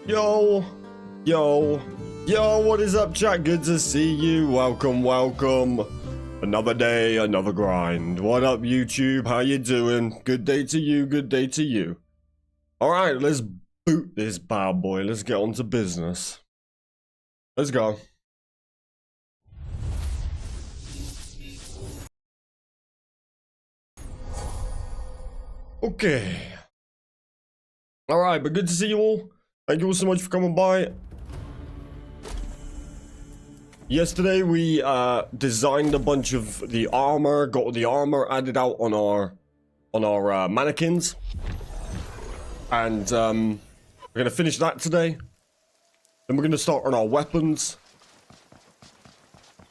Yo, yo, yo, what is up, chat? Good to see you. Welcome, welcome. Another day, another grind. What up, YouTube? How you doing? Good day to you, good day to you. All right, let's boot this bad boy. Let's get on to business. Let's go. Okay. All right, but good to see you all. Thank you all so much for coming by. Yesterday we designed a bunch of the armor, got the armor added out on our mannequins, and we're gonna finish that today. Then we're gonna start on our weapons,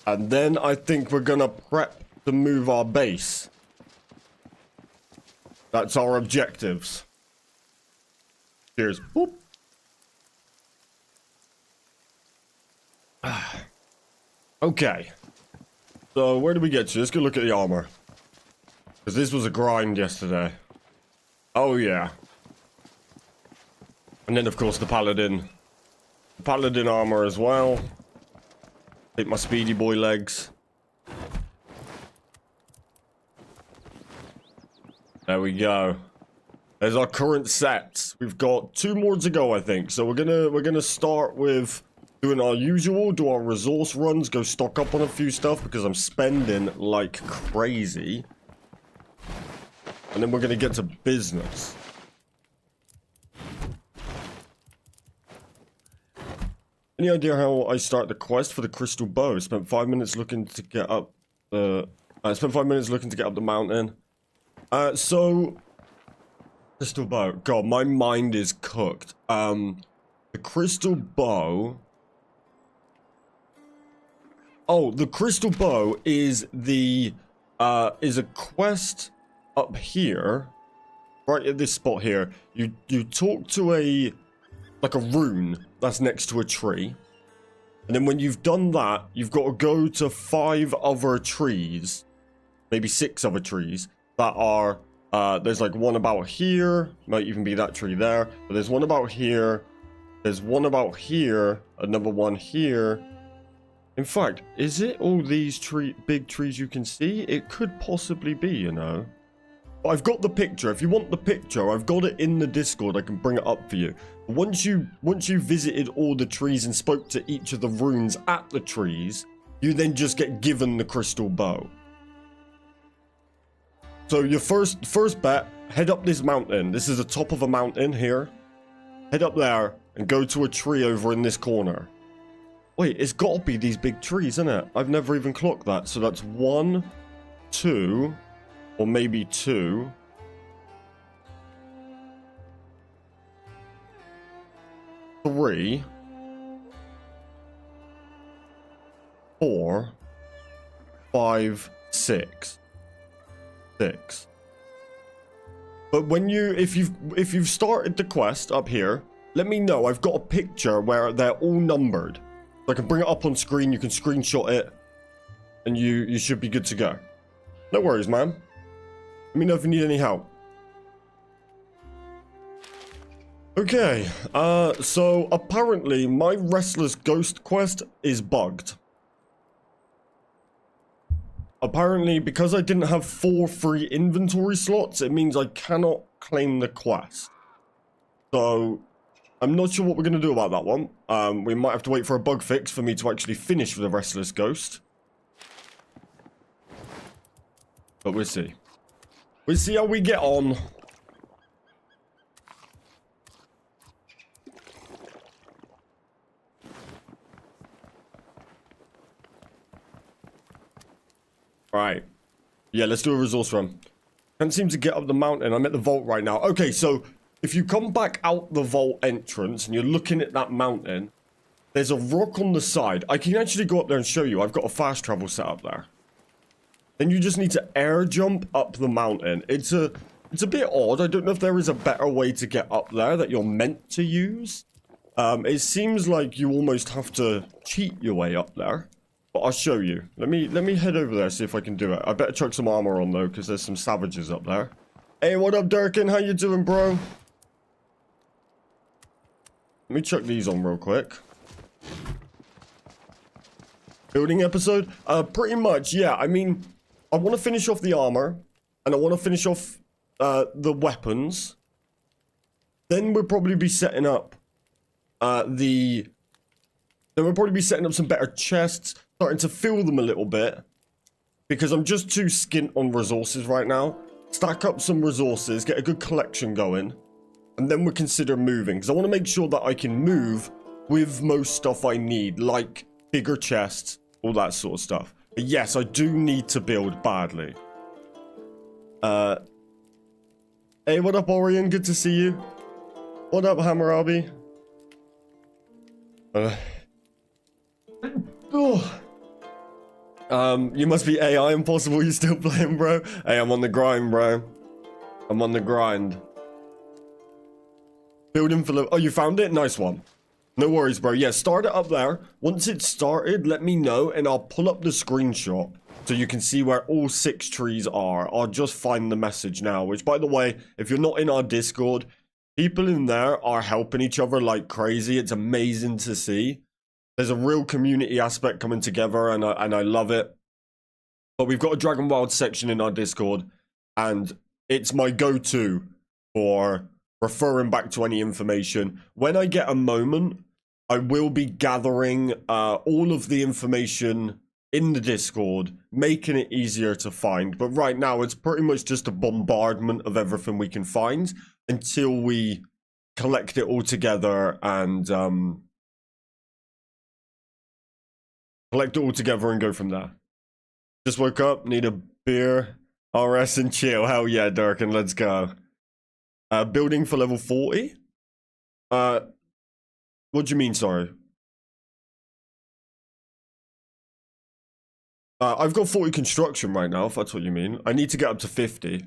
and then I think we're gonna prep to move our base. That's our objectives. Cheers. Boop. Okay. So where did we get to? Let's go look at the armor. Because this was a grind yesterday. Oh yeah. And then of course the paladin. The paladin armor as well. Take my speedy boy legs. There we go. There's our current sets. We've got 2 more to go, I think. So we're gonna start with doing our usual, do our resource runs, go stock up on a few stuff because I'm spending like crazy. And then we're gonna get to business. Any idea how I start the quest for the crystal bow? Spent 5 minutes looking to get up the mountain. So crystal bow. God, my mind is cooked. The crystal bow. Oh, the crystal bow is the is a quest up here, right at this spot here. You talk to a rune that's next to a tree, and then when you've done that, you've got to go to 5 other trees, maybe 6 other trees that are. There's like one about here, might even be that tree there, but there's one about here, there's one about here, another one here. In fact, is it all these big trees you can see? It could possibly be, you know. But I've got the picture. If you want the picture, I've got it in the Discord. I can bring it up for you. Once you visited all the trees and spoke to each of the runes at the trees, you then just get given the crystal bow. So your first bet, head up this mountain. This is the top of a mountain here. Head up there and go to a tree over in this corner. Wait, it's got to be these big trees, isn't it? I've never even clocked that. So that's 1, 2, or maybe 2. 3, 4, 5, 6. 6. But when if you've started the quest up here, let me know. I've got a picture where they're all numbered. So I can bring it up on screen, you can screenshot it, and you should be good to go. No worries, man. Let me know if you need any help. Okay, so apparently my Restless ghost quest is bugged. Apparently, because I didn't have 4 free inventory slots, it means I cannot claim the quest. So I'm not sure what we're going to do about that one. We might have to wait for a bug fix for me to actually finish with the Restless Ghost. But we'll see. We'll see how we get on. Alright. Yeah, let's do a resource run. Can't seem to get up the mountain. I'm at the vault right now. Okay, so if you come back out the vault entrance and you're looking at that mountain, there's a rock on the side. I can actually go up there and show you. I've got a fast travel set up there. Then you just need to air jump up the mountain. It's a bit odd. I don't know if there is a better way to get up there that you're meant to use. It seems like you almost have to cheat your way up there. But I'll show you. Let me head over there, see if I can do it. I better chuck some armor on though, because there's some savages up there. Hey, what up, Durkin? How you doing, bro? Let me check these on real quick. Building episode? Pretty much, yeah. I mean, I want to finish off the armor. And I want to finish off the weapons. Then we'll probably be setting up Then we'll probably be setting up some better chests. Starting to fill them a little bit. Because I'm just too skint on resources right now. Stack up some resources. Get a good collection going. And then we'll consider moving. Because I want to make sure that I can move with most stuff I need. Like bigger chests. All that sort of stuff. But yes, I do need to build badly. Hey, what up, Orion? Good to see you. What up, Hammurabi? You must be AI impossible. You still playing, bro? Hey, I'm on the grind, bro. I'm on the grind. Building for the... Oh, you found it? Nice one. No worries, bro. Yeah, start it up there. Once it's started, let me know, and I'll pull up the screenshot so you can see where all 6 trees are. I'll just find the message now, which, by the way, if you're not in our Discord, people in there are helping each other like crazy. It's amazing to see. There's a real community aspect coming together, and I love it. But we've got a Dragonwilds section in our Discord, and it's my go-to for referring back to any information. When I get a moment, I will be gathering all of the information in the Discord, making it easier to find. But right now, it's pretty much just a bombardment of everything we can find until we collect it all together and go from there. Just woke up, need a beer, RS and chill. Hell yeah, Durkin, let's go. Building for level 40? What do you mean, sorry? I've got 40 construction right now, if that's what you mean. I need to get up to 50.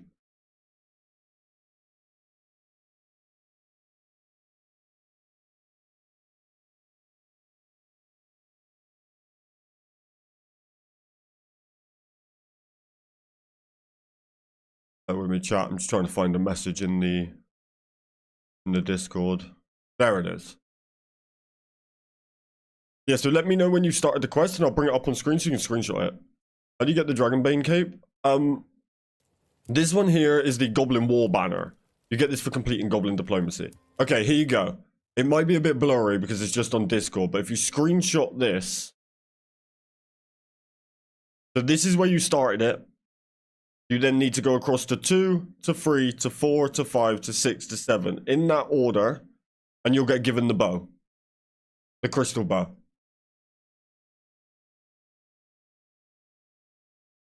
With me, chat. I'm just trying to find a message in the Discord. There it is. Yeah, so let me know when you started the quest and I'll bring it up on screen so you can screenshot it. How do you get the Dragon Bane cape? This one here is the Goblin War banner. You get this for completing Goblin Diplomacy. Okay, here you go. It might be a bit blurry because it's just on Discord, but if you screenshot this. So this is where you started it. You then need to go across to 2, to 3, to 4, to 5, to 6, to 7. In that order. And you'll get given the bow. The crystal bow.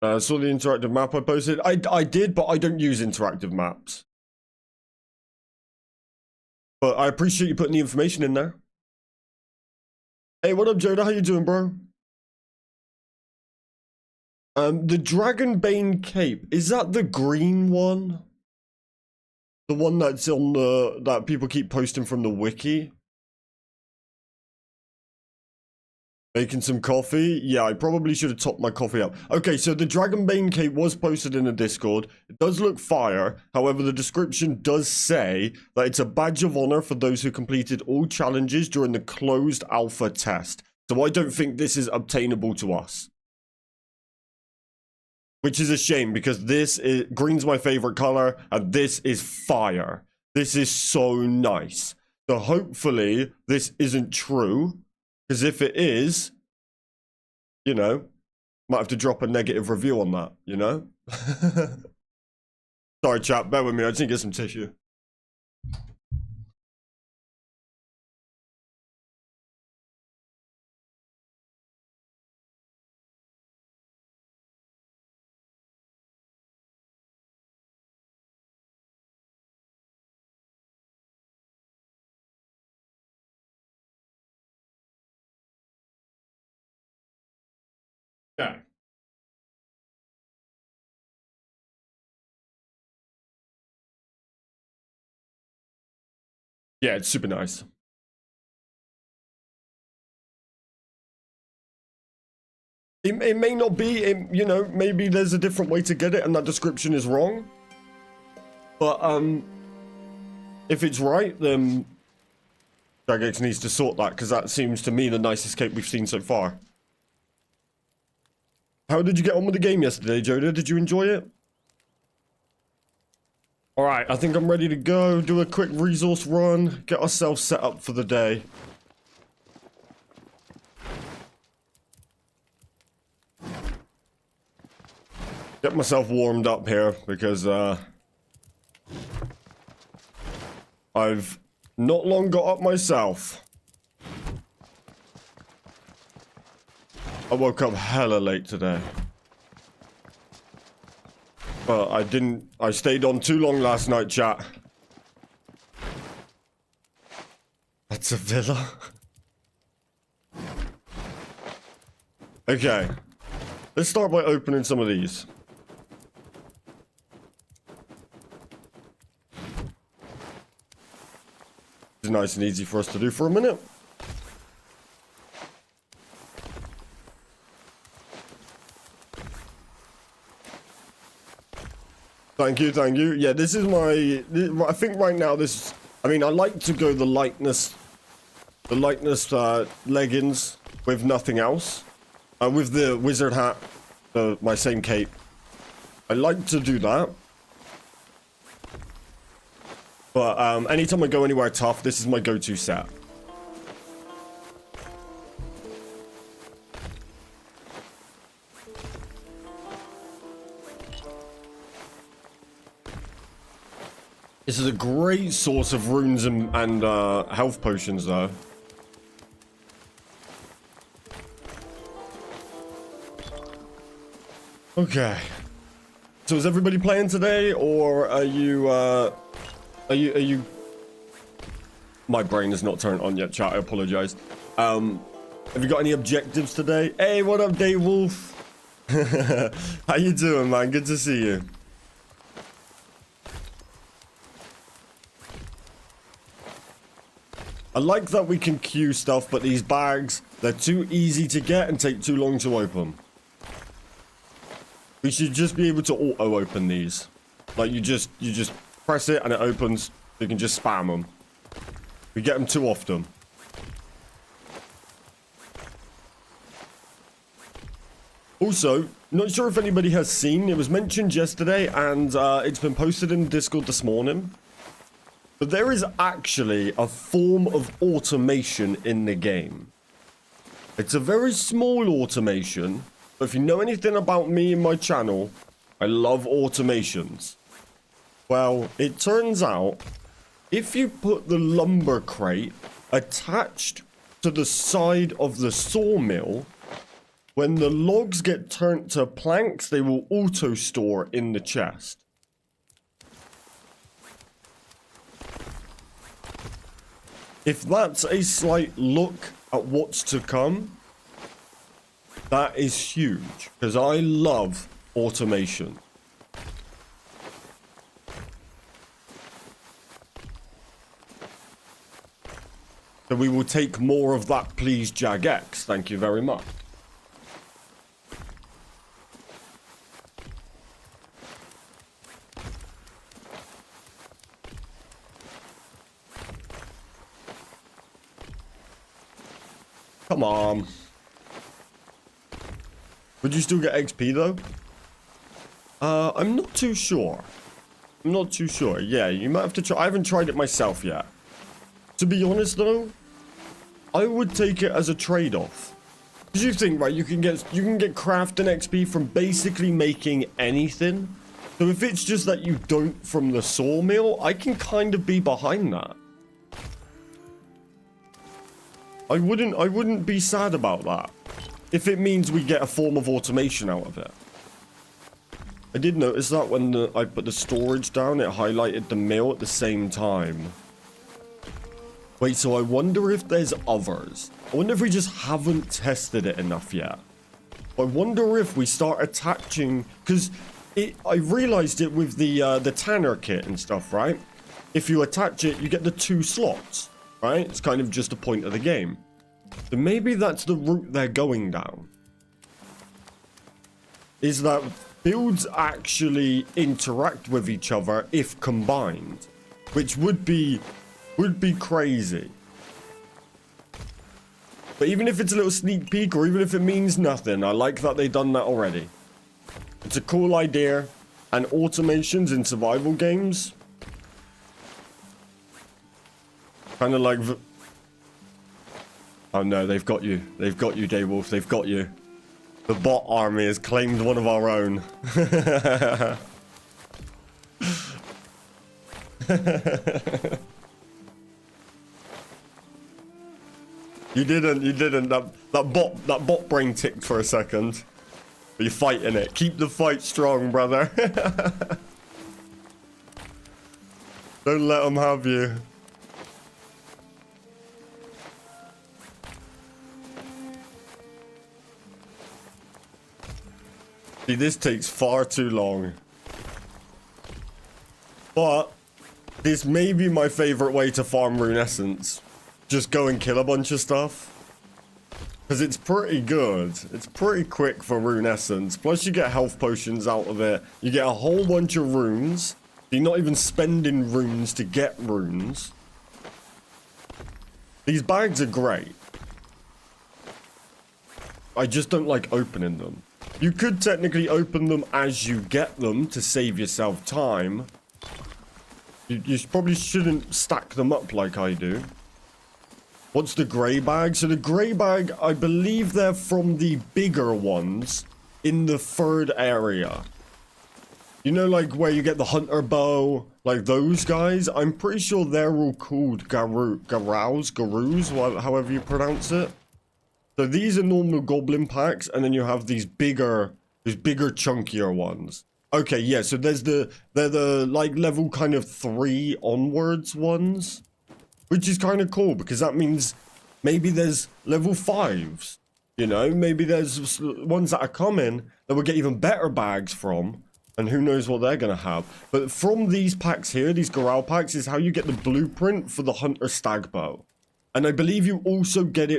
Saw the interactive map I posted. I did, but I don't use interactive maps. But I appreciate you putting the information in there. Hey, what up, Joda? How you doing, bro? The Dragon Bane cape, is that the green one? The one that's on the, that people keep posting from the wiki? Making some coffee? Yeah, I probably should have topped my coffee up. Okay, so the Dragon Bane cape was posted in the Discord. It does look fire. However, the description does say that it's a badge of honor for those who completed all challenges during the closed alpha test. So I don't think this is obtainable to us. Which is a shame because this is, green's my favorite color and this is fire. This is so nice. So hopefully this isn't true. Because if it is, you know, might have to drop a negative review on that, you know? Sorry, chat, bear with me. I just need to get some tissue. Yeah. Yeah, it's super nice. It may not be, you know, maybe there's a different way to get it and that description is wrong. But, if it's right, then Caztecx needs to sort that, because that seems to me the nicest cape we've seen so far. How did you get on with the game yesterday, Joda? Did you enjoy it? Alright, I think I'm ready to go. Do a quick resource run. Get ourselves set up for the day. Get myself warmed up here, because I've not long got up myself. I woke up hella late today. But I stayed on too long last night, chat. That's a villa. Okay. Let's start by opening some of these. It's nice and easy for us to do for a minute. Thank you, thank you. Yeah, this is I think right now this, I mean, I like to go the lightness leggings with nothing else. With the wizard hat, my same cape. I like to do that. But anytime I go anywhere tough, this is my go-to set. This is a great source of runes and health potions, though. Okay. So is everybody playing today, or are you, My brain is not turned on yet, chat. I apologize. Have you got any objectives today? Hey, what up, Dave Wolf? How you doing, man? Good to see you. I like that we can queue stuff, but these bags, they're too easy to get and take too long to open. We should just be able to auto-open these. Like, you just press it and it opens. You can just spam them. We get them too often. Also, not sure if anybody has seen, it was mentioned yesterday and it's been posted in Discord this morning. But there is actually a form of automation in the game. It's a very small automation, but if you know anything about me and my channel, I love automations. Well, it turns out, if you put the lumber crate attached to the side of the sawmill, when the logs get turned to planks, they will auto-store in the chest. If that's a slight look at what's to come, that is huge, because I love automation. So we will take more of that, please, Jagex. Thank you very much. Come on. Would you still get XP though? I'm not too sure. I'm not too sure. Yeah, you might have to try. I haven't tried it myself yet. To be honest though, I would take it as a trade-off. Because you think, right, you can get crafting XP from basically making anything. So if it's just that you don't from the sawmill, I can kind of be behind that. I wouldn't be sad about that. If it means we get a form of automation out of it. I did notice that when I put the storage down, it highlighted the mill at the same time. Wait, so I wonder if there's others. I wonder if we just haven't tested it enough yet. I wonder if we start attaching, because I realized it with the Tanner kit and stuff, right? If you attach it, you get the 2 slots, right? It's kind of just a point of the game. So maybe that's the route they're going down. Is that builds actually interact with each other if combined, which would be crazy. But even if it's a little sneak peek, or even if it means nothing, I like that they've done that already. It's a cool idea. And automations in survival games, kind of like... Oh no, they've got you. They've got you, Daywolf. They've got you. The bot army has claimed one of our own. You didn't. That bot brain ticked for a second. But you're fighting it. Keep the fight strong, brother. Don't let them have you. See, this takes far too long. But this may be my favorite way to farm rune essence. Just go and kill a bunch of stuff. Because it's pretty good. It's pretty quick for rune essence. Plus you get health potions out of it. You get a whole bunch of runes. You're not even spending runes to get runes. These bags are great. I just don't like opening them. You could technically open them as you get them to save yourself time. You probably shouldn't stack them up like I do. What's the grey bag? So the grey bag, I believe they're from the bigger ones in the third area. You know, like where you get the hunter bow, like those guys? I'm pretty sure they're all called garus, however you pronounce it. So these are normal goblin packs, and then you have these bigger, chunkier ones. Okay, yeah, so they're the like level kind of 3 onwards ones. Which is kind of cool, because that means maybe there's level 5s, you know? Maybe there's ones that are coming that we'll get even better bags from, and who knows what they're going to have. But from these packs here, these Goral packs, is how you get the blueprint for the Hunter Stag Bow. And I believe you also get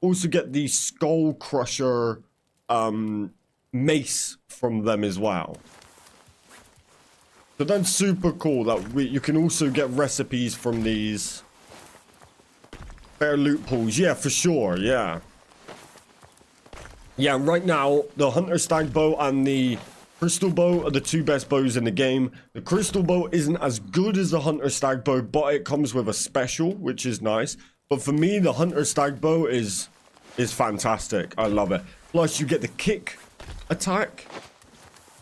the Skull Crusher mace from them as well. So that's super cool that you can also get recipes from these... Better loot pools, yeah, for sure, yeah. Yeah, right now, the Hunter Stag Bow and the Crystal Bow are the 2 best bows in the game. The Crystal Bow isn't as good as the Hunter Stag Bow, but it comes with a special, which is nice. But for me, the Hunter Stag Bow is fantastic. I love it. Plus, you get the kick attack.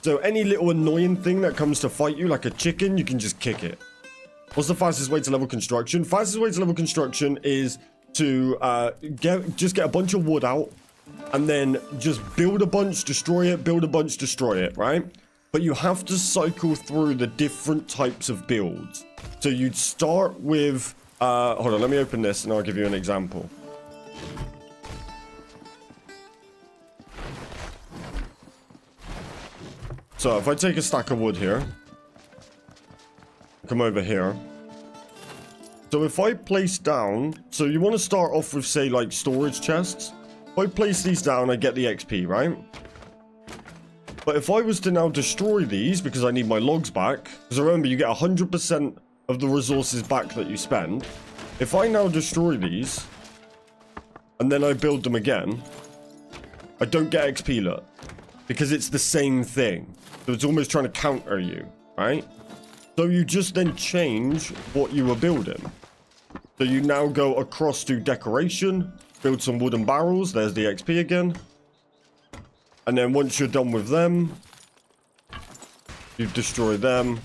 So any little annoying thing that comes to fight you, like a chicken, you can just kick it. What's the fastest way to level construction? Fastest way to level construction is to just get a bunch of wood out and then just build a bunch, destroy it, build a bunch, destroy it, right? But you have to cycle through the different types of builds. So you'd start with, hold on, let me open this and I'll give you an example. So if I take a stack of wood here, come over here. So if I place down, so you want to start off with, say, like storage chests. If I place these down, I get the XP, right? But if I was to now destroy these, because I need my logs back, because remember, you get 100% of the resources back that you spend. If I now destroy these, and then I build them again, I don't get XP, look. Because it's the same thing. So it's almost trying to counter you, right? So you just then change what you were building. So you now go across to decoration, build some wooden barrels. There's the XP again. And then once you're done with them, you destroy them.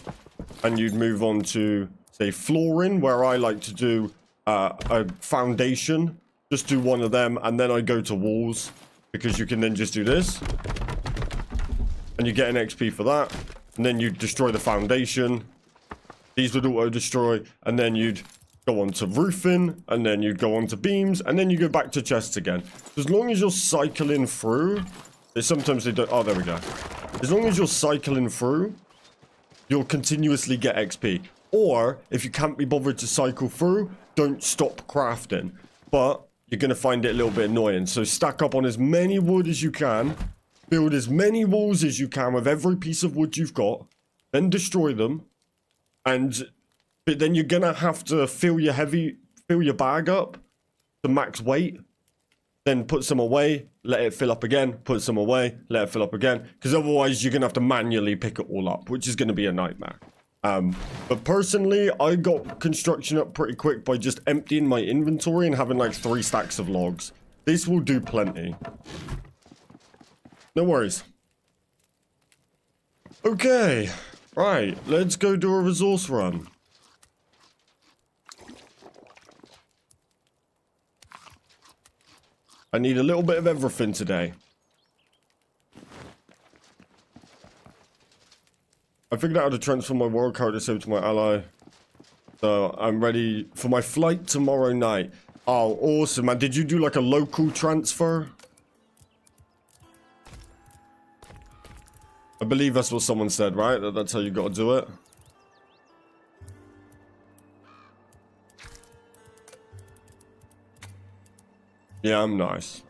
And you'd move on to, say, flooring, where I like to do a foundation. Just do one of them, and then I go to walls. Because you can then just do this. And you get an XP for that. And then you destroy the foundation. These would auto-destroy, and then you'd go on to roofing, and then you'd go on to beams, and then you go back to chests again. As long as you're cycling through, sometimes they don't... Oh, there we go. As long as you're cycling through, you'll continuously get XP. Or, if you can't be bothered to cycle through, don't stop crafting. But, you're going to find it a little bit annoying. So, stack up on as many wood as you can. Build as many walls as you can with every piece of wood you've got. Then destroy them. But then you're gonna have to fill your bag up to max weight. then put some away, let it fill up again, put some away, let it fill up again, because otherwise you're going to have to manually pick it all up, which is going to be a nightmare. But personally, I got construction up pretty quick by just emptying my inventory and having like 3 stacks of logs. This will do plenty. No worries. Okay, right, let's go do a resource run. I need a little bit of everything today. I figured out how to transfer my world character over to my ally. So I'm ready for my flight tomorrow night. Oh, awesome, man. Did you do like a local transfer? I believe that's what someone said, right? That's how you gotta do it. Yeah, I'm nice.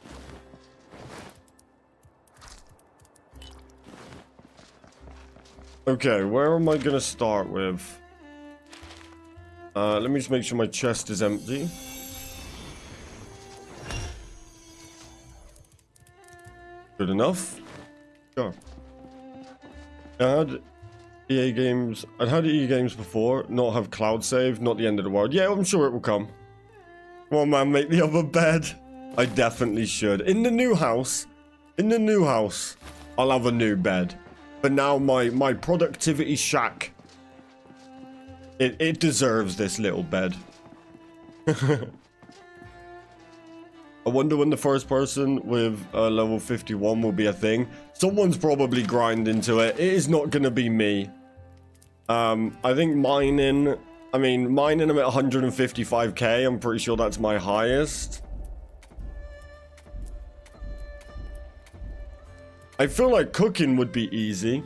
Okay, where am I gonna start with? Let me just make sure my chest is empty. Good enough. Go. I'd had EA games before, not have cloud save, not the end of the world. Yeah, I'm sure it will come. Come on, man, make the other bed. I definitely should. In the new house, I'll have a new bed. But now my productivity shack, it deserves this little bed. I wonder when the first person with level 51 will be a thing. Someone's probably grinding to it. It is not going to be me. I think mining I'm at 155k. I'm pretty sure that's my highest. I feel like cooking would be easy.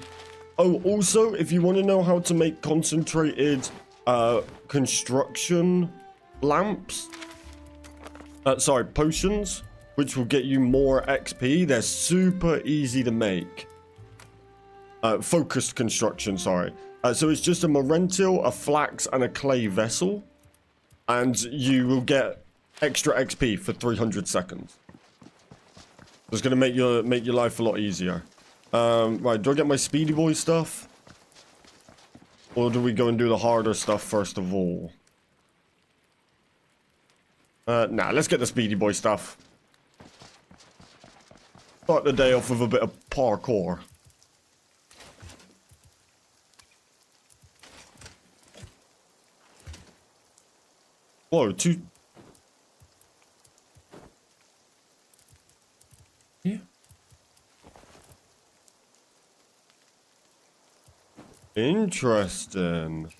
Oh, also, if you want to know how to make concentrated construction lamps, potions, which will get you more XP, they're super easy to make. Focused construction, sorry. So it's just a morentil, a flax, and a clay vessel, and you will get extra XP for 300 seconds. It's gonna make your life a lot easier. Right, do I get my speedy boy stuff? Or do we go and do the harder stuff first of all? Nah, let's get the speedy boy stuff. Start the day off with a bit of parkour. Whoa, two... Yeah. Interesting.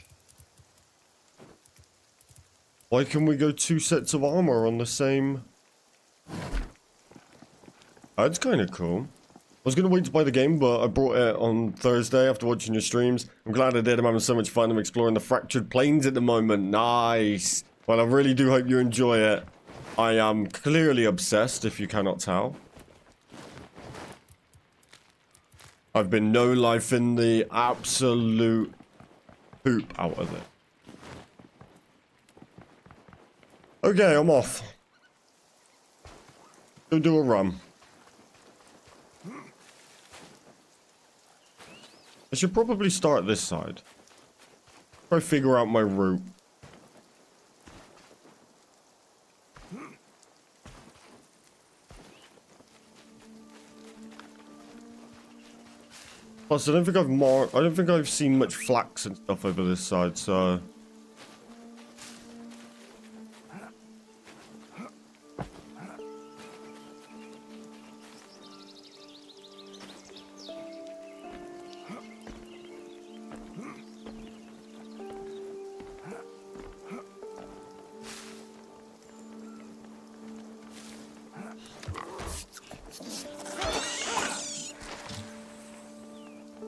Why can we go 2 sets of armor on the same... That's kind of cool. I was going to wait to buy the game, but I bought it on Thursday after watching your streams. I'm glad I did. I'm having so much fun. I'm exploring the fractured plains at the moment. Nice. Well, I really do hope you enjoy it. I am clearly obsessed, if you cannot tell. I've been no-lifing the absolute poop out of it. Okay, I'm off. Go do a run. I should probably start this side. Try to figure out my route. Plus, I don't think I've seen much flax and stuff over this side, so...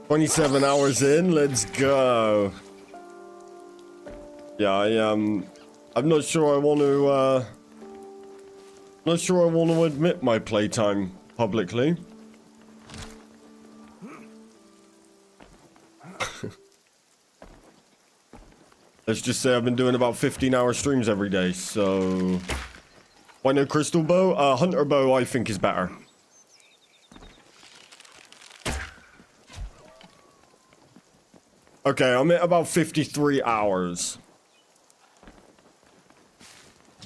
"27 hours in, let's go." Yeah, I'm not sure I want to, admit my playtime publicly. Let's just say I've been doing about 15-hour streams every day, so... Why no crystal bow? Hunter bow I think is better. Okay, I'm at about 53 hours.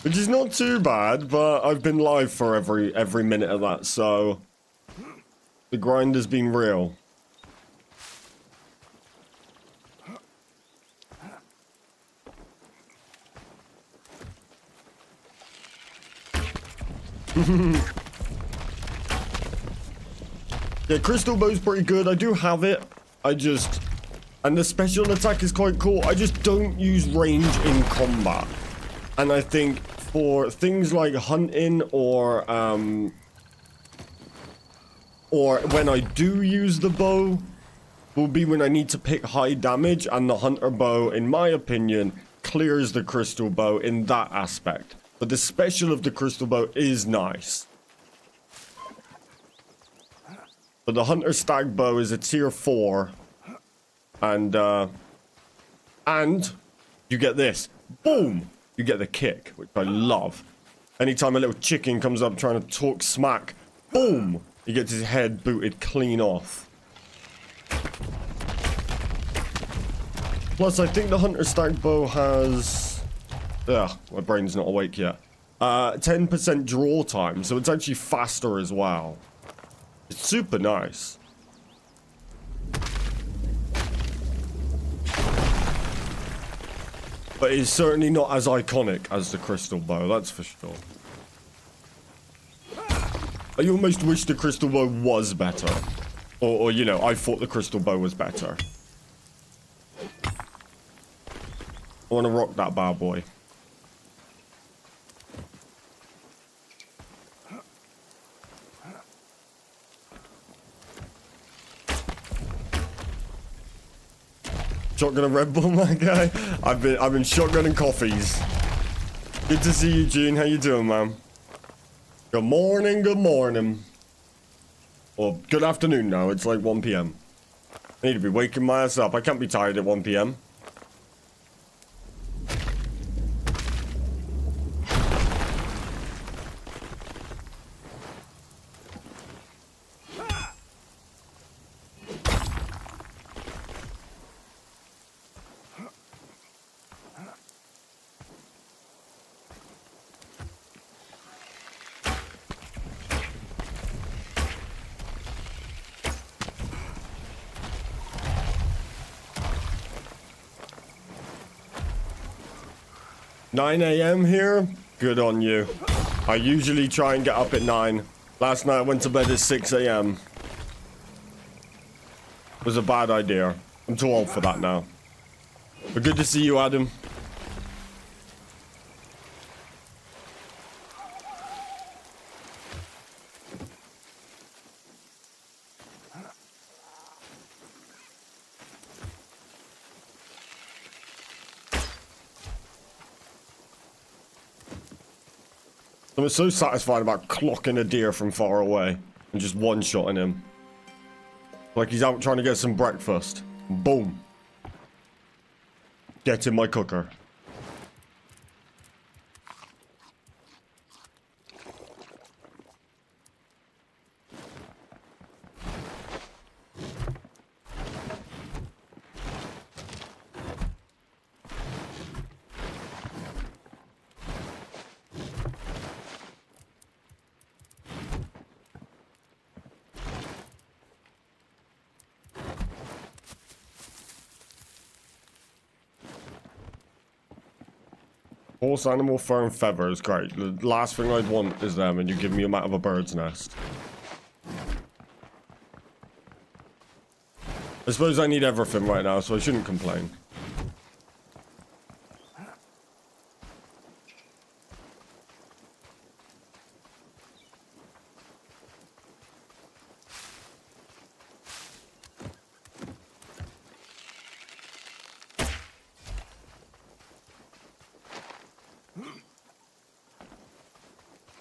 Which is not too bad, but I've been live for every minute of that, so the grind has been real. Yeah, crystal bow's pretty good. I do have it. And the special attack is quite cool. I just don't use range in combat. And I think for things like hunting or when I do use the bow will be when I need to pick high damage, and the hunter bow, in my opinion, clears the crystal bow in that aspect. But the special of the crystal bow is nice. But the hunter stag bow is a tier 4. And you get this. Boom! You get the kick, which I love. Anytime a little chicken comes up trying to talk smack, boom! He gets his head booted clean off. Plus, I think the hunter stag bow has... Ugh, my brain's not awake yet. 10% draw time, so it's actually faster as well. It's super nice. But it's certainly not as iconic as the crystal bow, that's for sure. I almost wish the crystal bow was better. Or you know, I thought the crystal bow was better. I want to rock that bad boy. Shotgun and Red Bull, my guy. I've been shotgunning coffees. Good to see you, Gene. How you doing, man? Good morning, good morning. Or good afternoon now. It's like 1 p.m. I need to be waking my ass up. I can't be tired at 1 p.m. $9 a.m. here? Good on you. I usually try and get up at 9. Last night I went to bed at 6 a.m. It was a bad idea. I'm too old for that now. But good to see you, Adam. I'm so satisfied about clocking a deer from far away and just one-shotting him. Like he's out trying to get some breakfast. Boom. Get in my cooker. Horse, animal, fur, and feathers. Great. The last thing I'd want is them, and you give me a map of a bird's nest. I suppose I need everything right now, so I shouldn't complain.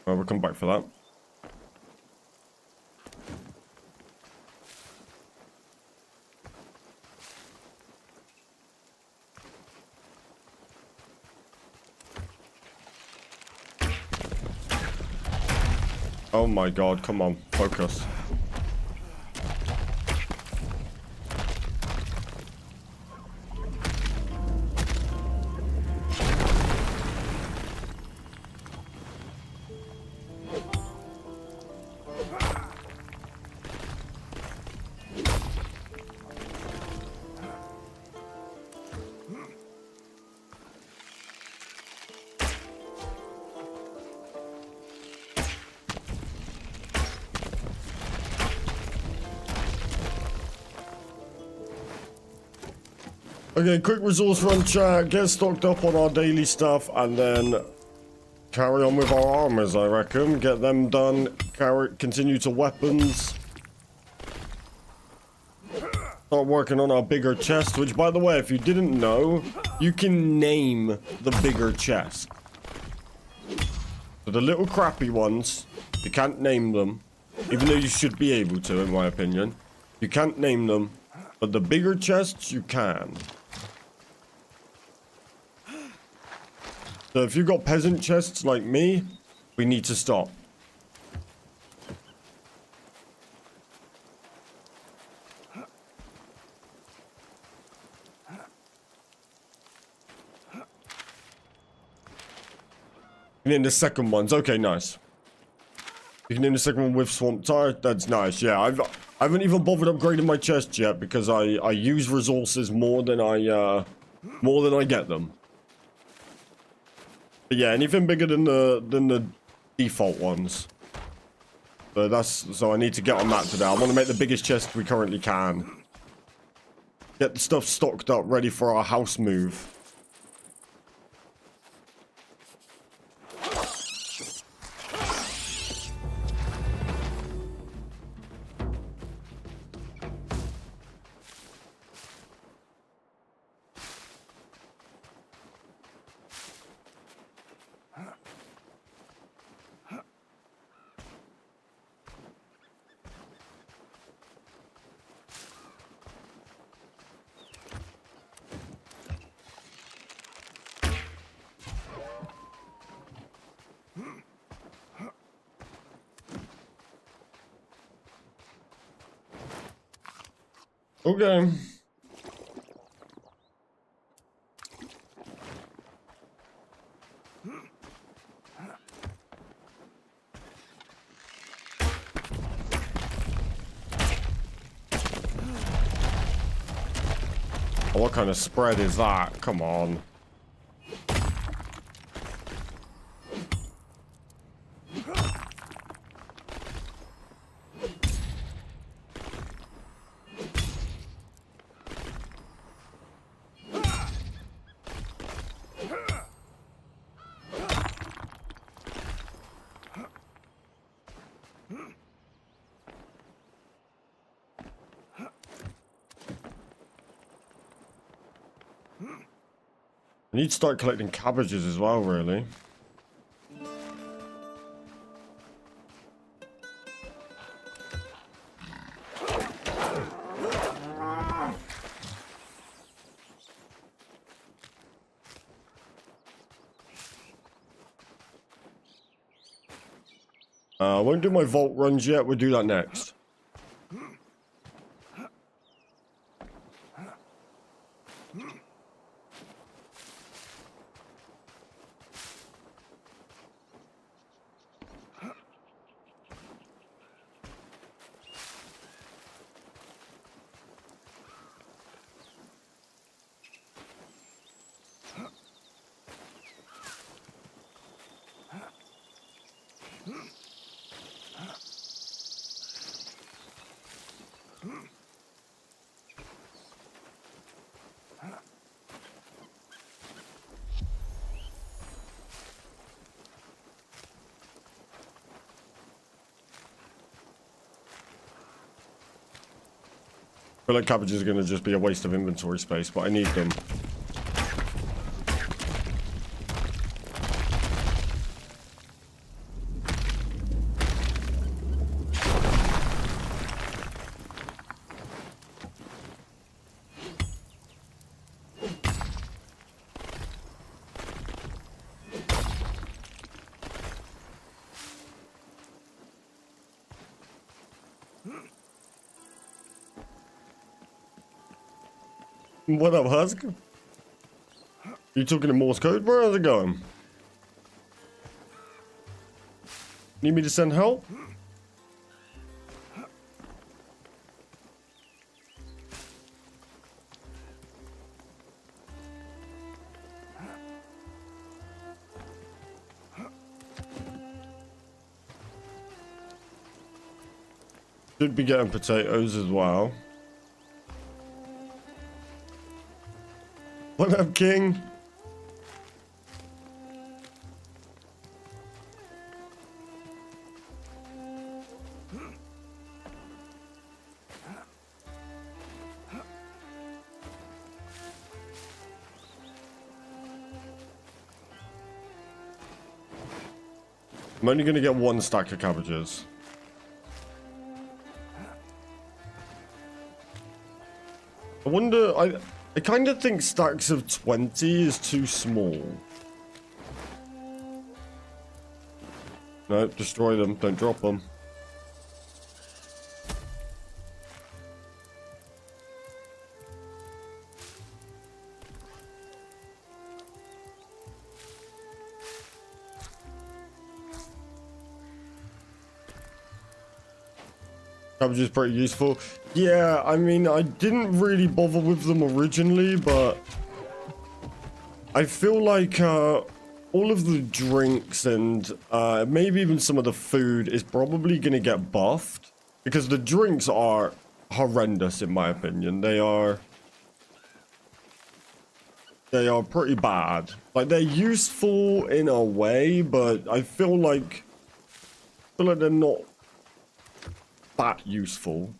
Well, we'll come back for that. Oh my god, come on, focus. Okay, quick resource run chat, get stocked up on our daily stuff, and then carry on with our armors, I reckon. Get them done, continue to weapons. Start working on our bigger chest, which, by the way, if you didn't know, you can name the bigger chest. So the little crappy ones, you can't name them, even though you should be able to, in my opinion. You can't name them, but the bigger chests, you can. So if you've got peasant chests like me, we need to stop. You can name the second ones. Okay, nice. You can name the second one with swamp tire. That's nice. Yeah, I haven't even bothered upgrading my chest yet because I use resources more than I get them. But yeah, anything bigger than the default ones. So I need to get on that today. I want to make the biggest chest we currently can. Get the stuff stocked up, ready for our house move. Okay. What kind of spread is that? Come on. I need to start collecting cabbages as well, really. I won't do my vault runs yet. We'll do that next. I feel like cabbages are going to just be a waste of inventory space, but I need them. What up, Husk? You talking in Morse code, bro? How's it going? Need me to send help? Should be getting potatoes as well. What up, King? I'm only going to get one stack of cabbages. I wonder, I kind of think stacks of 20 is too small. No, destroy them, don't drop them. Cabbage is pretty useful. Yeah, I mean, I didn't really bother with them originally, but I feel like all of the drinks and maybe even some of the food is probably going to get buffed, because the drinks are horrendous in my opinion. They are pretty bad. Like, they're useful in a way, but I feel like they're not that useful.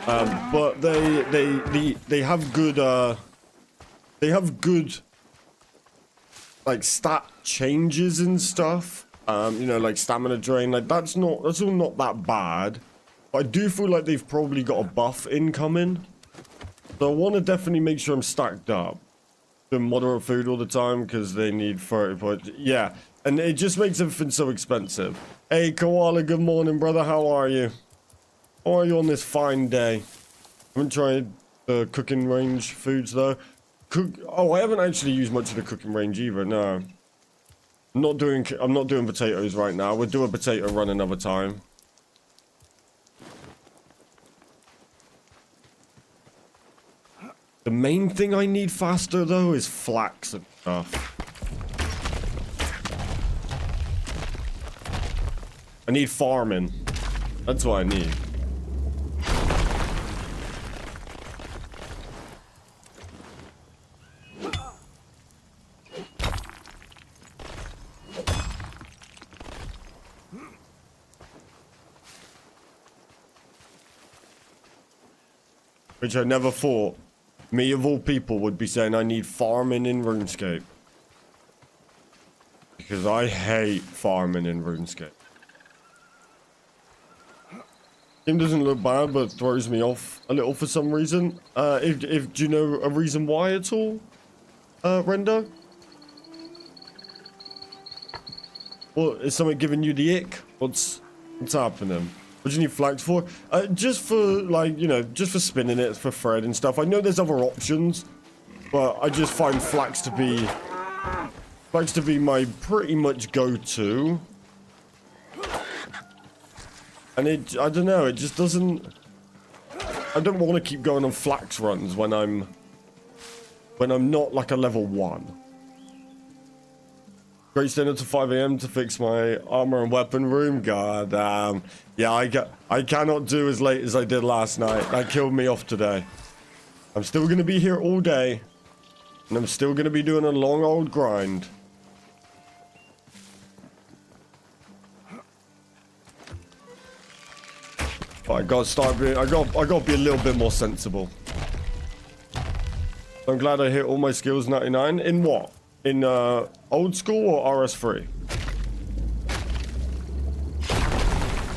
But they have good like stat changes and stuff. You know, like stamina drain, like that's all not that bad. But I do feel like they've probably got a buff incoming. So I want to definitely make sure I'm stacked up. Doing moderate food all the time because they need 30 points. Yeah, and it just makes everything so expensive. Hey, Koala, good morning, brother. How are you? How are you on this fine day? I haven't tried the cooking range foods, though. Oh, I haven't actually used much of the cooking range either, no. I'm not doing potatoes right now. We'll do a potato run another time. The main thing I need faster, though, is flax and stuff. I need farming. That's what I need. Which I never thought me of all people would be saying I need farming in RuneScape. Because I hate farming in RuneScape. Game doesn't look bad, but throws me off a little for some reason. Do you know a reason why at all, Render? Well, is something giving you the ick? What's happening? What do you need flax for? Just for, like, you know, just for spinning it for thread and stuff. I know there's other options, but I just find flax to be my pretty much go-to. And I don't know, it just doesn't... I don't want to keep going on flax runs when I'm not like a level 1. Great staying up to 5 AM to fix my armor and weapon room. God damn. Yeah, I cannot do as late as I did last night. That killed me off today. I'm still going to be here all day. And I'm still going to be doing a long old grind. But I gotta start being, I gotta be a little bit more sensible. I'm glad I hit all my skills 99. In what? In old school or RS3?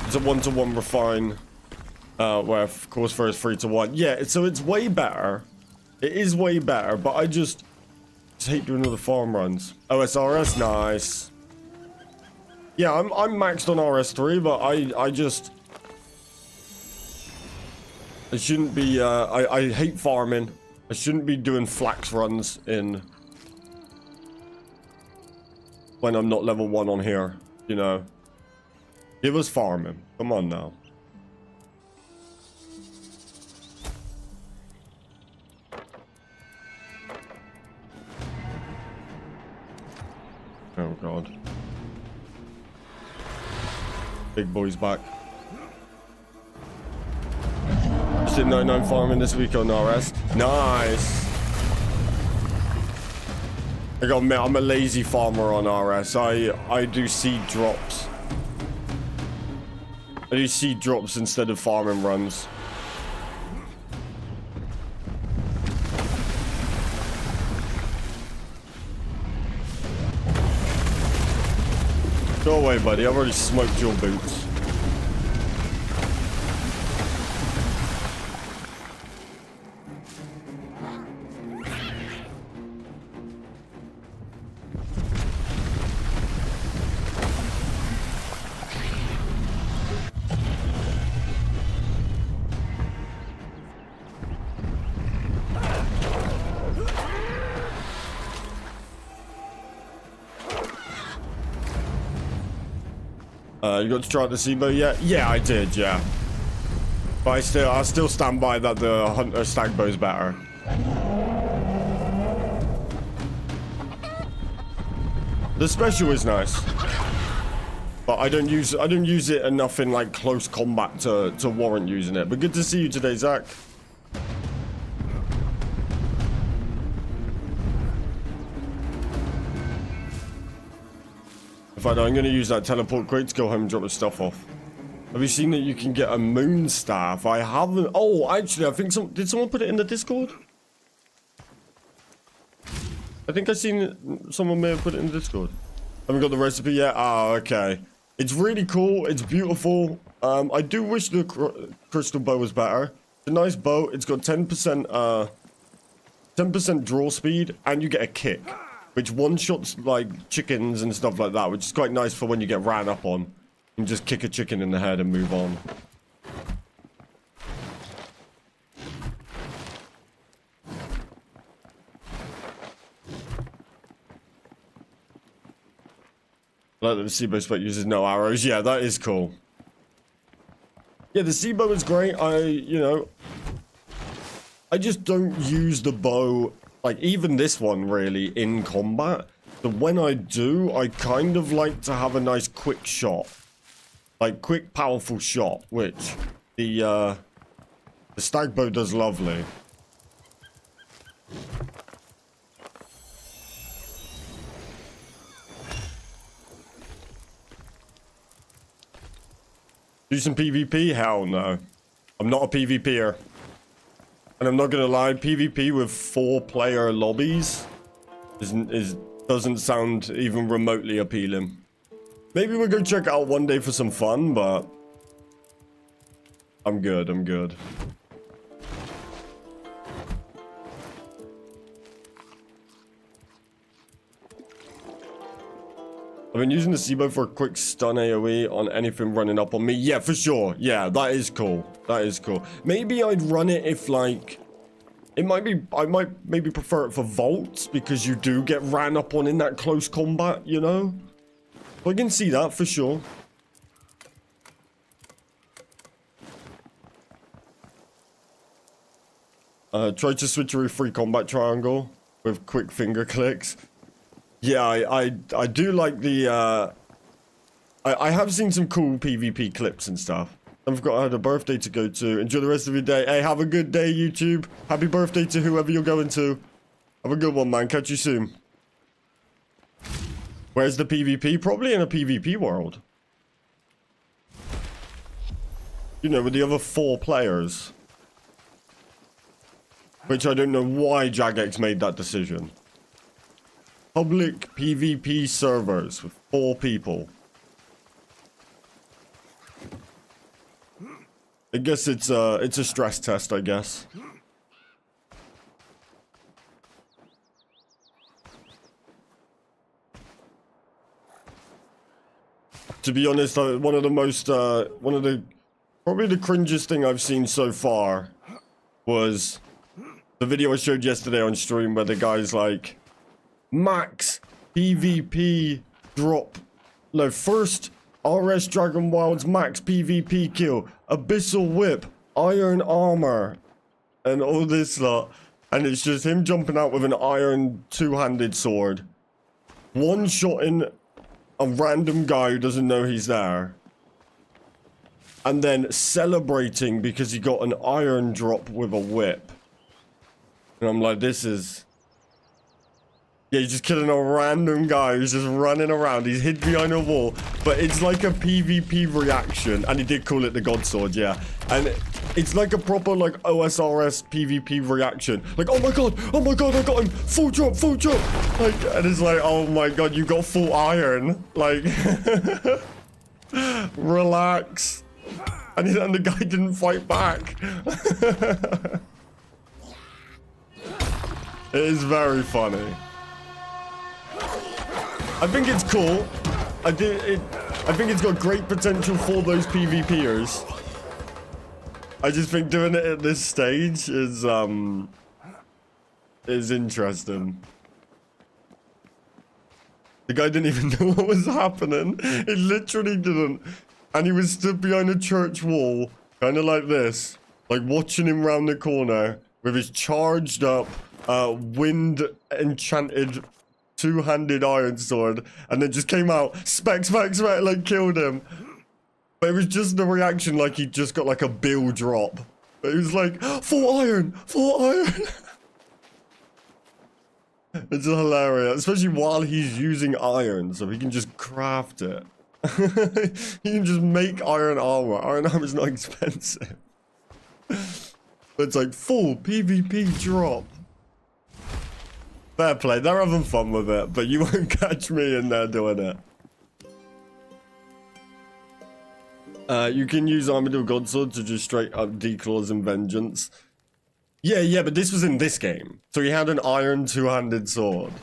It's a 1-to-1 refine, where of course for is 3-to-1. Yeah, so it's way better. It is way better, but I just hate doing all the farm runs. OSRS, nice. Yeah, I'm maxed on RS3, but I just I shouldn't be, I hate farming. I shouldn't be doing flax runs in... when I'm not level 1 on here, you know. Give us farming. Come on now. Oh god. Big boy's back. Just did 99 farming this week on RS. Nice. I'm a lazy farmer on RS. I do seed drops. I do seed drops instead of farming runs. Go away, buddy. I've already smoked your boots. You got to try the SIBO yet? Yeah, I did, yeah. But I still stand by that the Hunter Stagbow's better. The special is nice. But I don't use it enough in like close combat to warrant using it. But good to see you today, Zach. In fact, I'm going to use that teleport crate to go home and drop the stuff off. Have you seen that you can get a moon staff? I haven't. Oh, actually, I think did someone put it in the Discord? I think I seen someone may have put it in the Discord. Haven't got the recipe yet? Ah, okay. It's really cool. It's beautiful. I do wish the crystal bow was better. It's a nice bow. It's got 10% 10% draw speed, and you get a kick, which one-shots like chickens and stuff like that, which is quite nice for when you get ran up on. You can just kick a chicken in the head and move on. I like that the SIBO spec uses no arrows. Yeah, that is cool. Yeah, the SIBO is great. I just don't use the bow, like even this one really, in combat. But when I do, I kind of like to have a nice quick shot. Like quick, powerful shot, which the stag bow does lovely. Do some PvP? Hell no. I'm not a PvPer. And I'm not gonna lie, PvP with 4-player lobbies doesn't sound even remotely appealing. Maybe we'll go check it out one day for some fun, but I'm good, I'm good. I've been using the SIBO for a quick stun AoE on anything running up on me. Yeah, for sure. Yeah, that is cool. That is cool. Maybe I'd run it if, like... I might maybe prefer it for vaults, because you do get ran up on in that close combat, you know? I can see that, for sure. Try to switch a free combat triangle with quick finger clicks. Yeah, I do like the, I have seen some cool PvP clips and stuff. I've had a birthday to go to. Enjoy the rest of your day. Hey, have a good day, YouTube. Happy birthday to whoever you're going to. Have a good one, man. Catch you soon. Where's the PvP? Probably in a PvP world. You know, with the other 4 players. Which I don't know why Jagex made that decision. Public PvP servers with 4 people. I guess it's a stress test, I guess. To be honest, probably the cringiest thing I've seen so far was the video I showed yesterday on stream where the guy's like, max PvP drop. No, first RS Dragonwilds max PvP kill, Abyssal Whip, Iron Armor, and all this lot. And it's just him jumping out with an iron two-handed sword, one-shotting a random guy who doesn't know he's there, and then celebrating because he got an iron drop with a whip. And I'm like, this is... Yeah, he's just killing a random guy who's just running around. He's hid behind a wall, but it's like a PvP reaction. And he did call it the God Sword, yeah. And it's like a proper, like, OSRS PvP reaction. Like, oh my god, I got him. Full drop. Like, and it's like, oh my god, you got full iron. Like, relax. And the guy didn't fight back. It is very funny. I think it's cool. I think it's got great potential for those PvPers. I just think doing it at this stage is interesting. The guy didn't even know what was happening. He literally didn't. And he was stood behind a church wall, kind of like this, like watching him round the corner with his charged up, wind enchanted two-handed iron sword, and then just came out, spec, like killed him. But it was just the reaction like he just got like a bill drop. But he was like, full iron. It's hilarious, especially while he's using iron, so he can just craft it. He can just make iron armor. Iron armor is not expensive. But it's like full PvP drop. Fair play, they're having fun with it, but you won't catch me in there doing it. You can use Armadillo Godsword to just straight up declaws and vengeance. Yeah, but this was in this game. So he had an iron two-handed sword.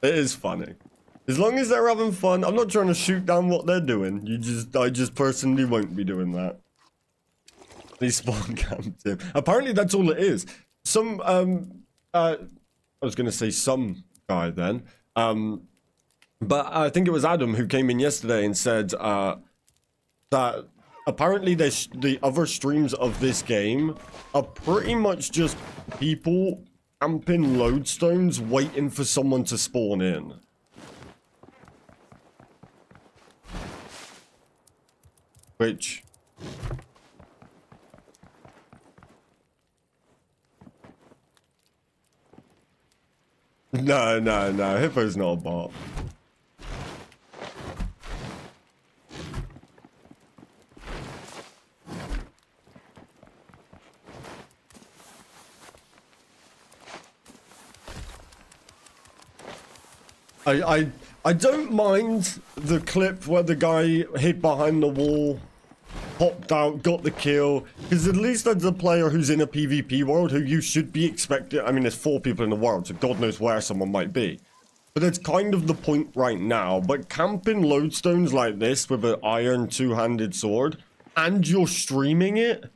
It is funny. As long as they're having fun, I'm not trying to shoot down what they're doing. I just personally won't be doing that. They spawn camped him. Apparently that's all it is. Some, I was going to say some guy then. But I think it was Adam who came in yesterday and said that apparently the other streams of this game are pretty much just people camping lodestones waiting for someone to spawn in. Which... No, Hippo's not a bot. I don't mind the clip where the guy hid behind the wall, popped out, got the kill, because at least that's a player who's in a PvP world who you should be expecting. I mean, there's 4 people in the world, so God knows where someone might be. But that's kind of the point right now. But camping lodestones like this with an iron two-handed sword, and you're streaming it?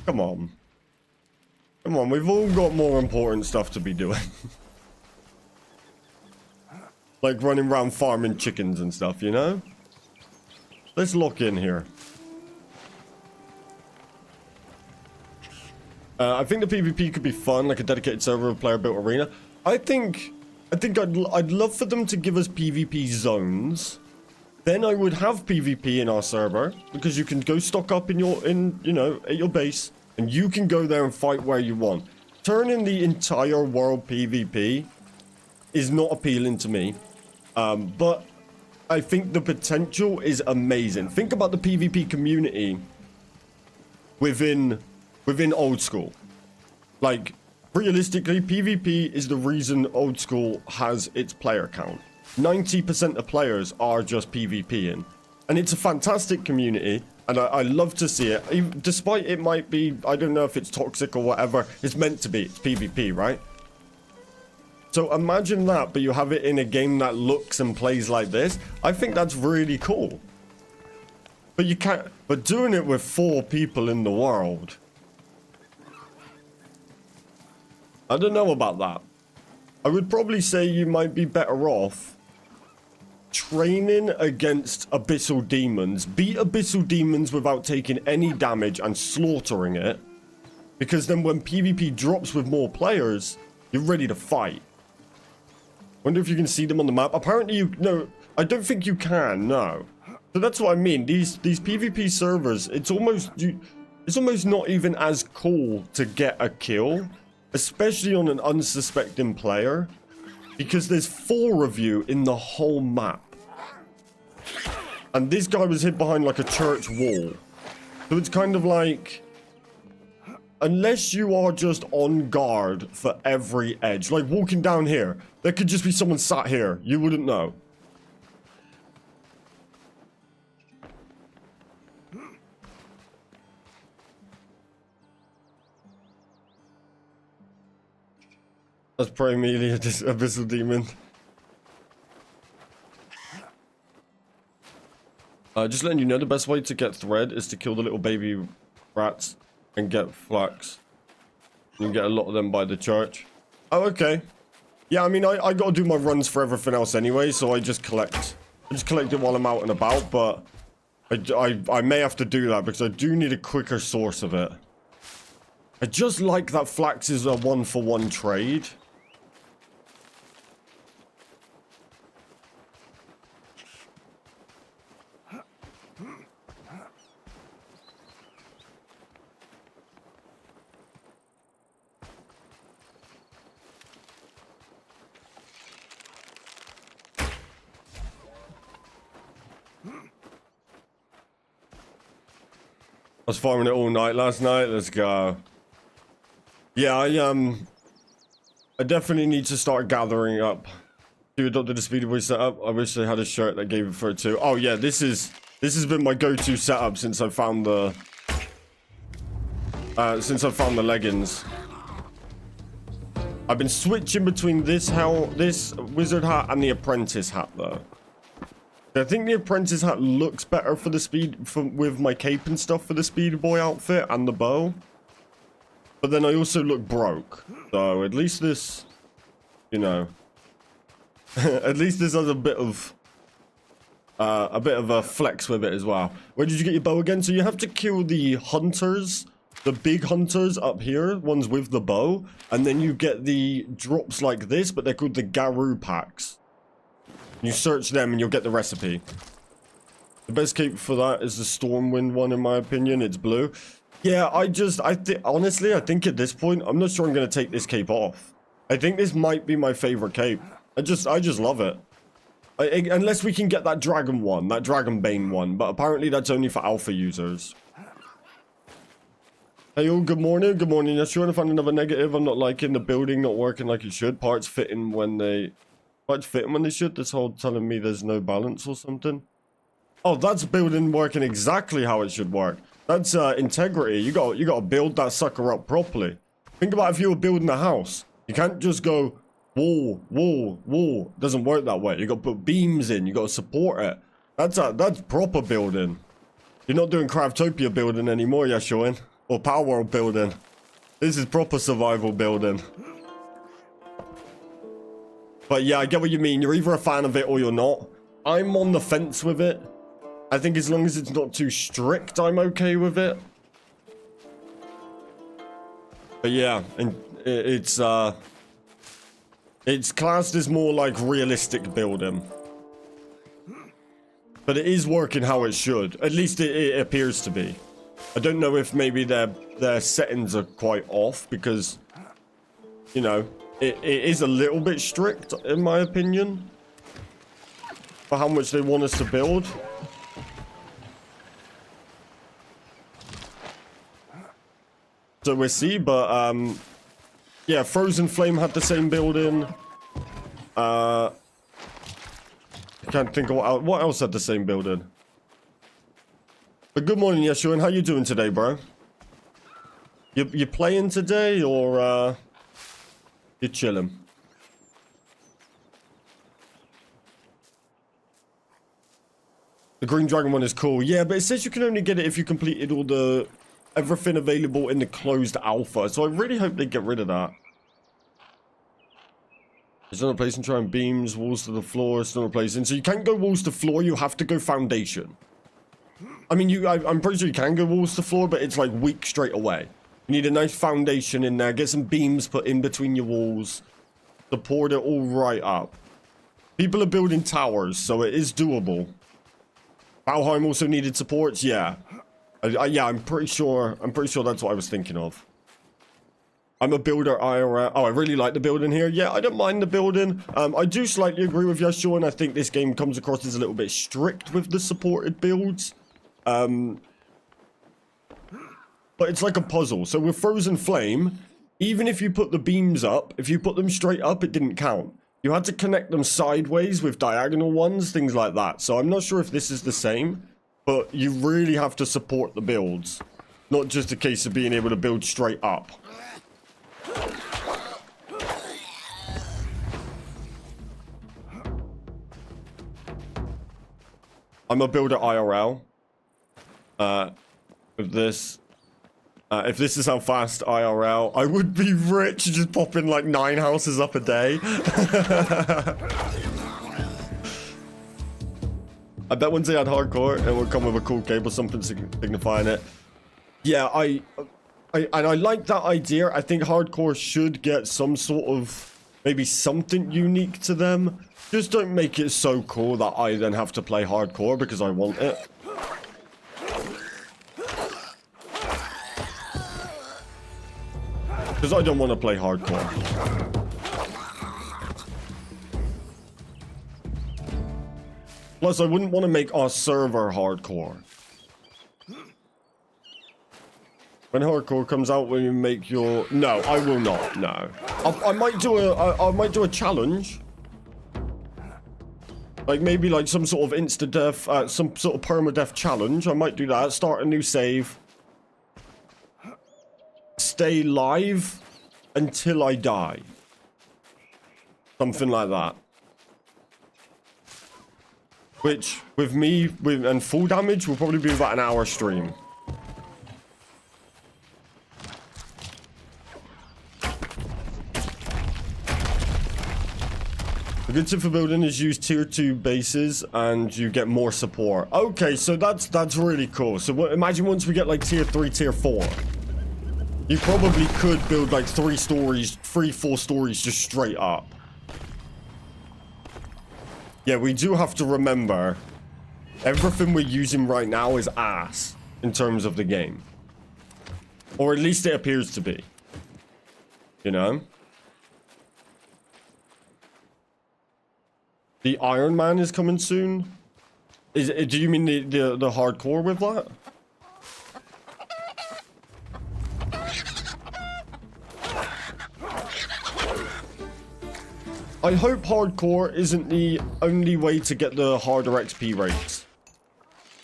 Come on. Come on, we've all got more important stuff to be doing. Like running around farming chickens and stuff, you know? Let's lock in here. I think the PvP could be fun, like a dedicated server of player-built arena. I think I'd love for them to give us PvP zones. Then I would have PvP in our server because you can go stock up at your base, and you can go there and fight where you want. Turning the entire world PvP is not appealing to me, but I think the potential is amazing. Think about the PvP community within old school. Like, realistically, PvP is the reason old school has its player count. 90% of players are just PvPing. And it's a fantastic community, and I love to see it. Despite it might be, I don't know if it's toxic or whatever, it's meant to be. It's PvP, right? So imagine that, but you have it in a game that looks and plays like this. I think that's really cool. But you can't, but doing it with 4 people in the world, I don't know about that. I would probably say you might be better off training against abyssal demons. Beat abyssal demons without taking any damage and slaughtering it. Because then when PvP drops with more players, you're ready to fight. Wonder if you can see them on the map. Apparently you, no, I don't think you can, no. So that's what I mean. These PvP servers, it's almost not even as cool to get a kill, especially on an unsuspecting player, because there's 4 of you in the whole map. And this guy was hid behind like a church wall. So it's kind of like, unless you are just on guard for every edge, like walking down here, there could just be someone sat here. You wouldn't know. That's probably immediately this abyssal demon. Just letting you know, the best way to get thread is to kill the little baby rats and get flax. You can get a lot of them by the church. Oh, okay. Yeah, I mean, I gotta do my runs for everything else anyway, so I just collect. I just collect it while I'm out and about, but I may have to do that because I do need a quicker source of it. I just like that flax is a 1-for-1 trade. I was farming it all night last night. Let's go. Yeah, I definitely need to start gathering up. You adopted a speedy boy setup. I wish they had a shirt that gave it for it too. Oh yeah, this has been my go-to setup since I found the leggings. I've been switching between this wizard hat and the apprentice hat though. I think the apprentice hat looks better for the with my cape and stuff for the speedy boy outfit and the bow. But then I also look broke. So at least this, you know, at least this has a bit of a flex with it as well. Where did you get your bow again? So you have to kill the hunters, the big hunters up here, ones with the bow, and then you get the drops like this, but they're called the Garou packs. You search them and you'll get the recipe. The best cape for that is the Stormwind one, in my opinion. It's blue. Yeah, honestly, I think at this point, I'm not sure I'm going to take this cape off. I think this might be my favorite cape. I just love it. Unless we can get that dragon one, that dragon bane one, but apparently that's only for alpha users. Hey, all, good morning. Good morning. Yes, you want to find another negative? I'm not liking the building not working like it should. Parts fitting when they should. This whole telling me there's no balance or something. Oh, that's building working exactly how it should work. That's integrity. You got to build that sucker up properly. Think about if you were building a house. You can't just go wall, wall, wall. It doesn't work that way. You got to put beams in. You got to support it. That's proper building. You're not doing Craftopia building anymore, you're showing, or Power World building. This is proper survival building. But yeah, I get what you mean. You're either a fan of it or you're not. I'm on the fence with it. I think as long as it's not too strict, I'm okay with it. But yeah, and it's classed as more like realistic building. But it is working how it should. At least it appears to be. I don't know if maybe their settings are quite off because, you know, it is a little bit strict, in my opinion, for how much they want us to build. So we'll see, but, yeah, Frozen Flame had the same building. I can't think of what else had the same building. But good morning, Yeshua, and how you doing today, bro? You playing today, or, you're chilling? The green dragon one is cool. Yeah, but it says you can only get it if you completed all the... everything available in the closed alpha. So I really hope they get rid of that. There's another place in trying beams, walls to the floor, it's another place in. So you can't go walls to floor, you have to go foundation. I mean, I'm pretty sure you can go walls to floor, but it's like weak straight away. You need a nice foundation in there, get some beams put in between your walls. Support it all right up. People are building towers, so it is doable. Valheim also needed supports, yeah. Yeah, I'm pretty sure that's what I was thinking of. I'm a builder IRL. Oh, I really like the building here. Yeah, I don't mind the building. I do slightly agree with you, Sean. I think this game comes across as a little bit strict with the supported builds. But it's like a puzzle. So with Frozen Flame, even if you put the beams up, if you put them straight up, it didn't count. You had to connect them sideways with diagonal ones, things like that. So I'm not sure if this is the same, but you really have to support the builds. Not just a case of being able to build straight up. I'm a builder IRL. With this. If this is how fast IRL, I would be rich just popping like 9 houses up a day. I bet once they had hardcore, it would come with a cool cape or something signifying it. Yeah, I like that idea. I think hardcore should get some sort of, maybe something unique to them. Just don't make it so cool that I then have to play hardcore because I want it. Because I don't want to play hardcore. Plus, I wouldn't want to make our server hardcore. When hardcore comes out, will you make your... No, I will not. No. I might do a challenge. Like maybe like some sort of insta-death, some sort of permadeath challenge. I might do that. Start a new save. Stay live until I die. Something like that. Which, with me, and full damage, will probably be about an hour stream. The good tip for building is use tier 2 bases and you get more support. Okay, so that's really cool. So imagine once we get like tier 3, tier 4. You probably could build like 3 full stories just straight up. Yeah, we do have to remember everything we're using right now is ass in terms of the game. Or at least it appears to be. You know? The Iron Man is coming soon? Do you mean the hardcore with that? I hope hardcore isn't the only way to get the harder XP rates.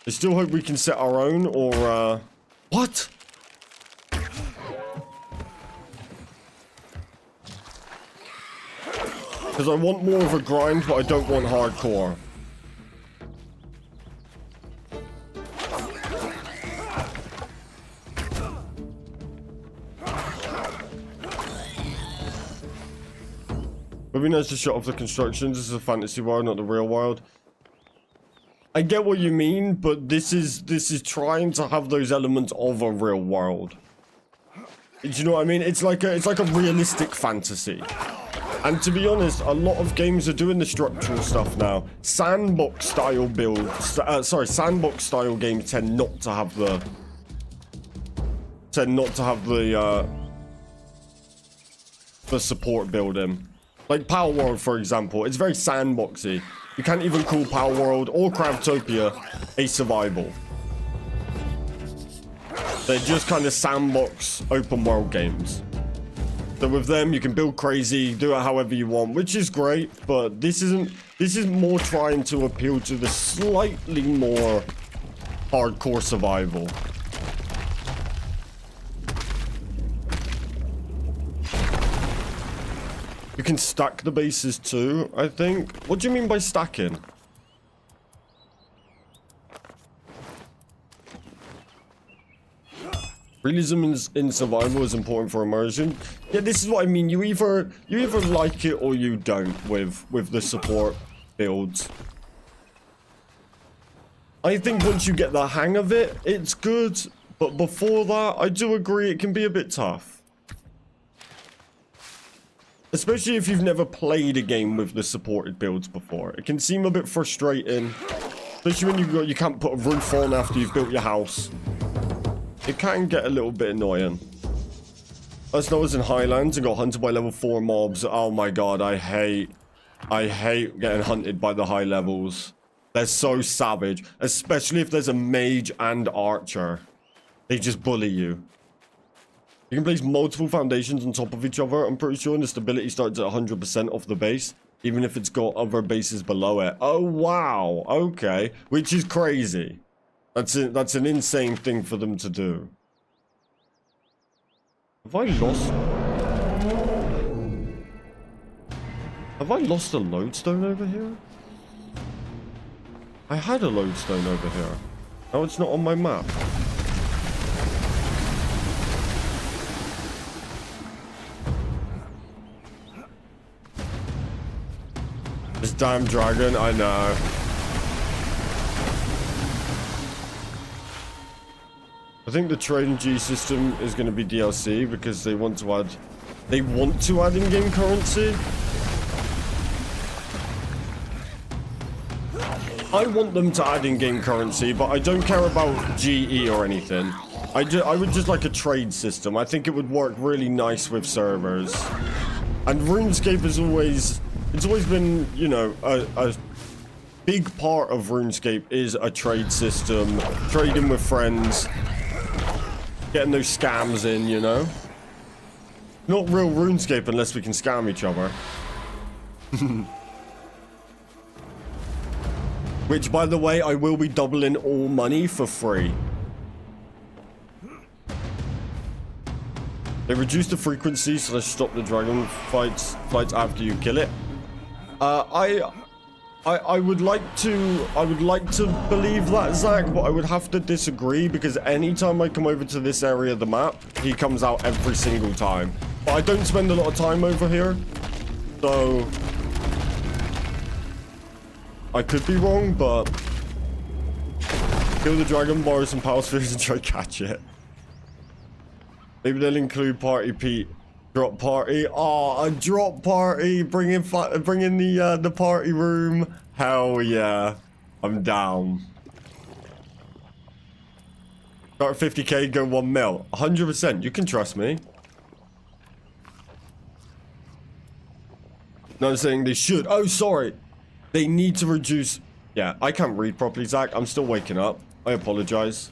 I still hope we can set our own, or what? Because I want more of a grind, but I don't want hardcore. Would be nice to shut off the constructions. This is a fantasy world, not the real world. I get what you mean, but this is trying to have those elements of a real world. Do you know what I mean? It's like a realistic fantasy. And to be honest, a lot of games are doing the structural stuff now. Sandbox style builds, sandbox style games tend not to have the support building. Like Power World, for example, it's very sandboxy. You can't even call Power World or Craftopia a survival. They're just kind of sandbox open world games. So with them, you can build crazy, do it however you want, which is great, but this is more trying to appeal to the slightly more hardcore survival. You can stack the bases too, I think. What do you mean by stacking? Realism in survival is important for immersion. Yeah, this is what I mean. You either like it or you don't with the support builds. I think once you get the hang of it, it's good. But before that, I do agree it can be a bit tough. Especially if you've never played a game with the supported builds before. It can seem a bit frustrating. Especially when you can't put a roof on after you've built your house. It can get a little bit annoying. As I was in Highlands and got hunted by level 4 mobs. Oh my god, I hate getting hunted by the high levels. They're so savage. Especially if there's a mage and archer. They just bully you. You can place multiple foundations on top of each other, I'm pretty sure, and the stability starts at 100% off the base, even if it's got other bases below it. Oh, wow. Okay. Which is crazy. That's an insane thing for them to do. Have I lost a lodestone over here? I had a lodestone over here. Now it's not on my map. This damn dragon, I know. I think the trading G system is going to be DLC because they want to add in-game currency. I want them to add in-game currency, but I don't care about GE or anything. I would just like a trade system. I think it would work really nice with servers. And Runescape is always... It's always been, you know, a big part of Runescape is a trade system, trading with friends, getting those scams in, you know? Not real Runescape unless we can scam each other. Which, by the way, I will be doubling all money for free. They reduce the frequency, so they stop the dragon fights after you kill it. I would like to believe that, Zach, but I would have to disagree because anytime I come over to this area of the map, he comes out every single time. But I don't spend a lot of time over here, so I could be wrong, but kill the dragon, borrow some power spheres, and try to catch it. Maybe they'll include Party Pete. Drop party. Oh, a drop party. Bring in the party room. Hell yeah. I'm down. Start at 50k, go 1 mil. 100%. You can trust me. No, I'm saying they should. Oh, sorry. They need to reduce. Yeah, I can't read properly, Zach. I'm still waking up. I apologize.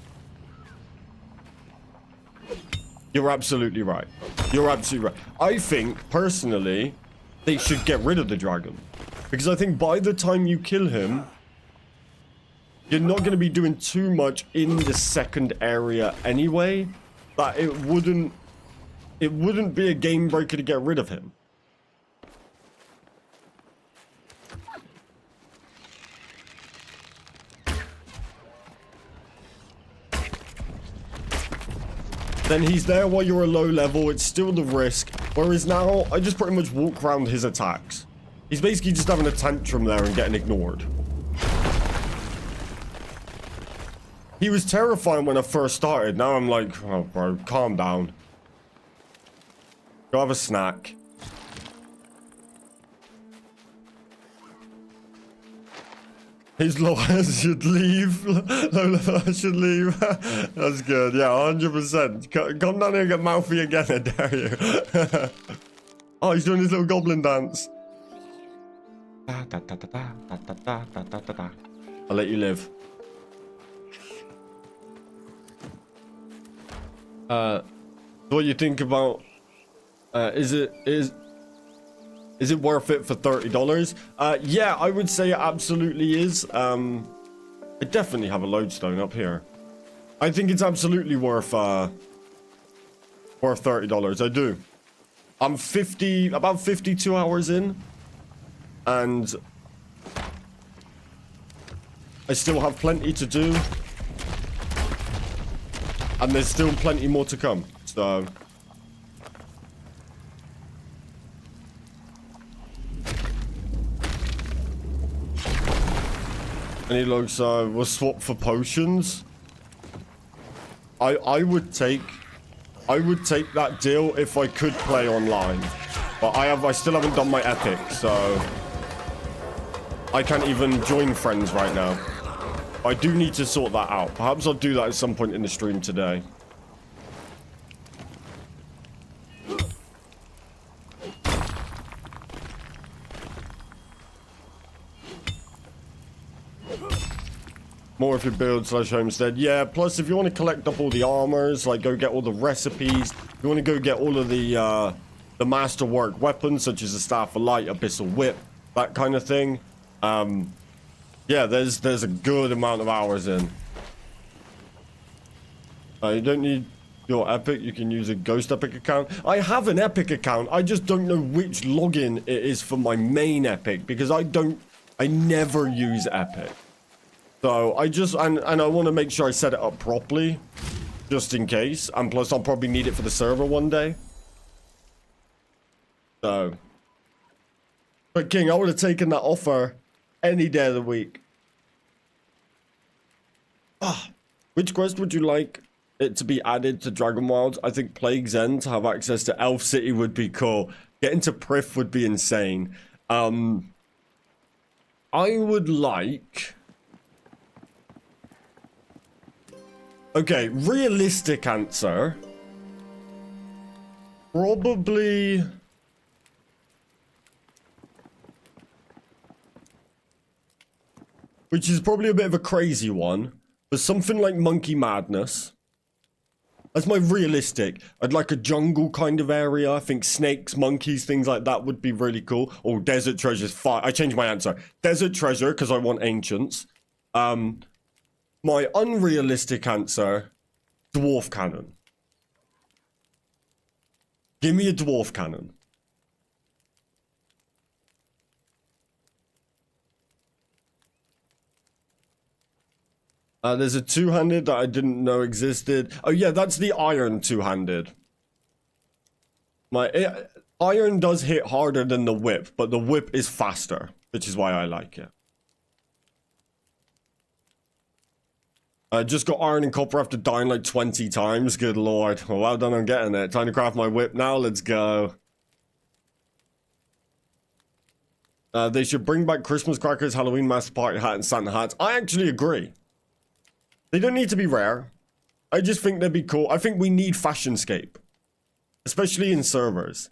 You're absolutely right. You're absolutely right. I think, personally, they should get rid of the dragon. Because I think by the time you kill him, you're not going to be doing too much in the second area anyway. That it wouldn't be a game breaker to get rid of him. Then he's there while you're a low level, it's still the risk. Whereas now, I just pretty much walk around his attacks. He's basically just having a tantrum there and getting ignored. He was terrifying when I first started. Now I'm like, oh bro, calm down. Go have a snack. His lawyers should leave. Lola should leave. That's good. Yeah, 100%. Come down here and get mouthy again, I dare you. Oh, he's doing his little goblin dance. I'll let you live. What do you think about? Is it worth it for $30? Yeah, I would say it absolutely is. I definitely have a lodestone up here. I think it's absolutely worth $30. I do. I'm about 52 hours in, and I still have plenty to do. And there's still plenty more to come, so... Any looks, we'll swap for potions. I would take that deal if I could play online. But I still haven't done my epic, so... I can't even join friends right now. I do need to sort that out. Perhaps I'll do that at some point in the stream today. More if you build / homestead. Yeah, plus if you want to collect up all the armors, like go get all the recipes. You want to go get all of the masterwork weapons, such as the Staff of Light, Abyssal Whip, that kind of thing. Yeah, there's a good amount of hours in. You don't need your epic. You can use a ghost epic account. I have an epic account. I just don't know which login it is for my main epic because I never use epic. So I just, and I want to make sure I set it up properly just in case. And plus I'll probably need it for the server one day. So. But King, I would have taken that offer any day of the week. Which quest would you like it to be added to Dragonwilds? I think Plague's End to have access to Elf City would be cool. Getting to Prif would be insane. I would like... Okay, realistic answer. Probably... Which is probably a bit of a crazy one. But something like Monkey Madness. That's my realistic. I'd like a jungle kind of area. I think snakes, monkeys, things like that would be really cool. Oh, Desert Treasure's fine. I changed my answer. Desert Treasure, because I want ancients. My unrealistic answer, Dwarf Cannon. Give me a Dwarf Cannon. There's a two-handed that I didn't know existed. Oh yeah, that's the iron two-handed. Iron does hit harder than the whip, but the whip is faster, which is why I like it. I just got iron and copper after dying like 20 times. Good lord. Well done on getting it. Time to craft my whip now. Let's go. They should bring back Christmas crackers, Halloween mask party hat, and Santa hats. I actually agree. They don't need to be rare. I just think they'd be cool. I think we need Fashionscape. Especially in servers.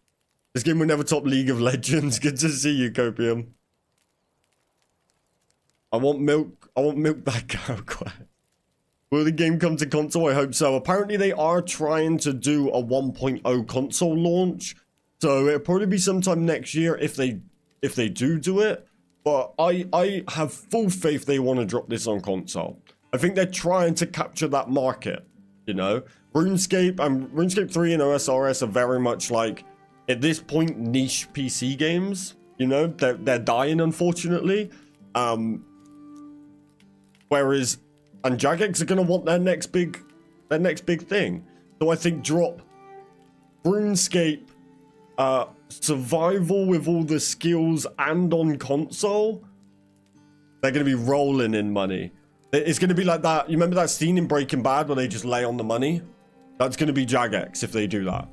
This game will never top League of Legends. Good to see you, Copium. I want milk that cow quest. Will the game come to console? I hope so. Apparently they are trying to do a 1.0 console launch. So it'll probably be sometime next year if they do it. But I have full faith they want to drop this on console. I think they're trying to capture that market, you know? RuneScape and RuneScape 3 and OSRS are very much like, at this point, niche PC games. You know, they're dying, unfortunately. Whereas... And Jagex are going to want their next big thing. So I think drop RuneScape survival with all the skills and on console. They're going to be rolling in money. It's going to be like that. You remember that scene in Breaking Bad where they just lay on the money? That's going to be Jagex if they do that.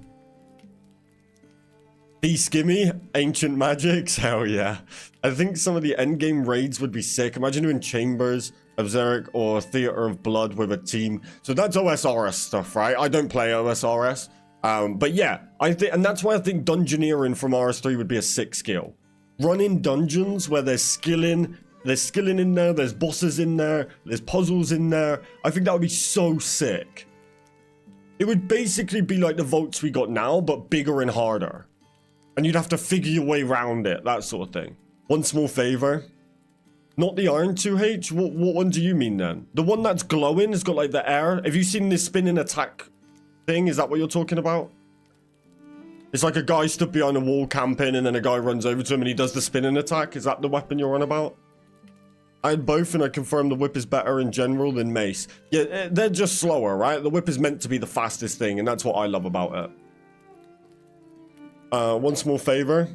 Skimmy, Ancient Magics, hell yeah. I think some of the endgame raids would be sick. Imagine doing Chambers of Xeric or Theater of Blood with a team. So that's OSRS stuff, right? I don't play OSRS. But yeah, I think, and that's why I think Dungeoneering from RS3 would be a sick skill. Running dungeons where there's skilling in there, there's bosses in there, there's puzzles in there. I think that would be so sick. It would basically be like the votes we got now, but bigger and harder. And you'd have to figure your way around it, that sort of thing. One small favor. Not the Iron 2H? What one do you mean then? The one that's glowing has got like the air. Have you seen this spinning attack thing? Is that what you're talking about? It's like a guy stood behind a wall camping and then a guy runs over to him and he does the spinning attack. Is that the weapon you're on about? I had both, and I confirmed the whip is better in general than mace. Yeah, they're just slower, right? The whip is meant to be the fastest thing, and that's what I love about it. One small favor.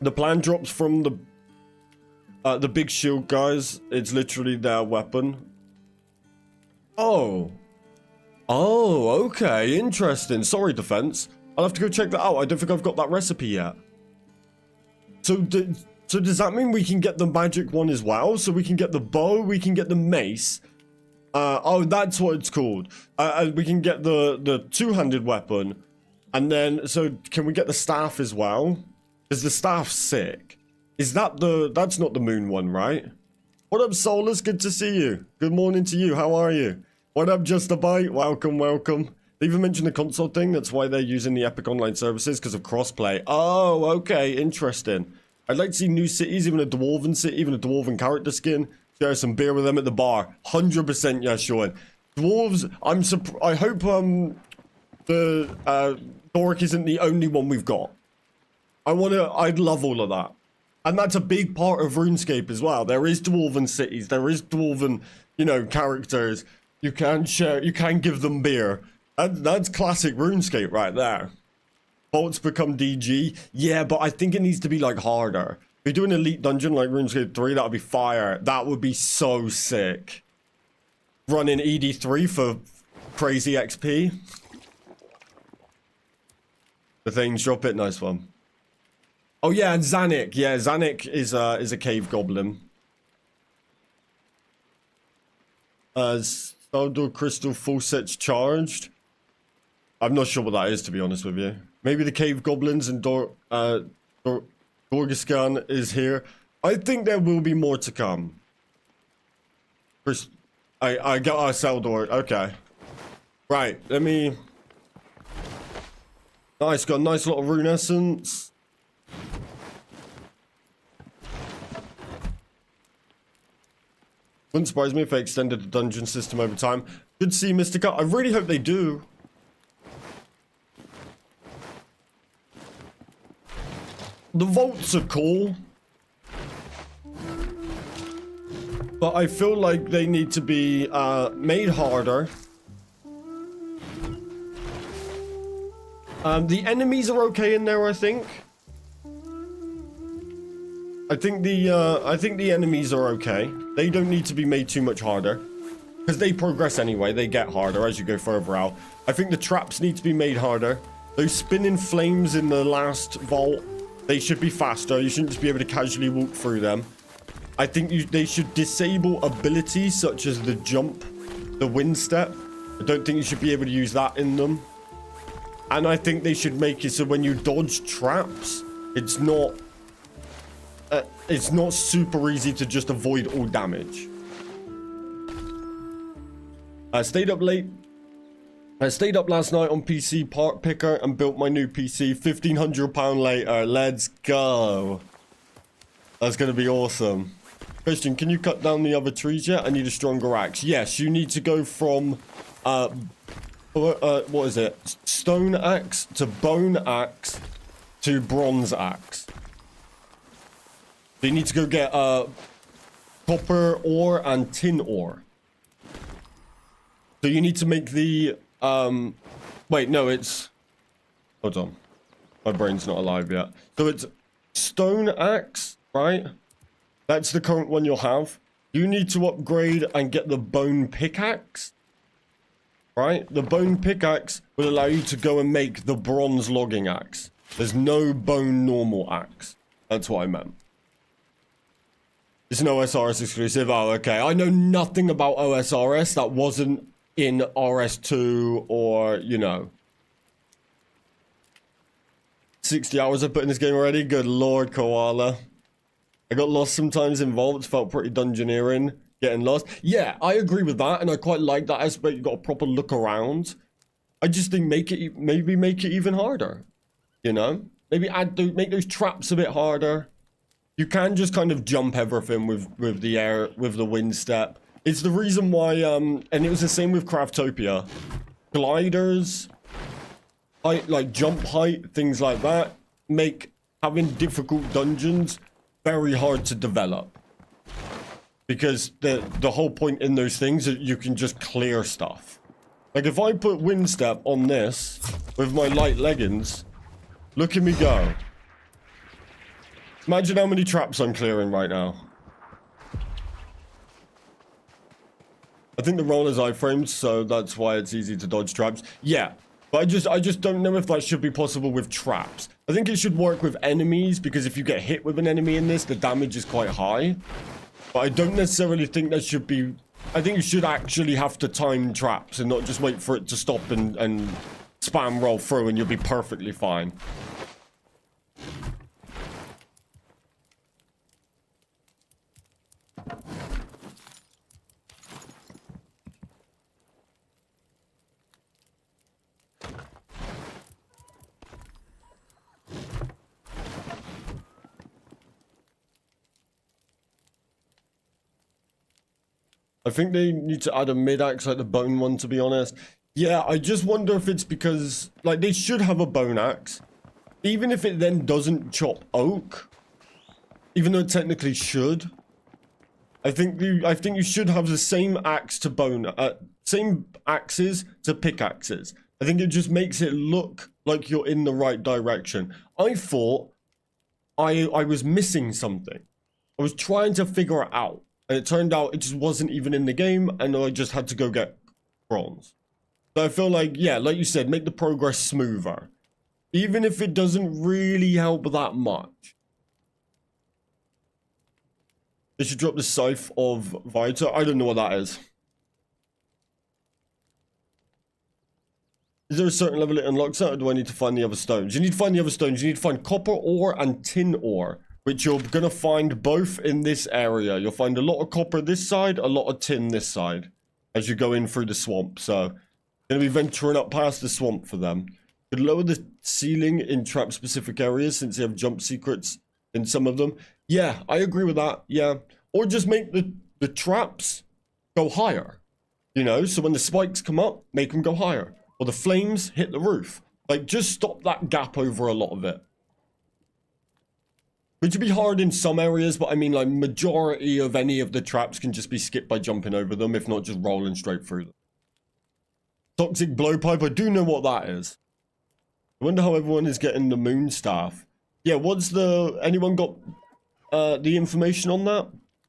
The plan drops from the big shield guys. It's literally their weapon. Oh. Oh, okay. Interesting. Sorry, defense. I'll have to go check that out. I don't think I've got that recipe yet. So does that mean we can get the magic one as well? So we can get the bow, we can get the mace. Oh, that's what it's called. We can get the two-handed weapon. And then, so can we get the staff as well? Is the staff sick? Is that that's not the moon one, right? What up, Solus? Good to see you. Good morning to you. How are you? What up, Just a Bite? Welcome, welcome. They even mentioned the console thing. That's why they're using the Epic Online services, because of crossplay. Oh, okay. Interesting. I'd like to see new cities, even a dwarven city, even a dwarven character skin. Share some beer with them at the bar. 100% yes, Sean. Dwarves, I hope the Doric isn't the only one we've got. I'd love all of that. And that's a big part of RuneScape as well. There is dwarven cities. There is dwarven, characters. You can share, you can give them beer. That's classic RuneScape right there. Bolts become DG. Yeah, but I think it needs to be like harder. If we do an elite dungeon like RuneScape 3, that would be fire. That would be so sick. Running ED3 for crazy XP. The things drop it, nice one. Oh yeah, and Zanik. Yeah, Zanik is a cave goblin. Stardor Crystal full sets charged. I'm not sure what that is, to be honest with you. Maybe the cave goblins and Dorgiscan is here. I think there will be more to come. I got our Seldor. Okay. Right, let me... Nice, got a nice lot of rune essence. Wouldn't surprise me if they extended the dungeon system over time. Good to see Mystica. I really hope they do. The vaults are cool. But I feel like they need to be made harder. The enemies are okay in there, I think. I think the enemies are okay. They don't need to be made too much harder. Because they progress anyway. They get harder as you go further out. I think the traps need to be made harder. Those spinning flames in the last vault, they should be faster. You shouldn't just be able to casually walk through them. I think they should disable abilities such as the jump, the wind step. I don't think you should be able to use that in them. And I think they should make it so when you dodge traps, it's not super easy to just avoid all damage. I stayed up late. I stayed up last night on PC part picker and built my new PC. £1,500 later. Let's go. That's going to be awesome. Christian, can you cut down the other trees yet? I need a stronger axe. Yes, you need to go from... what is it? Stone axe to bone axe to bronze axe. So you need to go get copper ore and tin ore. So you need to make the wait, no, it's hold on. My brain's not alive yet. So it's stone axe, right? That's the current one you'll have. You need to upgrade and get the bone pickaxe. Right? The bone pickaxe will allow you to go and make the bronze logging axe. There's no bone normal axe. That's what I meant. It's an OSRS exclusive. Oh, okay. I know nothing about OSRS. That wasn't in RS2 or, 60 hours I put in this game already. Good lord, Koala. I got lost sometimes in vaults. Felt pretty dungeoneering. Getting lost. Yeah, I agree with that, and I quite like that aspect. You got a proper look around. I just think maybe make it even harder. Maybe make those traps a bit harder. You can just kind of jump everything with the air, with the wind step. It's the reason why and it was the same with Craftopia. Gliders, height, like jump height, things like that, make having difficult dungeons very hard to develop. Because the whole point in those things is you can just clear stuff. Like if I put wind step on this with my light leggings, look at me go. Imagine how many traps I'm clearing right now. I think the roll is iframes, so that's why it's easy to dodge traps. Yeah, but I just don't know if that should be possible with traps. I think it should work with enemies, because if you get hit with an enemy in this, the damage is quite high. But I don't necessarily think that should be... I think you should actually have to time traps and not just wait for it to stop and spam roll through and you'll be perfectly fine. I think they need to add a mid-axe like the bone one, to be honest. Yeah, I just wonder if it's because... Like, they should have a bone axe. Even if it then doesn't chop oak. Even though it technically should. I think you should have the same axe to bone... same axes to pickaxes. I think it just makes it look like you're in the right direction. I thought I was missing something. I was trying to figure it out. And it turned out it just wasn't even in the game, and I just had to go get bronze. So I feel like, yeah, like you said, make the progress smoother. Even if it doesn't really help that much. They should drop the Scythe of Vita. I don't know what that is. Is there a certain level it unlocks that, or do I need to find the other stones? You need to find the other stones. You need to find copper ore and tin ore, which you're going to find both in this area. You'll find a lot of copper this side, a lot of tin this side, as you go in through the swamp. So, going to be venturing up past the swamp for them. Could lower the ceiling in trap-specific areas, since they have jump secrets in some of them. Yeah, I agree with that, yeah. Or just make the traps go higher. You know, so when the spikes come up, make them go higher. Or the flames hit the roof. Like, just stop that gap over a lot of it. Which would be hard in some areas, but I mean, like, majority of any of the traps can just be skipped by jumping over them, if not just rolling straight through them. Toxic blowpipe, I do know what that is. I wonder how everyone is getting the moon staff. Yeah, what's the... Anyone got the information on that?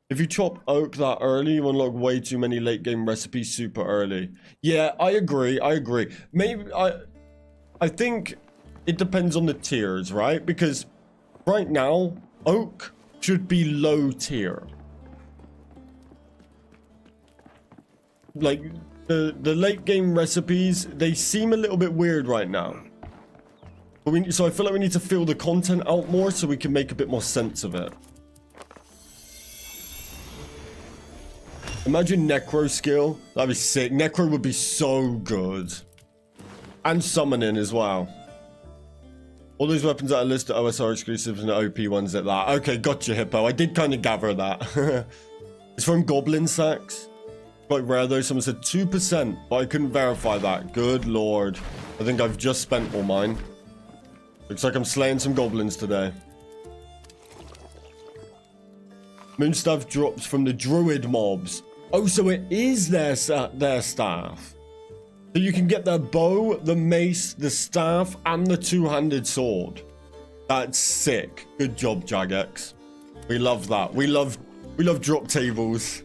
If you chop oak that early, you unlock way too many late game recipes super early. Yeah, I agree, I agree. Maybe, I think it depends on the tiers, right? Because... right now, oak should be low tier. Like, the late game recipes, they seem a little bit weird right now. But so I feel like we need to fill the content out more so we can make a bit more sense of it. Imagine Necro skill. That'd be sick. Necro would be so good. And summoning as well. All those weapons that are listed OSR exclusives and the OP ones at that. Okay, gotcha, Hippo. I did kind of gather that. It's from Goblin Sacks. Quite rare though. Someone said 2%, but I couldn't verify that. Good lord. I think I've just spent all mine. Looks like I'm slaying some goblins today. Moonstaff drops from the druid mobs. Oh, so it is their staff. So you can get the bow, the mace, the staff, and the two-handed sword. That's sick. Good job, Jagex. We love that. We love drop tables.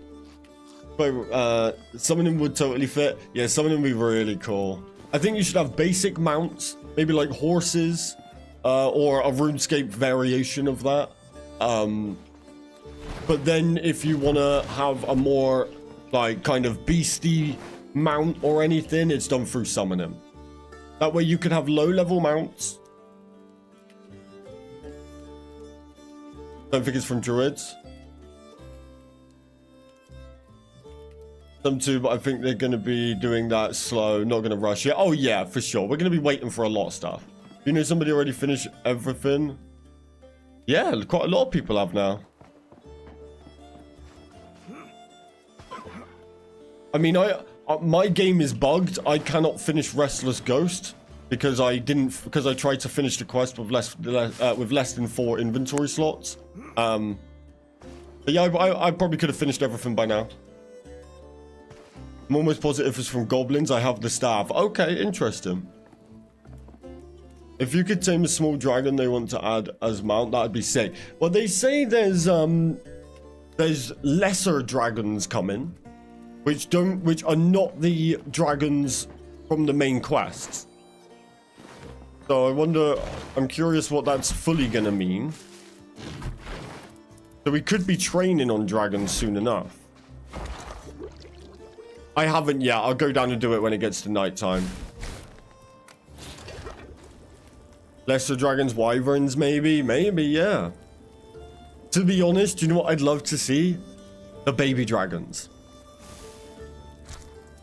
But some of them would totally fit. Yeah, some of them would be really cool. I think you should have basic mounts, maybe like horses, or a RuneScape variation of that. But then if you want to have a more like kind of beastie mount or anything, it's done through summoning. That way you could have low level mounts. Don't think it's from druids. Some too, but I think they're going to be doing that slow, not going to rush it. Oh yeah, for sure. We're going to be waiting for a lot of stuff. You know, somebody already finished everything. Yeah, quite a lot of people have now. I mean, my game is bugged. I cannot finish Restless Ghost because I tried to finish the quest with less than 4 inventory slots. But yeah, I probably could have finished everything by now. I'm almost positive it's from goblins. I have the staff. Okay, interesting. If you could tame a small dragon they want to add as mount, that'd be sick. Well, they say there's lesser dragons coming, which are not the dragons from the main quests. So I wonder, I'm curious what that's fully gonna mean. So we could be training on dragons soon enough. I haven't yet. I'll go down and do it when it gets to nighttime. Lesser dragons, wyverns, maybe? Maybe, yeah. To be honest, you know what I'd love to see? The baby dragons.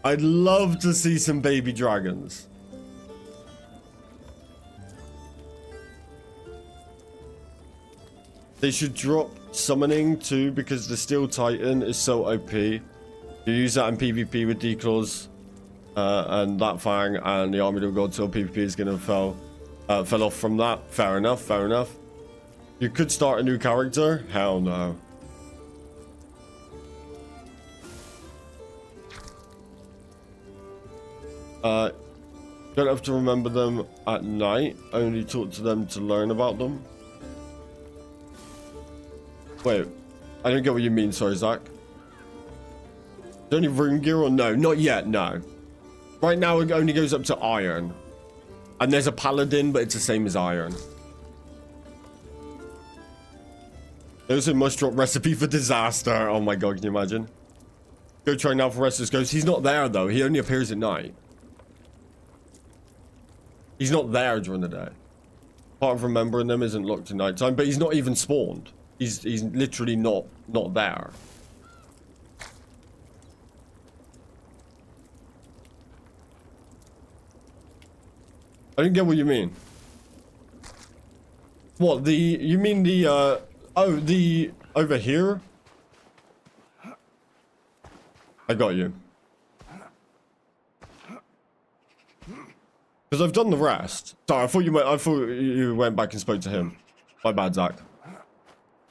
I'd love to see some baby dragons. They should drop summoning too, because the Steel Titan is so OP. You use that in PvP with D-Claws and that Fang, and the Army of God, so PvP is going to fell off from that. Fair enough, fair enough. You could start a new character? Hell no. Don't have to remember them at night. Only talk to them to learn about them. Wait, I don't get what you mean, sorry, Zach. Is there any rune gear or no? Not yet, no. Right now it only goes up to iron. And there's a paladin, but it's the same as iron. They also must drop recipe for disaster. Oh my god, can you imagine? Go try now for Restless Ghost. He's not there though. He only appears at night. He's not there during the day. Part of remembering them isn't locked at nighttime, but he's not even spawned. He's literally not there. I didn't get what you mean. What, you mean the, oh, the, over here? I got you. Because I've done the rest. Sorry, I thought you went back and spoke to him. My bad, Zach.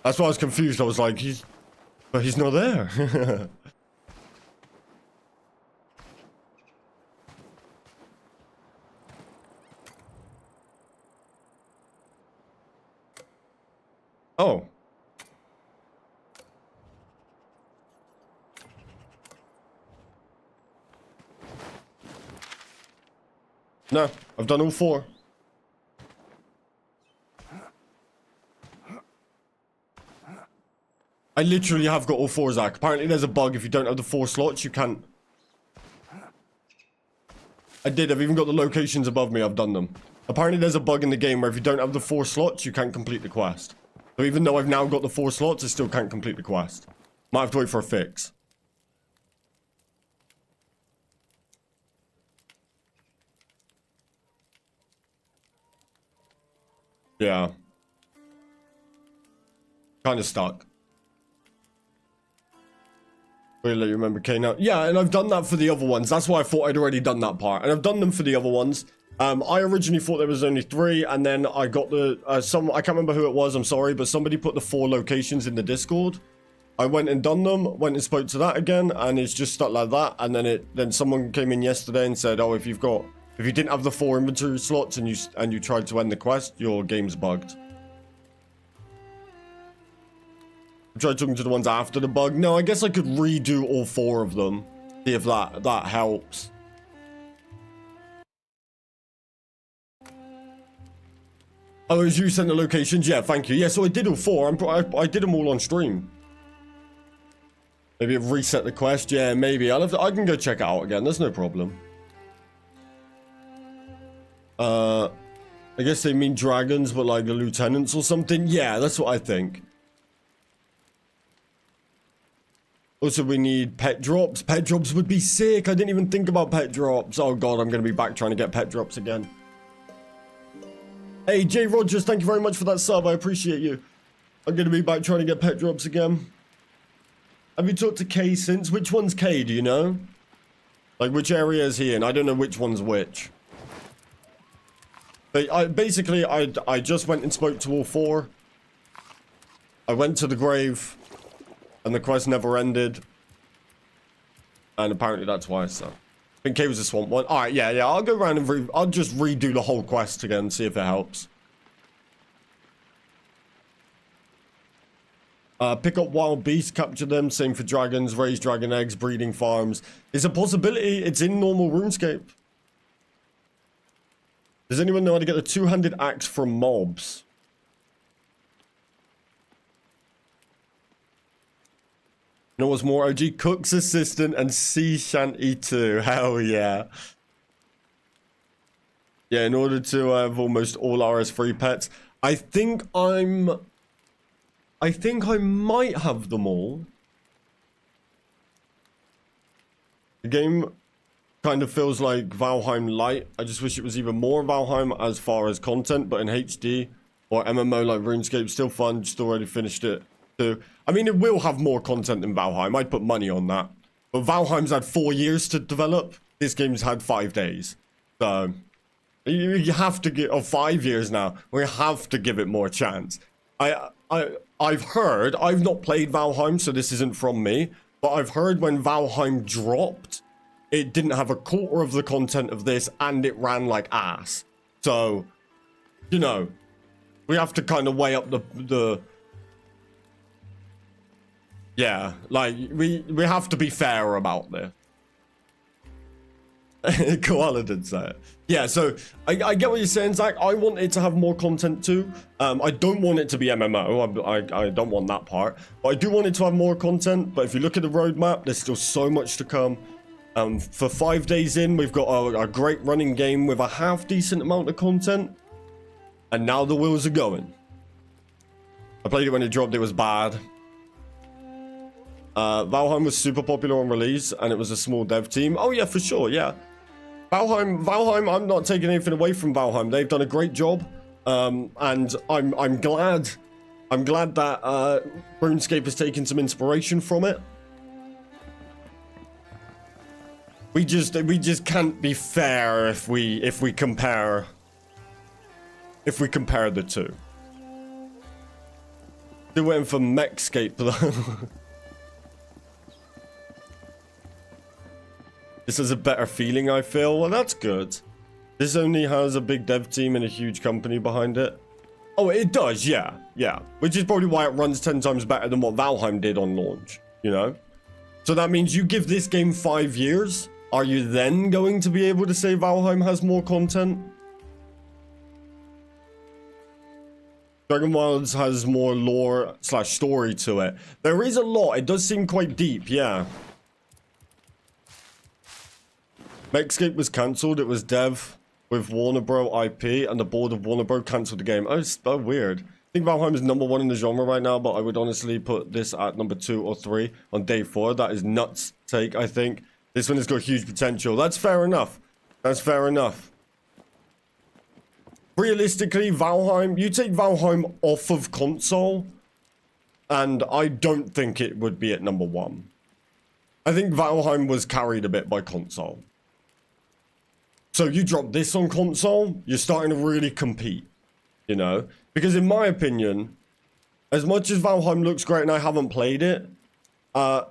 That's why I was confused. I was like, but he's not there. Oh. No, I've done all 4. I literally have got all 4, Zach. Apparently there's a bug. If you don't have the 4 slots, you can't. I did. I've even got the locations above me. I've done them. Apparently there's a bug in the game where if you don't have the 4 slots, you can't complete the quest. So even though I've now got the 4 slots, I still can't complete the quest. Might have to wait for a fix. Yeah. Kind of stuck. Really let you remember K now. Yeah, and I've done that for the other ones. That's why I thought I'd already done that part. And I've done them for the other ones. I originally thought there was only 3, and then I got the I can't remember who it was, I'm sorry, but somebody put the 4 locations in the Discord. I went and done them, went and spoke to that again, and it's just stuck like that. And then someone came in yesterday and said, oh, if you didn't have the 4 inventory slots and you tried to end the quest, your game's bugged. I tried talking to the ones after the bug. No, I guess I could redo all 4 of them. See if that helps. Oh, as you sent the locations? Yeah, thank you. Yeah, so I did all 4. I did them all on stream. Maybe it reset the quest. Yeah, maybe. I can go check it out again. There's no problem. I guess they mean dragons, but like the lieutenants or something. Yeah, that's what I think. Also, we need pet drops. Pet drops would be sick. I didn't even think about pet drops. Oh god, I'm going to be back trying to get pet drops again. Hey, Jay Rogers, thank you very much for that sub. I appreciate you. I'm going to be back trying to get pet drops again. Have you talked to Kay since? Which one's Kay, do you know? Like, which area is he in? I don't know which one's which. But I just went and spoke to all 4. I went to the grave. And the quest never ended. And apparently that's why, so. I think Caves of Swamp one. Alright, yeah. I'll go around and I'll just redo the whole quest again, see if it helps. Pick up wild beasts, capture them. Same for dragons, raise dragon eggs, breeding farms. It's a possibility. It's in normal RuneScape. Does anyone know how to get the two-handed axe from mobs? You know what's more OG? Cook's Assistant and Sea Shanty 2. Hell yeah. Yeah, in order to have almost all RS3 pets. I think I might have them all. The game kind of feels like Valheim Light. I just wish it was even more Valheim as far as content, but in HD or MMO like RuneScape, still fun. Just already finished it too. I mean, it will have more content than Valheim. I'd put money on that. But Valheim's had 4 years to develop. This game's had 5 days. So you have to give, or 5 years now. We have to give it more chance. I've heard, I've not played Valheim, so this isn't from me, but I've heard when Valheim dropped, it didn't have a quarter of the content of this, and it ran like ass. So, you know, we have to kind of weigh up the yeah, like, we have to be fair about this. Koala did say it. Yeah, so I get what you're saying, Zach. I want it to have more content too. I don't want it to be MMO. I don't want that part. But I do want it to have more content. But if you look at the roadmap, there's still so much to come. For 5 days in, we've got a great running game with a half-decent amount of content. And now the wheels are going. I played it when it dropped. It was bad. Valheim was super popular on release, and it was a small dev team. Oh yeah, for sure, yeah. Valheim, I'm not taking anything away from Valheim. They've done a great job, and I'm glad that RuneScape has taken some inspiration from it. We just can't be fair if we compare the two. They went for Mechscape though. This has a better feeling, I feel. Well, that's good. This only has a big dev team and a huge company behind it. Oh, it does, yeah. Yeah. Which is probably why it runs 10 times better than what Valheim did on launch, you know? So that means you give this game 5 years. Are you then going to be able to say Valheim has more content? Dragonwilds has more lore / story to it. There is a lot. It does seem quite deep, yeah. Mechscape was cancelled. It was dev with Warner Bros. IP, and the board of Warner Bros. Cancelled the game. Oh, it's so weird. I think Valheim is #1 in the genre right now, but I would honestly put this at number 2 or 3 on day 4. That is nuts take, I think. This one has got huge potential. That's fair enough. That's fair enough. Realistically, Valheim, you take Valheim off of console, and I don't think it would be at #1. I think Valheim was carried a bit by console. So you drop this on console, you're starting to really compete, you know? Because in my opinion, as much as Valheim looks great and I haven't played it, the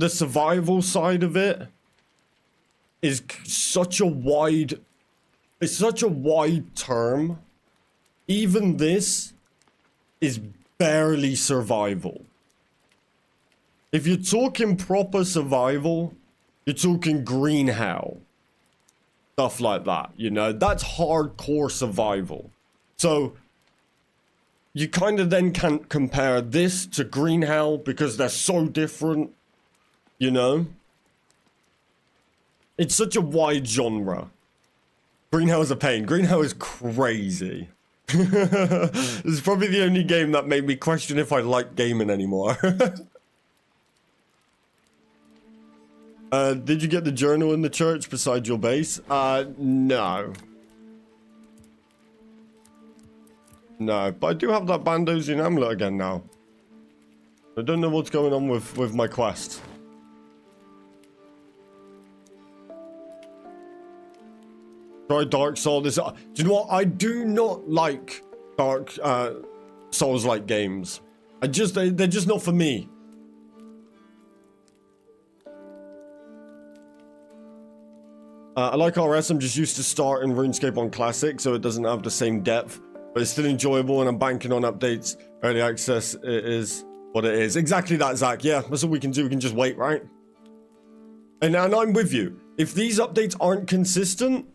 survival side of it is such a wide, it's such a wide term. Even this is barely survival. If you're talking proper survival, you're talking green hell. Stuff like that, you know? That's hardcore survival. So, you kind of then can't compare this to green hell because they're so different, you know? It's such a wide genre. Green hell is a pain. Green hell is crazy. This is probably the only game that made me question if I like gaming anymore. Did you get the journal in the church beside your base? No. No, but I do have that Bandosian amulet again now. I don't know what's going on with my quest. Try Dark Souls. Do you know what? I do not like Dark Souls-like games. They're just not for me. I like RS, I'm just used to starting RuneScape on Classic, so it doesn't have the same depth, but it's still enjoyable, and I'm banking on updates. Early access it is what it is. Exactly that, Zach. Yeah, that's all we can do. We can just wait, right? And I'm with you. If these updates aren't consistent,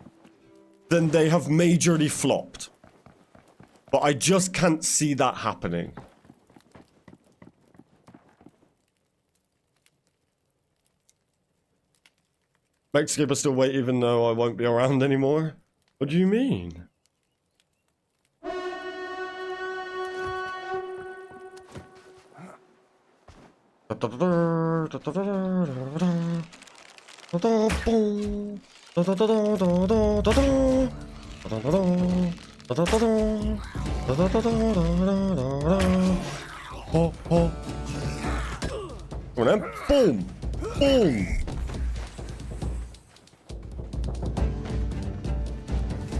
then they have majorly flopped. But I just can't see that happening. Runescape will still wait even though I won't be around anymore? What do you mean? Come on then. Boom! Boom!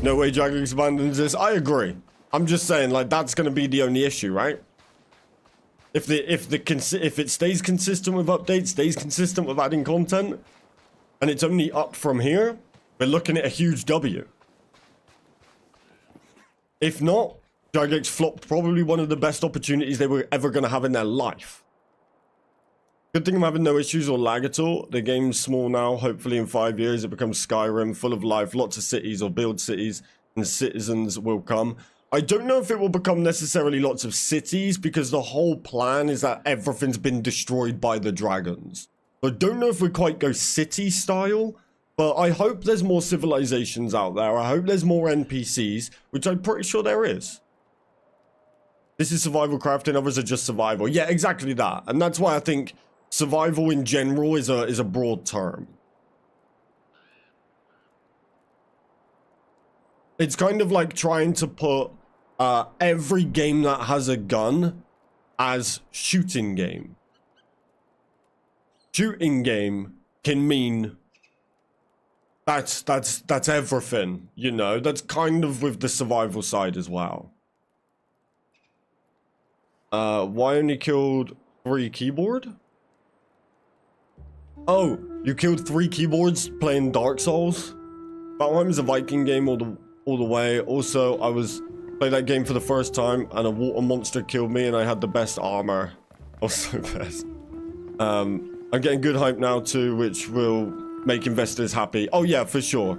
No way Dragonwilds abandons this. I agree. I'm just saying, like, that's going to be the only issue, right? If it stays consistent with updates, stays consistent with adding content, and it's only up from here, we're looking at a huge W. If not, Dragonwilds flopped probably one of the best opportunities they were ever going to have in their life. Good thing I'm having no issues or lag at all. The game's small now. Hopefully in 5 years it becomes Skyrim, full of life, lots of cities, or build cities, and citizens will come. I don't know if it will become necessarily lots of cities, because the whole plan is that everything's been destroyed by the dragons. I don't know if we quite go city style, but I hope there's more civilizations out there. I hope there's more NPCs, which I'm pretty sure there is. This is survival crafting, others are just survival. Yeah, exactly that. And that's why I think survival in general is a broad term. It's kind of like trying to put every game that has a gun as shooting game. Shooting game can mean that's everything, you know. That's kind of with the survival side as well. Why only killed 3 keyboard? Oh, you killed 3 keyboards playing Dark Souls? Valheim is a Viking game all the way. Also, I played that game for the first time, and a water monster killed me, and I had the best armor. Also best. I'm getting good hype now too, which will make investors happy. Oh yeah, for sure.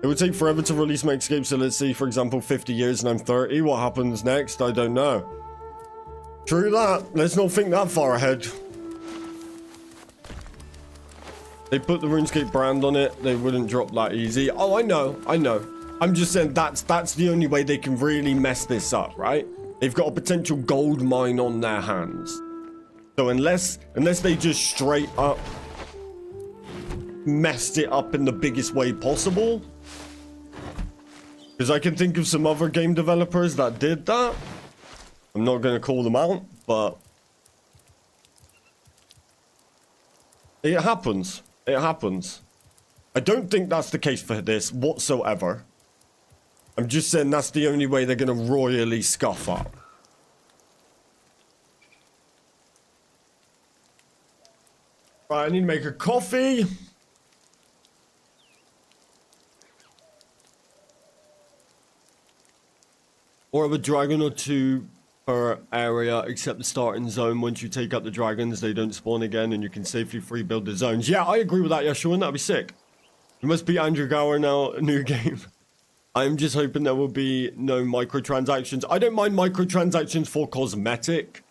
It would take forever to release Runescape, so let's see, for example, 50 years and I'm 30. What happens next? I don't know. True that. Let's not think that far ahead. They put the RuneScape brand on it, they wouldn't drop that easy. Oh, I know. I'm just saying that's the only way they can really mess this up, right? They've got a potential gold mine on their hands. So unless they just straight up messed it up in the biggest way possible, because I can think of some other game developers that did that. I'm not going to call them out, but it happens. It happens. I don't think that's the case for this whatsoever. I'm just saying that's the only way they're going to royally scuff up. Right, I need to make a coffee. Or have a dragon or 2 per area, except the starting zone. Once you take out the dragons, they don't spawn again, and you can safely free build the zones. Yeah, I agree with that, Yashuan. That'd be sick. You must be Andrew Gower now, a new game. I'm just hoping there will be no microtransactions. I don't mind microtransactions for cosmetic.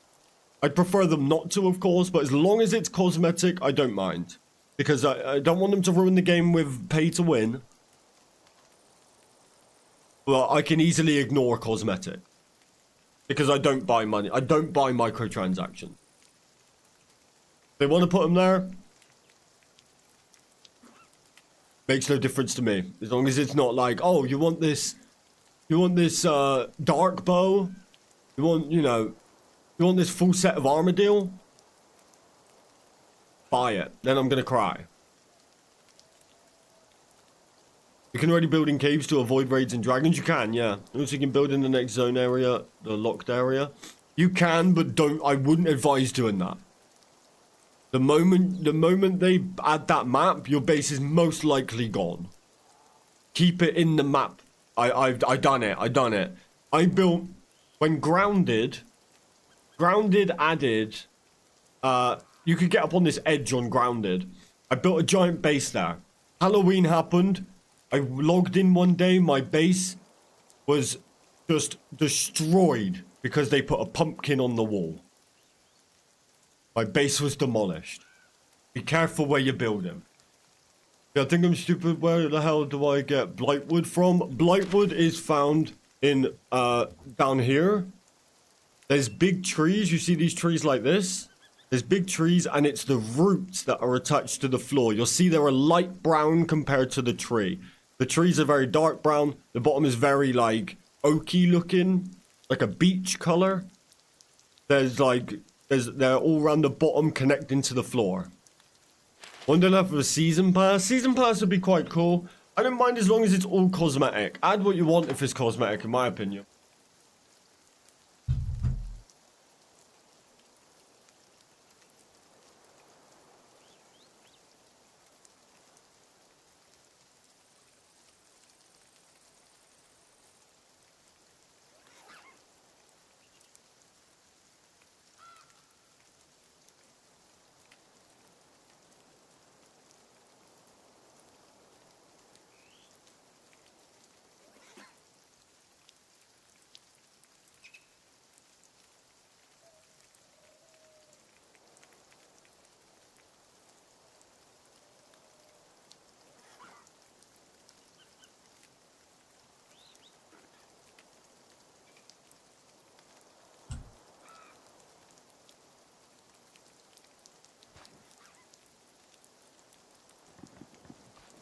I'd prefer them not to, of course, but as long as it's cosmetic, I don't mind. Because I don't want them to ruin the game with pay to win. But I can easily ignore cosmetic. Because I don't buy money. I don't buy microtransactions. They want to put them there. Makes no difference to me. As long as it's not like, oh, you want this dark bow? You want this full set of armor deal? Buy it. Then I'm gonna cry. You can already build in caves to avoid raids and dragons. You can, yeah. Also, you can build in the next zone area, the locked area. You can, but don't. I wouldn't advise doing that. The moment they add that map, your base is most likely gone. Keep it in the map. I done it. I built when grounded added. You could get up on this edge on grounded. I built a giant base there. Halloween happened. I logged in one day. My base was just destroyed because they put a pumpkin on the wall. My base was demolished. Be careful where you're building. Yeah, I think I'm stupid. Where the hell do I get Blightwood from? Blightwood is found in, down here. There's big trees. You see these trees like this? There's big trees, and it's the roots that are attached to the floor. You'll see they're a light brown compared to the tree. The trees are very dark brown. The bottom is very, like, oaky looking. Like a beach color. They're all around the bottom connecting to the floor. Wonder left of a season pass. Season pass would be quite cool. I don't mind as long as it's all cosmetic. Add what you want if it's cosmetic, in my opinion.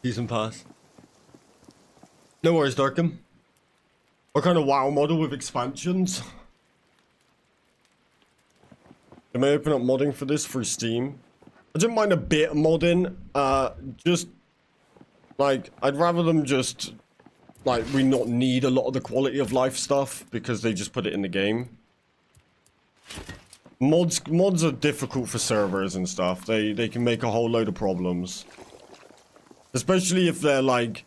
Season pass. No worries, Darkham. What kind of WoW model with expansions? I may open up modding for this through Steam. I don't mind a bit of modding. Just like I'd rather them just like we not need a lot of the quality of life stuff because they just put it in the game. Mods are difficult for servers and stuff. They can make a whole load of problems. Especially if they're like,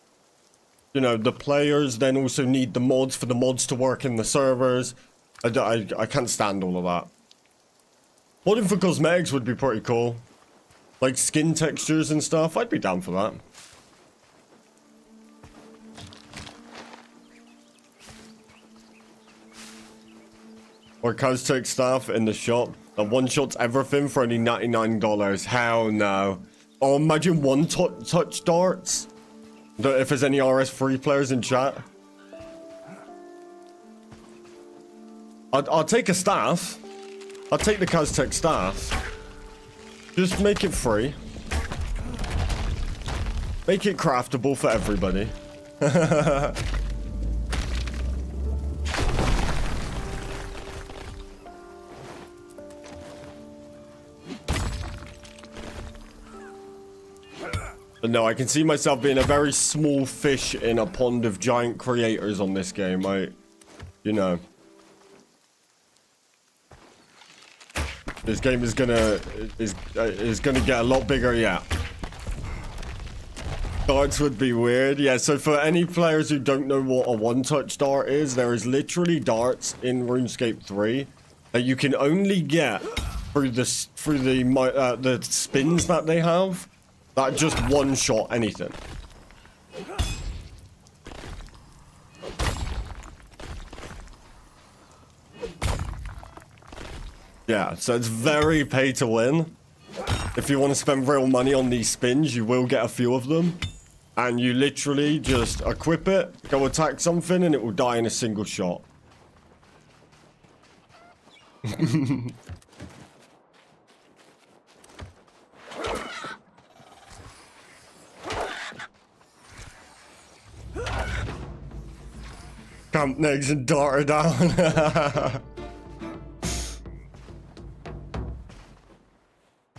you know, the players then also need the mods for the mods to work in the servers. I can't stand all of that. Modding for cosmetics would be pretty cool. Like skin textures and stuff. I'd be down for that. Or Caztecx stuff in the shop. That one-shots everything for only $99. Hell no. Oh, imagine one-touch darts. If there's any RS3 players in chat. I'll take a staff. I'll take the Caztecx staff. Just make it free. Make it craftable for everybody. But no, I can see myself being a very small fish in a pond of giant creators on this game. You know. This game is gonna get a lot bigger, yeah. Darts would be weird. Yeah, so for any players who don't know what a one-touch dart is, there is literally darts in RuneScape 3 that you can only get through the spins that they have. That just one-shot anything. Yeah, so it's very pay to win. If you want to spend real money on these spins, you will get a few of them. And you literally just equip it, go attack something, and it will die in a single shot. Camp next and dart her down.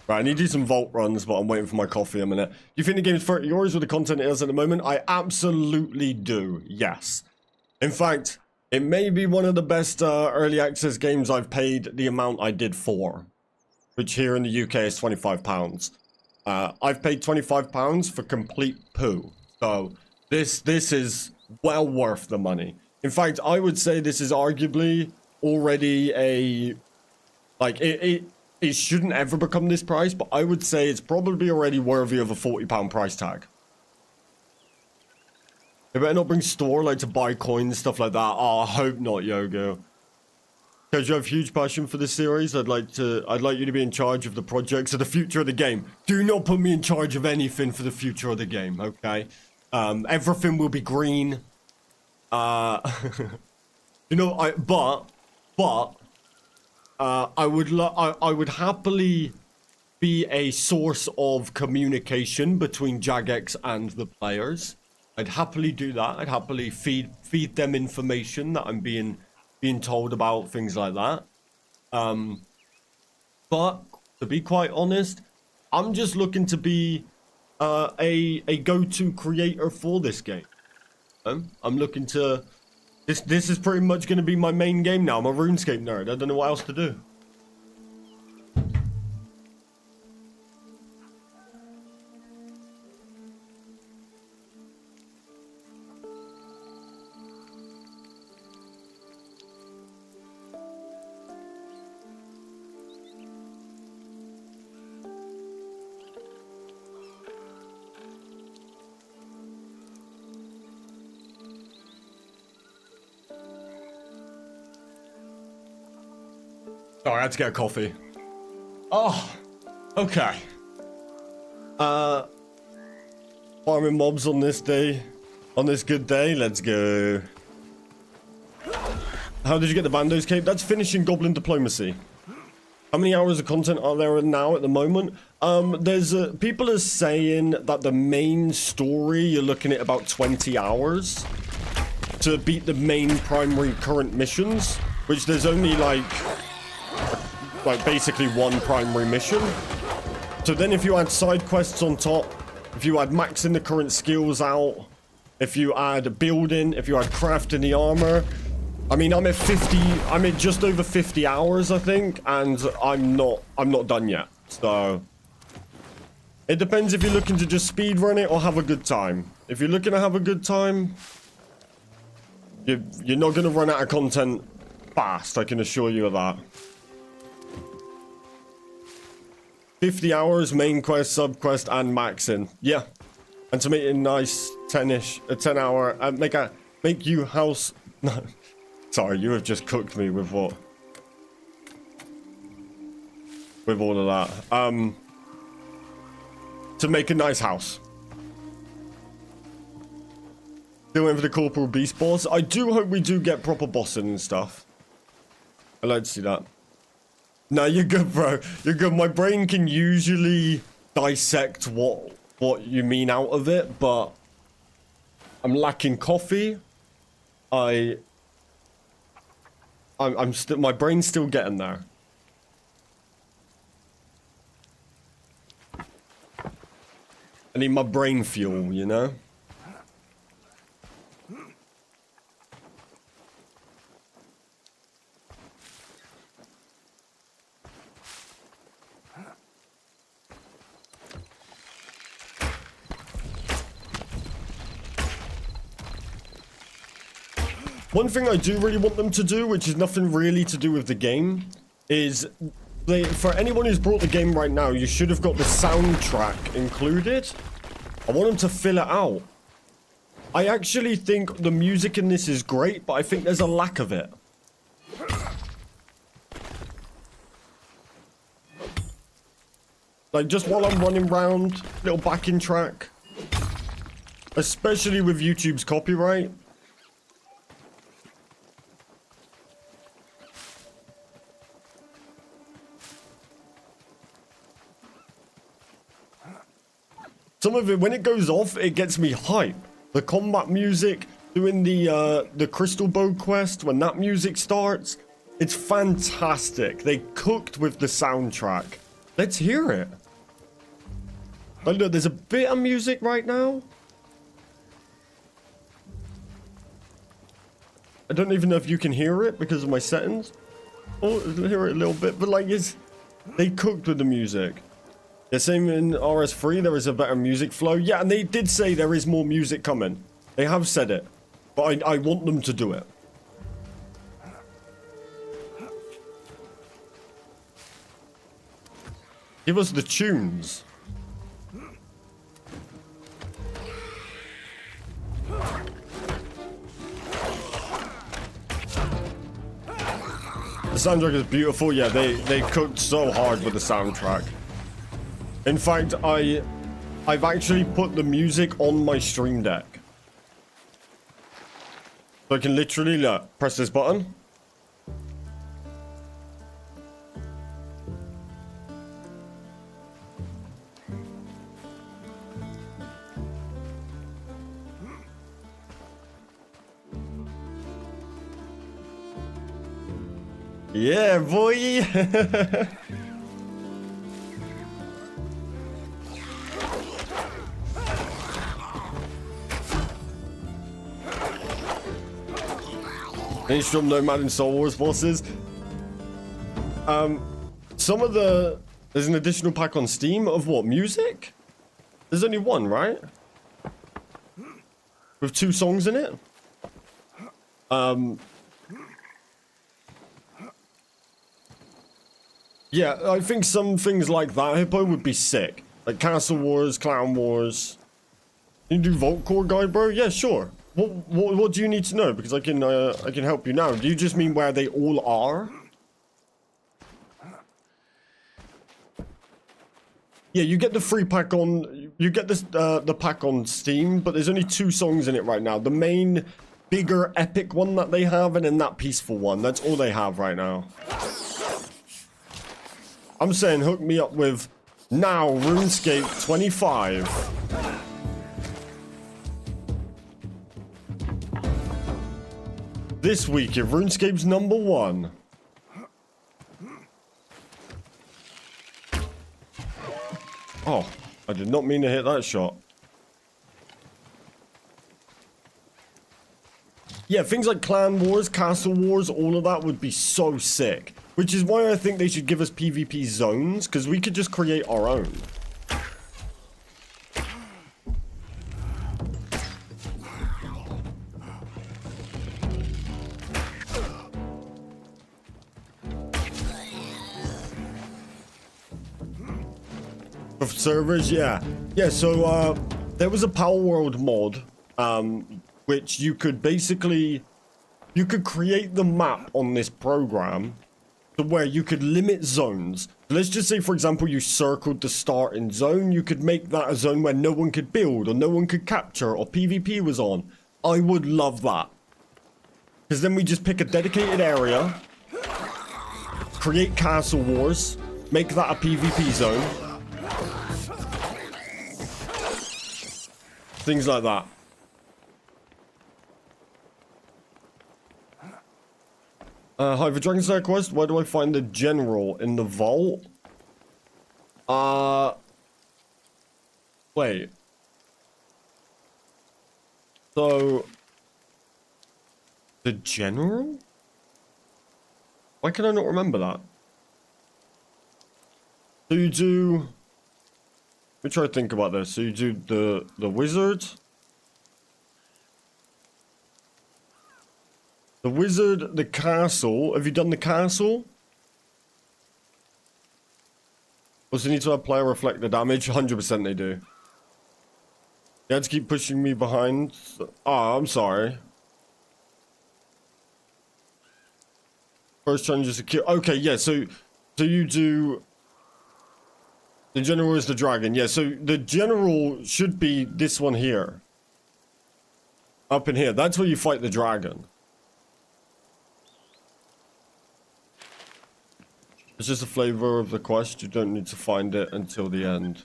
Right, I need to do some vault runs, but I'm waiting for my coffee a minute. Do you think the game is €30 with the content it is at the moment? I absolutely do, yes. In fact, It may be one of the best early access games I've paid the amount I did for, which here in the UK is £25. I've paid £25 for complete poo. So this is well worth the money. In fact, I would say this is arguably already a, like, it shouldn't ever become this price, but I would say it's probably already worthy of a £40 price tag. They better not bring store, like, to buy coins, stuff like that. Oh, I hope not, Yogo. Because you have huge passion for this series, I'd like you to be in charge of the projects of the future of the game. Do not put me in charge of anything for the future of the game, okay? Everything will be green. You know, I would happily be a source of communication between Jagex and the players. I'd happily do that. I'd happily feed them information that I'm being told about, things like that. But to be quite honest, I'm just looking to be a go-to creator for this game. I'm looking to this is pretty much going to be my main game now. I'm a Runescape nerd. I don't know what else to do. Sorry, I had to get a coffee. Oh, okay. Farming mobs on this day. On this good day, let's go. How did you get the Bando's Cape? That's finishing Goblin Diplomacy. How many hours of content are there now at the moment? There's people are saying that the main story, you're looking at about 20 hours to beat the main primary current missions, which there's only like basically one primary mission. So then if you add side quests on top, if you add maxing the current skills out, if you add building, if you add crafting the armor, I mean, I'm at just over 50 hours, I think, and I'm not done yet. So it depends if you're looking to just speed run it or have a good time. If you're looking to have a good time, you're not going to run out of content fast, I can assure you of that. 50 hours, main quest, sub quest, and maxing. Yeah. And to make it nice, 10-ish, a 10 hour, make you house... No. Sorry, you have just cooked me with what? With all of that. To make a nice house. Still waiting for the Corporal Beast boss. I do hope we do get proper bossing and stuff. I'd like to see that. No, you're good, bro. You're good. My brain can usually dissect what you mean out of it, but I'm lacking coffee. I'm still, my brain's still getting there. I need my brain fuel, you know? One thing I do really want them to do, which is nothing really to do with the game, is for anyone who's brought the game right now, you should have got the soundtrack included. I want them to fill it out. I actually think the music in this is great, but I think there's a lack of it. Like, just while I'm running around, little backing track. Especially with YouTube's copyright. Some of it, when it goes off, it gets me hype. The combat music, doing the Crystal Bow quest, when that music starts, it's fantastic. They cooked with the soundtrack. Let's hear it. Like, look, there's a bit of music right now. I don't even know if you can hear it because of my settings. Oh, I can hear it a little bit, but like they cooked with the music. The same in RS3, there is a better music flow. Yeah, and they did say there is more music coming. They have said it, but I want them to do it. Give us the tunes. The soundtrack is beautiful. Yeah, they cooked so hard with the soundtrack. In fact, I've actually put the music on my stream deck. So I can literally look, press this button. Yeah, boy. Mainstream Nomad and Star Wars bosses. Some of there's an additional pack on Steam of what, music? There's only one, right? With 2 songs in it. Yeah, I think some things like that, Hippo, would be sick. Like Castle Wars, Clown Wars. Can you do Vault Core Guide, bro? Yeah, sure. What do you need to know? Because I can help you now. Do you just mean where they all are? Yeah, you get the free pack on. You get this the pack on Steam, but there's only 2 songs in it right now. The main, bigger, epic one that they have, and then that peaceful one. That's all they have right now. I'm saying hook me up with now RuneScape 25. This week at RuneScape's #1. Oh, I did not mean to hit that shot. Yeah, things like Clan Wars, Castle Wars, all of that would be so sick. Which is why I think they should give us PvP zones, because we could just create our own. Of servers, yeah. Yeah, so there was a Power World mod, which you could basically, you could create the map on this program to where you could limit zones. Let's just say, for example, you circled the starting zone. You could make that a zone where no one could build or no one could capture or PvP was on. I would love that. Because then we just pick a dedicated area, create Castle Wars, make that a PvP zone. Things like that. Hi, for Dragon's quest, where do I find the general? In the vault? Wait. So, the general? Why can I not remember that? So you do... Let me try to think about this. So you do the wizard... The wizard, the castle. Have you done the castle? Also need to have player reflect the damage. 100% they do. You had to keep pushing me behind. Oh, I'm sorry. First challenge is secure. Okay, yeah, so you do... The general is the dragon. Yeah, so the general should be this one here. Up in here. That's where you fight the dragon. It's just a flavor of the quest. You don't need to find it until the end.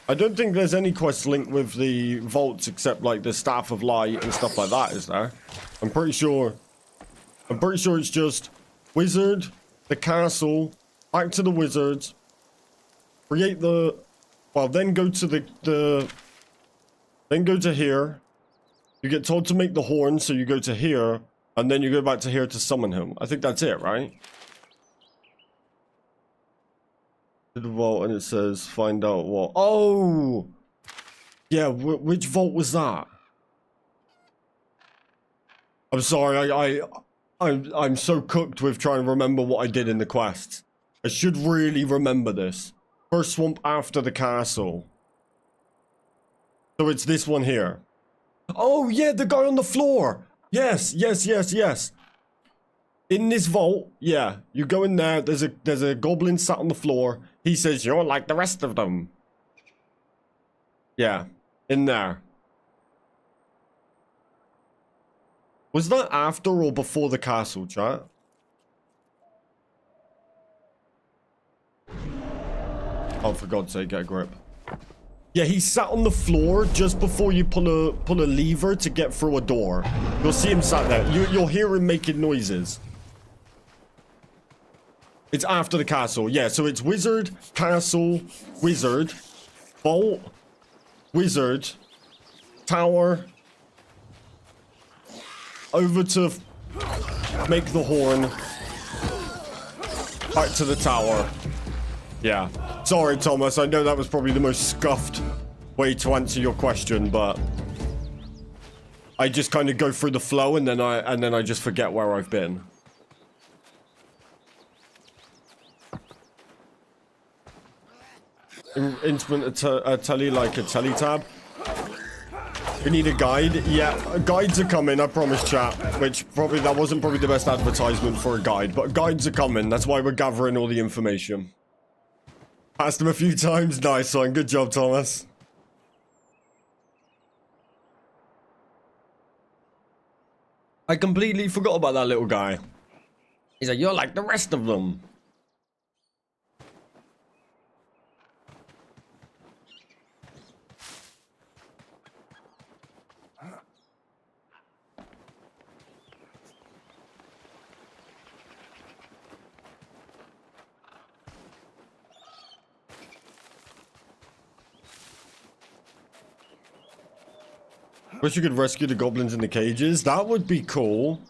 I don't think there's any quest linked with the vaults except like the Staff of Light and stuff like that, is there? I'm pretty sure it's just wizard, the castle, back to the wizards, create the... Well, then go to then go to here. You get told to make the horn, so you go to here, and then you go back to here to summon him. I think that's it, right? To the vault, and it says, find out what... Oh! Yeah, which vault was that? I'm sorry, I'm so cooked with trying to remember what I did in the quest. I should really remember this. First swamp after the castle. So it's this one here. Oh yeah, the guy on the floor. Yes. In this vault, yeah, you go in there. There's a goblin sat on the floor. He says, "You're like the rest of them." Yeah, in there. Was that after or before the castle, chat? Oh, for God's sake, get a grip. Yeah, he sat on the floor just before you pull a lever to get through a door. You'll see him sat there. You'll hear him making noises. It's after the castle. Yeah, so it's wizard, castle, wizard, vault, wizard, tower, over to make the horn, back to the tower. Yeah. Sorry, Thomas. I know that was probably the most scuffed way to answer your question, but I just kind of go through the flow and then I just forget where I've been. Instrument a telly like a teletab. We need a guide. Yeah, guides are coming, I promise, chat. Which that wasn't probably the best advertisement for a guide, but guides are coming. That's why we're gathering all the information. Asked him a few times. Nice one. Good job, Thomas. I completely forgot about that little guy. He's like, you're like the rest of them. Wish you could rescue the goblins in the cages. That would be cool.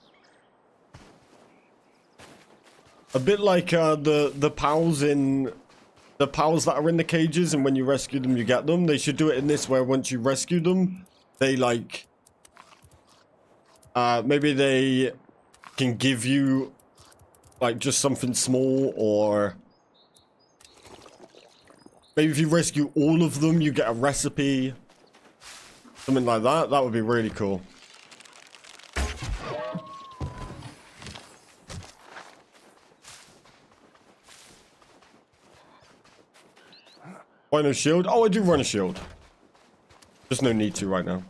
A bit like the pals that are in the cages, and when you rescue them, you get them. They should do it in this, where once you rescue them, they like maybe they can give you like just something small, or maybe if you rescue all of them, you get a recipe. Something like that. That would be really cool. Why no shield? Oh, I do run a shield. Just no need to right now.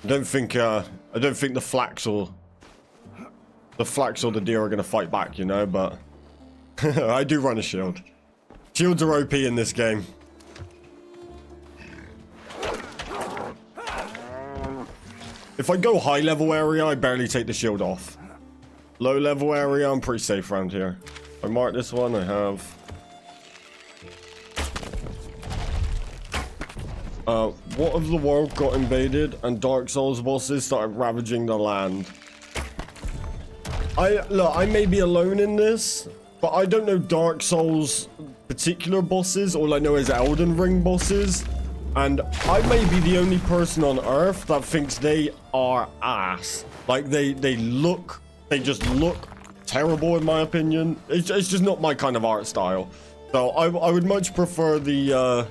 I don't think the flax or the deer are gonna fight back, you know, but I do run a shield. Shields are OP in this game. If I go high level area, I barely take the shield off. Low level area, I'm pretty safe around here. I mark this one, I have... what if the world got invaded and Dark Souls bosses started ravaging the land? Look, I may be alone in this, but I don't know Dark Souls particular bosses. All I know is Elden Ring bosses. And I may be the only person on Earth that thinks they are ass. Like, they just look terrible in my opinion. It's just not my kind of art style. So I would much prefer the,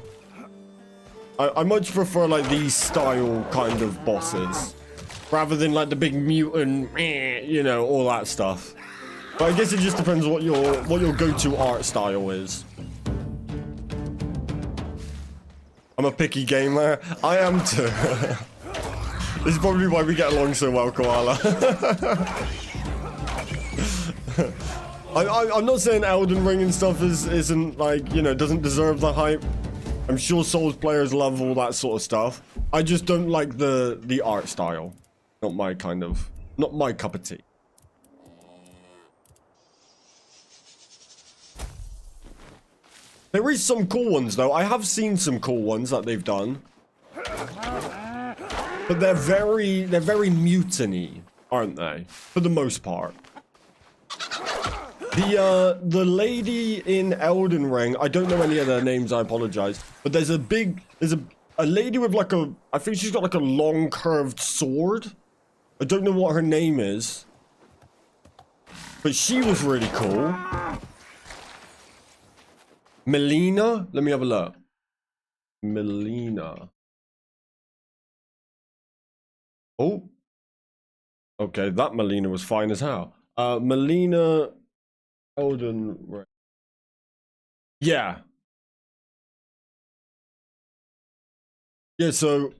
I much prefer like these style kind of bosses. Rather than like the big mutant, you know, all that stuff. But I guess it just depends what your go-to art style is. I'm a picky gamer. I am too. This is probably why we get along so well, Koala. I'm not saying Elden Ring and stuff isn't like, you know, doesn't deserve the hype. I'm sure Souls players love all that sort of stuff. I just don't like the art style. Not my cup of tea. There is some cool ones, though. I have seen some cool ones that they've done. But they're very mutiny, aren't they? For the most part. The lady in Elden Ring, I don't know any of their names, I apologize. But there's a lady with like I think she's got like a long curved sword. I don't know what her name is. But she was really cool. Melina? Let me have a look. Melina. Oh. Okay, that Melina was fine as hell. Melina Elden Ring. Yeah. Yeah, so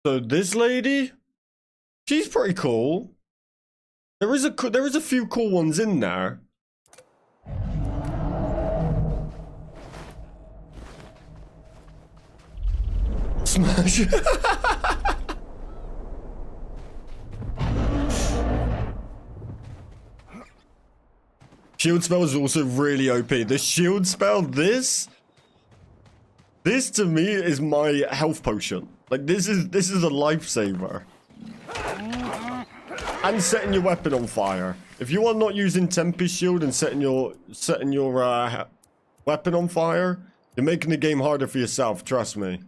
this lady, she's pretty cool. There is a few cool ones in there. Smash. Shield spell is also really OP. The shield spell, this to me is my health potion. Like this is a lifesaver. And setting your weapon on fire. If you are not using Tempest Shield and setting your weapon on fire, you're making the game harder for yourself, trust me.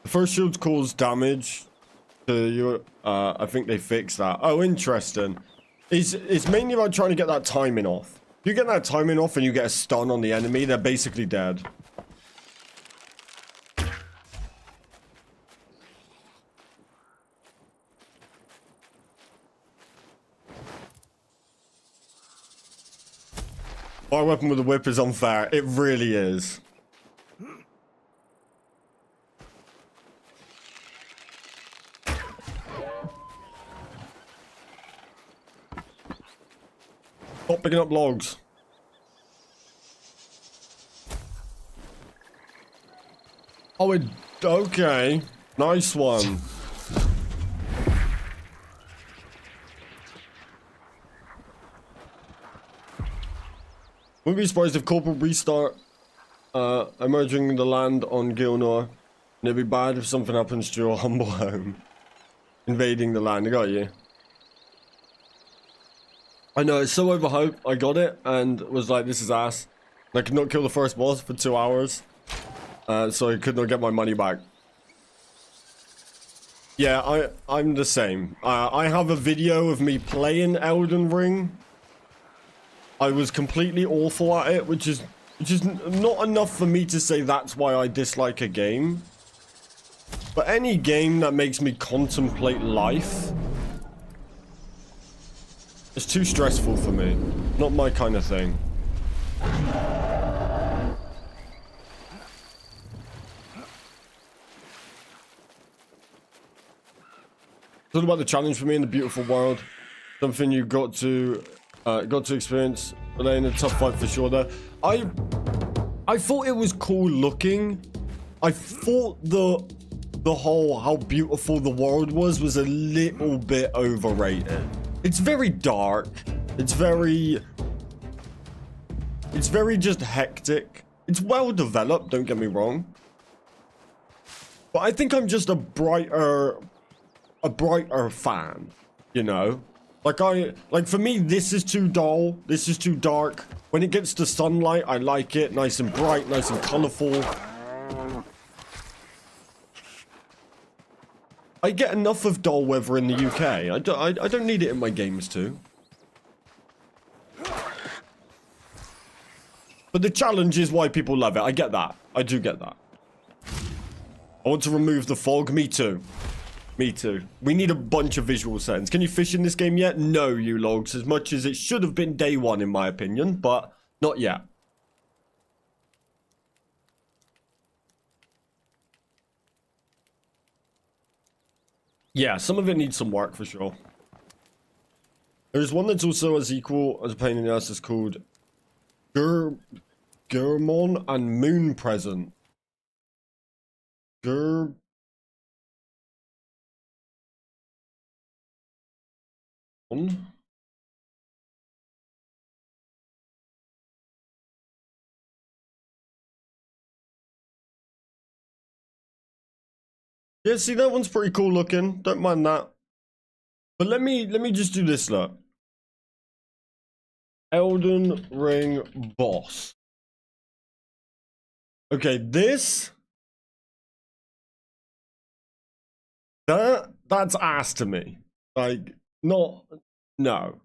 The first shields cause damage to your I think they fixed that. Oh, interesting. It's mainly about trying to get that timing off. If you get that timing off and you get a stun on the enemy, they're basically dead. Fire weapon with a whip is unfair. It really is. Stop picking up logs. Oh, okay. Nice one. Wouldn't be surprised if Corporal restart emerging the land on Gilnor. And it'd be bad if something happens to your humble home. Invading the land. I got you. I know, it's so overhyped. I got it and was like, this is ass. I could not kill the first boss for 2 hours. So I could not get my money back. Yeah, I'm the same. I have a video of me playing Elden Ring. I was completely awful at it, which is not enough for me to say that's why I dislike a game. But any game that makes me contemplate life, it's too stressful for me. Not my kind of thing. It's all about the challenge for me in the beautiful world. Something you got to experience. But in a tough fight for sure there. I thought it was cool looking. I thought the whole how beautiful the world was a little bit overrated. It's very dark. It's very just hectic. It's well developed, don't get me wrong. But I think I'm just a brighter fan, you know? Like for me, this is too dull. This is too dark. When it gets to sunlight, I like it. Nice and bright, nice and colorful. I get enough of dull weather in the UK. I don't need it in my games too. But the challenge is why people love it. I get that. I do get that. I want to remove the fog. Me too. Me too. We need a bunch of visual settings. Can you fish in this game yet? No, you logs. As much as it should have been day one, in my opinion. But not yet. Yeah, some of it needs some work for sure. There's one that's also as equal as a pain in the ass. It's called Gurmon and Moon Present. On. Yeah, see, that one's pretty cool looking. Don't mind that. But let me just do this, look. Elden Ring boss. Okay, this. That's ass to me. Like, not. No.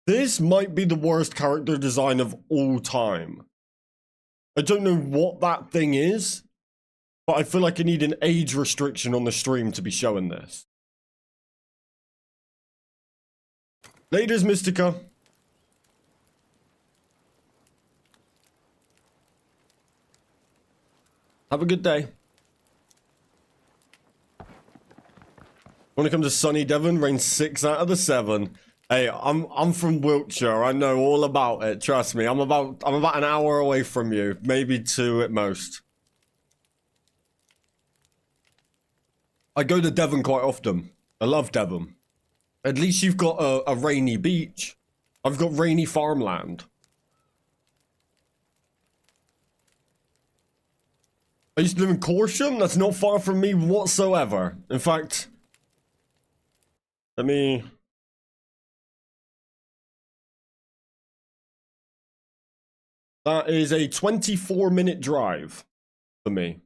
This might be the worst character design of all time. I don't know what that thing is, but I feel like I need an age restriction on the stream to be showing this. Ladies, Mystica. Have a good day. When it comes to sunny Devon, rain 6 out of the 7. Hey, I'm from Wiltshire. I know all about it. Trust me. I'm about an hour away from you, maybe 2 at most. I go to Devon quite often. I love Devon. At least you've got a rainy beach. I've got rainy farmland. I used to live in Corsham. That's not far from me whatsoever. In fact, let me... That is a 24-minute drive for me.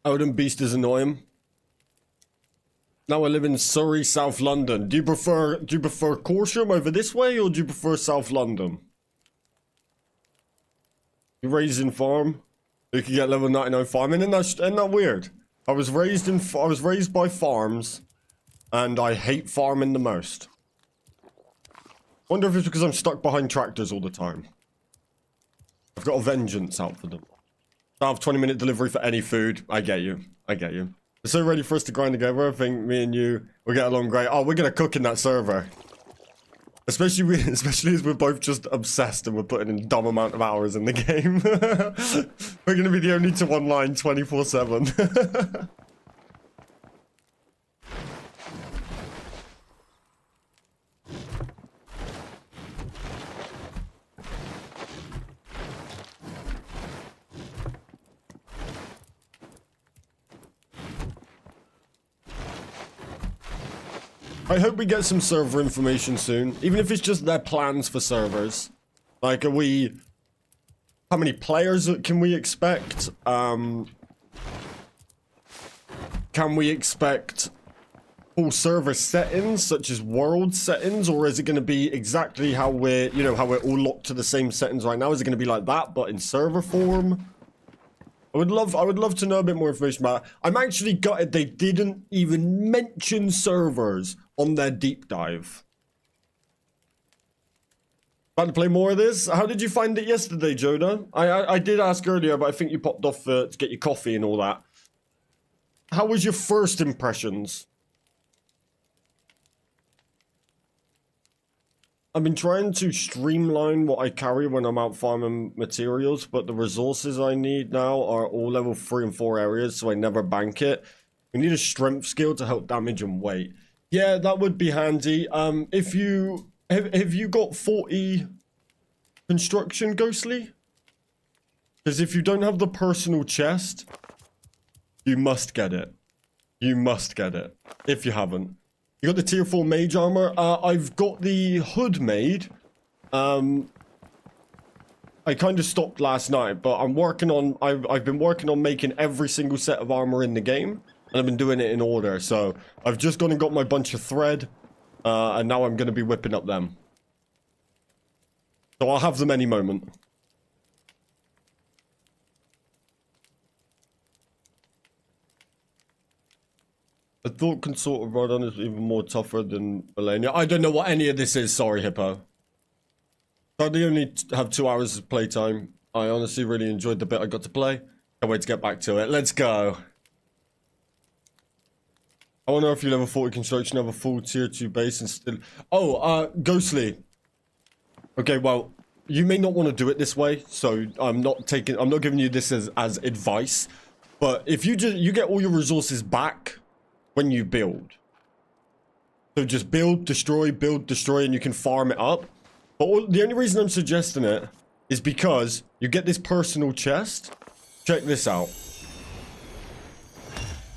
Odin Beast is annoying. Now I live in Surrey, South London. Do you prefer Corsham over this way, or do you prefer South London? You raising farm? You can get level 99 farming, and isn't that weird? I was raised by farms, and I hate farming the most. Wonder if it's because I'm stuck behind tractors all the time. I've got a vengeance out for them. I have 20-minute delivery for any food. I get you. I get you. They're so ready for us to grind together. I think me and you will get along great. Oh, we're gonna cook in that server. Especially as we're both just obsessed and we're putting in a dumb amount of hours in the game. We're gonna be the only two online 24/7. I hope we get some server information soon, even if it's just their plans for servers. Like, how many players can we expect? Can we expect full server settings, such as world settings, or is it going to be exactly how we're all locked to the same settings right now? Is it going to be like that, but in server form? I would love to know a bit more information about it. I'm actually gutted they didn't even mention servers on their deep dive. About to play more of this? How did you find it yesterday, Joda? I did ask earlier, but I think you popped off to get your coffee and all that. How was your first impressions? I've been trying to streamline what I carry when I'm out farming materials, but the resources I need now are all level 3 and 4 areas, so I never bank it. We need a strength skill to help damage and weight. Yeah, that would be handy. If you have you got 40 construction, Ghostly? Because if you don't have the personal chest, you must get it. You must get it if you haven't. You got the tier 4 mage armor. I've got the hood made. I kind of stopped last night, but I'm working on. I've been working on making every single set of armor in the game, and I've been doing it in order. So I've just gone and got my bunch of thread, and now I'm going to be whipping up them. So I'll have them any moment. I thought Consort of Rodon is even more tougher than Melania. I don't know what any of this is, sorry, Hippo. I only have 2 hours of playtime. I honestly really enjoyed the bit I got to play. Can't wait to get back to it. Let's go. I wonder if you level 40 construction have a full tier 2 base and still... Oh, Ghostly. Okay, well, you may not want to do it this way, so I'm not giving you this as advice. But if you get all your resources back when you build. So just build, destroy, and you can farm it up. But the only reason I'm suggesting it is because you get this personal chest. Check this out.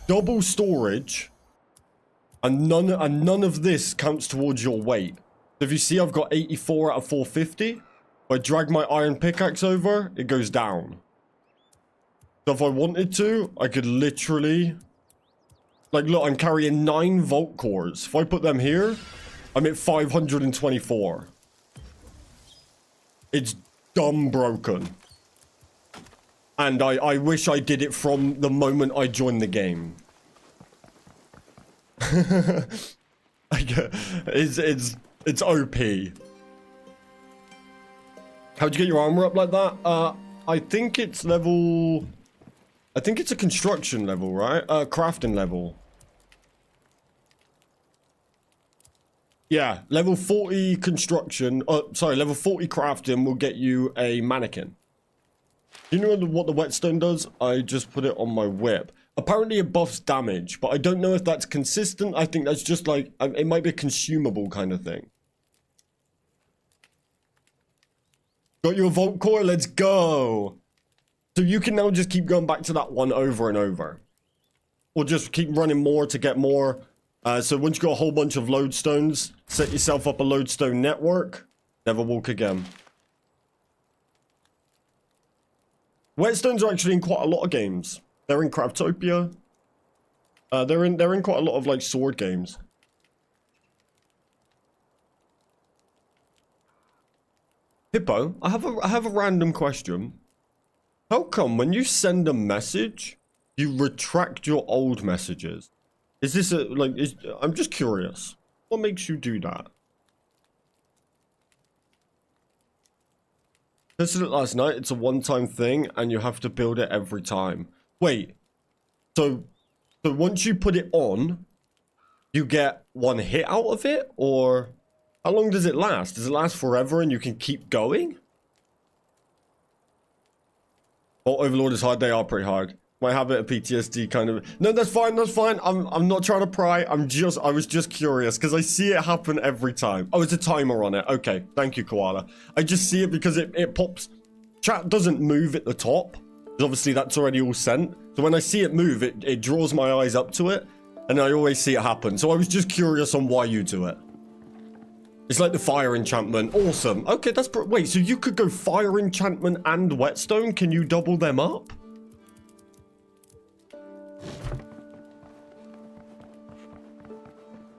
Double storage. And none of this counts towards your weight. So if you see I've got 84 out of 450, if I drag my iron pickaxe over, it goes down. So if I wanted to, I could literally... Like, look, I'm carrying 9 vault cores. If I put them here, I'm at 524. It's dumb broken. And I wish I did it from the moment I joined the game. It's OP. How'd you get your armor up like that? I think it's level... I think it's a construction level, right? Crafting level. Yeah, level 40 construction... sorry, level 40 crafting will get you a mannequin. Do you know what the whetstone does? I just put it on my whip. Apparently it buffs damage, but I don't know if that's consistent. I think that's just like... it might be a consumable kind of thing. Got you a vault core? Let's go! So you can now just keep going back to that one over and over. Or just keep running more to get more. So once you got a whole bunch of lodestones, set yourself up a lodestone network. Never walk again. Whetstones are actually in quite a lot of games. They're in Craftopia. They're in quite a lot of like sword games. Hippo, I have a random question. How come when you send a message, you retract your old messages? Is this a like? I'm just curious. What makes you do that? Tested it last night. It's a one-time thing, and you have to build it every time. Wait. So once you put it on, you get one hit out of it, or how long does it last? Does it last forever, and you can keep going? Oh, Overlord is hard. They are pretty hard. Might have it a PTSD kind of. No, that's fine. That's fine. I'm not trying to pry. I was just curious because I see it happen every time. Oh, it's a timer on it. Okay, thank you, Koala. I just see it because it pops. Chat doesn't move at the top. Obviously, that's already all sent. So when I see it move, it draws my eyes up to it, and I always see it happen. So I was just curious on why you do it. It's like the fire enchantment. Awesome. Okay, that's... Wait, so you could go fire enchantment and whetstone? Can you double them up?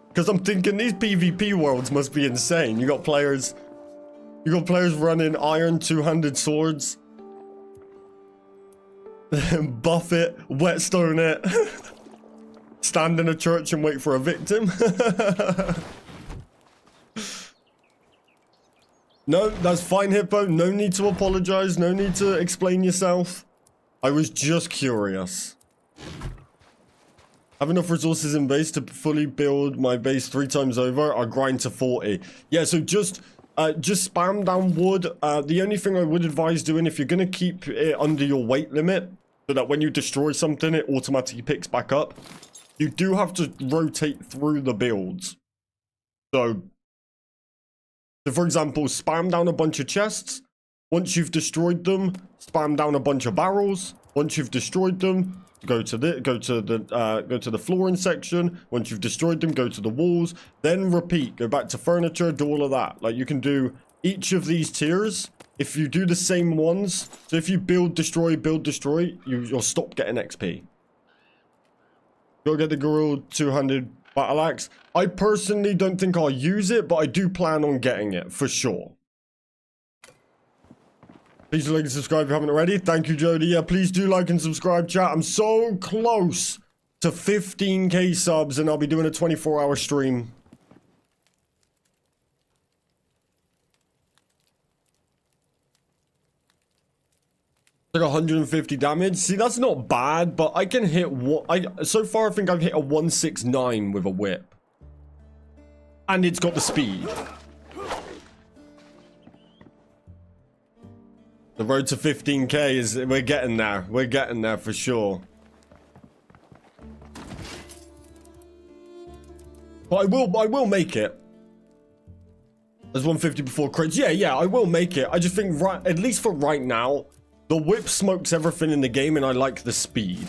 Because I'm thinking these PvP worlds must be insane. You got players running iron two-handed swords. Buff it, whetstone it. Stand in a church and wait for a victim. No, that's fine, Hippo. No need to apologize. No need to explain yourself. I was just curious. Have enough resources in base to fully build my base 3 times over. I grind to 40. Yeah, so just spam down wood. The only thing I would advise doing, if you're going to keep it under your weight limit, so that when you destroy something, it automatically picks back up, you do have to rotate through the builds. So for example, spam down a bunch of chests. Once you've destroyed them, spam down a bunch of barrels. Once you've destroyed them, go to the flooring section. Once you've destroyed them, go to the walls. Then repeat. Go back to furniture. Do all of that. Like, you can do each of these tiers. If you do the same ones, so if you build, destroy, you'll stop getting XP. Go get the Gorilla 200 battle axe. I personally don't think I'll use it, but I do plan on getting it for sure. Please do like and subscribe if you haven't already. Thank you, Jody. Yeah, please do like and subscribe, chat. I'm so close to 15k subs, and I'll be doing a 24-hour stream. Like 150 damage. See, that's not bad, but I can hit what so far I think I've hit a 169 with a whip. And it's got the speed. The road to 15k is we're getting there. We're getting there for sure. But I will make it. There's 150 before crits. Yeah, I will make it. I just think at least for right now, the whip smokes everything in the game, and I like the speed.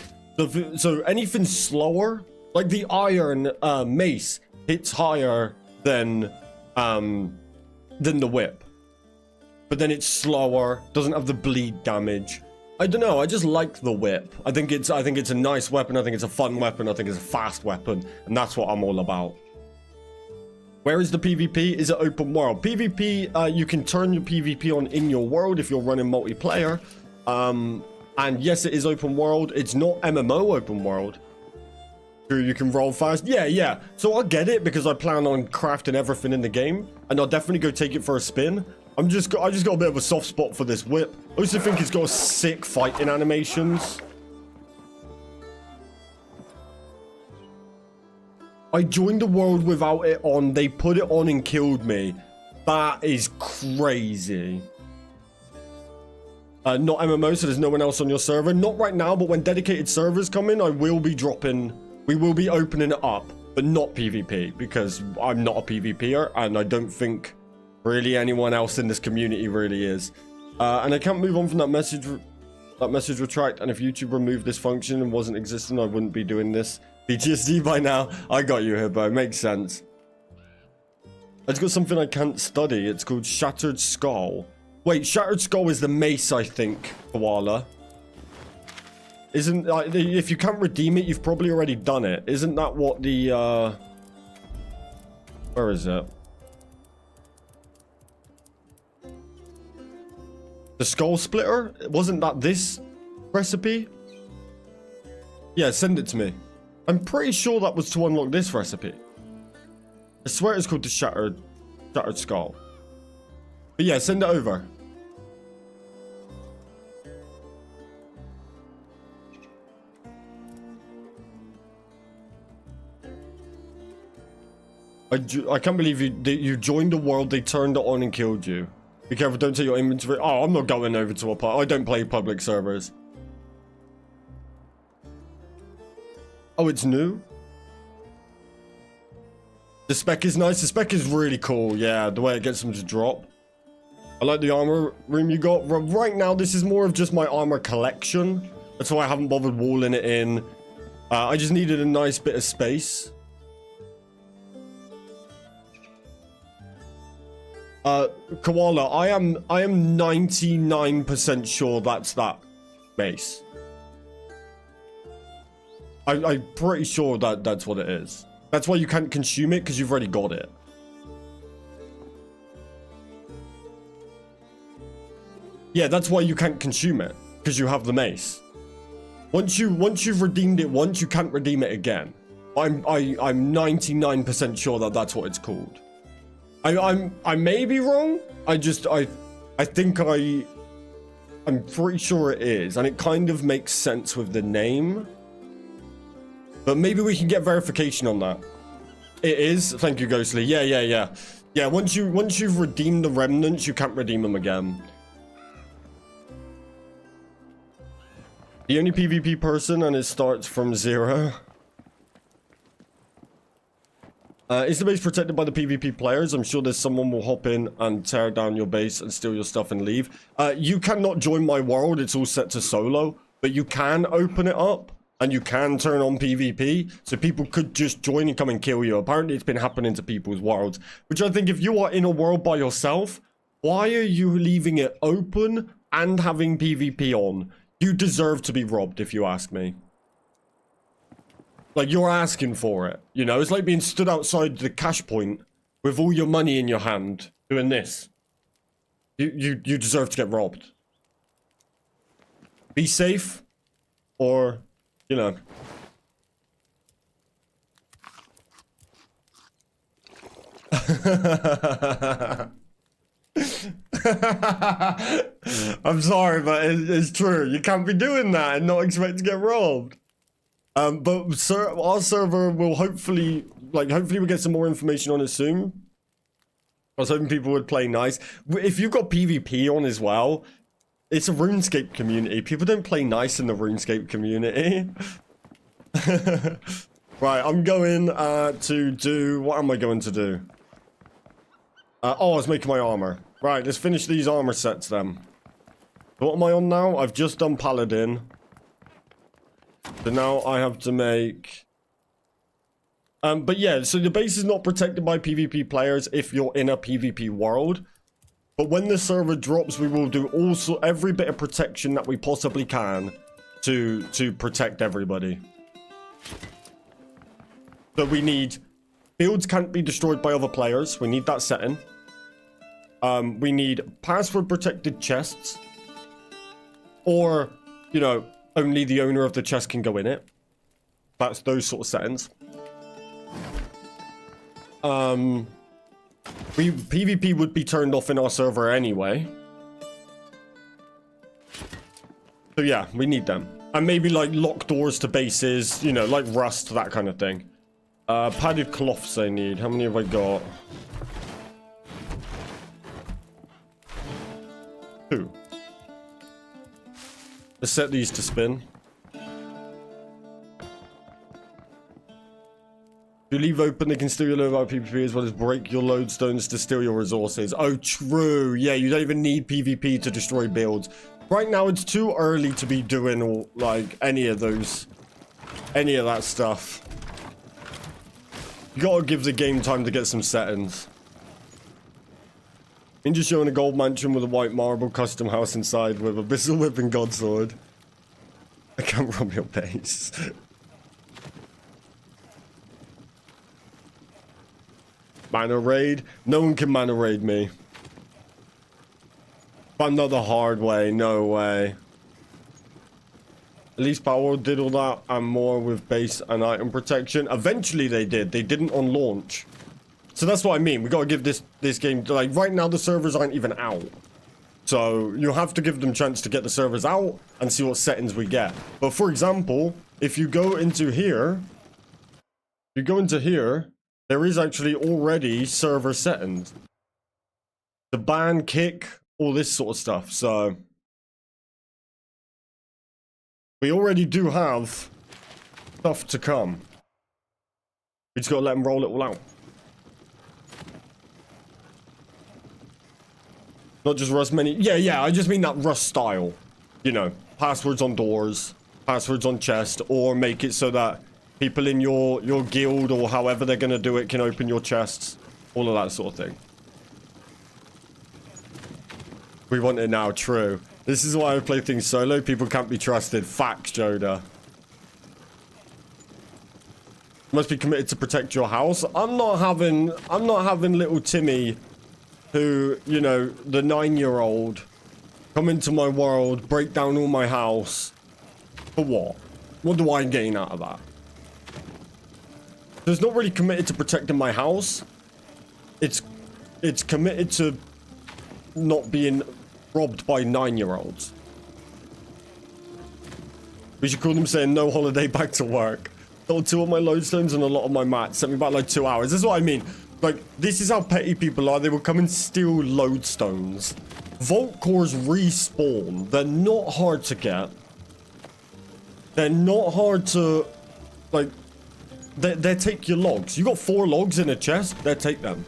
So anything slower, like the iron mace, hits higher than the whip. But then it's slower, doesn't have the bleed damage. I don't know. I just like the whip. I think it's a nice weapon. I think it's a fun weapon. I think it's a fast weapon, and that's what I'm all about. Where is the PvP? Is it open world? PvP, you can turn your PvP on in your world if you're running multiplayer. And yes, it is open world. It's not MMO open world. You can roll fast. Yeah. So I'll get it because I plan on crafting everything in the game, and I'll definitely go take it for a spin. I just got a bit of a soft spot for this whip. I also think it's got sick fighting animations. I joined the world without it on. They put it on and killed me. That is crazy. Not MMO, so there's no one else on your server. Not right now, but when dedicated servers come in, we will be opening it up, but not PvP, because I'm not a PvPer, and I don't think really anyone else in this community really is. And I can't move on from that message retract, and if YouTube removed this function and wasn't existing, I wouldn't be doing this. PTSD by now. I got you, Hippo. Makes sense. It's got something I can't study. It's called Shattered Skull. Wait, Shattered Skull is the mace, I think, Koala. Isn't if you can't redeem it, you've probably already done it. Isn't that what the where is it? The Skull Splitter? Wasn't that this recipe? Yeah, send it to me. I'm pretty sure that was to unlock this recipe. I swear it's called the Shattered Skull. But yeah, send it over. I can't believe you joined the world, they turned it on and killed you. Be careful, don't take your inventory. Oh, I'm not going over to a part. I don't play public servers. Oh, it's new? The spec is nice. The spec is really cool. Yeah, the way it gets them to drop. I like the armor room you got. Right now, this is more of just my armor collection. That's why I haven't bothered walling it in. I just needed a nice bit of space. Koala, I am 99% sure that's that base. I'm pretty sure that's what it is. That's why you can't consume it, because you've already got it. Yeah, that's why you can't consume it, because you have the mace. Once you've redeemed it once, you can't redeem it again. I'm 99% sure that's what it's called. I may be wrong. I think I'm pretty sure it is, and it kind of makes sense with the name. But maybe we can get verification on that. It is. Thank you, Ghostly. Yeah. Yeah, once you've redeemed the remnants, you can't redeem them again. The only PvP person, and it starts from 0. Is the base protected by the PvP players? I'm sure there's someone will hop in and tear down your base and steal your stuff and leave. You cannot join my world. It's all set to solo, but you can open it up and you can turn on PvP. So people could just join and come and kill you. Apparently it's been happening to people's worlds, which I think if you are in a world by yourself, why are you leaving it open and having PvP on? You deserve to be robbed, if you ask me. Like, you're asking for it, you know? It's like being stood outside the cash point with all your money in your hand doing this. You deserve to get robbed. Be safe, or, you know. I'm sorry, but it's true. You can't be doing that and not expect to get robbed. But our server will hopefully we'll get some more information on it soon. I was hoping people would play nice. If you've got PvP on as well, it's a RuneScape community. People don't play nice in the RuneScape community. Right, I'm going to do... What am I going to do? I was making my armor. Right, let's finish these armor sets then. What am I on now? I've just done Paladin. So now I have to make... but yeah, so the base is not protected by PvP players if you're in a PvP world. But when the server drops, we will do also every bit of protection that we possibly can to protect everybody. So we need... Builds can't be destroyed by other players. We need that setting. We need password protected chests. Or, you know, only the owner of the chest can go in it. That's those sort of settings. PvP would be turned off in our server anyway. So yeah, we need them. And maybe like lock doors to bases, you know, like Rust, that kind of thing. Padded cloths I need. How many have I got? 2. Let's set these to spin. If you leave open, they can steal your load about PvP as well as break your lodestones to steal your resources. Oh, true. Yeah, you don't even need PvP to destroy builds. Right now, it's too early to be doing all, like, any of that stuff. You gotta give the game time to get some settings. I'm just showing a gold mansion with a white marble custom house inside with a Abyssal Whip and Godsword. I can't rob your base. Mana raid? No one can mana raid me. But not the hard way, no way. At least Power did all that and more with base and item protection. Eventually they did. They didn't on launch. So that's what I mean. We gotta give this game, like, right now the servers aren't even out. So you have to give them a chance to get the servers out and see what settings we get. But for example, if you go into here, there is actually already server settings. The ban, kick, all this sort of stuff. So we already do have stuff to come. We just gotta let them roll it all out. Not just Rust many. Yeah, I just mean that Rust style. You know, passwords on doors, passwords on chest, or make it so that people in your guild or however they're gonna do it can open your chests. All of that sort of thing. We want it now, true. This is why I play things solo. People can't be trusted. Facts, Joda. Must be committed to protect your house. I'm not having little Timmy, who, you know, the 9-year-old, come into my world, break down all my house. For what? What do I gain out of that? So it's not really committed to protecting my house. It's committed to not being robbed by 9-year-olds. We should call them saying no holiday back to work. Got 2 of my lodestones and a lot of my mats. Sent me back like 2 hours. This is what I mean. Like, this is how petty people are. They will come and steal lodestones. Vault cores respawn. They're not hard to get. They're not hard to, like, they take your logs. You got 4 logs in a chest, they take them.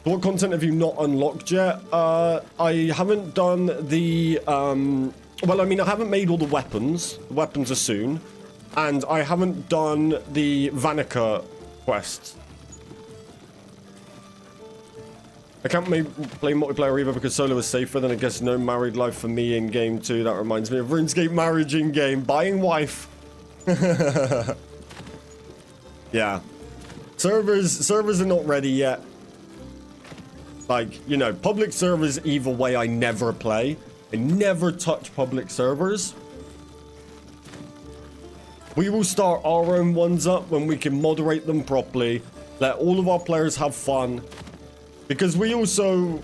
What content have you not unlocked yet? I haven't done the, well, I mean, I haven't made all the weapons. The weapons are soon. And I haven't done the Vanica quest. I can't play multiplayer either because solo is safer. Then I guess no married life for me in game 2. That reminds me of RuneScape marriage in game. Buying wife. Yeah. Servers are not ready yet. Like, you know, public servers either way I never play. I never touch public servers. We will start our own ones up when we can moderate them properly. Let all of our players have fun. Because we also,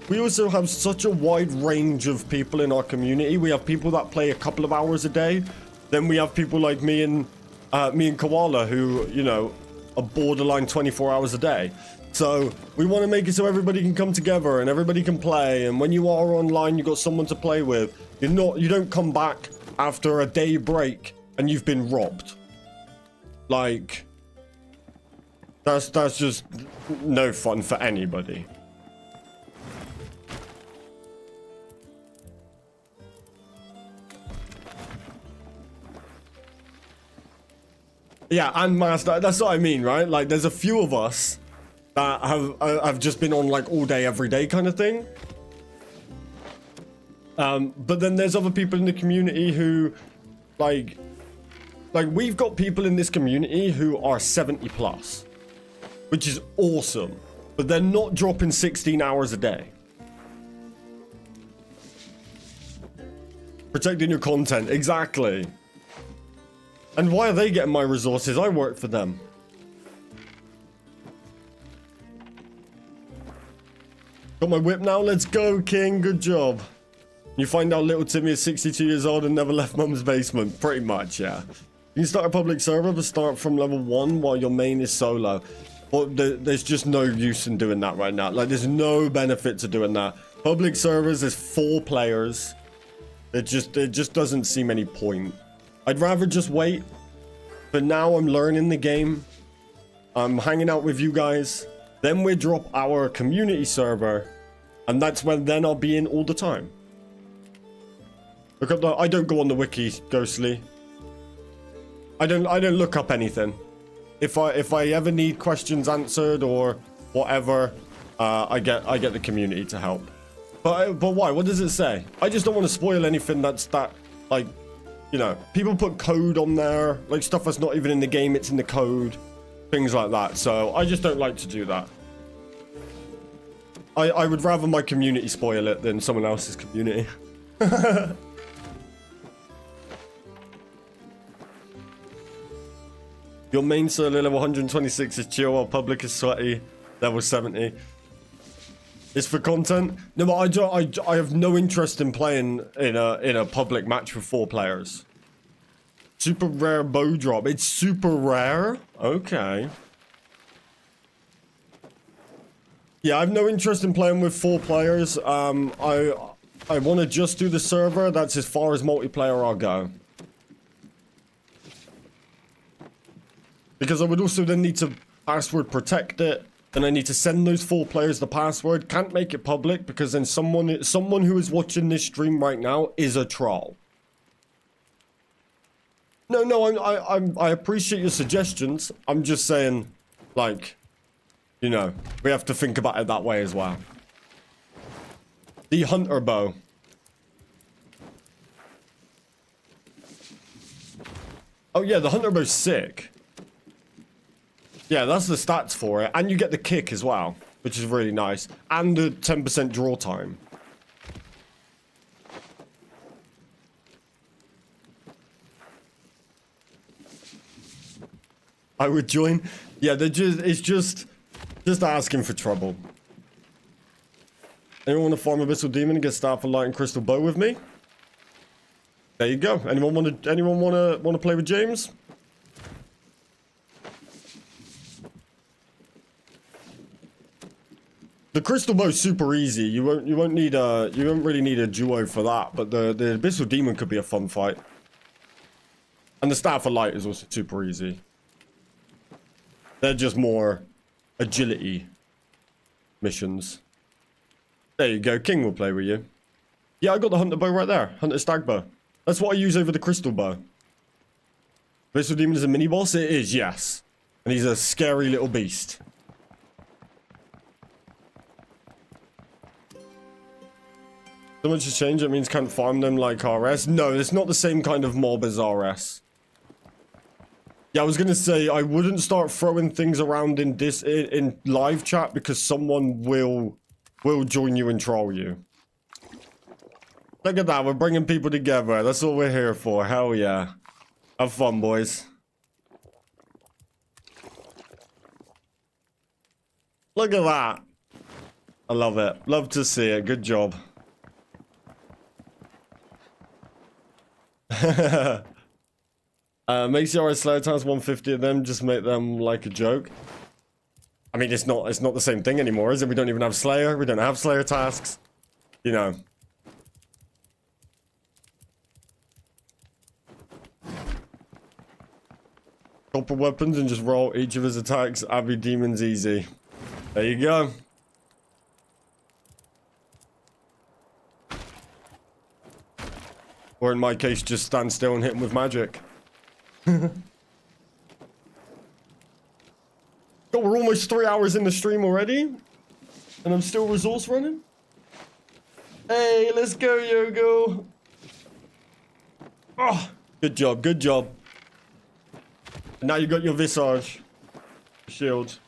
we also have such a wide range of people in our community. We have people that play a couple of hours a day. Then we have people like me and Koala who, you know, are borderline 24 hours a day. So we want to make it so everybody can come together and everybody can play. And when you are online, you've got someone to play with. You don't come back after a day break and you've been robbed. Like, that's just no fun for anybody. Yeah, and Master, that's what I mean, right? Like, there's a few of us that have just been on like all day, every day kind of thing. But then there's other people in the community who, like we've got people in this community who are 70 plus, which is awesome. But they're not dropping 16 hours a day. Protecting your content, exactly. And why are they getting my resources? I work for them. Got my whip now? Let's go, King. Good job. You find out little Timmy is 62 years old and never left mum's basement. Pretty much, yeah. You can start a public server, but start from level 1 while your main is solo. But there's just no use in doing that right now. Like, there's no benefit to doing that. Public servers is 4 players. It just doesn't seem any point. I'd rather just wait. But now I'm learning the game. I'm hanging out with you guys. Then we drop our community server. And that's when then I'll be in all the time. Look up the, I don't go on the wiki, Ghostly. I don't look up anything. If I ever need questions answered or whatever, I get the community to help. But why? What does it say? I just don't want to spoil anything that's that, like, you know, people put code on there, like stuff that's not even in the game, it's in the code, things like that. So I just don't like to do that. I would rather my community spoil it than someone else's community. Your main solo level 126 is chill while public is sweaty, level 70. It's for content. No, but I have no interest in playing in a public match with 4 players. Super rare bow drop. It's super rare? Okay. Yeah, I have no interest in playing with 4 players. I want to just do the server. That's as far as multiplayer I'll go. Because I would also then need to password protect it. And I need to send those 4 players the password. Can't make it public because then someone who is watching this stream right now is a troll. No, I appreciate your suggestions. I'm just saying, like, you know, we have to think about it that way as well. The hunter bow. Oh yeah, the hunter bow's sick. Yeah, that's the stats for it. And you get the kick as well, which is really nice. And the 10% draw time. I would join. Yeah, it's just asking for trouble. Anyone want to farm Abyssal Demon and get Staff of Light and Crystal Bow with me? There you go. Anyone want to play with James? The crystal bow is super easy. You won't really need a duo for that. But the Abyssal Demon could be a fun fight. And the Staff of Light is also super easy. They're just more agility missions. There you go. King will play with you. Yeah, I got the hunter bow right there. Hunter stag bow. That's what I use over the crystal bow. Abyssal Demon is a mini boss. It is, yes. And he's a scary little beast. So much has changed, it means can't farm them like RS. No, it's not the same kind of mob as RS. Yeah, I was gonna say I wouldn't start throwing things around in live chat because someone will join you and troll you. Look at that, we're bringing people together. That's what we're here for. Hell yeah. Have fun, boys. Look at that. I love it. Love to see it. Good job. Makes your Slayer times 150 of them, just make them like a joke. I mean, it's not the same thing anymore, is it? We don't even have Slayer. We don't have Slayer tasks. You know. Copper weapons and just roll each of his attacks. Abbey Demon's easy. There you go. Or in my case, just stand still and hit him with magic. God, we're almost 3 hours in the stream already. And I'm still resource running. Hey, let's go, Yogo. Oh, good job, good job. And now you got your Visage shield.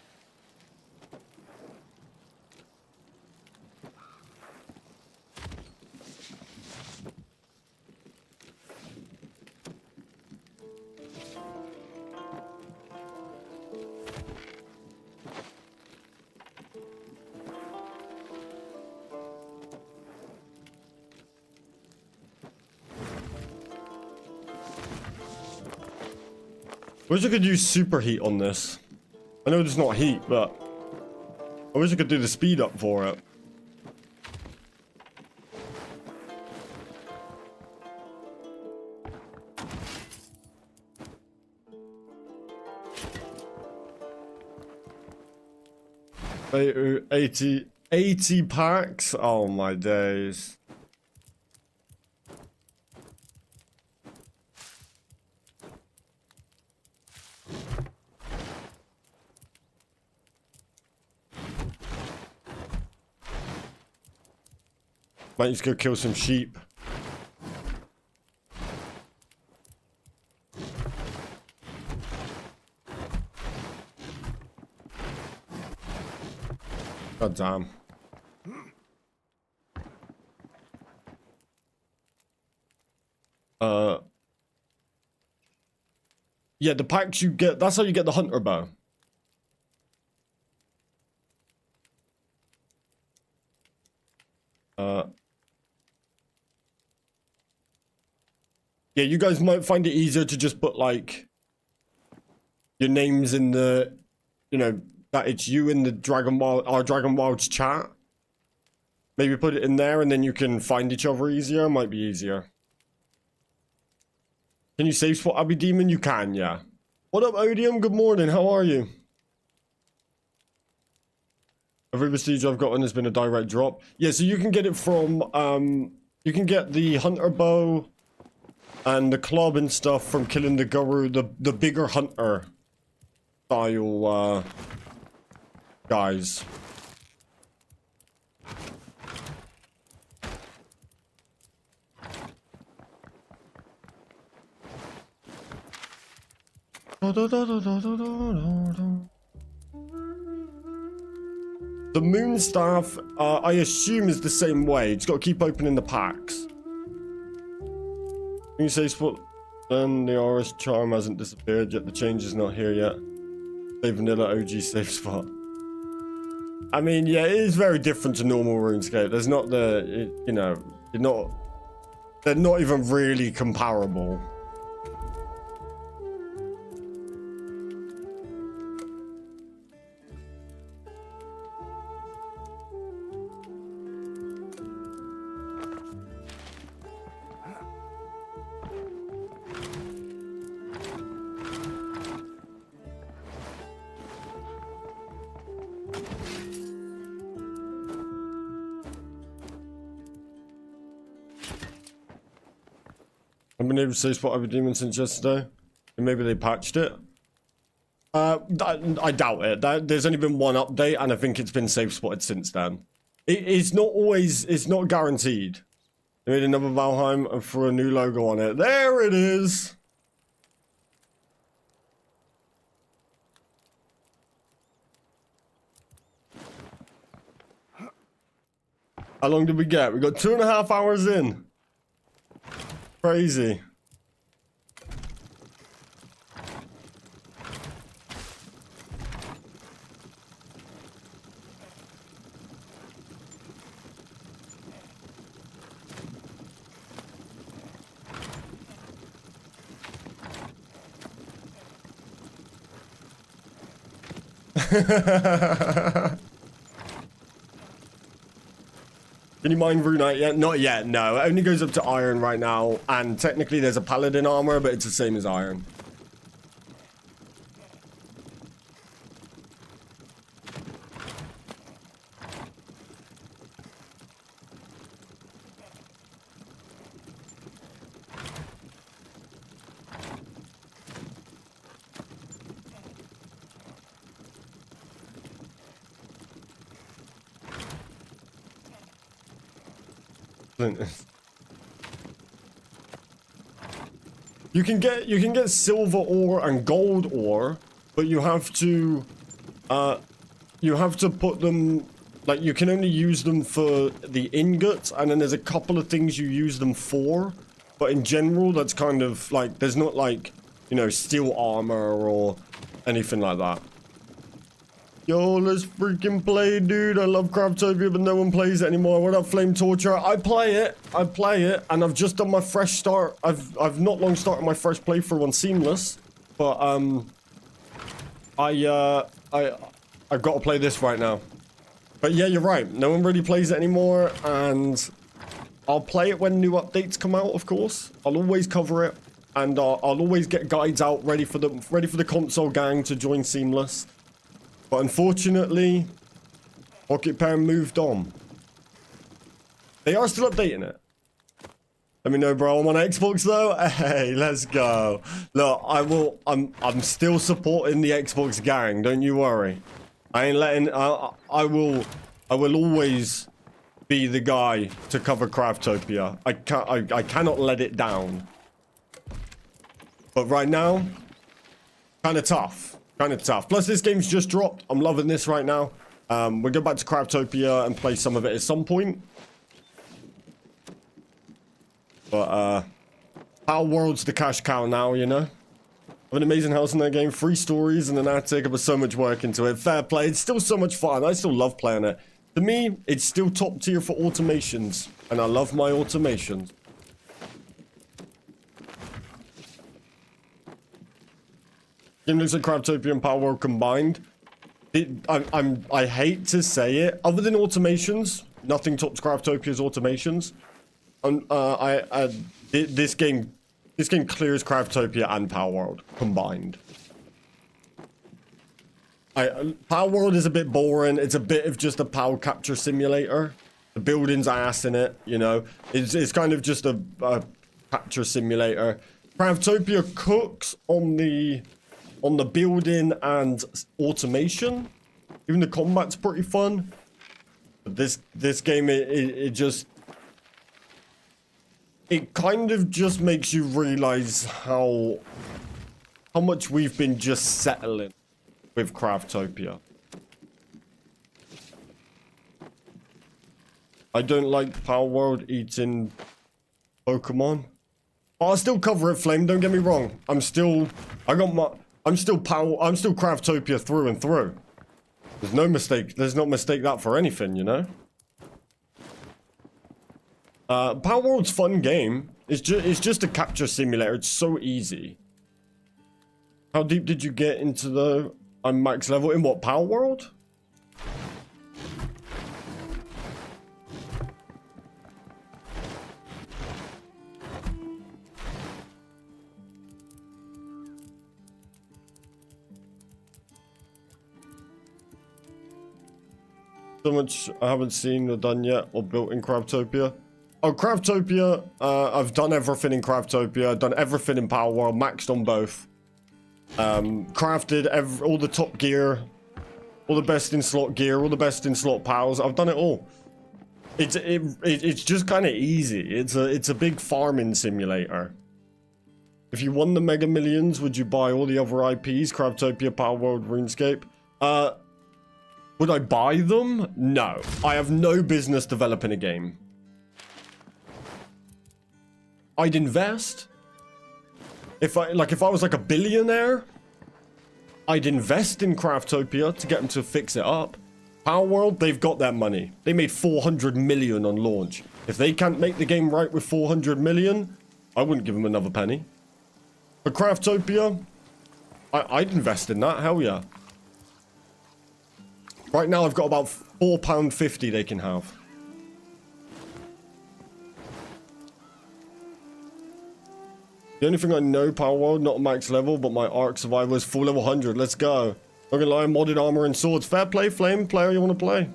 I wish I could use superheat on this. I know there's not heat, but I wish I could do the speed up for it. Eighty packs? Oh my days. Might just go kill some sheep. God damn. Yeah, the packs you get, that's how you get the hunter bow. Yeah, you guys might find it easier to just put like your names in the, you know, that it's you in the our Dragonwilds chat. Maybe put it in there and then you can find each other easier. Might be easier. Can you save spot Abbey Demon? You can, yeah. What up, Odium? Good morning. How are you? Every prestige I've gotten has been a direct drop. Yeah, so you can get it from, you can get the hunter bow and the club and stuff from killing the guru, the bigger hunter style, guys. The moon staff, I assume, is the same way. It's got to keep opening the packs. Can you say spot? Then the Aura's charm hasn't disappeared yet. The change is not here yet. Save vanilla OG safe spot. I mean, yeah, it is very different to normal RuneScape. There's not the, you know, they're not even really comparable. I've been able to say spot every demon since yesterday. And maybe they patched it. I doubt it. There's only been one update and I think it's been safe spotted since then. It's not always, it's not guaranteed. They made another Valheim and threw a new logo on it. There it is. How long did we get? We got 2.5 hours in. Crazy. Can you mine Runite yet? Not yet, no. It only goes up to iron right now. And technically there's a paladin armor, but it's the same as iron. You can get silver ore and gold ore, but you have to put them, like, you can only use them for the ingots, and then there's a couple of things you use them for, but in general that's kind of like, there's not like, you know, steel armor or anything like that. Yo, let's freaking play, dude. I love Craftopia, but no one plays it anymore. What up, Flame Torture? I play it, and I've just done my fresh start. I've not long started my fresh playthrough on Seamless, but I've got to play this right now. But yeah, you're right. No one really plays it anymore, and I'll play it when new updates come out. Of course, I'll always cover it, and I'll always get guides out ready for the console gang to join Seamless. But unfortunately, Pocket Pair moved on. They are still updating it. Let me know, bro. I'm on Xbox though. Hey, let's go. Look, I'm still supporting the Xbox gang. Don't you worry. I ain't letting. I will always be the guy to cover Craftopia. I cannot let it down. But right now, kind of tough. Kind of tough. Plus, this game's just dropped. I'm loving this right now. We'll go back to Craftopia and play some of it at some point. But, Power World's the cash cow now, you know? I have an amazing house in that game. 3 stories and an attic. I put so much work into it. Fair play. It's still so much fun. I still love playing it. To me, it's still top tier for automations. And I love my automations. Game looks like Craftopia and Power World combined. I hate to say it. Other than automations, nothing tops Craftopia's automations. This game clears Craftopia and Power World combined. Power World is a bit boring. It's a bit of just a power capture simulator. The building's ass in it, you know. It's kind of just a capture simulator. Craftopia cooks on the building and automation. Even the combat's pretty fun. But this game, it kind of just makes you realize how much we've been just settling with Craftopia. I don't like Power World eating Pokemon. I'll still cover it, Flame, don't get me wrong. I'm still Craftopia through and through. There's no mistake. There's not mistake that for anything, you know? Power World's fun game. It's just a capture simulator. It's so easy. How deep did you get into the... I'm max level in what, Power World? So much I haven't seen or done yet or built in Craftopia. Oh, Craftopia, I've done everything in Craftopia. I've done everything in Power World, maxed on both. Crafted all the top gear, all the best in slot gear, all the best in slot powers. I've done it all. It's just kind of easy. It's a big farming simulator. If you won the Mega Millions, would you buy all the other IPs? Craftopia, Power World, RuneScape? Would I buy them? No. I have no business developing a game. I'd invest. If I was like a billionaire, I'd invest in Craftopia to get them to fix it up. Power World, they've got that money. They made 400 million on launch. If they can't make the game right with 400 million, I wouldn't give them another penny. For Craftopia, I'd invest in that, hell yeah. Right now, I've got about £4.50 they can have. The only thing I know, Power World, not max level, but my Arc Survivor is full level 100. Let's go. Not gonna lie, modded armor and swords. Fair play, Flame. Player you want to play.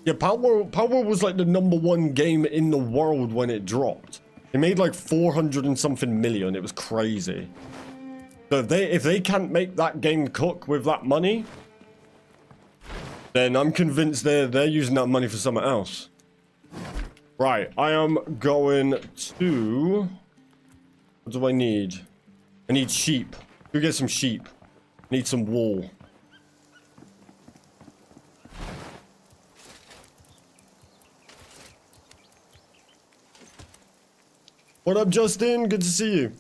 Yeah, Power World was like the #1 game in the world when it dropped. It made like 400 and something million. It was crazy. So if they can't make that game cook with that money, then I'm convinced they're using that money for something else. Right, I am going to... What do I need? I need sheep. Go get some sheep. I need some wool. What up, Justin? Good to see you.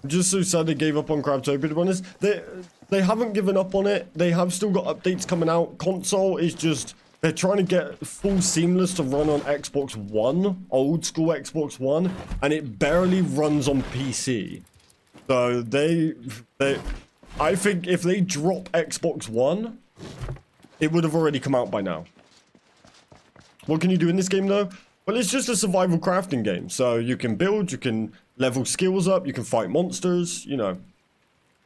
I'm just so sad they gave up on Crabtopia, to be honest. They haven't given up on it. They have still got updates coming out. Console is just... They're trying to get full seamless to run on Xbox One, old school Xbox One, and it barely runs on PC. So I think if they drop Xbox One, it would have already come out by now. What can you do in this game though? Well, it's just a survival crafting game. So you can build, you can level skills up, you can fight monsters, you know.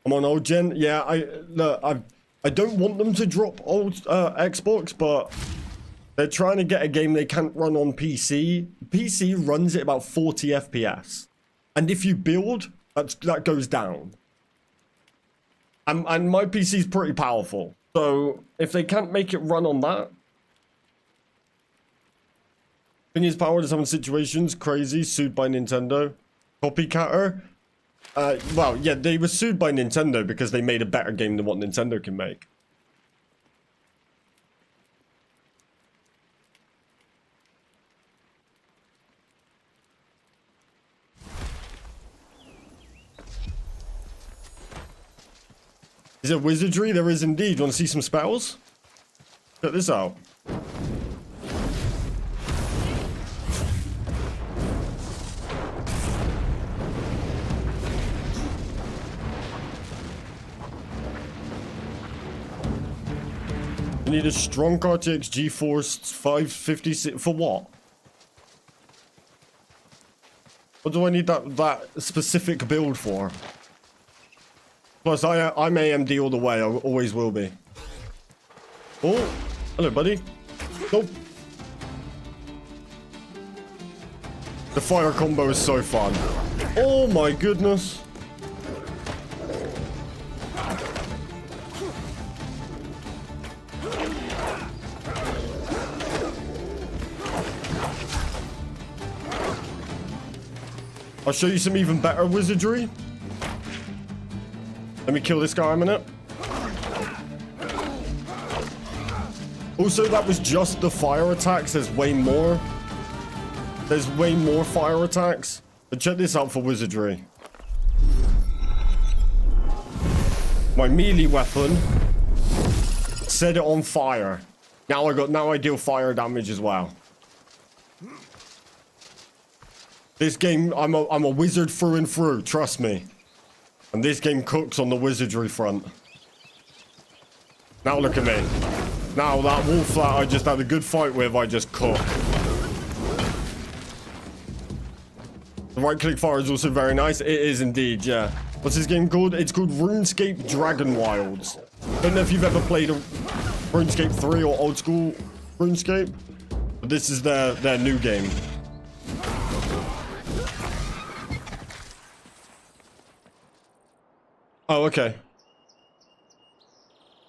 I'm on old gen. Yeah, I don't want them to drop old Xbox, but they're trying to get a game they can't run on PC. PC runs at about 40 FPS. And if you build, that goes down. And my PC is pretty powerful. So if they can't make it run on that... Thing is, Power is having situations, crazy, sued by Nintendo. Copycatter. Well, yeah, they were sued by Nintendo because they made a better game than what Nintendo can make. Is it Wizardry? There is indeed. You want to see some spells? Check this out. Need a strong Caztecx GeForce 556 for what? What do I need that specific build for? Plus, I'm AMD all the way. I always will be. Oh, hello, buddy. Nope. The fire combo is so fun. Oh my goodness. I'll show you some even better wizardry. Let me kill this guy a minute. Also, that was just the fire attacks. There's way more. There's way more fire attacks. But check this out for wizardry. My melee weapon set it on fire. Now I deal fire damage as well. This game, I'm a wizard through and through, trust me. And this game cooks on the wizardry front. Now look at me. Now that wolf flat I just had a good fight with, I just cook. The right click fire is also very nice. It is indeed, yeah. What's this game called? It's called Runescape Dragonwilds. Don't know if you've ever played a Runescape 3 or old school Runescape, but this is their new game. Oh, okay.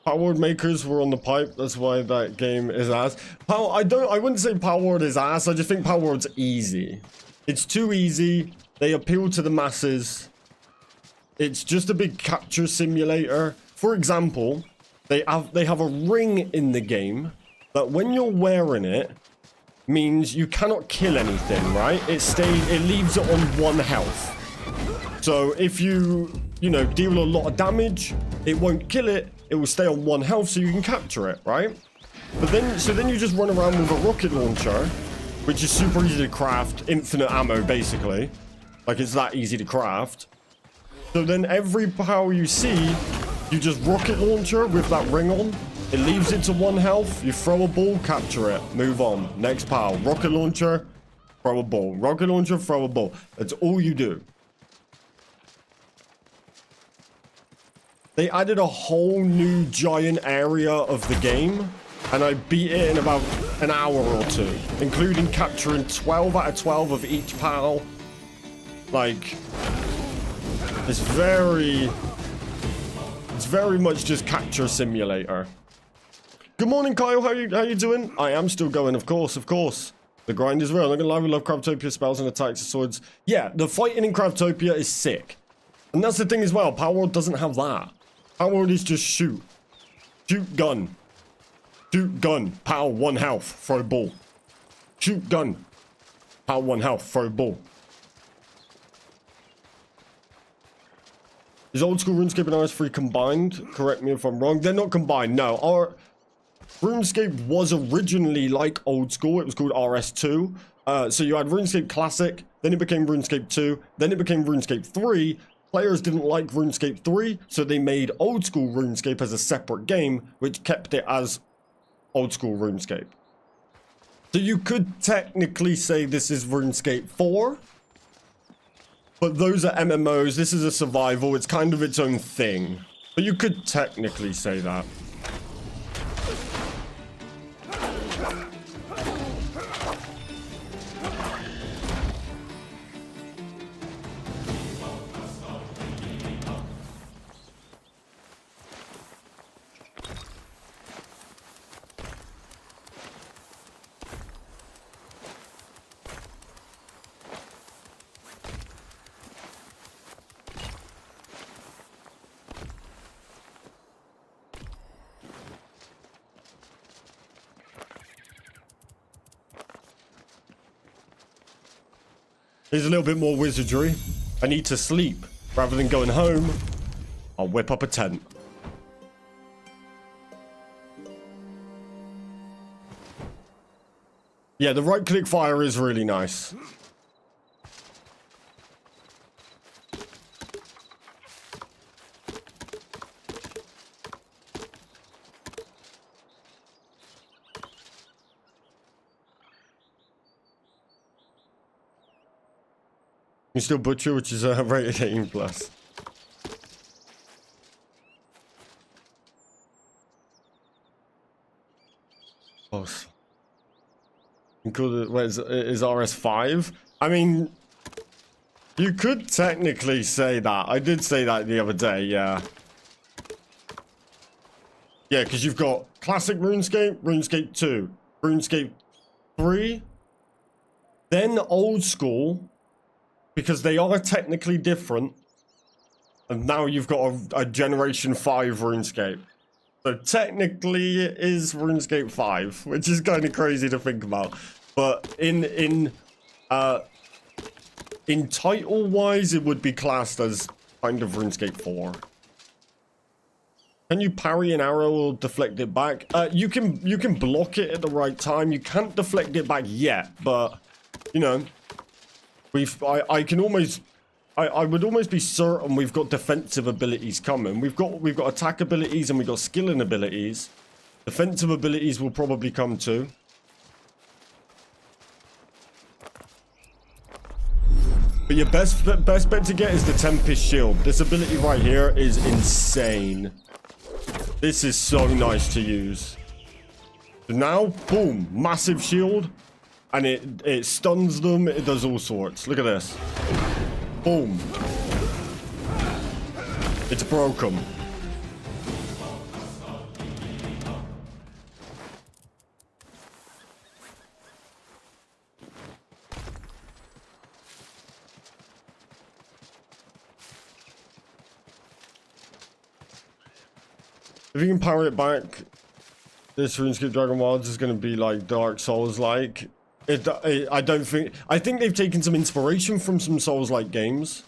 Power Word makers were on the pipe. That's why that game is ass. I wouldn't say Power Word is ass. I just think Power Word's easy. It's too easy. They appeal to the masses. It's just a big capture simulator. For example, they have a ring in the game that when you're wearing it means you cannot kill anything, right? It leaves it on 1 health. So if you deal a lot of damage, it won't kill it. It will stay on 1 health so you can capture it, right? So then you just run around with a rocket launcher which is super easy to craft, infinite ammo, basically. Like, it's that easy to craft. So then every power you see, you just rocket launcher with that ring on. It leaves it to 1 health. You throw a ball, capture it, move on. Next power, rocket launcher, throw a ball. Rocket launcher, throw a ball. That's all you do. They added a whole new giant area of the game, and I beat it in about an hour or 2, including capturing 12 out of 12 of each pal. Like, it's very much just capture simulator. Good morning, Kyle. How you doing? I am still going, of course. The grind is real. I'm not gonna lie, we love Craftopia spells and attacks and swords. Yeah, the fighting in Craftopia is sick. And that's the thing as well, Power World doesn't have that. Power World is just shoot. Shoot, gun. Shoot, gun. Power, 1 health. Throw ball. Shoot, gun. Power, 1 health. Throw ball. Is old school RuneScape and RS3 combined? Correct me if I'm wrong. They're not combined, no. Our RuneScape was originally like old school. It was called RS2. So you had RuneScape Classic, then it became RuneScape 2, then it became RuneScape 3. Players didn't like RuneScape 3, so they made old school RuneScape as a separate game, which kept it as old school RuneScape. So you could technically say this is RuneScape 4, but those are MMOs. This is a survival. It's kind of its own thing. But you could technically say that. Here's a little bit more wizardry. I need to sleep. Rather than going home, I'll whip up a tent. Yeah, the right-click fire is really nice. You still butcher, which is rated 18+. Oh, what is RS5? I mean, you could technically say that. I did say that the other day, yeah. Yeah, because you've got classic RuneScape, RuneScape 2, RuneScape 3, then old school, because they are technically different. And now you've got a Generation 5 RuneScape. So technically it is RuneScape 5, which is kind of crazy to think about. But in title-wise, it would be classed as kind of RuneScape 4. Can you parry an arrow or deflect it back? You can block it at the right time. You can't deflect it back yet, but you know, I would almost be certain we've got defensive abilities coming. We've got attack abilities and we've got skilling abilities. Defensive abilities will probably come too. But your best bet to get is the Tempest Shield. This ability right here is insane. This is so nice to use. So now, boom, massive shield. And it stuns them, it does all sorts. Look at this. Boom. It's broken. If you can power it back, this RuneScape Dragonwilds is going to be like Dark Souls-like. I think they've taken some inspiration from some Souls-like games.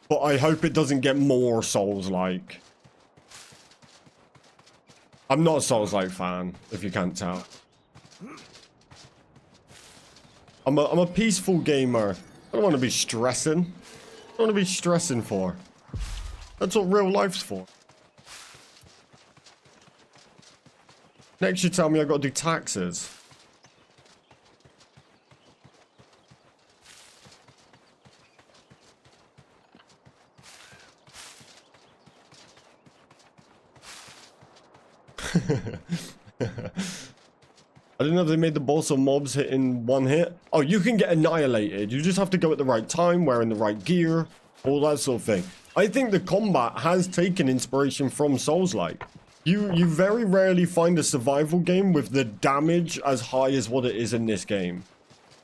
But I hope it doesn't get more Souls-like. I'm not a Souls-like fan, if you can't tell. I'm a peaceful gamer. I don't want to be stressing. I don't want to be stressing for. That's what real life's for. Next you tell me I got to do taxes. I didn't know if they made the boss or mobs hit in one hit. Oh, you can get annihilated. You just have to go at the right time, wearing the right gear, all that sort of thing. I think the combat has taken inspiration from Souls-like. You very rarely find a survival game with the damage as high as what it is in this game.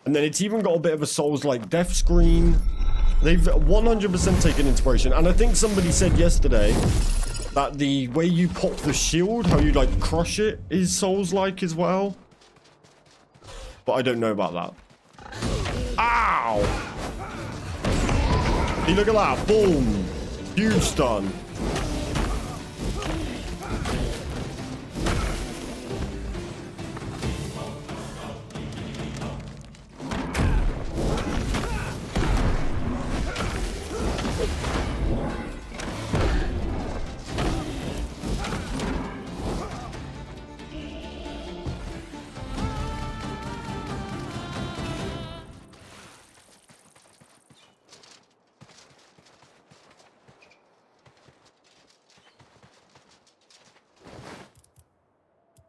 And then it's even got a bit of a Souls-like death screen. They've 100% taken inspiration. And I think somebody said yesterday that the way you pop the shield, how you like crush it, is Souls-like as well. But I don't know about that. Ow! Hey, look at that. Boom. Huge stun.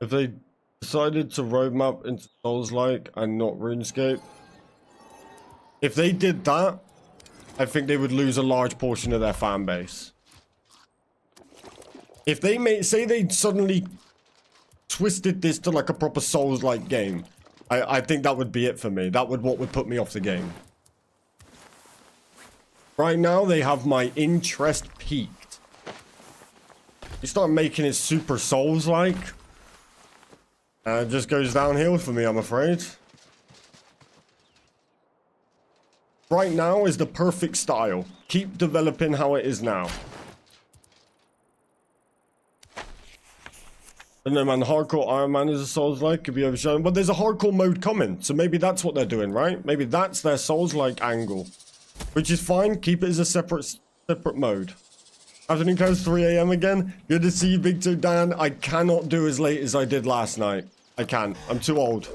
If they decided to roadmap into Souls-like and not RuneScape, if they did that, I think they would lose a large portion of their fan base. If they say they suddenly twisted this to like a proper Souls-like game, I think that would be it for me. That would what would put me off the game. Right now, they have my interest peaked. You start making it super Souls-like, it just goes downhill for me, I'm afraid. Right now is the perfect style. Keep developing how it is now. And then, man, hardcore Iron Man is a Souls-like, could be overshadowed. But there's a hardcore mode coming, so maybe that's what they're doing, right? Maybe that's their Souls-like angle. Which is fine, keep it as a separate mode. Afternoon close, 3 AM again. Good to see you, Big Toe Dan. I cannot do as late as I did last night. I can't. I'm too old.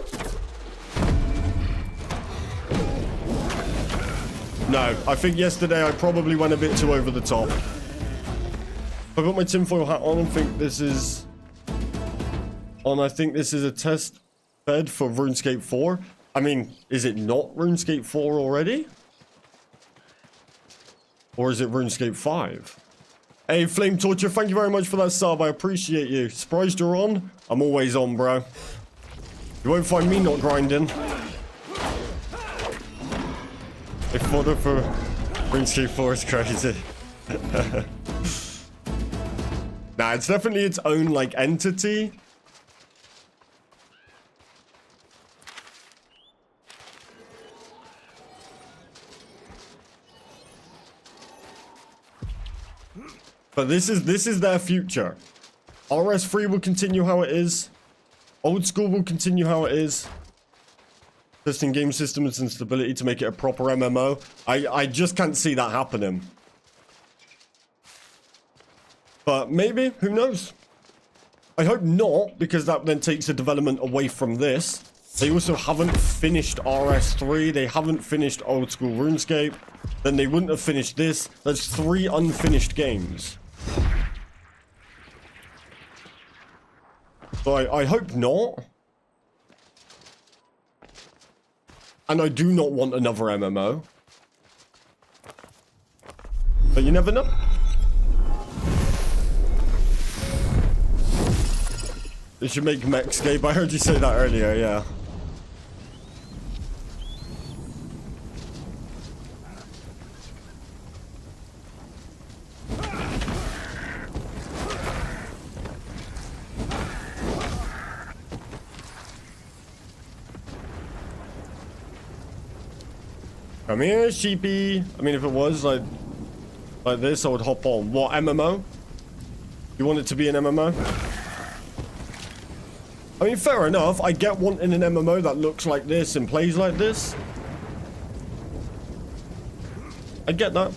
No, I think yesterday I probably went a bit too over the top. I got my tinfoil hat on and think this is... I think this is a test bed for RuneScape 4. I mean, is it not RuneScape 4 already? Or is it RuneScape 5? Hey, Flame Torture, thank you very much for that sub. I appreciate you. Surprised you're on? I'm always on, bro. You won't find me not grinding. The fodder for RuneScape 4 is crazy. Nah, it's definitely its own, like, entity. But this is their future. RS3 will continue how it is. Old school will continue how it is. Testing game systems and stability to make it a proper MMO. I just can't see that happening. But maybe, who knows? I hope not, because that then takes the development away from this. They also haven't finished RS3. They haven't finished old school RuneScape. Then they wouldn't have finished this. That's 3 unfinished games. So I hope not. And I do not want another MMO. But you never know. They should make Mexscape. I heard you say that earlier, yeah. Come here, sheepy. I mean, if it was like this, I would hop on. What, MMO? You want it to be an MMO? I mean, fair enough. I get wanting an MMO that looks like this and plays like this. I get that.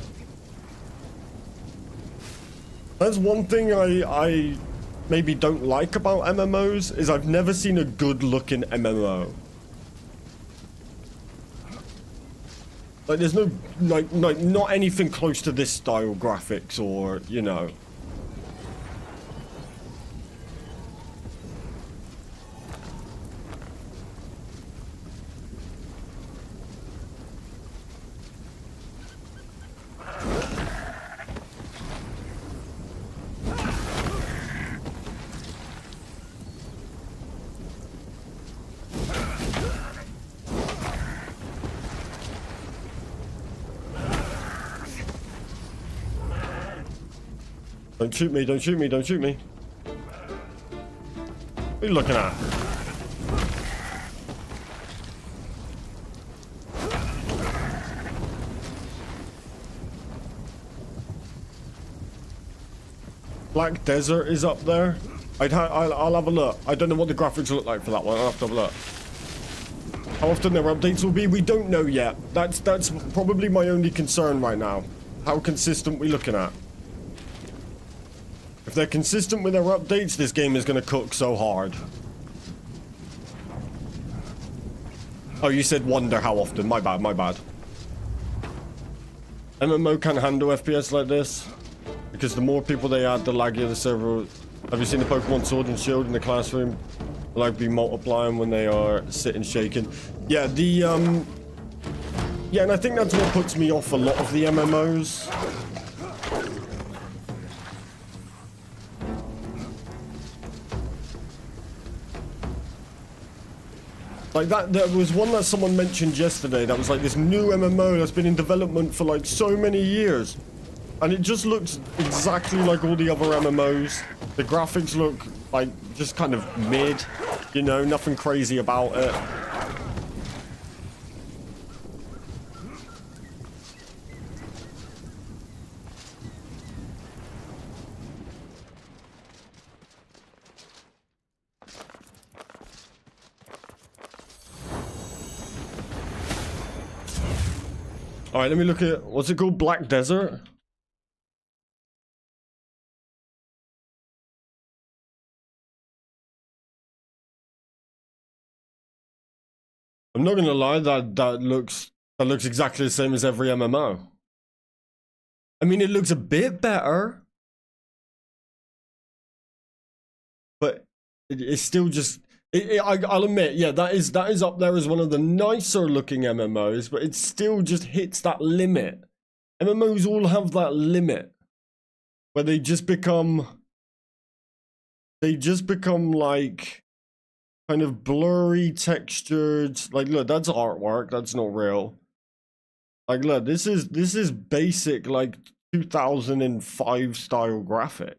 That's one thing I maybe don't like about MMOs, is I've never seen a good looking MMO. Like, there's no, like not anything close to this style graphics or, you know. Don't shoot me, don't shoot me, don't shoot me. What are you looking at? Black Desert is up there. I'll have a look. I don't know what the graphics look like for that one. I'll have to have a look. How often their updates will be, we don't know yet. That's probably my only concern right now. How consistent we looking at? If they're consistent with their updates, this game is going to cook so hard. Oh, you said wonder how often. My bad, my bad. MMO can't handle FPS like this. Because the more people they add, the laggier the server. Have you seen the Pokemon Sword and Shield in the classroom? Like be multiplying when they are sitting shaking. Yeah, yeah, and I think that's what puts me off a lot of the MMOs. Like that, there was one that someone mentioned yesterday that was like this new MMO that's been in development for like so many years. And it just looks exactly like all the other MMOs. The graphics look like just kind of mid, you know, nothing crazy about it. All right, let me look at, what's it called? Black Desert? I'm not gonna lie, that looks exactly the same as every MMO. I mean, it looks a bit better, but it's still just. I'll admit, yeah, that is up there as one of the nicer looking MMOs, but it still just hits that limit. MMOs all have that limit where they just become like kind of blurry, textured. Like, look, that's artwork. That's not real. Like, look, this is basic like 2005 style graphic.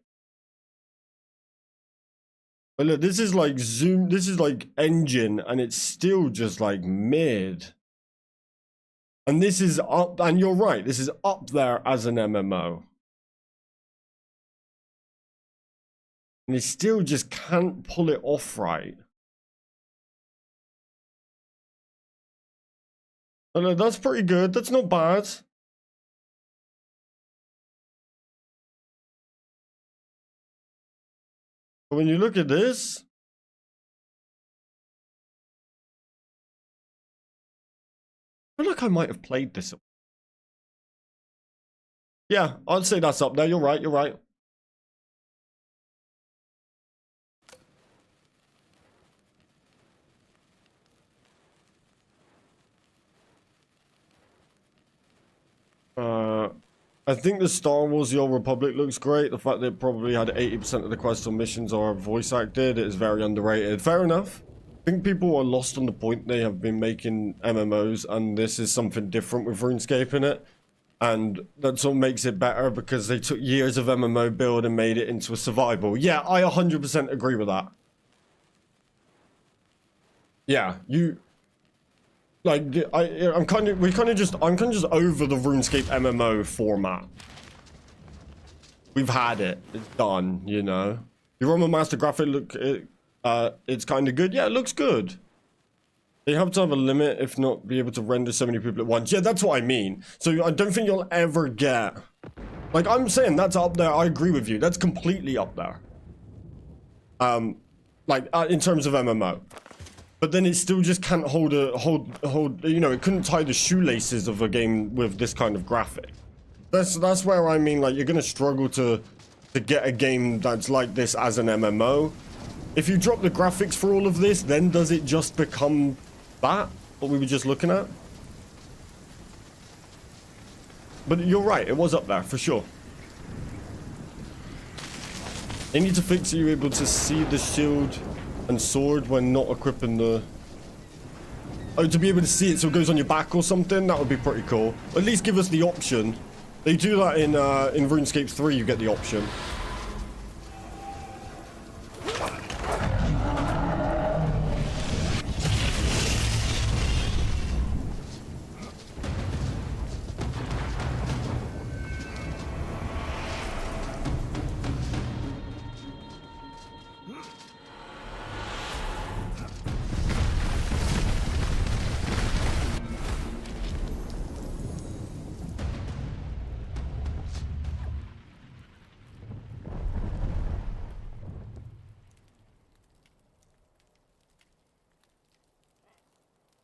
But look, this is like zoom. This is like engine, and it's still just like mid. And this is up. And you're right. This is up there as an MMO. And they still just can't pull it off right. Oh, no, that's pretty good. That's not bad. But when you look at this, I feel like I might have played this. Yeah, I'd say that's up there. You're right. You're right. I think the Star Wars The Old Republic looks great. The fact that it probably had 80% of the quests or missions are voice acted is very underrated. Fair enough. I think people are lost on the point they have been making MMOs, and this is something different with RuneScape in it. And that's what makes it better, because they took years of MMO build and made it into a survival. Yeah, I 100% agree with that. Yeah, like, I'm kind of just over the RuneScape MMO format. We've had it. It's done, you know. Your Roman Master graphic it's kind of good. Yeah, it looks good. They have to have a limit, if not be able to render so many people at once. Yeah, that's what I mean. So I don't think you'll ever get... Like, I'm saying that's up there. I agree with you. That's completely up there. In terms of MMO. But then it still just can't hold, you know, it couldn't tie the shoelaces of a game with this kind of graphic. That's where I mean, like, you're going to struggle to get a game that's like this as an MMO. If you drop the graphics for all of this, then does it just become that, what we were just looking at? But you're right, it was up there, for sure. They need to fix it, you're able to see the shield and sword when not equipping the... Oh, to be able to see it so it goes on your back or something? That would be pretty cool. At least give us the option. They do that in RuneScapes 3, you get the option.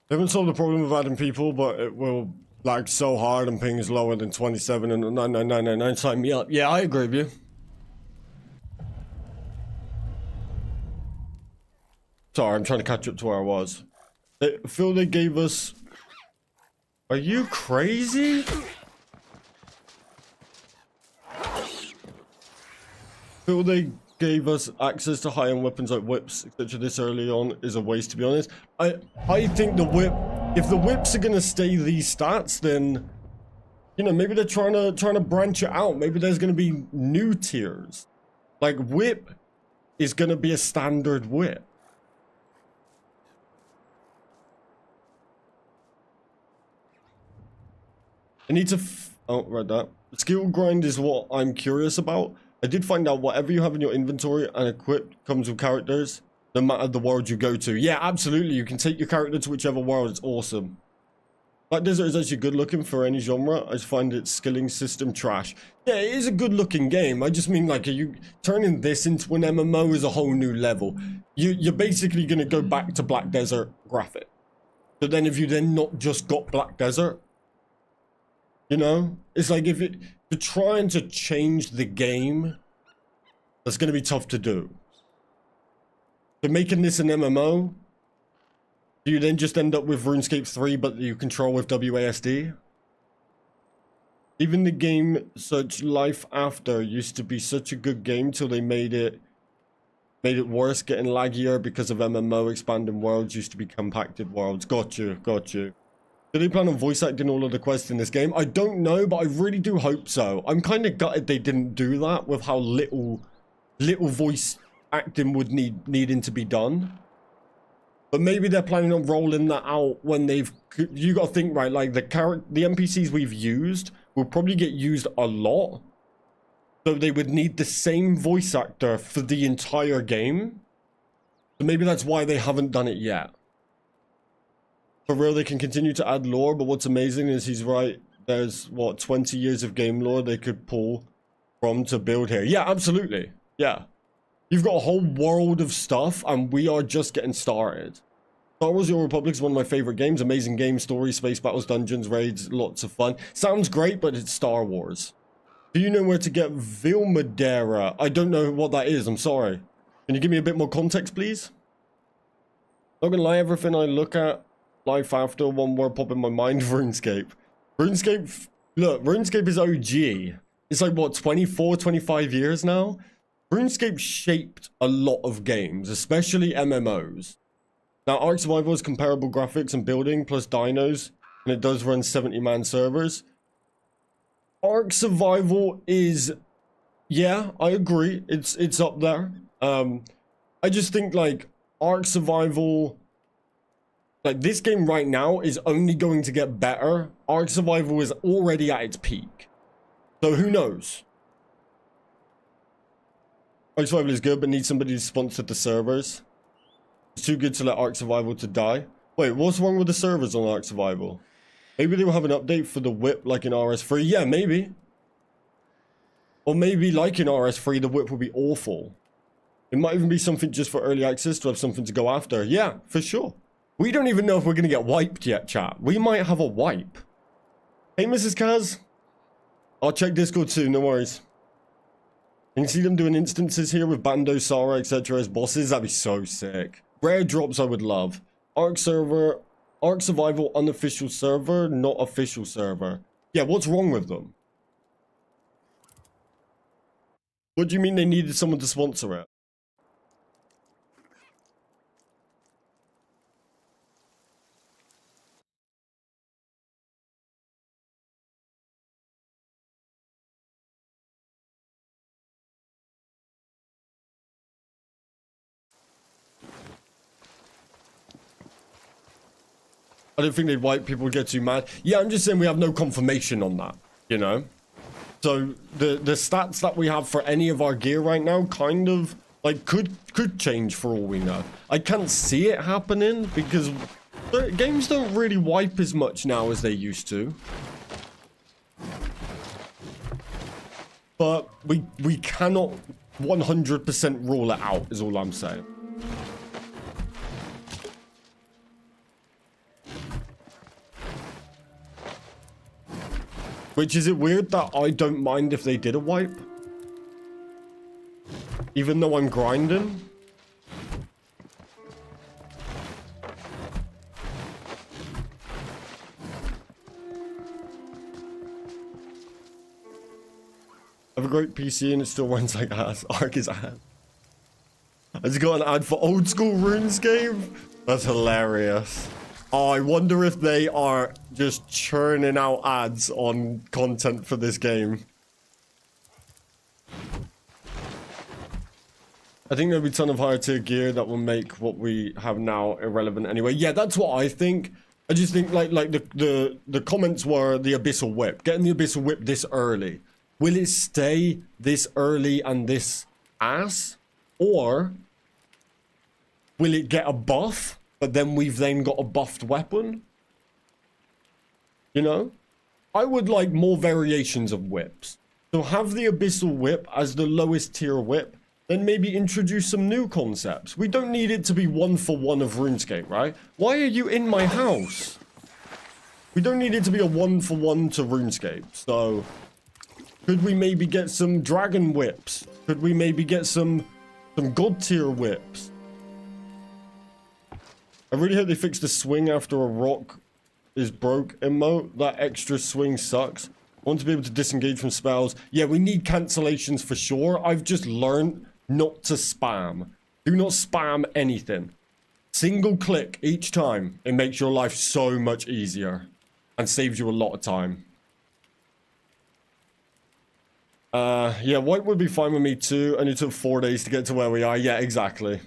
They haven't solved the problem of adding people, but it will lag so hard and ping is lower than 27 and 99999. Sign me up. Yeah, I agree with you. Sorry, I'm trying to catch up to where I was. I feel they gave us... Are you crazy? Feel they gave us access to high-end weapons like whips, etc. this early on is a waste, to be honest. I think the whip, if the whips are gonna stay these stats, then you know, maybe they're trying to branch it out. Maybe there's gonna be new tiers. Like whip is gonna be a standard whip. I need to oh, right that. Skill grind is what I'm curious about. I did find out whatever you have in your inventory and equipped comes with characters, no matter the world you go to. Yeah, absolutely. You can take your character to whichever world. It's awesome. Black Desert is actually good looking for any genre. I just find its skilling system trash. Yeah, it is a good looking game. I just mean, like, are you turning this into an MMO is a whole new level. You're basically going to go back to Black Desert graphic. So then if you then not just got Black Desert, you know, it's like if you're trying to change the game, that's going to be tough to do. But making this an MMO, do you then just end up with RuneScape 3, but you control with WASD? Even the game such Life After used to be such a good game till they made it worse, getting laggier because of MMO expanding worlds used to be compacted worlds. Got you. Do they plan on voice acting all of the quests in this game? I don't know, but I really do hope so. I'm kind of gutted they didn't do that with how little voice acting would needing to be done. But maybe they're planning on rolling that out when they've... You got to think, right, like the NPCs we've used will probably get used a lot. So they would need the same voice actor for the entire game. So maybe that's why they haven't done it yet. For real, they can continue to add lore, but what's amazing is he's right. There's, what, 20 years of game lore they could pull from to build here. Yeah, absolutely. Yeah. You've got a whole world of stuff, and we are just getting started. Star Wars: The Old Republic is one of my favorite games. Amazing game, story, space battles, dungeons, raids, lots of fun. Sounds great, but it's Star Wars. Do you know where to get Vilmadera? I don't know what that is, I'm sorry. Can you give me a bit more context, please? Not gonna lie, everything I look at Life After, one word pop in my mind, RuneScape. Look, RuneScape is OG. It's like, what, 24, 25 years now? RuneScape shaped a lot of games, especially MMOs. Now, Ark Survival has comparable graphics and building, plus dinos, and it does run 70-man servers. Ark Survival is... Yeah, I agree. It's up there. I just think, like, Ark Survival... Like, this game right now is only going to get better. Ark Survival is already at its peak. So, who knows? Ark Survival is good, but needs somebody to sponsor the servers. It's too good to let Ark Survival to die. Wait, what's wrong with the servers on Ark Survival? Maybe they will have an update for the whip like in RS3. Yeah, maybe. Or maybe like in RS3, the whip will be awful. It might even be something just for early access to have something to go after. Yeah, for sure. We don't even know if we're going to get wiped yet, chat. We might have a wipe. Hey, Mrs. Kaz. I'll check Discord too, no worries. You can see them doing instances here with Bando, Sara, etc. as bosses. That'd be so sick. Rare drops I would love. Ark server, Ark Survival unofficial server, not official server. Yeah, what's wrong with them? What do you mean they needed someone to sponsor it? I don't think they'd wipe people get too mad. Yeah, I'm just saying we have no confirmation on that, you know? So the stats that we have for any of our gear right now kind of like could change for all we know. I can't see it happening because games don't really wipe as much now as they used to. But we cannot 100% rule it out is all I'm saying. Which, is it weird that I don't mind if they did a wipe? Even though I'm grinding? I have a great PC and it still runs like ass. Ark is ass. Has it got an ad for old school RuneScape? That's hilarious. Oh, I wonder if they are just churning out ads on content for this game. I think there'll be a ton of higher tier gear that will make what we have now irrelevant anyway. Yeah, that's what I think. I just think like the comments were the Abyssal Whip. Getting the Abyssal Whip this early. Will it stay this early and this ass? Or will it get a buff? But then we've then got a buffed weapon. You know? I would like more variations of whips. So have the Abyssal Whip as the lowest tier whip. Then maybe introduce some new concepts. We don't need it to be 1-for-1 of RuneScape, right? Why are you in my house? We don't need it to be a 1-for-1 to RuneScape. So could we maybe get some dragon whips? Could we maybe get some god tier whips? I really hope they fix the swing after a rock is broke emote. That extra swing sucks. I want to be able to disengage from spells. Yeah, we need cancellations for sure. I've just learned not to spam. Do not spam anything. Single click each time. It makes your life so much easier and saves you a lot of time. Yeah, white would be fine with me too. And it took 4 days to get to where we are. Yeah, exactly.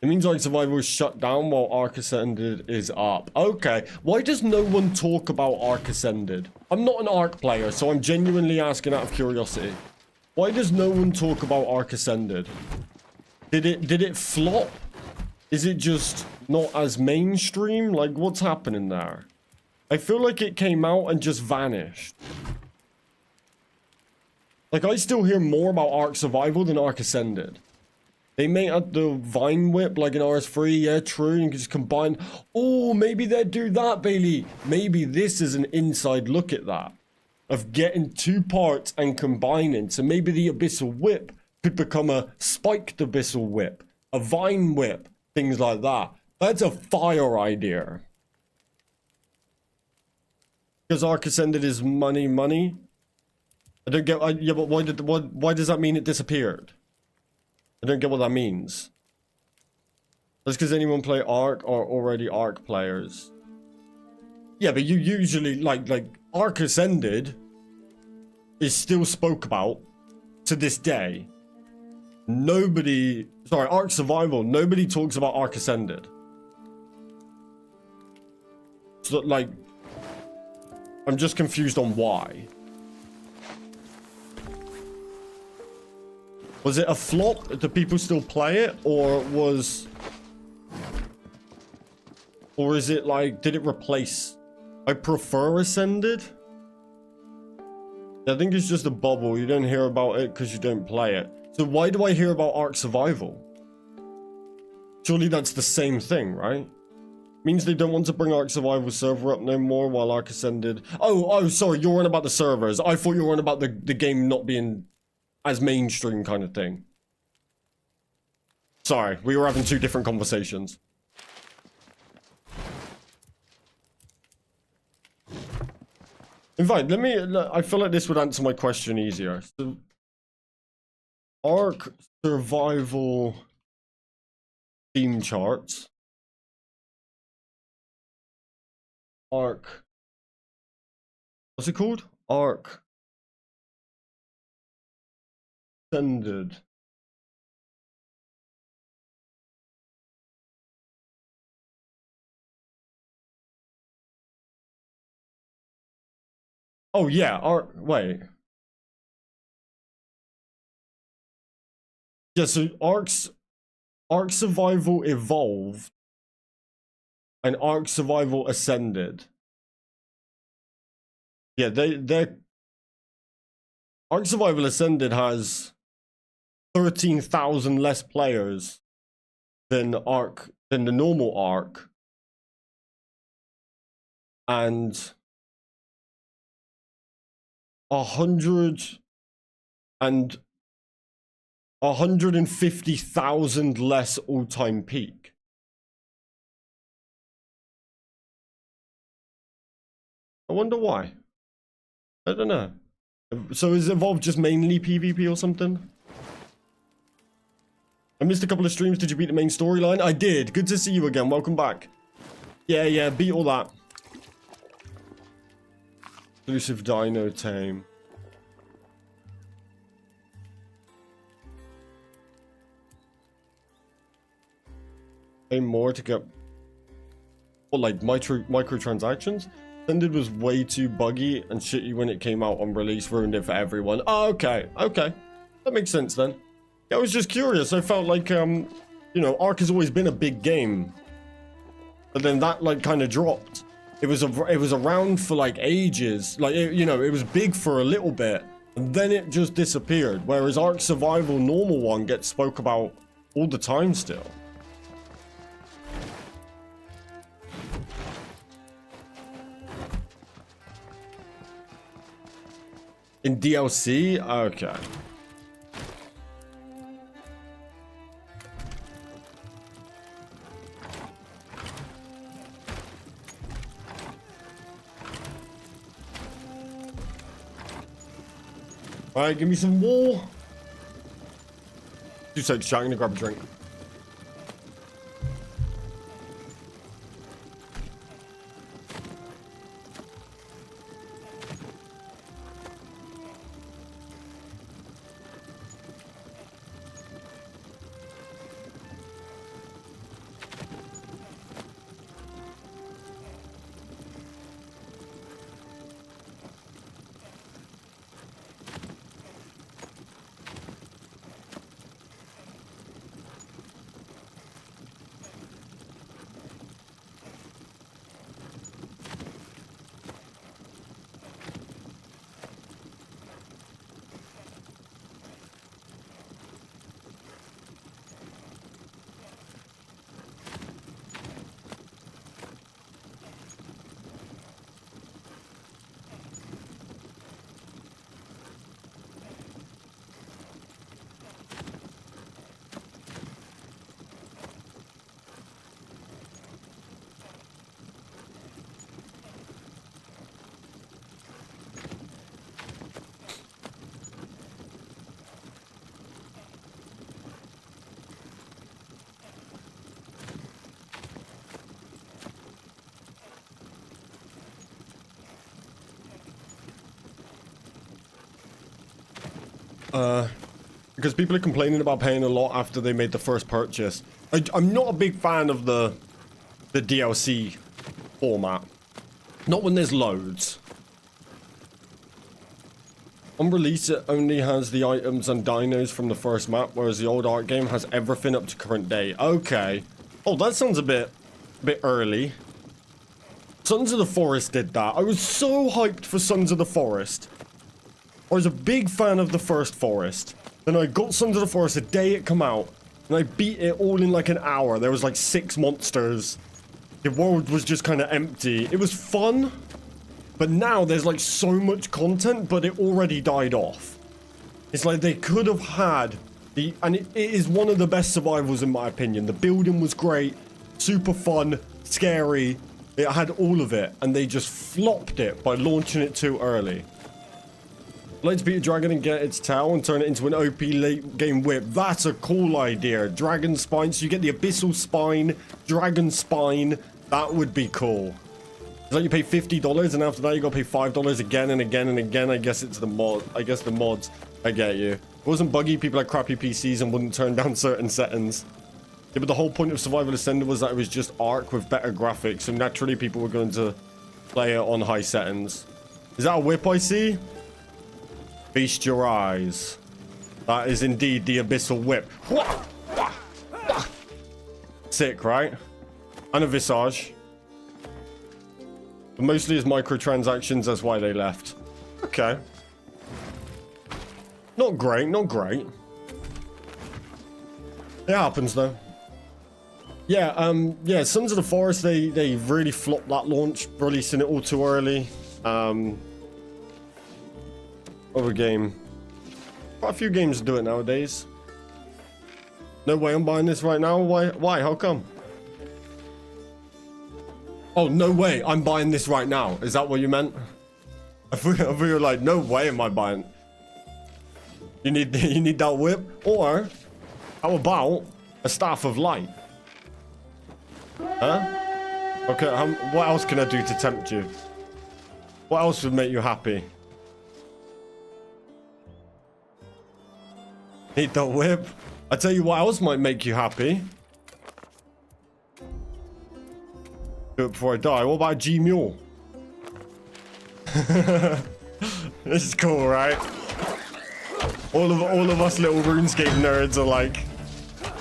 It means Ark Survival is shut down while Ark Ascended is up. Okay, why does no one talk about Ark Ascended? I'm not an Ark player, so I'm genuinely asking out of curiosity. Why does no one talk about Ark Ascended? Did it flop? Is it just not as mainstream? Like, what's happening there? I feel like it came out and just vanished. Like, I still hear more about Ark Survival than Ark Ascended. They may add the Vine Whip like in RS3, yeah, true, you can just combine. Oh, maybe they'd do that, Bailey. Maybe this is an inside look at that. Of getting two parts and combining. So maybe the Abyssal Whip could become a spiked Abyssal Whip. A Vine Whip. Things like that. That's a fire idea. Because Ark Ascended is money. I don't get, yeah, but why does that mean it disappeared? I don't get what that means. That's because anyone play Ark are already Ark players. Yeah, but you usually, like Ark Ascended is still spoke about to this day. Ark Survival, nobody talks about Ark Ascended. So, like, I'm just confused on why. Was it a flop? Do people still play it? Or was Or is it like, did it replace? I prefer Ascended. I think it's just a bubble. You don't hear about it because you don't play it. So why do I hear about Ark Survival? Surely that's the same thing, right? Means they don't want to bring Ark Survival server up no more while Ark Ascended. Oh, sorry, you're on about the servers. I thought you were on about the game not being as mainstream kind of thing. Sorry, we were having two different conversations. In fact, I feel like this would answer my question easier. So, Ark Survival theme charts. Ark. What's it called? Ark Ascended. Oh yeah, Ark. Wait. Yeah, so Ark Survival Evolved and Ark Survival Ascended. Yeah, they're Ark Survival Ascended has 13,000 less players than the normal Ark, and 150,000 less all-time peak. I wonder why. I don't know. So is Evolve just mainly PvP or something? I missed a couple of streams. Did you beat the main storyline? I did. Good to see you again. Welcome back. Yeah, beat all that. Exclusive Dino Tame. Pay more to get... What, like microtransactions? Ascended was way too buggy and shitty when it came out on release, ruined it for everyone. Oh, okay. That makes sense then. Yeah, I was just curious. I felt like, you know, Ark has always been a big game. But then that, like, kind of dropped. It was around for, like, ages. Like, you know, it was big for a little bit. And then it just disappeared. Whereas Ark Survival normal one gets spoke about all the time still. In DLC? Okay. Alright, give me some more. 2 seconds, chat. I'm gonna grab a drink. Because people are complaining about paying a lot after they made the first purchase. I'm not a big fan of the DLC format. Not when there's loads. On release, it only has the items and dinos from the first map, whereas the old Ark game has everything up to current day. Okay. Oh, that sounds a bit early. Sons of the Forest did that. I was so hyped for Sons of the Forest. I was a big fan of the first Forest. Then I got Sons of the Forest the day it come out. And I beat it all in like an hour. There was like 6 monsters. The world was just kind of empty. It was fun. But now there's like so much content, but it already died off. It's like they could have had the... And it is one of the best survivals in my opinion. The building was great. Super fun. Scary. It had all of it. And they just flopped it by launching it too early. Let's beat a dragon and get its tail and turn it into an OP late game whip. That's a cool idea. Dragon spine. So you get the abyssal spine, dragon spine. That would be cool. It's like you pay $50 and after that you gotta pay $5 again and again and again. I guess it's the mod. I guess the mods. I get you. It wasn't buggy. People had crappy PCs and wouldn't turn down certain settings. Yeah, but the whole point of Survival Ascended was that it was just Ark with better graphics. So naturally people were going to play it on high settings. Is that a whip I see? Feast your eyes. That is indeed the abyssal whip. Sick, right? And a visage. But mostly as microtransactions, that's why they left. Okay. Not great, not great. It happens though. Yeah, yeah, Sons of the Forest, they really flopped that launch, releasing it all too early. Other game. Quite a few games do it nowadays. No way I'm buying this right now. Why? How come? Oh, no way I'm buying this right now. Is that what you meant? I thought you were like, no way am I buying. You need that whip? Or how about a staff of light? Huh? Okay, what else can I do to tempt you? What else would make you happy? Need the whip. I tell you what else might make you happy. Do it before I die. What about a G Mule? This is cool, right? All of us little RuneScape nerds are like,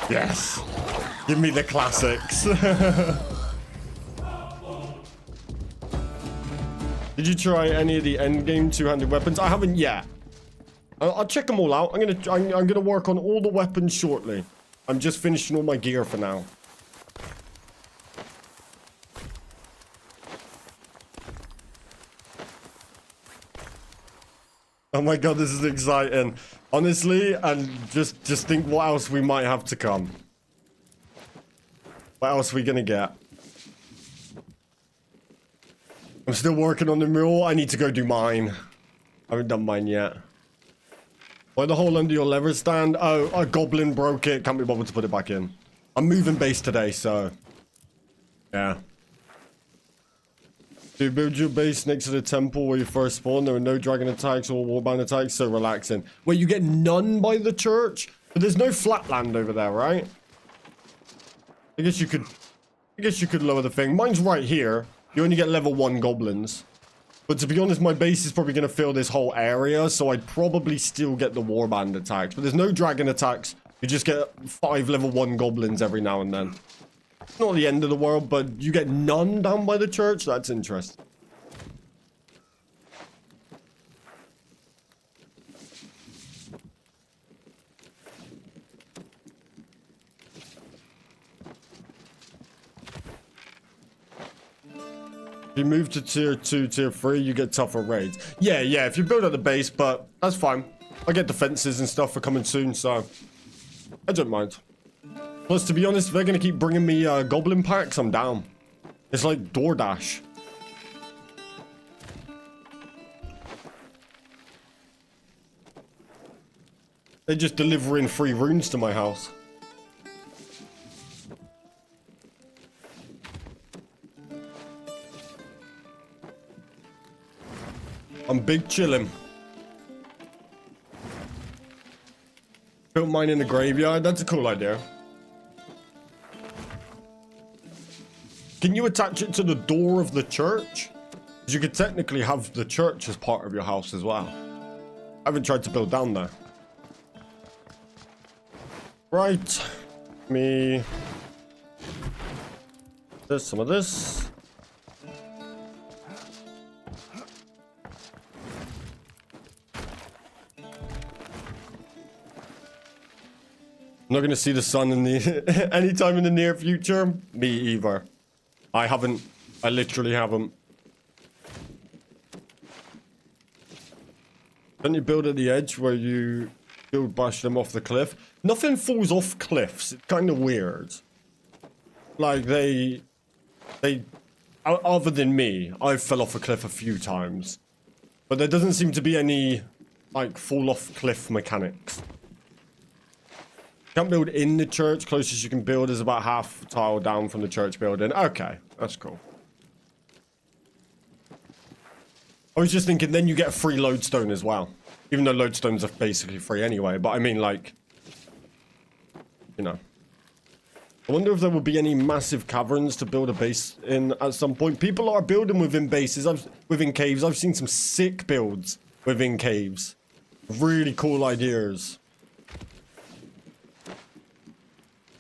yes, give me the classics. Did you try any of the endgame two-handed weapons? I haven't yet. I'll check them all out. I'm gonna work on all the weapons shortly. I'm just finishing all my gear for now. Oh my god, this is exciting. Honestly, and just think what else we might have to come. What else are we gonna get? I'm still working on the mural. I need to go do mine. I haven't done mine yet. Why the hole under your lever stand? Oh, a goblin broke it. Can't be bothered to put it back in. I'm moving base today, so... yeah. You build your base next to the temple where you first spawned. There were no dragon attacks or warband attacks, so relaxing. Wait, you get none by the church? But there's no flatland over there, right? I guess you could lower the thing. Mine's right here. You only get level 1 goblins. But to be honest, my base is probably going to fill this whole area, so I'd probably still get the warband attacks. But there's no dragon attacks. You just get 5 level 1 goblins every now and then. It's not the end of the world, but you get none down by the church? That's interesting. If you move to tier 2, tier 3, you get tougher raids. Yeah, if you build at the base, but that's fine. I get defenses and stuff for coming soon, so I don't mind. Plus, to be honest, if they're going to keep bringing me goblin packs, I'm down. It's like DoorDash. They're just delivering free runes to my house. I'm big chillin'. Built mine in the graveyard. That's a cool idea. Can you attach it to the door of the church? Because you could technically have the church as part of your house as well. I haven't tried to build down there. Right. Me. There's some of this. I'm not going to see the sun in the anytime in the near future. Me either. I haven't. I literally haven't. Don't you build at the edge where you build bash them off the cliff? Nothing falls off cliffs. It's kind of weird. Like they, other than me, I fell off a cliff a few times. But there doesn't seem to be any, like, fall off cliff mechanics. Can't build in the church. Closest you can build is about half tile down from the church building. Okay, that's cool. I was just thinking then you get a free lodestone as well. Even though lodestones are basically free anyway. But I mean, like, you know. I wonder if there will be any massive caverns to build a base in at some point. People are building within bases, within caves. I've seen some sick builds within caves. Really cool ideas.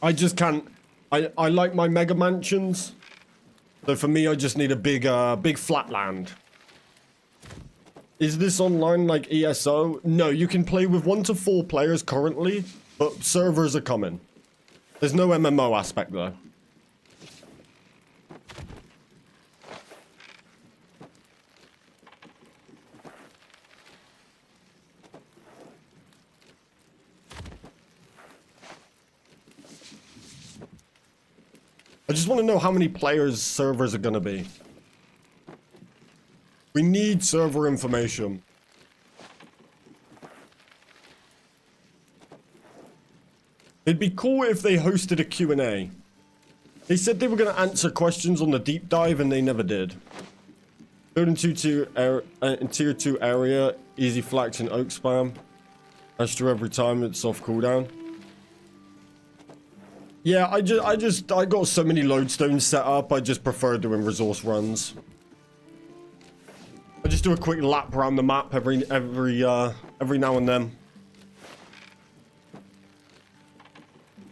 I just can't. I like my mega mansions. So for me, I just need a big flat land. Is this online like ESO? No, you can play with 1 to 4 players currently, but servers are coming. There's no MMO aspect though. I just want to know how many players servers are going to be. We need server information. It'd be cool if they hosted a Q&A. They said they were going to answer questions on the deep dive and they never did. Building in tier 2 area, easy flax and oak spam. Extra every time it's off cooldown. Yeah, I got so many lodestones set up, I just prefer doing resource runs. I just do a quick lap around the map every now and then.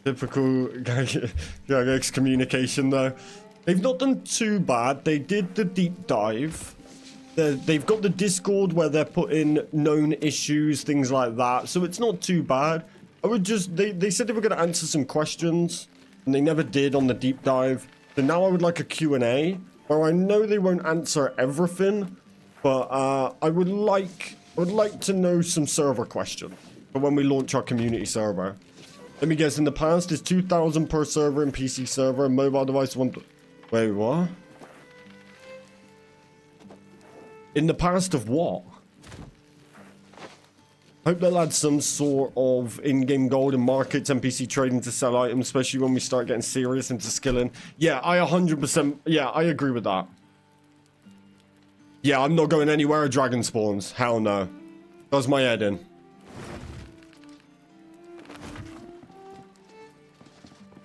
Typical Jagex communication though. They've not done too bad. They did the deep dive. They've got the Discord where they're putting known issues, things like that. So it's not too bad. I would just, they said they were going to answer some questions, and they never did on the deep dive. So now I would like a Q&A, where I know they won't answer everything, but I would like to know some server questions for when we launch our community server. Let me guess, in the past is 2,000 per server in PC server, mobile device one. Wait, what? In the past of what? Hope they'll add some sort of in-game gold and markets, NPC trading to sell items, especially when we start getting serious into skilling. Yeah, I 100%, yeah, I agree with that. Yeah, I'm not going anywhere at dragon spawns. Hell no. Does my head in.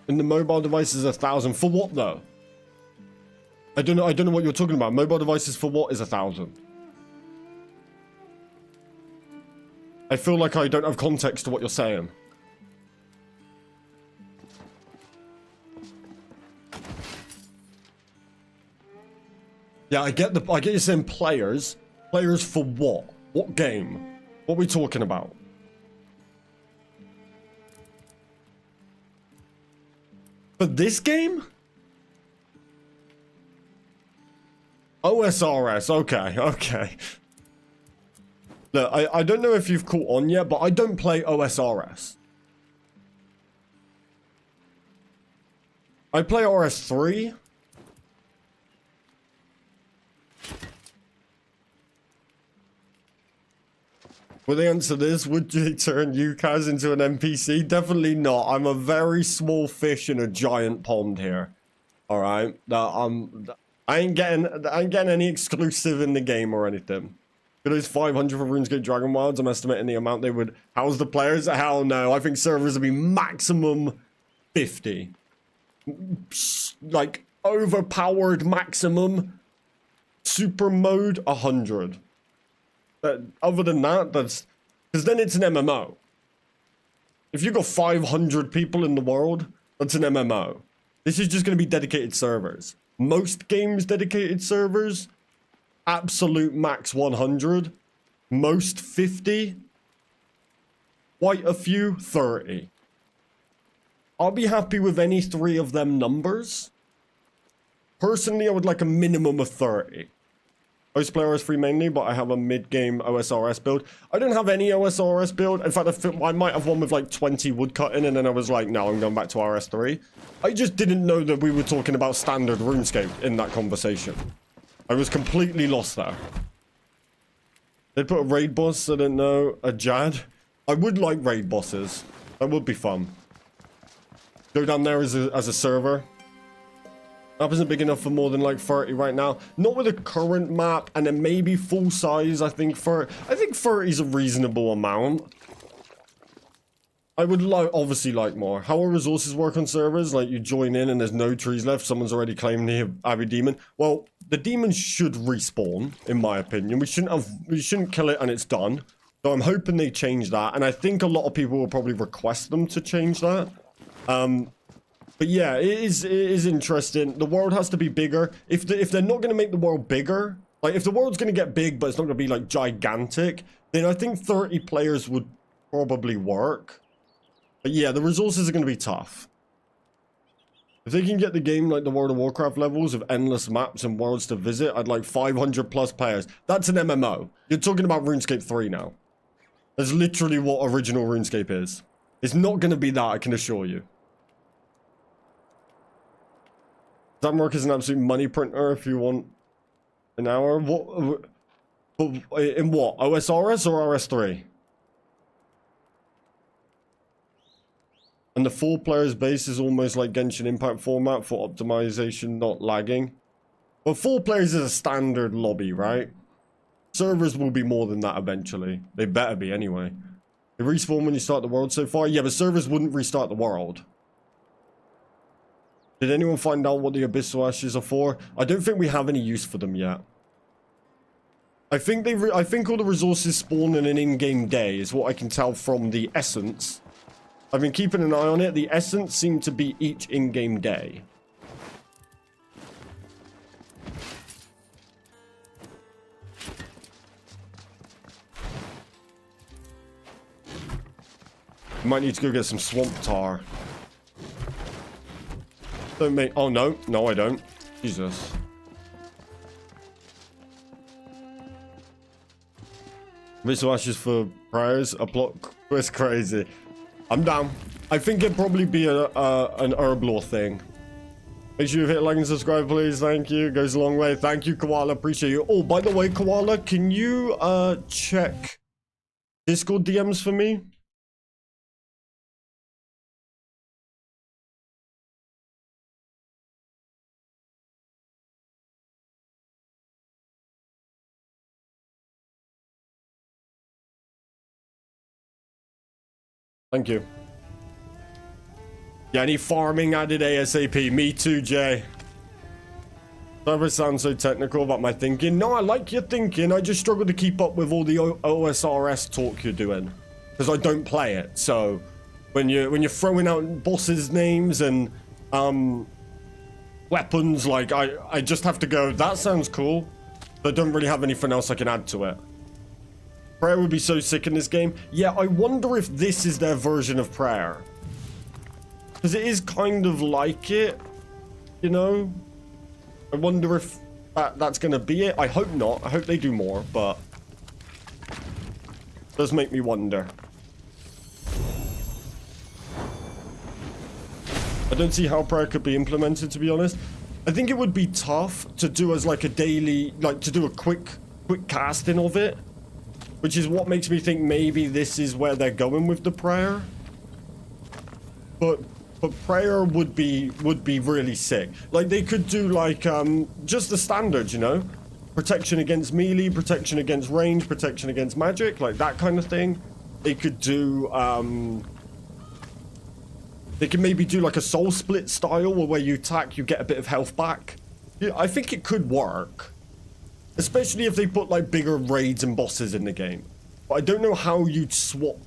And the mobile device is 1,000. For what though? I don't know what you're talking about. Mobile devices for what is 1,000? I feel like I don't have context to what you're saying. Yeah, I get you saying players. Players for what? What game? What are we talking about? For this game? OSRS, okay. Look, I don't know if you've caught on yet, but I don't play OSRS. I play RS3. Will they answer this? Would you turn you, Kaz, into an NPC? Definitely not. I'm a very small fish in a giant pond here. Alright? I ain't getting any exclusive in the game or anything. It is 500 for RuneScape Dragonwilds. I'm estimating the amount they would house the players. Hell no. I think servers would be maximum 50. Like, overpowered maximum. Super mode, 100. But other than that, that's... Because then it's an MMO. If you've got 500 people in the world, that's an MMO. This is just going to be dedicated servers. Most games dedicated servers... Absolute max 100. Most 50. Quite a few 30. I'll be happy with any 3 of them numbers. Personally, I would like a minimum of 30. I play OS3 mainly, but I have a mid-game OSRS build. I don't have any OSRS build. In fact, I might have one with like 20 woodcutting, and then I was like, no, I'm going back to RS3. I just didn't know that we were talking about standard RuneScape in that conversation. I was completely lost there. They put a raid boss, I don't know, a Jad. I would like raid bosses. That would be fun. Go down there as a server. Map isn't big enough for more than like 30 right now. Not with the current map, and then maybe full size. I think 30 is a reasonable amount. I would obviously like more. How will resources work on servers? Like you join in and there's no trees left. Someone's already claimed the Abbey Demon. Well, the demons should respawn, in my opinion. We shouldn't kill it and it's done. So I'm hoping they change that, and I think a lot of people will probably request them to change that. But yeah, it is interesting. The world has to be bigger. If they're not going to make the world bigger, like if the world's going to get big, but it's not going to be like gigantic, then I think 30 players would probably work. But yeah, the resources are going to be tough. If they can get the game like the World of Warcraft levels of endless maps and worlds to visit, I'd like 500 plus players. That's an MMO. You're talking about RuneScape 3 now. That's literally what original RuneScape is. It's not going to be that, I can assure you. Zamrock is an absolute money printer if you want an hour. What? In what? OSRS or RS3? And the 4 players base is almost like Genshin Impact format for optimization, not lagging. Well, 4 players is a standard lobby, right? Servers will be more than that eventually. They better be anyway. They respawn when you start the world so far. Yeah, but servers wouldn't restart the world. Did anyone find out what the Abyssal Ashes are for? I don't think we have any use for them yet. I think all the resources spawn in an in-game day is what I can tell from the essence. I've been keeping an eye on it. The essence seemed to be each in-game day. Might need to go get some swamp tar. Don't make... Oh, no. No, I don't. Jesus. Visual Ashes for prayers. A plot quest crazy. I'm down. I think it'd probably be an herblore thing. Make sure you hit like and subscribe, please. Thank you. It goes a long way. Thank you, Koala. Appreciate you. Oh, by the way, Koala, can you check Discord DMs for me? Thank you. Yeah, I need farming added ASAP. Me too, Jay. Never sound so technical about my thinking. No, I like your thinking. I just struggle to keep up with all the OSRS talk you're doing. Because I don't play it. So, when you're throwing out bosses' names and weapons, like, I just have to go, that sounds cool. But I don't really have anything else I can add to it. Prayer would be so sick in this game. Yeah, I wonder if this is their version of Prayer. Because it is kind of like it, you know? I wonder if that's going to be it. I hope not. I hope they do more, but... it does make me wonder. I don't see how Prayer could be implemented, to be honest. I think it would be tough to do as like a daily... like, to do a quick casting of it. Which is what makes me think maybe this is where they're going with the prayer. But prayer would be really sick. Like they could do like just the standards, you know? Protection against melee, protection against range, protection against magic, like that kind of thing. They could do they could maybe do like a soul split style where you attack, you get a bit of health back. Yeah, I think it could work. Especially if they put like bigger raids and bosses in the game. But I don't know how you'd swap.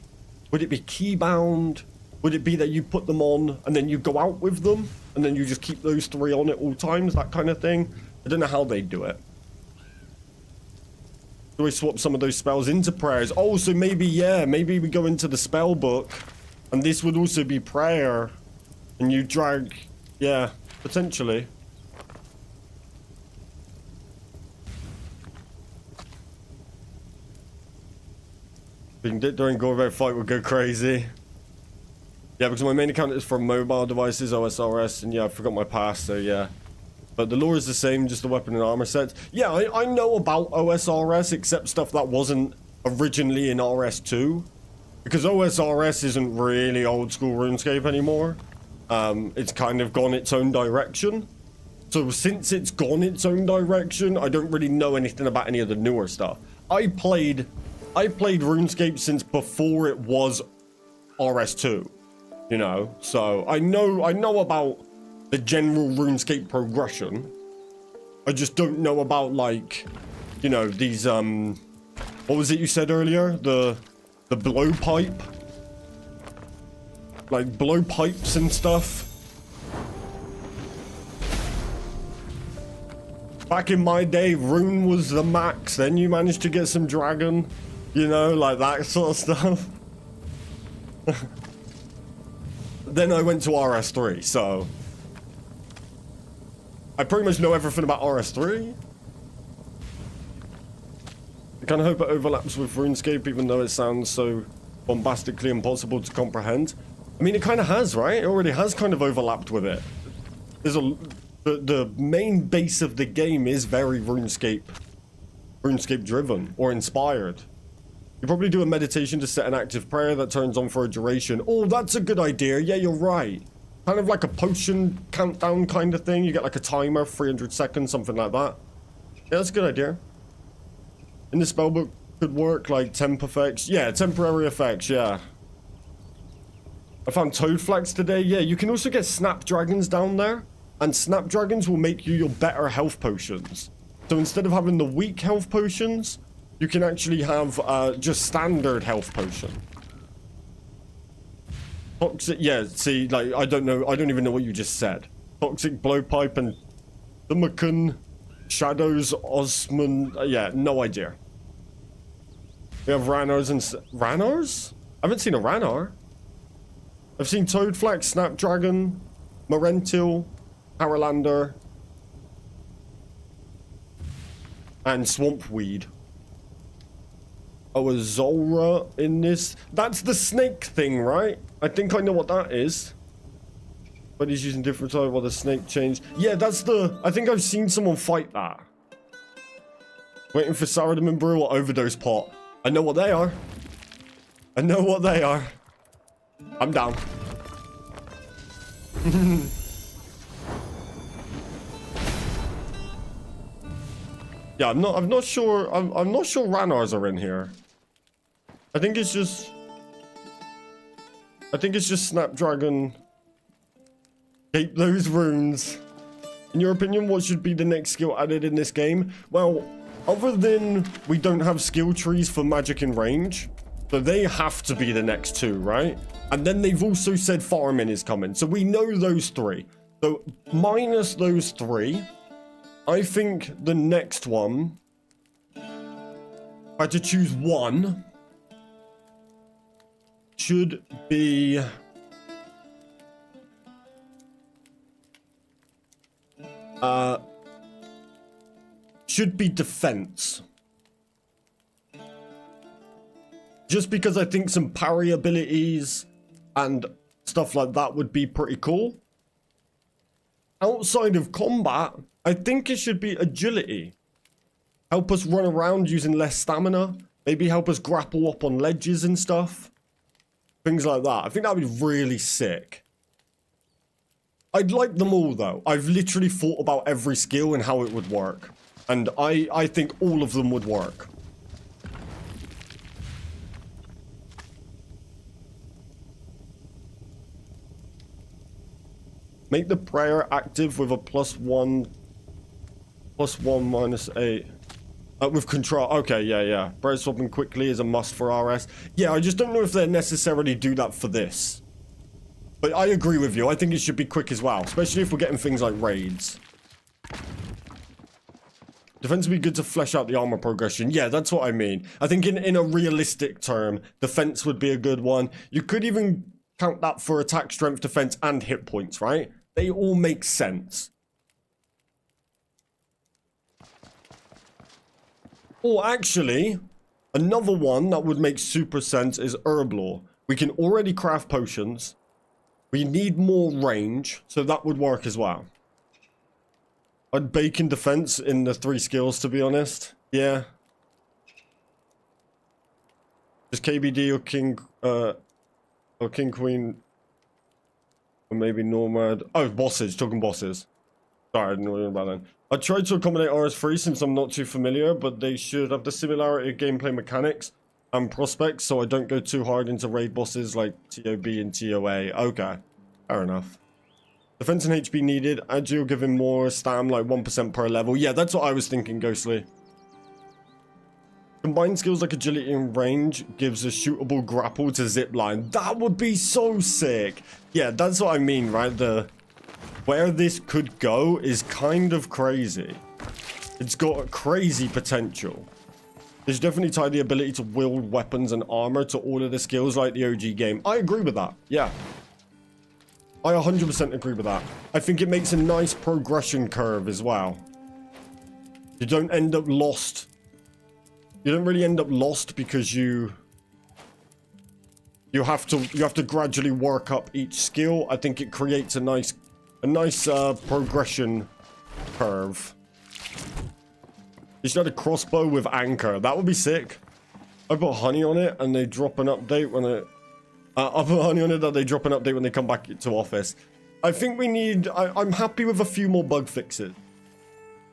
Would it be keybound? Would it be that you put them on and then you go out with them? And then you just keep those 3 on at all times? That kind of thing? I don't know how they'd do it. Do we swap some of those spells into prayers? Oh, so maybe, yeah, maybe we go into the spell book. And this would also be prayer. And you drag... Yeah, potentially. During Gorvet fight would go crazy. Yeah, because my main account is from mobile devices, OSRS, and yeah, I forgot my pass, so yeah. But the lore is the same, just the weapon and armor sets. Yeah, I know about OSRS, except stuff that wasn't originally in RS2. Because OSRS isn't really old school RuneScape anymore. It's kind of gone its own direction. So since it's gone its own direction, I don't really know anything about any of the newer stuff. I played RuneScape since before it was RS2, you know, so I know about the general RuneScape progression. I just don't know about, like, you know, these what was it you said earlier, the blowpipe, like blowpipes and stuff. Back in my day, Rune was the max, then you managed to get some dragon. You know, like that sort of stuff. Then I went to RS3, so... I pretty much know everything about RS3. I kind of hope it overlaps with RuneScape, even though it sounds so bombastically impossible to comprehend. I mean, it kind of has, right? It already has kind of overlapped with it. There's the main base of the game is very RuneScape driven, or inspired. You probably do a meditation to set an active prayer that turns on for a duration. Oh, that's a good idea. Yeah, you're right. Kind of like a potion countdown kind of thing. You get like a timer, 300 seconds, something like that. Yeah, that's a good idea. In the spellbook could work like temp effects. Yeah, temporary effects, yeah. I found toad flags today. Yeah, you can also get snapdragons down there. And snapdragons will make you your better health potions. So instead of having the weak health potions, you can actually have just standard health potion. Toxic, yeah, see, like, I don't even know what you just said. Toxic blowpipe and Thumacan, Shadows, Osman, yeah, no idea. We have Ranars and... Ranars? I haven't seen a Ranar. I've seen Toadflax, Snapdragon, Morentil, Haralander, and Swampweed. Oh, a Zolra in this. That's the snake thing, right? I think I know what that is. But he's using different type while the snake changed. Yeah, that's the... I think I've seen someone fight that. Waiting for Saradam and Brew or Overdose Pot. I know what they are. I know what they are. I'm down. Yeah, I'm not sure Ranars are in here. I think it's just Snapdragon. Keep those runes. In your opinion, what should be the next skill added in this game? Well, other than we don't have skill trees for magic in range, so they have to be the next two, right? And then they've also said farming is coming, so we know those three. So minus those three, I think the next one, if I had to choose one, should be defense. Just because I think some parry abilities and stuff like that would be pretty cool. Outside of combat, I think it should be agility. Help us run around using less stamina. Maybe help us grapple up on ledges and stuff. Things like that. I think that would be really sick. I'd like them all though. I've literally thought about every skill and how it would work. And I think all of them would work. Make the prayer active with a +1 -8. With control. Okay, yeah. Prayer swapping quickly is a must for RS. Yeah, I just don't know if they necessarily do that for this. But I agree with you. I think it should be quick as well, especially if we're getting things like raids. Defense would be good to flesh out the armor progression. Yeah, that's what I mean. I think in a realistic term, defense would be a good one. You could even count that for attack, strength, defense, and hit points, right? They all make sense. Or actually, another one that would make super sense is herb lore. We can already craft potions. We need more range, so that would work as well. I'd bake in defense in the 3 skills, to be honest. Yeah. Just KBD or King Queen, or maybe Nomad. Oh, bosses, talking bosses. Sorry, I didn't know about that. I tried to accommodate RS3 since I'm not too familiar, but they should have the similarity of gameplay mechanics and prospects, so I don't go too hard into raid bosses like TOB and TOA. Okay, fair enough. Defense and HP needed. Agile giving more stam, like 1% per level. Yeah, that's what I was thinking, Ghostly. Combined skills like agility and range gives a shootable grapple to zipline. That would be so sick. Yeah, that's what I mean, right? Where this could go is kind of crazy. It's got crazy potential. There's definitely tied the ability to wield weapons and armor to all of the skills like the OG game. I agree with that. Yeah. I 100% agree with that. I think it makes a nice progression curve as well. You don't end up lost. You don't really end up lost because you have to gradually work up each skill. I think it creates a nice progression curve. You should have a crossbow with anchor. That would be sick. I put honey on it and they drop an update when it... I put honey on it that they drop an update when they come back to office. I think we need... I'm happy with a few more bug fixes.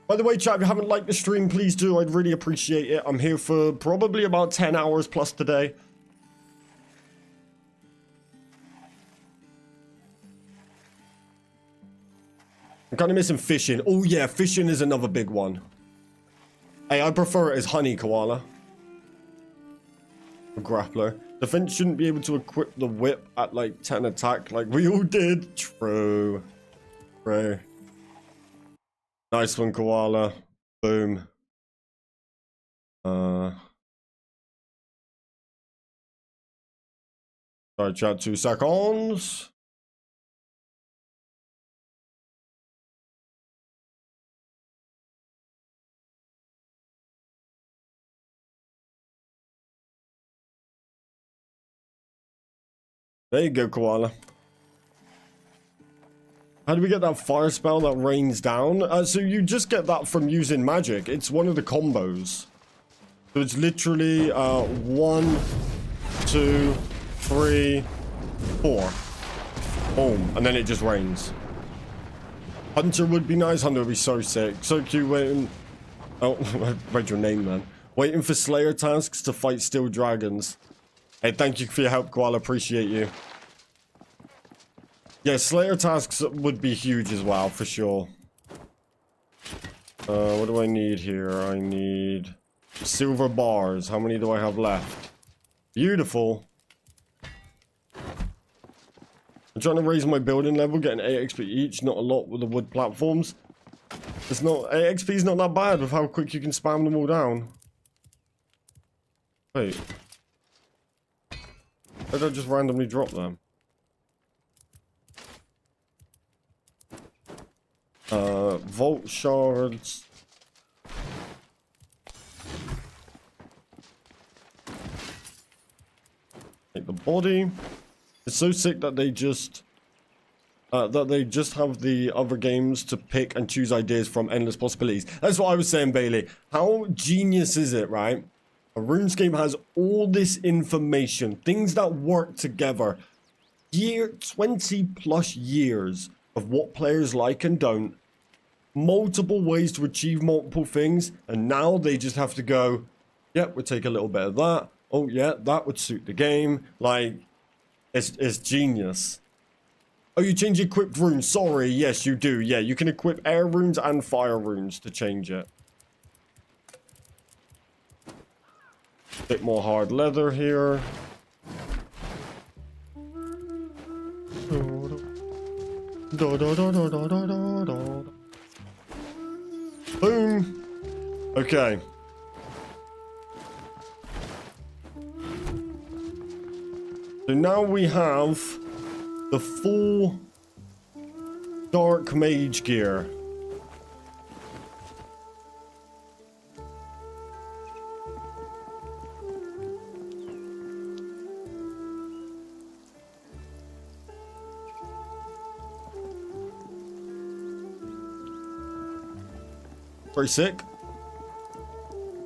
By the way, chat, if you haven't liked the stream, please do. I'd really appreciate it. I'm here for probably about 10 hours plus today. I'm kind of missing fishing. Oh yeah, fishing is another big one. Hey, I prefer it as honey, Koala. A grappler. Defense shouldn't be able to equip the whip at like 10 attack like we all did. True. True. Nice one, Koala. Boom. Sorry, chat, 2 seconds. There you go, Koala. How do we get that fire spell that rains down? So you just get that from using magic. It's one of the combos. So it's literally 1, 2, 3, 4. Boom. And then it just rains. Hunter would be nice. Hunter would be so sick. So cute waiting. Oh, I read your name, man. Waiting for Slayer tasks to fight steel dragons. Hey, thank you for your help, Koala. Appreciate you. Yeah, Slayer tasks would be huge as well, for sure. What do I need here? I need silver bars. How many do I have left? Beautiful. I'm trying to raise my building level, getting 8 XP each. Not a lot with the wood platforms. It's not... 8 XP is not that bad with how quick you can spam them all down. Wait. Why did I just randomly drop them? Vault shards. Take the body. It's so sick that they just have the other games to pick and choose ideas from endless possibilities. That's what I was saying, Bailey. How genius is it, right? A RuneScape has all this information, things that work together. 20 plus years of what players like and don't. Multiple ways to achieve multiple things, and now they just have to go, yeah, we'll take a little bit of that. Oh yeah, that would suit the game. Like, it's genius. Oh, you change equipped runes. Sorry, yes, you do. Yeah, you can equip air runes and fire runes to change it. Bit more hard leather here. Boom. Okay. So now we have the full dark mage gear. Pretty sick.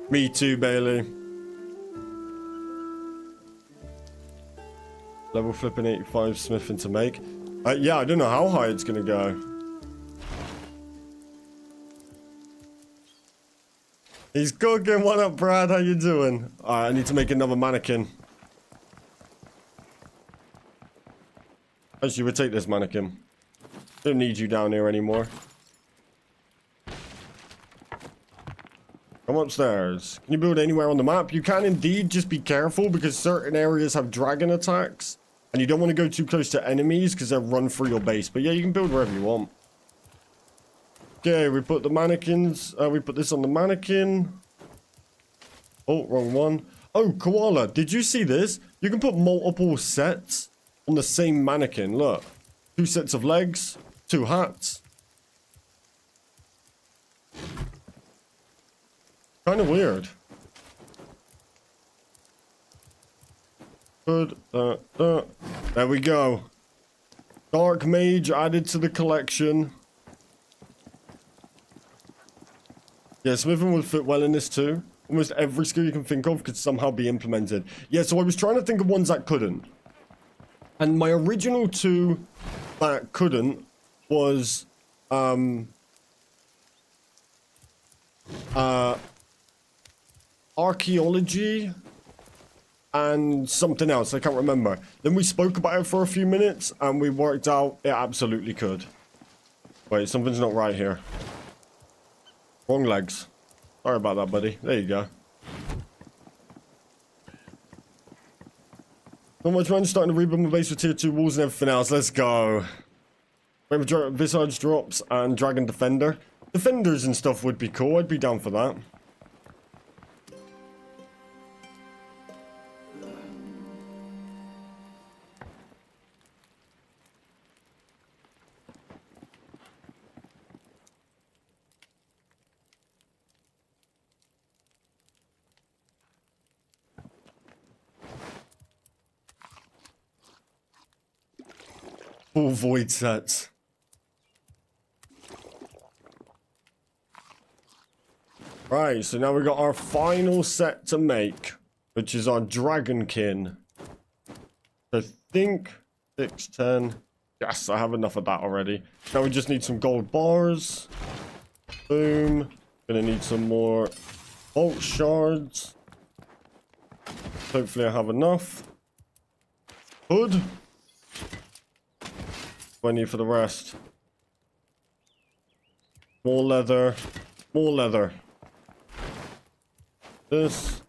Me too, Bailey. Level flipping 85 smithing to make. Yeah, I don't know how high it's gonna go. He's cooking. What up, Brad? How you doing? Alright, I need to make another mannequin. Actually, we'll take this mannequin. Don't need you down here anymore. Come upstairs. Can you build anywhere on the map? You can indeed, just be careful because certain areas have dragon attacks. And you don't want to go too close to enemies because they'll run through your base. But yeah, you can build wherever you want. Okay, we put the mannequins. We put this on the mannequin. Oh, wrong one. Oh, Koala, did you see this? You can put multiple sets on the same mannequin. Look. 2 sets of legs, 2 hats. Kind of weird. Good. There we go. Dark Mage added to the collection. Yeah, smithing would fit well in this too. Almost every skill you can think of could somehow be implemented. Yeah, so I was trying to think of ones that couldn't. And my original 2 that couldn't was archaeology and something else. I can't remember. Then we spoke about it for a few minutes and we worked out it absolutely could. Wait, something's not right here. Wrong legs. Sorry about that, buddy. There you go. Not much fun starting to rebuild my base with tier 2 walls and everything else. Let's go. We have Visage drops and Dragon Defender. Defenders and stuff would be cool. I'd be down for that. Full void sets. Right, so now we got our final set to make, which is our Dragonkin. I think 6, 10. Yes, I have enough of that already. Now we just need some gold bars. Boom. Gonna need some more bolt shards. Hopefully I have enough. Hood. 20 for the rest. More leather. More leather. This.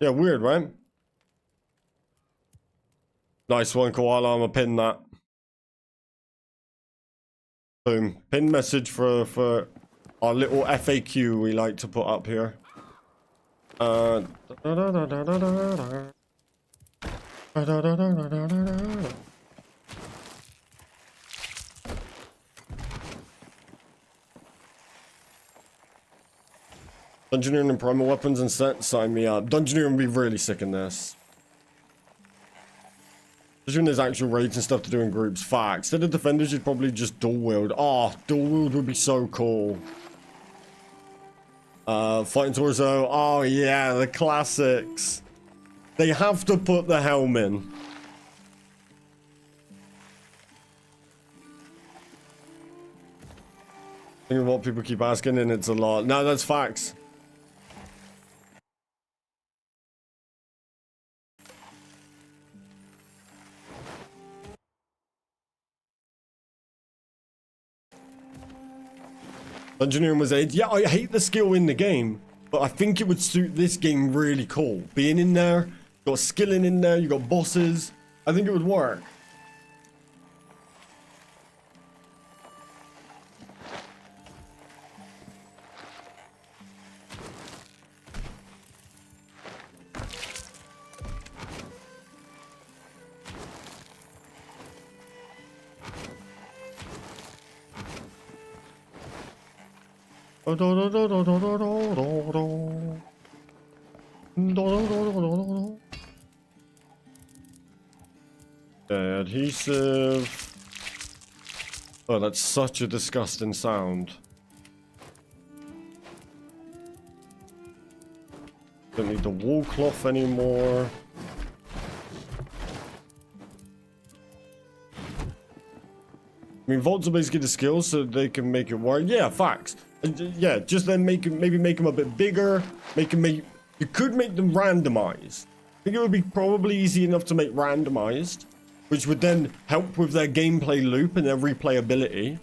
Yeah, weird, right? Nice one, Koala. I'm gonna pin that. Boom. Pin message for our little FAQ we like to put up here. Dungeoneering and primal weapons and sets, sign me up. Dungeoneering would be really sick in this. Especially when there's actual raids and stuff to do in groups. Facts. Instead of defenders, you'd probably just dual wield. Oh, dual wield would be so cool. Fighting torso. Oh yeah, the classics. They have to put the helm in. Think of what people keep asking, and it's a lot. No, that's facts. Engineering was aid. Yeah, I hate the skill in the game, but I think it would suit this game really cool. Being in there, you got skilling in there, you got bosses. I think it would work. Okay, adhesive. Oh, that's such a disgusting sound. Don't need the wool cloth anymore. I mean, vaults are basically the skills so they can make it work. Yeah, facts. Yeah, just then maybe make them a bit bigger. You could make them randomized. I think it would be probably easy enough to make randomized, which would then help with their gameplay loop and their replayability.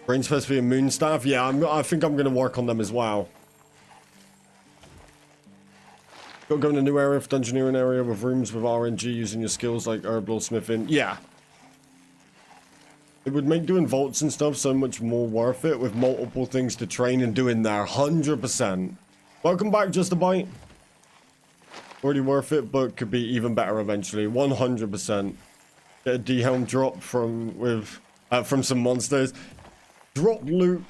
Brains first for your moon staff. Yeah, I think I'm going to work on them as well. Got to go in a new area for dungeoneering area with rooms with RNG using your skills like herbal smithing. Yeah. It would make doing vaults and stuff so much more worth it with multiple things to train and do in there. 100%. Welcome back, Just a Bite. Already worth it, but could be even better eventually. 100%. Get a D-helm drop from some monsters. Drop loot,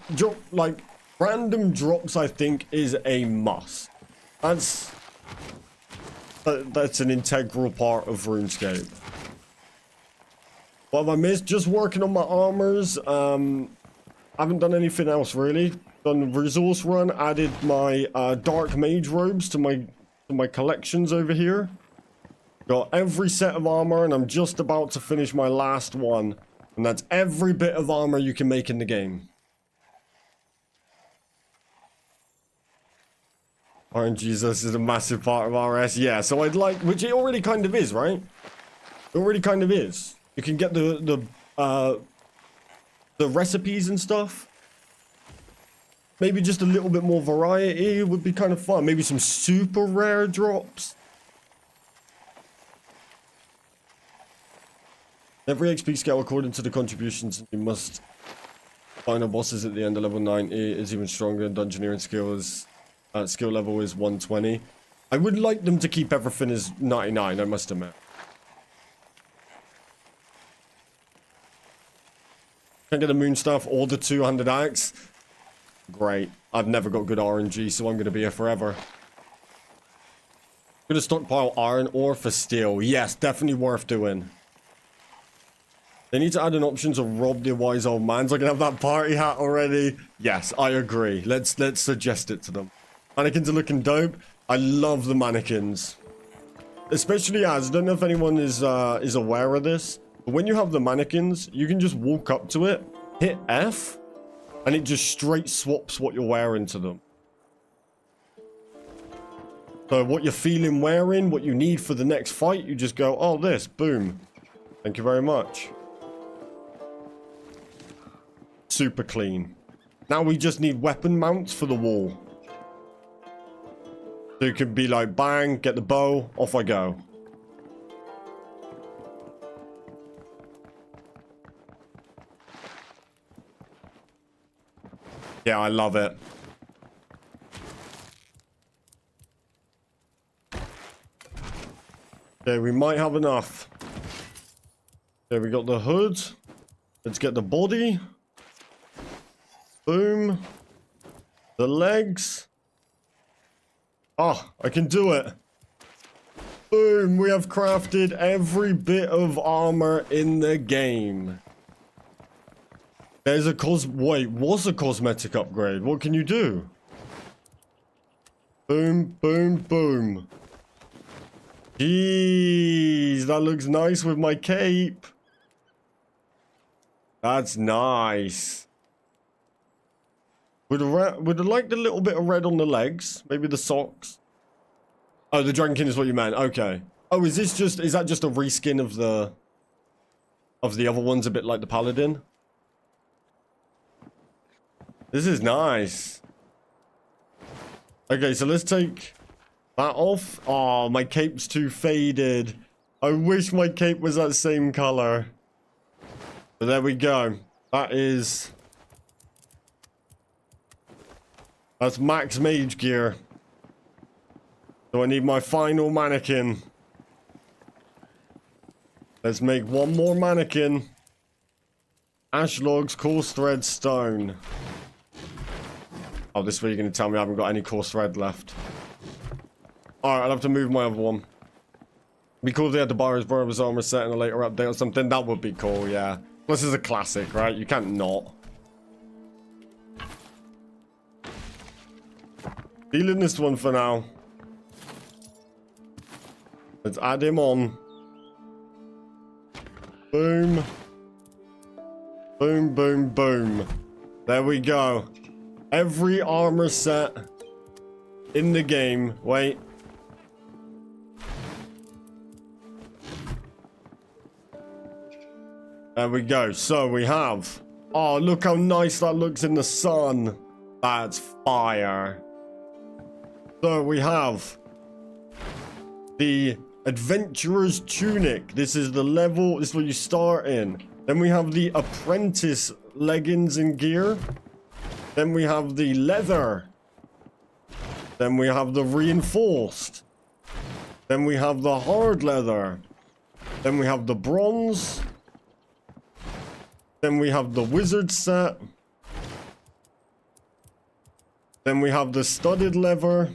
like random drops. I think is a must. That's an integral part of RuneScape. What have I missed? Just working on my armors. Haven't done anything else really. Done resource run. Added my dark mage robes to my collections over here. Got every set of armor, and I'm just about to finish my last one. And that's every bit of armor you can make in the game. RNGesus is a massive part of RS. Yeah, so I'd like, which it already kind of is, right? It already kind of is. You can get the recipes and stuff. Maybe just a little bit more variety would be kind of fun. Maybe some super rare drops. Every XP scale according to the contributions. You must final bosses at the end of level 90 is even stronger. And dungeoneering skills skill level is 120. I would like them to keep everything as 99, I must admit. Can't get the moon stuff or the 200 axe. Great. I've never got good RNG, so I'm going to be here forever. Gonna stockpile iron ore for steel. Yes, definitely worth doing. They need to add an option to rob the wise old man. So I can have that party hat already. Yes, I agree. Let's suggest it to them. Mannequins are looking dope. I love the mannequins. Especially as, I don't know if anyone is aware of this, but when you have the mannequins, you can just walk up to it, hit F, and it just straight swaps what you're wearing to them. So what you're feeling wearing, what you need for the next fight, you just go, oh, this, boom. Thank you very much. Super clean. Now we just need weapon mounts for the wall. So it could be like, bang, get the bow, off I go. Yeah, I love it. Okay, we might have enough. Okay, we got the hood. Let's get the body. Boom. The legs. Oh, I can do it. Boom, we have crafted every bit of armor in the game. There's a wait, what's a cosmetic upgrade? What can you do? Boom, boom, boom. Jeez, that looks nice with my cape. That's nice. Would I like the little bit of red on the legs? Maybe the socks? Oh, the Dragonkin is what you meant. Okay. Oh, is that just a reskin of the other ones, a bit like the Paladin? This is nice. Okay, so let's take that off. Oh, my cape's too faded. I wish my cape was that same color. But there we go. That's max mage gear. So I need my final mannequin. Let's make one more mannequin. Ash logs, coarse thread, stone. Oh, this is where you're going to tell me I haven't got any coarse thread left. Alright, I'll have to move my other one. Be cool if they had the Bar's Barber's armor set in a later update or something. That would be cool, yeah. This is a classic, right? You can't not. Feeling this one for now. Let's add him on. Boom. Boom, boom, boom. There we go. Every armor set in the game. Wait. There we go. So we have... Oh, look how nice that looks in the sun. That's fire. So we have the Adventurer's Tunic. This is the level, this is what you start in. Then we have the Apprentice leggings and gear. Then we have the leather. Then we have the reinforced. Then we have the hard leather. Then we have the bronze. Then we have the wizard set. Then we have the studded leather.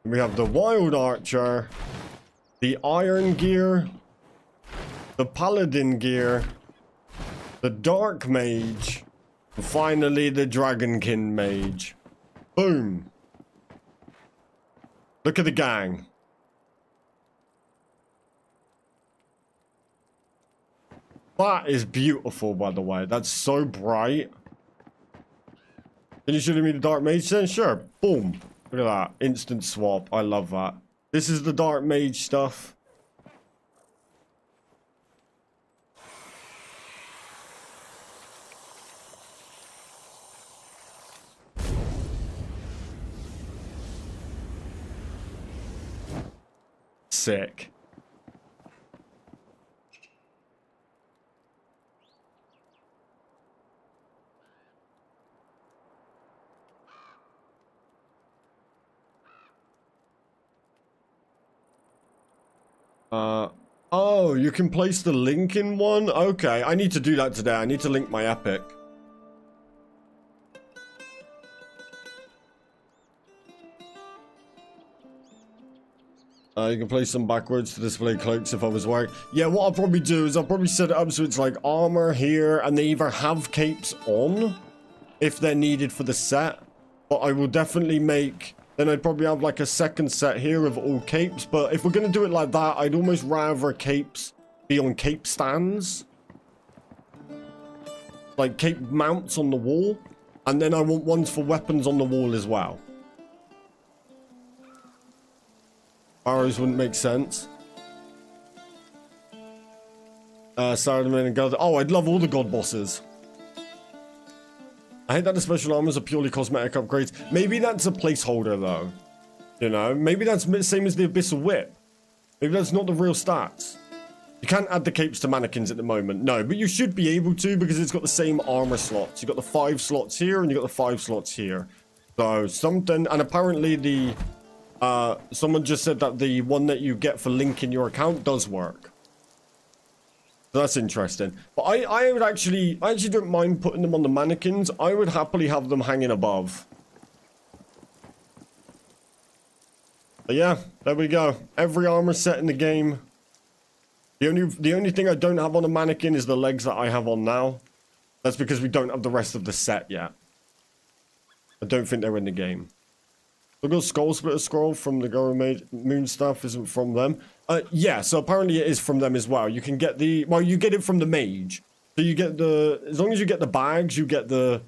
We have the wild archer, the iron gear, the paladin gear, the dark mage, and finally the dragonkin mage. Boom. Look at the gang. That is beautiful, by the way. That's so bright. Can you show me the dark mage then? Sure. Boom. Look at that. Instant swap. I love that. This is the dark mage stuff. Sick. Oh, you can place the link in one? Okay, I need to do that today. I need to link my epic. You can place them backwards to display cloaks if I was worried. Yeah, what I'll probably do is I'll probably set it up so it's like armor here, and they either have capes on, if they're needed for the set. But I will definitely make... Then I'd probably have like a second set here of all capes. But if we're going to do it like that, I'd almost rather capes be on cape stands. Like cape mounts on the wall. And then I want ones for weapons on the wall as well. Arrows wouldn't make sense. Saruman and God. Oh, I'd love all the god bosses. I hate that the special armors are purely cosmetic upgrades. Maybe that's a placeholder, though. You know, maybe that's the same as the Abyssal Whip. Maybe that's not the real stats. You can't add the capes to mannequins at the moment. No, but you should be able to because it's got the same armor slots. You've got the 5 slots here and you've got the 5 slots here. So something, and apparently the, someone just said that the one that you get for linking your account does work. So that's interesting. But I would actually, I actually don't mind putting them on the mannequins. I would happily have them hanging above. But yeah, there we go. Every armor set in the game. The only thing I don't have on a mannequin is the legs that I have on now. That's because we don't have the rest of the set yet. I don't think they're in the game. Look at Skull Splitter Scroll from the Goro Moon stuff isn't from them. Yeah, so apparently it is from them as well. You can get the... Well, you get it from the mage. So you get the... As long as you get the bags, you get the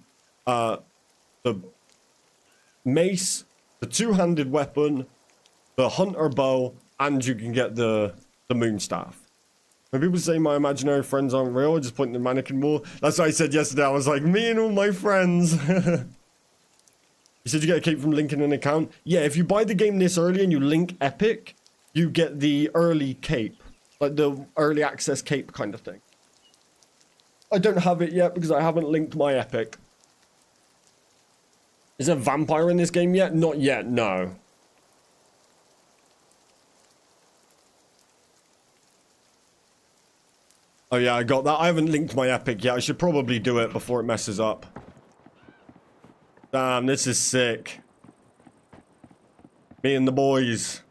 mace, the two-handed weapon, the hunter bow, and you can get the moon staff. When people say my imaginary friends aren't real, I just point to the mannequin wall. That's what I said yesterday. I was like, me and all my friends. You said you get a cape from linking an account? Yeah, if you buy the game this early and you link Epic, you get the early cape. Like the early access cape kind of thing. I don't have it yet because I haven't linked my Epic. Is there a vampire in this game yet? Not yet, no. Oh yeah, I got that. I haven't linked my epic yet. I should probably do it before it messes up. Damn, this is sick. Me and the boys.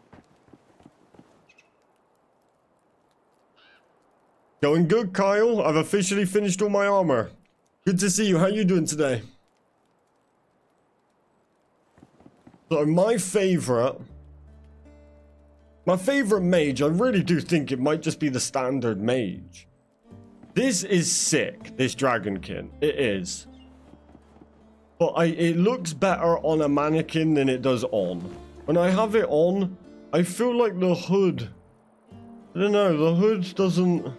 Going good, Kyle. I've officially finished all my armor. Good to see you. How you doing today? So my favorite mage, I really do think it might just be the standard mage. This is sick, this dragonkin. It is. But it looks better on a mannequin than it does on. When I have it on, I feel like the hood, I don't know, the hood doesn't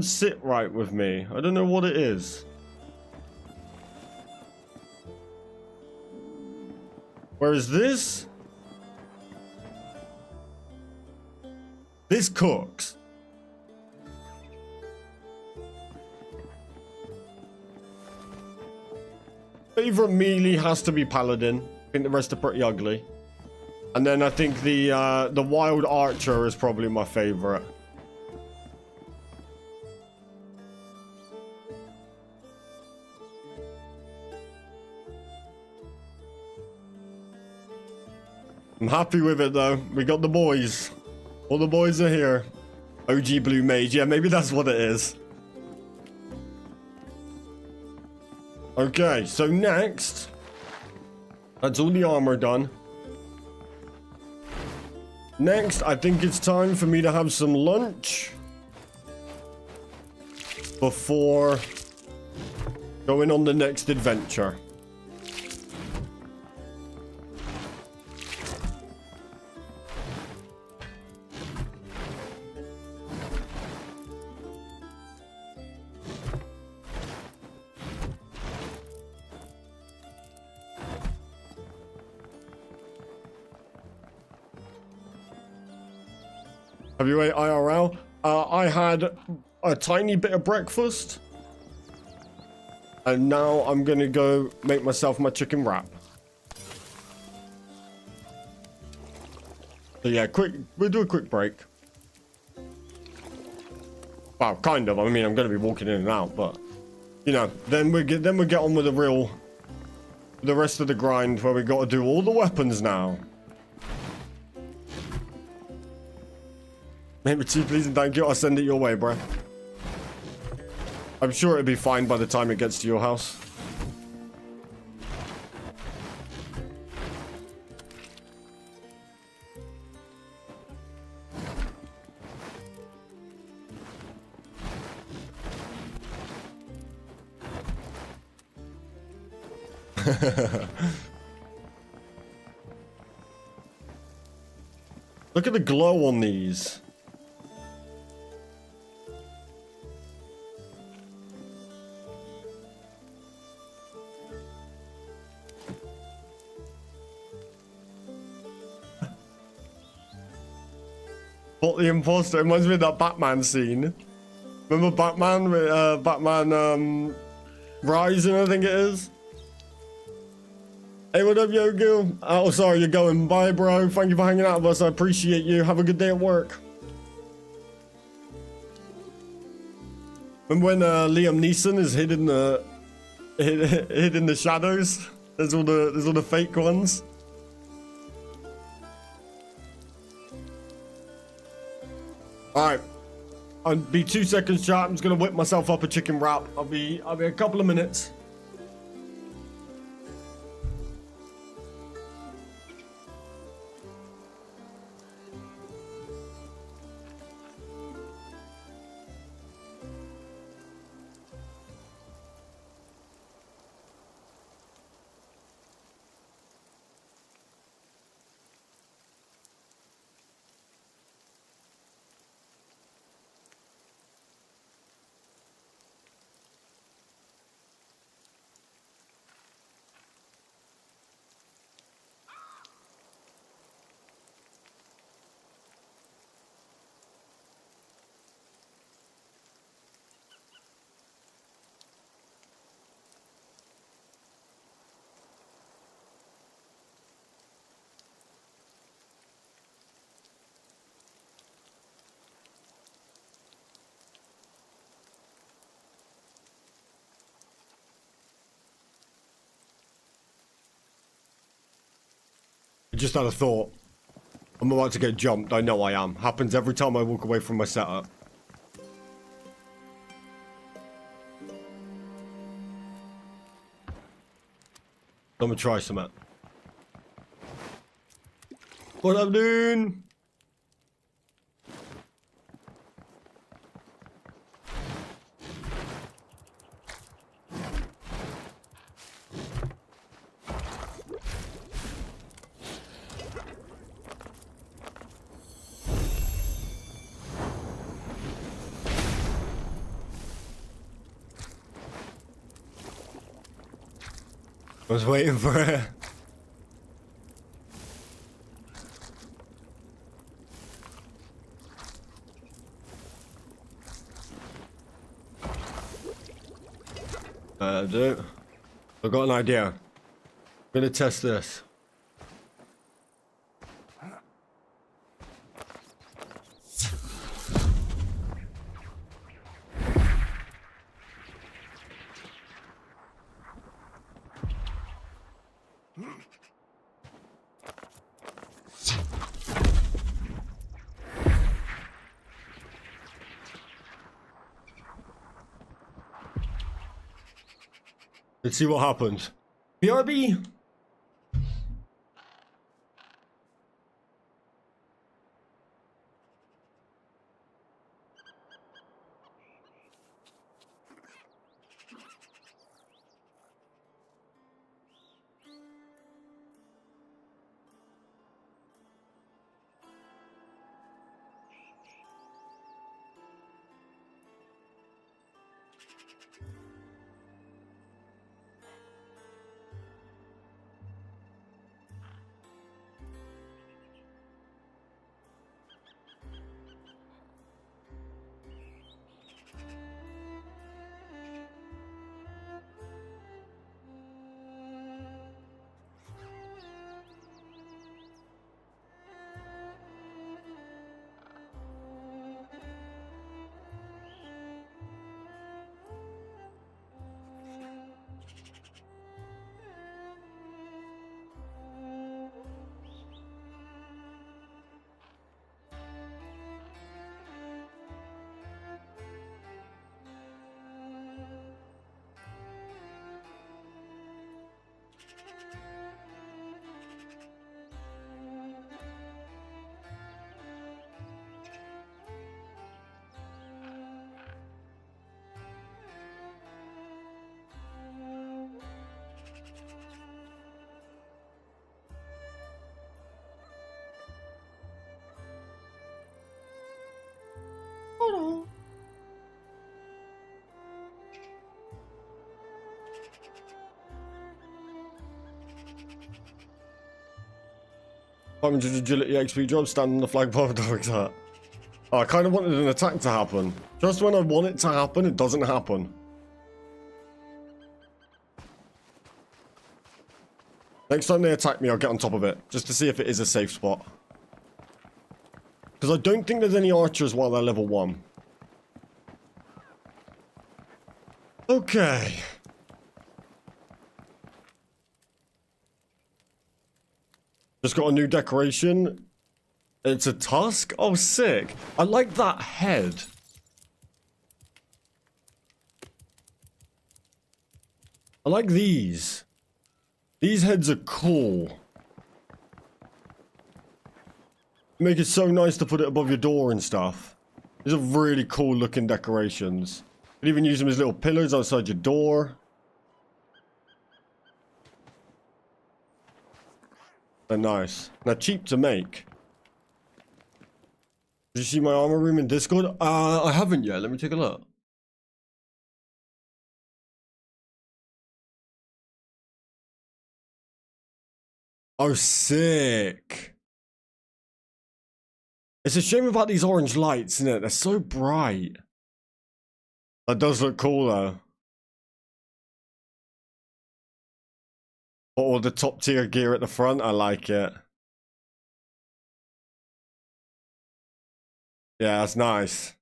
sit right with me. I don't know what it is. Whereas this cooks. Favorite melee has to be paladin. I think the rest are pretty ugly. And then I think the wild archer is probably my favorite. I'm happy with it though. We got the boys. All the boys are here. OG blue mage. Yeah, maybe that's what it is. Okay, so next. That's all the armor done. Next, I think it's time for me to have some lunch. Before going on the next adventure. Have you ate IRL? I had a tiny bit of breakfast. And now I'm gonna go make myself my chicken wrap. So yeah, we'll do a quick break. Well, kind of. I mean, I'm gonna be walking in and out, but you know, then we get on with the rest of the grind where we got to do all the weapons now. Maybe two, please, and thank you. I'll send it your way, bro. I'm sure it'll be fine by the time it gets to your house. Look at the glow on these. What the imposter? It reminds me of that Batman scene. Remember Batman with Batman Rising, I think it is. Hey, what up, Yo Gil? Oh, sorry, you're going. Bye, bro. Thank you for hanging out with us. I appreciate you. Have a good day at work. Remember when Liam Neeson is hid in the shadows? There's all the fake ones. All right, I'll be 2 seconds, chat. I'm just gonna whip myself up a chicken wrap. I'll be a couple of minutes. just had a thought. I'm about to get jumped. I know I am. Happens every time I walk away from my setup. I'm gonna try something. What up, dude? I was waiting for it. Dude. I've got an idea. I'm gonna test this. Let's see what happens. BRB! I'm just agility XP job, stand on the flagpole of dog's hut. Oh, I kind of wanted an attack to happen. Just when I want it to happen, it doesn't happen. Next time they attack me, I'll get on top of it, just to see if it is a safe spot. Because I don't think there's any archers while they're level 1. Okay. Just got a new decoration. It's a tusk? Oh, sick. I like that head. I like these. These heads are cool. Make it so nice to put it above your door and stuff. These are really cool looking decorations. You can even use them as little pillars outside your door. They're nice. They're cheap to make. Did you see my armor room in Discord? I haven't yet. Let me take a look. Oh, sick. It's a shame about these orange lights, isn't it? They're so bright. That does look cool, though. All the top tier gear at the front. I like it. Yeah, that's nice.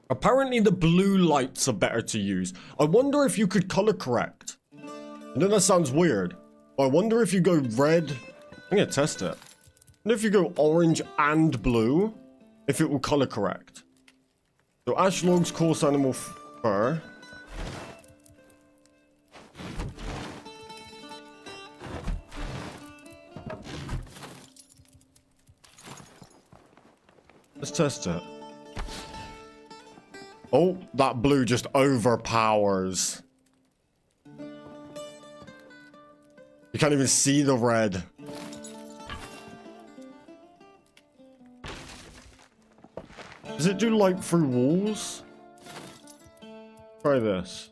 Apparently the blue lights are better to use. I wonder if you could color correct. I know that sounds weird. I wonder if you go red. I'm gonna test it. And if you go orange and blue, if it will color correct. So ash logs, coarse animal fur. Let's test it. Oh, that blue just overpowers. You can't even see the red. Does it do light through walls? Try this.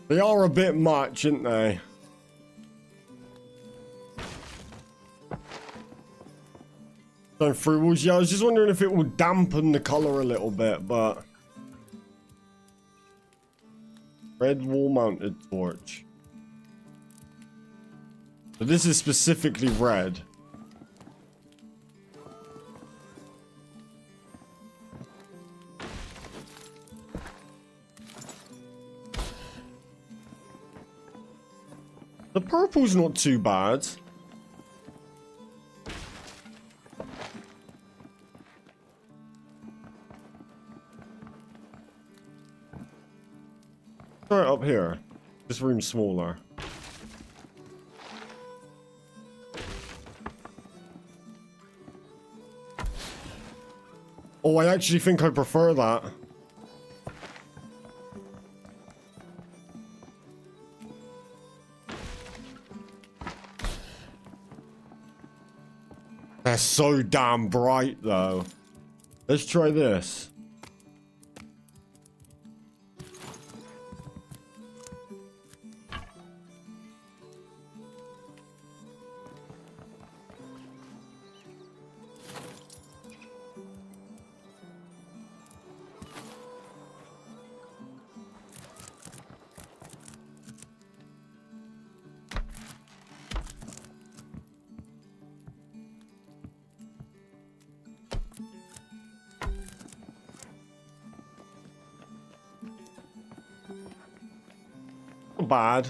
They are a bit much, aren't they? Going through walls. Yeah, I was just wondering if it will dampen the color a little bit, but red wall mounted torch. So this is specifically red. The purple's not too bad. Try it up here. This room's smaller. Oh, I actually think I prefer that. They're so damn bright, though. Let's try this. Not bad.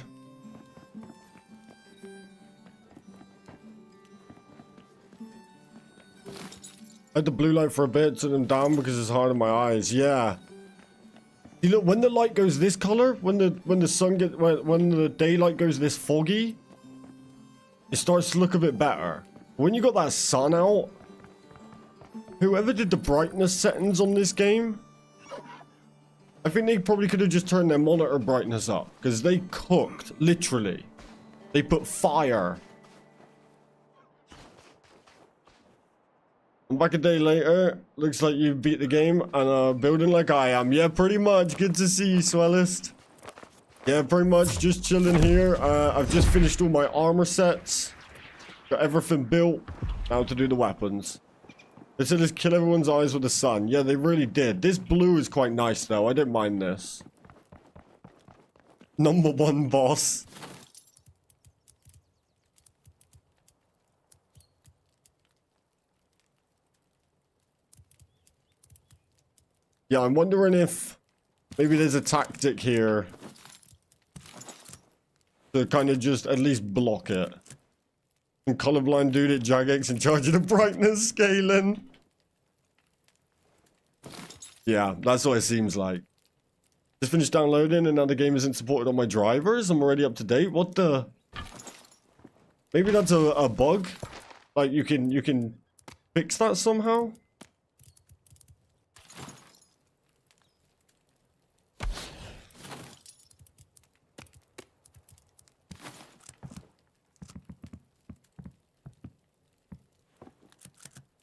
I had the blue light for a bit, took them down because it's hard on my eyes. Yeah. You look, when the light goes this color, when the sun get when the daylight goes this foggy, it starts to look a bit better. When you got that sun out, whoever did the brightness settings on this game, I think they probably could have just turned their monitor brightness up, because they cooked, literally. They put fire. I'm back a day later. Looks like you beat the game and building like I am. Yeah, pretty much. Good to see you, Swellist. Yeah, pretty much. Just chilling here. I've just finished all my armor sets. Got everything built. Now to do the weapons. They said just kill everyone's eyes with the sun. Yeah, they really did. This blue is quite nice, though. I didn't mind this. #1 boss. Yeah, I'm wondering if maybe there's a tactic here to kind of just at least block it. And colorblind dude at Jagex in charge of the brightness scaling. Yeah, that's what it seems like. Just finished downloading and now the game isn't supported on my drivers. I'm already up to date. What the? Maybe that's a bug. Like you can fix that somehow.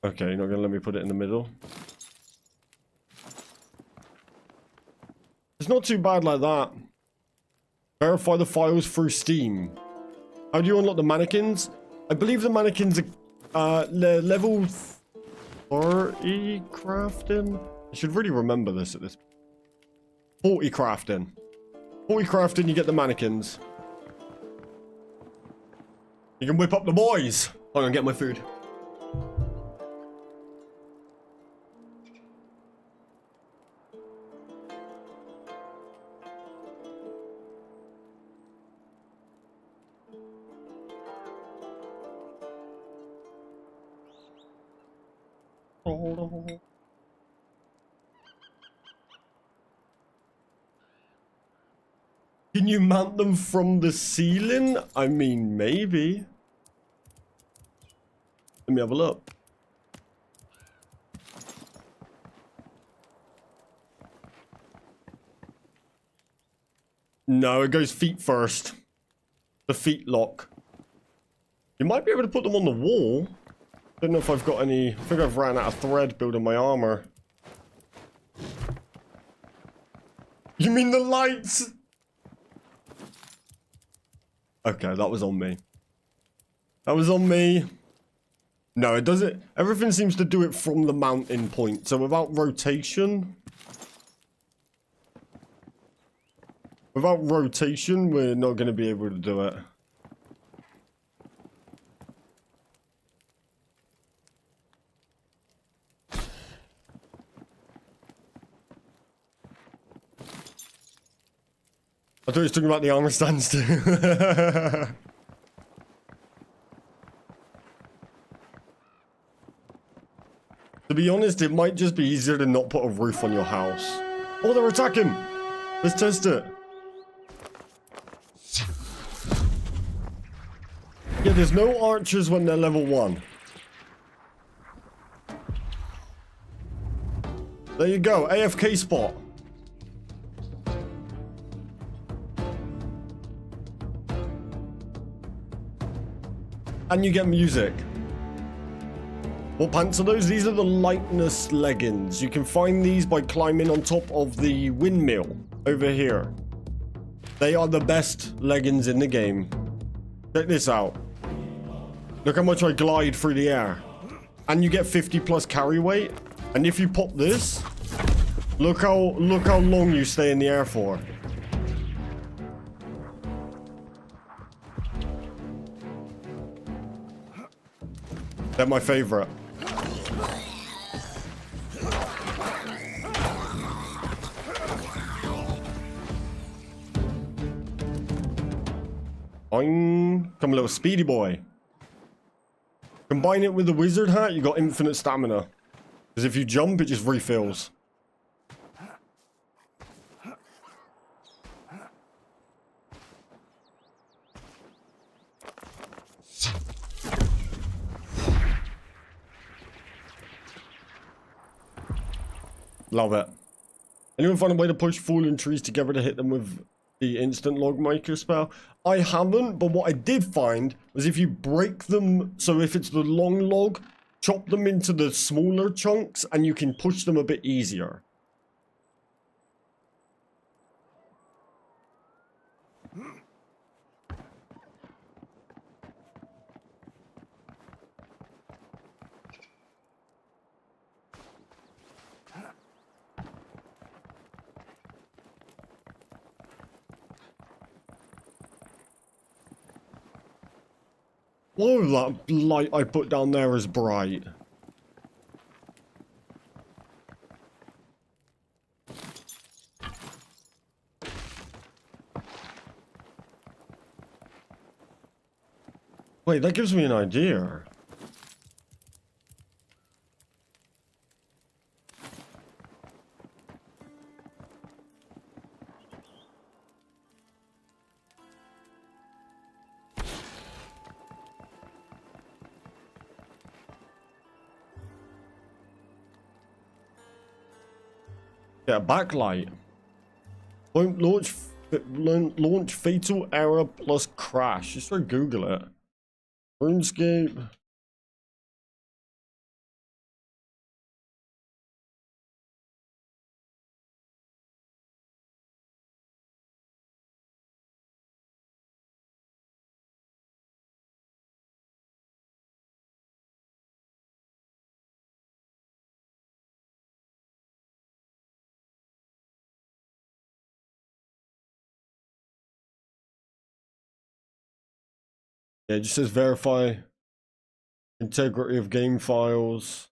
Okay, you're not gonna let me put it in the middle. It's not too bad like that. Verify the files through Steam. How do you unlock the mannequins? I believe the mannequins are level 30 crafting. I should really remember this at this. 40 crafting. 40 crafting, you get the mannequins. You can whip up the boys. Hold on, get my food. Can you mount them from the ceiling? I mean, maybe. Let me have a look. No, it goes feet first. The feet lock. You might be able to put them on the wall. Don't know if I've got any. I think I've ran out of thread building my armor. You mean the lights? Okay, that was on me. That was on me. No, it doesn't. Everything seems to do it from the mountain point. So without rotation. Without rotation, we're not going to be able to do it. I thought he was talking about the armor stands too. To be honest, it might just be easier to not put a roof on your house. Oh, they're attacking! Let's test it. Yeah, there's no archers when they're level 1. There you go, AFK spot. And you get music. What pants are those? These are the lightness leggings. You can find these by climbing on top of the windmill over here. They are the best leggings in the game. Check this out. Look how much I glide through the air. And you get 50 plus carry weight. And if you pop this, look how long you stay in the air for. They're my favorite. Boing. Come a little speedy boy. Combine it with the wizard hat, you got infinite stamina. Because if you jump, it just refills. Love it. Anyone find a way to push fallen trees together to hit them with the instant log maker spell? I haven't, but what I did find was if you break them, so if it's the long log, chop them into the smaller chunks and you can push them a bit easier. Whoa, that light I put down there is bright. Wait, that gives me an idea. Yeah, backlight. Won't launch fatal error plus crash. Just try to Google it. Runescape. Yeah, it just says verify integrity of game files.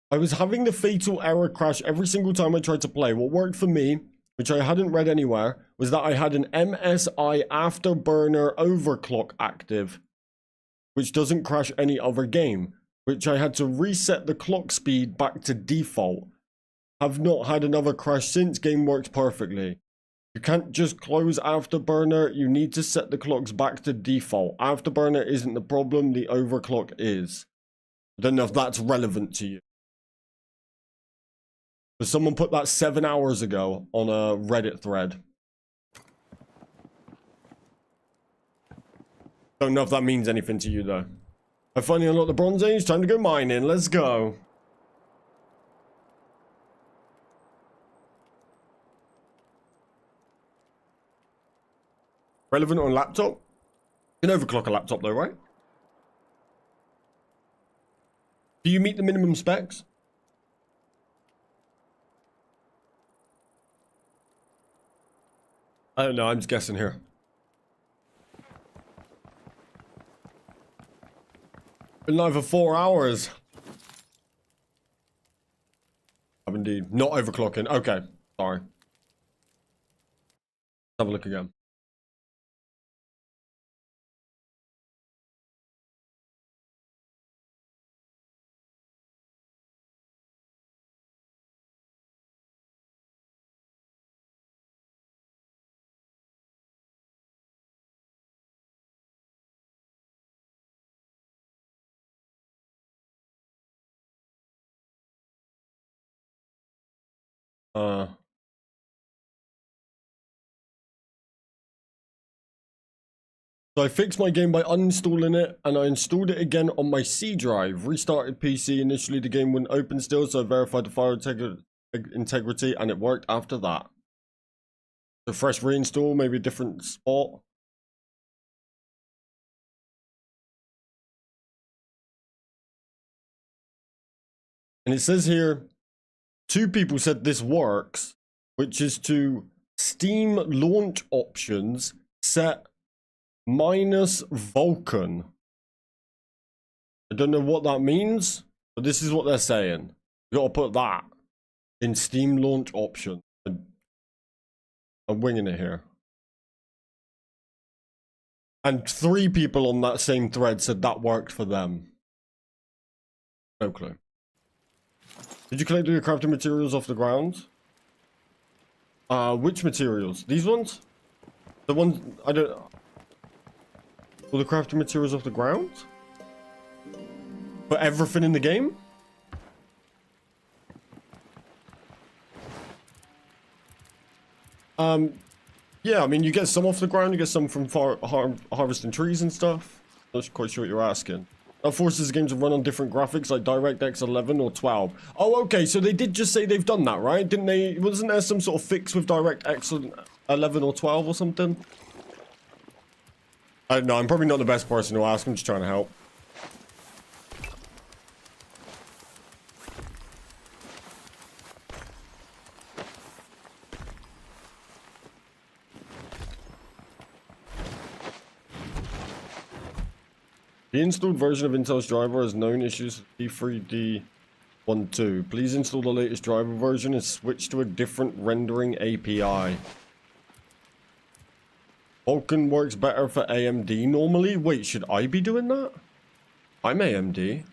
I was having the fatal error crash every single time I tried to play. What worked for me, which I hadn't read anywhere, was that I had an MSI afterburner overclock active, which doesn't crash any other game, which I had to reset the clock speed back to default. Have not had another crash since. Game works perfectly. You can't just close Afterburner. You need to set the clocks back to default. Afterburner isn't the problem. The overclock is. I don't know if that's relevant to you. But someone put that 7 hours ago on a Reddit thread. Don't know if that means anything to you, though. I finally unlocked the Bronze Age. Time to go mining. Let's go. Relevant on laptop? You can overclock a laptop, though, right? Do you meet the minimum specs? I don't know. I'm just guessing here. Been live for 4 hours. I've indeed. Not overclocking. Okay. Sorry. Have a look again. So I fixed my game by uninstalling it, and I installed it again on my C drive. Restarted PC. Initially, the game wouldn't open still, so I verified the file integrity, and it worked after that. So fresh reinstall, maybe a different spot. And it says here, 2 people said this works, which is to Steam launch options set minus Vulkan. I don't know what that means, but this is what they're saying. You gotta put that in Steam launch option. I'm winging it here. And 3 people on that same thread said that worked for them. No clue. Did you collect your crafting materials off the ground? Which materials? These ones? The ones I don't. All the crafting materials off the ground? For everything in the game? Yeah, I mean, you get some off the ground, you get some from harvesting trees and stuff. Not quite sure what you're asking. That forces the game to run on different graphics like DirectX 11 or 12. Oh, okay, so they did just say they've done that, right? Didn't they? Wasn't there some sort of fix with DirectX 11 or 12 or something? I don't know, I'm probably not the best person to ask, I'm just trying to help. The installed version of Intel's driver has known issues with D3D12. Please install the latest driver version and switch to a different rendering API. Vulkan works better for AMD normally. Wait, should I be doing that? I'm AMD.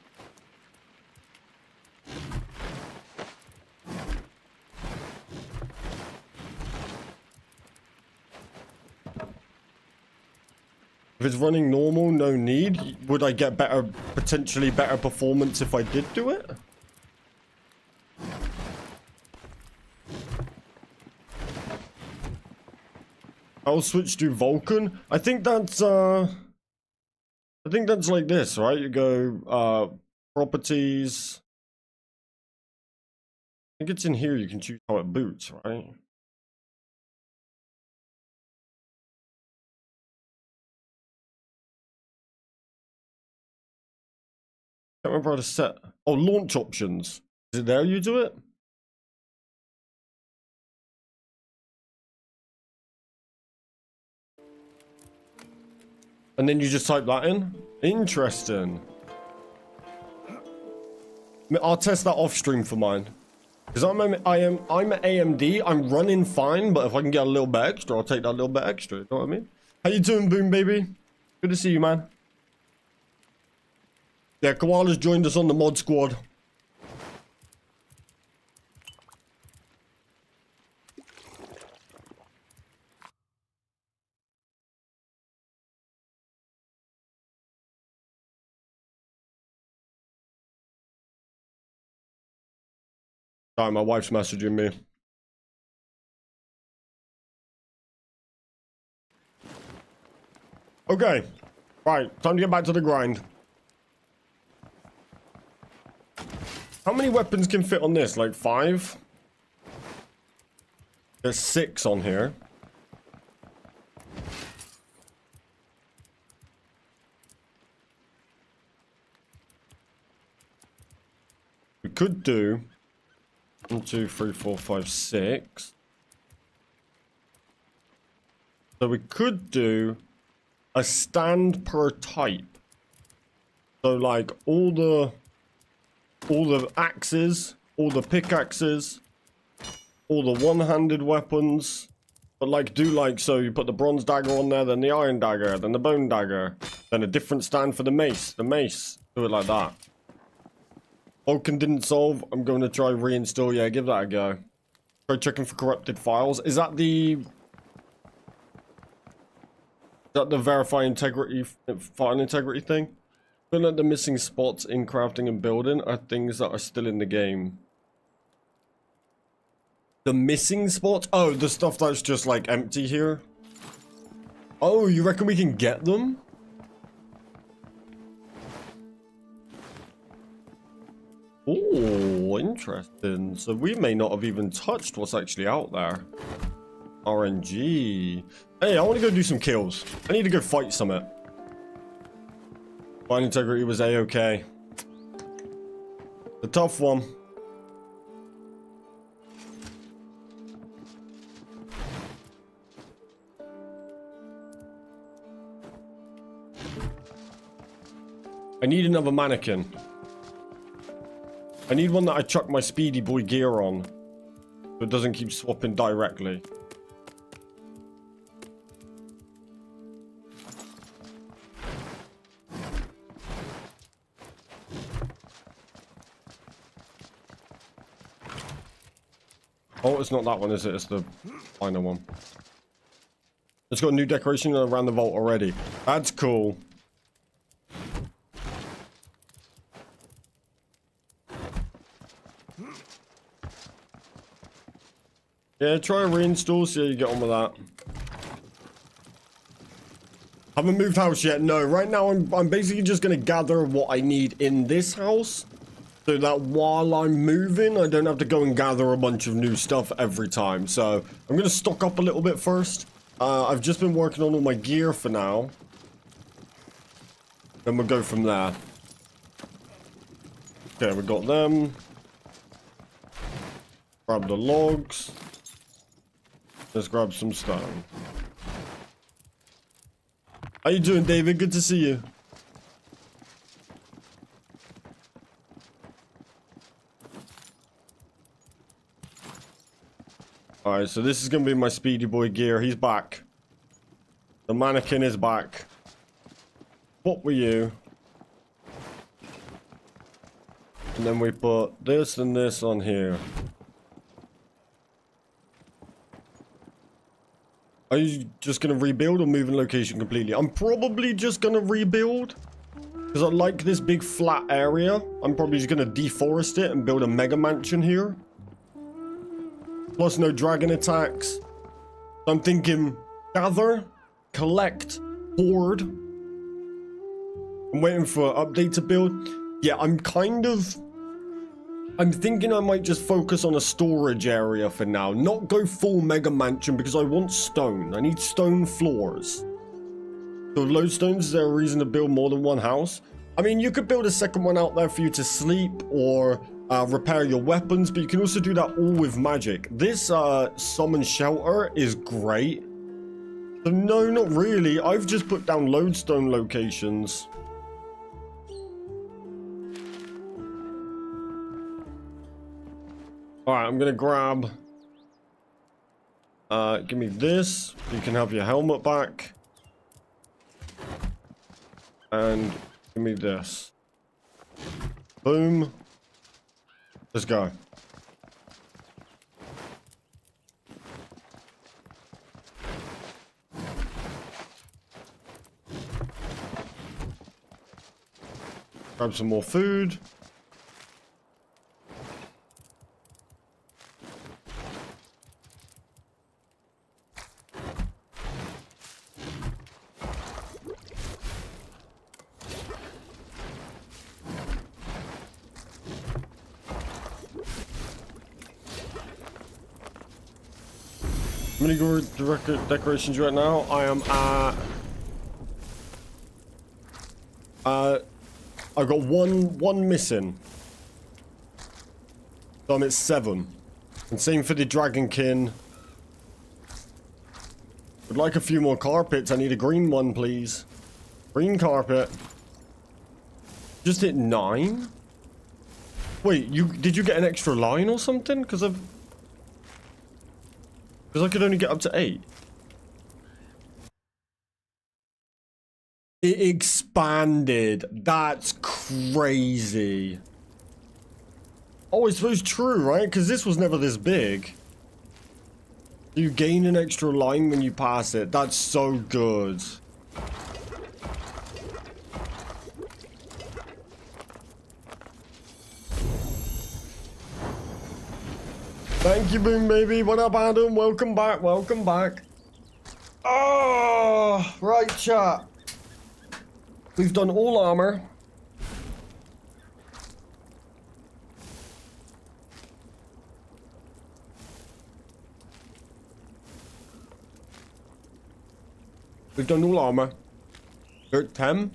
If it's running normal, no need. Would I get better, potentially better performance if I did do it? I'll switch to Vulkan. I think that's like this, right? You go properties. I think it's in here you can choose how it boots, right? Can't remember how to set. Oh, launch options. Is it there you do it? And then you just type that in? Interesting. I'll test that off stream for mine. Because I'm at AMD, I'm running fine, but if I can get a little bit extra, I'll take that little bit extra. You know what I mean? How you doing, Boom Baby? Good to see you, man. Yeah, Koala's joined us on the mod squad. Sorry, my wife's messaging me. Okay. Right, time to get back to the grind. How many weapons can fit on this? Like 5? There's 6 on here. We could do 1, 2, 3, 4, 5, 6. So we could do a stand per type. So like all the axes, all the pickaxes, all the one-handed weapons. But like do like, so you put the bronze dagger on there, then the iron dagger, then the bone dagger, then a different stand for the mace. Do it like that. Vulcan didn't solve. I'm going to try reinstall. Yeah, give that a go. Try checking for corrupted files. Is that the verify integrity, file integrity thing? Feel like the missing spots in crafting and building are things that are still in the game. The missing spots? Oh, the stuff that's just like empty here. Oh, you reckon we can get them? Oh, interesting. So we may not have even touched what's actually out there. RNG. Hey, I want to go do some kills. I need to go fight summit. Fine integrity was A-okay. The tough one. I need another mannequin. I need one that I chuck my speedy boy gear on, so it doesn't keep swapping directly. Oh, it's not that one, is it? It's the final one. It's got a new decoration around the vault already. That's cool. Yeah, try a reinstall, see how you get on with that. Haven't moved house yet, no. Right now, I'm basically just going to gather what I need in this house, so that while I'm moving, I don't have to go and gather a bunch of new stuff every time. So, I'm going to stock up a little bit first. I've just been working on all my gear for now. Then we'll go from there. Okay, we got them. Grab the logs. Let's grab some stone. How you doing, David? Good to see you. Alright, so this is going to be my speedy boy gear. He's back. The mannequin is back. What were you? And then we put this and this on here. Are you just going to rebuild or move in location completely? I'm probably just going to rebuild. Because I like this big flat area. I'm probably just going to deforest it and build a mega mansion here. Plus no dragon attacks. So I'm thinking gather, collect, hoard. I'm waiting for an update to build. Yeah, I'm thinking I might just focus on a storage area for now. Not go full mega mansion because I want stone. I need stone floors. So lodestone, is there a reason to build more than one house? I mean, you could build a second one out there for you to sleep or repair your weapons, but you can also do that all with magic. This summon shelter is great. So no, not really. I've just put down lodestone locations. Alright, I'm gonna grab... give me this. You can have your helmet back. And give me this. Boom. Let's go. Grab some more food. I'm gonna go to decorations right now. I am at... I've got one missing. So I'm at 7. And same for the dragonkin. Would like a few more carpets. I need a green one, please. Green carpet. Just hit 9? Wait, did you get an extra line or something? Because I could only get up to 8. It expanded. That's crazy. Oh, I suppose true, right? Because this was never this big. You gain an extra line when you pass it. That's so good. Thank you, Boom Baby. What up, Adam? Welcome back. Welcome back. Oh, right, chat. We've done all armor. We've done all armor. We're at 10.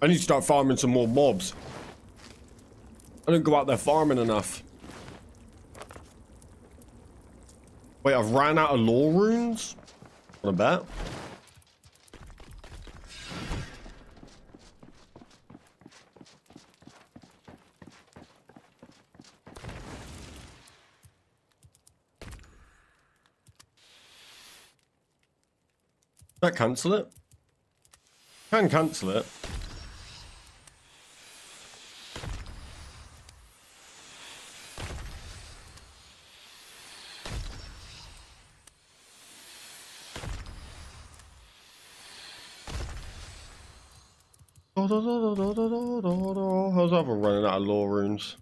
I need to start farming some more mobs. I don't go out there farming enough. Wait, I've ran out of lore runes? Want to bet? Did I cancel it? Can cancel it. How's that for running out of lore runes?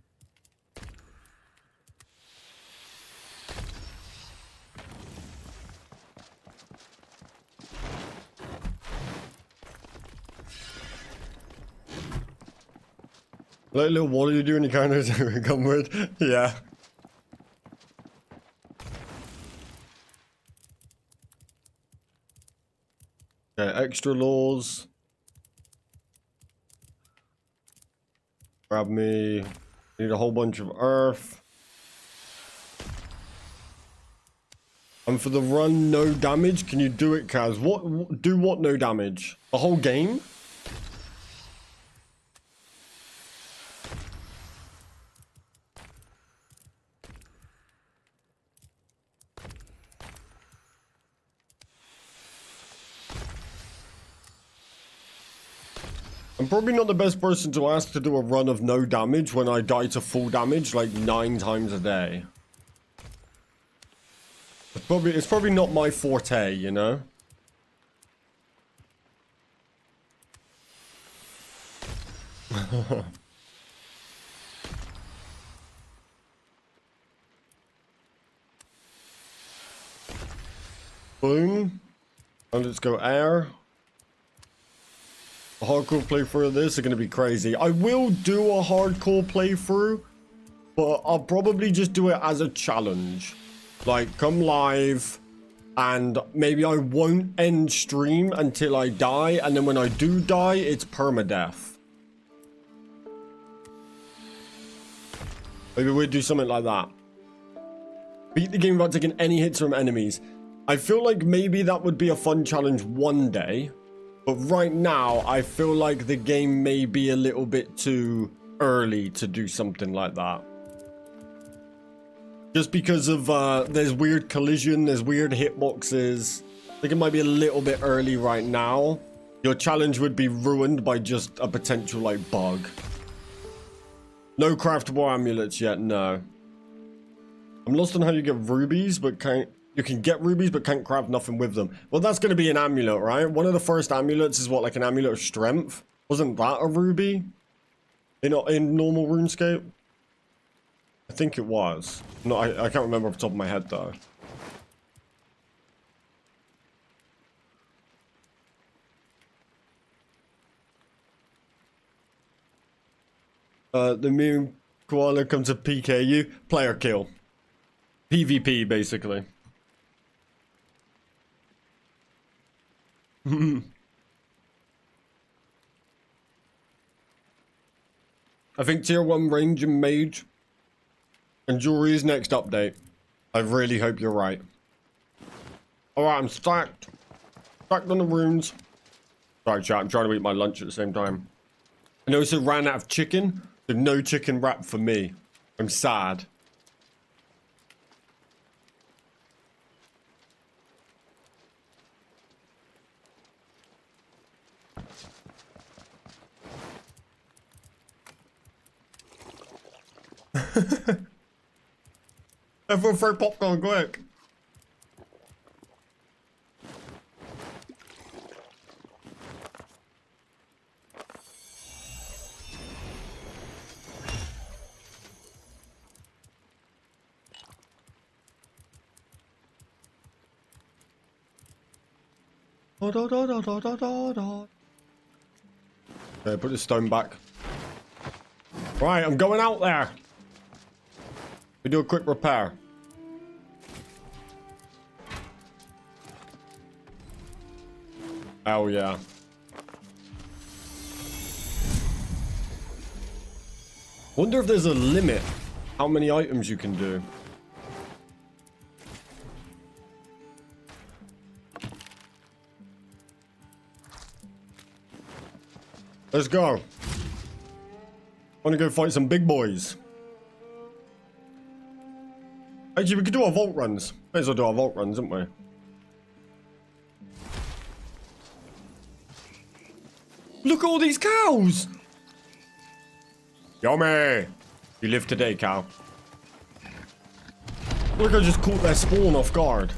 Like, little, what are you doing? You kind of come with? Yeah. Okay, extra laws. Grab me. Need a whole bunch of earth. And for the run, no damage. Can you do it, Kaz? What? Do what? No damage? The whole game? I'm probably not the best person to ask to do a run of no damage when I die to full damage like 9 times a day. It's probably not my forte, you know? Boom. And let's go air. A hardcore playthrough of this are going to be crazy. I will do a hardcore playthrough, but I'll probably just do it as a challenge. Like, come live, And maybe I won't end stream until I die, and then when I do die, it's permadeath. Maybe we'll do something like that. Beat the game without taking any hits from enemies. I feel like maybe that would be a fun challenge one day, but right now, I feel like the game may be a little bit too early to do something like that. Just because of, there's weird collision, there's weird hitboxes. I think it might be a little bit early right now. Your challenge would be ruined by just a potential, like, bug. No craftable amulets yet, no. I'm lost on how you get rubies, but can't... You can get rubies, but can't craft nothing with them. Well, that's going to be an amulet, right? One of the first amulets is what, like an amulet of strength? Wasn't that a ruby? In normal RuneScape? I think it was. No, I can't remember off the top of my head, though. The mean koala comes to PKU. Player kill. PvP, basically. I think tier 1 range and mage and jewelry is next update. I really hope you're right. Alright, I'm stacked. Stacked on the runes. Sorry, chat, I'm trying to eat my lunch at the same time. I noticed I ran out of chicken, so no chicken wrap for me. I'm sad. Everyone throw popcorn quick. Okay, put the stone back. Right, I'm going out there. We do a quick repair. Oh yeah. Wonder if there's a limit how many items you can do. Let's go. I want to go fight some big boys. Actually, we could do our vault runs. May as well do our vault runs, didn't we? Look at all these cows! Yummy! You live today, cow. Look, I just caught their spawn off guard.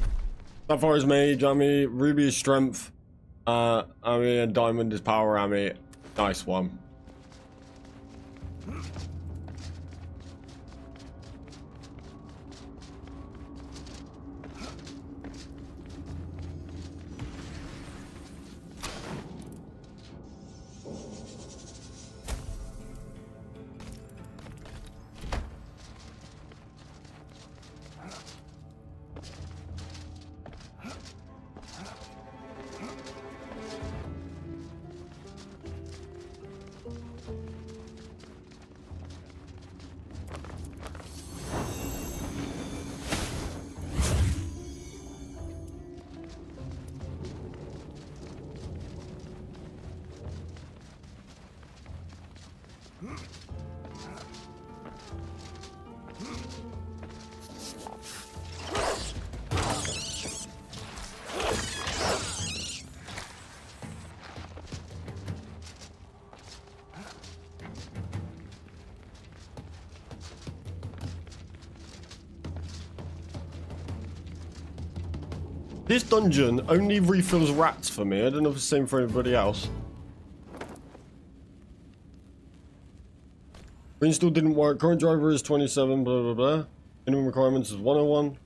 Sapphire is mage, Ami. Ruby is strength. Ami, and diamond is power, Ami. Nice one. This dungeon only refills rats for me. I don't know if it's the same for everybody else. Reinstall didn't work. Current driver is 27, blah, blah, blah. Minimum requirements is 101.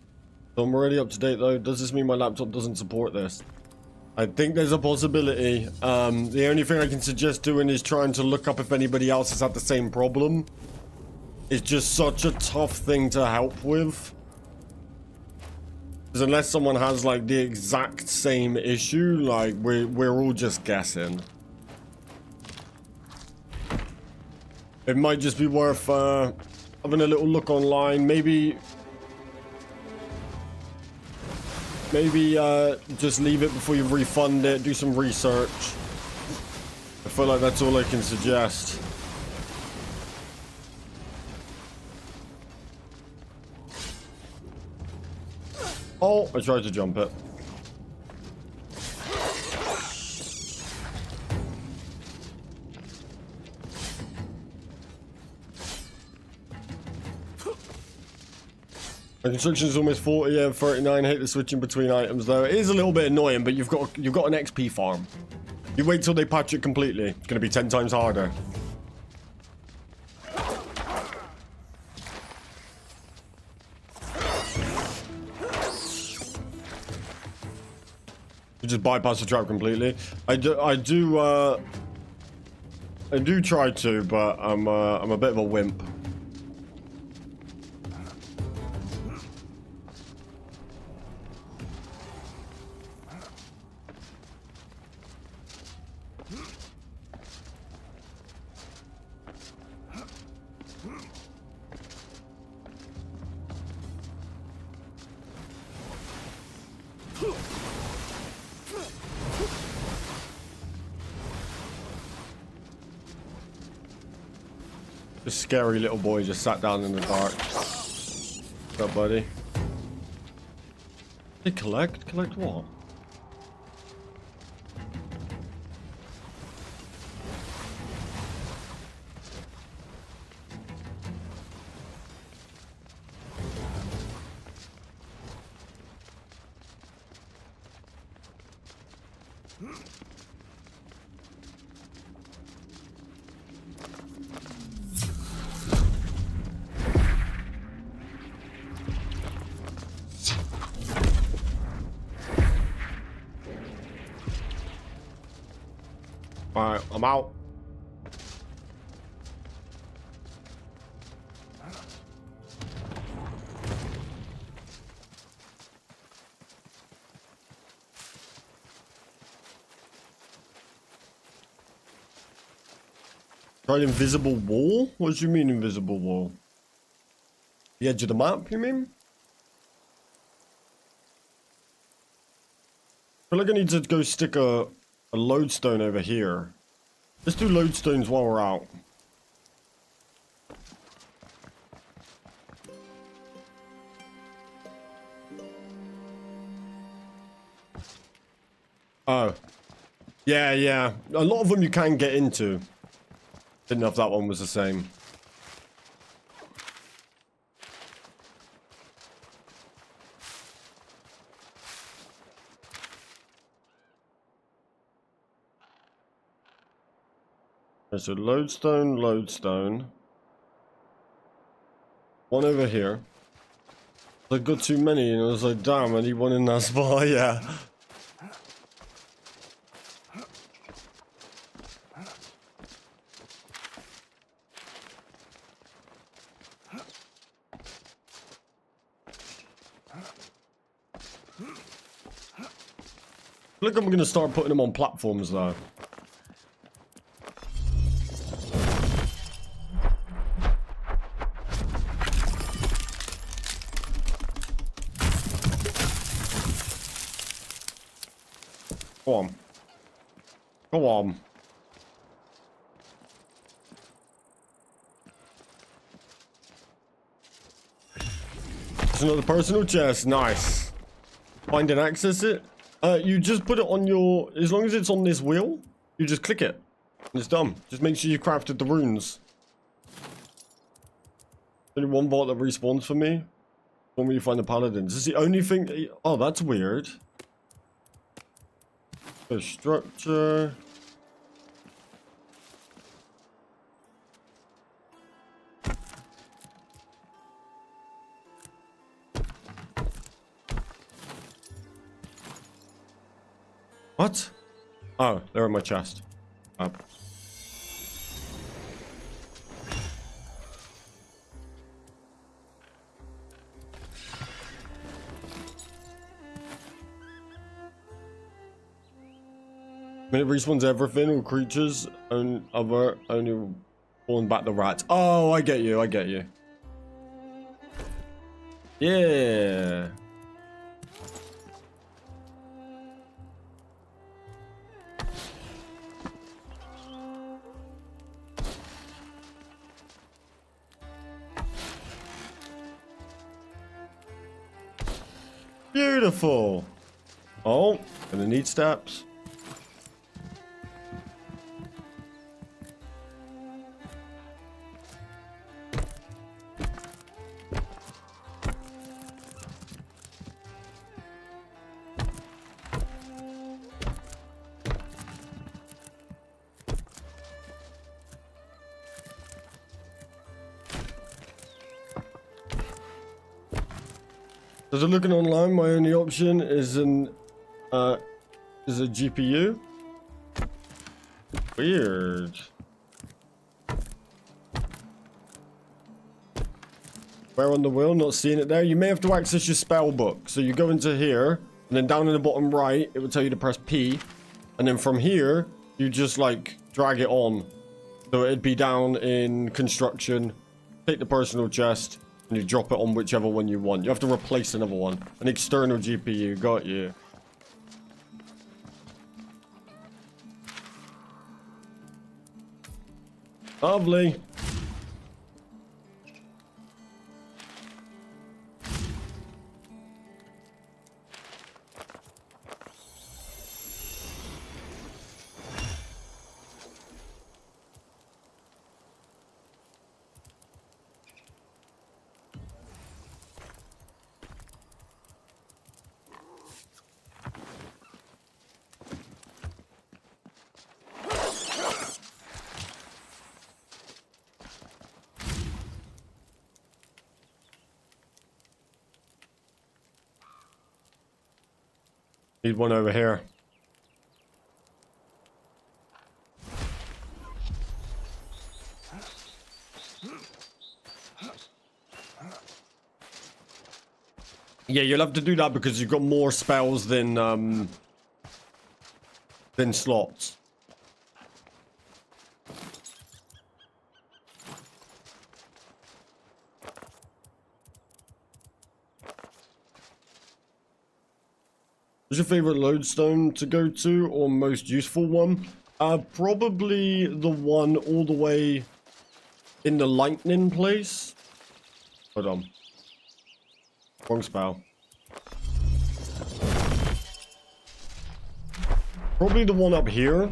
So I'm already up to date though. Does this mean my laptop doesn't support this? I think there's a possibility. The only thing I can suggest doing is trying to look up if anybody else has had the same problem. It's just such a tough thing to help with. Because unless someone has like the exact same issue, like we're all just guessing. It might just be worth having a little look online. Maybe just leave it before you refund it. Do some research. I feel like that's all I can suggest. Oh, I tried to jump it. The construction is almost 40, yeah, 39. Hate the switching between items though. It is a little bit annoying, but you've got an XP farm. You wait till they patch it completely. It's gonna be 10 times harder. You just bypass the trap completely. I do try to, but I'm a bit of a wimp. This scary little boy just sat down in the dark. What's up, buddy? They collect? Collect what? Alright, I'm out. Tried invisible wall? What do you mean invisible wall? The edge of the map, you mean? I feel like I need to go stick a lodestone over here. Let's do lodestones while we're out. Oh. Yeah, yeah. A lot of them you can get into. Didn't know if that one was the same. So lodestone, lodestone. One over here. I got too many and I was like, damn, I need one in that spot, yeah. Look, I'm gonna start putting them on platforms though. Go on. Go on. It's another personal chest. Nice. Find and access it. You just put it on your... As long as it's on this wheel, you just click it. And it's done. Just make sure you crafted the runes. Only one vault that respawns for me. When you find the paladins. This is the only thing... Oh, that's weird. The structure. What? Oh, they're in my chest. Up. I mean, it respawns everything, all creatures, and other, only pulling back the rats. Oh, I get you, I get you. Yeah. Beautiful. Oh, gonna need steps. As I'm looking online, my only option is a GPU. Weird. Where on the wheel? Not seeing it there. You may have to access your spell book. So you go into here, and then down in the bottom right, it will tell you to press P, and then from here, you just like drag it on. So it'd be down in construction. Take the personal chest. And you drop it on whichever one you want. You have to replace another one. An external GPU. Got you. Lovely. Need one over here. Yeah, you'll have to do that because you've got more spells than slots. What's your favorite lodestone to go to, or most useful one? Probably the one all the way in the lightning place. Hold on. Wrong spell. Probably the one up here.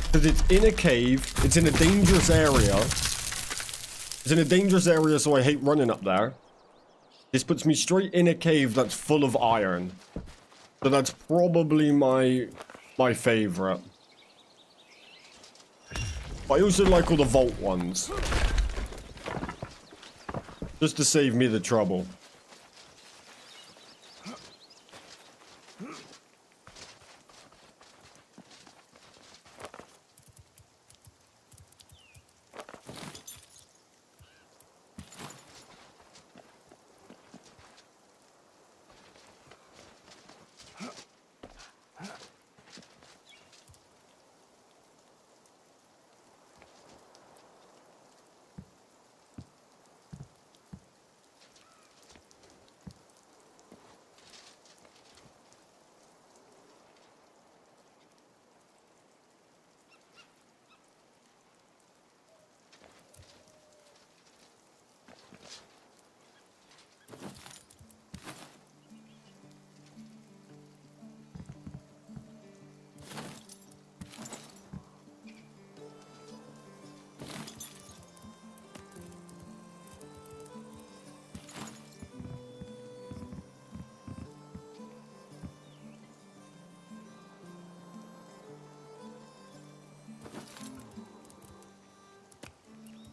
Because it's in a cave. It's in a dangerous area. It's in a dangerous area, so I hate running up there. This puts me straight in a cave that's full of iron. So that's probably my favorite. But I also like all the vault ones. Just to save me the trouble.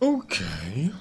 Okay.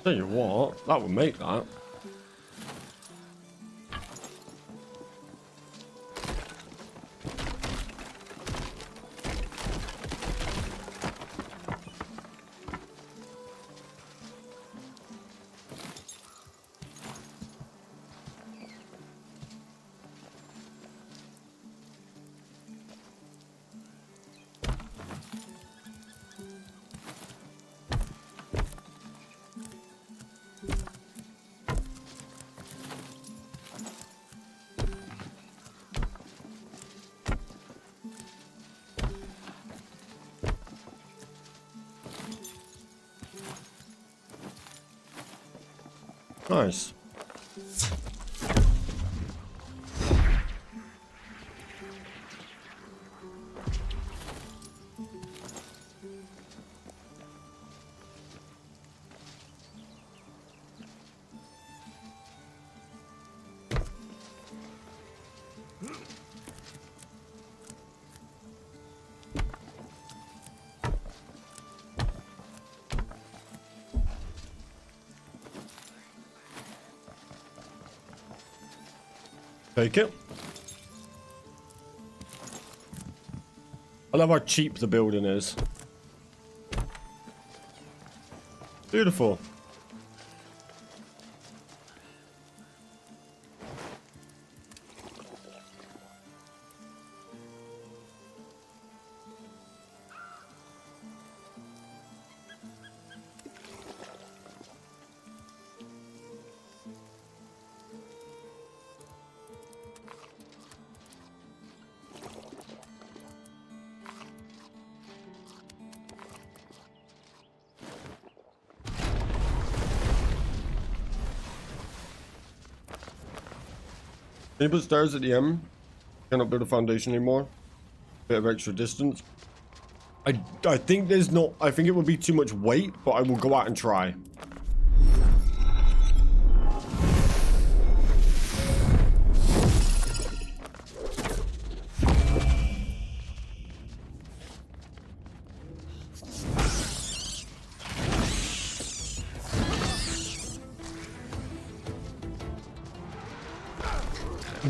Tell you what, that would make that. Nice. Take it. I love how cheap the building is. Beautiful. Can you put stairs at the end? Cannot build a foundation anymore. Bit of extra distance. I think there's not. I think it would be too much weight, but I will go out and try.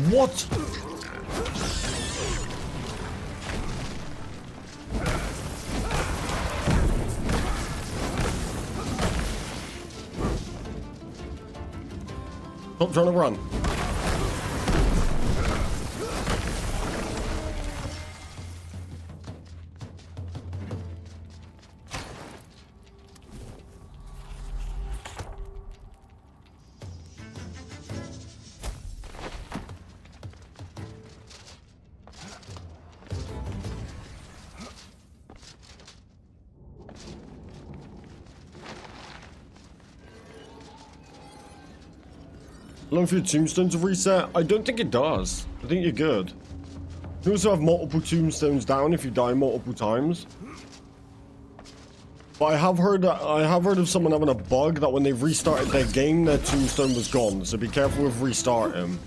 What? Stop trying to run. How long for your tombstone to reset? I don't think it does. I think you're good. You also have multiple tombstones down if you die multiple times. But I have heard of someone having a bug that when they restarted their game, their tombstone was gone. So be careful with restarting.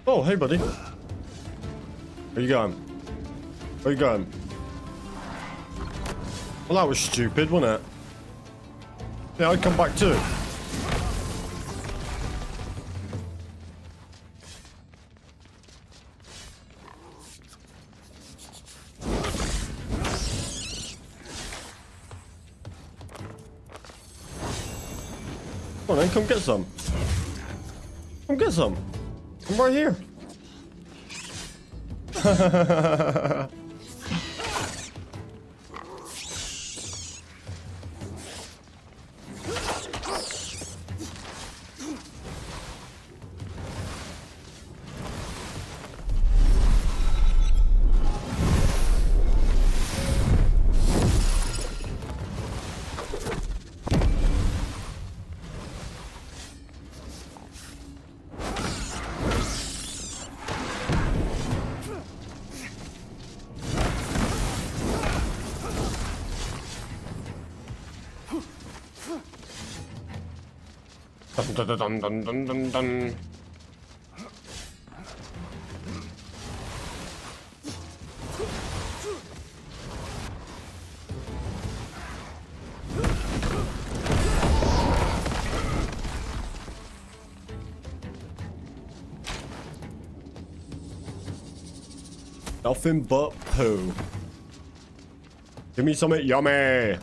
Oh, hey, buddy. Where you going? Where you going? Well, that was stupid, wasn't it? Yeah, I'd come back too. Come on then, come get some. Come get some. I'm right here. Dun, dun, dun, dun, dun, dun, dun. Nothing but poo. Give me something yummy.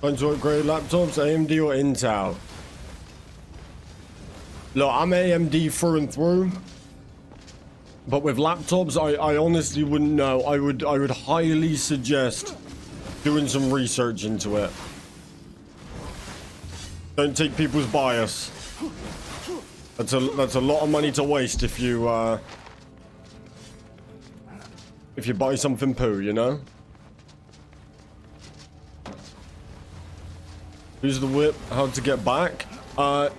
Going to upgrade laptops, AMD or Intel? Look, I'm AMD through and through. But with laptops, I honestly wouldn't know. I would highly suggest doing some research into it. Don't take people's bias. That's a lot of money to waste if you buy something poo, you know? Use the whip. How to get back?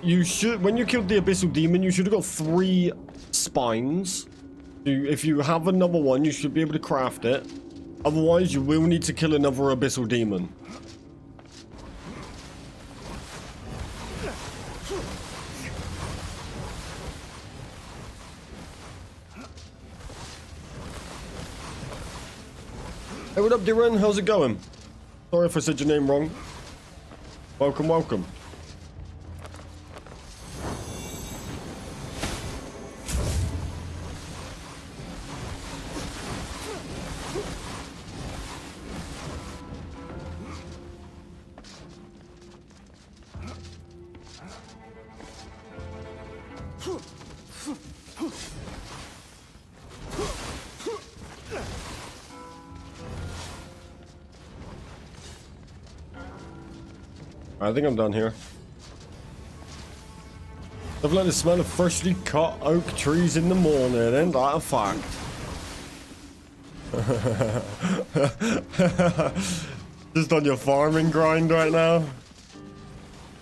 You should, when you killed the abyssal demon, you should have got 3 spines. If you have another one, you should be able to craft it. Otherwise, you will need to kill another abyssal demon. Hey, what up, Diren? How's it going? Sorry if I said your name wrong. Welcome, welcome. I think I'm done here. I've like the smell of freshly cut oak trees in the morning, ain't that a fact? Just on your farming grind right now?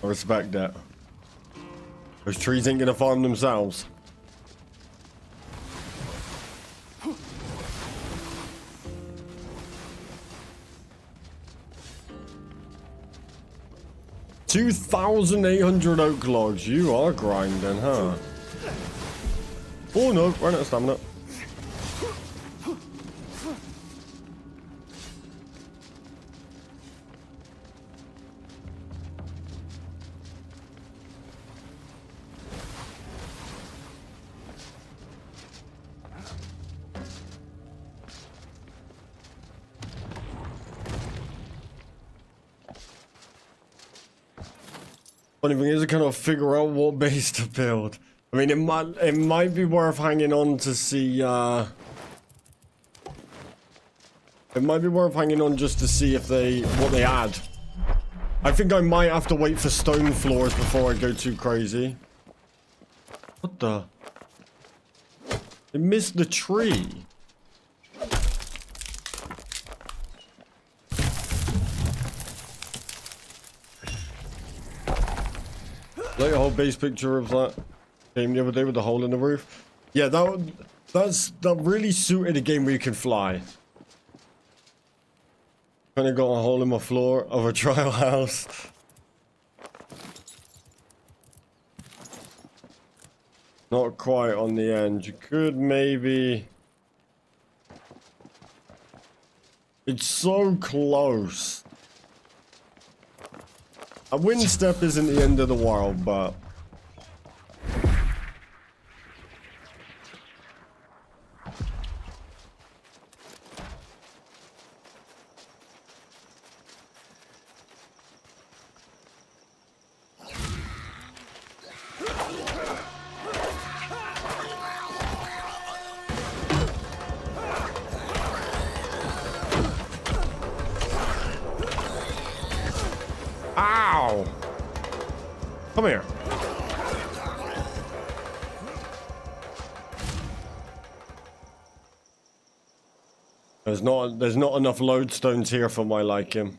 I respect that. Those trees ain't gonna farm themselves. $2,800 oak logs. You are grinding, huh? Oh no, run out of stamina. Funny thing is, I cannot figure out what base to build. I mean, it might be worth hanging on to see. It might be worth hanging on just to see if what they add. I think I might have to wait for stone floors before I go too crazy. What the? It missed the tree. Like a whole base picture of that game the other day with the hole in the roof. Yeah, that really suited a game where you can fly. Kind of got a hole in my floor of a trial house. Not quite on the end. You could maybe. It's so close. A wind step isn't the end of the world, but ow! Come here. there's not enough lodestones here for my liking.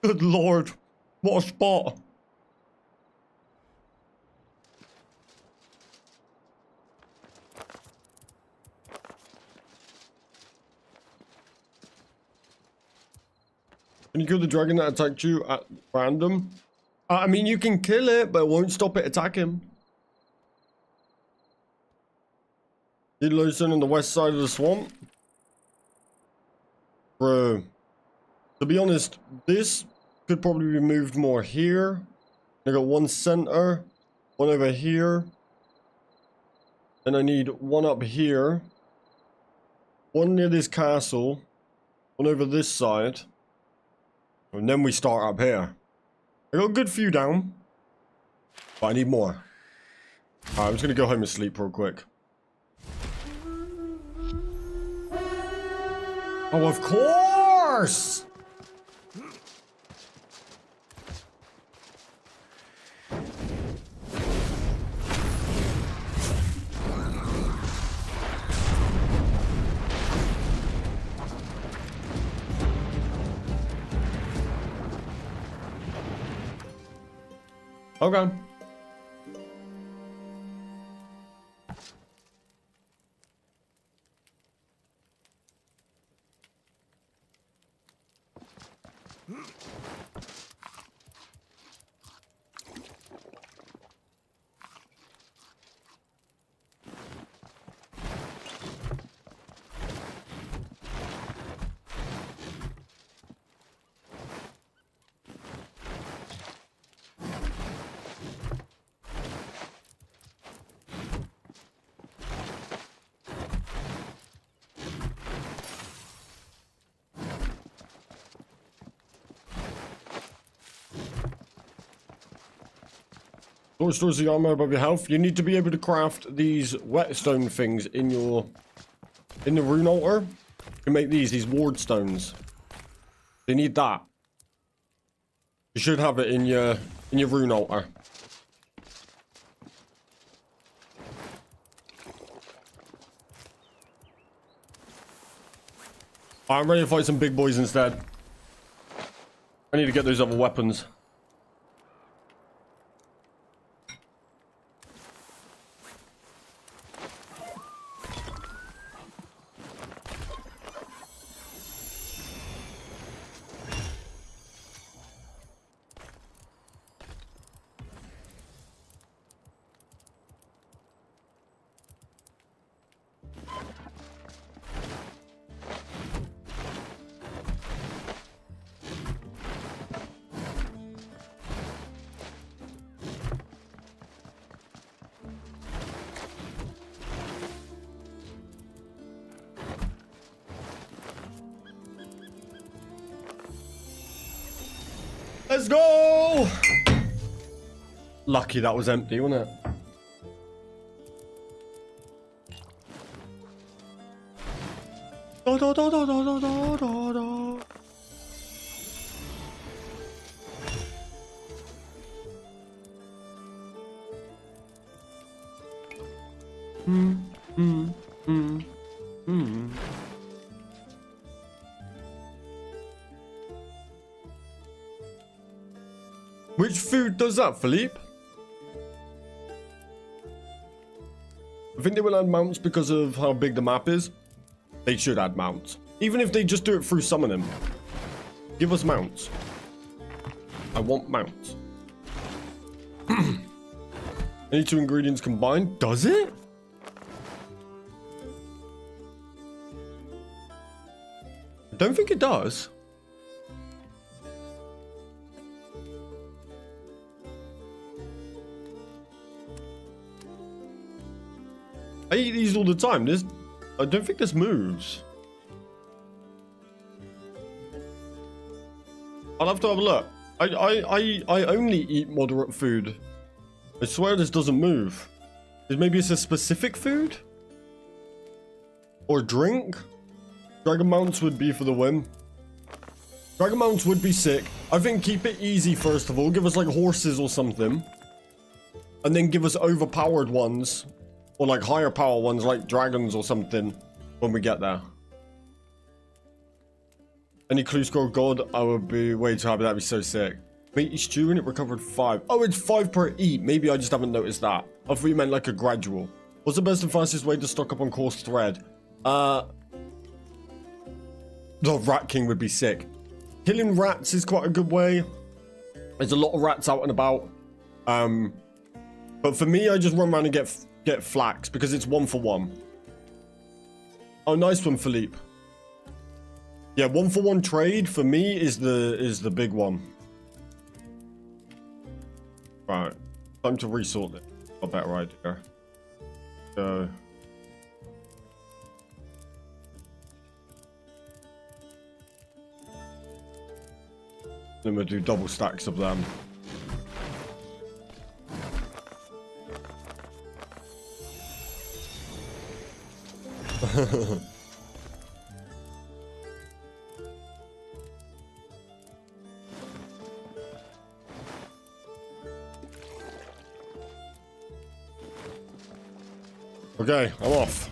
Good lord, what a spot. Can you kill the dragon that attacked you at random? I mean, you can kill it, but it won't stop it attacking. Need lodestone on the west side of the swamp? Bro. To be honest, this could probably be moved more here. I got one center, one over here. Then I need one up here. One near this castle. One over this side. And then we start up here. I got a good few down. But I need more. Alright, I'm just gonna go home and sleep real quick. Oh, of course! Okay. Stores the armor above your health. You need to be able to craft these whetstone things in the rune altar. You make these ward stones. You need that. You should have it in your rune altar. I'm ready to fight some big boys instead. I need to get those other weapons. Let's go! Lucky that was empty, wasn't it? Da, da, da, da, da, da, da, da. Which food does that, Philippe? I think they will add mounts because of how big the map is. They should add mounts. Even if they just do it through summoning. Give us mounts. I want mounts. Any two ingredients combined? Does it? I don't think it does. I eat these all the time. I don't think this moves. I'll have to have a look. I only eat moderate food. I swear this doesn't move. Maybe it's a specific food? Or drink? Dragon mounts would be for the win. Dragon mounts would be sick. I think keep it easy first of all. Give us like horses or something. And then give us overpowered ones. Or like higher power ones like dragons or something when we get there. Any clue score god, I would be way too happy. That'd be so sick. Meaty stew and it recovered 5. Oh, it's 5 per eat. Maybe I just haven't noticed that. I thought you meant like a gradual. What's the best and fastest way to stock up on coarse thread? The Rat King would be sick. Killing rats is quite a good way. There's a lot of rats out and about. But for me, I just run around and get flax because it's 1 for 1. Oh, nice one, Philippe. Yeah, 1 for 1 trade for me is the big one. Right, time to resort it. A better idea. So. Then we'll do double stacks of them. Okay, I'm off.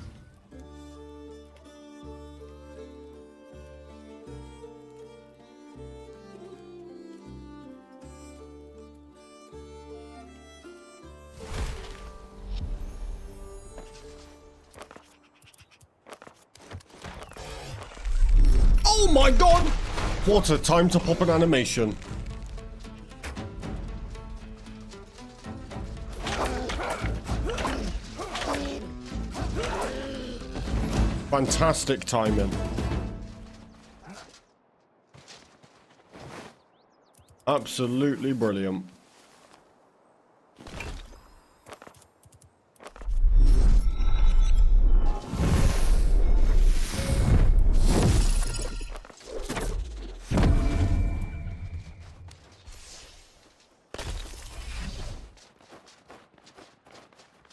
Oh my god! What a time to pop an animation. Fantastic timing. Absolutely brilliant.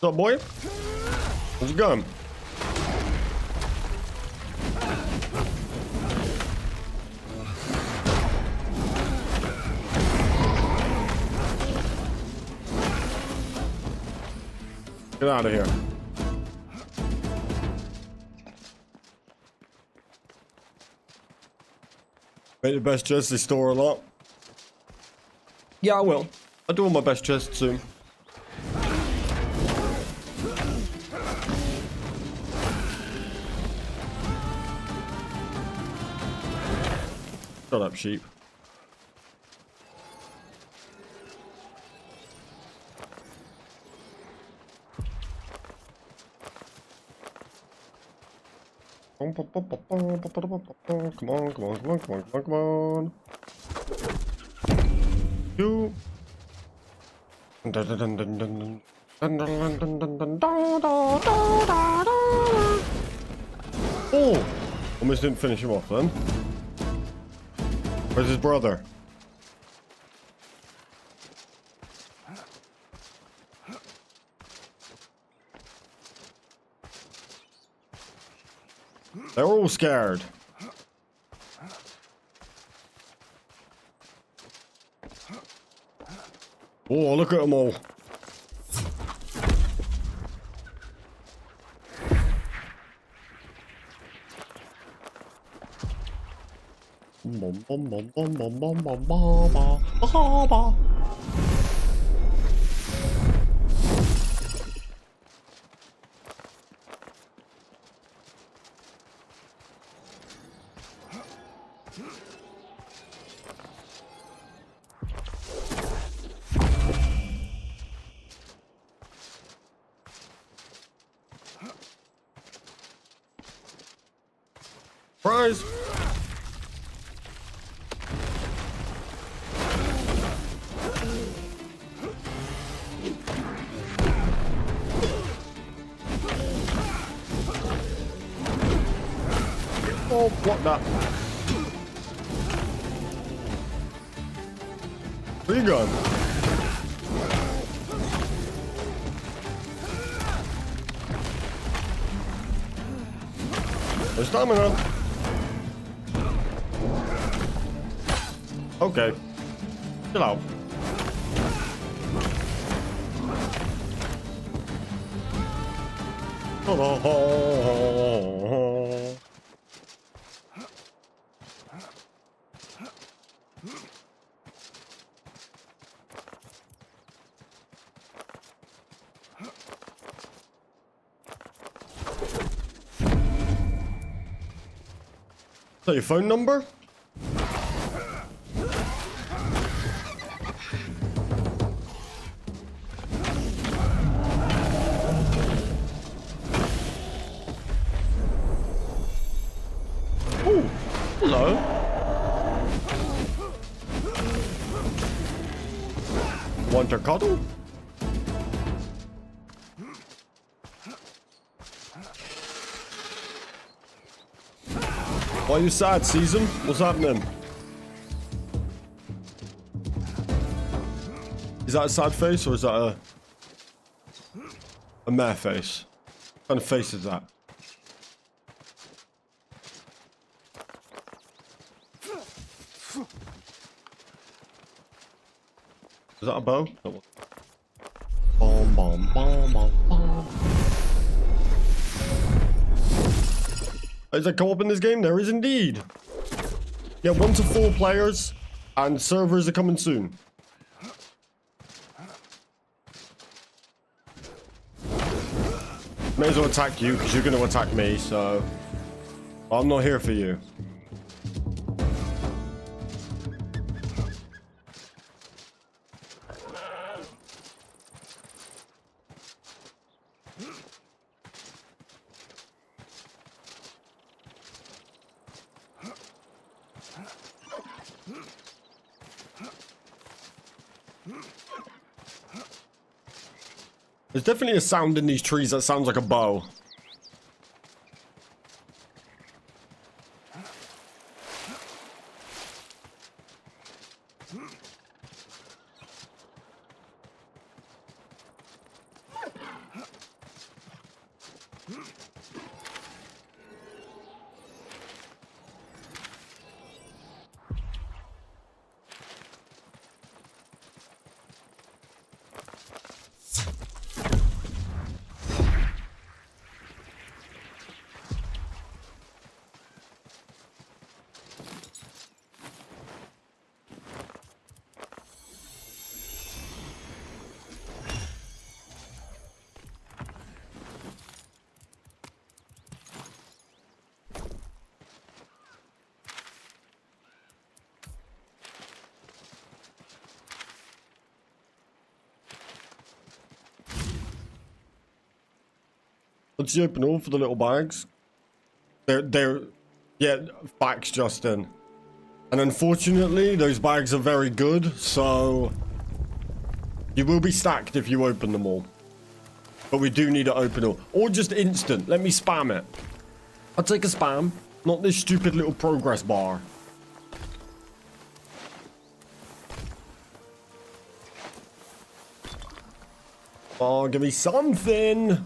What's up, boy? How's it going? Get out of here. Make the best chests they store a lot. Yeah, I will. I'll do all my best chests soon. Shut up, sheep. Come on, come on, come on, come on, come on, come on, come on. You. Oh! Almost didn't finish him off then. Where's his brother? They're all scared. Oh, look at them all. Bom, bom, bom, bom, bom, bom, bom, bom, bom, bom. Surprise! Oh, what that? Where you going? No stamina. Okay. Chill out. Is that your phone number? Oh, hello. Want to cuddle? Why are you sad, Season? What's happening? Is that a sad face or is that a meh face? What kind of face is that? Is that a bow? No. Bomb, bomb, bomb, bomb, bomb. Is that co-op in this game? There is indeed. Yeah, 1 to 4 players, and servers are coming soon. May as well attack you, because you're going to attack me, so... I'm not here for you. There's definitely a sound in these trees that sounds like a bow. Once you open all for the little bags, they're yeah, facts, Justin. And unfortunately, those bags are very good, so you will be stacked if you open them all. But we do need to open all, or just instant. Let me spam it. I'll take a spam, not this stupid little progress bar. Oh, give me something.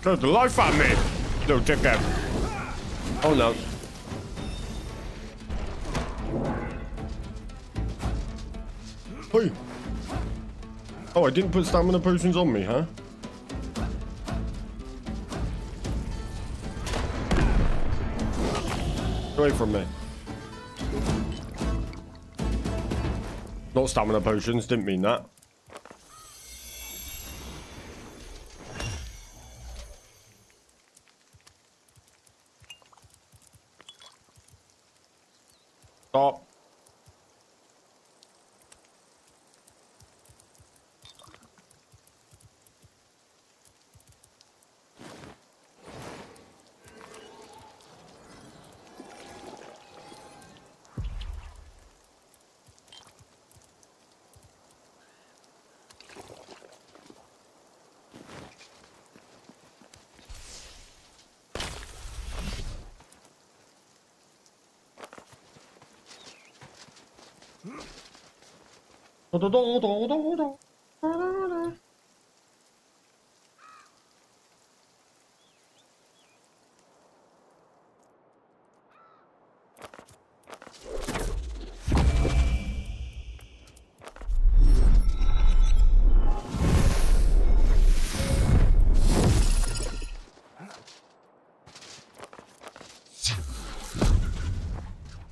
Scared the life out of me, little dickhead. Oh no. Hey. Oh, I didn't put stamina potions on me, huh? Get away from me. Not stamina potions, didn't mean that. Stop.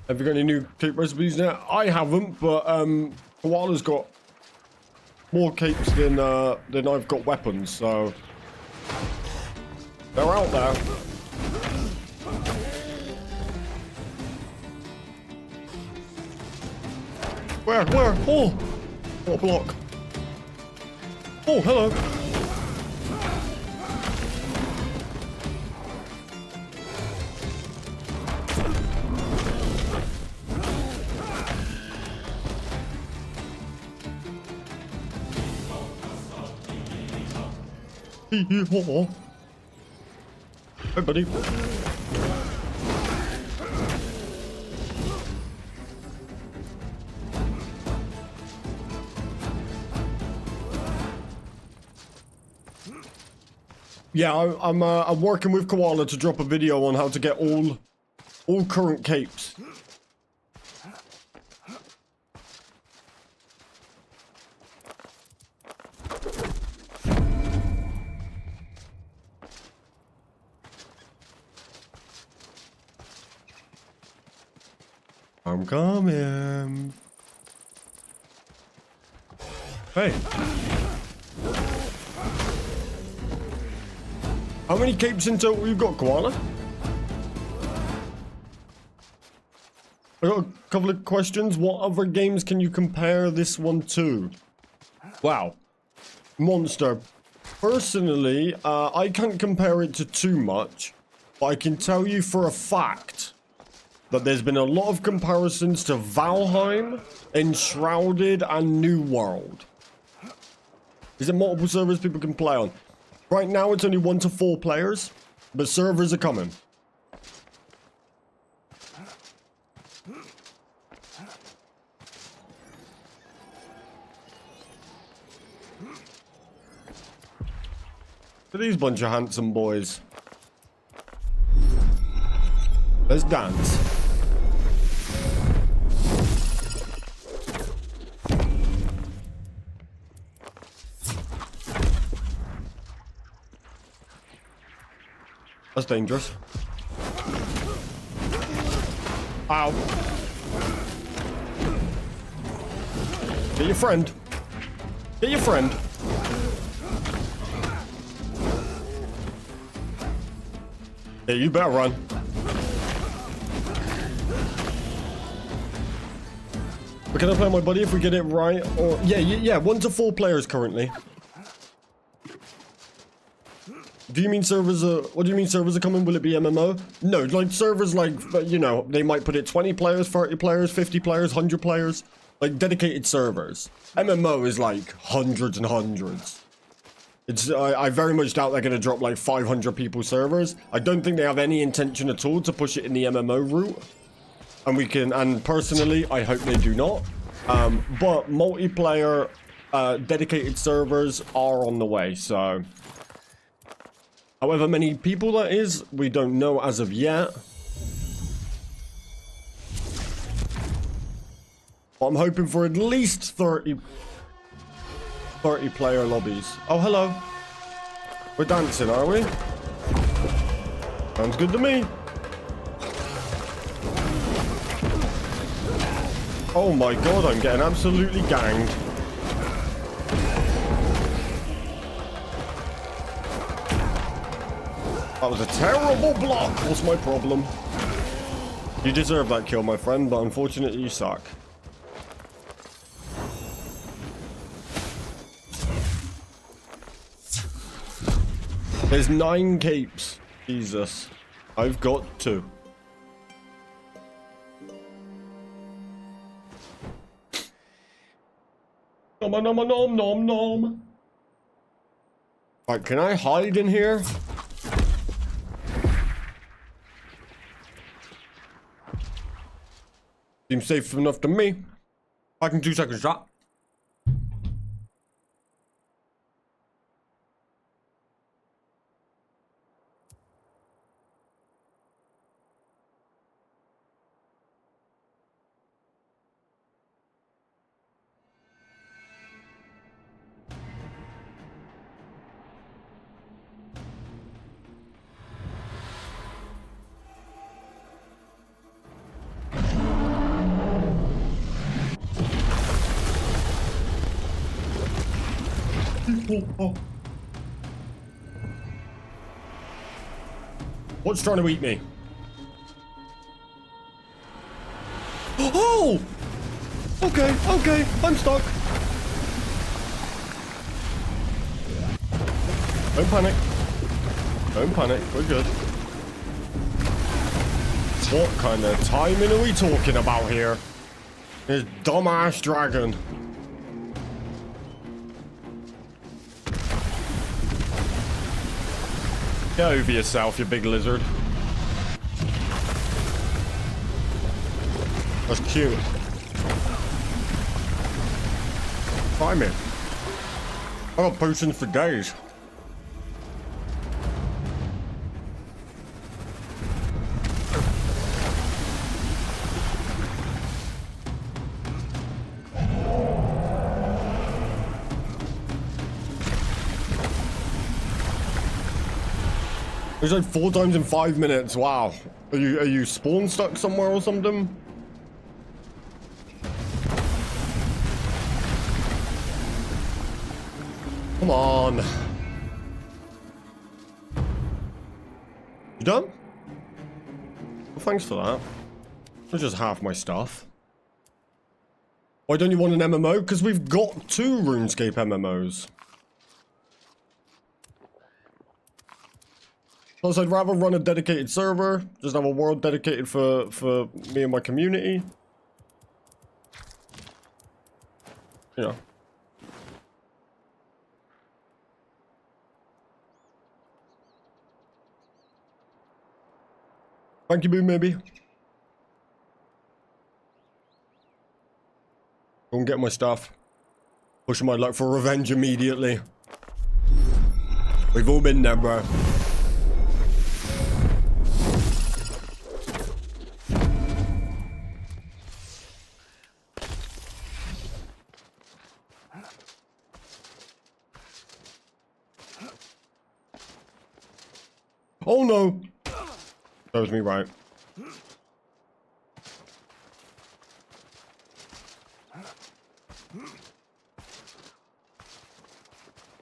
Have you got any new cape recipes now? I haven't, but Koala's got more capes than I've got weapons, so they're out there. Where? Oh! What a block. Oh, hello. Hey, buddy. Yeah, I'm working with Koala to drop a video on how to get all current capes. I'm coming. Hey. How many capes in total you got, Koala? I got a couple of questions. What other games can you compare this one to? Wow. Monster. Personally, I can't compare it to too much, but I can tell you for a fact that there's been a lot of comparisons to Valheim, Enshrouded, and New World. Is it multiple servers people can play on? Right now it's only 1 to 4 players, but servers are coming. Look at these bunch of handsome boys. Let's dance. That's dangerous. Ow. Get your friend. Get your friend. Yeah, you better run. But can I play my buddy if we get it right? Or yeah, 1 to 4 players currently. Do you mean servers are... What do you mean servers are coming? Will it be MMO? No, like servers like, you know, they might put it 20 players, 30 players, 50 players, 100 players. Like dedicated servers. MMO is like hundreds and hundreds. It's I very much doubt they're going to drop like 500 people servers. I don't think they have any intention at all to push it in the MMO route. And personally, I hope they do not. But multiplayer dedicated servers are on the way, so... However many people that is, we don't know as of yet. I'm hoping for at least 30 player lobbies. Oh, hello. We're dancing, are we? Sounds good to me. Oh my god, I'm getting absolutely ganged. That was a terrible block. What's my problem? You deserve that kill, my friend, but unfortunately you suck. There's 9 capes. Jesus. I've got 2. Nom nom nom nom nom. Alright, can I hide in here? Seems safe enough to me. Back in 2 seconds, shot. Oh. What's trying to eat me? Oh! Okay, okay, I'm stuck. Don't panic. Don't panic, we're good. What kind of timing are we talking about here? This dumbass dragon. Get over yourself, you big lizard. That's cute. Try me. I got potions for days. It's like 4 times in 5 minutes. Wow. Are you spawn stuck somewhere or something? Come on. You done? Well, thanks for that. That's just half my stuff. Why don't you want an MMO? Because we've got 2 RuneScape MMOs. Plus, I'd rather run a dedicated server, just have a world dedicated for me and my community. You know. Thank you, Boo, maybe. Go and get my stuff. Pushing my luck for revenge immediately. We've all been there, bro. Oh no! That was me right. Where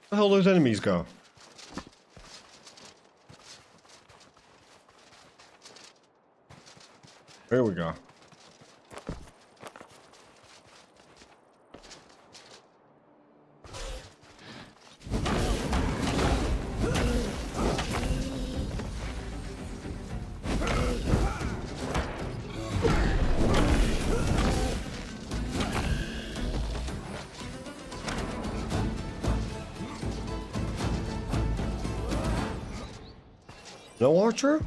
the hell those enemies go? There we go. No archer?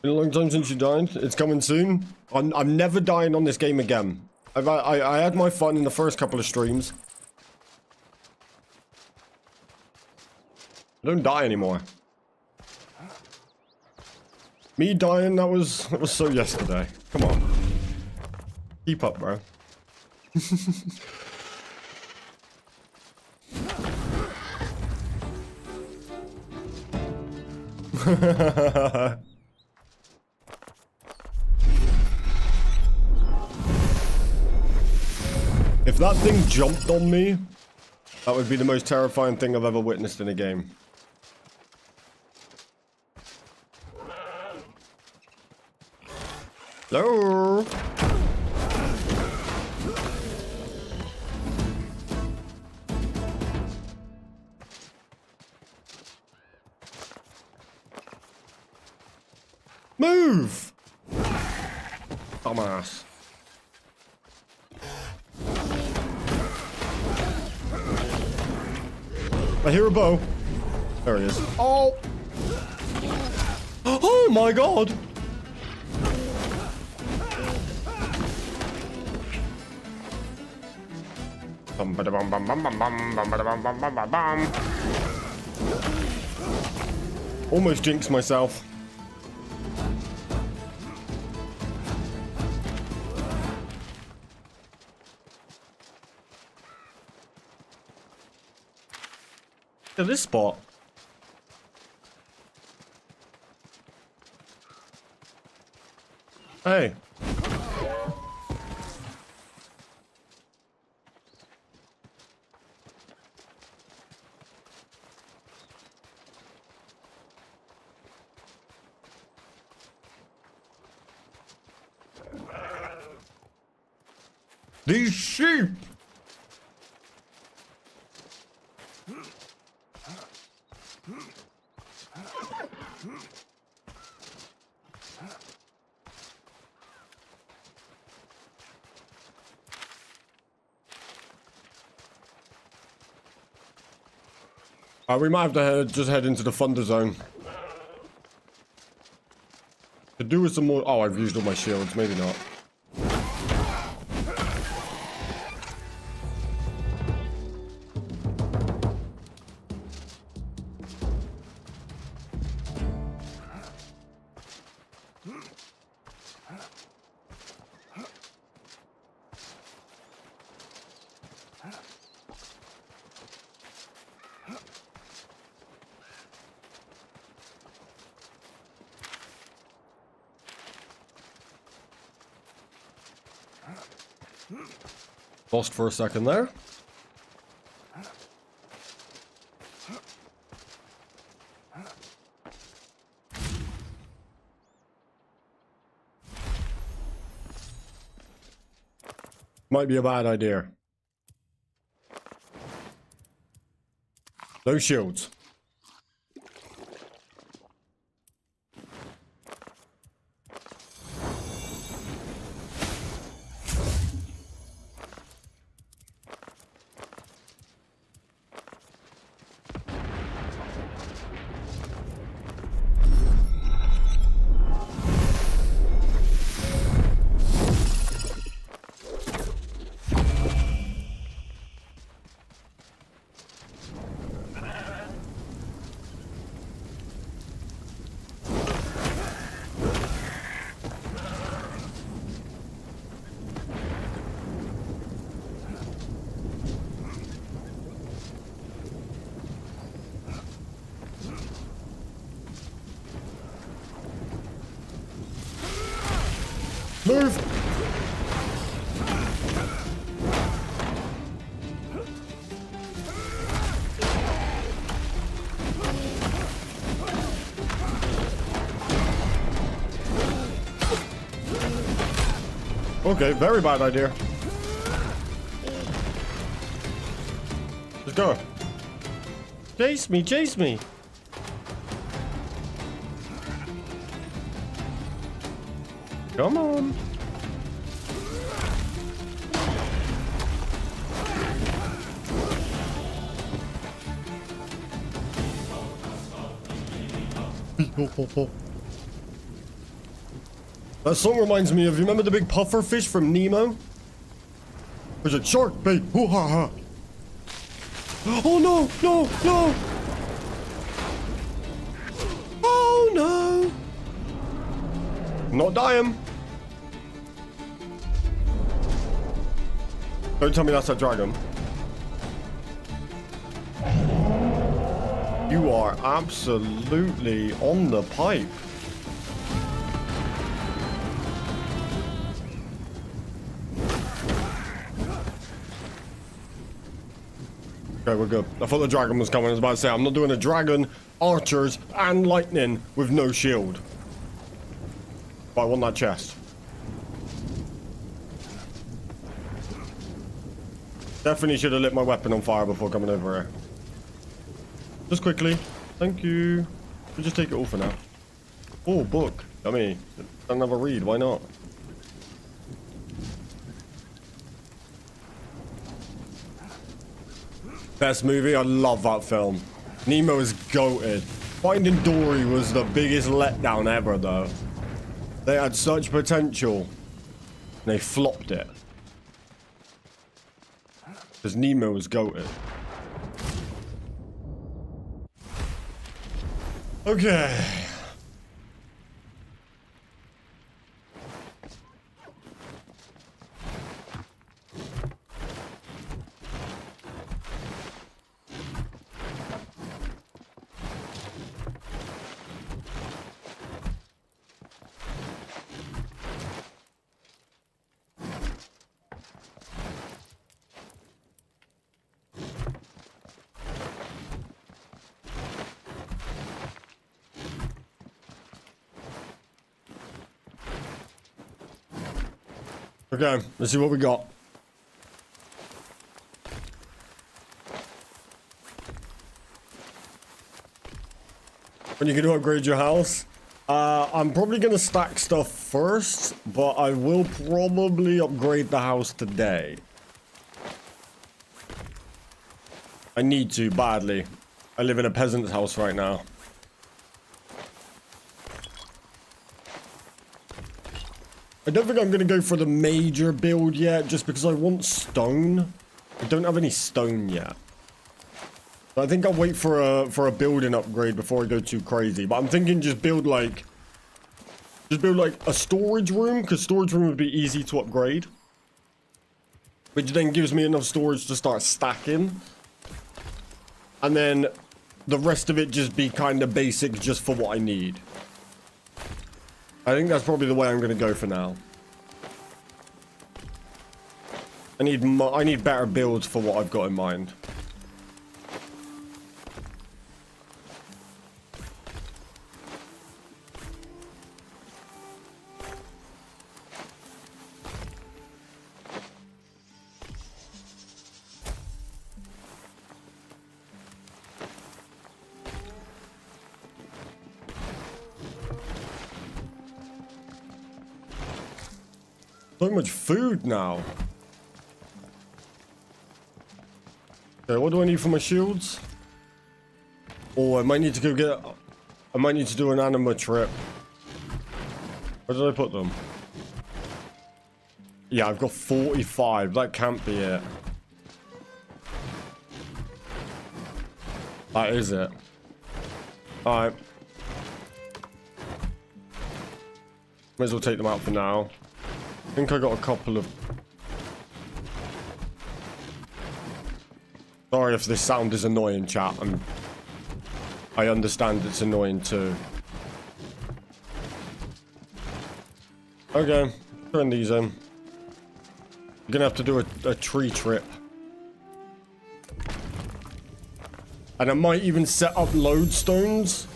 Been a long time since you died. It's coming soon. I'm never dying on this game again. I had my fun in the first couple of streams. I don't die anymore. Me dying, that was so yesterday. Come on. Keep up, bro. If that thing jumped on me, that would be the most terrifying thing I've ever witnessed in a game. Hello. Move! Dumbass. I hear a bow. There he is. Oh! Oh my god! Almost jinxed myself. At this spot. Hey. These sheep. We might have to just head into the thunder zone. To do with some more. Oh, I've used all my shields. Maybe not. Lost for a second there. Might be a bad idea. No shields. Move! Okay, very bad idea. Let's go. Chase me, chase me. Come on. That song reminds me of, you remember the big puffer fish from Nemo? There's a shark bait. Hoo ha ha. Oh no, no, no. Oh no. I'm not dying. Don't tell me that's a dragon. You are absolutely on the pipe. Okay, we're good. I thought the dragon was coming. I was about to say, I'm not doing a dragon, archers, and lightning with no shield. But I want that chest. Definitely should have lit my weapon on fire before coming over here. Just quickly. Thank you. We'll just take it all for now. Oh, book. I mean, don't have a read. Why not? Best movie? I love that film. Nemo is goated. Finding Dory was the biggest letdown ever, though. They had such potential. And they flopped it. Because Nemo was goated. Okay. Okay, let's see what we got. When you can upgrade your house? I'm probably going to stack stuff first, but I will probably upgrade the house today. I need to, badly. I live in a peasant's house right now. I don't think I'm going to go for the major build yet, just because I want stone. I don't have any stone yet. So I think I'll wait for a building upgrade before I go too crazy. But I'm thinking just build like a storage room, because storage room would be easy to upgrade. Which then gives me enough storage to start stacking. And then the rest of it just be kind of basic just for what I need. I think that's probably the way I'm going to go for now. I need better builds for what I've got in mind. So much food now. Okay, what do I need for my shields? Oh, I might need to go get... I might need to do an anima trip. Where did I put them? Yeah, I've got 45. That can't be it. That is it. Alright. Might as well take them out for now. I think I got a couple of... Sorry if this sound is annoying, chat. I understand it's annoying too. Okay, turn these in. You're gonna have to do a tree trip. And I might even set up lodestones.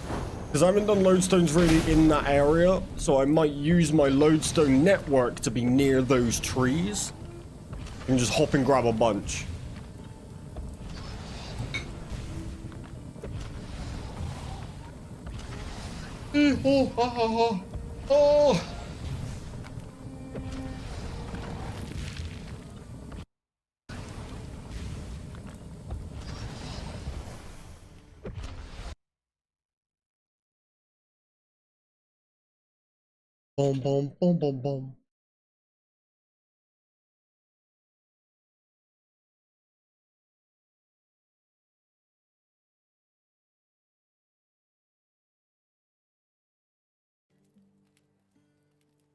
Because I haven't done lodestones really in that area. So I might use my lodestone network to be near those trees. And just hop and grab a bunch. Oh. Boom, boom, boom, boom, boom.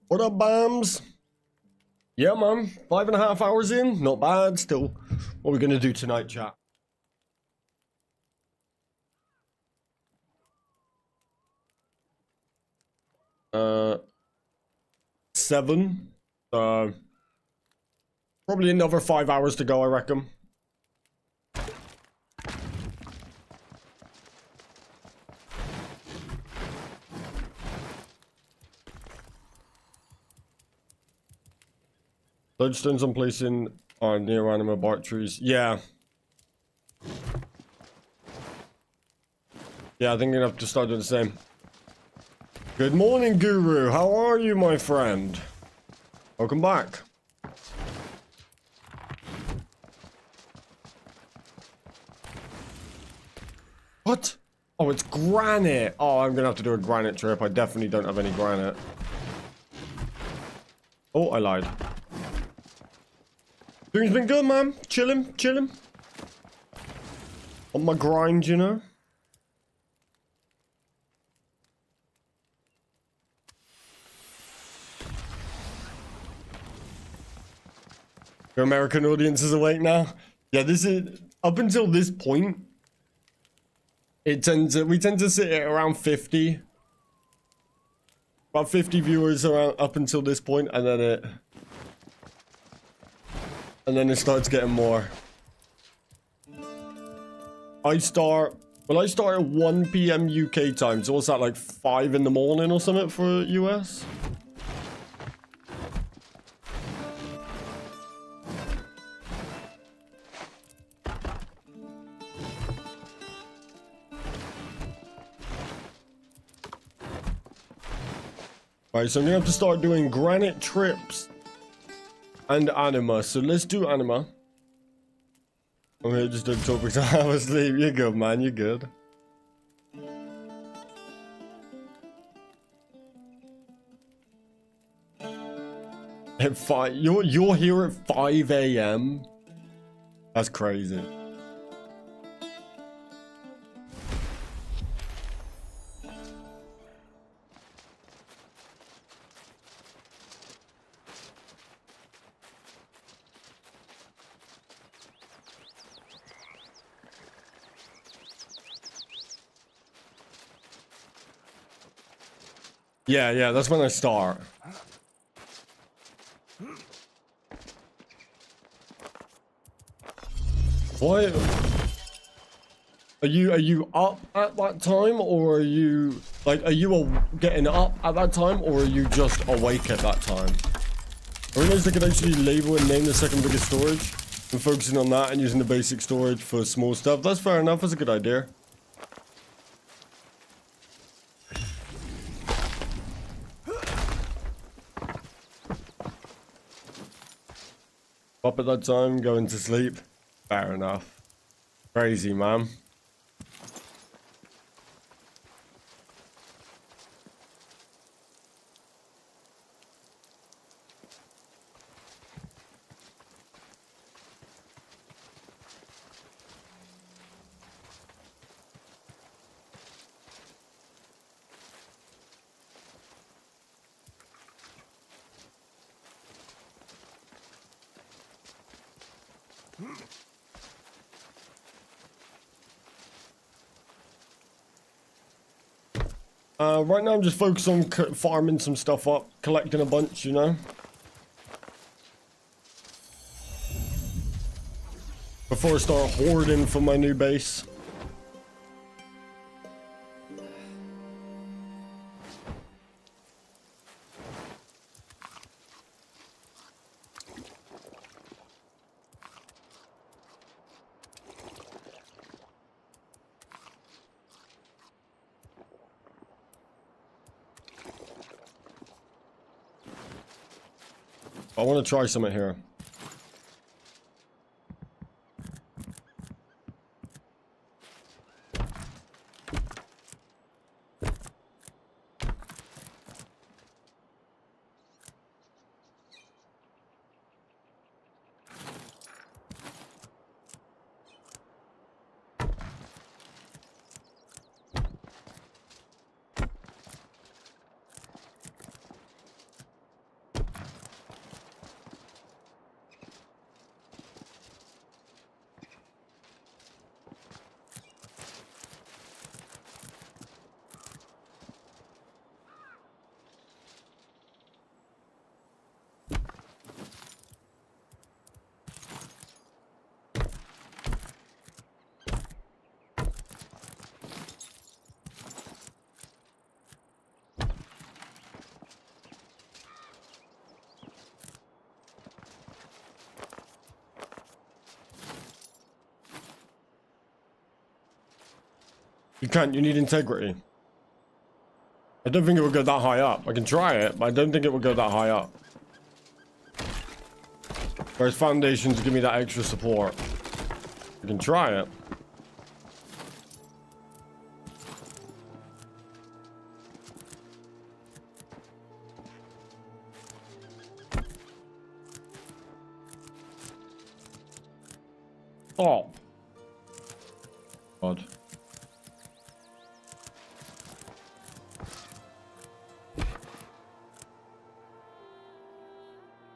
What up, bombs? Yeah, man. 5.5 hours in. Not bad. Still, what are we gonna do tonight, chat? Seven. Probably another 5 hours to go, I reckon. Lodestones I'm placing on near anima bark trees. Yeah. Yeah, I think you're gonna have to start doing the same. Good morning, Guru. How are you, my friend? Welcome back. What? Oh, it's granite. Oh, I'm gonna have to do a granite trip. I definitely don't have any granite. Oh, I lied. Things been good, man. Chilling, chilling. On my grind, you know. Your American audience is awake now. Yeah, this is up until this point. We tend to sit at around 50. About 50 viewers around up until this point, and then it starts getting more. I start at 1 p.m. UK time, so what's that, like 5 in the morning or something for US? Right, so I'm gonna have to start doing granite trips and anima. So let's do anima. I'm gonna just do topics. I was asleep. You're good, man. You're good. At 5, you're here at 5 a.m. That's crazy. Yeah, that's when I start. What? Are you up at that time, or are you getting up at that time, or are you just awake at that time? I realized I could actually label and name the second biggest storage, and focusing on that and using the basic storage for small stuff. That's fair enough. That's a good idea. Up at that time, going to sleep. Fair enough. Crazy, man. Right now I'm just focused on farming some stuff up, collecting a bunch, you know? Before I start hoarding for my new base. I want to try something here. You can't. You need integrity. I don't think it will go that high up. I can try it, but I don't think it will go that high up. Whereas foundations give me that extra support. I can try it. Oh. God.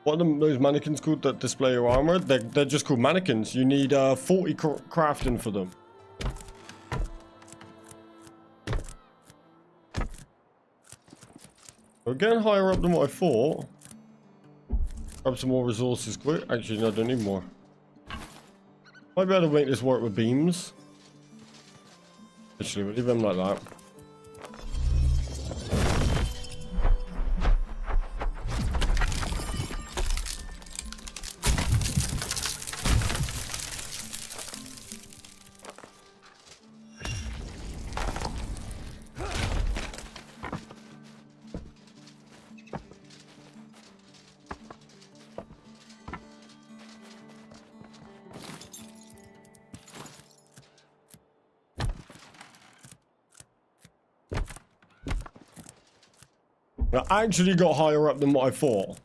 What are those mannequins called that display your armor? They're just called mannequins. You need 40 crafting for them. We're getting higher up than what I thought. Grab some more resources quick. Actually, no, I don't need more. Might be able to make this work with beams. Actually, we'll leave them like that. I actually got higher up than what I thought.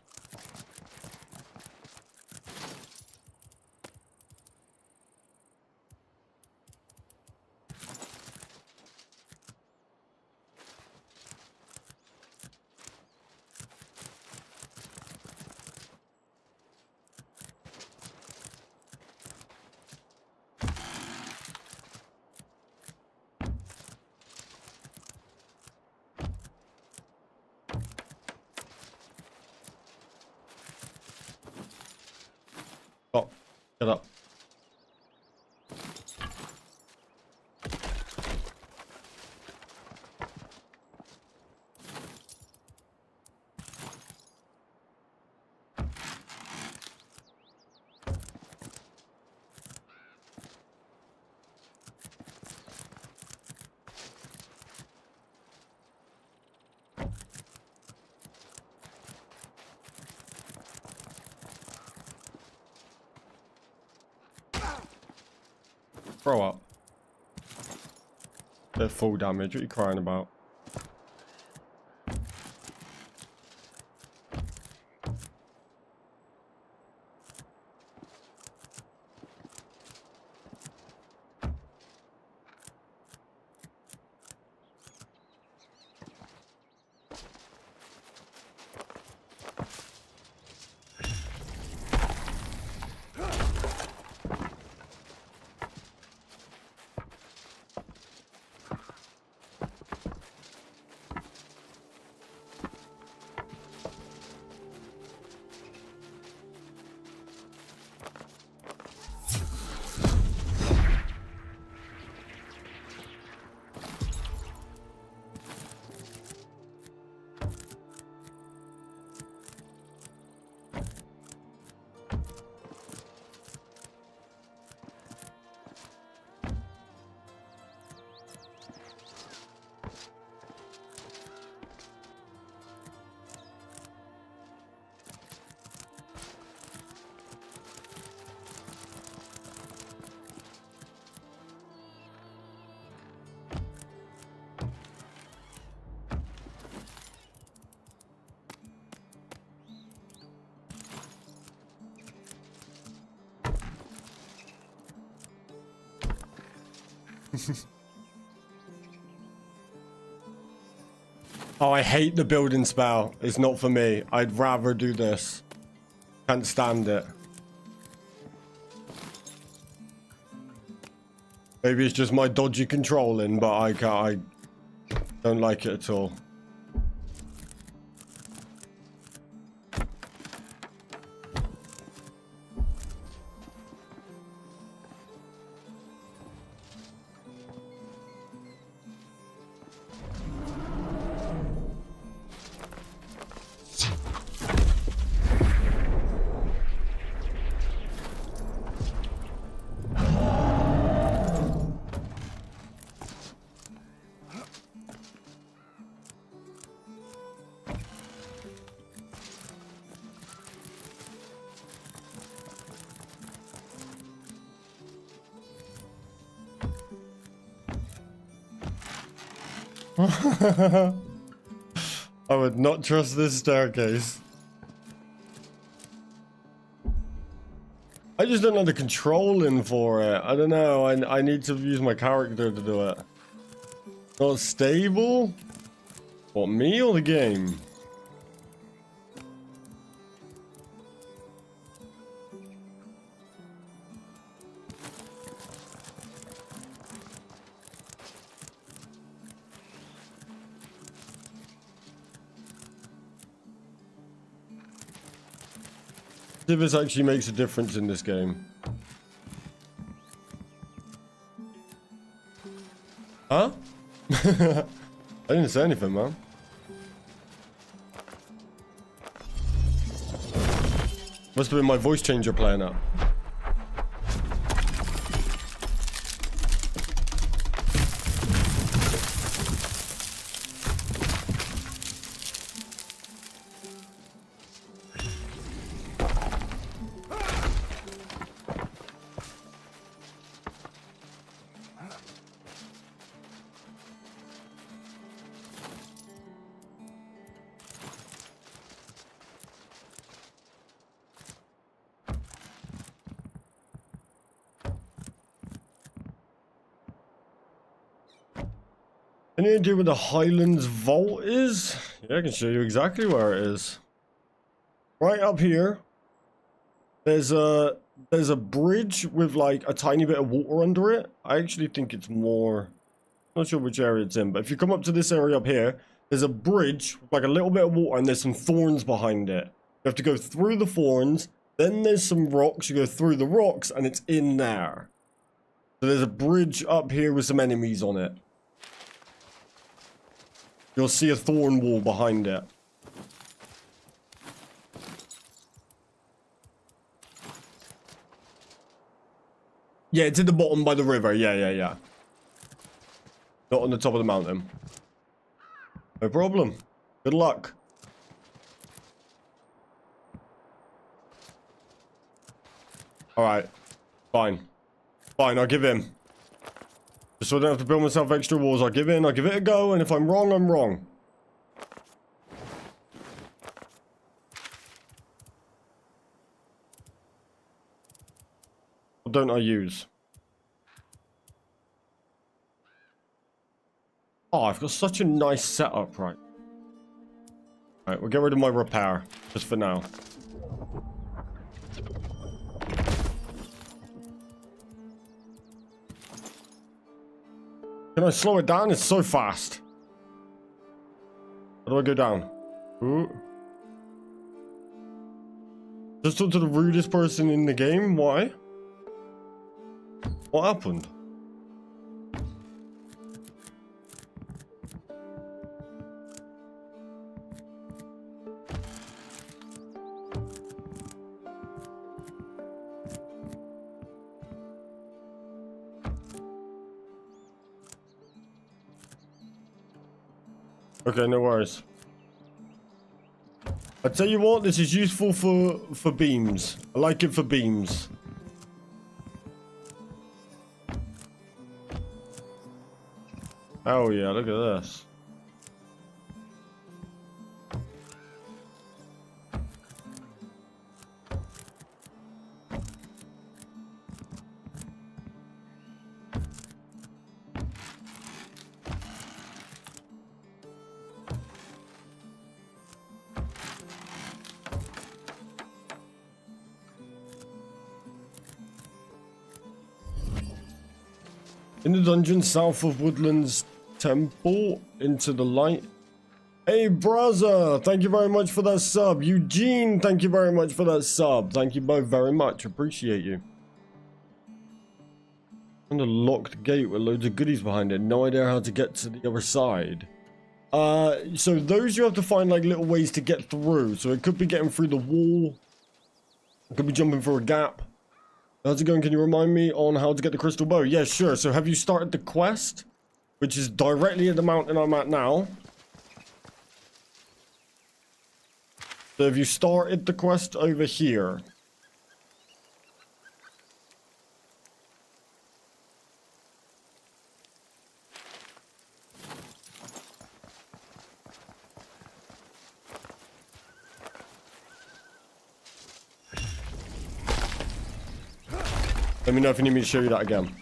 Oh, get up. Grow up. They're full damage. What are you crying about? Oh, I hate the building spell. It's not for me. I'd rather do this. Can't stand it. Maybe it's just my dodgy controlling, but I don't like it at all. I would not trust this staircase. I just don't know the controlling for it. I don't know. I need to use my character to do it. Not stable? What, me or the game? See if this actually makes a difference in this game. Huh? I didn't say anything, man. Must have been my voice changer playing up. Any idea where the Highlands Vault is? Yeah, I can show you exactly where it is. Right up here. There's a bridge with like a tiny bit of water under it. I actually think it's more... Not sure which area it's in, but if you come up to this area up here, there's a bridge with like a little bit of water and there's some thorns behind it. You have to go through the thorns, then there's some rocks, you go through the rocks and it's in there. So there's a bridge up here with some enemies on it. You'll see a thorn wall behind it. Yeah, it's at the bottom by the river. Yeah. Not on the top of the mountain. No problem. Good luck. Alright. Fine, I'll give in. Just so I don't have to build myself extra walls. I'll give in, I'll give it a go, and if I'm wrong, I'm wrong. What don't I use? Oh, I've got such a nice setup, right? Alright, we'll get rid of my repair, just for now. Can I slow it down? It's so fast. How do I go down? Ooh. Just talk to the rudest person in the game? Why? What happened? Okay, no worries. I tell you what, this is useful for beams. I like it for beams. Oh yeah, look at this. In the dungeon south of Woodlands Temple, into the light. Hey, brother, thank you very much for that sub. Eugene, thank you very much for that sub. Thank you both very much. Appreciate you. And a locked gate with loads of goodies behind it. No idea how to get to the other side. So those you have to find like little ways to get through. So it could be getting through the wall. It could be jumping through a gap. How's it going? Can you remind me on how to get the crystal bow? Yeah, sure. So have you started the quest? Which is directly at the mountain I'm at now. So have you started the quest over here? Let me know if you need me to show you that again.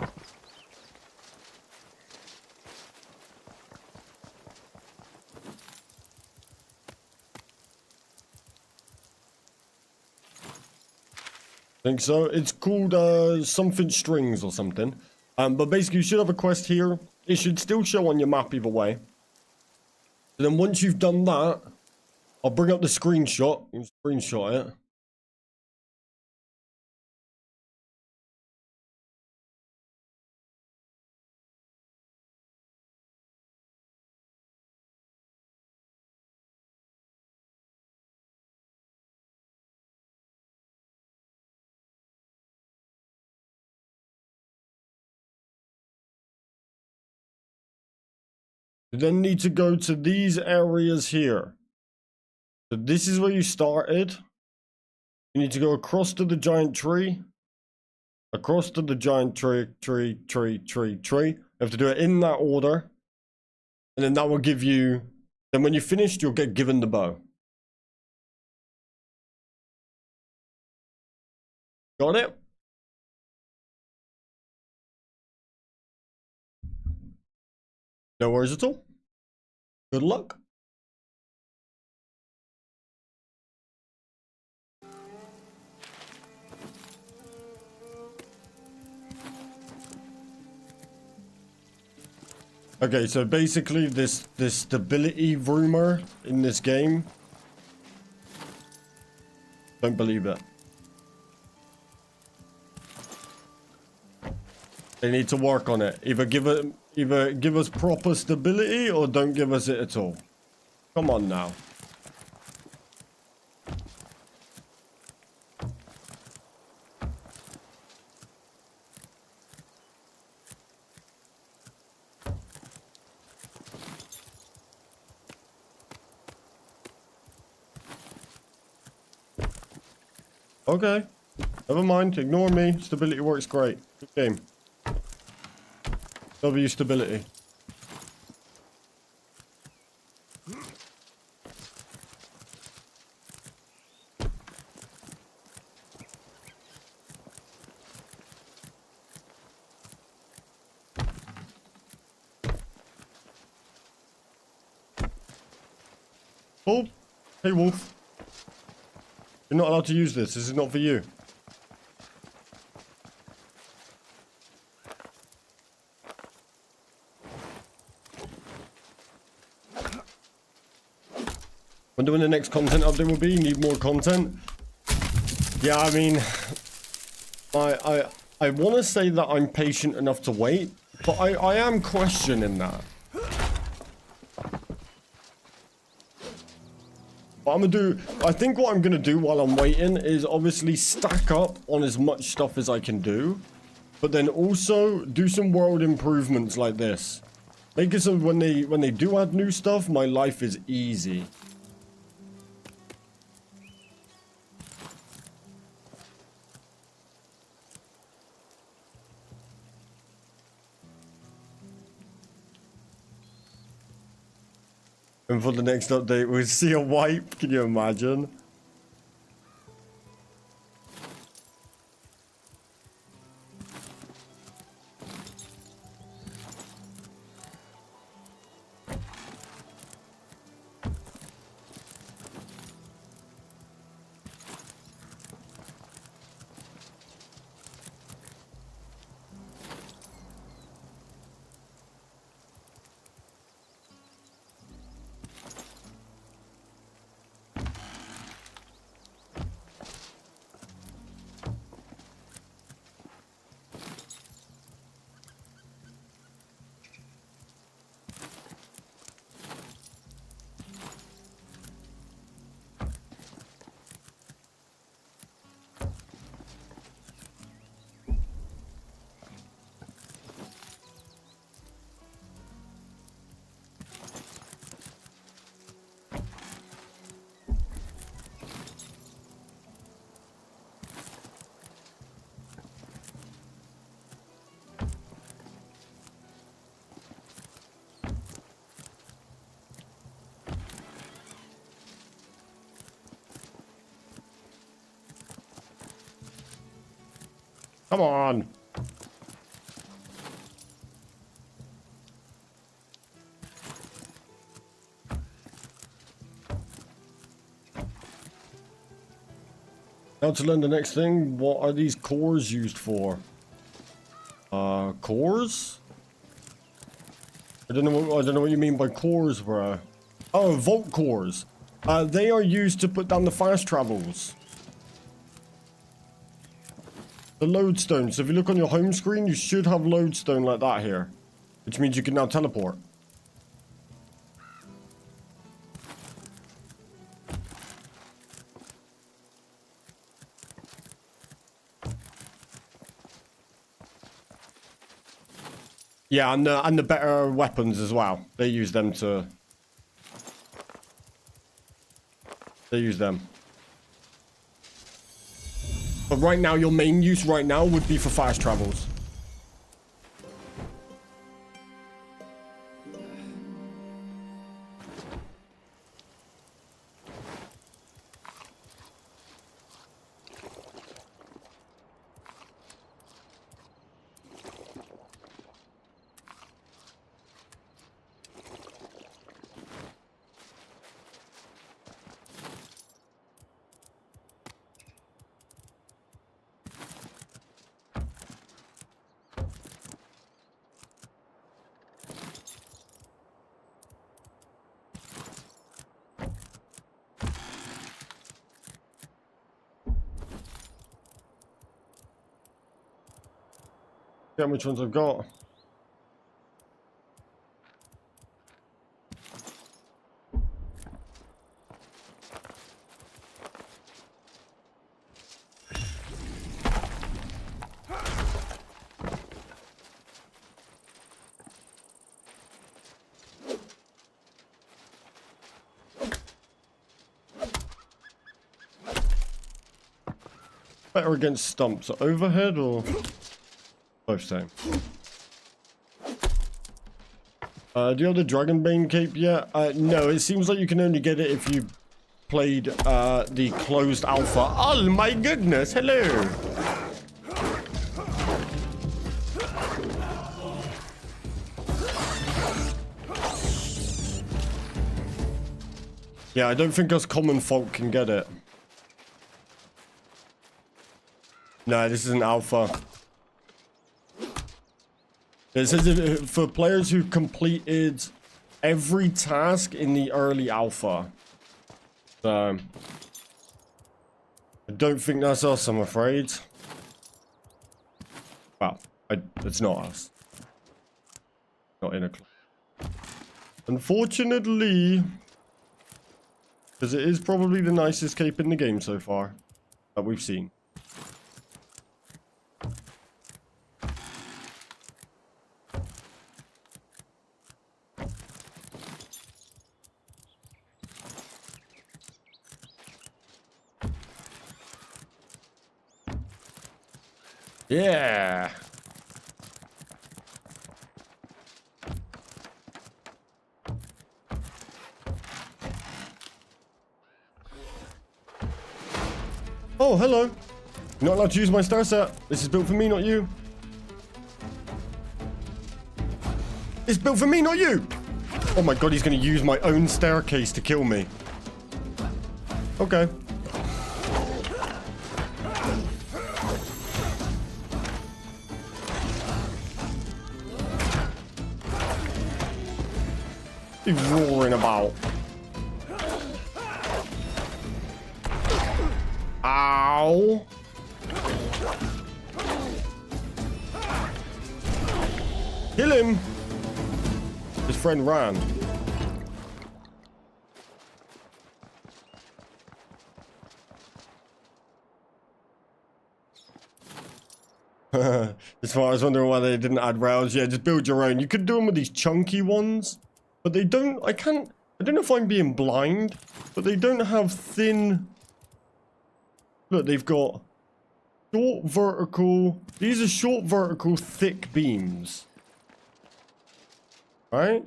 I think so. It's called something strings or something. But basically you should have a quest here. It should still show on your map either way. And then once you've done that, I'll bring up the screenshot. You can screenshot it. You then need to go to these areas here. So this is where you started. You need to go across to the giant tree. Across to the giant tree. You have to do it in that order. And then that will give you... Then when you're finished, you'll get given the bow. Got it? No worries at all. Good luck. Okay, so basically this stability rumor in this game, don't believe it. They need to work on it. Either give us proper stability or don't give us it at all. Come on now. Okay. Never mind. Ignore me. Stability works great. Good game. W stability. Oh, hey wolf. You're not allowed to use this. This is not for you. Wonder when the next content update will be. Need more content. Yeah, I mean, I want to say that I'm patient enough to wait, but I am questioning that. What I'm gonna do, I think what I'm gonna do while I'm waiting is obviously stack up on as much stuff as I can do, but then also do some world improvements like this. Make it so when they do add new stuff, my life is easy. And for the next update, we'll see a wipe. Can you imagine? Come on. Now to learn the next thing, what are these cores used for? Cores? I don't know what you mean by cores, bro. Oh, vault cores. They are used to put down the fast travels. The lodestone. So if you look on your home screen, you should have lodestone like that here, which means you can now teleport. Yeah, and the better weapons as well. They use them to... They use them. But right now, your main use right now would be for fast travels. Yeah, which ones I've got. Better against stumps. Overhead or both same? Do you have the Dragon Bane cape yet? No, it seems like you can only get it if you played the closed alpha. Oh my goodness, hello! Yeah, I don't think us common folk can get it. No, this isn't alpha. It says for players who completed every task in the early alpha. So, I don't think that's us, I'm afraid. Well, it's not us. Not in a club. Unfortunately, because it is probably the nicest cape in the game so far that we've seen. Yeah. Oh, hello. You're not allowed to use my star set. This is built for me, not you. It's built for me, not you. Oh my god, he's going to use my own staircase to kill me. Okay. He's roaring about. Ow. Kill him. His friend ran. As far as wondering why they didn't add rails, yeah, just build your own. You could do them with these chunky ones. But they don't, I don't know if I'm being blind, but they don't have thin, look, they've got short vertical, these are short vertical thick beams, right?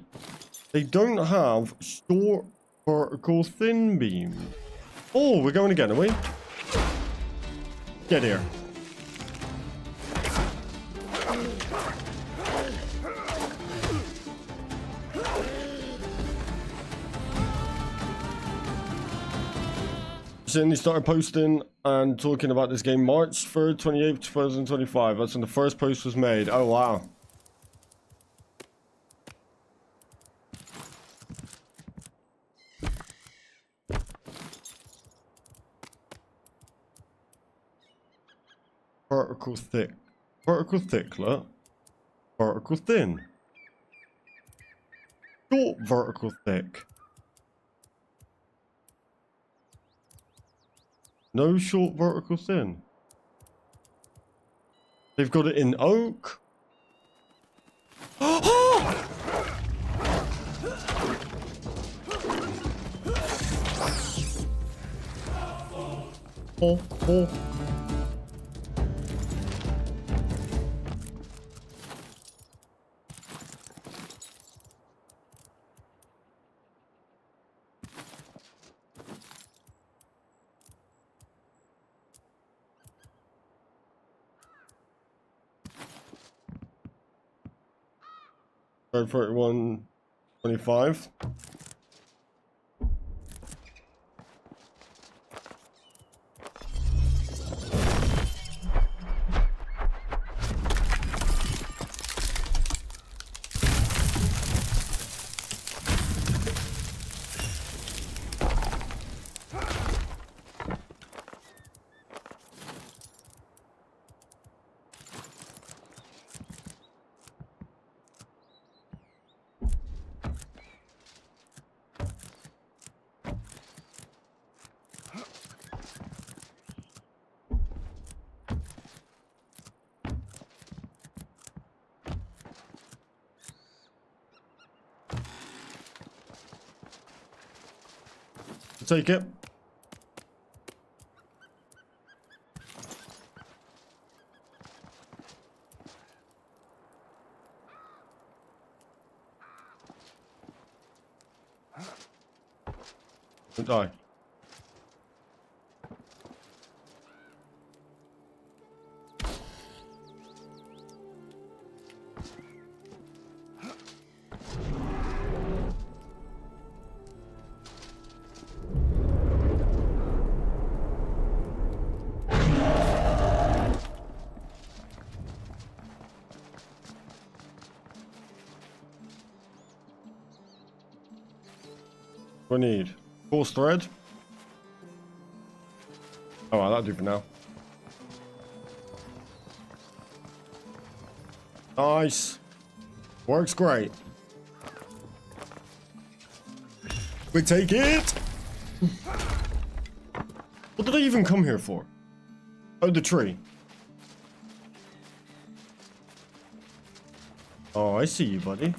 They don't have short vertical thin beams. Oh, we're going again, are we? Get here. Then he started posting and talking about this game March 3rd, 28th, 2025. That's when the first post was made. Oh, wow. Vertical thick. Vertical thick, look. Vertical thin. Short vertical thick. No short vertical thin. They've got it in oak. Oh! Oh. Sorry, 3125. Take it. Don't die. What do I need? Coarse thread? Oh, well, that'll do for now. Nice. Works great. We take it! What did I even come here for? Oh, the tree. Oh, I see you, buddy.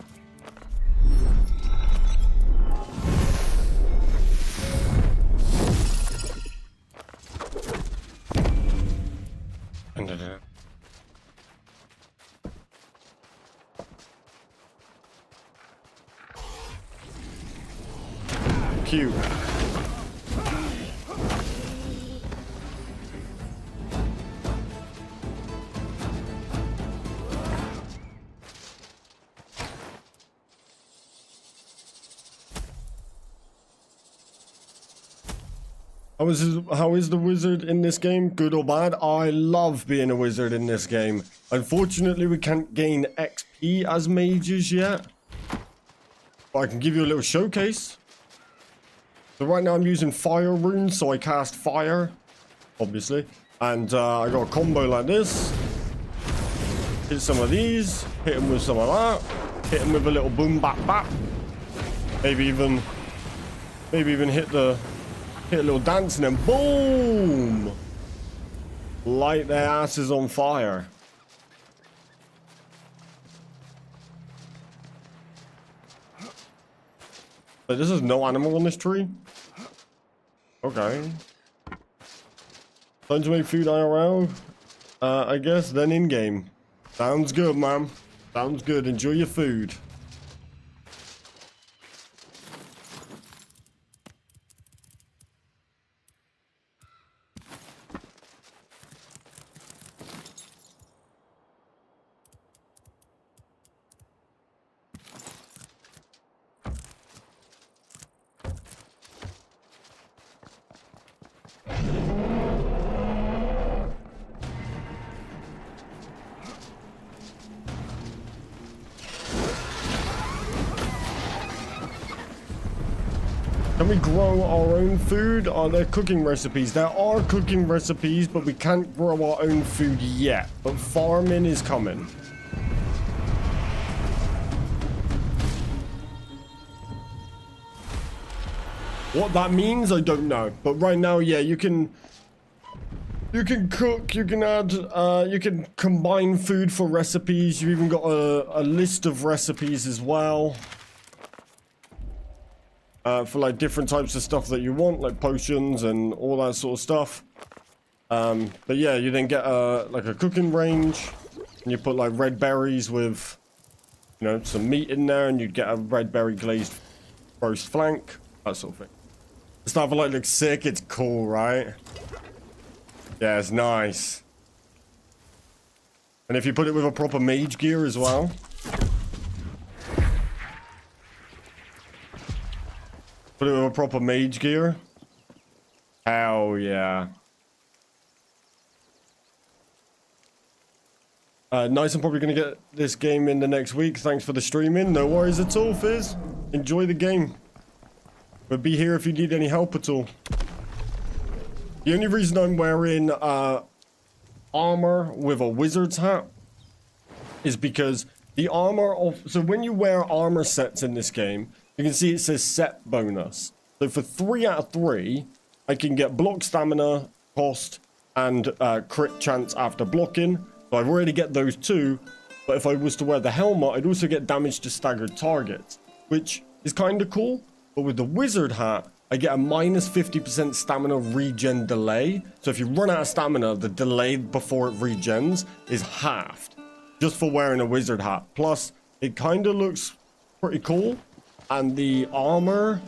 Cute. How is the wizard in this game? Good or bad? I love being a wizard in this game. Unfortunately, we can't gain XP as mages yet. But I can give you a little showcase. So right now I'm using fire runes, so I cast fire, obviously. And I got a combo like this. Hit some of these, hit him with some of that, hit him with a little boom bap bap. Maybe even hit a little dance and then boom! Light their asses on fire. So this is no animal on this tree? Okay. Time to make food IRL? I guess, then in-game. Sounds good, man. Sounds good. Enjoy your food. Can we grow our own food? Are there cooking recipes? There are cooking recipes, but we can't grow our own food yet. But farming is coming. What that means, I don't know. But right now, yeah, you can cook, you can add, you can combine food for recipes. You've even got a list of recipes as well. For like different types of stuff that you want, like potions and all that sort of stuff. But yeah, you then get like a cooking range, and you put like red berries with, you know, some meat in there, and you get a red berry glazed roast flank, that sort of thing. The stuff like looks sick. It's cool, right? Yeah, it's nice. And if you put it with a proper mage gear as well. Put it with a proper mage gear. Hell yeah. Nice, I'm probably going to get this game in the next week. Thanks for the streaming. No worries at all, Fizz. Enjoy the game. But be here if you need any help at all. The only reason I'm wearing armor with a wizard's hat is because the armor of... So when you wear armor sets in this game, you can see it says set bonus. So for 3 out of 3, I can get block stamina, cost, and crit chance after blocking. So I've already get those 2. But if I was to wear the helmet, I'd also get damage to staggered targets, which is kind of cool. But with the wizard hat, I get a minus 50% stamina regen delay. So if you run out of stamina, the delay before it regens is halved. Just for wearing a wizard hat. Plus, it kind of looks pretty cool. And the armor...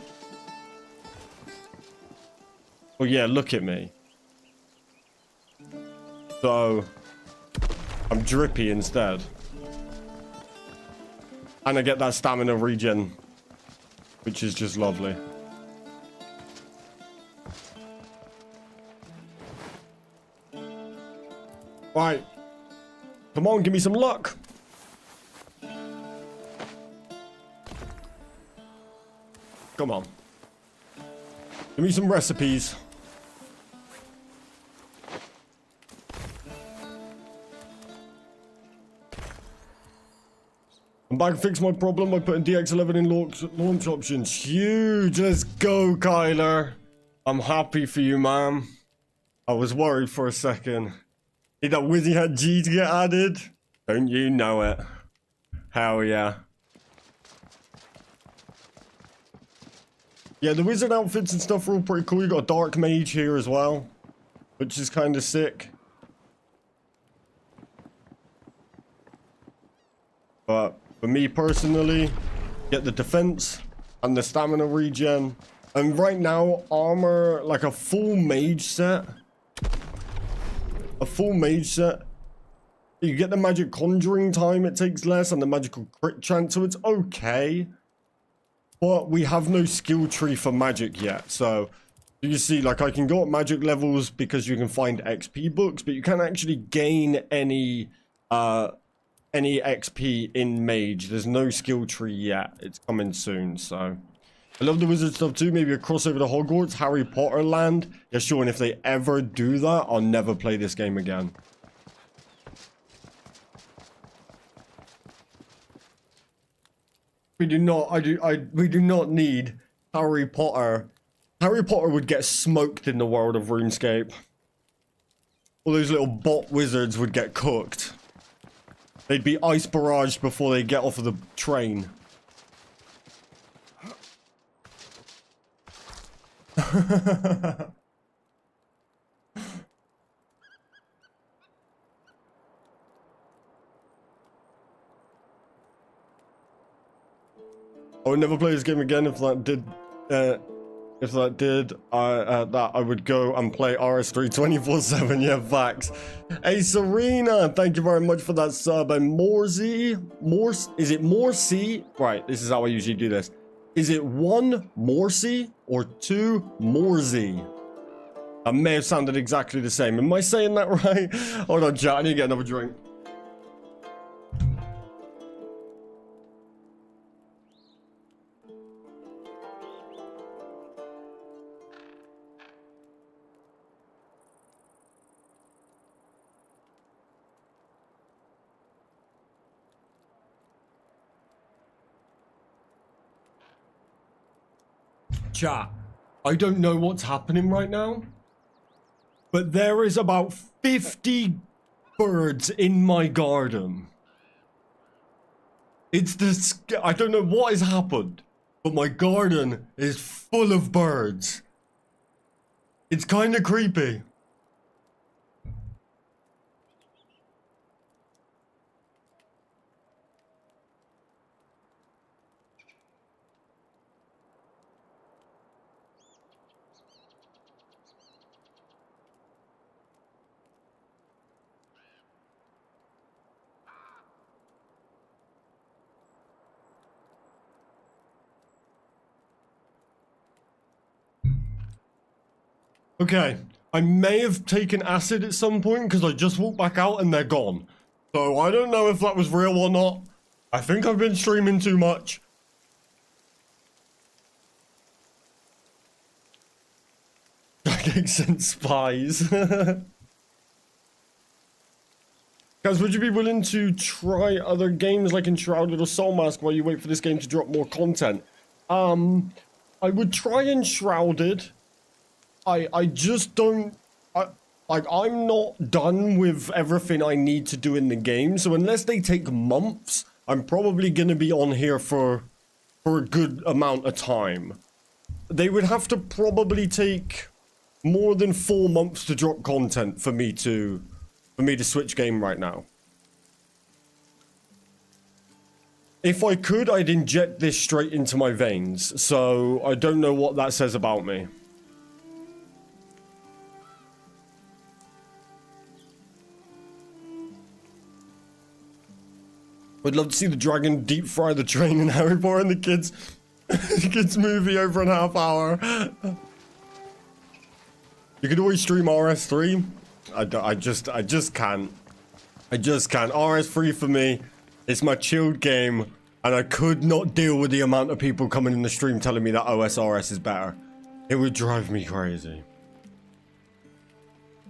Oh yeah, look at me. So, I'm drippy instead. And I get that stamina regen, which is just lovely. Right. Come on, give me some luck. Come on. Give me some recipes. I'm back to fix my problem by putting DX11 in launch options. Huge. Let's go, Kyler. I'm happy for you, man. I was worried for a second. Did that Wizzy had G to get added? Don't you know it? Hell yeah. Yeah, the wizard outfits and stuff are all pretty cool. You got a dark mage here as well, which is kind of sick. But for me personally, get the defense and the stamina regen. And right now, armor, like a full mage set. A full mage set. You get the magic conjuring time, it takes less, and the magical crit chance, so it's okay. But we have no skill tree for magic yet, so you see, like, I can go up magic levels because you can find XP books, but you can't actually gain any XP in mage. There's no skill tree yet. It's coming soon, so I love the wizard stuff too. Maybe a crossover to Hogwarts, Harry Potter land. Yeah, sure, and if they ever do that, I'll never play this game again. We do not, we do not need Harry Potter. Harry Potter would get smoked in the world of RuneScape. All those little bot wizards would get cooked. They'd be ice barraged before they get off of the train. I would never play this game again if that did. I would go and play RS3 24/7. Yeah, facts. Hey, Serena, thank you very much for that sub. And Morsey, is it Morsey? Right, this is how I usually do this. Is it 1 Morsey or 2 Morsey? That may have sounded exactly the same. Am I saying that right? Hold on, chat. I need to get another drink. Chat, I don't know what's happening right now, but there is about 50 birds in my garden. It's this. I don't know what has happened, but my garden is full of birds. It's kind of creepy. Okay, I may have taken acid at some point because I just walked back out and they're gone. So I don't know if that was real or not. I think I've been streaming too much. Caztecx and spies. Guys, would you be willing to try other games like Enshrouded or Soul Mask while you wait for this game to drop more content? I would try Enshrouded. I just don't, I'm not done with everything I need to do in the game, so unless they take months, I'm probably going to be on here for a good amount of time. They would have to probably take more than 4 months to drop content for me to switch game right now. If I could, I'd inject this straight into my veins, so I don't know what that says about me. I'd love to see the dragon deep fry the train in Harry Potter and the kids movie over an half hour. You could always stream RS3. I just can't. I just can't. RS3 for me, it's my chilled game, and I could not deal with the amount of people coming in the stream telling me that OSRS is better. It would drive me crazy.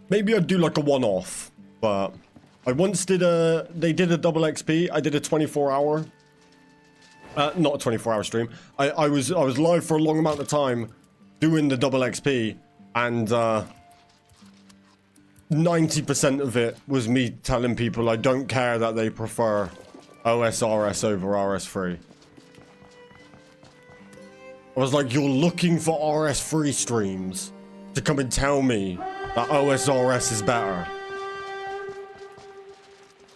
Maybe I'd do like a one-off, but I once did they did a double XP. I did a 24-hour, not a 24-hour stream. I was live for a long amount of time doing the double XP, and 90% of it was me telling people I don't care that they prefer OSRS over RS3. I was like, you're looking for RS3 streams to come and tell me that OSRS is better.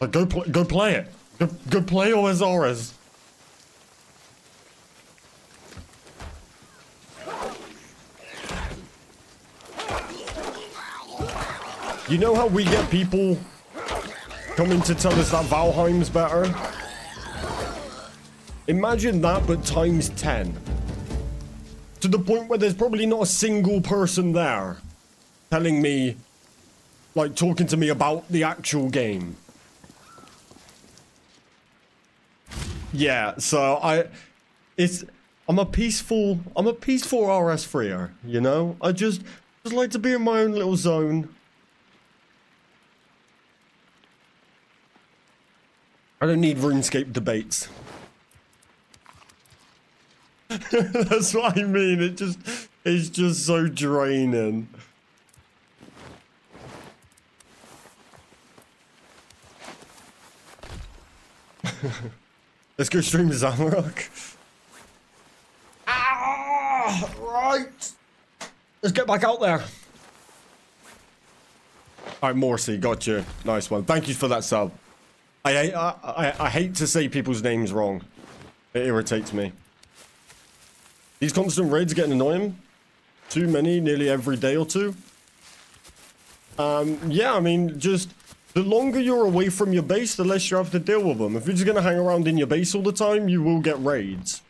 Like, go play it. Go play OSRS. You know how we get people coming to tell us that Valheim's better? Imagine that, but times 10. To the point where there's probably not a single person there telling me, like, talking to me about the actual game. Yeah, so I'm a peaceful RS3er, you know? I just like to be in my own little zone. I don't need RuneScape debates. That's what I mean. It's just so draining. Let's go stream Zamarok. Ah, right. Let's get back out there. All right, Morsi, got you. Nice one. Thank you for that sub. I hate to say people's names wrong. It irritates me. These constant raids getting annoying. Too many, nearly every day or two. Yeah, I mean, just the longer you're away from your base, the less you have to deal with them. If you're just gonna hang around in your base all the time, you will get raids.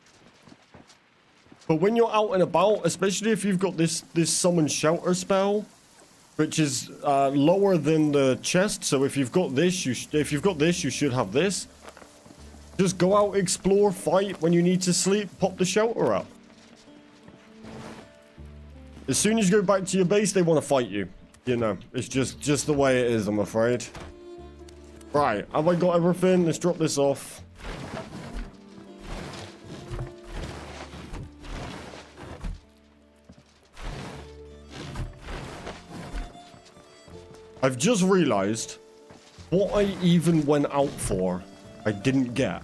But when you're out and about, especially if you've got this summon shelter spell, which is lower than the chest, so if you've got this, you should have this. Just go out, explore, fight. When you need to sleep, pop the shelter up. As soon as you go back to your base, they want to fight you. You know, it's just the way it is, I'm afraid. Right, have I got everything? Let's drop this off. I've just realized what I even went out for, I didn't get.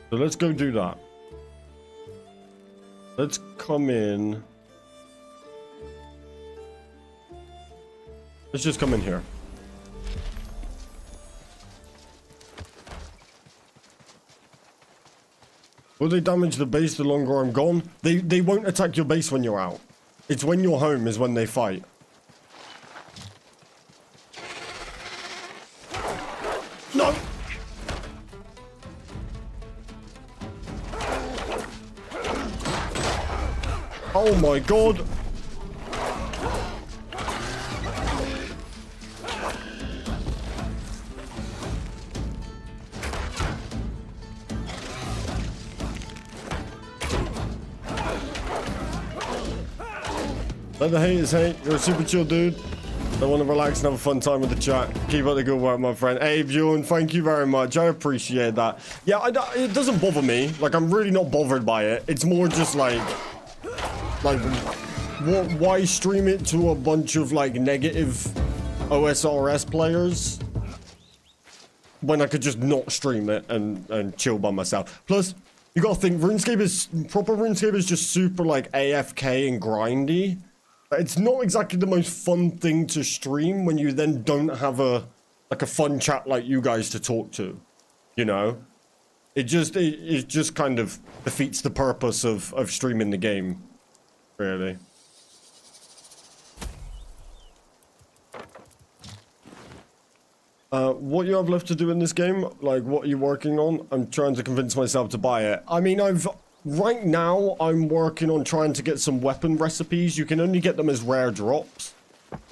So let's go do that. Let's come in. Let's just come in here. Will they damage the base the longer I'm gone? They won't attack your base when you're out. It's when you're home is when they fight. No! Oh my god! Let the haters hate. You're a super chill dude. I want to relax and have a fun time with the chat. Keep up the good work, my friend. Hey, Bjorn, thank you very much. I appreciate that. Yeah, it doesn't bother me. Like, I'm really not bothered by it. It's more just like why stream it to a bunch of like negative OSRS players when I could just not stream it and chill by myself. Plus, you gotta think proper RuneScape is just super like AFK and grindy. It's not exactly the most fun thing to stream when you then don't have a fun chat like you guys to talk to, you know. It just kind of defeats the purpose of streaming the game, really. What you have left to do in this game? Like, what are you working on? I'm trying to convince myself to buy it. I mean, right now, I'm working on trying to get some weapon recipes. You can only get them as rare drops.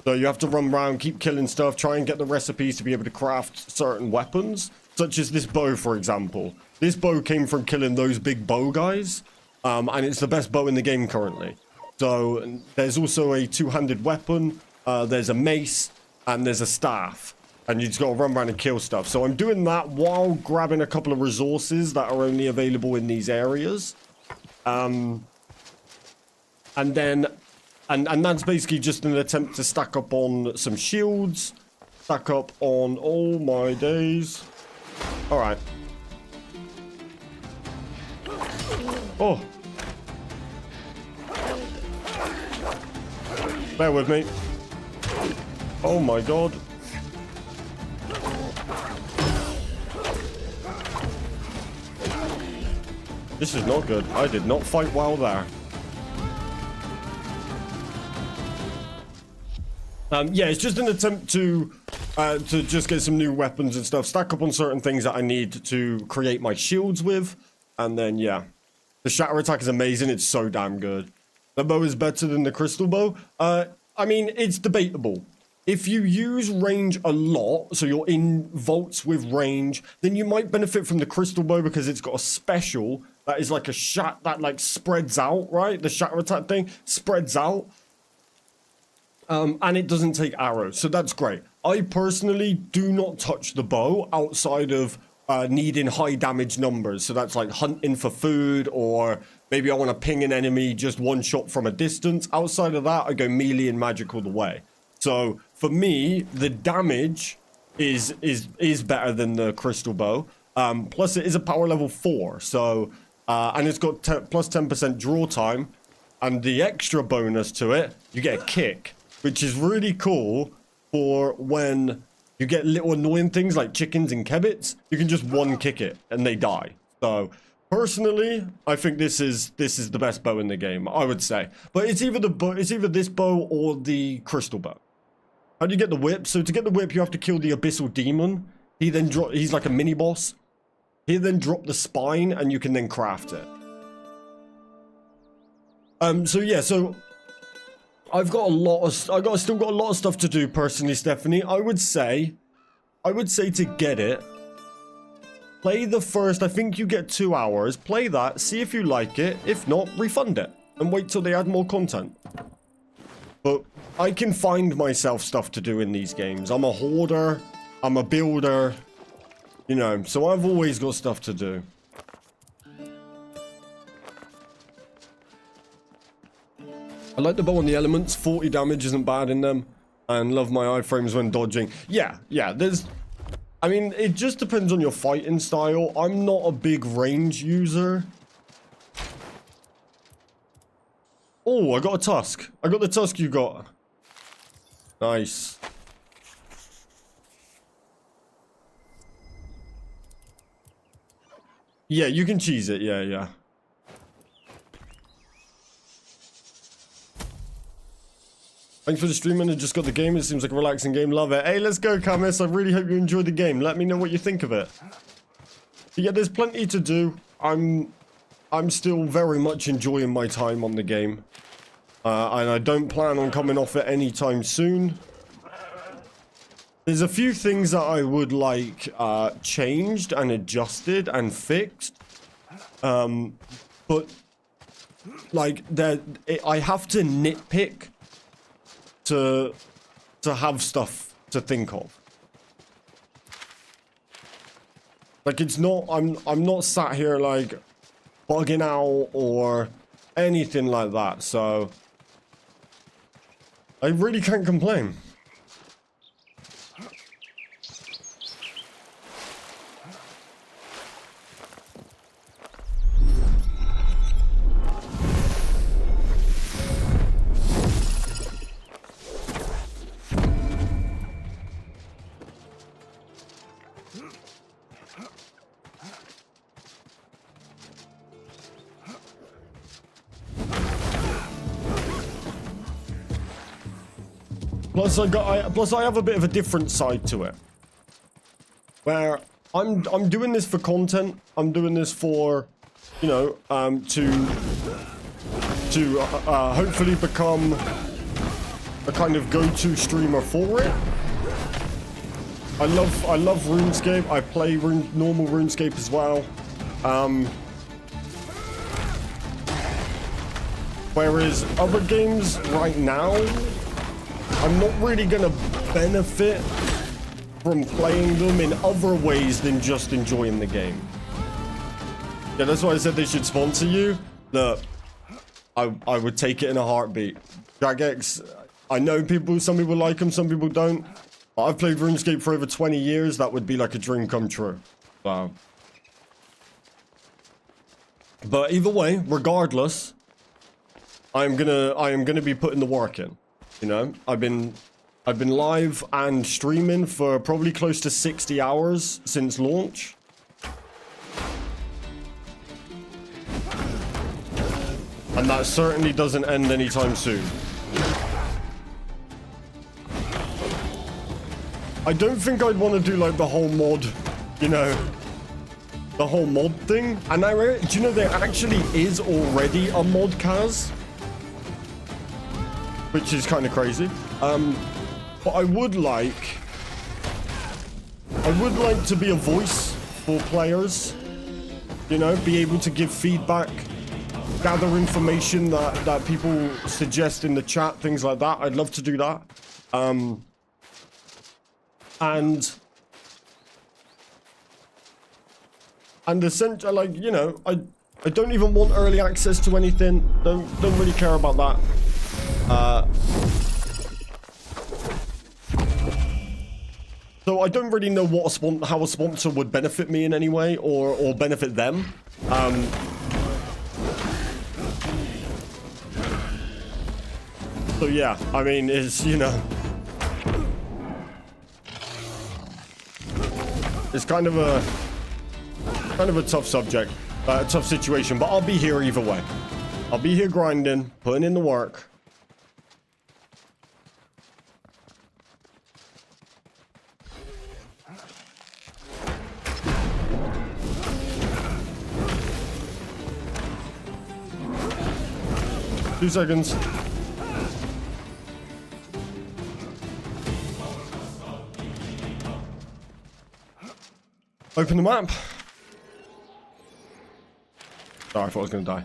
So you have to run around, keep killing stuff, try and get the recipes to be able to craft certain weapons. Such as this bow, for example. This bow came from killing those big bow guys. And it's the best bow in the game currently. So there's also a two-handed weapon. There's a mace. And there's a staff. And you just got to run around and kill stuff. So I'm doing that while grabbing a couple of resources that are only available in these areas. And that's basically just an attempt to stack up on some shields. Stack up on all my days. All right. Oh. Bear with me. Oh my god. This is not good. I did not fight well there. Yeah, it's just an attempt to just get some new weapons and stuff. Stack up on certain things that I need to create my shields with. And then, yeah. The shatter attack is amazing. It's so damn good. The bow is better than the crystal bow. I mean, it's debatable. If you use range a lot, so you're in vaults with range, then you might benefit from the crystal bow because it's got a special that is like a shot that like spreads out, right? The shatter attack thing spreads out. And it doesn't take arrows, so that's great. I personally do not touch the bow outside of needing high damage numbers. So that's like hunting for food, or maybe I want to ping an enemy just one shot from a distance. Outside of that, I go melee and magic all the way. So for me, the damage is better than the crystal bow. Plus it is a power level 4. So and it's got plus 10% draw time, and the extra bonus to it, you get a kick, which is really cool for when you get little annoying things like chickens and kebbits. You can just one kick it and they die. So personally, I think this is the best bow in the game, I would say. But it's either this bow or the crystal bow. How do you get the whip? So to get the whip, you have to kill the abyssal demon. He's like a mini boss. He then drop the spine, and you can then craft it. So yeah, so I've got still got a lot of stuff to do personally, Stephanie. I would say to get it, play the first, I think you get 2 hours, play that, see if you like it. If not, refund it and wait till they add more content. But I can find myself stuff to do in these games. I'm a hoarder, I'm a builder, you know, so I've always got stuff to do. I like the bow on the elements. 40 damage isn't bad in them. And love my iframes when dodging. Yeah, there's... I mean, it just depends on your fighting style. I'm not a big range user. Oh, I got a tusk. I got the tusk you got. Nice. Yeah, you can cheese it. Yeah. Thanks for the stream, and I just got the game. It seems like a relaxing game. Love it. Hey, let's go, Camus. I really hope you enjoyed the game. Let me know what you think of it. But yeah, there's plenty to do. I'm still very much enjoying my time on the game. And I don't plan on coming off it anytime soon. There's a few things that I would like changed and adjusted and fixed. But like I have to nitpick to have stuff to think of. Like, it's not, I'm not sat here like bugging out or anything like that, so I really can't complain. Plus I have a bit of a different side to it, where I'm doing this for content. I'm doing this for, you know, to hopefully become a kind of go-to streamer for it. I love RuneScape. I play normal RuneScape as well. Whereas other games right now, I'm not really gonna benefit from playing them in other ways than just enjoying the game. Yeah, that's why I said they should sponsor you. Look, I would take it in a heartbeat. Caztecx, I know some people like them, some people don't. I've played RuneScape for over 20 years. That would be like a dream come true. Wow. But either way, regardless, I am gonna be putting the work in. You know, I've been live and streaming for probably close to 60 hours since launch. And that certainly doesn't end anytime soon. I don't think I'd want to do like the whole mod, you know, the whole mod thing. And do you know there actually is already a mod Kaz? Which is kind of crazy. But I would like to be a voice for players, you know, be able to give feedback, gather information that people suggest in the chat, things like that. I'd love to do that. And essentially, like, you know, I don't even want early access to anything. Don't really care about that. So I don't really know how a sponsor would benefit me in any way or benefit them. So yeah, I mean, it's, you know, it's kind of a tough subject, tough situation, but I'll be here either way. I'll be here grinding, putting in the work. 2 seconds. Open the map. Sorry, I thought I was going to die.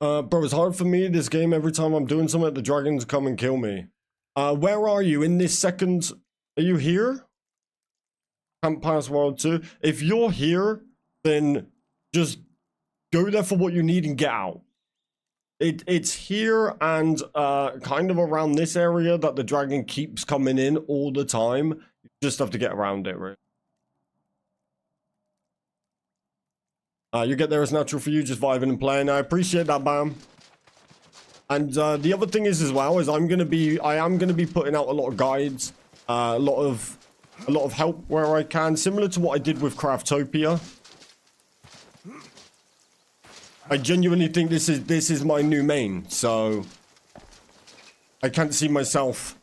Bro, it's hard for me, this game. Every time I'm doing something, the dragons come and kill me. Where are you in this second? Are you here? Camp Pass World 2. If you're here, then just go there for what you need and get out. It's here and kind of around this area that the dragon keeps coming in all the time. You just have to get around it, right? You get there as natural for you, just vibing and playing. I appreciate that, Bam. And the other thing is as well is I am gonna be putting out a lot of guides, a lot of help where I can, similar to what I did with Craftopia. I genuinely think this is my new main, so I can't see myself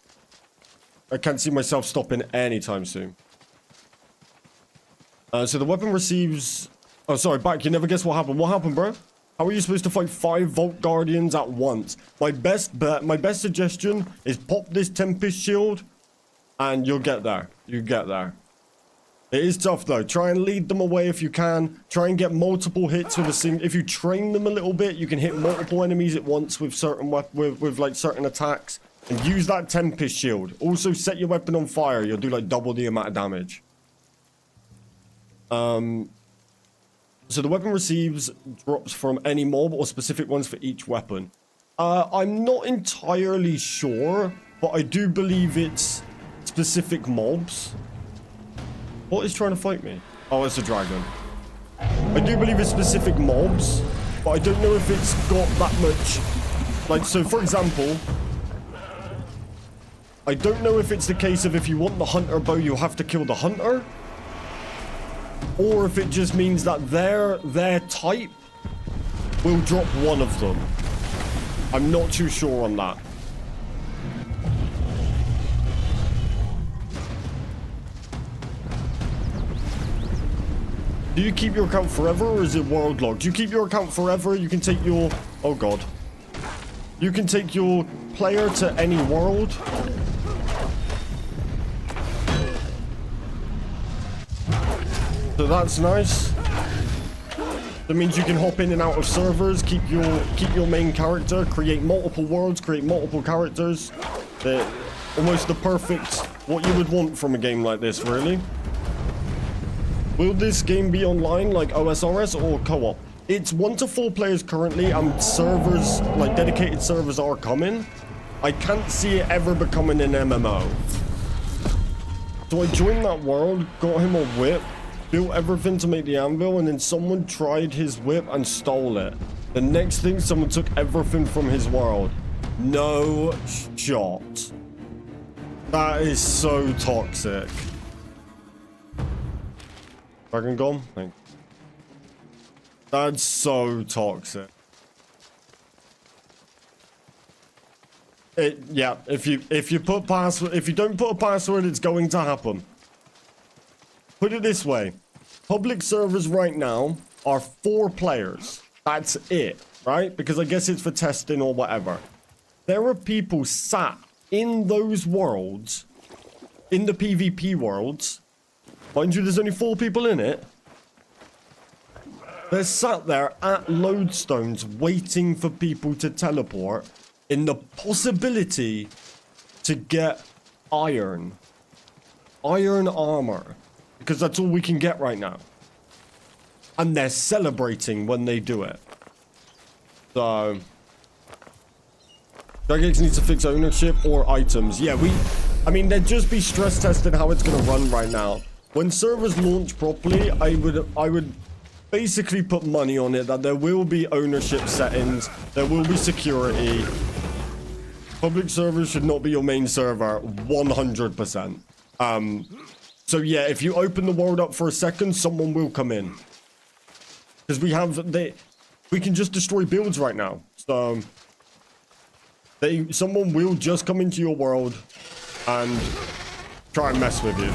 stopping anytime soon. So the weapon receives. Oh, sorry, back. You never guess what happened. What happened, bro? How are you supposed to fight 5 Vault Guardians at once? My best suggestion is pop this Tempest Shield, and you'll get there. You get there. It is tough though. Try and lead them away if you can. Try and get multiple hits with a single. If you train them a little bit, you can hit multiple enemies at once with certain with like certain attacks. And use that Tempest Shield. Also set your weapon on fire. You'll do like double the amount of damage. So the weapon receives drops from any mob or specific ones for each weapon. I'm not entirely sure, but I do believe it's specific mobs. What is trying to fight me? Oh, it's a dragon. I do believe it's specific mobs, but I don't know if it's got that much. Like, so for example, I don't know if it's the case of if you want the hunter bow, you have to kill the hunter. Or if it just means that their type will drop one of them. I'm not too sure on that. Do you keep your account forever or is it world locked? Do you keep your account forever? You can take your... Oh god. You can take your player to any world. So that's nice. That means you can hop in and out of servers, keep your main character, create multiple worlds, create multiple characters. They're almost the perfect what you would want from a game like this, really. Will this game be online like OSRS or co-op? It's 1 to 4 players currently, and servers, like dedicated servers, are coming. I can't see it ever becoming an MMO. So I joined that world, got him a whip, built everything to make the anvil, and then someone tried his whip and stole it. The next thing, someone took everything from his world. No shot. That is so toxic. Dragon gone? Thanks. That's so toxic. Yeah, if you put password, if you don't put a password, it's going to happen. Put it this way. Public servers right now are 4 players. That's it, right? Because I guess it's for testing or whatever. There are people sat in those worlds, in the PvP worlds. Mind you, there's only 4 people in it. They're sat there at lodestones waiting for people to teleport in the possibility to get iron armor. Because that's all we can get right now. And they're celebrating when they do it. So... Caztecx needs to fix ownership or items. Yeah, I mean, they'd just be stress testing how it's going to run right now. When servers launch properly, I would basically put money on it that there will be ownership settings. There will be security. Public servers should not be your main server. 100%. So yeah, if you open the world up for a second, someone will come in. Because we can just destroy builds right now. So someone will just come into your world and try and mess with you.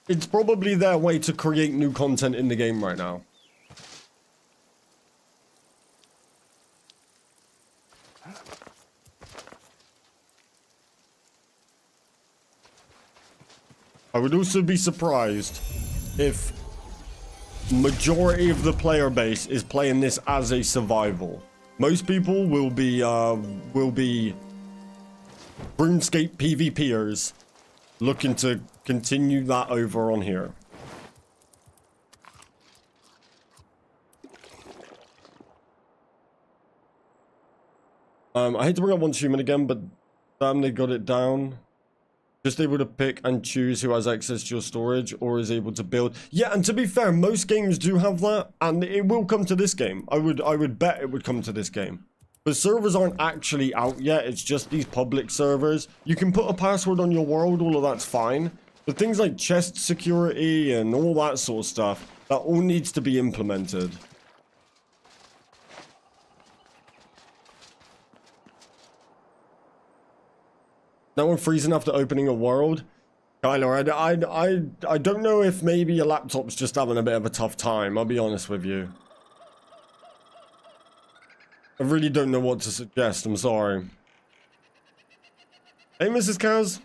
It's probably their way to create new content in the game right now. I would also be surprised if majority of the player base is playing this as a survival. Most people will be RuneScape PvPers looking to continue that over on here. I hate to bring up Once Human again, but damn, they got it down. Just able to pick and choose who has access to your storage or is able to build. Yeah, and to be fair, most games do have that, and it will come to this game. I would bet it would come to this game. The servers aren't actually out yet. It's just these public servers. You can put a password on your world, all of that's fine. But things like chest security and all that sort of stuff, that all needs to be implemented. No one freezing after opening a world? Kyler, I don't know if maybe your laptop's just having a bit of a tough time, I'll be honest with you. I really don't know what to suggest, I'm sorry. Hey, Mrs. Kaz?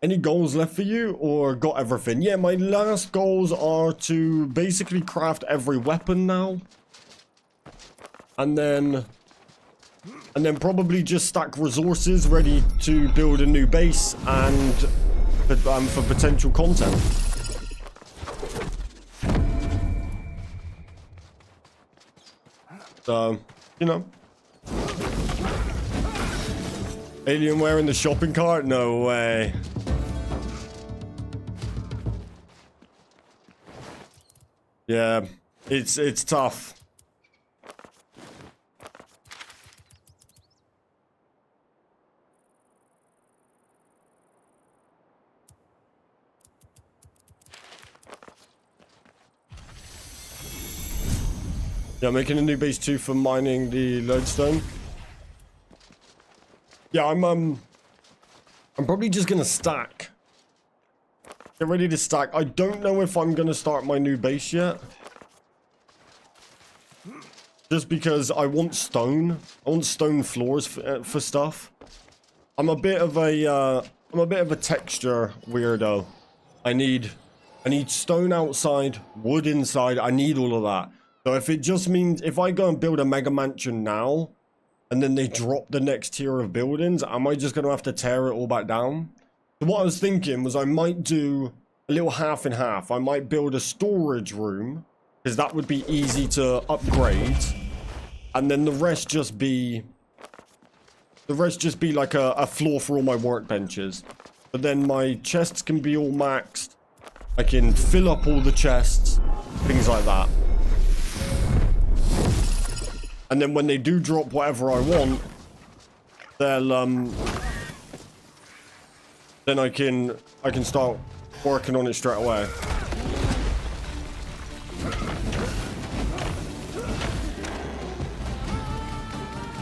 Any goals left for you, or got everything? Yeah, my last goals are to basically craft every weapon now. And then probably just stack resources ready to build a new base and for potential content. So, you know. Alienware in the shopping cart? No way. Yeah, it's tough. Yeah, making a new base too for mining the lodestone. Yeah, I'm probably just gonna stack. Get ready to stack. I don't know if I'm gonna start my new base yet. Just because I want stone. I want stone floors for stuff. I'm a bit of a texture weirdo. I need stone outside, wood inside. I need all of that. So if it just means, if I go and build a mega mansion now, and then they drop the next tier of buildings, am I just going to have to tear it all back down? So what I was thinking was I might do a little half and half. I might build a storage room, because that would be easy to upgrade. And then the rest just be like a floor for all my workbenches. But then my chests can be all maxed. I can fill up all the chests, things like that. And then when they do drop whatever I want, they'll then I can start working on it straight away.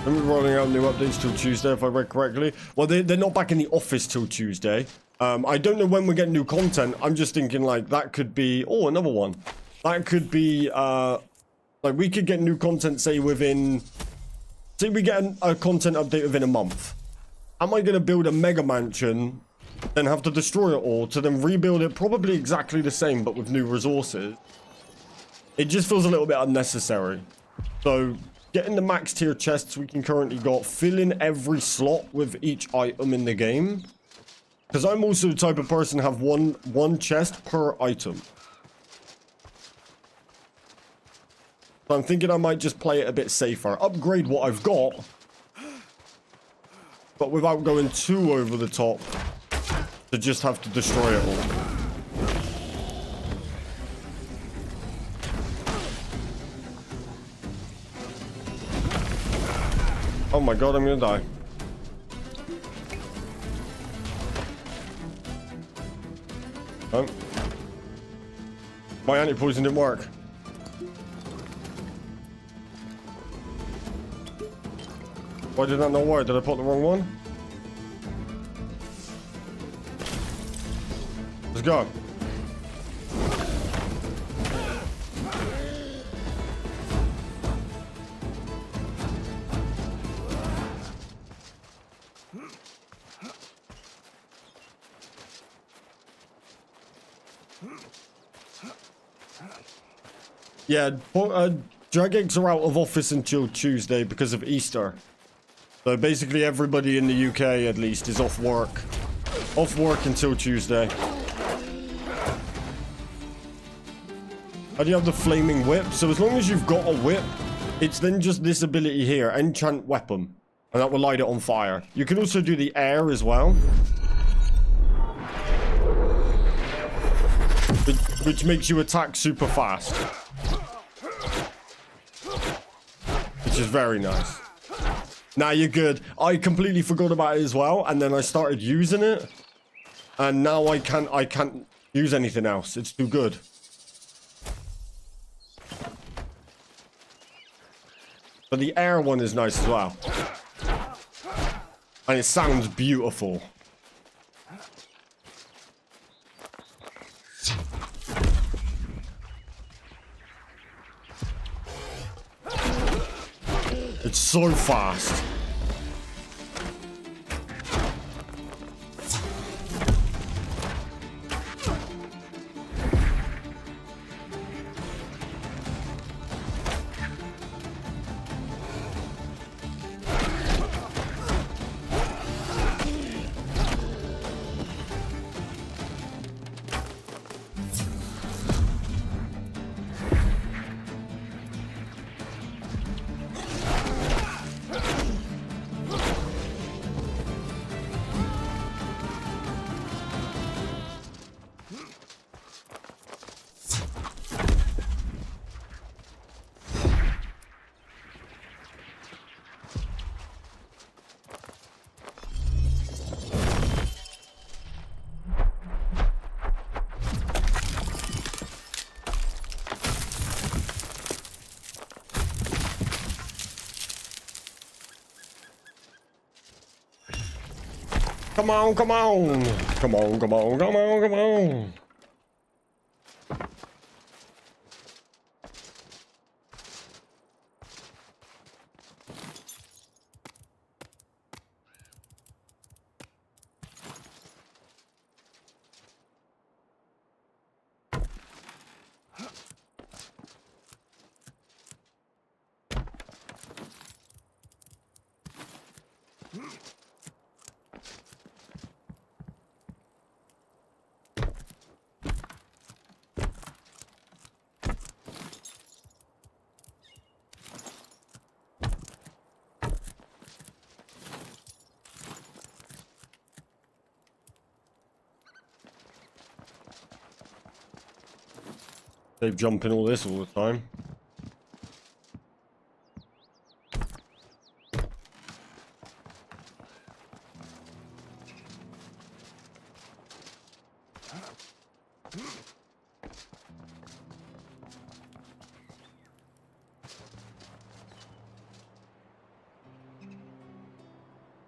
I'm rolling out new updates till Tuesday, if I read correctly. Well, they're not back in the office till Tuesday. I don't know when we get new content. I'm just thinking like that could be... Oh, another one. That could be... like we could get new content, say within... Say we get a content update within a month. Am I going to build a mega mansion, then have to destroy it all, to then rebuild it probably exactly the same, but with new resources? It just feels a little bit unnecessary. So, getting the max tier chests we can currently got, filling every slot with each item in the game. Because I'm also the type of person to have one chest per item. So I'm thinking I might just play it a bit safer. Upgrade what I've got. But without going too over the top. To just have to destroy it all. Oh my god, I'm gonna die. Oh. My anti-poison didn't work. Why did that not work? Did I put the wrong one? Let's go. Yeah, Dragonwilds are out of office until Tuesday because of Easter. So basically everybody in the UK at least is off work. Off work until Tuesday. How do you have the flaming whip? So as long as you've got a whip, it's then just this ability here, enchant weapon. And that will light it on fire. You can also do the air as well. Which makes you attack super fast. Which is very nice. Nah, you're good. I completely forgot about it as well, and then I started using it. And now I can't use anything else. It's too good. But the air one is nice as well. And it sounds beautiful. It's so fast. Come on, come on. Come on, come on, come on, come on. They jump in all this all the time.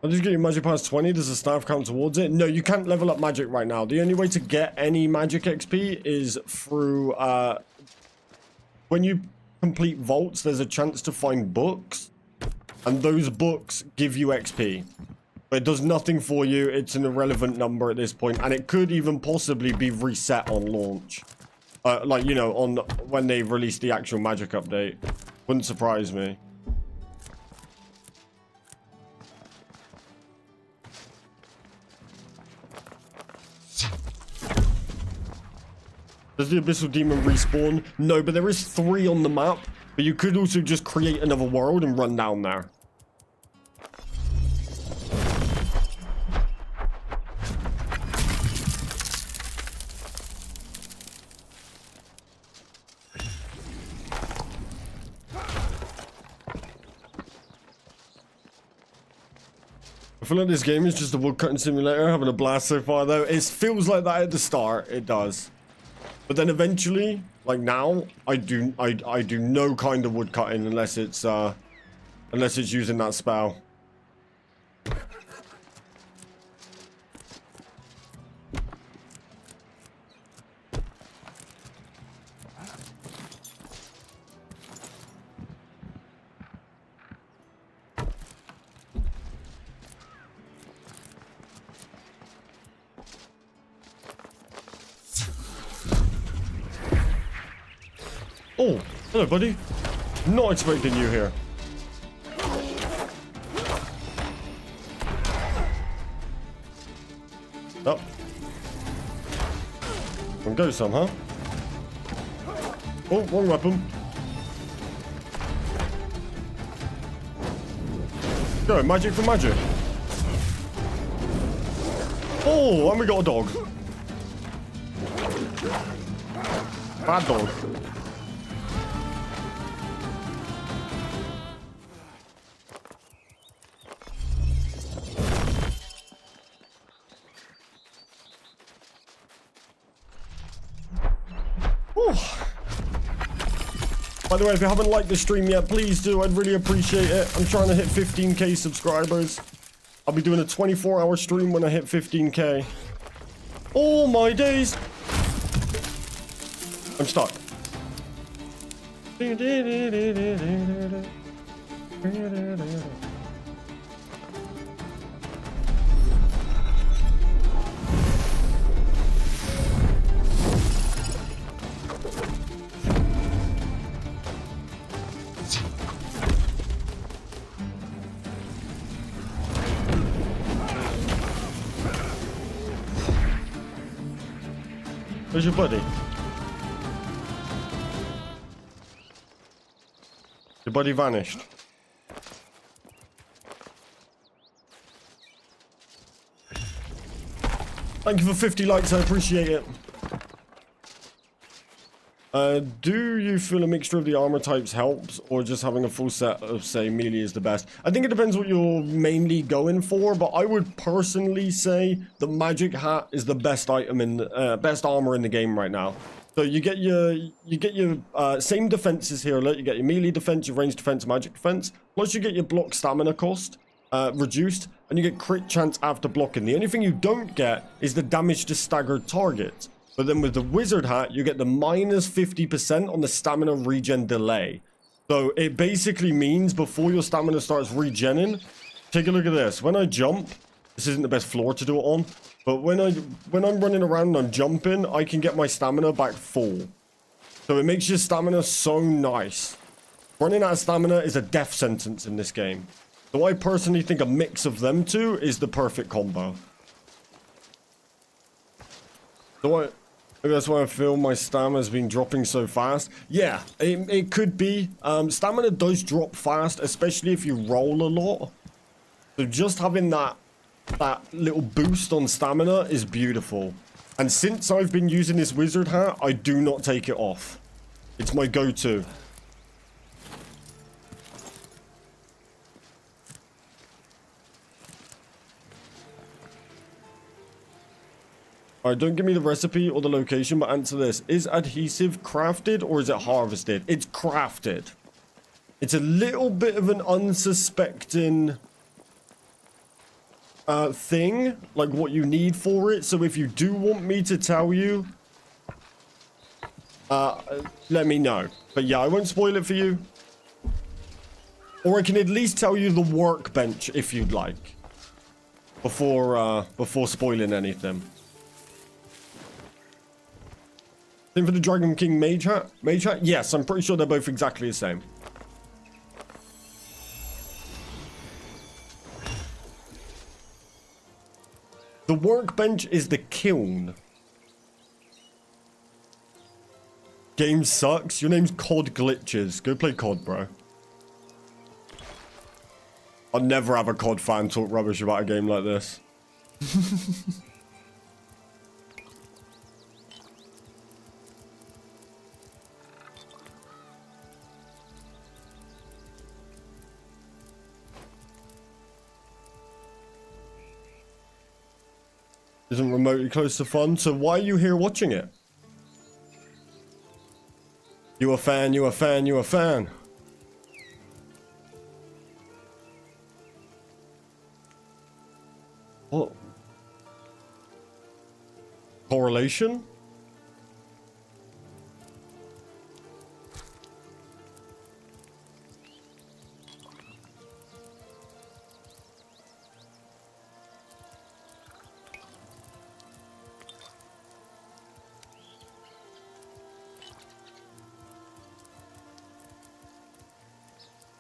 How did you get your magic past 20? Does the staff count towards it? No, you can't level up magic right now. The only way to get any magic XP is through, when you complete vaults, there's a chance to find books. And those books give you XP. But it does nothing for you. It's an irrelevant number at this point. And it could even possibly be reset on launch. Like, you know, on when they release the actual magic update. Wouldn't surprise me. Does the Abyssal Demon respawn? No, but there is 3 on the map. But you could also just create another world and run down there. I feel like this game is just a woodcutting simulator. Having a blast so far, though. It feels like that at the start. It does. But then eventually, like now, I do no kind of woodcutting unless it's using that spell. Oh, hello, buddy. Not expecting you here. Oh. Can go some, huh? Oh, wrong weapon. Go, magic for magic. Oh, and we got a dog. Bad dog. By the way, if you haven't liked the stream yet, please do. I'd really appreciate it. I'm trying to hit 15k subscribers. I'll be doing a 24-hour stream when I hit 15k. Oh my days! I'm stuck. Where's your buddy? Your buddy vanished. Thank you for 50 likes, I appreciate it. Do you feel a mixture of the armor types helps, or just having a full set of, say, melee is the best? I think it depends what you're mainly going for, but I would personally say the magic hat is the best item in best armor in the game right now. So you get your same defenses here. You get your melee defense, your ranged defense, magic defense. Plus you get your block stamina cost reduced, and you get crit chance after blocking. The only thing you don't get is the damage to staggered targets. But then with the wizard hat, you get the minus 50% on the stamina regen delay. So it basically means before your stamina starts regenning, take a look at this. When I jump, this isn't the best floor to do it on, but when I'm running around and I'm jumping, I can get my stamina back full. So it makes your stamina so nice. Running out of stamina is a death sentence in this game. So I personally think a mix of them two is the perfect combo. So maybe that's why I feel my stamina's been dropping so fast. Yeah, it could be. Stamina does drop fast, especially if you roll a lot. So just having that little boost on stamina is beautiful. And since I've been using this wizard hat, I do not take it off. It's my go-to. Alright, don't give me the recipe or the location, but answer this. Is adhesive crafted or is it harvested? It's crafted. It's a little bit of an unsuspecting thing, like what you need for it. So if you do want me to tell you, let me know. But yeah, I won't spoil it for you. Or I can at least tell you the workbench if you'd like. Before spoiling anything. Same for the Dragon King Mage Hat? Mage Hat? Yes, I'm pretty sure they're both exactly the same. The workbench is the kiln. Game sucks. Your name's COD Glitches. Go play COD, bro. I'll never have a COD fan talk rubbish about a game like this. Isn't remotely close to fun, so why are you here watching it? You a fan, you a fan, you a fan. What? Correlation?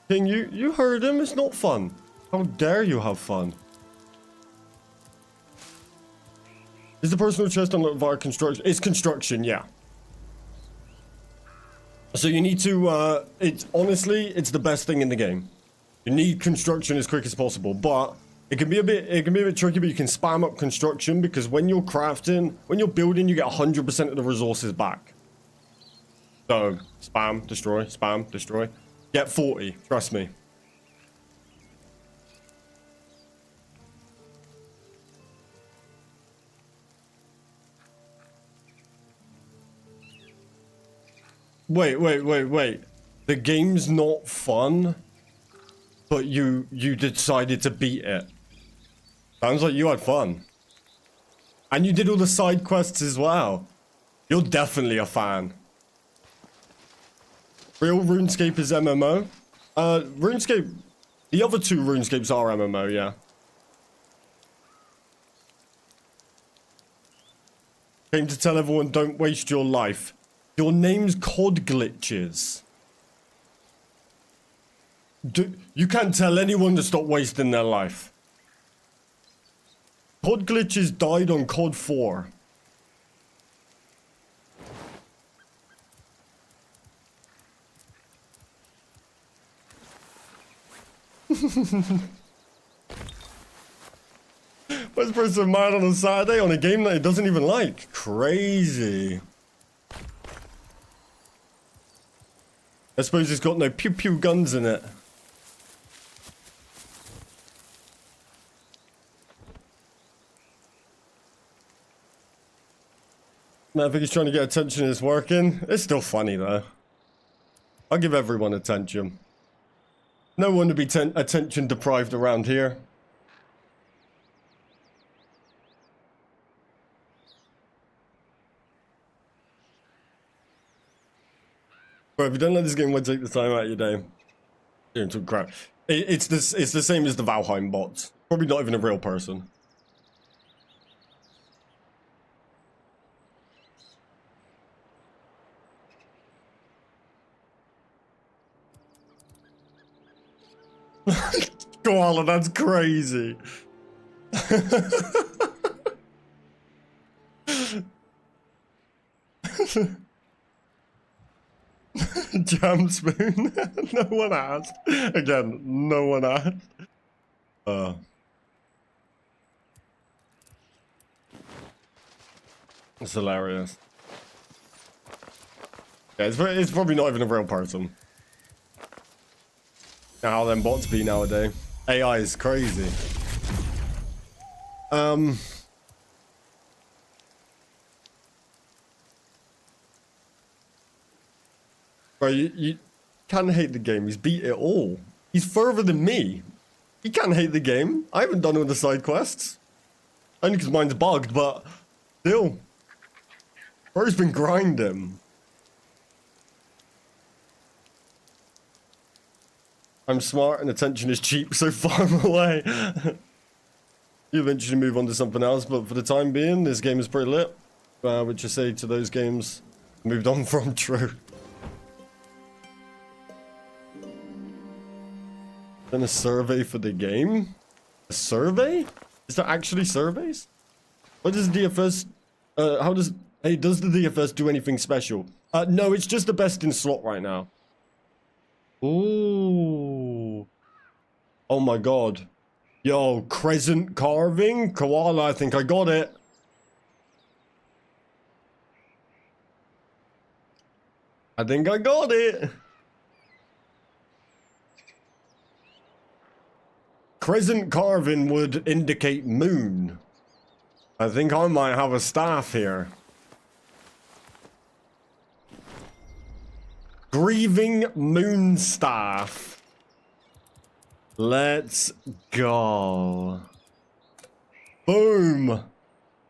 King, you heard him. It's not fun. How dare you have fun? Is the personal chest unlocked via construction? It's construction, yeah. So you need to, it's honestly, it's the best thing in the game. You need construction as quick as possible, but it can be a bit tricky, but you can spam up construction because when you're crafting, when you're building, you get 100% of the resources back. So, spam, destroy. Get 40, trust me. Wait. The game's not fun, but you decided to beat it. Sounds like you had fun. And you did all the side quests as well. You're definitely a fan. Real RuneScape is MMO? RuneScape... The other two RuneScapes are MMO, yeah. Came to tell everyone, don't waste your life. Your name's COD Glitches. You can't tell anyone to stop wasting their life. COD Glitches died on COD 4. What's person mad on a Saturday on a game that he doesn't even like? Crazy. I suppose it's got no pew-pew guns in it. I think he's trying to get attention and it's working. It's still funny though. I'll give everyone attention. No one to be attention deprived around here. Bro, if you don't let this game, why take the time out of your day? Doing some crap. It's the same as the Valheim bots. Probably not even a real person. Koala, that's crazy. Jam spoon. No one asked. Again, no one asked. It's hilarious. Yeah, it's probably not even a real person. How them bots be nowadays. AI is crazy. Bro, you can't hate the game. He's beat it all. He's further than me. He can't hate the game. I haven't done all the side quests. Only because mine's bugged, but still. Bro's been grinding. I'm smart and attention is cheap, so farm away. You eventually move on to something else, but for the time being, this game is pretty lit. Which I say to those games moved on from. True. Then a survey for the game? A survey? Is there actually surveys? What does DFS... Hey, does the DFS do anything special? No, it's just the best in slot right now. Ooh. Oh my god. Yo, crescent carving? Koala, I think I got it. I think I got it. Crescent carving would indicate moon. I think I might have a staff here. Grieving moon staff. Let's go. Boom.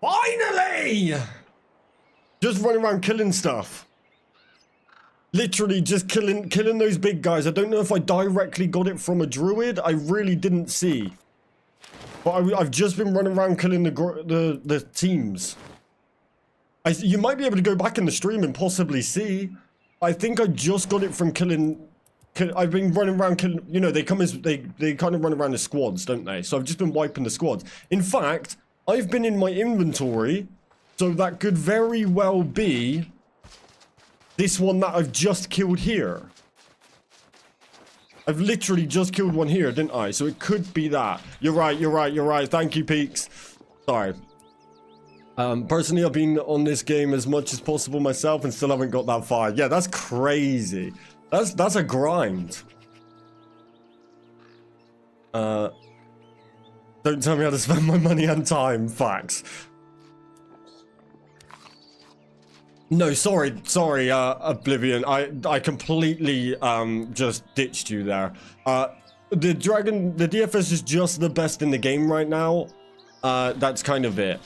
Finally! Just running around killing stuff. Literally just killing those big guys. I don't know if I directly got it from a druid. I really didn't see. But I've just been running around killing the teams. You might be able to go back in the stream and possibly see. I think I just got it from killing I've been running around killing, you know, they come as, they kind of run around as squads, don't they? So I've just been wiping the squads. In fact, I've been in my inventory, so that could very well be this one that I've just killed here. I've literally just killed one here, didn't I? So it could be that. You're right, you're right, you're right. Thank you, Peaks. Sorry. Personally, I've been on this game as much as possible myself and still haven't got that far. Yeah, that's crazy. That's a grind. Don't tell me how to spend my money and time. Facts. No, sorry, Oblivion. I completely just ditched you there. The DFS is just the best in the game right now. That's kind of it.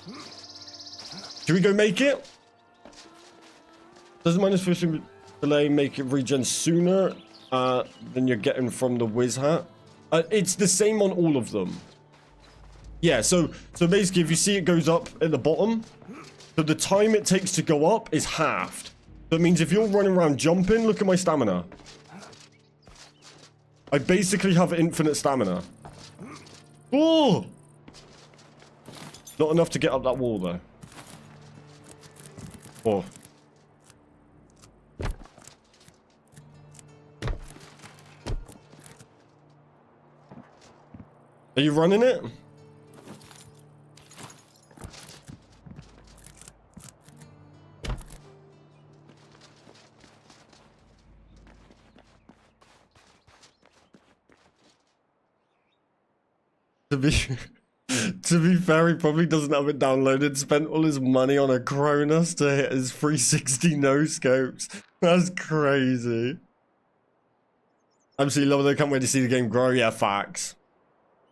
Should we go make it? Does the minus 15 delay make it regen sooner than you're getting from the Wiz hat? It's the same on all of them. Yeah, so basically if you see it goes up at the bottom, so the time it takes to go up is halved. So it means if you're running around jumping, look at my stamina. I basically have infinite stamina. Oh! Not enough to get up that wall though. Oh. Are you running it? To be fair, he probably doesn't have it downloaded. Spent all his money on a Cronus to hit his 360 no scopes. That's crazy. Absolutely love it. I can't wait to see the game grow. Yeah, facts.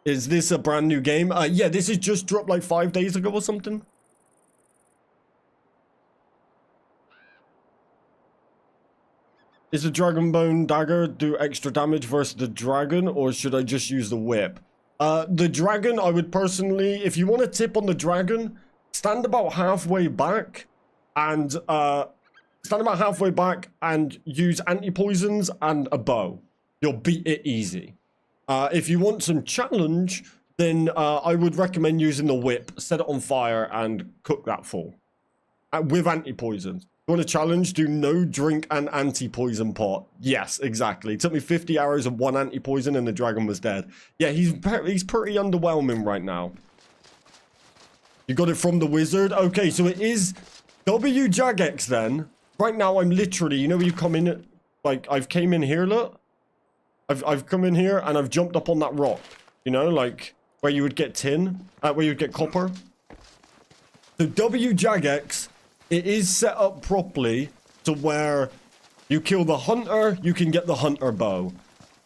Is this a brand new game? Yeah, this is just dropped like 5 days ago or something. Is the Dragon Bone Dagger do extra damage versus the dragon, or should I just use the whip? The dragon, I would personally, if you want a tip on the dragon, stand about halfway back and use anti-poisons and a bow. You'll beat it easy. If you want some challenge, then I would recommend using the whip, set it on fire and cook that full. With anti-poisons. You want a challenge? Do no drink and anti-poison pot. Yes, exactly. It took me 50 hours of one anti-poison and the dragon was dead. Yeah, he's pretty underwhelming right now. You got it from the wizard? Okay, so it is Jagex then. Right now I'm literally, you know, you come in, like, I've came in here, look. I've come in here and I've jumped up on that rock. You know, like, where you would get tin, where you would get copper. So Jagex, it is set up properly to where you kill the hunter, you can get the hunter bow.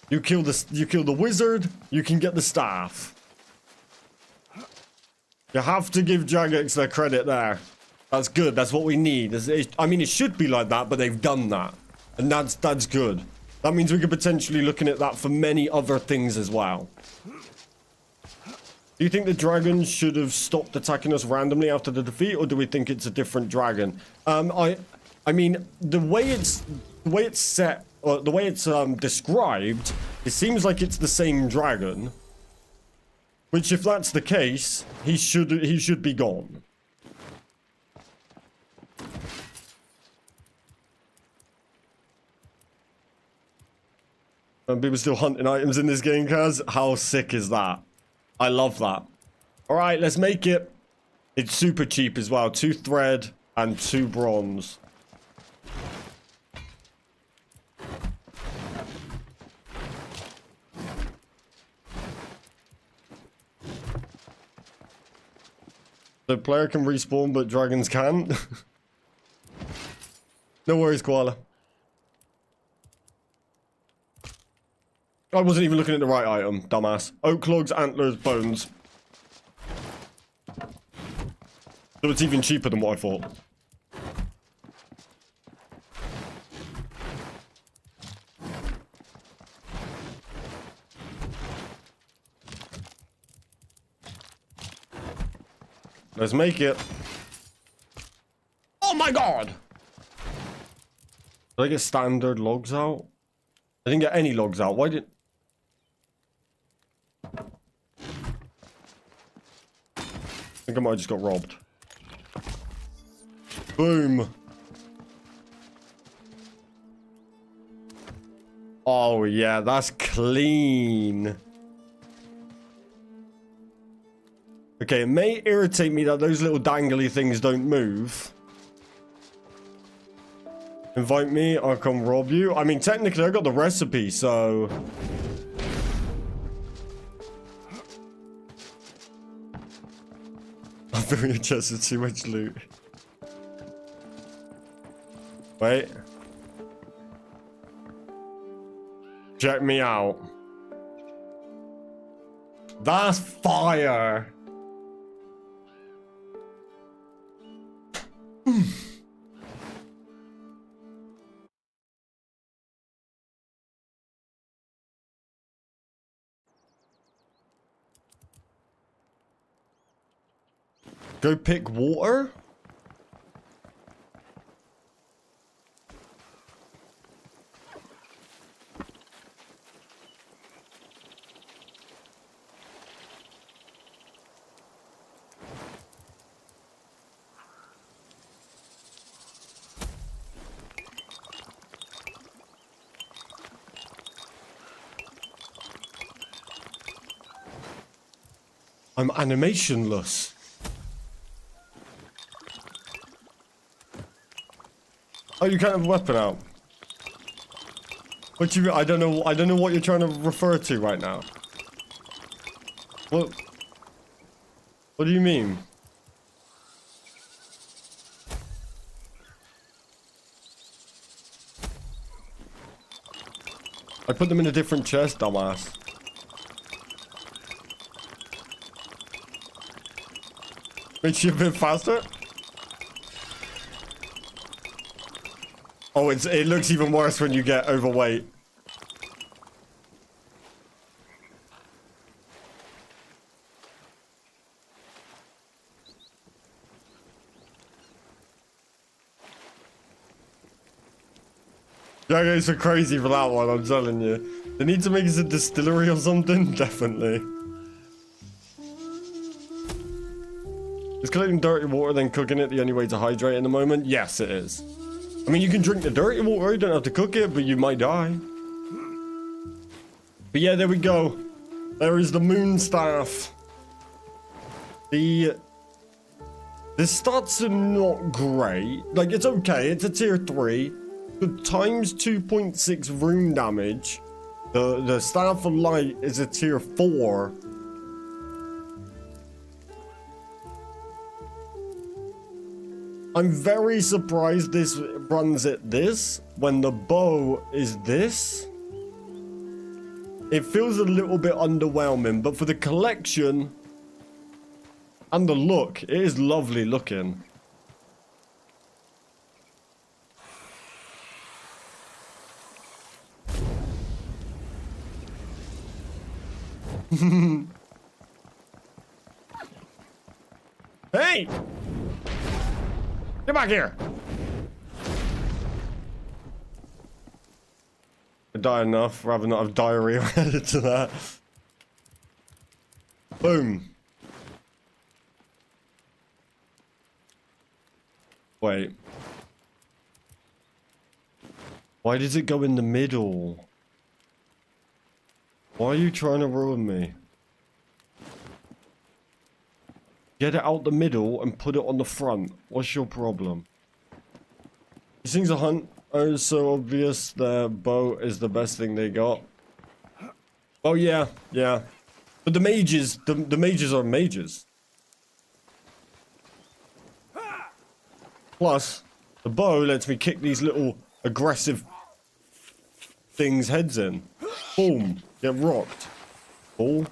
You kill the wizard, you can get the staff. You have to give Jagex their credit there. That's good. That's what we need. I mean, it should be like that, but they've done that, and that's good. That means we could potentially looking at that for many other things as well. Do you think the dragon should have stopped attacking us randomly after the defeat, or do we think it's a different dragon? I mean, the way it's set, or the way it's described, it seems like it's the same dragon. Which, if that's the case, he should be gone. People still hunting items in this game, Kaz. How sick is that? I love that. All right, let's make it. It's super cheap as well. 2 thread and 2 bronze. The player can respawn, but dragons can't. No worries, Koala. I wasn't even looking at the right item, dumbass. Oak logs, antlers, bones. So it's even cheaper than what I thought. Let's make it. Oh my god! Did I get standard logs out? I didn't get any logs out. Why did... I think I might have just got robbed. Boom. Oh, yeah, that's clean. Okay, it may irritate me that those little dangly things don't move. Invite me, I'll come rob you. I mean, technically, I got the recipe, so... I'm very interested too much loot. Wait. Check me out. That's fire! Go pick water? I'm animationless. Oh, you can't have a weapon out. What do you mean? I don't know what you're trying to refer to right now. What do you mean? I put them in a different chest, dumbass. Makes you a bit faster? Oh, it looks even worse when you get overweight. Yeah, guys are crazy for that one, I'm telling you. They need to make us a distillery or something? Definitely. Is collecting dirty water then cooking it the only way to hydrate in the moment? Yes, it is. I mean, you can drink the dirty water, you don't have to cook it, but you might die. But yeah, there we go. There is the moon staff. The stats are not great. Like, it's okay, it's a tier 3. But times 2.6 rune damage. The staff of light is a tier 4. I'm very surprised this runs at this when the bow is this. It feels a little bit underwhelming, but for the collection and the look, it is lovely looking. Hey! Get back here! I die enough, rather not have diarrhea related to that. Boom. Wait. Why does it go in the middle? Why are you trying to ruin me? Get it out the middle and put it on the front. What's your problem? These things are so obvious. The bow is the best thing they got. Oh yeah, yeah. But the mages, the mages are mages. Plus, the bow lets me kick these little aggressive things' heads in. Boom. Get rocked. Ball.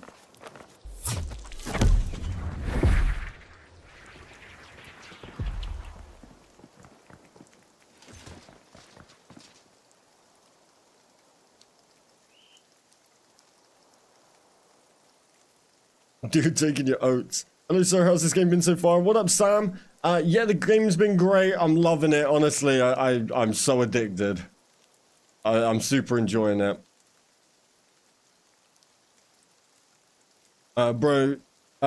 Dude, taking your oats. Hello, sir. How's this game been so far? What up, Sam? Yeah, the game's been great. I'm loving it. Honestly, I'm so addicted. I'm super enjoying it. Bro,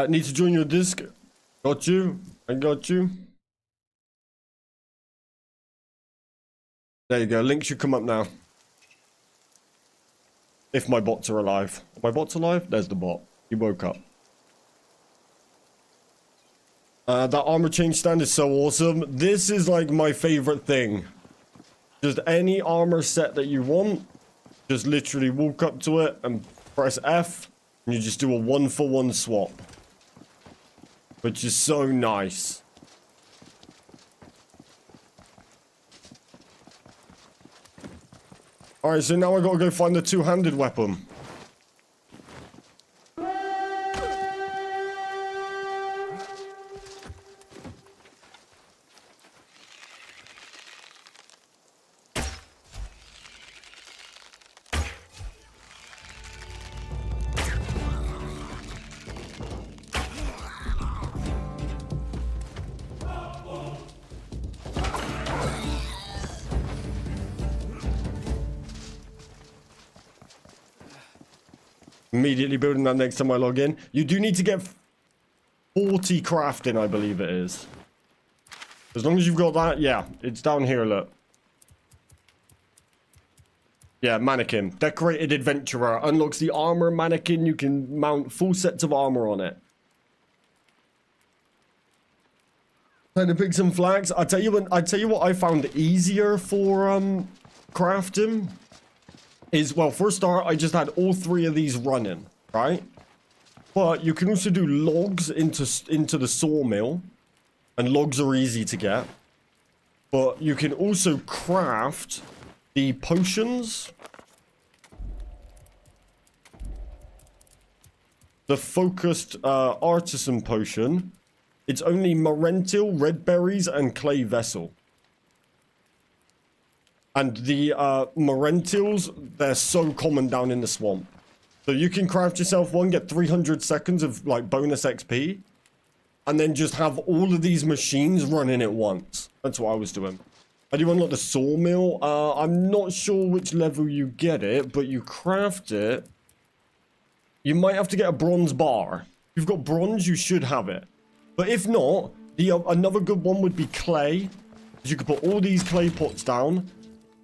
need to join your disc. Got you. I got you. There you go. Link should come up now. If my bots are alive. Are my bots alive? There's the bot. He woke up. That armor change stand is so awesome. This is like my favorite thing. Just any armor set that you want, just literally walk up to it and press F, and you just do a 1-for-1 swap. Which is so nice. Alright, so now I gotta go find the two-handed weapon. Immediately building that next time I log in. You do need to get 40 crafting, I believe it is. As long as you've got that, yeah. It's down here, look. Yeah, mannequin. Decorated adventurer. Unlocks the armor mannequin. You can mount full sets of armor on it. Time to pick some flags. I tell you what I found easier for crafting. Is, well, for a start, I just had all 3 of these running, right? But you can also do logs into the sawmill, and logs are easy to get. But you can also craft the potions. The focused artisan potion. It's only Morentil, red berries, and clay vessel. And the Morentils, they're so common down in the swamp. So you can craft yourself one, get 300 seconds of like bonus XP, and then just have all of these machines running at once. That's what I was doing. How do you unlock the sawmill? I'm not sure which level you get it, but you craft it. You might have to get a bronze bar. If you've got bronze, you should have it. But if not, another good one would be clay. You could put all these clay pots down.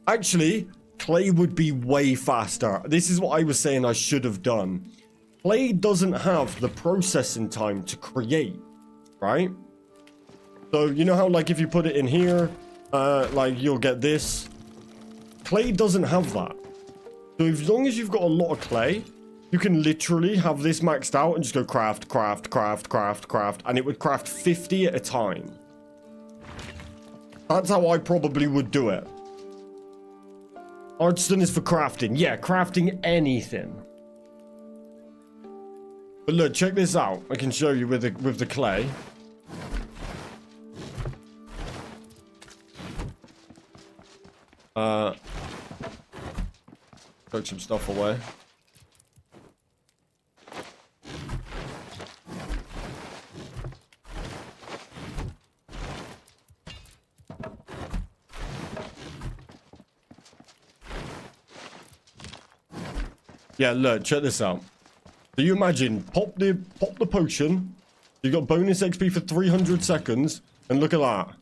Actually, clay would be way faster. This is what I was saying I should have done. Clay doesn't have the processing time to create, right? So, you know how, like, if you put it in here, like, you'll get this? Clay doesn't have that. So, as long as you've got a lot of clay, you can literally have this maxed out and just go craft, craft, craft, craft, craft, and it would craft 50 at a time. That's how I probably would do it. Artisan is for crafting. Yeah, crafting anything. But look, check this out. I can show you with the clay. Took some stuff away. Yeah, look, check this out. So you imagine, pop the potion. You got bonus XP for 300 seconds, and look at that.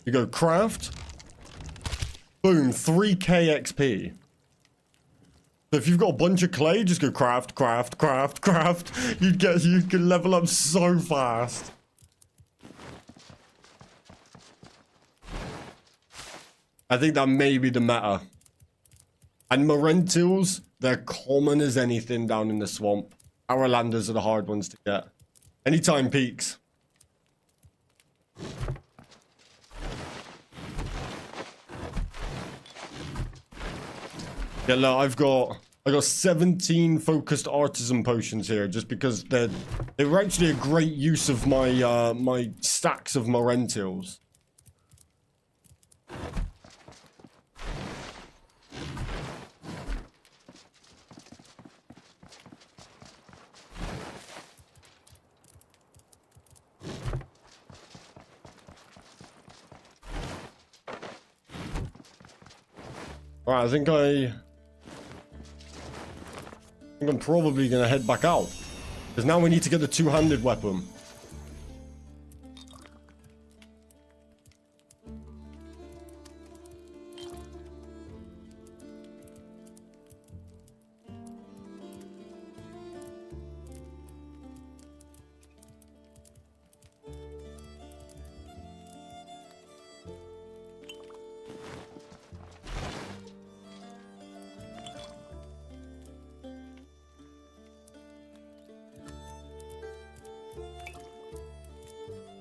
You go craft. Boom, 3k XP. So if you've got a bunch of clay, just go craft, craft, craft, craft. You can level up so fast. I think that may be the meta. And Morentils, they're common as anything down in the swamp. Aralanders are the hard ones to get. Anytime peaks. Yeah, look, I got 17 focused artisan potions here, just because they were actually a great use of my my stacks of Morentils. Alright, I think I'm probably gonna head back out. Because now we need to get the two-handed weapon.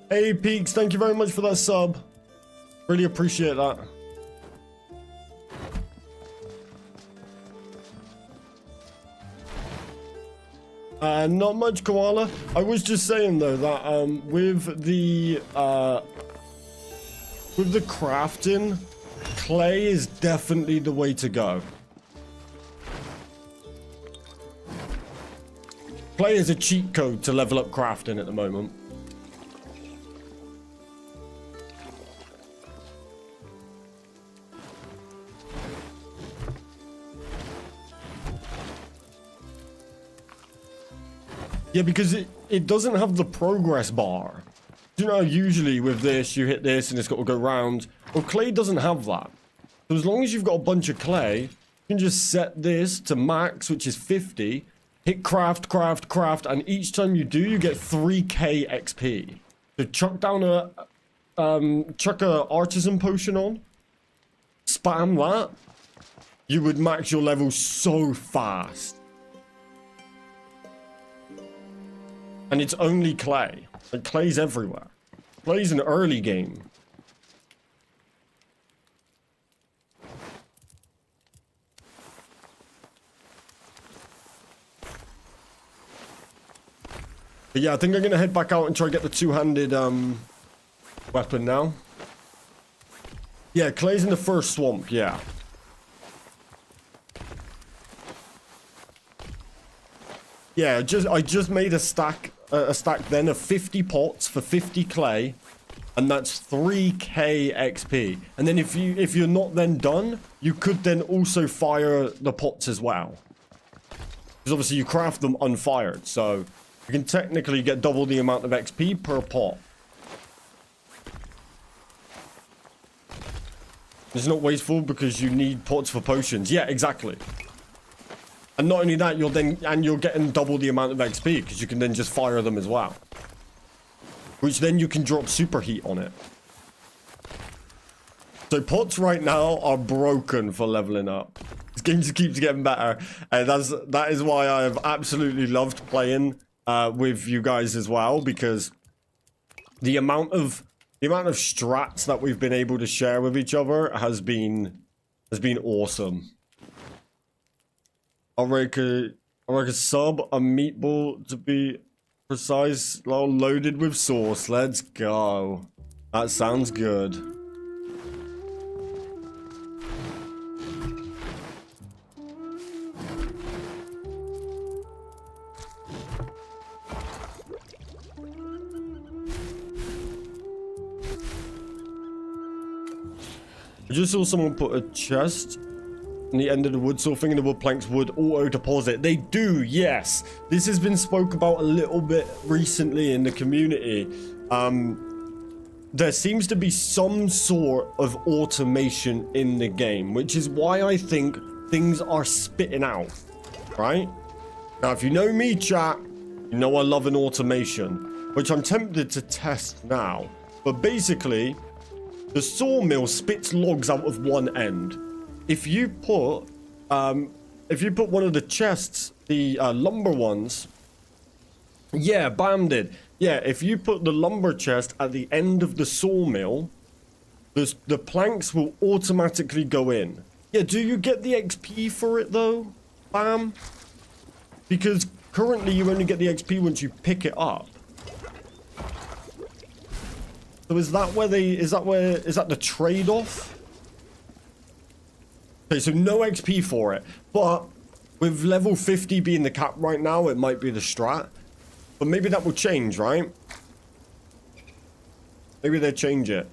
Hey Peaks, thank you very much for that sub. Really appreciate that. Not much, Koala. I was just saying though that with the crafting, clay is definitely the way to go. Clay is a cheat code to level up crafting at the moment. Yeah, because it doesn't have the progress bar. You know, usually with this, you hit this and it's got to go round. Well, clay doesn't have that. So as long as you've got a bunch of clay, you can just set this to max, which is 50. Hit craft, craft, craft, and each time you do, you get 3k XP. So chuck down chuck a artisan potion on. Spam that. You would max your level so fast. And it's only clay. Like, clay's everywhere. Clay's an early game. But yeah, I think I'm gonna head back out and try to get the two-handed weapon now. Yeah, clay's in the first swamp, yeah. Yeah, I just made a stack then of 50 pots for 50 clay, and that's 3k XP. And then if you're not then done, you could then also fire the pots as well. Because obviously you craft them unfired, so you can technically get double the amount of XP per pot. It's not wasteful because you need pots for potions. Yeah, exactly. And not only that, you're getting double the amount of XP because you can then just fire them as well. Which then you can drop superheat on it. So pots right now are broken for leveling up. This game just keeps getting better. And that is why I have absolutely loved playing with you guys as well, because the amount of strats that we've been able to share with each other has been awesome. I'll make a sub, a meatball to be precise, loaded with sauce. Let's go. That sounds good. I just saw someone put a chest on the end of the wood saw thing, and the wood planks would auto deposit. They do, yes. This has been spoke about a little bit recently in the community. There seems to be some sort of automation in the game, which is why I think things are spitting out, right? Now, if you know me, chat, you know I love an automation, which I'm tempted to test now. But basically, the sawmill spits logs out of one end. If you put one of the chests, the lumber ones, yeah, Bam did. Yeah, if you put the lumber chest at the end of the sawmill, the planks will automatically go in. Yeah, do you get the XP for it though, Bam? Because currently you only get the XP once you pick it up. So is that the trade-off? Okay, so no XP for it, but with level 50 being the cap right now, it might be the strat. But maybe that will change, right? Maybe they'll change it.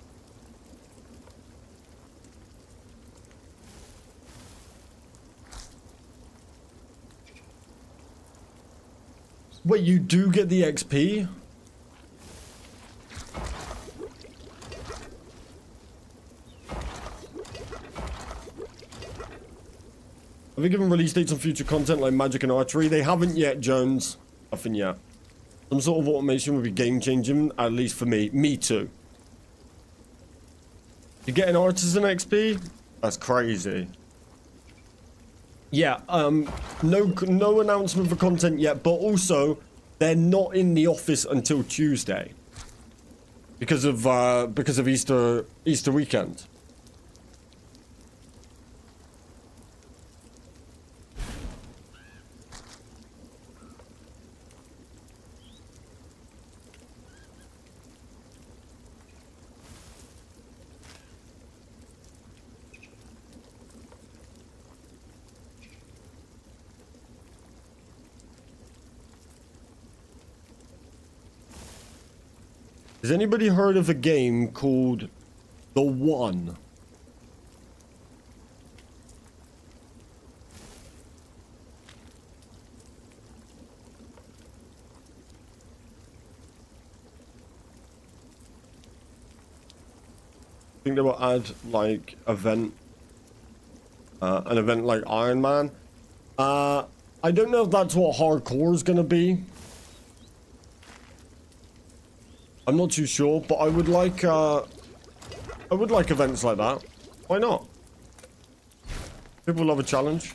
Wait, you do get the XP? Have they given release dates on future content like magic and archery? They haven't yet, Jones. Nothing yet. Some sort of automation would be game-changing, at least for me. Me too. You get an artisan XP? That's crazy. Yeah, no announcement for content yet, but also they're not in the office until Tuesday because of Easter weekend. Has anybody heard of a game called The One? I think they will add like an event like Iron Man. I don't know if that's what hardcore is gonna be. I'm not too sure, but I would like events like that. Why not? People love a challenge.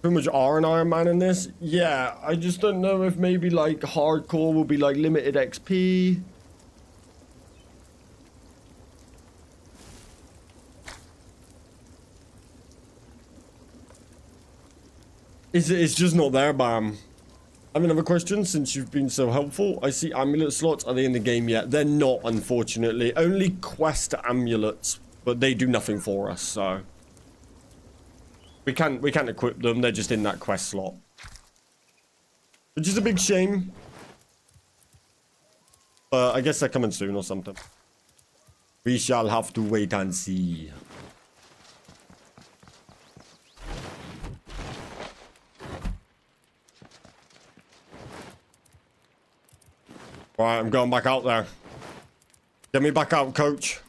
Pretty much are an Iron Man in this. Yeah, I just don't know if maybe like hardcore will be like limited XP. It's just not there, Bam. I have another question, since you've been so helpful. I see amulet slots. Are they in the game yet? They're not, unfortunately. Only quest amulets, but they do nothing for us, so we can't equip them. They're just in that quest slot, which is a big shame. But I guess they're coming soon or something. We shall have to wait and see. Right, I'm going back out there. Get me back out, coach.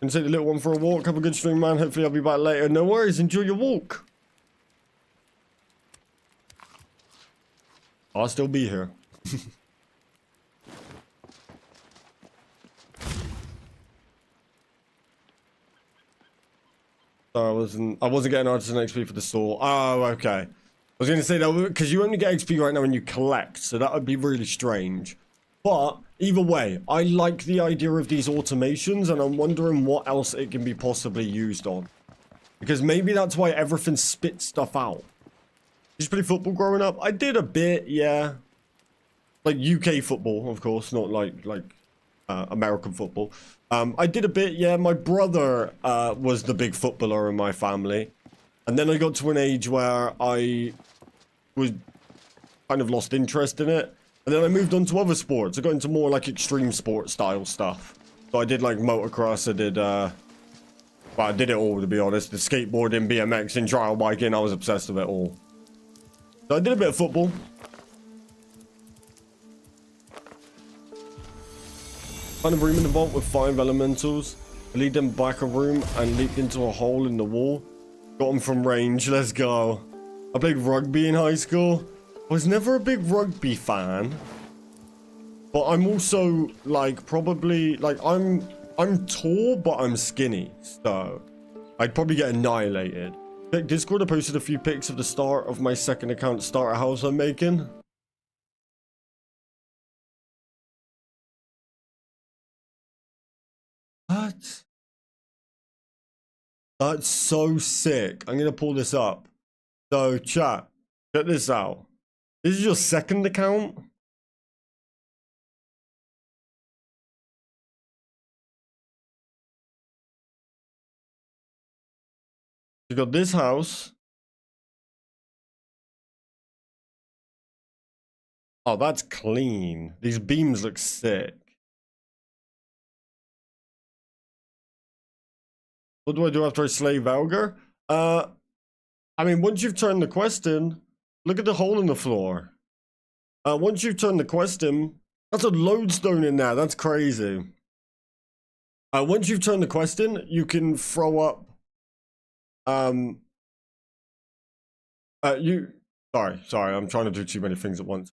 Gonna take the little one for a walk. Have a good stream, man. Hopefully I'll be back later. No worries. Enjoy your walk. I'll still be here. So I wasn't getting artisan XP for the store. Oh, okay. I was going to say that because you only get XP right now when you collect, so that would be really strange. But either way, I like the idea of these automations, and I'm wondering what else it can be possibly used on. Because maybe that's why everything spits stuff out. Did you play football growing up? I did a bit, yeah. Like UK football, of course, not like American football. I did a bit, yeah. My brother was the big footballer in my family. And then I got to an age where I was kind of lost interest in it. And then I moved on to other sports. I got into more like extreme sport style stuff. So I did like motocross. I did, well, I did it all, to be honest. The skateboarding, BMX, and trial biking. I was obsessed with it all. So I did a bit of football. Find a room in the vault with 5 elementals. I lead them back a room and leaped into a hole in the wall. Got them from range. Let's go. I played rugby in high school. I was never a big rugby fan. But I'm also like probably like I'm tall but I'm skinny. So I'd probably get annihilated. Check Discord. I posted a few pics of the start of my second account starter house I'm making. What? That's so sick. I'm gonna pull this up. So chat, check this out. This is your second account? You got this house. Oh, that's clean. These beams look sick. What do I do after I slay Valgar? I mean, once you've turned the quest in, look at the hole in the floor. Once you've turned the quest in, that's a lodestone in there. That's crazy. Once you've turned the quest in, you can throw up. Sorry, I'm trying to do too many things at once.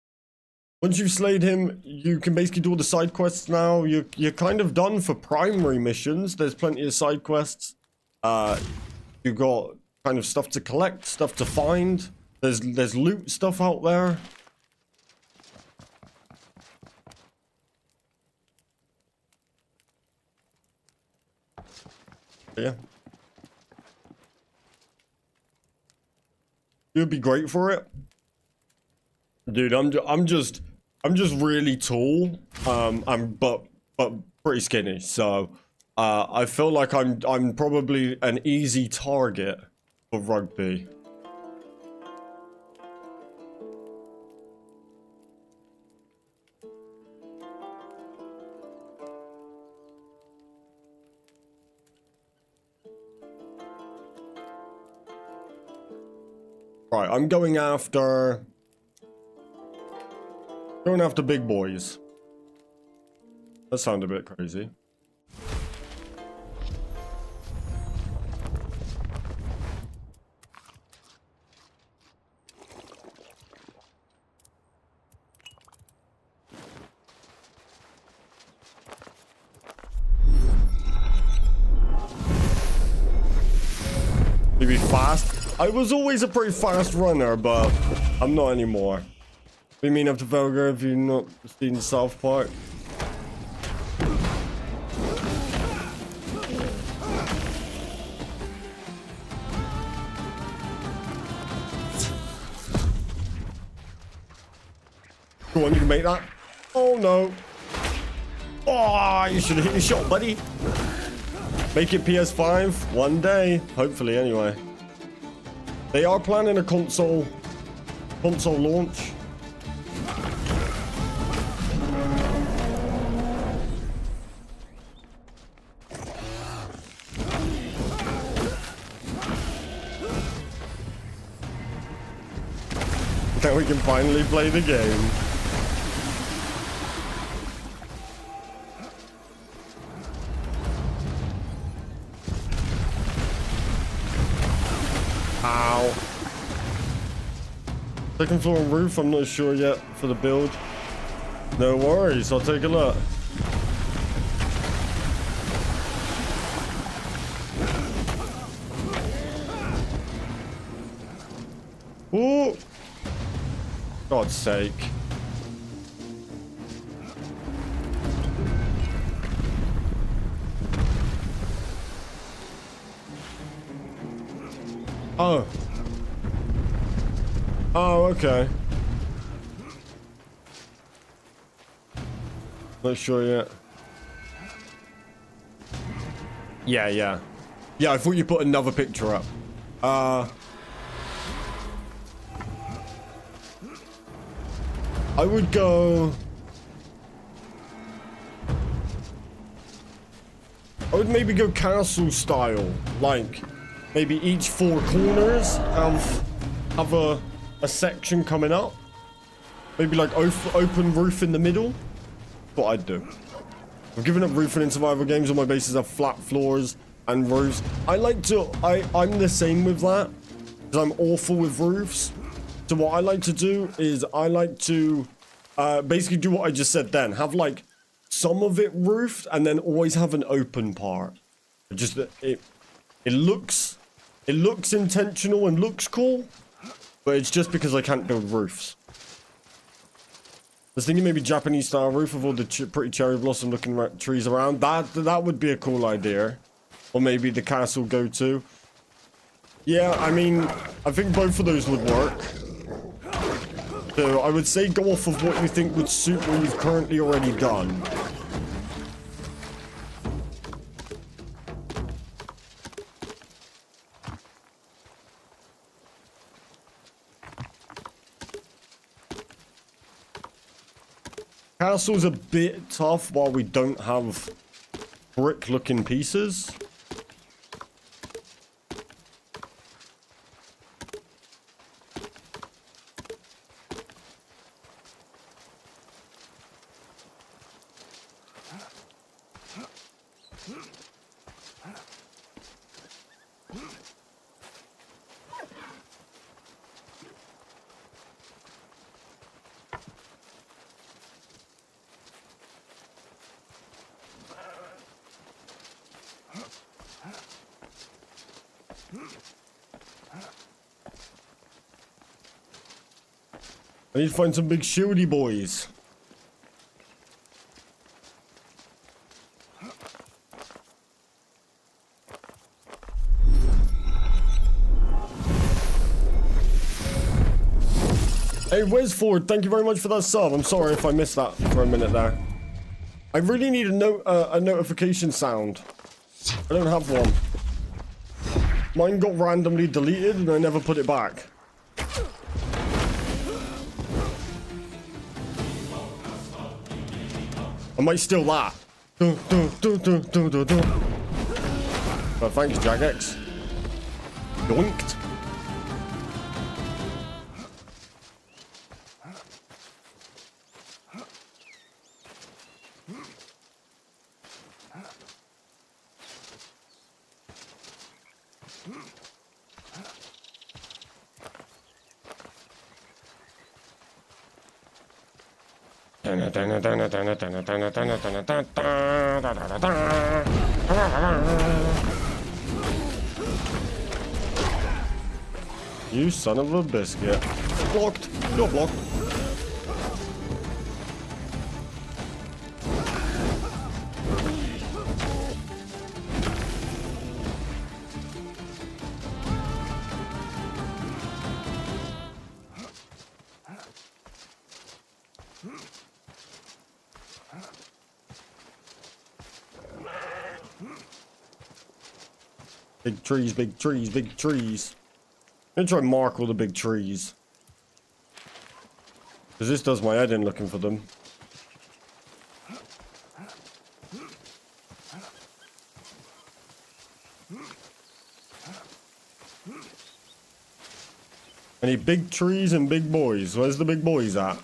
Once you've slayed him, you can basically do all the side quests now. You're kind of done for primary missions. There's plenty of side quests. You've got kind of stuff to collect, stuff to find. There's loot stuff out there. Yeah. You'd be great for it. Dude, I'm just really tall. But pretty skinny. So I feel like I'm probably an easy target for rugby. Right, I'm going after big boys. That sounded a bit crazy. Maybe fast. I was always a pretty fast runner, but I'm not anymore. What do you mean after Velga if you've not seen South Park? Go on, you can make that. Oh no. Oh, you should have hit your shot, buddy. Make it PS5 one day. Hopefully, anyway. They are planning a console launch. Now we can finally play the game. Ow. Second floor and roof, I'm not sure yet for the build. No worries, I'll take a look. Ooh! God's sake. Oh. Oh, okay. Not sure yet. Yeah. Yeah, I thought you put another picture up. I would go... I would maybe go castle style. Like, maybe each 4 corners have a section coming up. Maybe like open roof in the middle. What I'd do. I've given up roofing in survival games. All my bases have flat floors and roofs. I'm the same with that. Because I'm awful with roofs. So what I like to do is I like to basically do what I just said then. Have like some of it roofed and then always have an open part. Just it looks intentional and looks cool, but it's just because I can't build roofs. I was thinking maybe Japanese style roof with all the pretty cherry blossom looking trees around. That would be a cool idea. Or maybe the castle go to. Yeah, I mean, I think both of those would work. So I would say go off of what you think would suit what you've currently already done. Castle's a bit tough while we don't have brick-looking pieces. I need to find some big shieldy boys. Hey, where's Ford? Thank you very much for that sub. I'm sorry if I missed that for a minute there. I really need a notification sound. I don't have one. Mine got randomly deleted and I never put it back. I might steal that. But thanks, Jagex. Yoinked. You son of a biscuit. Blocked. You're blocked. Big trees, big trees, big trees. I'm gonna try and mark all the big trees. Because this does my head in looking for them. I need big trees and big boys. Where's the big boys at?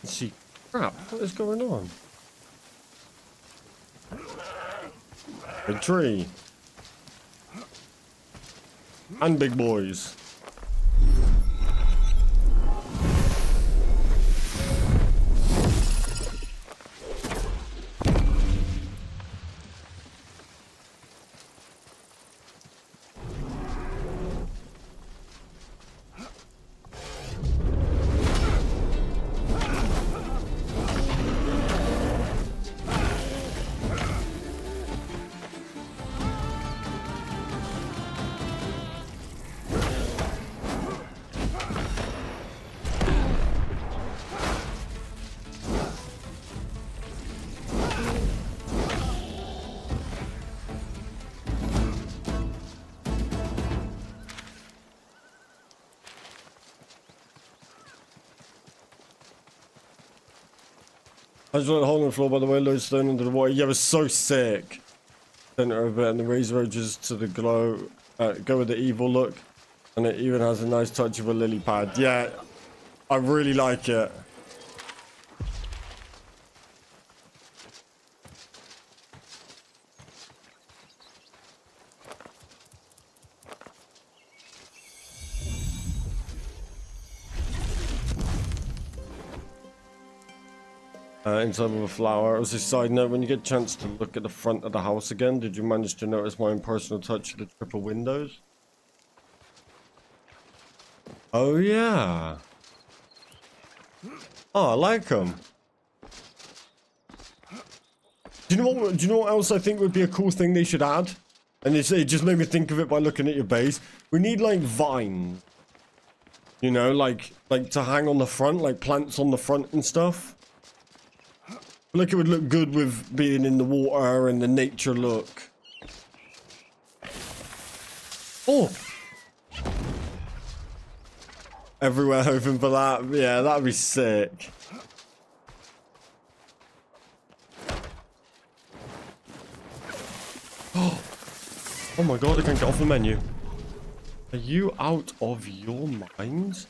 See, crap, what is going on? Big tree. And big boys. I just went a hole in the floor by the way, load stone into the water. Yeah, it was so sick. Center of it and the razor edges to the glow. Go with the evil look. And it even has a nice touch of a lily pad. Yeah, I really like it. Inside of a flower. As a side note, when you get a chance to look at the front of the house again, did you manage to notice my own personal touch of the triple windows? Oh yeah. Oh, I like them. Do you know what else I think would be a cool thing they should add? And it just made me think of it by looking at your base. We need like vines. You know, like to hang on the front, like plants on the front and stuff. Like it would look good with being in the water and the nature look. Oh! Everywhere hoping for that. Yeah, that'd be sick. Oh my god, I can't get off the menu. Are you out of your mind?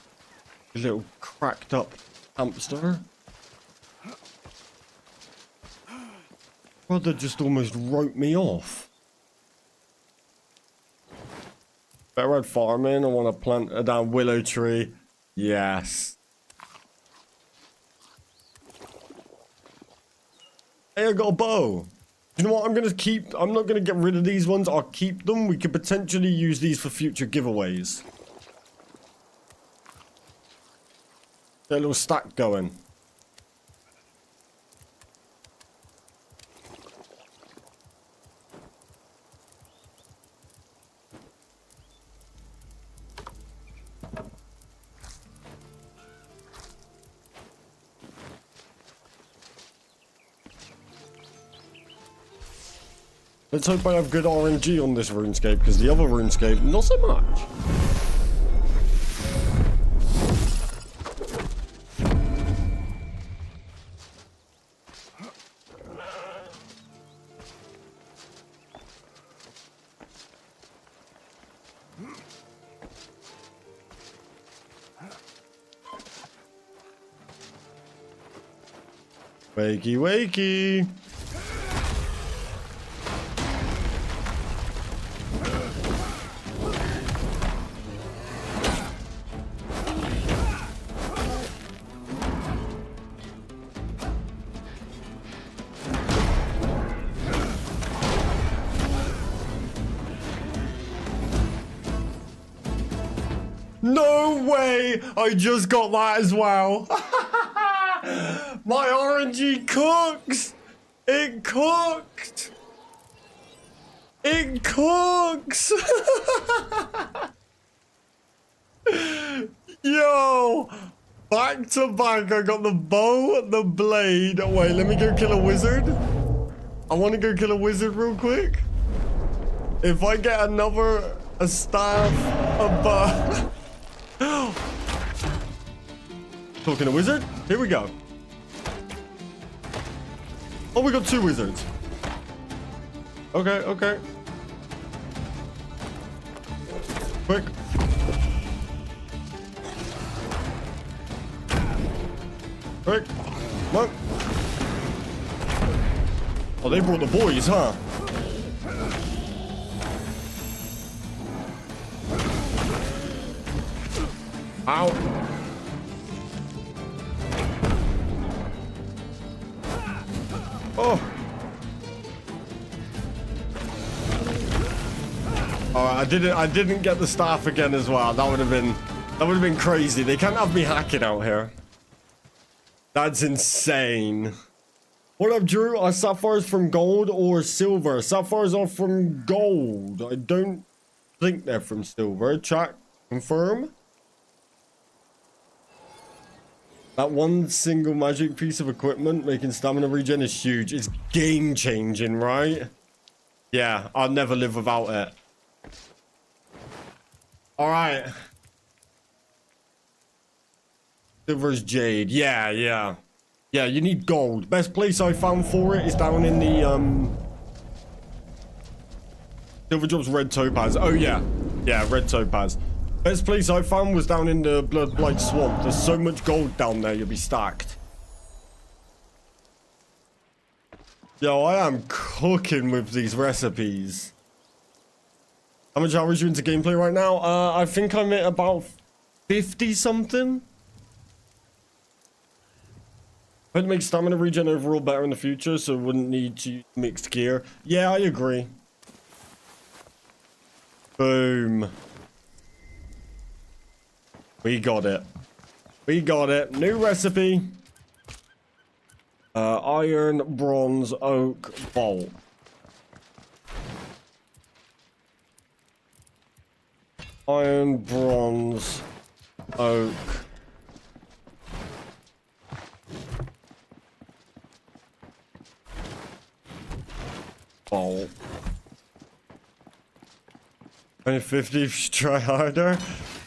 You little cracked up hamster. Brother just almost wrote me off. Better at farming. I want to plant a damn willow tree. Yes. Hey, I got a bow. You know what? I'm gonna keep. I'm not gonna get rid of these ones. I'll keep them. We could potentially use these for future giveaways. Get a little stack going. Let's hope I have good RNG on this RuneScape, because the other RuneScape, not so much. Wakey, wakey. No way! I just got that as well. My RNG cooks! It cooked! It cooks! Yo! Back to back, I got the bow, the blade. Wait, let me go kill a wizard. I want to go kill a wizard real quick. If I get a staff, a bow. Talking to wizard? Here we go. Oh, we got 2 wizards. Okay, okay. Quick. Quick. Come on. Oh, they brought the boys, huh? Ow. Oh. Alright, I didn't get the staff again as well. That would have been crazy. They can't have me hacking out here. That's insane. What up, Drew? Are sapphires from gold or silver? Sapphires are from gold. I don't think they're from silver. Chat, confirm. That one single magic piece of equipment making stamina regen is huge. It's game changing, right? Yeah, I'll never live without it. All right. Silver's jade. Yeah, yeah. Yeah, you need gold. Best place I found for it is down in the Silver drops red topaz. Oh yeah. Yeah, red topaz. Best place I found was down in the Bloodblight Swamp. There's so much gold down there, you'll be stacked. Yo, I am cooking with these recipes. How much hours are you into gameplay right now? I think I'm at about 50 something. I'd make stamina regen overall better in the future, so wouldn't need to use mixed gear. Yeah, I agree. Boom. We got it. We got it. New recipe. Iron, bronze, oak, bolt. Iron, bronze, oak. Bolt. 50 if you try harder.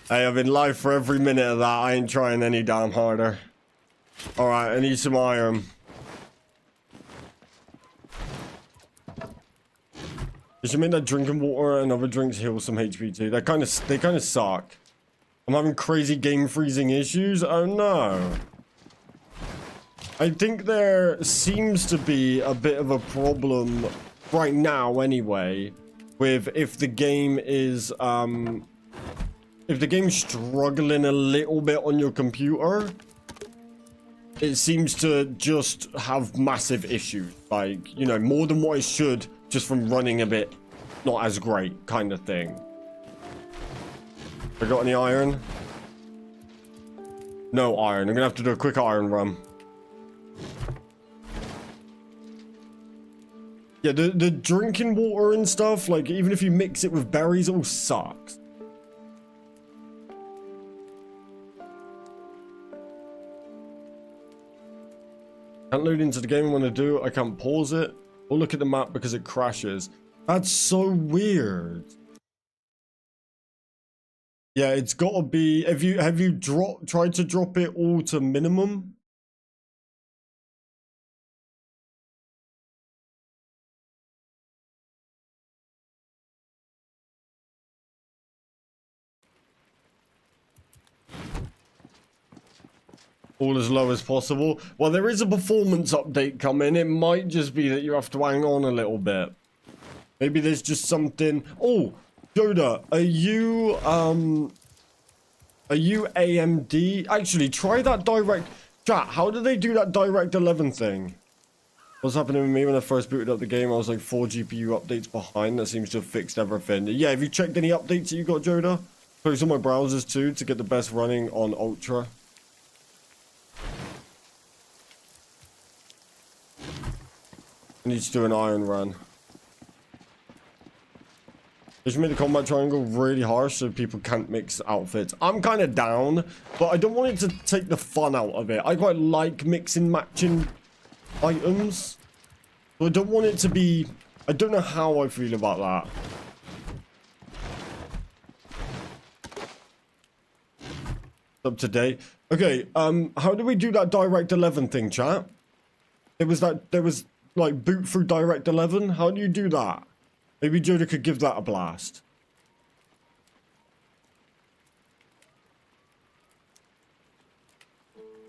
Hey, I've been live for every minute of that. I ain't trying any damn harder. Alright, I need some iron. You should make that drinking water and other drinks heal some HP too. They kind of suck. I'm having crazy game freezing issues. Oh no. I think there seems to be a bit of a problem right now anyway with if the game is struggling a little bit on your computer, it seems to just have massive issues, like, you know, more than what it should, just from running a bit not as great kind of thing. I got any iron? No iron. I'm gonna have to do a quick iron run. Yeah, the drinking water and stuff, like, even if you mix it with berries, it all sucks. Can't load into the game when I do. I can't pause it or look at the map because it crashes. That's so weird. Yeah, it's gotta be. Have you tried to drop it all to minimum? All as low as possible. Well, there is a performance update coming. It might just be that you have to hang on a little bit. Maybe there's just something. Oh, Yoda, are you AMD? Actually, try that direct chat. How do they do that direct 11 thing? What's happening with me when I first booted up the game? I was like 4 GPU updates behind. That seems to have fixed everything. Yeah, have you checked any updates that you got, Joda? Focus on my browsers too to get the best running on Ultra. I need to do an iron run. They should make the combat triangle really harsh so people can't mix outfits. I'm kind of down, but I don't want it to take the fun out of it. I quite like mixing matching items. So I don't want it to be... I don't know how I feel about that. Up to date. Okay, how do we do that direct 11 thing, chat? There was like boot through direct 11. How do you do that? Maybe Joda could give that a blast.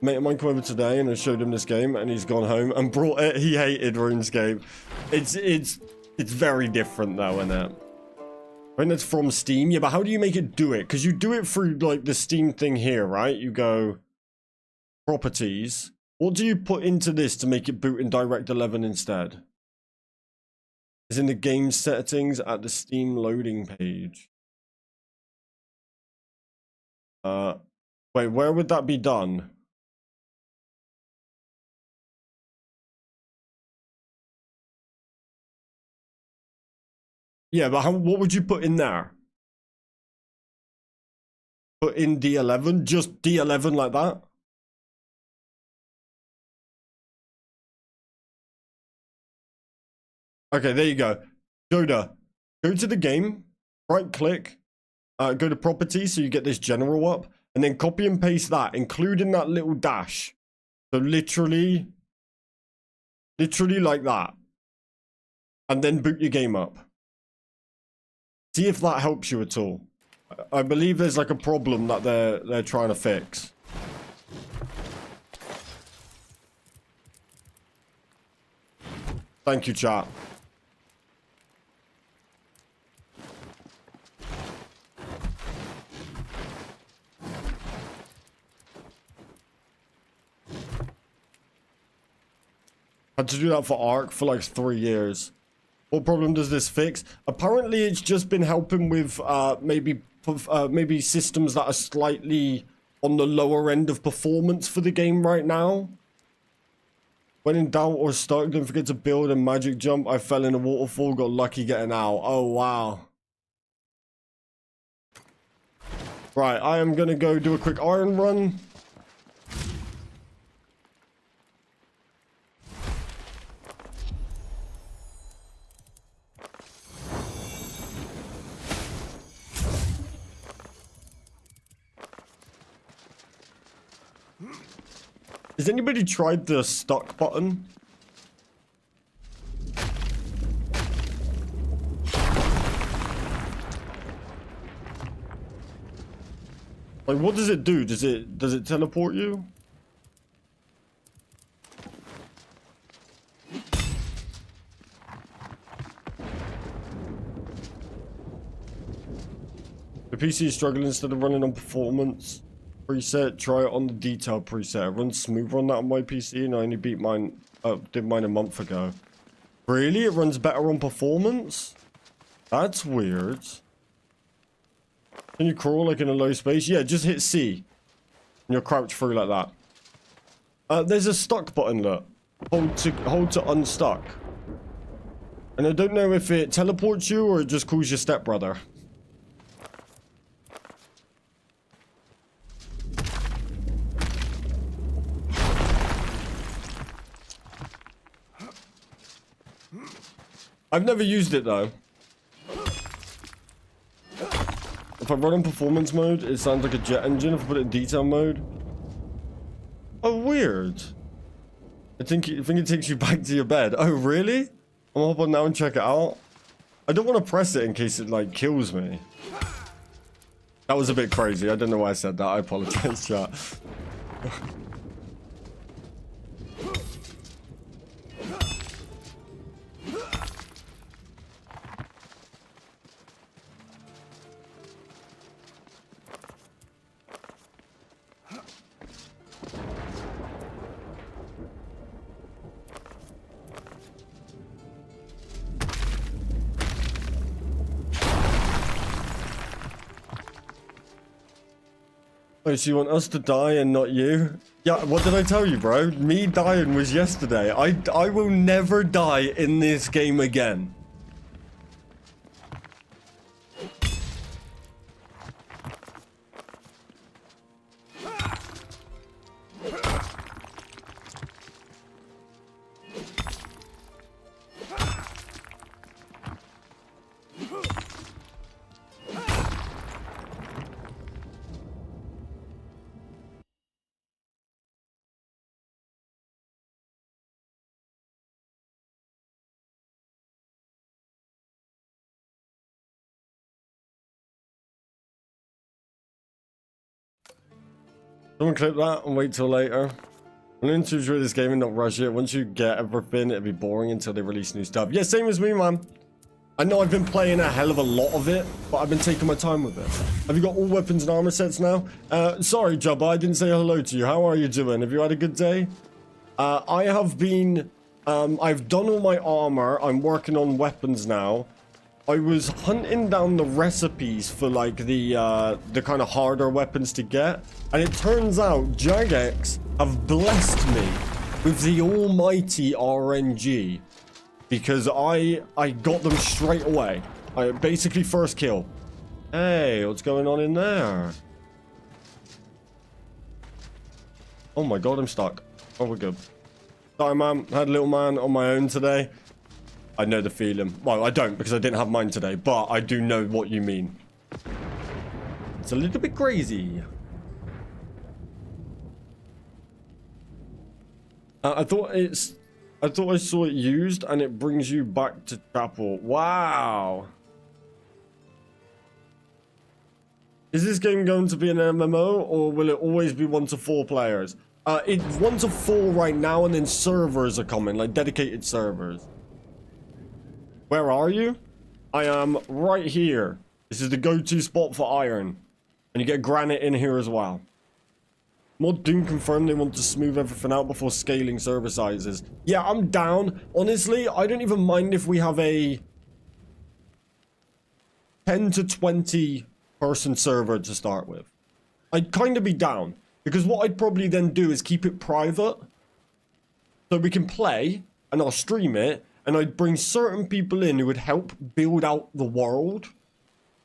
Mate of mine came over today and I showed him this game and he's gone home and brought it. He hated Runescape. It's very different though, isn't it? When it's from Steam, yeah, but how do you make it do it? Because you do it through like the Steam thing here, right? You go properties. What do you put into this to make it boot in Direct 11 instead? Is in the game settings at the Steam loading page. Wait, where would that be done? Yeah, but what would you put in there? Put in D11? Just D11 like that? Okay, there you go. Joda, go to the game, right click, go to properties so you get this general up, and then copy and paste that, including that little dash. So literally like that. And then boot your game up. See if that helps you at all. I believe there's like a problem that they're trying to fix. Thank you, chat. Had to do that for Ark for like 3 years. What problem does this fix? Apparently it's just been helping with maybe systems that are slightly on the lower end of performance for the game right now. When in doubt or stuck, don't forget to build a magic jump. I fell in a waterfall, got lucky getting out. Oh wow. Right, I am gonna go do a quick iron run. Has anybody tried the stuck button? Like, what does it do? Does it teleport you? The PC is struggling instead of running on performance preset. Try it on the detail preset. It runs smoother on that on my PC, and I only beat mine. Did mine a month ago. Really? It runs better on performance? That's weird. Can you crawl like in a low space? Yeah, just hit C. And you'll crouch through like that. There's a stuck button, look. Hold to unstuck. And I don't know if it teleports you or it just calls your stepbrother. I've never used it though. If I run on performance mode, it sounds like a jet engine. If I put it in detail mode. Oh, weird. I think it takes you back to your bed. Oh, really? I'm gonna hop on now and check it out. I don't want to press it in case it like kills me. That was a bit crazy. I don't know why I said that. I apologize, chat. Oh, so you want us to die and not you? Yeah, what did I tell you, bro? Me dying was yesterday. I will never die in this game again. Someone clip that and wait till later. I'm going to enjoy this game and not rush it. Once you get everything, it'll be boring until they release new stuff. Yeah, same as me, man. I know I've been playing a hell of a lot of it, but I've been taking my time with it. Have you got all weapons and armor sets now? Sorry, Jabba, I didn't say hello to you. How are you doing? Have you had a good day? I have been... I've done all my armor. I'm working on weapons now. I was hunting down the recipes for like the kind of harder weapons to get, and it turns out Jagex have blessed me with the almighty RNG because I got them straight away. I basically first kill. Hey, what's going on in there? Oh my god, I'm stuck. Oh, we're good. Sorry, man. Had a little man on my own today. I know the feeling. Well, I don't because I didn't have mine today, but I do know what you mean. It's a little bit crazy. I thought I saw it used and it brings you back to chapel. Wow. Is this game going to be an MMO or will it always be 1 to 4 players? It's 1 to 4 right now and then servers are coming, like dedicated servers. Where are you? I am right here. This is the go-to spot for iron. And you get granite in here as well. Mod Doom confirmed they want to smooth everything out before scaling server sizes. Yeah, I'm down. Honestly, I don't even mind if we have a 10 to 20 person server to start with. I'd kind of be down. Because what I'd probably then do is keep it private. So we can play and I'll stream it. And I'd bring certain people in who would help build out the world.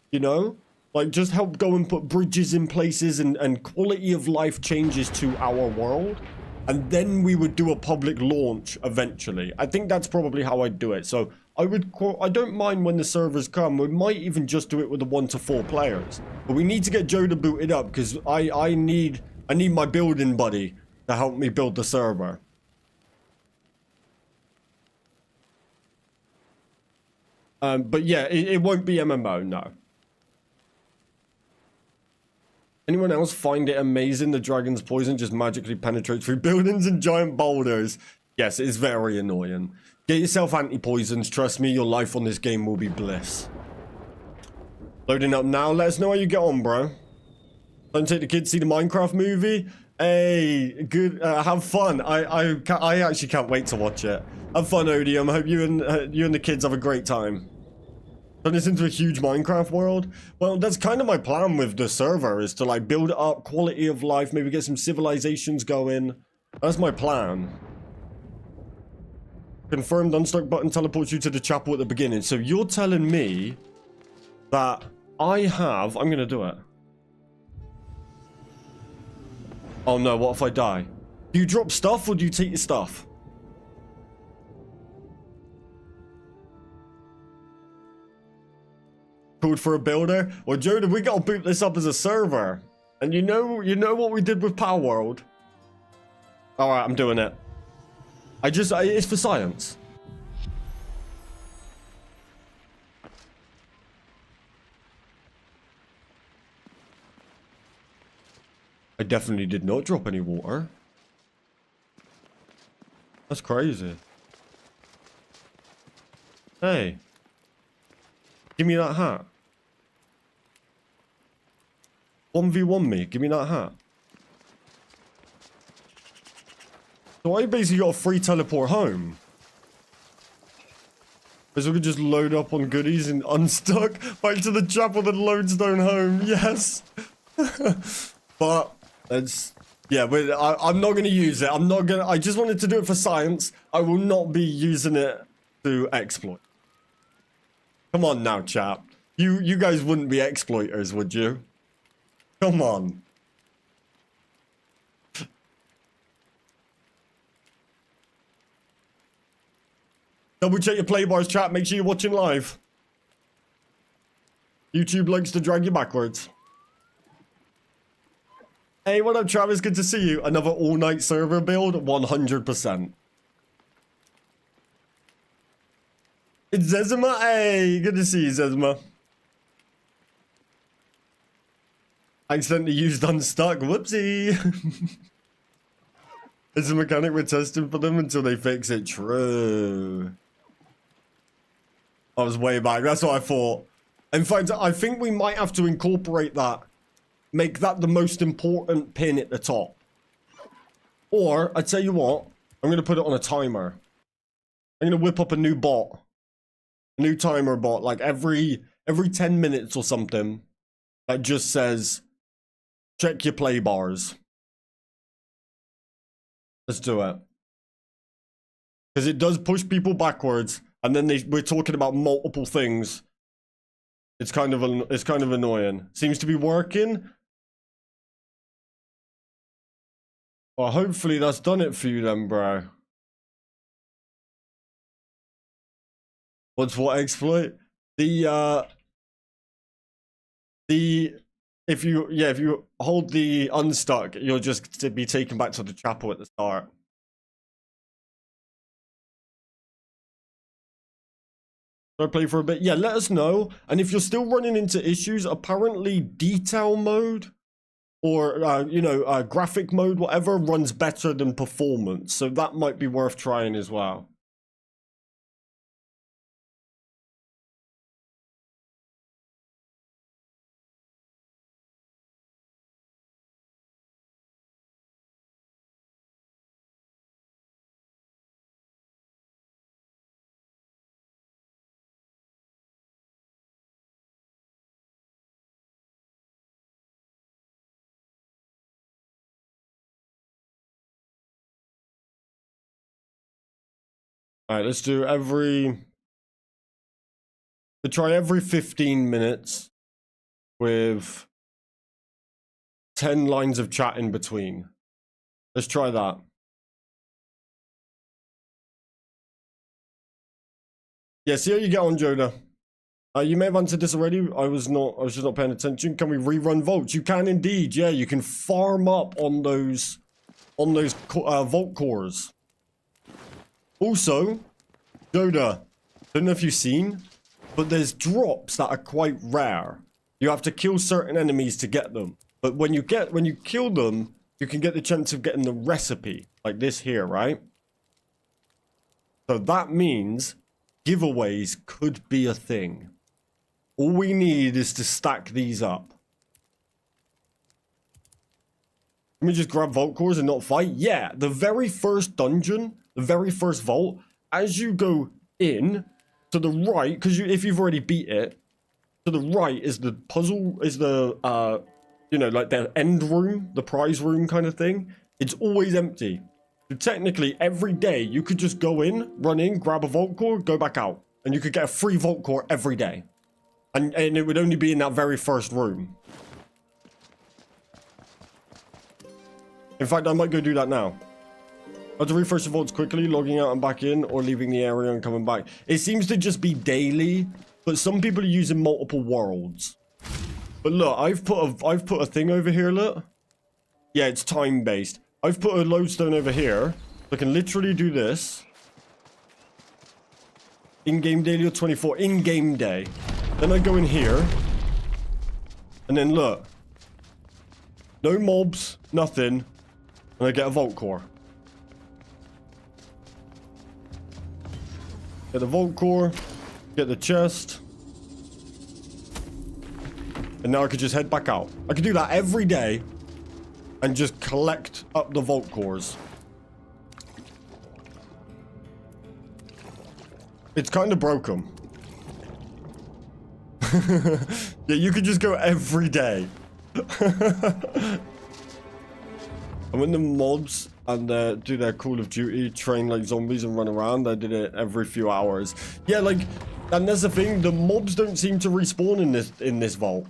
You know? Like, just help go and put bridges in places and quality of life changes to our world. And then we would do a public launch eventually. I think that's probably how I'd do it. So, I don't mind when the servers come. We might even just do it with the 1 to 4 players. But we need to get Joe to boot it up because I need my building buddy to help me build the server. But yeah, it won't be MMO, no. Anyone else find it amazing the dragon's poison just magically penetrates through buildings and giant boulders? Yes, it's very annoying. Get yourself anti-poisons. Trust me, your life on this game will be bliss. Loading up now. Let us know how you get on, bro. Don't take the kids to see the Minecraft movie. Hey, good. Have fun. I actually can't wait to watch it. Have fun, Odium. I hope you and the kids have a great time. Turn this into a huge Minecraft world. Well, that's kind of my plan with the server, is to like build up quality of life, maybe get some civilizations going. That's my plan. Confirmed unstuck button teleports you to the chapel at the beginning. So you're telling me that I have... I'm going to do it. Oh no, what if I die? Do you drop stuff or do you take your stuff? Code for a builder? Well, Joda, we gotta boot this up as a server. And you know what we did with Power World? Alright, I'm doing it. It's for science. I definitely did not drop any water. That's crazy. Hey. Give me that hat. 1v1 me. Give me that hat. So I basically got a free teleport home. Because we could just load up on goodies and unstuck back to the chapel and lodestone home. Yes. But it's... Yeah, but I'm not going to use it. I just wanted to do it for science. I will not be using it to exploit. Come on now, chap. You guys wouldn't be exploiters, would you? Come on. Double check your play bars, chat. Make sure you're watching live. YouTube likes to drag you backwards. Hey, what up, Travis? Good to see you. Another all-night server build? 100%. It's Zezima. Hey, good to see you, Zezima. I accidentally used unstuck. Whoopsie. It's a mechanic we're testing for them until they fix it. True. I was way back. That's what I thought. In fact, I think we might have to incorporate that. Make that the most important pin at the top. Or, I tell you what. I'm going to put it on a timer. I'm going to whip up a new bot. New timer bot, like every 10 minutes or something, that just says check your play bars. Let's do it, because it does push people backwards, and then we're talking about multiple things. It's kind of annoying. Seems to be working. Well, hopefully that's done it for you then, bro. What's what exploit? If you hold the unstuck, you'll just be taken back to the chapel at the start. So I play for a bit. Yeah, let us know. And if you're still running into issues, apparently detail mode or graphic mode, whatever, runs better than performance. So that might be worth trying as well. All right, let's do try every 15 minutes with 10 lines of chat in between. Let's try that. Yeah, see how you get on, Jonah. You may have answered this already. I was just not paying attention. Can we rerun vaults? You can indeed. Yeah, you can farm up on those vault cores. Also, Yoda, don't know if you've seen, but there's drops that are quite rare. You have to kill certain enemies to get them. But when you kill them, you can get the chance of getting the recipe, like this here, right? So that means giveaways could be a thing. All we need is to stack these up. Let me just grab vault cores and not fight. Yeah, the very first dungeon, the very first vault, as you go in, to the right, because if you've already beat it, to the right is the puzzle, is the, you know, like the end room, the prize room kind of thing. It's always empty. So technically, every day, you could just go in, run in, grab a vault core, go back out. And you could get a free vault core every day. And it would only be in that very first room. In fact, I might go do that now. I have to refresh the vaults quickly, logging out and back in, or leaving the area and coming back. It seems to just be daily, but some people are using multiple worlds. But look, I've put a thing over here, look. Yeah, it's time-based. I've put a lodestone over here. I can literally do this. In-game daily or 24. In-game day. Then I go in here. And then look. No mobs, nothing. And I get a vault core. Get the vault core. Get the chest. And now I could just head back out. I could do that every day. And just collect up the vault cores. It's kind of broken. Yeah, you could just go every day. And when the mods and do their Call of Duty, train like zombies and run around, I did it every few hours. Yeah, like, and that's the thing, the mobs don't seem to respawn in this vault.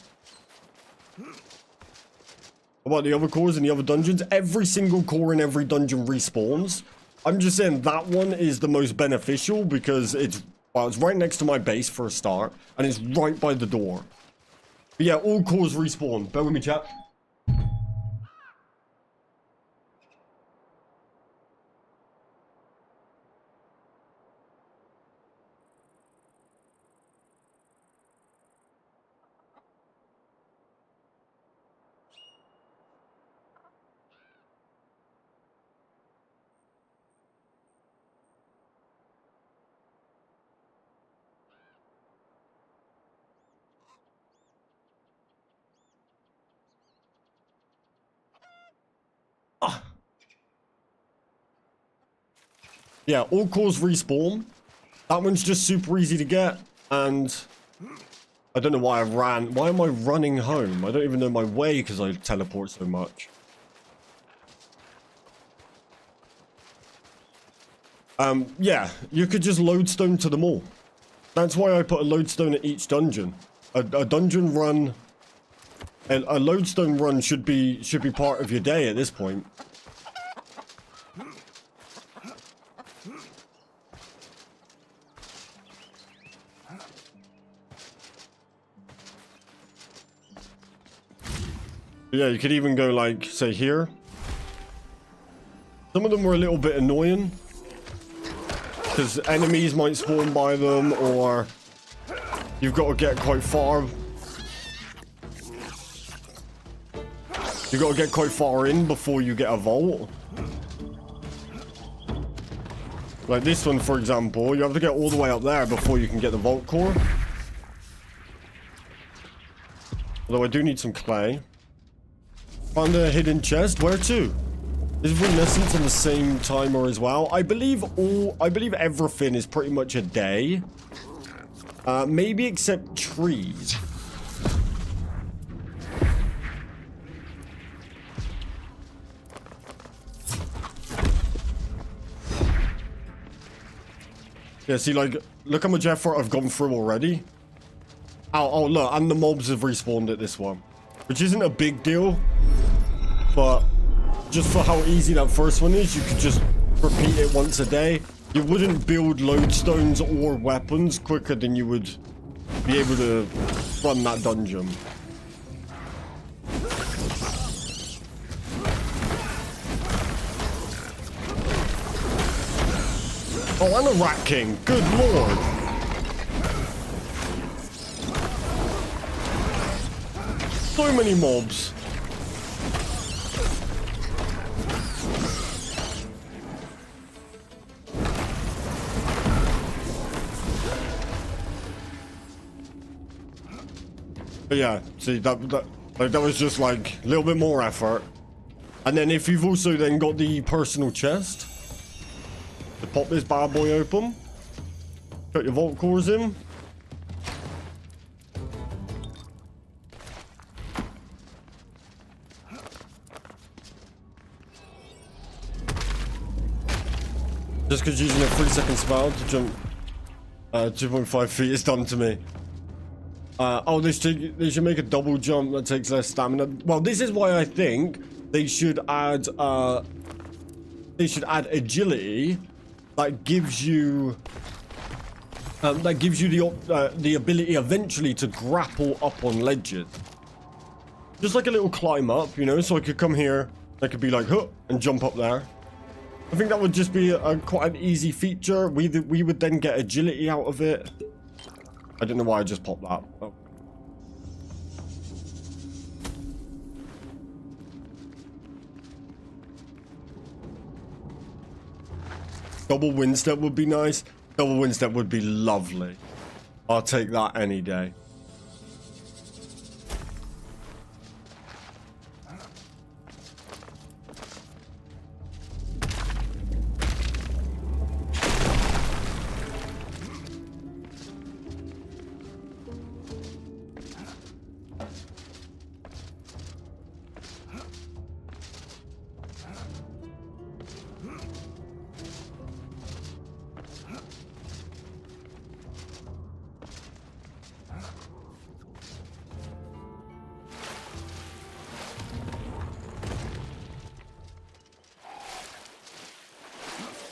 About the other cores in the other dungeons, every single core in every dungeon respawns. I'm just saying that one is the most beneficial because it's right next to my base for a start, and it's right by the door. But yeah, all cores respawn. Bear with me, chat. Yeah, all cores respawn. That one's just super easy to get, and I don't know why I ran. Why am I running home? I don't even know my way because I teleport so much. Yeah, you could just lodestone to them all. That's why I put a lodestone at each dungeon. A dungeon run, a lodestone run should be part of your day at this point. Yeah, you could even go like, say here. Some of them were a little bit annoying. Because enemies might spawn by them, or you've got to get quite far. You've got to get quite far in before you get a vault. Like this one, for example, you have to get all the way up there before you can get the vault core. Although I do need some clay. Found a hidden chest. Where to? Is Runescapes on the same timer as well? I believe everything is pretty much a day. Maybe except trees. Yeah, see, like, look how much effort I've gone through already. Oh, look, and the mobs have respawned at this one. Which isn't a big deal. But just for how easy that first one is, you could just repeat it once a day. You wouldn't build lodestones or weapons quicker than you would be able to run that dungeon. Oh, and a Rat King. Good lord. So many mobs. But yeah, see, that was just like a little bit more effort. And then if you've also then got the personal chest to pop this bad boy open, got your vault cores in. Just because using a 3-second spell to jump 2.5 feet is done to me. Oh, they should make a double jump that takes less stamina. Well, this is why I think they should add agility that gives you the ability eventually to grapple up on ledges. Just like a little climb up, you know, so I could come here, I could be like, huh, and jump up there. I think that would just be quite an easy feature. We would then get agility out of it. I don't know why I just popped that. Oh. Double wind step would be nice. Double wind step would be lovely. I'll take that any day.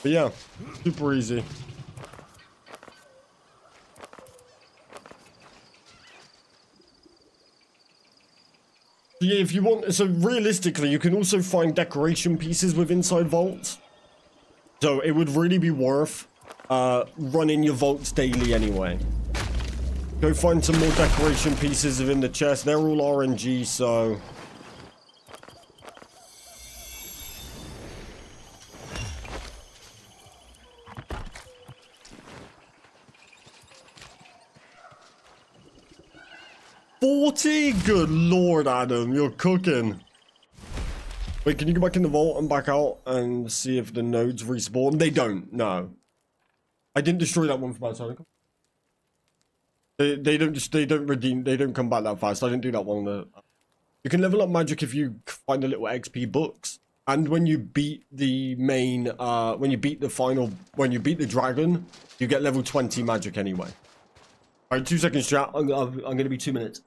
But yeah, super easy. Yeah, if you want, so realistically, you can also find decoration pieces with inside vaults. So it would really be worth running your vaults daily anyway. Go find some more decoration pieces within the chest. They're all RNG, so... $40? Good lord, Adam, you're cooking. Wait, can you go back in the vault and back out and see if the nodes respawn? They don't, no. I didn't destroy that one from outside. They don't come back that fast. I didn't do that one. You can level up magic if you find the little XP books. And when you beat the main, when you beat the dragon, you get level 20 magic anyway. Alright, 2 seconds, chat. I'm gonna be 2 minutes.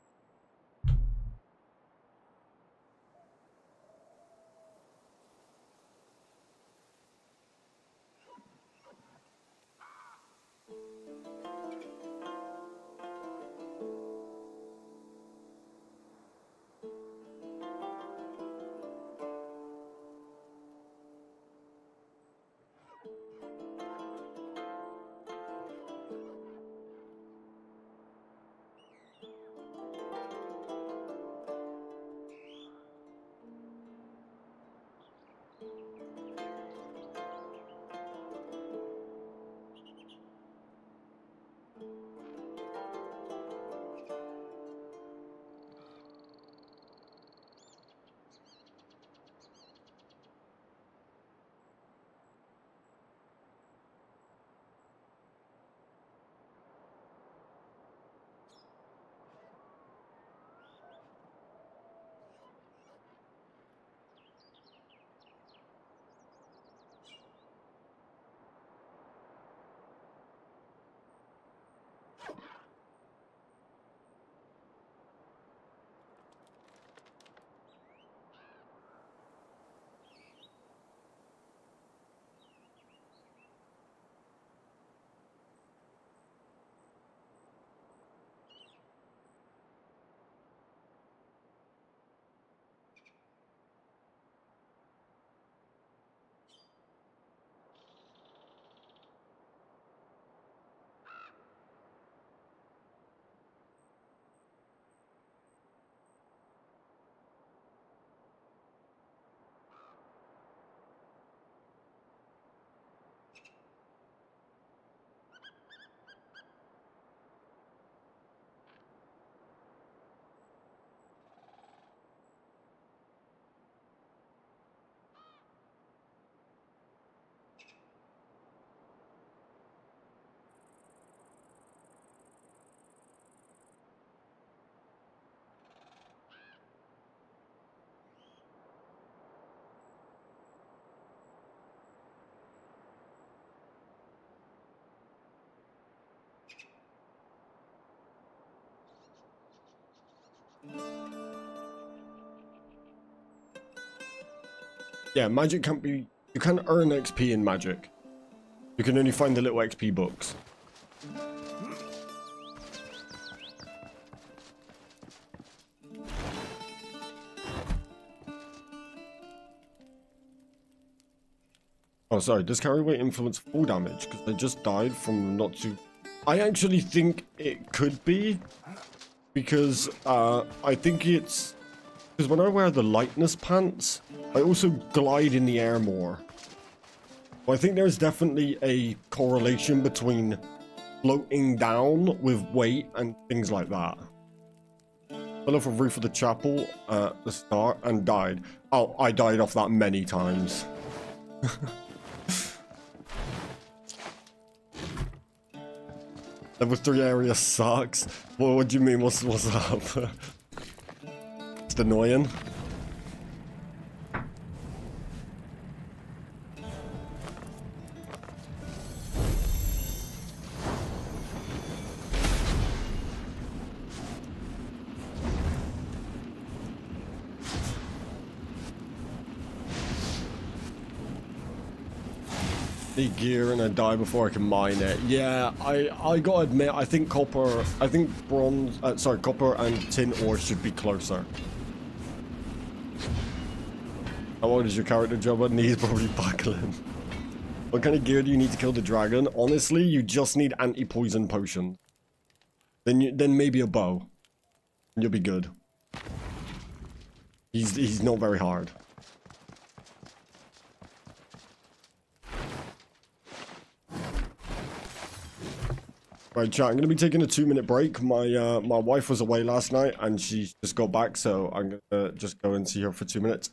Yeah, magic can't be... You can't earn XP in magic. You can only find the little XP books. Oh, sorry. Does carry weight influence full damage? Because I just died from not too... I actually think it could be. Because I think it's... Because when I wear the lightness pants, I also glide in the air more. So I think there's definitely a correlation between floating down with weight and things like that. Fell off a roof of the chapel at the start and died. Oh, I died off that many times. Level 3 area sucks. Well, what do you mean? What's up? It's annoying. Need gear and I die before I can mine it. Yeah, I gotta admit, I think copper, bronze, sorry, copper and tin ore should be closer. How old is your character, Jobber? Knees probably buckling. What kind of gear do you need to kill the dragon? Honestly, you just need anti-poison potion. Then maybe a bow. And you'll be good. He's not very hard. Right, chat, I'm going to be taking a 2-minute break. My wife was away last night and she just got back, so I'm going to just go and see her for 2 minutes.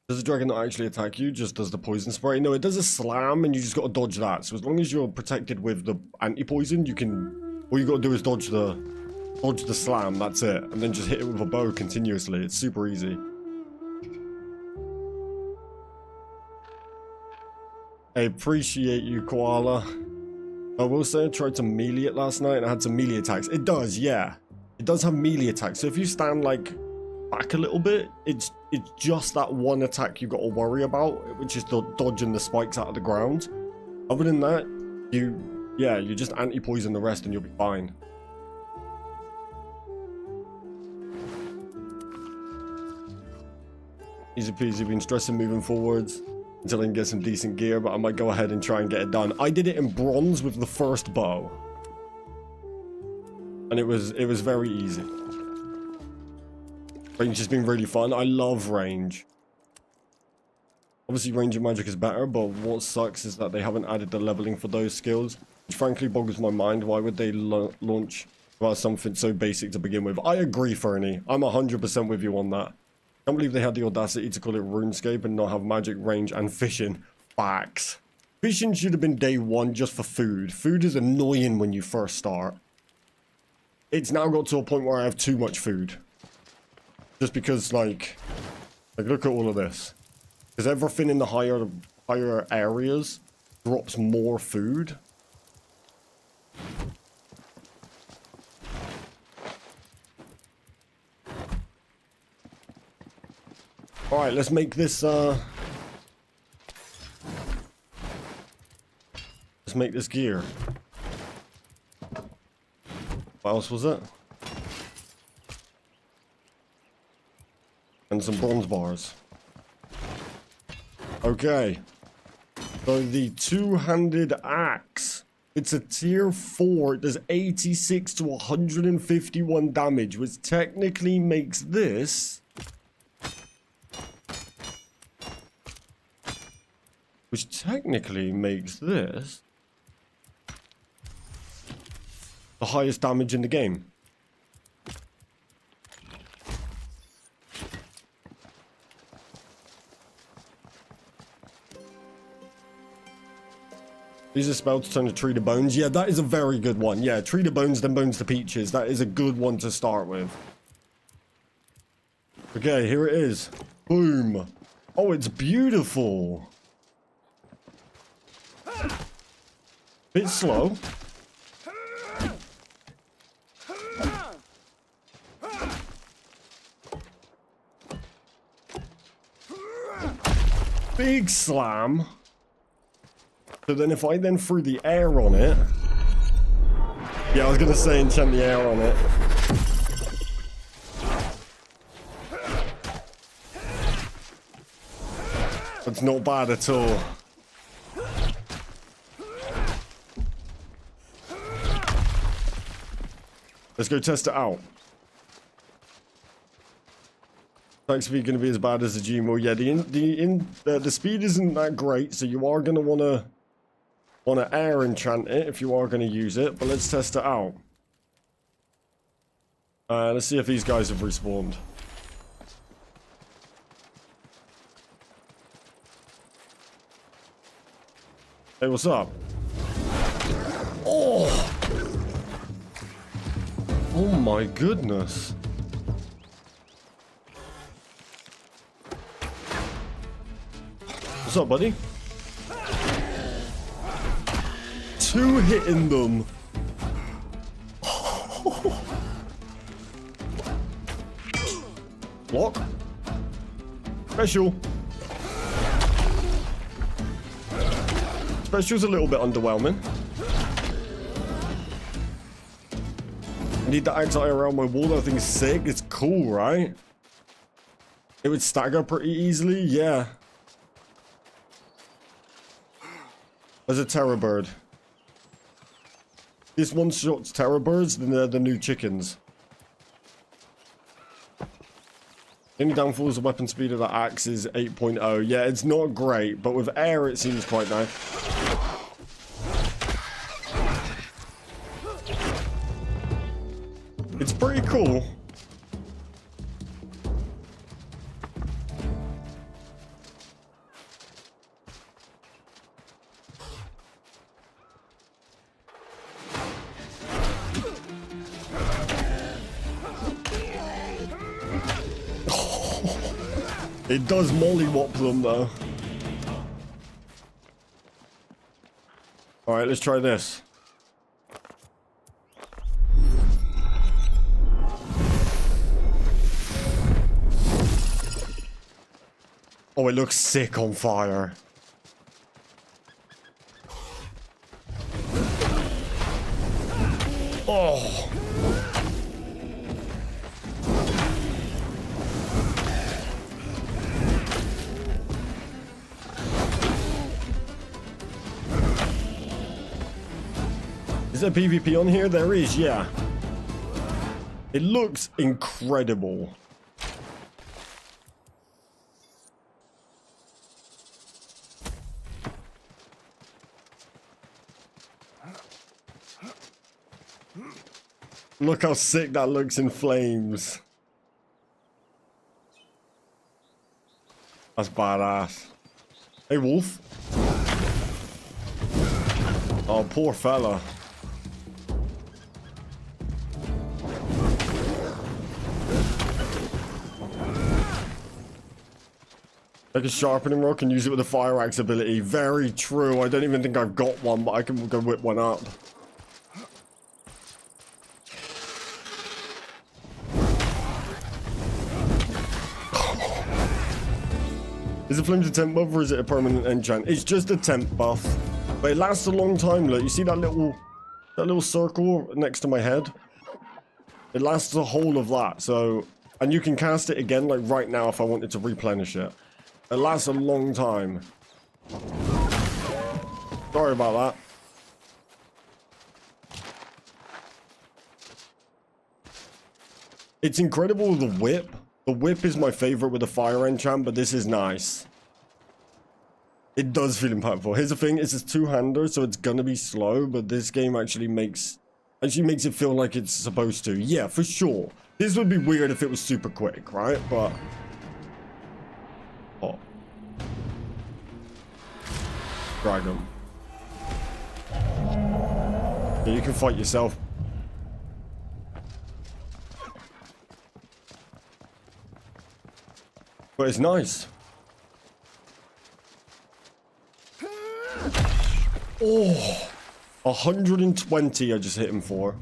Does the dragon not actually attack you? Just does the poison spray? No, it does a slam and you just gotta dodge that. So as long as you're protected with the anti-poison, you can... All you gotta do is dodge the slam, that's it. And then just hit it with a bow continuously. It's super easy. I appreciate you, Koala. I will say I tried to melee it last night and I had some melee attacks. It does, yeah. It does have melee attacks. So if you stand like back a little bit, it's just that one attack you got to worry about, which is dodging the spikes out of the ground. Other than that, you just anti-poison the rest and you'll be fine. Easy peasy, been stressing moving forwards until I can get some decent gear, but I might go ahead and try and get it done. I did it in bronze with the first bow. And it was very easy. Range has been really fun. I love range. Obviously, range of magic is better, but what sucks is that they haven't added the leveling for those skills, which frankly boggles my mind. Why would they launch about something so basic to begin with? I agree, Fernie. I'm 100% with you on that. I can't believe they had the audacity to call it RuneScape and not have magic, range, and fishing. Facts. Fishing should have been day one just for food. Food is annoying when you first start. It's now got to a point where I have too much food. Just because, like look at all of this. Because everything in the higher areas drops more food. Alright, let's make this, let's make this gear. What else was it? And some bronze bars. Okay. So the two-handed axe. It's a tier 4. It does 86 to 151 damage, which technically makes this... the highest damage in the game. Use a spell to turn a tree to bones. Yeah, that is a very good one. Yeah, tree to bones, then bones to peaches. That is a good one to start with. Okay, here it is. Boom. Oh, it's beautiful. Bit slow. Big slam. So then if I then threw the air on it... Yeah, I was going to say enchant the air on it. That's not bad at all. Let's go test it out. Thanks for going to be as bad as the Gmo. Yeah, the speed isn't that great, so you are going to want to air enchant it if you are going to use it, but let's test it out. Let's see if these guys have respawned. Hey, what's up? Oh! Oh my goodness. What's up, buddy? 2 hitting them. Block. Special. Special's a little bit underwhelming. I need the axe eye around my wall. That thing's sick. It's cool, right? It would stagger pretty easily. Yeah. As a terror bird. This one shots terror birds, then they're the new chickens. Any downfall is the weapon speed of the axe is 8.0. Yeah, it's not great, but with air it seems quite nice. It's pretty cool. It does mollywop them though. Alright, let's try this. Oh, it looks sick on fire. Oh. Is there PvP on here? There is, yeah. It looks incredible. Look how sick that looks in flames. That's badass. Hey, wolf. Oh, poor fella. Like a sharpening rod, can use it with a fire axe ability. Very true. I don't even think I've got one, but I can go whip one up. Is it flames a temp buff or is it a permanent enchant? It's just a temp buff, but it lasts a long time. Look, you see that little circle next to my head? It lasts the whole of that. So, and you can cast it again, like right now, if I wanted to replenish it. It lasts a long time. Sorry about that. It's incredible, the whip. The whip is my favorite with the fire enchant, but this is nice. It does feel impactful. Here's the thing, it's a two-hander, so it's gonna be slow, but this game actually makes it feel like it's supposed to. Yeah, for sure. This would be weird if it was super quick, right? But... oh. Dragon. Yeah, you can fight yourself. But it's nice. Oh, 120 I just hit him for.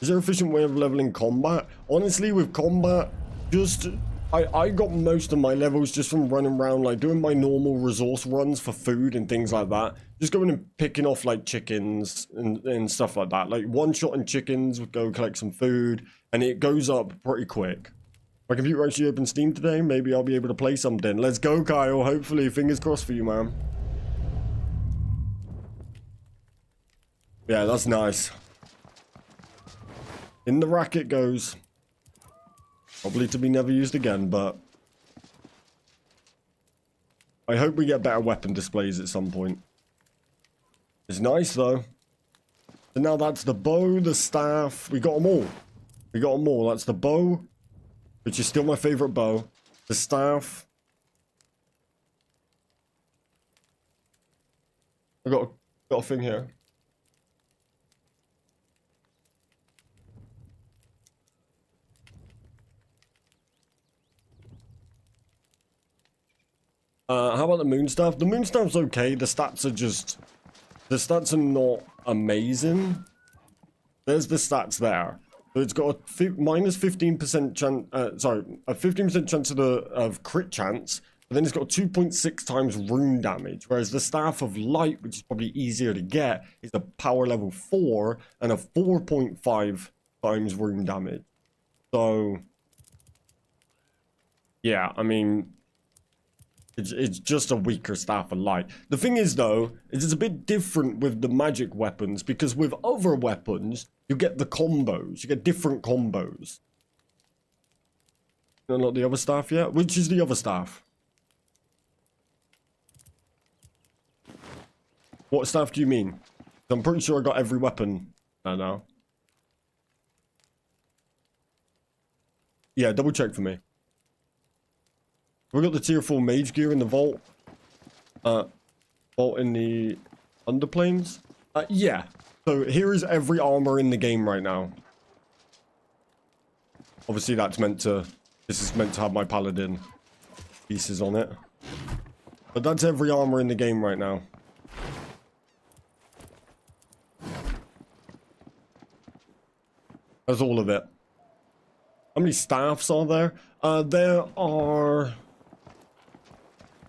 Is there an efficient way of leveling combat? Honestly, with combat, just... I got most of my levels just from running around, like, doing my normal resource runs for food and things like that. Just going and picking off, like, chickens and stuff like that. Like, one-shotting chickens, go collect some food, and it goes up pretty quick. My computer actually opened Steam today. Maybe I'll be able to play something. Let's go, Kyle. Hopefully. Fingers crossed for you, man. Yeah, that's nice. In the rack it goes. Probably to be never used again, but... I hope we get better weapon displays at some point. It's nice, though. So now that's the bow, the staff. We got them all. We got them all. That's the bow, which is still my favorite bow. The staff. I got a thing here. How about the moonstaff? The moonstaff's okay. The stats are not amazing. There's the stats there. So it's got a minus 15% chance, a 15% chance of crit chance, but then it's got 2.6 times rune damage, whereas the Staff of Light, which is probably easier to get, is a power level 4 and a 4.5 times rune damage. So, yeah, I mean, it's just a weaker Staff of Light. The thing is, though, is it's a bit different with the magic weapons, because with other weapons, you get the combos. You get different combos. No, not the other staff yet? Which is the other staff? What staff do you mean? I'm pretty sure I got every weapon now. Yeah, double check for me. We got the tier 4 mage gear in the vault. Vault in the underplanes. Yeah. So here is every armor in the game right now. Obviously that's meant to This is meant to have my paladin pieces on it. But that's every armor in the game right now. That's all of it. How many staffs are there? There are...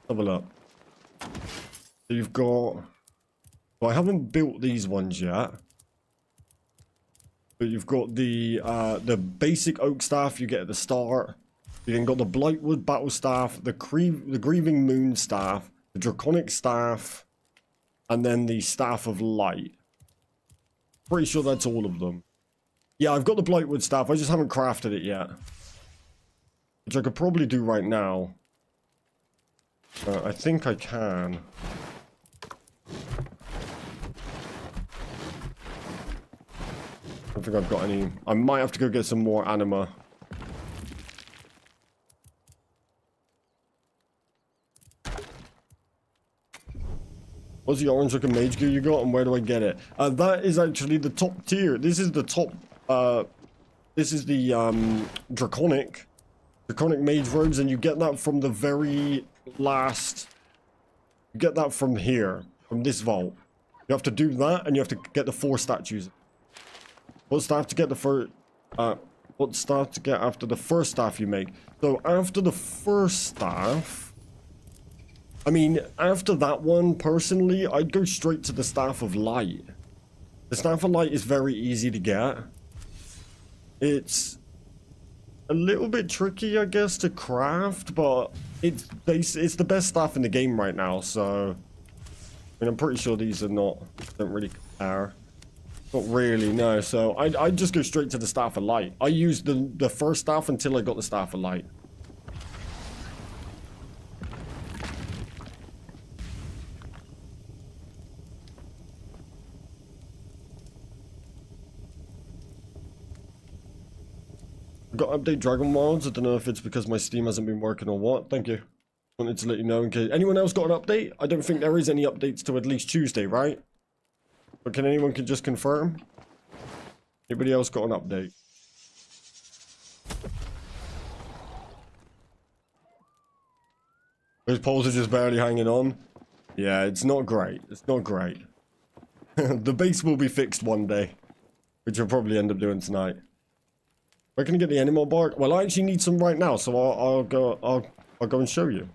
Have a look. So you've got... Well, I haven't built these ones yet. But you've got the basic oak staff you get at the start. You then got the Blightwood battle staff, the grieving moon staff, the draconic staff, and then the staff of light. Pretty sure that's all of them. Yeah, I've got the Blightwood staff. I just haven't crafted it yet. Which I could probably do right now. I think I can. I don't think I've got any. I might have to go get some more anima. What's the orange looking mage gear you got, and where do I get it? That is actually the top tier. This is the top. This is the draconic mage robes, and you get that from the very last. You get that from here, from this vault. You have to do that, and you have to get the 4 statues. What staff to get the first? What staff to get after the first staff you make? So after the first staff, I mean, after that one, personally, I'd go straight to the staff of light. The staff of light is very easy to get. It's a little bit tricky, I guess, to craft, but it's the best staff in the game right now. So, I mean, I'm pretty sure these are don't really compare. Not really, no. So I'd just go straight to the staff of light. I used the first staff until I got the staff of light. I've got to update Dragonwilds. I don't know if it's because my Steam hasn't been working or what. Thank you. Wanted to let you know in case anyone else got an update. I don't think there is any updates to at least Tuesday, right? But can anyone just confirm? Anybody else got an update? Those poles are just barely hanging on. Yeah, it's not great. It's not great. The base will be fixed one day, which I'll probably end up doing tonight. Where can I get the animal bark? Well, I actually need some right now, so I'll go and show you.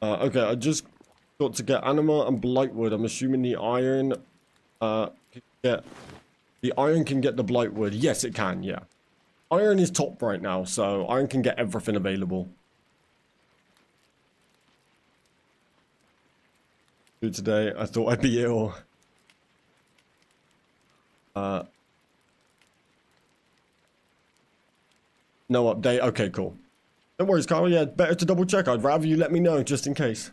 Okay, I just got to get anima and blightwood. I'm assuming the iron can get the blightwood. Yes, it can, yeah. Iron is top right now, so iron can get everything available. Today, I thought I'd be ill. No update. Okay, cool. Don't worry, Carl. Yeah, better to double check. I'd rather you let me know, just in case.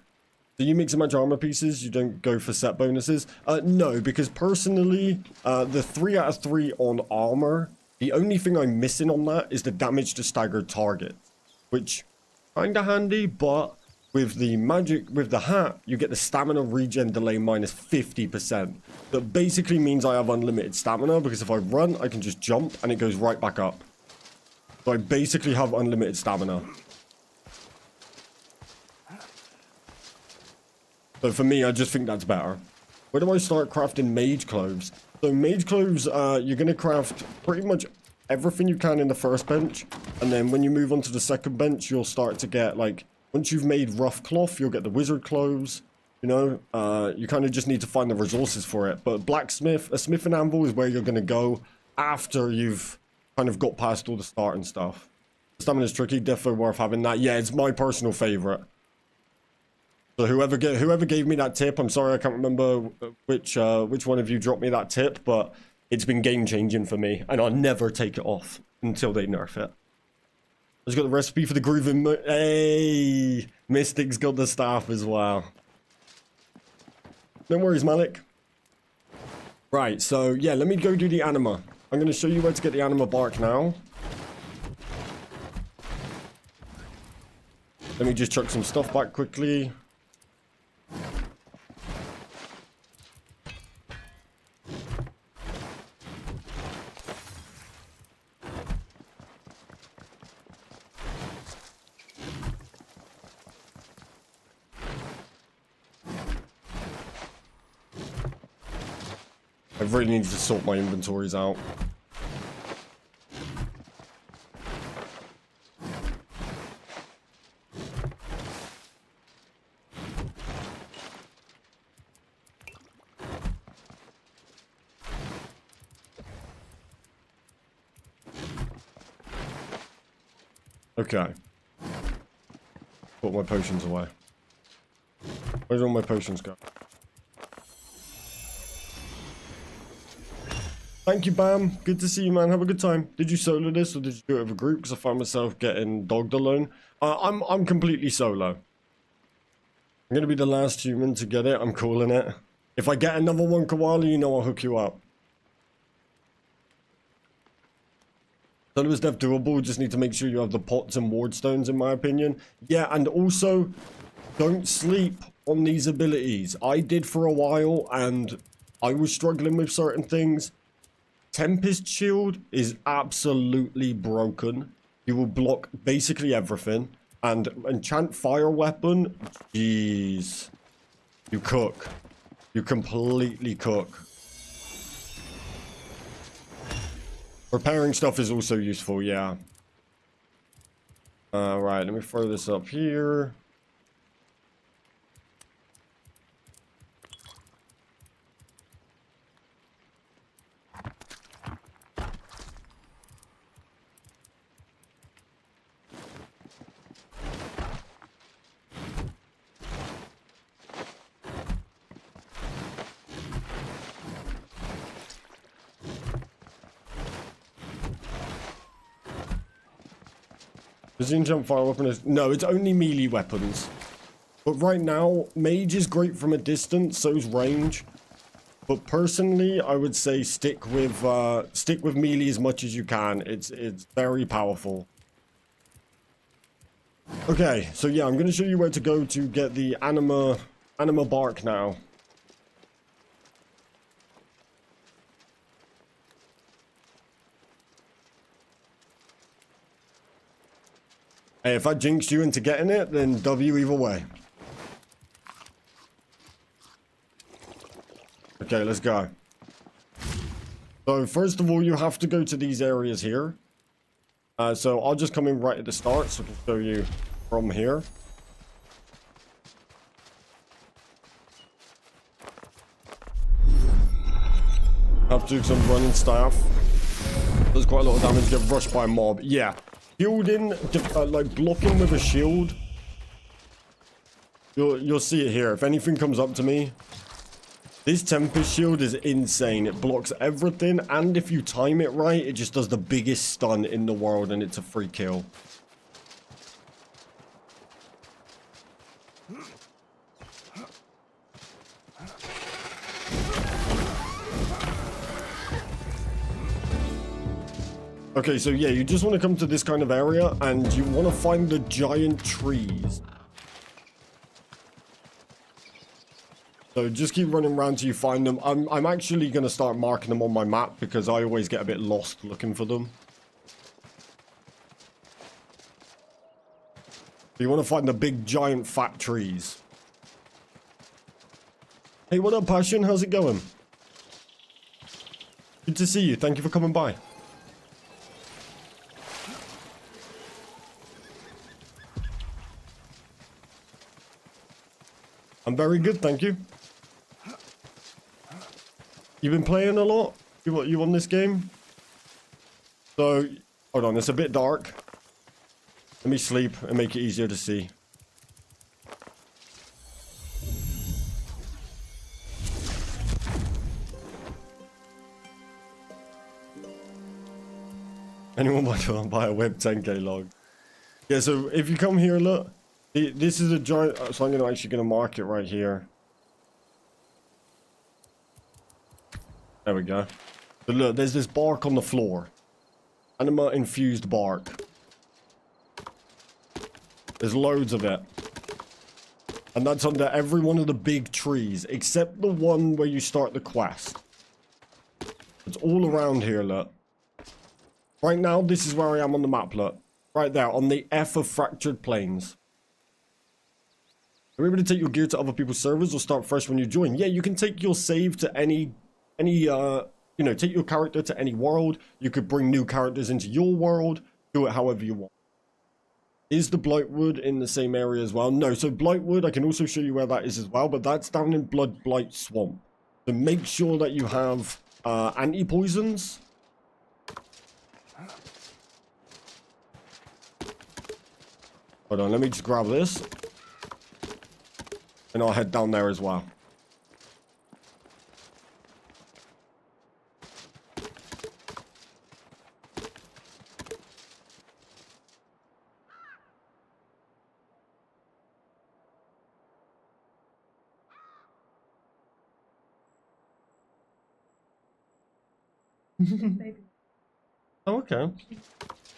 Do you mix and match armor pieces? You don't go for set bonuses? No, because personally, the 3 out of 3 on armor, the only thing I'm missing on that is the damage to staggered target, which kinda handy, but with the magic, with the hat, you get the stamina regen delay minus 50%. That basically means I have unlimited stamina, because if I run, I can just jump, and it goes right back up. So I basically have unlimited stamina. So for me, I just think that's better. Where do I start crafting mage clothes? So mage clothes, you're going to craft pretty much everything you can in the first bench. And then when you move on to the second bench, you'll start to get, like, once you've made rough cloth, you'll get the wizard clothes. You know, you kind of just need to find the resources for it. But blacksmith, a smith and anvil is where you're going to go after you've kind of got past all the start and stuff. Stamina's tricky, definitely worth having that. Yeah, it's my personal favorite. So whoever gave me that tip, I'm sorry I can't remember which one of you dropped me that tip, but it's been game changing for me, and I'll never take it off until they nerf it. I just got the recipe for the grooving. Hey, Mystic's got the staff as well. No worries, Malik. Right, so yeah, let me go do the anima. I'm going to show you where to get the anima bark now. Let me just chuck some stuff back quickly. I really need to sort my inventories out. Okay. Put my potions away. Where's all my potions go? Thank you, Bam. Good to see you, man. Have a good time. Did you solo this or did you do it with a group? Because I find myself getting dogged alone. I'm completely solo. I'm going to be the last human to get it. I'm calling it. If I get another one, Koala, you know I'll hook you up. Solo is dev doable. Just need to make sure you have the pots and ward stones, in my opinion. Yeah, and also, don't sleep on these abilities. I did for a while, and I was struggling with certain things. Tempest Shield is absolutely broken. You will block basically everything. And Enchant Fire Weapon, jeez. You cook. You completely cook. Repairing stuff is also useful, yeah. Right, let me throw this up here. Does the enchant fire weapon is... No, it's only melee weapons. But right now, mage is great from a distance, so's range. But personally, I would say stick with melee as much as you can. It's very powerful. Okay, so yeah, I'm going to show you where to go to get the anima bark now. Hey, if I jinxed you into getting it, then W either way. Okay, let's go. So first of all, you have to go to these areas here. So I'll just come in right at the start so I can show you from here. Have to do some running staff. Does quite a lot of damage, get rushed by a mob. Yeah. Shielding, like blocking with a shield. You'll see it here. If anything comes up to me, this Tempest Shield is insane. It blocks everything, and if you time it right, it just does the biggest stun in the world, and it's a free kill. Okay, so yeah, you just want to come to this kind of area, and you want to find the giant trees. So just keep running around till you find them. I'm actually going to start marking them on my map, because I always get a bit lost looking for them. You want to find the big, giant, fat trees. Hey, what up, Passion? How's it going? Good to see you. Thank you for coming by. I'm very good, thank you. You've been playing a lot? You on this game? So, hold on, it's a bit dark. Let me sleep and make it easier to see. Anyone want to buy a web 10k log? Yeah, so if you come here, look. This is a giant, so I'm actually going to mark it right here. There we go. But look, there's this bark on the floor. Anima-infused bark. There's loads of it. And that's under every one of the big trees, except the one where you start the quest. It's all around here, look. Right now, this is where I am on the map, look. Right there, on the F of Fractured Plains. Are you able to take your gear to other people's servers or start fresh when you join? Yeah, you can take your save to any you know, take your character to any world. You could bring new characters into your world. Do it however you want. Is the Blightwood in the same area as well? No, so Blightwood, I can also show you where that is as well, but that's down in Blood Blight Swamp. So make sure that you have anti-poisons. Hold on, let me just grab this. And I'll head down there as well. Oh, okay.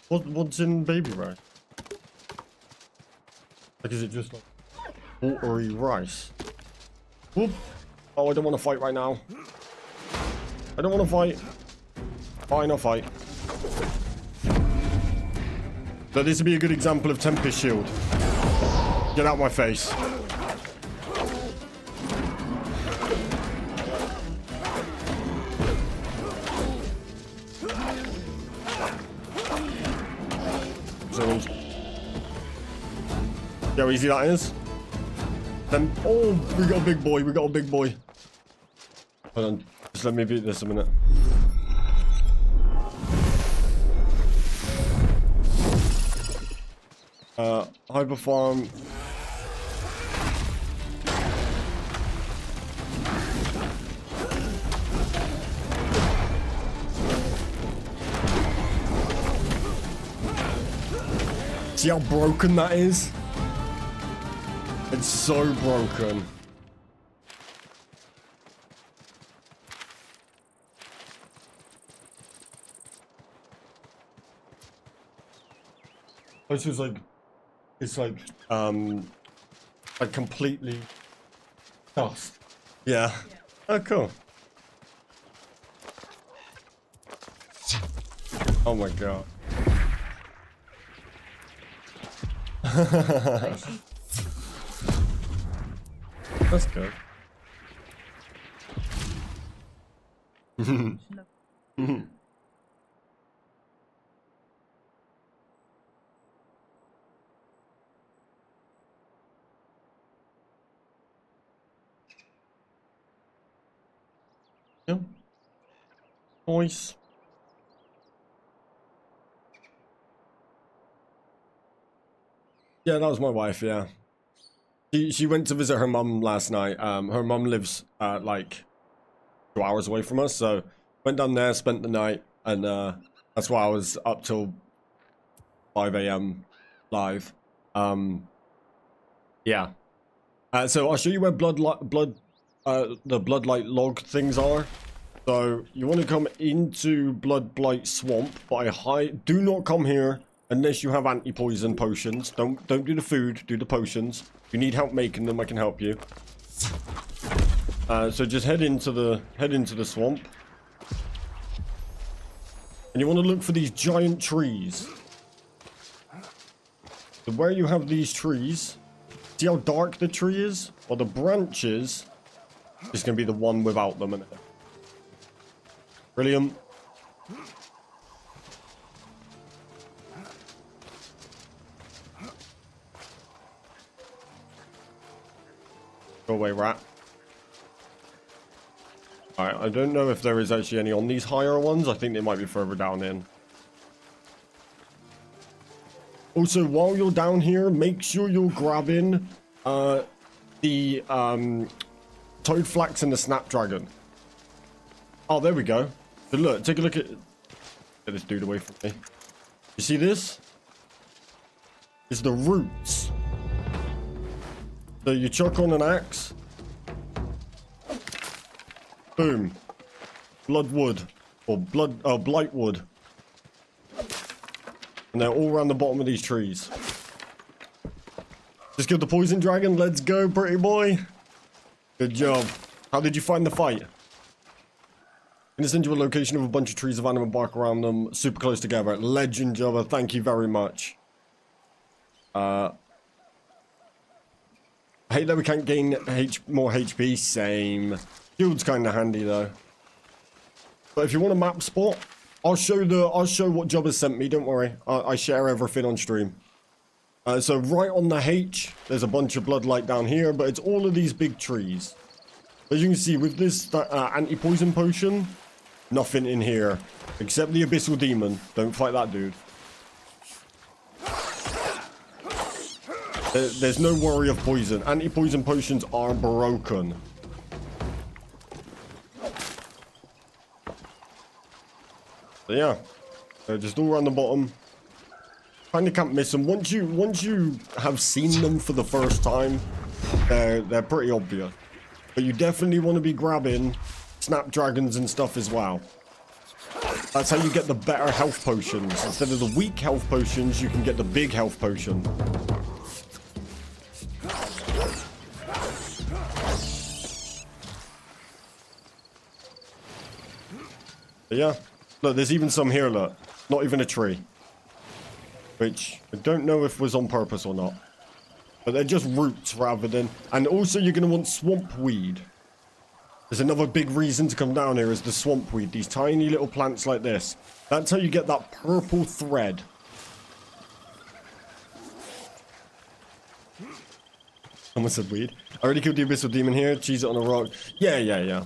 What's in baby rice? Like, is it just like watery rice? Whoop. Oh, I don't want to fight right now. I don't want to fight. Fine, I'll fight. So this would be a good example of Tempest Shield. Get out my face. See how easy that is? Then, oh, we got a big boy. We got a big boy. Hold on. Just let me beat this a minute. Hyper farm. See how broken that is? It's so broken. This is like, it's like completely dust. Yeah. Oh, cool. Oh my god. That's good. Yeah. Nice. Yeah, that was my wife, yeah. She went to visit her mum last night. Her mum lives like 2 hours away from us, so went down there, spent the night, and that's why I was up till 5 a.m. live. Yeah. So I'll show you where the Bloodlight log things are. So you want to come into Blood Blight Swamp, but do not come here unless you have anti-poison potions. Don't do the food, do the potions. If you need help making them, I can help you. So just head into the swamp. And you want to look for these giant trees. So where you have these trees, see how dark the tree is? Well, the branches is going to be the one without them in it. Brilliant. Go away, rat. Alright, I don't know if there is actually any on these higher ones. I think they might be further down in. Also, while you're down here, make sure you're grabbing the toad flax and the snapdragon. Oh, there we go. So look, take a look at... Get this dude away from me. You see this? It's the roots. So you chuck on an axe. Boom. bloodwood. Or blightwood. And they're all around the bottom of these trees. Just killed the poison dragon. Let's go, pretty boy. Good job. How did you find the fight? I'm gonna send you a location of a bunch of trees of animal bark around them, super close together. Legend, Jobber. Thank you very much. I hate that we can't gain more HP. Same. Shield's kind of handy though. But if you want a map spot, I'll show what Jobber sent me. Don't worry. I share everything on stream. So right on the H, there's a bunch of bloodlight down here, but it's all of these big trees. As you can see, with this anti-poison potion, nothing in here except the abyssal demon. Don't fight that dude. There's no worry of poison. Anti-poison potions are broken. So yeah, they're just all around the bottom. Kind of can't miss them. Once you have seen them for the first time, they're pretty obvious. But you definitely want to be grabbing snapdragons and stuff as well. That's how you get the better health potions. Instead of the weak health potions, you can get the big health potion. But yeah, look, there's even some here, look. Not even a tree. Which I don't know if was on purpose or not. But they're just roots rather than... And also you're going to want swamp weed. There's another big reason to come down here is the swamp weed. These tiny little plants like this. That's how you get that purple thread. Someone said weed. I already killed the abyssal demon here. Cheese it on a rock. Yeah.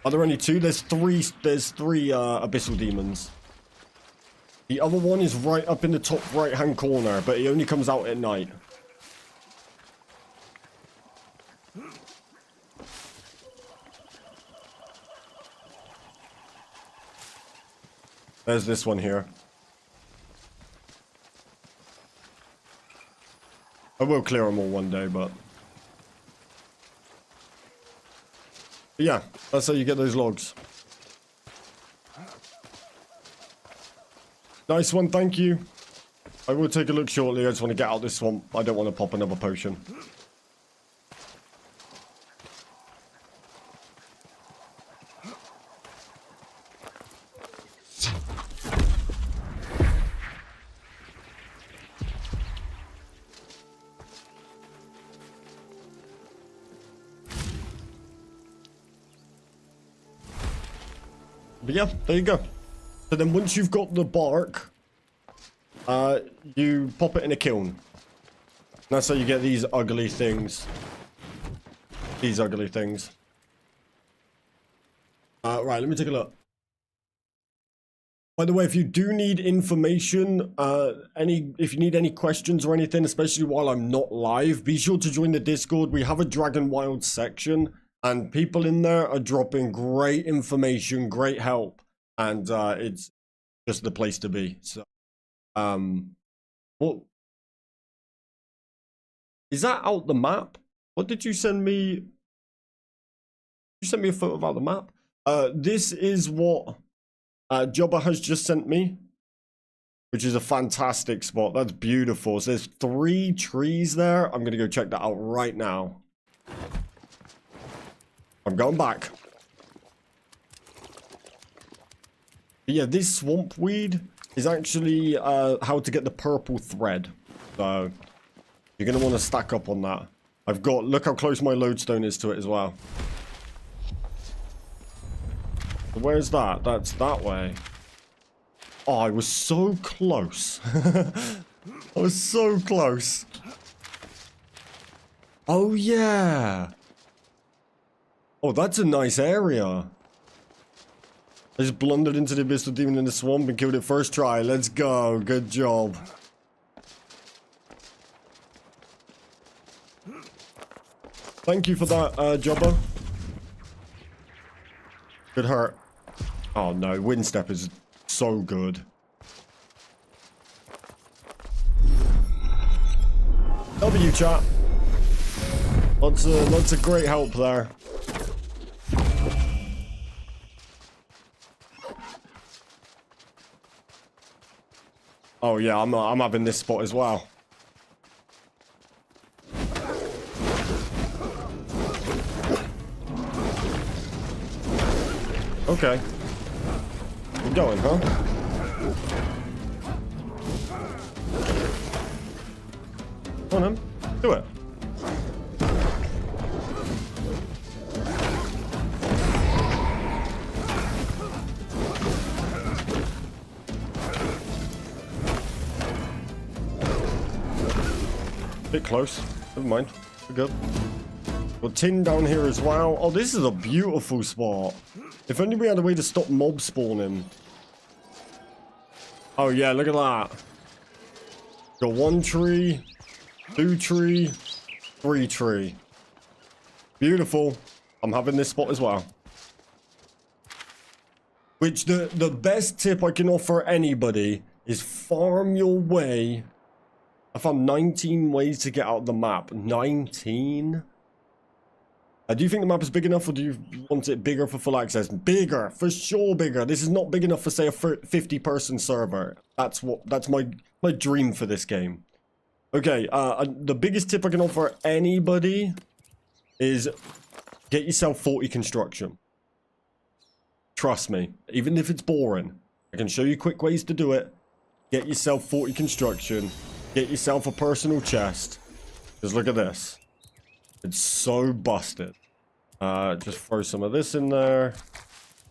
Are there only two? There's three abyssal demons. The other one is right up in the top right-hand corner, but he only comes out at night. There's this one here. I will clear them all one day, but yeah, that's how you get those logs. Nice one, thank you. I will take a look shortly. I just want to get out this swamp. I don't want to pop another potion. But yeah, there you go. So then once you've got the bark, you pop it in a kiln. That's how you get these ugly things. These ugly things. Right, let me take a look. By the way, if you do need information, if you need any questions or anything, especially while I'm not live, be sure to join the Discord. We have a Dragonwilds section, and people in there are dropping great information, great help, and it's just the place to be. So, what is that out the map? What did you send me? You sent me a photo about the map. This is what Jobber has just sent me, which is a fantastic spot. That's beautiful. So there's 3 trees there. I'm gonna go check that out right now. I'm going back. But yeah, this swamp weed is actually how to get the purple thread. So you're gonna want to stack up on that. I've got, look how close my lodestone is to it as well. Where's that? That's that way. Oh, I was so close. I was so close. Oh yeah. Oh, that's a nice area. I just blundered into the abyssal demon in the swamp and killed it first try. Let's go. Good job. Thank you for that, Jobber. Good hurt. Oh no, wind step is so good. W chat. Lots of great help there. Oh yeah, I'm having this spot as well. Okay. We're going, huh? Come on, then. Do it. Bit close. Never mind. We're good. Got tin down here as well. Oh, this is a beautiful spot. If only we had a way to stop mob spawning. Oh yeah, look at that. Got 1 tree, 2 tree, 3 tree. Beautiful. I'm having this spot as well. Which the best tip I can offer anybody is farm your way. I found 19 ways to get out of the map. 19? Do you think the map is big enough, or do you want it bigger for full access? Bigger, for sure bigger. This is not big enough for, say, a 50-person server. That's my dream for this game. Okay, the biggest tip I can offer anybody is get yourself 40 construction. Trust me, even if it's boring, I can show you quick ways to do it. Get yourself 40 construction. Get yourself a personal chest. Just look at this. It's so busted. Just throw some of this in there.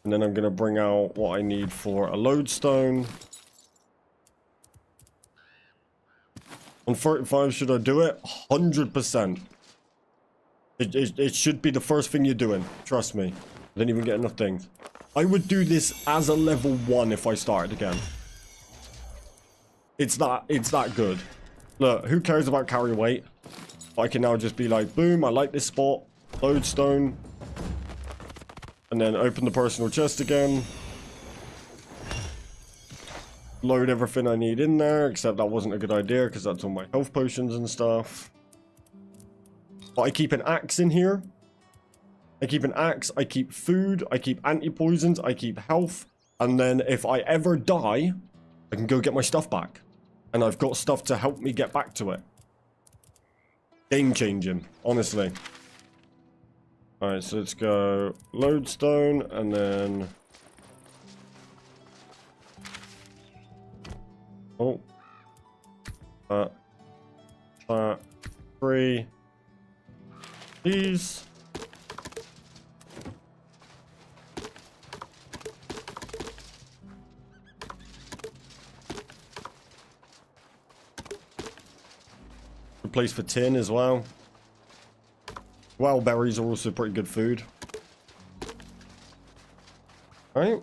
And then I'm going to bring out what I need for a lodestone. On 35, should I do it? 100%. It should be the first thing you're doing. Trust me. I didn't even get enough things. I would do this as a level 1 if I started again. It's that good. Look, who cares about carry weight? I can now just be like, boom, I like this spot. Lodestone. And then open the personal chest again. Load everything I need in there, except that wasn't a good idea because that's all my health potions and stuff. But I keep an axe in here. I keep an axe, I keep food, I keep anti-poisons, I keep health. And then if I ever die, I can go get my stuff back. And I've got stuff to help me get back to it. Game changing, honestly. Alright, so let's go lodestone and then... Oh. That. 3. These. Place for tin as well. Wild berries are also pretty good food. Alright.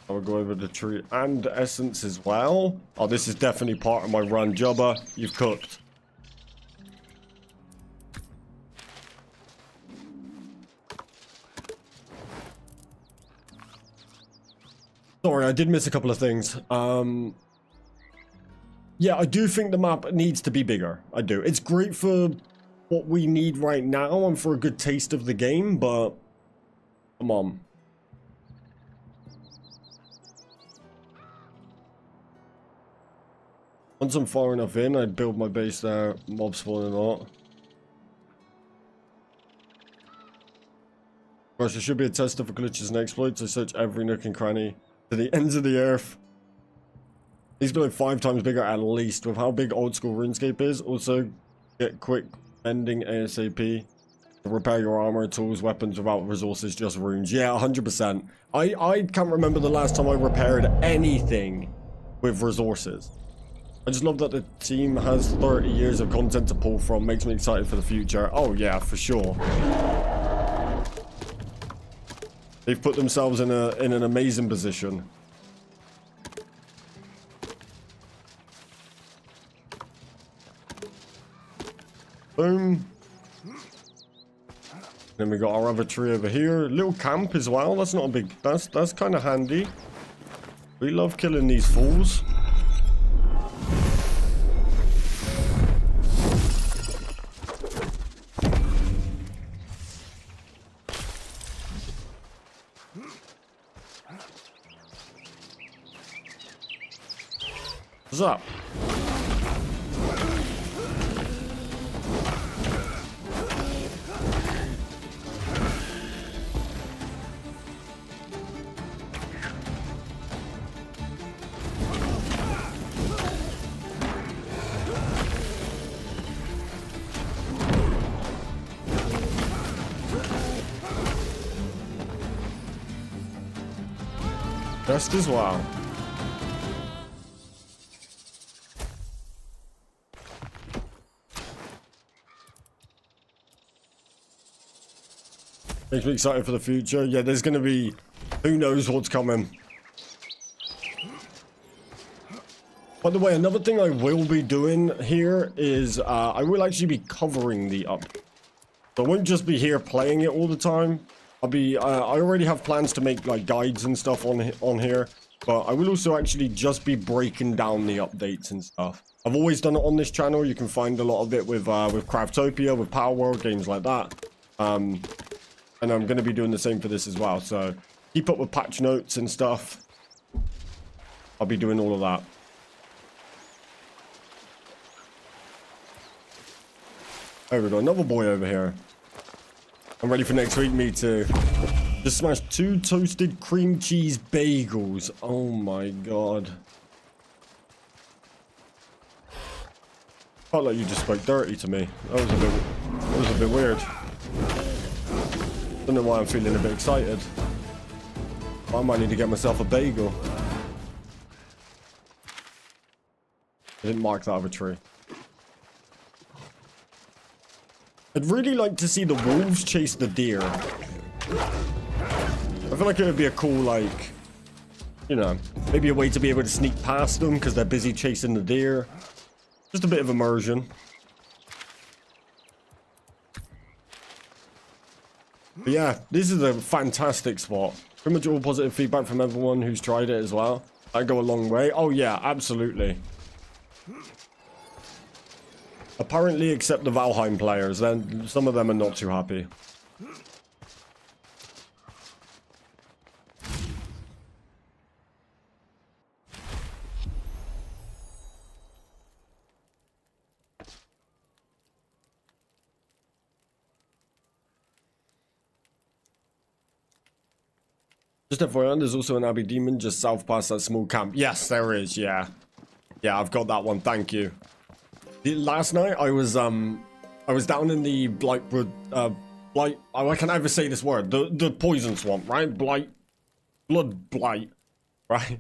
I will go over the tree and essence as well. Oh, this is definitely part of my run. Jubba, you've cooked. Sorry, I did miss a couple of things. Yeah, I do think the map needs to be bigger. I do. It's great for what we need right now and for a good taste of the game, but come on. Once I'm far enough in, I'd build my base there, mob spawning a lot. Gosh, there should be a tester for glitches and exploits. I search every nook and cranny to the ends of the earth. Needs to be like 5 times bigger at least, with how big old school RuneScape is. Also, get quick mending ASAP. Repair your armor, tools, weapons without resources, just runes. Yeah, 100%. I can't remember the last time I repaired anything with resources. I just love that the team has 30 years of content to pull from. Makes me excited for the future. Oh yeah, for sure. They've put themselves in an amazing position. Boom. Then we got our other tree over here. Little camp as well. That's not a big... That's kind of handy. We love killing these fools. What's up? Just as well. Makes me excited for the future. Yeah, there's gonna be... Who knows what's coming. By the way, another thing I will be doing here is I will actually be covering the update. So I won't just be here playing it all the time. I'll be... I already have plans to make like guides and stuff on here. But I will also actually just be breaking down the updates and stuff. I've always done it on this channel. You can find a lot of it with Craftopia, with Power World, games like that. And I'm going to be doing the same for this as well. So keep up with patch notes and stuff. I'll be doing all of that. There we go. Another boy over here. I'm ready for next week. Me too. Just smashed 2 toasted cream cheese bagels. Oh my god. Felt like you just spoke dirty to me. That was a bit weird. Don't know why I'm feeling a bit excited. I might need to get myself a bagel. I didn't mark that other tree. I'd really like to see the wolves chase the deer. I feel like it would be a cool, like, you know, maybe a way to be able to sneak past them because they're busy chasing the deer. Just a bit of immersion. But yeah, this is a fantastic spot. Pretty much all positive feedback from everyone who's tried it as well. I go a long way. Oh yeah, absolutely. Apparently, except the Valheim players, then some of them are not too happy. Just FYI, there's also an Abbey Demon just south past that small camp. Yes, there is, yeah. Yeah, I've got that one, thank you. Last night, I was down in the Blightwood, Blight, I can never say this word, the poison swamp, right? Blood Blight, right?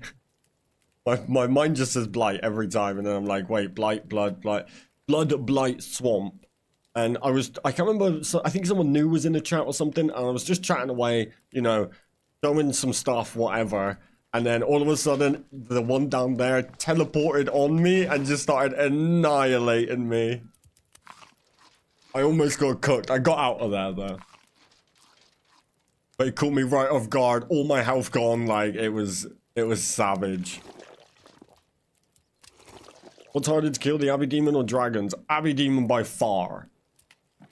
My mind just says Blight every time, and then I'm like, wait, Blood Blight Swamp. And I can't remember, I think someone new was in the chat or something, and I was just chatting away, you know, showing some stuff, whatever, and then all of a sudden the one down there teleported on me and just started annihilating me. I almost got cooked. I got out of there though, but it caught me right off guard. All my health gone. Like it was savage. What's harder to kill, the Abbey Demon or dragons? Abbey Demon by far.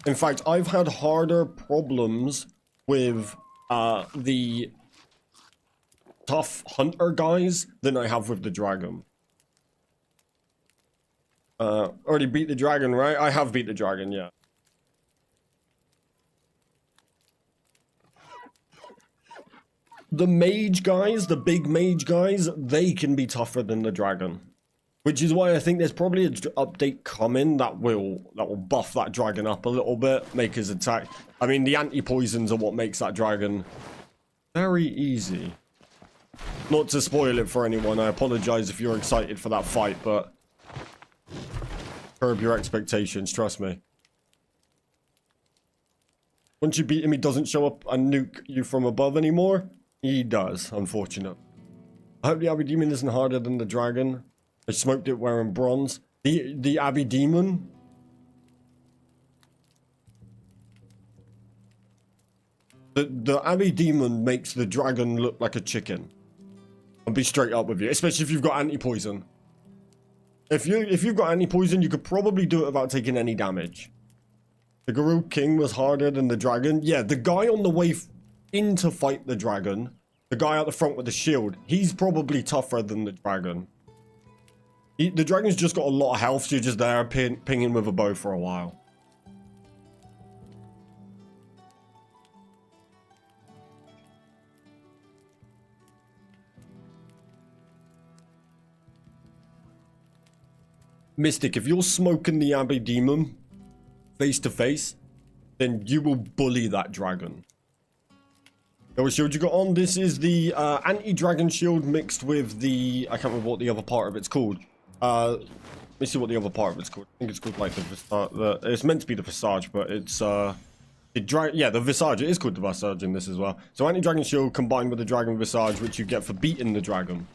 In fact, I've had harder problems with the tough hunter guys than I have with the dragon. Already beat the dragon, right? I have beat the dragon, yeah. The mage guys, the big mage guys, they can be tougher than the dragon. Which is why I think there's probably an update coming that will buff that dragon up a little bit, make his attack. I mean, the anti-poisons are what makes that dragon very easy. Not to spoil it for anyone, I apologize if you're excited for that fight, but curb your expectations, trust me. Once you beat him, he doesn't show up and nuke you from above anymore. He does, unfortunate. I hope the Abbey Demon isn't harder than the dragon. I smoked it wearing bronze. The Abbey Demon? The Abbey Demon makes the dragon look like a chicken. I'll be straight up with you, especially if you've got anti-poison. If you've got anti-poison, you could probably do it without taking any damage. The Garou King was harder than the dragon. Yeah, the guy on the way in to fight the dragon, the guy out the front with the shield, he's probably tougher than the dragon. The dragon's just got a lot of health, so you're just there pinging with a bow for a while. Mystic, if you're smoking the Abbey Demon face to face, then you will bully that dragon. What shield you got on? This is the anti-dragon shield mixed with the... I can't remember what the other part of it's called. Let me see what the other part of it's called. I think it's called like it's meant to be the Visage, but it's yeah, the Visage. It is called the Visage in this as well. So anti-dragon shield combined with the dragon Visage, which you get for beating the dragon.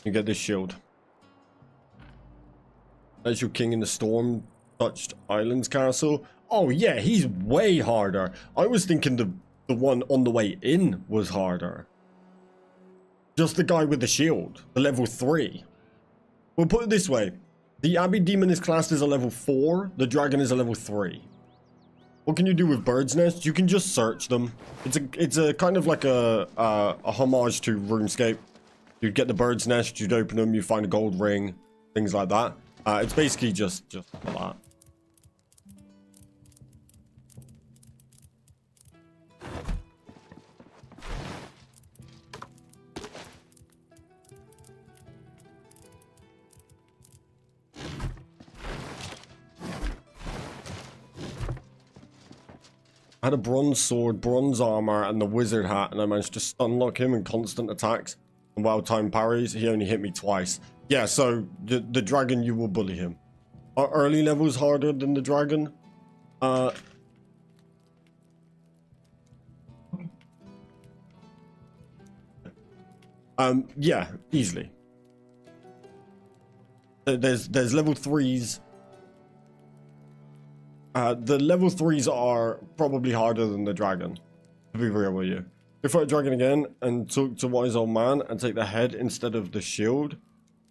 You get this shield. That's your King in the Storm touched Islands Castle. Oh yeah, he's way harder. I was thinking the one on the way in was harder. Just the guy with the shield, the level 3. We'll put it this way. The Abbey Demon is classed as a level 4. The dragon is a level 3. What can you do with Bird's Nest? You can just search them. It's a kind of like a homage to RuneScape. You'd get the Bird's Nest, you'd open them, you find a gold ring, things like that. It's basically just for that. I had a bronze sword, bronze armor, and the wizard hat, and I managed to stun lock him in constant attacks and well-timed parries. He only hit me twice. Yeah, so the dragon, you will bully him. Are early levels harder than the dragon? Yeah, easily. There's level 3s. The level 3s are probably harder than the dragon, to be real with you. You fight a dragon again and talk to Wise Old Man and take the head instead of the shield.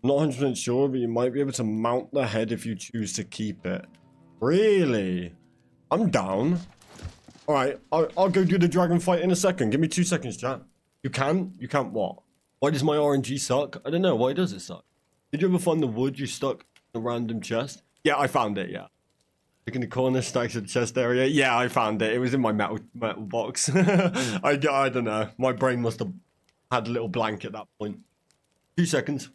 I'm not 100% sure, but you might be able to mount the head if you choose to keep it. Really? I'm down. Alright, I'll go do the dragon fight in a second. Give me 2 seconds, chat. You can? You can't what? Why does my RNG suck? I don't know. Why does it suck? Did you ever find the wood you stuck in a random chest? Yeah, I found it, yeah. Look in the corner, stacks of the chest area. Yeah, I found it. It was in my metal box. I don't know. My brain must have had a little blank at that point. 2 seconds.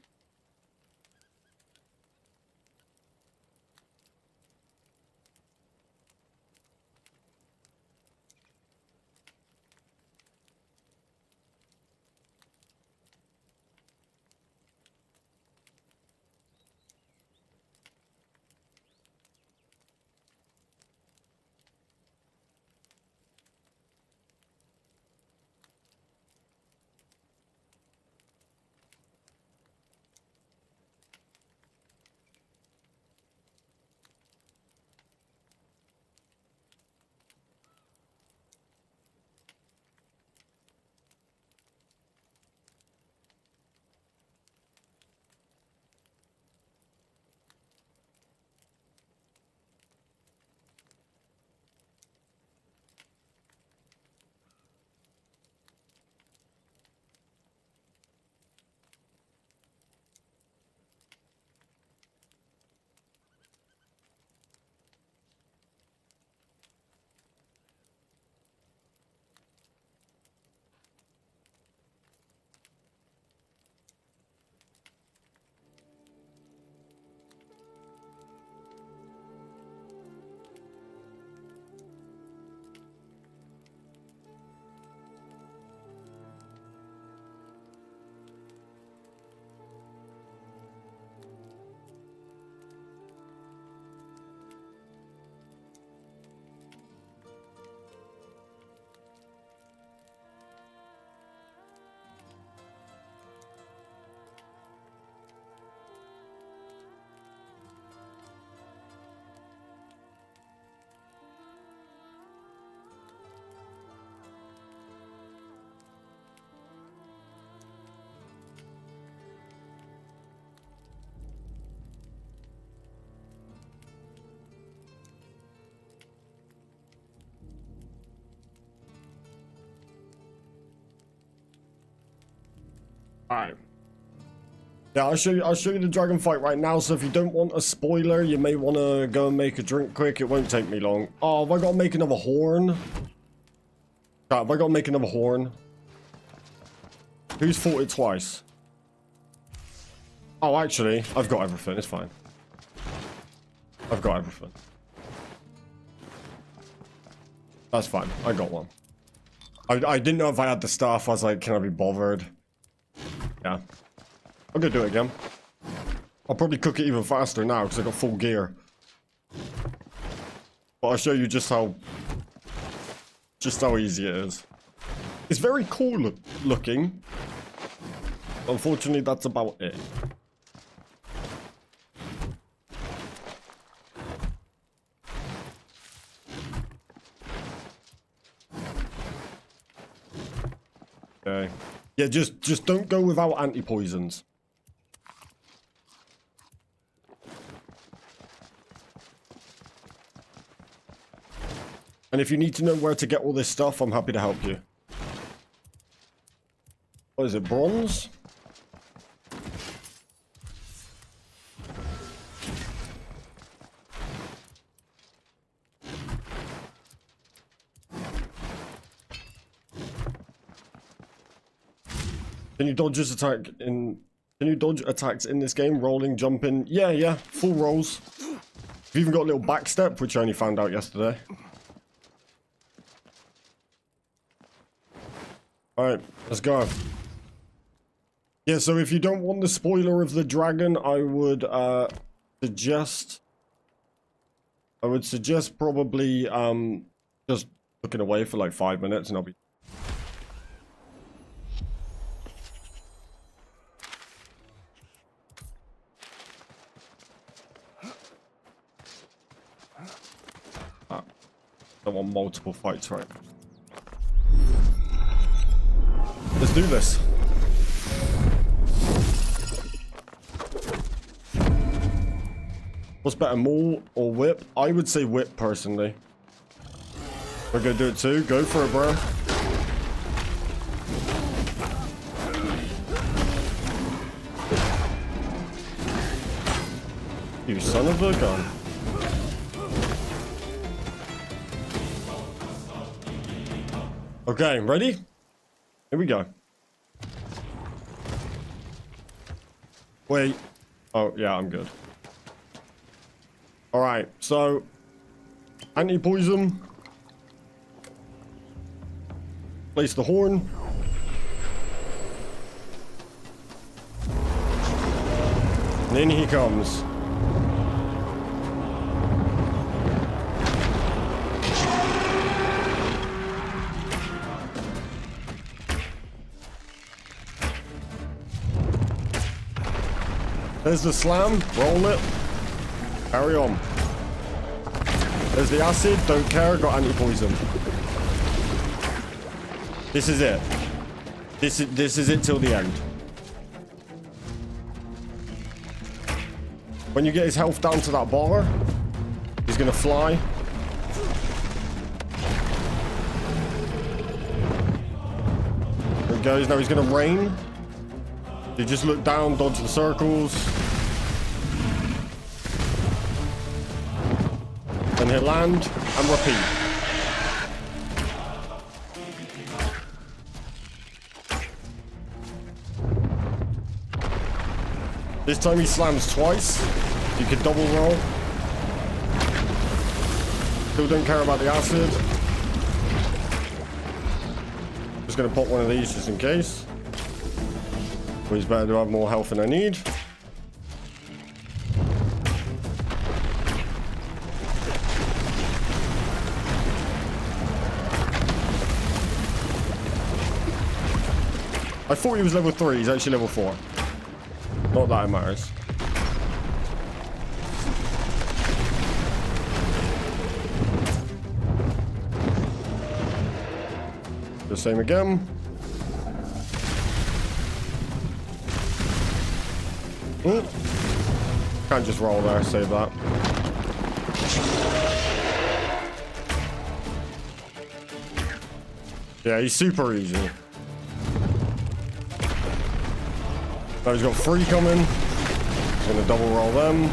Alright. Yeah, I'll show you the dragon fight right now. So if you don't want a spoiler, you may want to go and make a drink quick. It won't take me long. Oh, have I got to make another horn? God, have I got to make another horn? Who's fought it twice? Oh, actually, I've got everything. It's fine. I've got everything. That's fine. I got one. I didn't know if I had the staff. I was like, can I be bothered? Yeah. I'm gonna do it again. I'll probably cook it even faster now because I got full gear. But I'll show you just how easy it is. It's very cool looking. Unfortunately, that's about it. Okay. Yeah, just don't go without anti-poisons. And if you need to know where to get all this stuff, I'm happy to help you. What is it, bronze? Can you dodge attacks in this game? Rolling, jumping? Yeah, full rolls. You've even got a little back step, which I only found out yesterday. Alright, let's go. Yeah, so if you don't want the spoiler of the dragon, I would suggest probably just looking away for like 5 minutes and I'll be... I don't want multiple fights right now. Let's do this. What's better, maul or whip? I would say whip, personally. We're gonna do it too. Go for it, bro. You son of a gun. Okay, ready? Here we go. Wait. Oh, yeah, I'm good. Alright, so... anti-poison. Place the horn. And in he comes. There's the slam, roll it, carry on. There's the acid, don't care, got anti-poison. This is it. This is it till the end. When you get his health down to that bar, he's gonna fly. There he goes, now he's gonna rain. You just look down, dodge the circles. And he'll land and repeat. This time he slams twice. You can double roll. Still don't care about the acid. Just gonna pop one of these just in case. Always better to have more health than I need. I thought he was level 3, he's actually level 4. Not that it matters. The same again. Ooh. Can't just roll there, save that. Yeah, he's super easy. Now he's got 3 coming. He's gonna double roll them.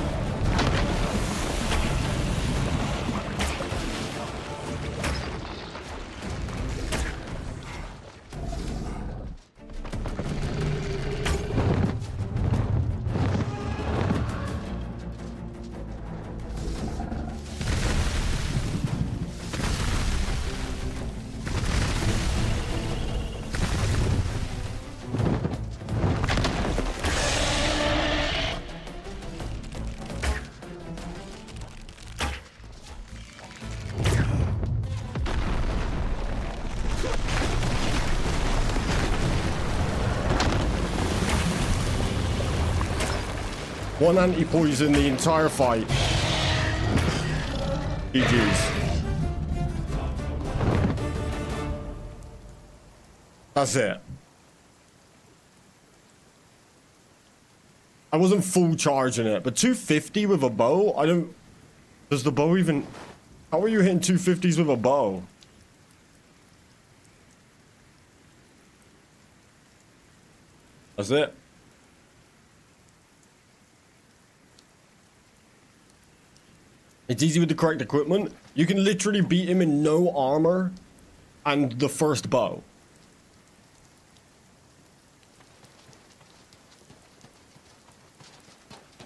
One anti-poison the entire fight. GG's. That's it. I wasn't full charging it, but 250 with a bow? I don't... Does the bow even... How are you hitting 250s with a bow? That's it. It's easy with the correct equipment. You can literally beat him in no armor and the first bow.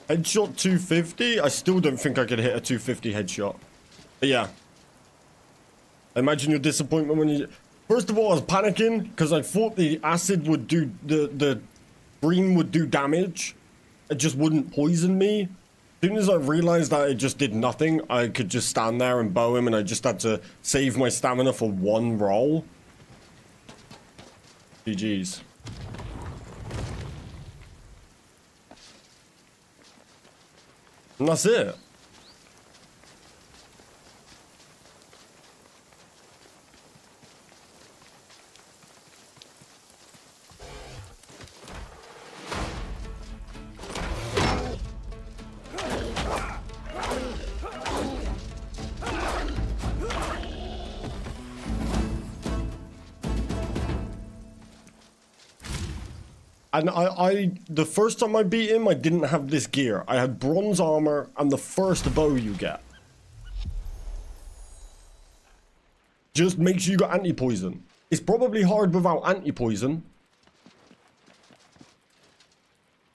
Headshot 250? I still don't think I could hit a 250 headshot. But yeah. Imagine your disappointment when you... First of all, I was panicking because I thought the acid would do... The green would do damage. It just wouldn't poison me. As soon as I realized that it just did nothing, I could just stand there and bow him, and I just had to save my stamina for one roll. GG's. And that's it. And the first time I beat him, I didn't have this gear. I had bronze armor and the first bow you get. Just make sure you got anti-poison. It's probably hard without anti-poison.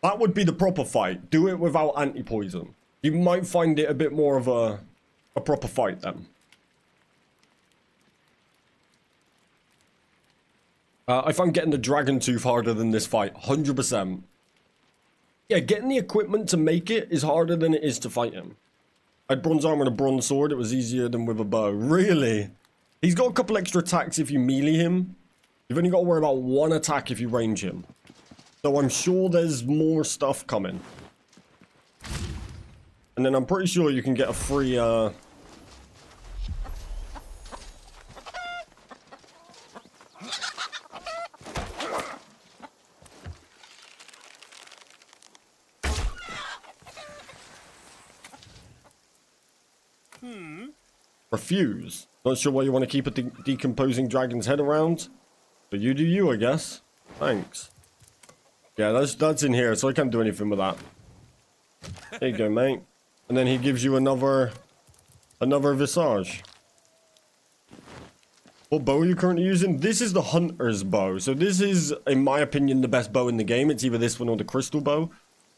That would be the proper fight. Do it without anti-poison. You might find it a bit more of a proper fight then. I found getting the dragon tooth harder than this fight, 100%. Yeah, getting the equipment to make it is harder than it is to fight him. I had bronze armor and a bronze sword. It was easier than with a bow. Really? He's got a couple extra attacks if you melee him. You've only got to worry about one attack if you range him. So I'm sure there's more stuff coming. And then I'm pretty sure you can get a free... Refuse. Not sure why you want to keep a decomposing dragon's head around. But you do you, I guess. Thanks. Yeah, that's in here, so I can't do anything with that. There you go, mate. And then he gives you another visage. What bow are you currently using? This is the hunter's bow. So this is, in my opinion, the best bow in the game. It's either this one or the crystal bow.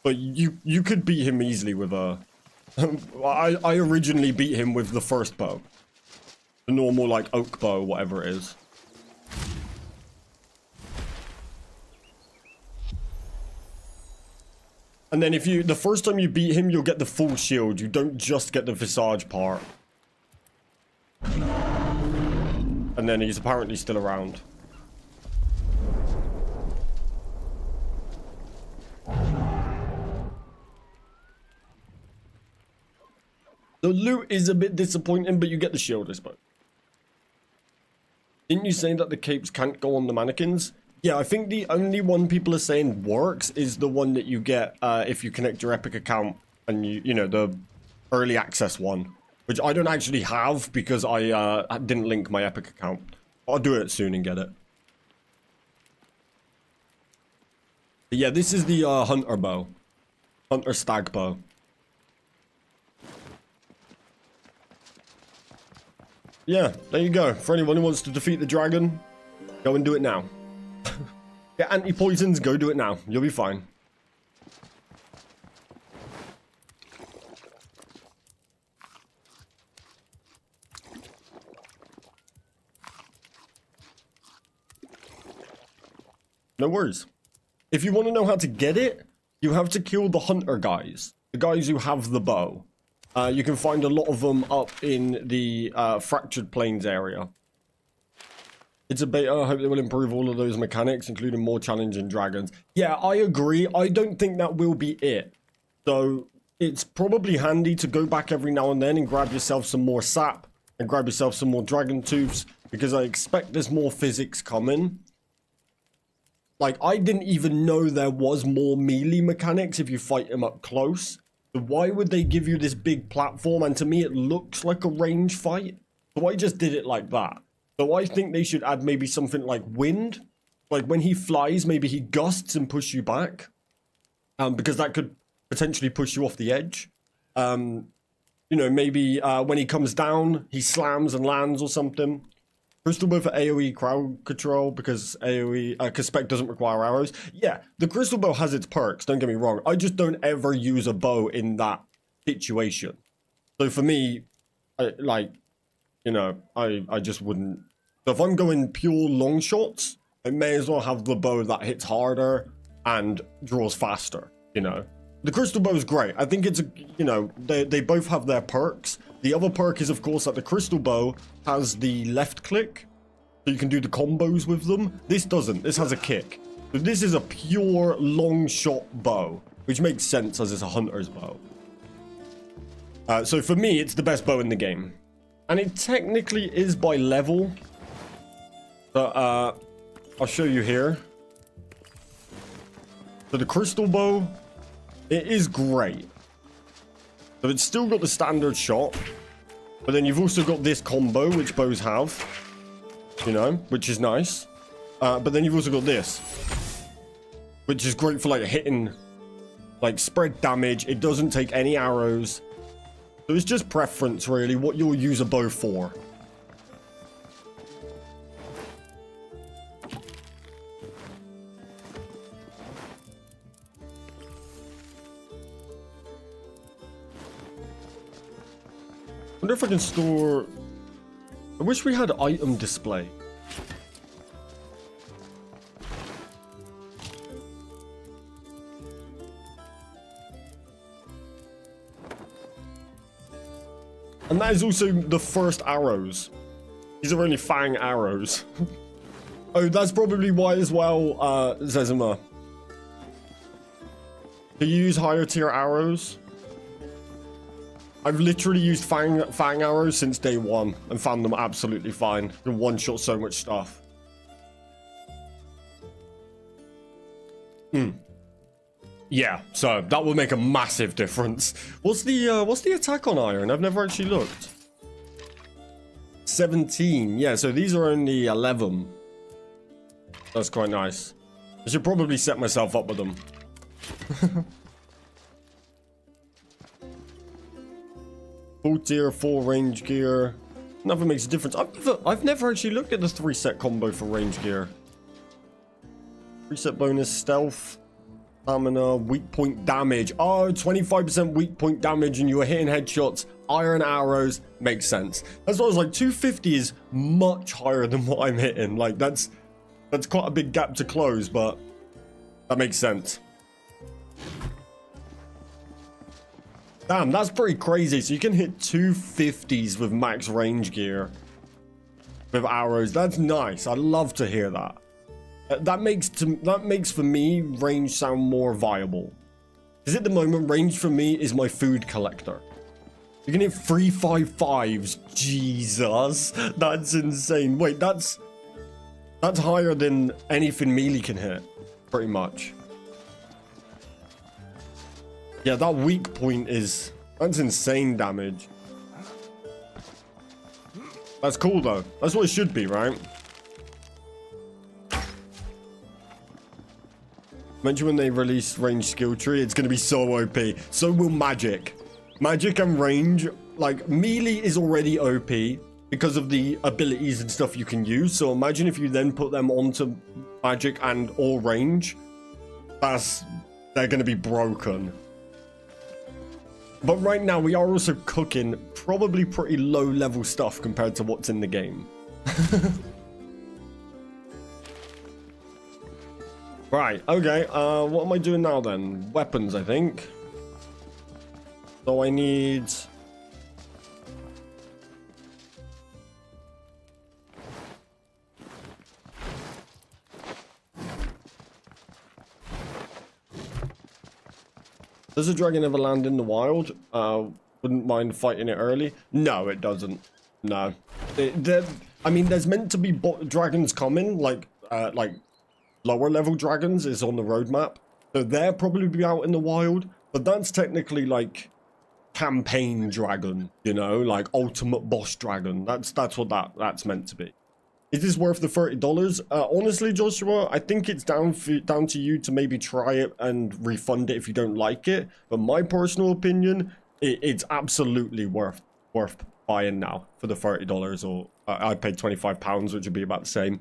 But you could beat him easily with a... I originally beat him with the first bow. The normal, like, oak bow, whatever it is. And then the first time you beat him, you'll get the full shield. You don't just get the visage part. And then he's apparently still around. The loot is a bit disappointing, but you get the shield, I suppose. Didn't you say that the capes can't go on the mannequins? Yeah, I think the only one people are saying works is the one that you get if you connect your Epic account and you know, the early access one, which I don't actually have because I didn't link my Epic account. I'll do it soon and get it. But yeah, this is the hunter bow. Hunter stag bow. Yeah, there you go. For anyone who wants to defeat the dragon, go and do it now. Get anti-poisons, go do it now. You'll be fine. No worries. If you want to know how to get it, you have to kill the hunter guys. The guys who have the bow. You can find a lot of them up in the Fractured Plains area. It's a beta. I hope they will improve all of those mechanics, including more challenging dragons. Yeah, I agree. I don't think that will be it. So it's probably handy to go back every now and then and grab yourself some more sap and grab yourself some more dragon tooths, because I expect there's more physics coming. Like, I didn't even know there was more melee mechanics if you fight him up close. So why would they give you this big platform? And to me, it looks like a range fight. So I just did it like that. So I think they should add maybe something like wind. Like when he flies, maybe he gusts and push you back. Because that could potentially push you off the edge. You know, maybe when he comes down, he slams and lands or something. Crystal bow for AoE crowd control, because AoE Caztecx doesn't require arrows. Yeah, the crystal bow has its perks, don't get me wrong. I just don't ever use a bow in that situation. So for me, I just wouldn't. So if I'm going pure long shots, I may as well have the bow that hits harder and draws faster, you know. The crystal bow is great. I think it's, you know, they both have their perks. The other perk is, of course, that the crystal bow has the left click, so you can do the combos with them. This doesn't. This has a kick. So this is a pure long shot bow, which makes sense as it's a hunter's bow. So for me, it's the best bow in the game. And it technically is by level. But I'll show you here. So the crystal bow, it is great. So it's still got the standard shot, but then you've also got this combo, which bows have, you know, which is nice. But then you've also got this, which is great for like hitting, like spread damage. It doesn't take any arrows. So it's just preference, really, what you'll use a bow for. I wonder if I can store. I wish we had item display. And that is also the first arrows. These are only fang arrows. Oh, that's probably why as well, Zezima. Do you use higher tier arrows? I've literally used fang arrows since day one and found them absolutely fine. You can one-shot so much stuff. Yeah, so that will make a massive difference. What's the attack on iron? I've never actually looked. 17. Yeah, so these are only 11. That's quite nice. I should probably set myself up with them. Full tier, 4 range gear. Nothing makes a difference. I've never actually looked at the 3-set combo for range gear. 3-set bonus, stealth, stamina, weak point damage. Oh, 25% weak point damage and you were hitting headshots. Iron arrows. Makes sense. That's why I was like, 250 is much higher than what I'm hitting. Like, that's quite a big gap to close, but that makes sense. Damn, that's pretty crazy. So you can hit 250s with max range gear with arrows. That's nice. I love to hear that. That makes for me range sound more viable. Because at the moment, range for me is my food collector. You can hit 355s. Jesus, that's insane. Wait, that's higher than anything melee can hit, pretty much. Yeah, that weak point that's insane damage. That's cool though. That's what it should be, right? Mention when they release range skill tree, it's going to be so OP. So will magic. Magic and range, like melee is already OP because of the abilities and stuff you can use. So imagine if you then put them onto magic and or range, they're going to be broken. But right now we are also cooking probably pretty low level stuff compared to what's in the game. Right, okay, what am I doing now then? Weapons, I think. So I need... Does a dragon ever land in the wild? Wouldn't mind fighting it early. No, it doesn't. No. I mean, there's meant to be dragons coming, like lower level dragons is on the roadmap. So they'll probably be out in the wild, but that's technically like campaign dragon, you know, like ultimate boss dragon. That's what that's meant to be. Is this worth the $30? Honestly, Joshua, I think it's down to you to maybe try it and refund it if you don't like it. But my personal opinion, it's absolutely worth buying now for the $30, or I paid £25, which would be about the same.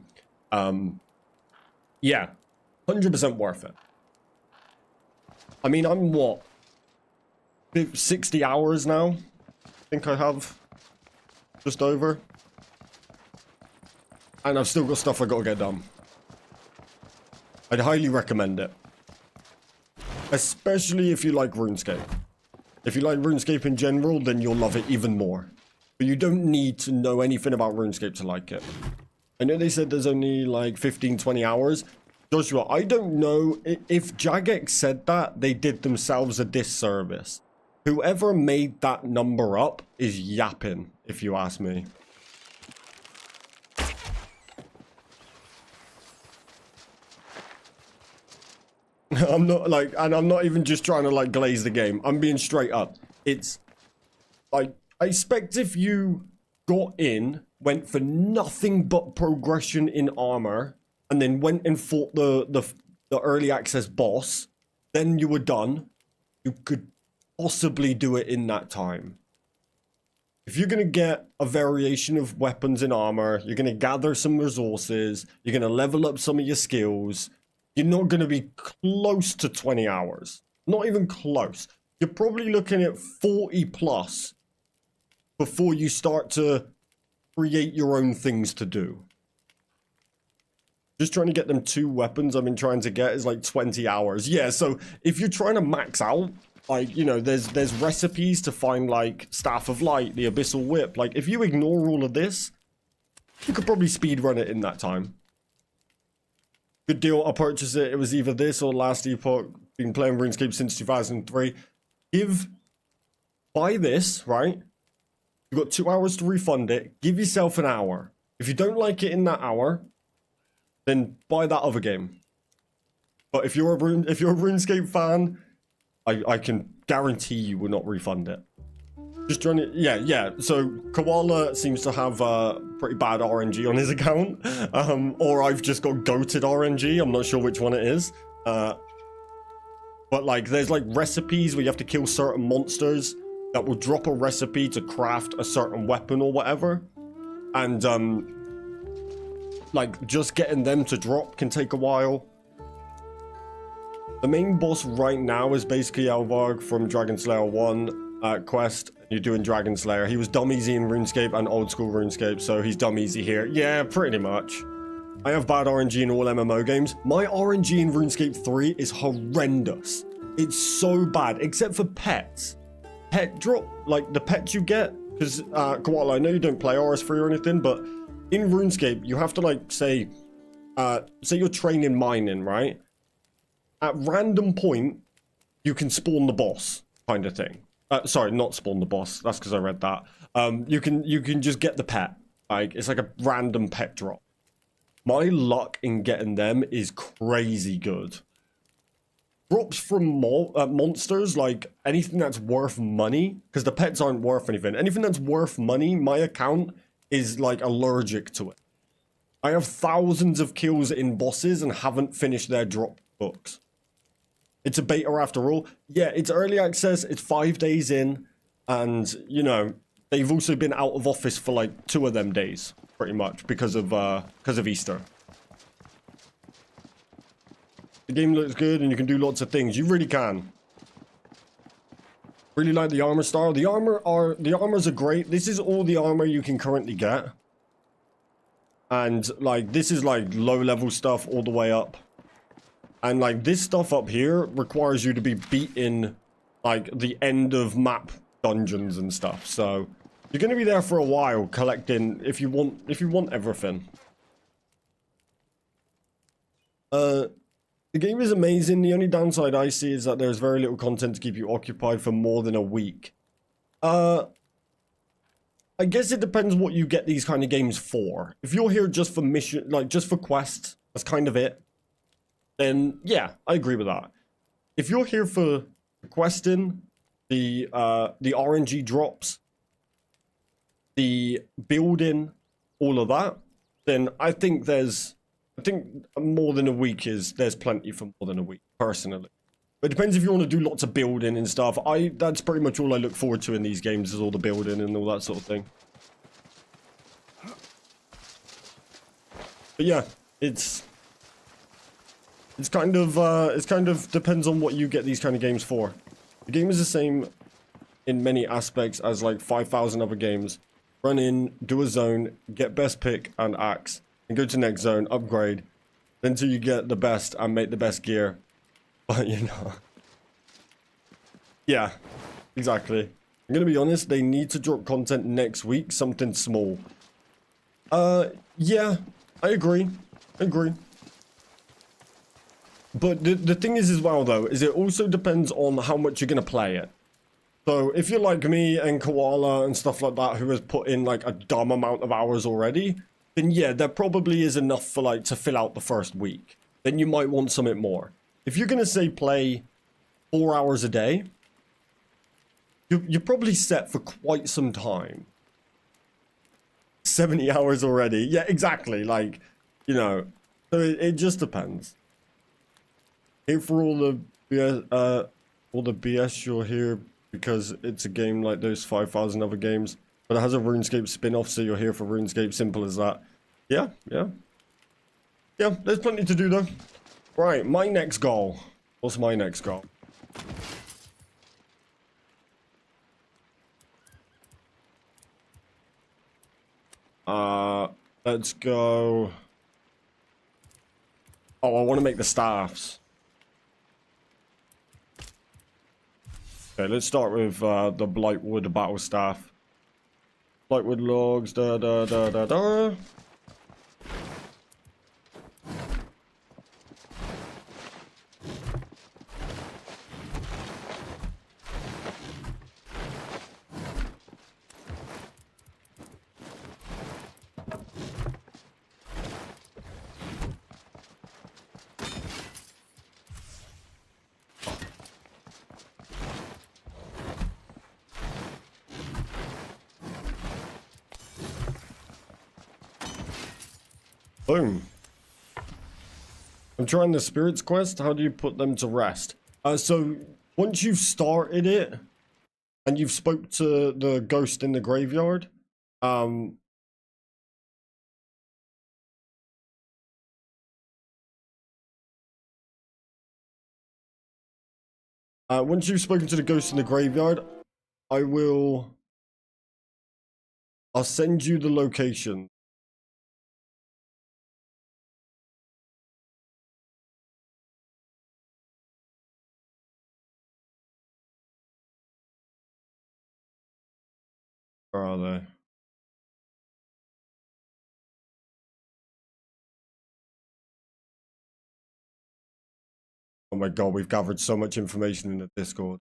Yeah, 100% worth it. I mean, I'm what, 60 hours now? I think I have just over. And I've still got stuff I gotta get done. I'd highly recommend it. Especially if you like RuneScape. If you like RuneScape in general, then you'll love it even more. But you don't need to know anything about RuneScape to like it. I know they said there's only like 15-20 hours. Joshua, I don't know. If Jagex said that, they did themselves a disservice. Whoever made that number up is yapping, if you ask me. I'm not like, and I'm not even just trying to like glaze the game. I'm being straight up. It's like, I expect if you got in, went for nothing but progression in armor, and then went and fought the early access boss, then you were done. You could possibly do it in that time. If you're going to get a variation of weapons and armor, you're going to gather some resources, you're going to level up some of your skills, you're not going to be close to 20 hours. Not even close. You're probably looking at 40 plus before you start to create your own things to do. Just trying to get them 2 weapons I've been trying to get is like 20 hours. Yeah, so if you're trying to max out, like, you know, there's recipes to find like Staff of Light, the Abyssal Whip. Like, if you ignore all of this, you could probably speedrun it in that time. Good deal, I'll purchase it. It was either this or Last Epoch. Been playing RuneScape since 2003. Buy this, right? You've got 2 hours to refund it. Give yourself an hour. If you don't like it in that hour, then buy that other game. But if you're a RuneScape fan, I can guarantee you will not refund it. Just trying to, yeah. So Koala seems to have pretty bad RNG on his account, or I've just got goated RNG. I'm not sure which one it is. But like, there's like recipes where you have to kill certain monsters that will drop a recipe to craft a certain weapon or whatever, and like just getting them to drop can take a while. The main boss right now is basically Elvarg from Dragon Slayer 1 quest. You're doing Dragon Slayer. He was dumb easy in RuneScape and old school RuneScape, so he's dumb easy here. Yeah, pretty much. I have bad RNG in all MMO games. My RNG in RuneScape 3 is horrendous. It's so bad, except for pets. Pet drop, like the pets you get, because Koala, I know you don't play RS3 or anything, but in RuneScape, you have to like say you're training mining, right? At random point, you can spawn the boss, kind of thing. Sorry, not spawn the boss. That's because I read that. You can just get the pet. Like, it's like a random pet drop. My luck in getting them is crazy good. Drops from monsters, like anything that's worth money, because the pets aren't worth anything. Anything that's worth money, my account is like allergic to it. I have thousands of kills in bosses and haven't finished their drop books. It's a beta after all. Yeah, it's early access. It's 5 days in. And, you know, they've also been out of office for like 2 of them days, pretty much, because of Easter. The game looks good and you can do lots of things. You really can. Really like the armor style. The armors are great. This is all the armor you can currently get. And like this is like low level stuff all the way up. And like this stuff up here requires you to be beating like the end of map dungeons and stuff. So you're going to be there for a while collecting if you want everything. The game is amazing. The only downside I see is that there's very little content to keep you occupied for more than a week. I guess it depends what you get these kind of games for. If you're here just for mission, like just for quests, that's kind of it. Then yeah, I agree with that. If you're here for questing, the RNG drops, the building, all of that, then I think more than a week there's plenty for more than a week, personally. But it depends if you want to do lots of building and stuff. That's pretty much all I look forward to in these games, is all the building and all that sort of thing. But yeah, it's kind of depends on what you get these kind of games for. The game is the same in many aspects as like 5,000 other games. Run in, do a zone, get best pick and axe, and go to next zone, upgrade, until you get the best and make the best gear. But you know, yeah, exactly. I'm gonna be honest, they need to drop content next week, something small. Yeah, I agree. But the thing is as well though, is it also depends on how much you're gonna play it. So if you're like me and Koala and stuff like that, who has put in like a dumb amount of hours already, then yeah, there probably is enough for like to fill out the first week. Then you might want something more. If you're gonna say play 4 hours a day, you're probably set for quite some time. 70 hours already. Yeah, exactly. Like, you know, so it just depends. Here for all the BS you'll hear, because it's a game like those 5,000 other games, but it has a RuneScape spin-off, so you're here for RuneScape. Simple as that. Yeah. There's plenty to do though. Right, my next goal. What's my next goal? Let's go. Oh, I want to make the staffs. Okay, let's start with the Blightwood battle staff. Blightwood logs, da. Boom. I'm trying the spirits quest. How do you put them to rest? So once you've started it and you've spoke to the ghost in the graveyard, once you've spoken to the ghost in the graveyard, I'll send you the location. Where are they? Oh my god, we've gathered so much information in the Discord.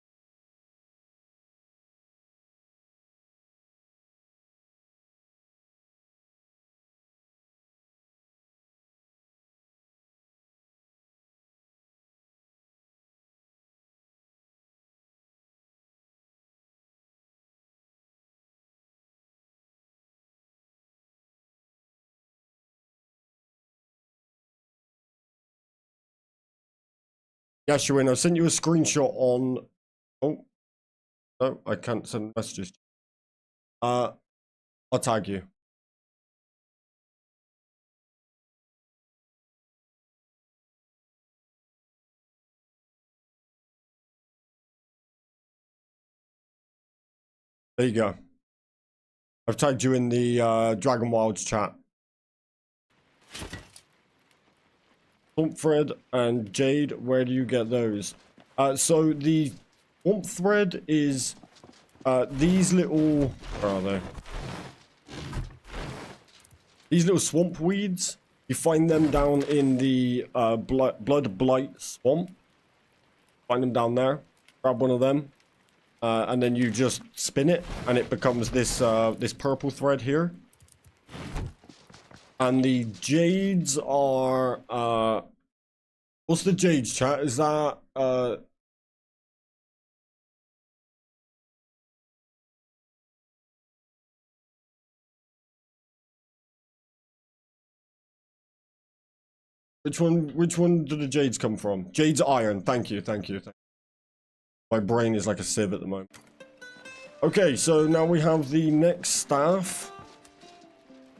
Yeah, Shireen, I sent you a screenshot on... Oh, no, I can't send messages. I'll tag you. There you go. I've tagged you in the Dragonwilds chat. Swamp thread and jade, where do you get those? So the swamp thread is these little... Where are they? These little swamp weeds. You find them down in the blood blight swamp. Find them down there. Grab one of them. And then you just spin it, and it becomes this this purple thread here. And the jades are what's the jades, chat? Is that which one do the jades come from? Jades iron. Thank you. My brain is like a sieve at the moment. Okay, so now we have the next staff.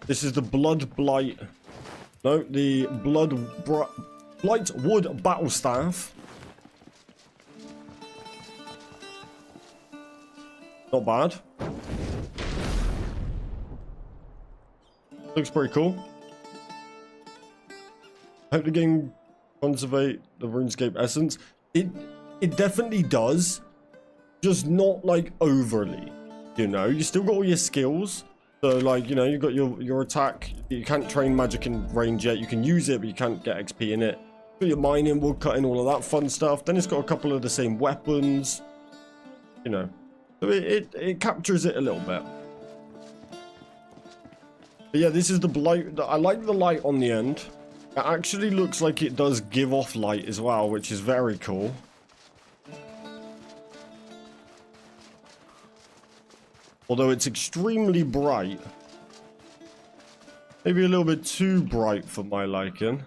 This is the blood blight. No, the blight wood battle staff. Not bad. Looks pretty cool. I hope the game conservate the RuneScape essence. It definitely does, just not like overly, you know. You still got all your skills, so like, you know, you got your attack. You can't train magic in range yet. You can use it, but you can't get XP in it. Got your mining, wood cutting, all of that fun stuff. Then it's got a couple of the same weapons, you know. So it captures it a little bit. But yeah, this is the blight. I like the light on the end. It actually looks like it does give off light as well, which is very cool. Although it's extremely bright. Maybe a little bit too bright for my liking.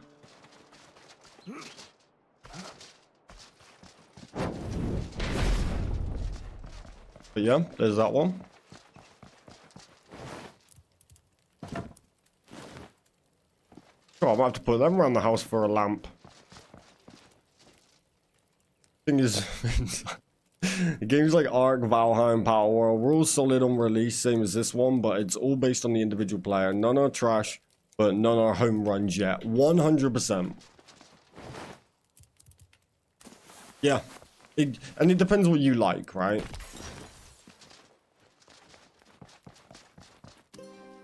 But yeah, there's that one. Oh, I might have to put them around the house for a lamp. Thing is... Games like Ark, Valheim, Power World, we're all solid on release, same as this one, but it's all based on the individual player. None are trash, but none are home runs yet. 100%. Yeah. And it depends what you like, right?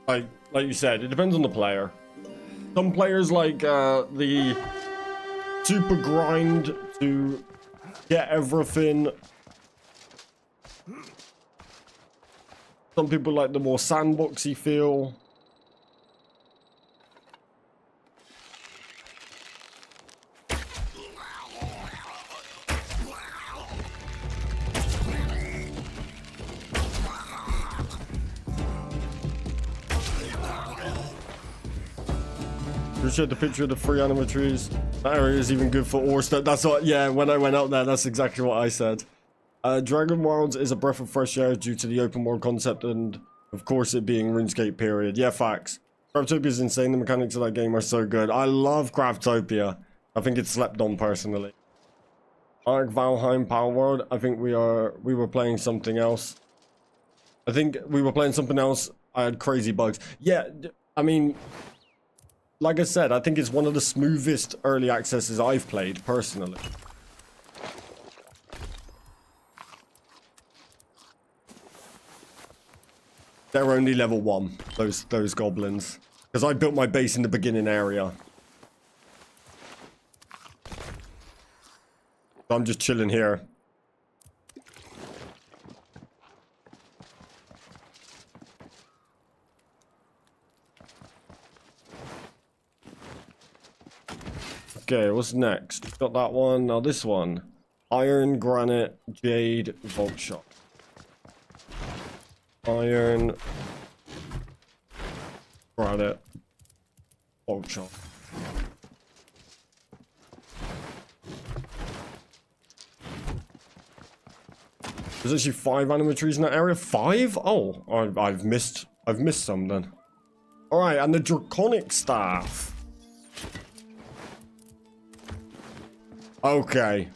Like you said, it depends on the player. Some players like the super grind to get everything. Some people like the more sandboxy feel. Appreciate the picture of the free anima trees. That area is even good for ore stuff. That's what, yeah, when I went out there, that's exactly what I said. Dragonwilds is a breath of fresh air due to the open world concept and, of course, it being RuneScape period. Yeah, facts. Craftopia is insane. The mechanics of that game are so good. I love Craftopia. I think it's slept on personally. Ark, Valheim, Power World. I think we were playing something else. I think we were playing something else. I had crazy bugs. Yeah, I mean, like I said, I think it's one of the smoothest early accesses I've played personally. They're only level 1, those goblins. Because I built my base in the beginning area. I'm just chilling here. Okay, what's next? Got that one. Now this one. Iron, granite, jade, vault shot. Iron, granite, vault shot. There's actually 5 animatries in that area. 5? Oh, I've missed some then. All right, and the draconic staff. Okay.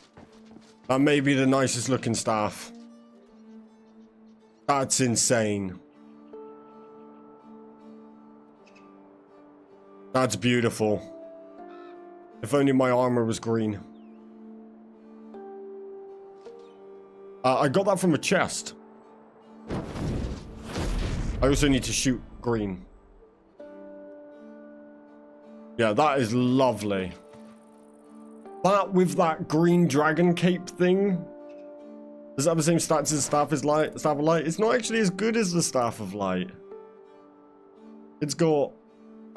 That may be the nicest looking staff. That's insane. That's beautiful. If only my armor was green. I got that from a chest. I also need to shoot green. Yeah, that is lovely. That with that green dragon cape thing. Does that have the same stats as Staff of Light? It's not actually as good as the Staff of Light. It's got...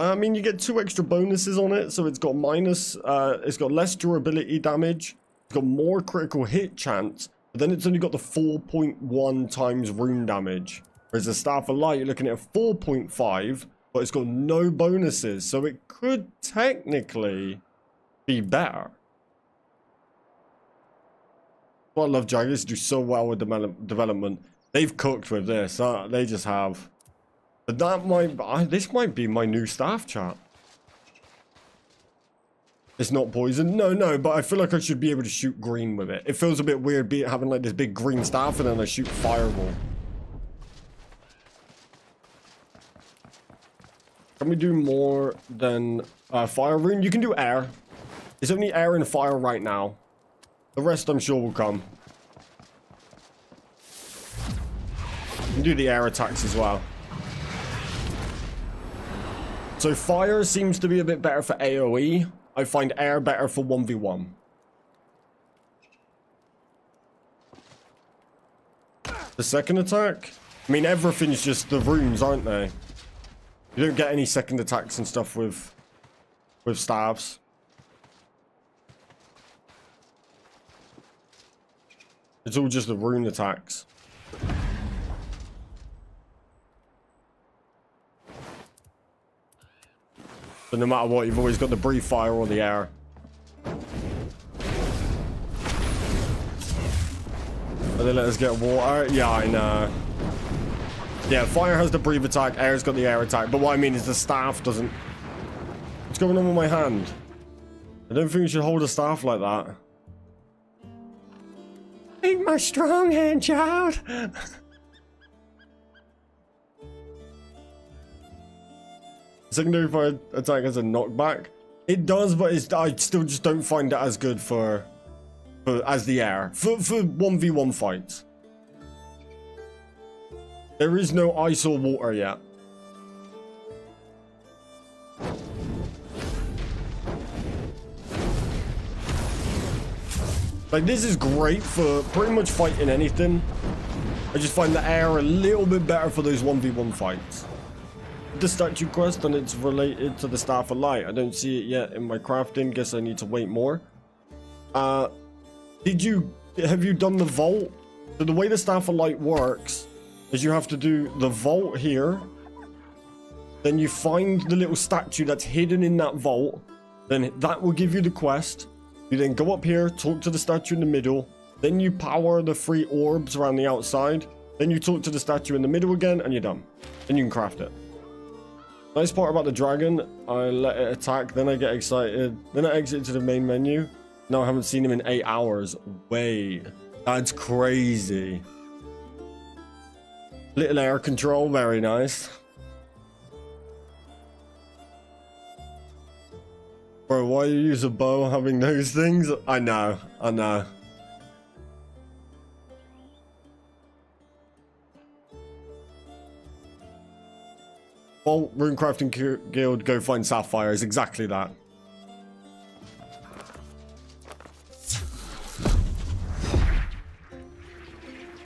I mean, you get 2 extra bonuses on it, so it's got it's got less durability damage. It's got more critical hit chance, but then it's only got the 4.1 times rune damage. Whereas the Staff of Light, you're looking at a 4.5, but it's got no bonuses, so it could technically be better. Well, I love Jaggers do so well with development. They've cooked with this. They just have. But that might... this might be my new staff, chat. It's not poison. No, but I feel like I should be able to shoot green with it. It feels a bit weird having like this big green staff and then I shoot fireball. Can we do more than fire rune? You can do air. It's only air and fire right now. The rest I'm sure will come. You can do the air attacks as well. So fire seems to be a bit better for AoE. I find air better for 1v1. The second attack? I mean, everything's just the runes, aren't they? You don't get any second attacks and stuff with staves. It's all just the rune attacks. But no matter what, you've always got the breathe fire or the air. And they let us get water. Yeah, I know. Yeah, fire has the breathe attack, air's got the air attack. But what I mean is the staff doesn't... What's going on with my hand? I don't think you should hold a staff like that. Take my strong hand, child. Secondary fire attack has a knockback. It does, but I still just don't find it as good as the air for 1v1 fights. There is no ice or water yet. Like, this is great for pretty much fighting anything. I just find the air a little bit better for those 1v1 fights. The statue quest, and it's related to the Staff of Light. I don't see it yet in my crafting. Guess I need to wait more. Have you done the vault? So the way the Staff of Light works is you have to do the vault here. Then you find the little statue that's hidden in that vault. Then that will give you the quest. You then go up here, talk to the statue in the middle. Then you power the 3 orbs around the outside. Then you talk to the statue in the middle again, and you're done. Then you can craft it. Nice part about the dragon, I let it attack, then I get excited. Then I exit to the main menu. No, I haven't seen him in 8 hours. Wait, that's crazy. Little air control, very nice. Bro, why you use a bow having those things? I know. Well, Runecrafting Guild, go find Sapphire is exactly that.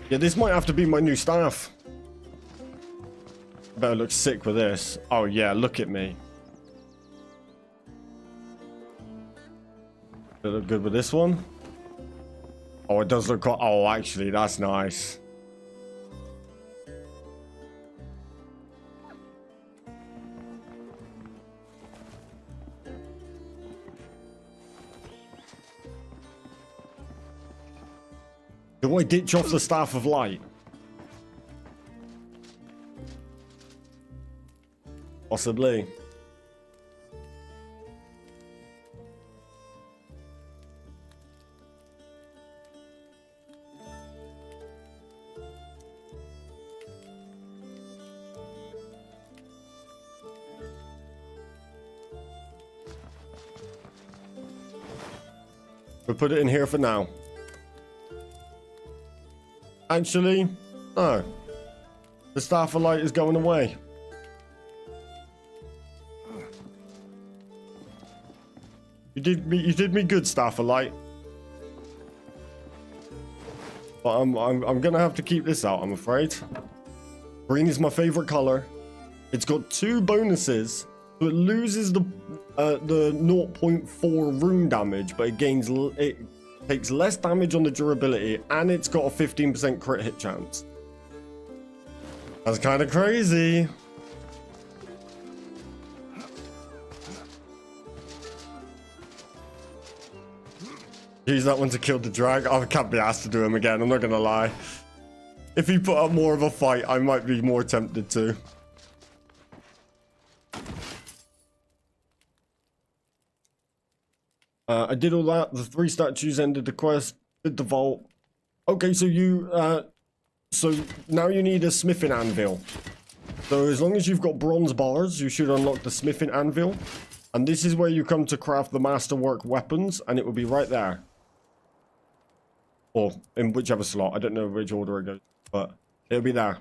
Yeah, this might have to be my new staff. Better look sick with this. Oh yeah, look at me. Does it look good with this one? Oh, it does look... Oh, actually, that's nice. Do I ditch off the Staff of Light? Possibly. We'll put it in here for now. Actually, no. The Staff of Light is going away. You did me good, Staff of Light. But I'm gonna have to keep this out, I'm afraid. Green is my favorite color. It's got 2 bonuses, so it loses the 0.4 rune damage, but it takes less damage on the durability, and it's got a 15% crit hit chance. That's kind of crazy. Use that one to kill the drag. I can't be asked to do him again, I'm not gonna lie. If he put up more of a fight, I might be more tempted to. I did all that. The 3 statues ended the quest. Did the vault. Okay, so so now you need a smithing anvil. So as long as you've got bronze bars, you should unlock the smithing anvil. And this is where you come to craft the masterwork weapons, and it will be right there. Or in whichever slot. I don't know which order it goes, but it'll be there.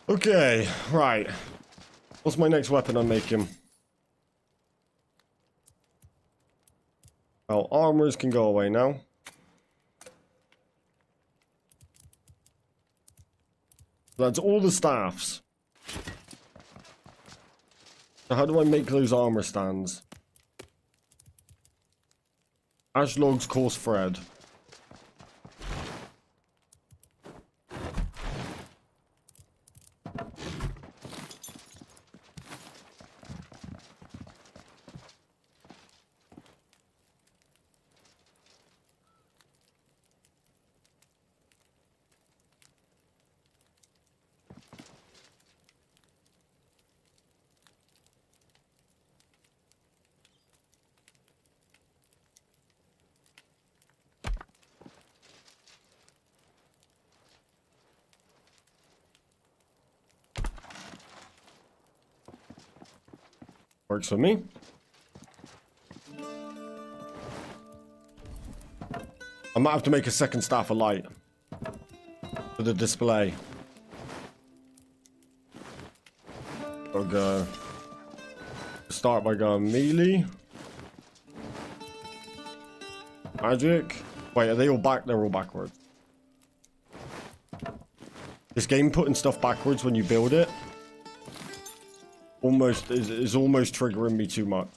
Okay, right. What's my next weapon I'm making? Well, armors can go away now. That's all the staffs. So how do I make those armor stands? Ash logs, coarse thread. Works for me. I might have to make a second Staff of Light for the display. I'll go. Start by going melee. Magic. Wait, are they all back? They're all backwards. This game putting stuff backwards when you build it is almost triggering me too much.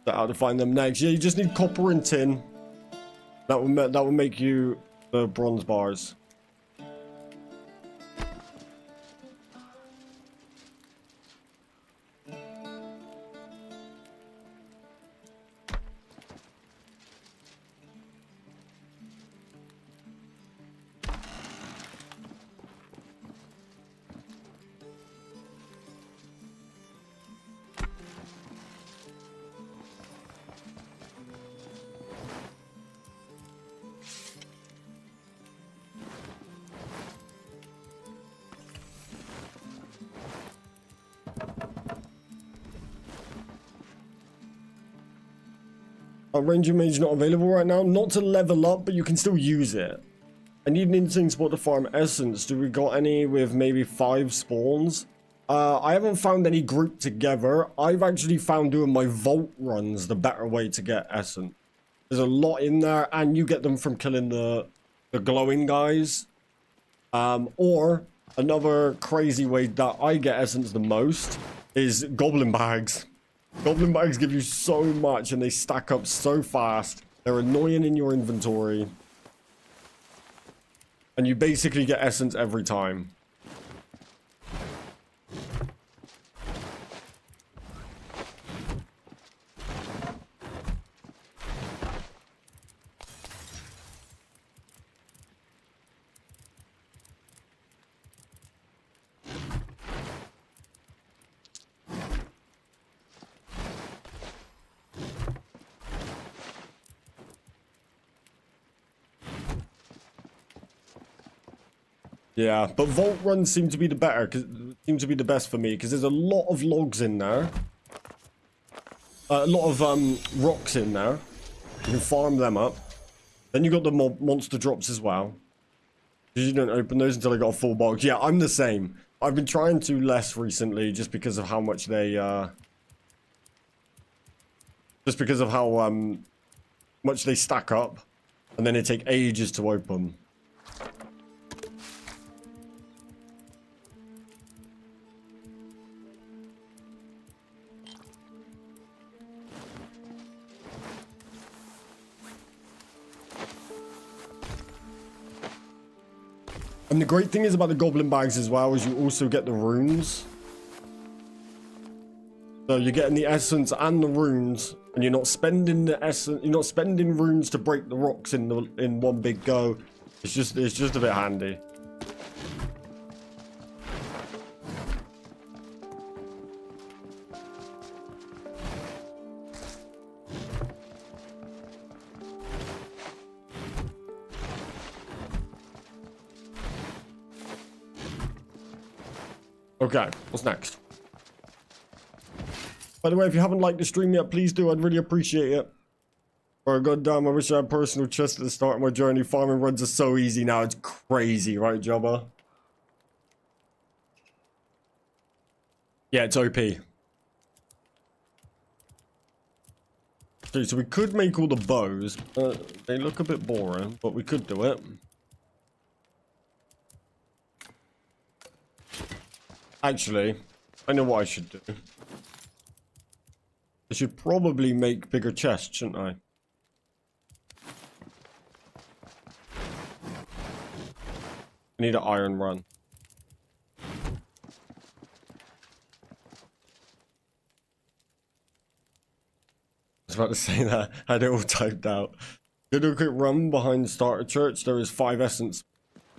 How to find them next? Yeah, you just need copper and tin. That will make you the bronze bars. Ranger Mage not available right now. Not to level up, but you can still use it. I need an insane spot to farm essence. Do we got any with maybe 5 spawns? I haven't found any grouped together. I've actually found doing my vault runs the better way to get essence. There's a lot in there, and you get them from killing the glowing guys. Or another crazy way that I get essence the most is goblin bags. Goblin bags give you so much and they stack up so fast. They're annoying in your inventory. And you basically get essence every time. Yeah, but vault runs seem to be the best for me because there's a lot of logs in there, a lot of rocks in there. You can farm them up. Then you got the monster drops as well. You don't open those until I got a full box. Yeah, I'm the same. I've been trying to less recently just because of how much they much they stack up, and then they take ages to open. And the great thing is about the goblin bags as well is you also get the runes. So you're getting the essence and the runes, and you're not spending the essence. You're not spending runes to break the rocks in one big go. It's just a bit handy. Okay, what's next? By the way, if you haven't liked the stream yet, please do. I'd really appreciate it. Oh, goddamn, I wish I had personal chest at the start of my journey. Farming runs are so easy now. It's crazy, right, Jobber? Yeah, it's OP. Okay, so we could make all the bows. They look a bit boring, but we could do it. Actually, I know what I should do. I should probably make bigger chests, shouldn't I? I need an iron run. I was about to say that. I had it all typed out. Go do a quick run behind Starter Church. There is 5 essence.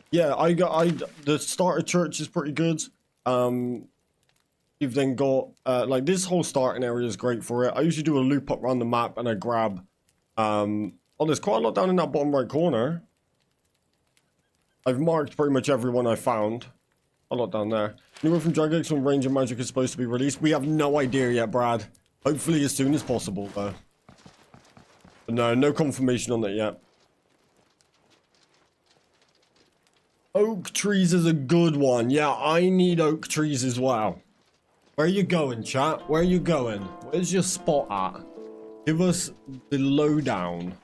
Yeah, the Starter Church is pretty good. You've then got like this whole starting area is great for it. I usually do a loop up around the map and I grab oh, there's quite a lot down in that bottom right corner. I've marked pretty much everyone I found. A lot down there. Anywhere from Dragonwilds when Ranger Magic is supposed to be released? We have no idea yet, Brad. Hopefully as soon as possible though. But no confirmation on that yet. Oak trees is a good one. Yeah, I need oak trees as well. Where are you going, chat? Where are you going? Where's your spot at? Give us the lowdown.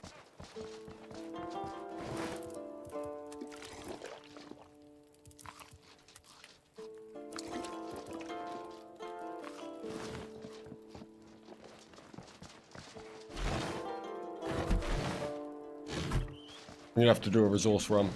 I'm gonna have to do a resource run.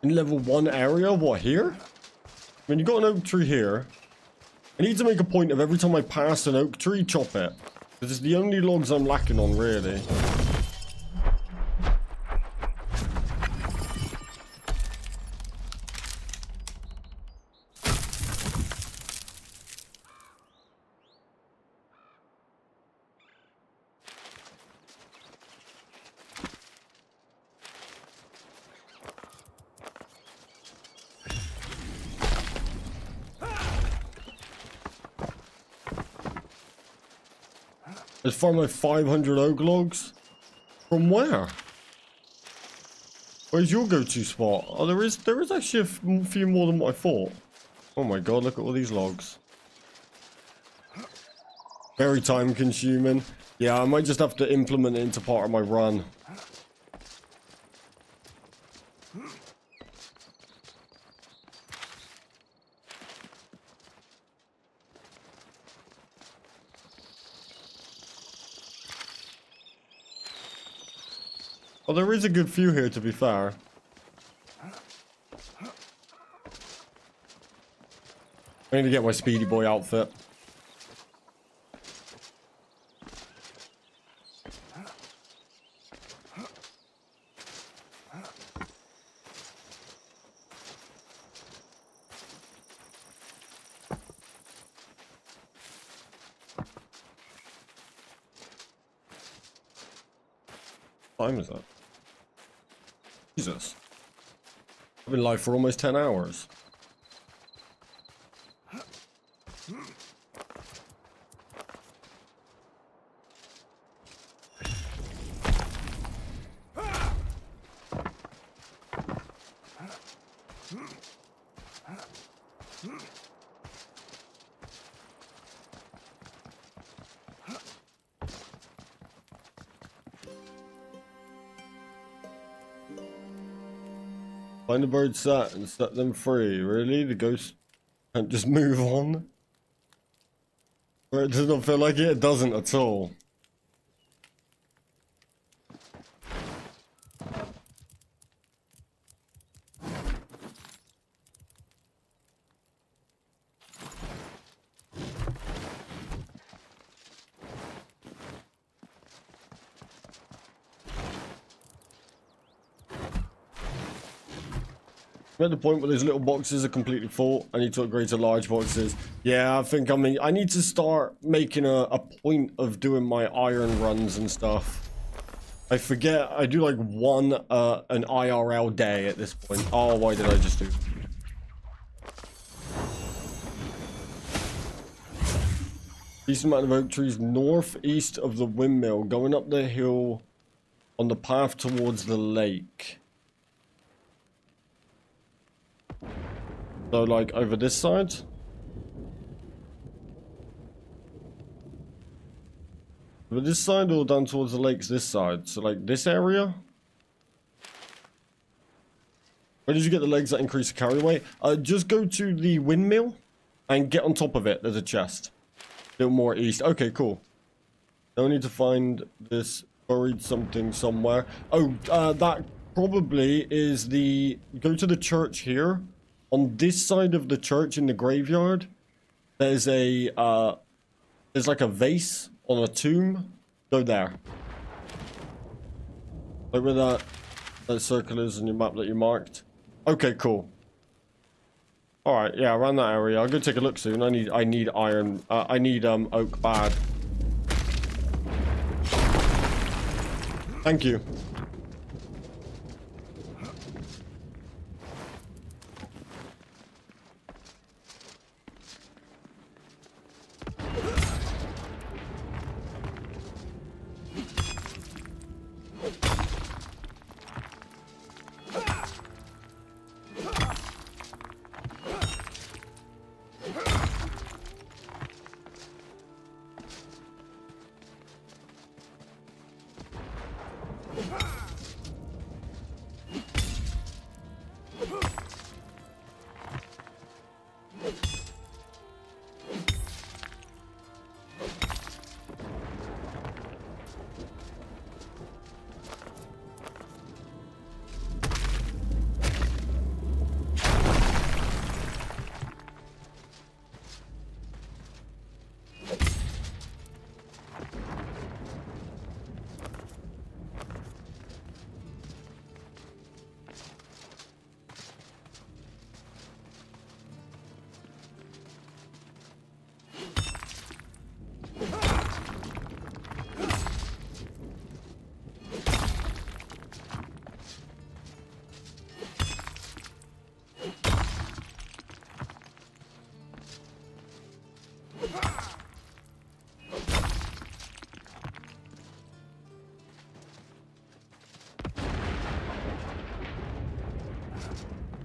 In level 1 area? What, here? I mean, you got an oak tree here. I need to make a point of every time I pass an oak tree, chop it. Because it's the only logs I'm lacking on, really. Let's farm like 500 oak logs. From where? Where's your go-to spot? Oh, there is actually a few more than what I thought. Oh my god, look at all these logs. Very time consuming. Yeah, I might just have to implement it into part of my run. Oh, there is a good few here, to be fair. I need to get my Speedy Boy outfit. What time is that? Jesus. I've been live for almost 10 hours. Find the bird set and set them free. Really? The ghost can't just move on? Or it does not feel like it? It doesn't at all. I'm at the point where these little boxes are completely full. I need to upgrade to large boxes. Yeah, I think I need to start making a point of doing my iron runs and stuff. I forget, I do like an IRL day at this point. Oh, why did I just do? Decent amount of oak trees northeast of the windmill, going up the hill on the path towards the lake. So, like, over this side? Over this side or down towards the lakes this side? So, like, this area? Where did you get the legs that increase the carry weight? Just go to the windmill and get on top of it. There's a chest. A little more east. Okay, cool. Now I need to find this buried something somewhere. Oh, that probably is the... Go to the church here. On this side of the church in the graveyard, there's a, there's like a vase on a tomb. Go there. Like where that circle is on your map that you marked. Okay, cool. Alright, yeah, around that area. I'll go take a look soon. I need iron, I need, oak bad. Thank you.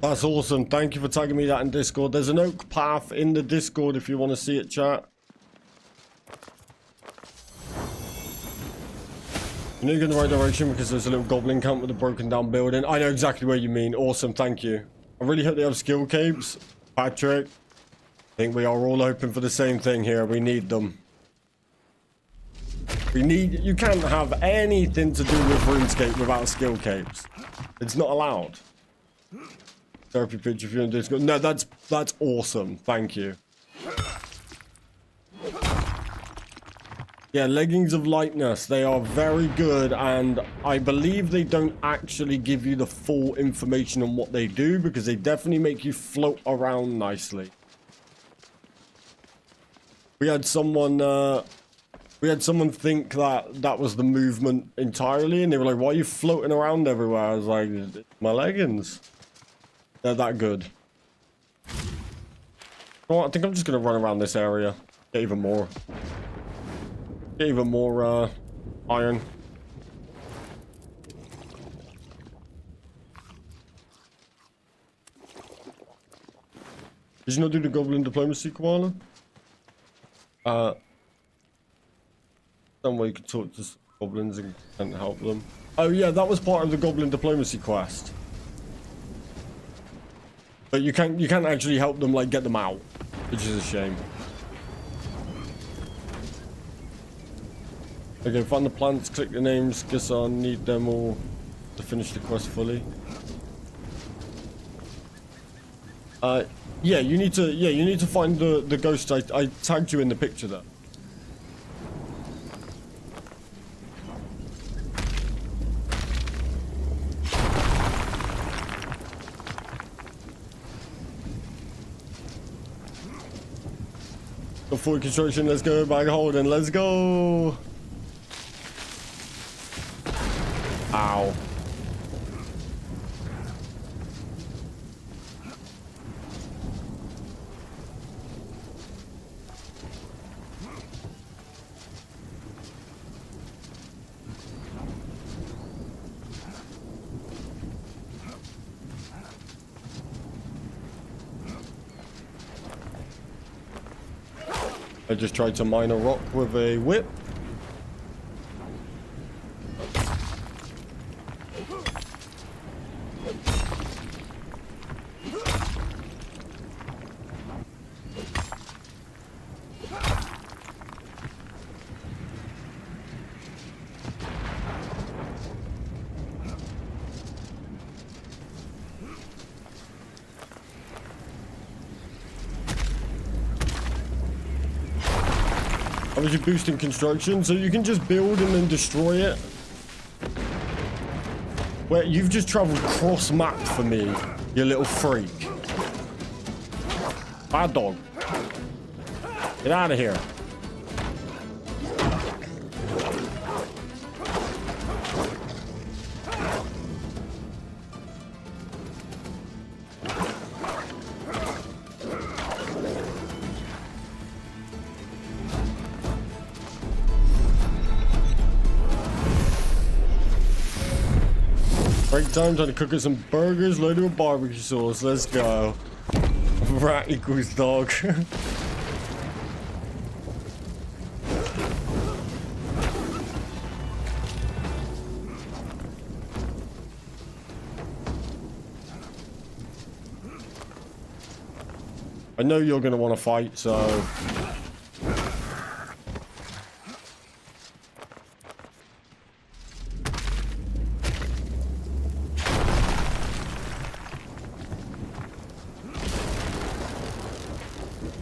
That's awesome. Thank you for tagging me that in Discord. There's an oak path in the Discord if you want to see it, chat. You know you're going the right direction because there's a little goblin camp with a broken down building. I know exactly what you mean. Awesome, thank you. I really hope they have skill capes. Patrick, I think we are all hoping for the same thing here. We need them. You can't have anything to do with RuneScape without skill capes. It's not allowed. Therapy picture if you're in Discord. No, that's awesome. Thank you. Yeah, leggings of lightness. They are very good, and I believe they don't actually give you the full information on what they do because they definitely make you float around nicely. We had someone think that was the movement entirely, and they were like, "Why are you floating around everywhere?" I was like, "My leggings. They're that good." Well, I think I'm just gonna run around this area, get even more. Iron. Did you not do the goblin diplomacy, Koala? Some way you can talk to goblins and help them. Oh yeah, that was part of the goblin diplomacy quest. But you can't actually help them, like, get them out, which is a shame. Okay, find the plants, click the names. Guess I'll need them all to finish the quest fully. Yeah, you need to find the ghost. I tagged you in the picture there. Got full construction. Let's go back holding. Let's go. Ow. I just tried to mine a rock with a whip. Obviously boosting construction, so you can just build and then destroy it. Where you've just traveled cross map for me, you little freak. Bad dog. Get out of here. Break time, trying to cook us some burgers loaded with barbecue sauce. Let's go. Rat equals dog. I know you're gonna want to fight, so.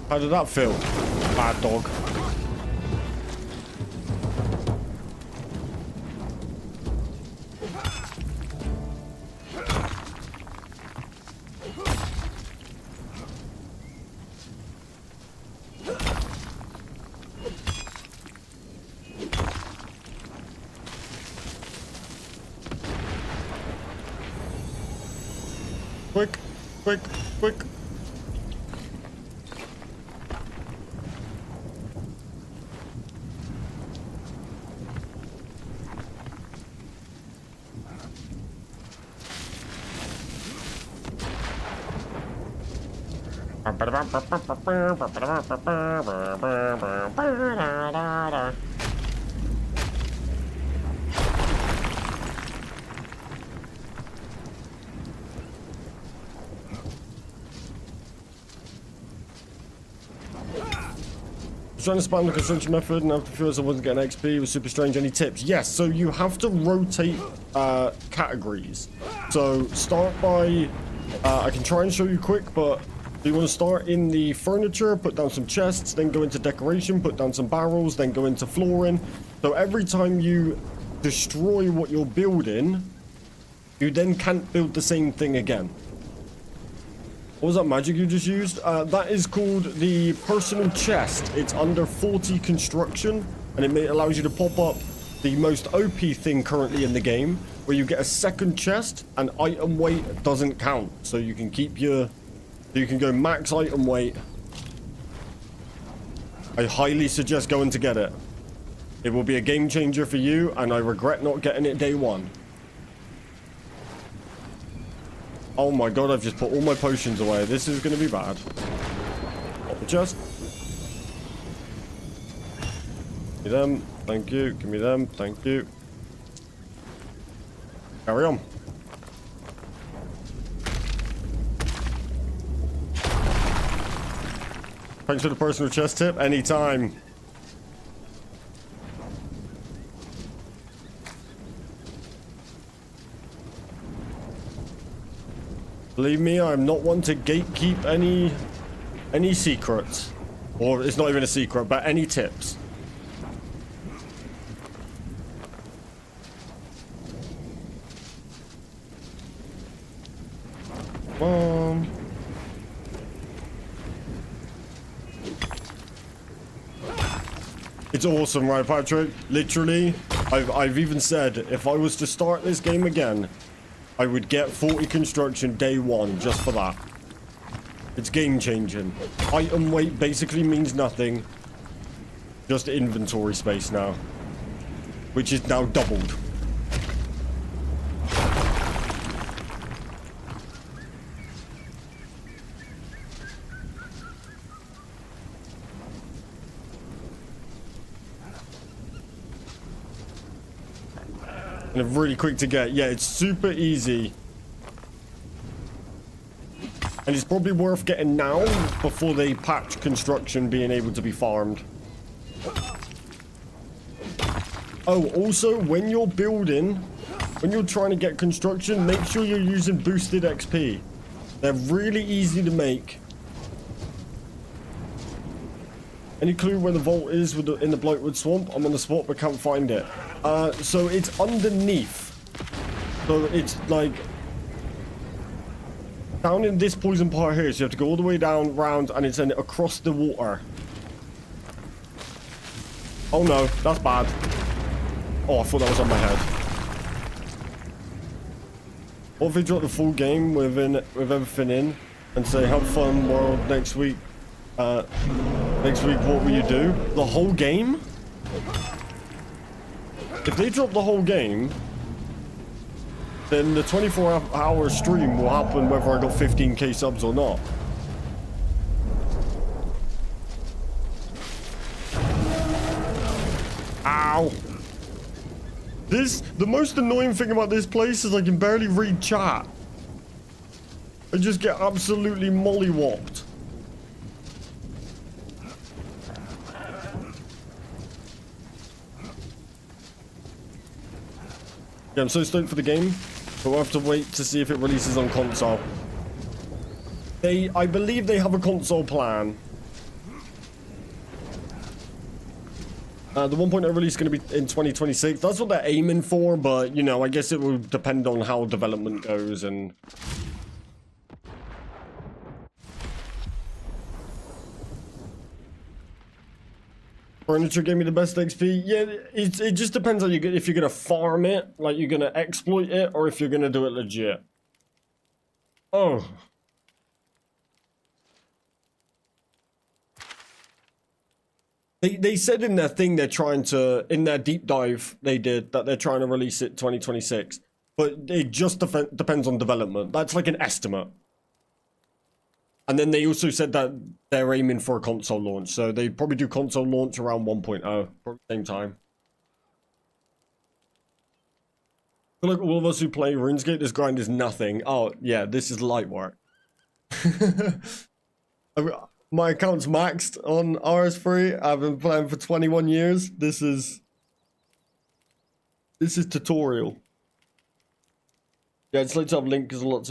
How did that feel? Bad dog. Quick, quick, quick. Trying to spam the construction method and after feels I wasn't getting XP. It was super strange. Any tips? Yes, so you have to rotate categories. So start by I can try and show you quick, but you want to start in the furniture, put down some chests, then go into decoration, put down some barrels, then go into flooring. So every time you destroy what you're building, you then can't build the same thing again. What was that magic you just used? That is called the personal chest. It's under 40 construction, and it allows you to pop up the most OP thing currently in the game, where you get a second chest, and item weight doesn't count. So you can keep your... You can go max item weight. I highly suggest going to get it. It will be a game changer for you, and I regret not getting it day one. Oh my god, I've just put all my potions away. This is going to be bad. Pop the chest. Give me them. Thank you. Give me them. Thank you. Carry on. Thanks for the personal chest tip. Anytime. Believe me, I'm not one to gatekeep any secrets. Or it's not even a secret, but any tips. It's awesome, right, Patrick? Literally, I've even said if I was to start this game again, I would get 40 construction day one just for that. It's game changing. Item weight basically means nothing. Just inventory space now. Which is now doubled. And really quick to get. Yeah, it's super easy. And it's probably worth getting now before they patch construction being able to be farmed. Oh, also, when you're building, when you're trying to get construction, make sure you're using boosted XP. They're really easy to make. Any clue where the vault is in the Blightwood Swamp? I'm on the spot but can't find it. So it's underneath. So it's like down in this poison part here. So you have to go all the way down, round, and it's then across the water. Oh no, that's bad. Oh, I thought that was on my head. What if we drop the full game with everything in and say have fun world next week? Next week, what will you do? The whole game? If they drop the whole game, then the 24-hour stream will happen whether I got 15k subs or not. Ow! The most annoying thing about this place is I can barely read chat. I just get absolutely mollywopped. Yeah, I'm so stoked for the game, but we'll have to wait to see if it releases on console. I believe they have a console plan. The 1.0 release is going to be in 2026. That's what they're aiming for, but, you know, I guess it will depend on how development goes and... Furniture gave me the best XP. Yeah, it just depends on if you're gonna farm it, like you're gonna exploit it, or if you're gonna do it legit. Oh. They said in their thing they're trying to, in their deep dive they did, that they're trying to release it 2026. But it just depends on development. That's like an estimate. And then they also said that they're aiming for a console launch. So they probably do console launch around 1.0, probably same time. I feel like all of us who play RuneScape, this grind is nothing. Oh, yeah, this is light work. My account's maxed on RS3. I've been playing for 21 years. This is tutorial. Yeah, it's like to have link because lots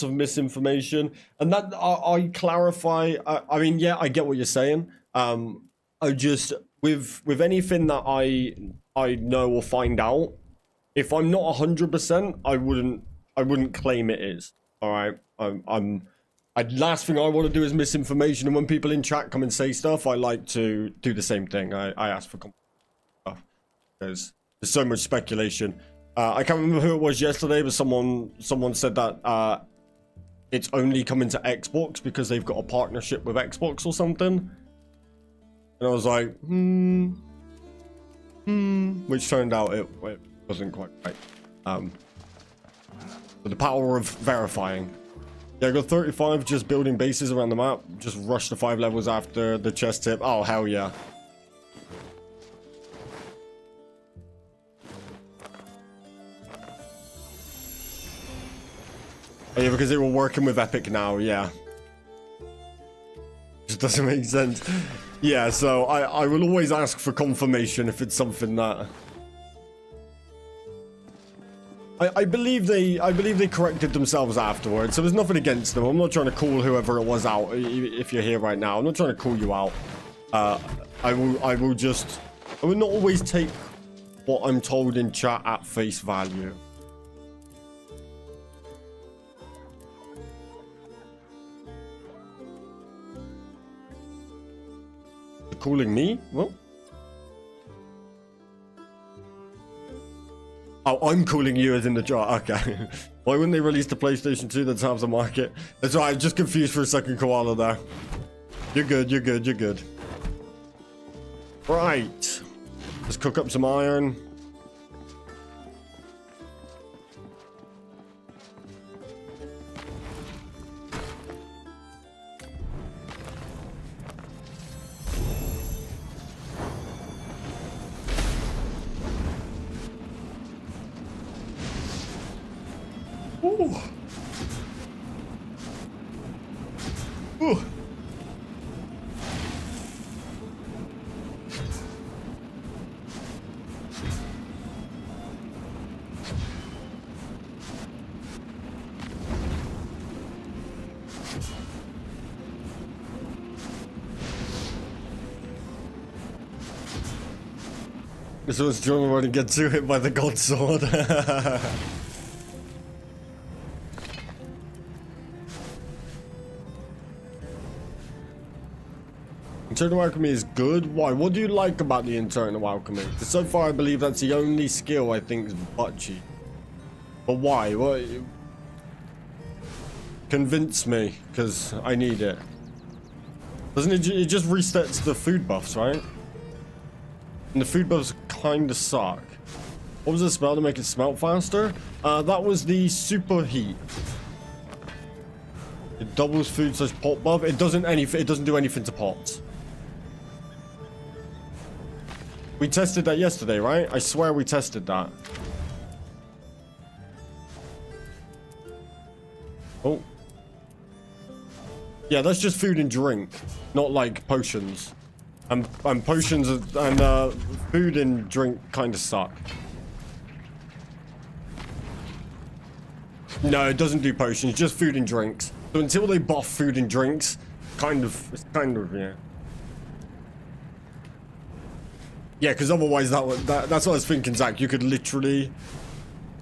of misinformation, and that I clarify. I mean, yeah, I get what you're saying. I just with anything that I know or find out, if I'm not 100%, I wouldn't claim it is. All right, last thing I want to do is misinformation, and when people in chat come and say stuff, I like to do the same thing. I ask for stuff because there's so much speculation. I can't remember who it was yesterday, but someone said that it's only coming to Xbox because they've got a partnership with Xbox or something. And I was like, which turned out it wasn't quite right. But the power of verifying. Yeah, I got 35 just building bases around the map. Just rushed the 5 levels after the chest tip. Oh, hell yeah. Oh, yeah, because they were working with Epic now, yeah. Just doesn't make sense. Yeah, so I will always ask for confirmation if it's something that... I believe they corrected themselves afterwards, so there's nothing against them. I'm not trying to call whoever it was out if you're here right now. I'm not trying to call you out. I will not always take what I'm told in chat at face value. Calling me? What? Oh, I'm calling you as in the jar. Okay. Why wouldn't they release the PlayStation 2 that's half the market? That's right, I just confused for a second, Koala there. You're good, you're good, you're good. Right. Let's cook up some iron. Ooh. Ooh. This was John when he gets hit by the god sword. Internal alchemy is good. Why? What do you like about the internal alchemy? Because so far I believe that's the only skill I think is butt cheap. But why? What? Convince me, because I need it. Doesn't it? It just resets the food buffs, right? And the food buffs kind of suck. What was the spell to make it smelt faster? That was the super heat. It doubles food slash pot buff. It doesn't do anything to pots. We tested that yesterday, right? I swear we tested that. Oh. Yeah, that's just food and drink, not like potions. And potions and food and drink kind of suck. No, it doesn't do potions, just food and drinks. So until they buff food and drinks, it's kind of, yeah. Yeah, because otherwise that's what I was thinking, Zach. You could literally,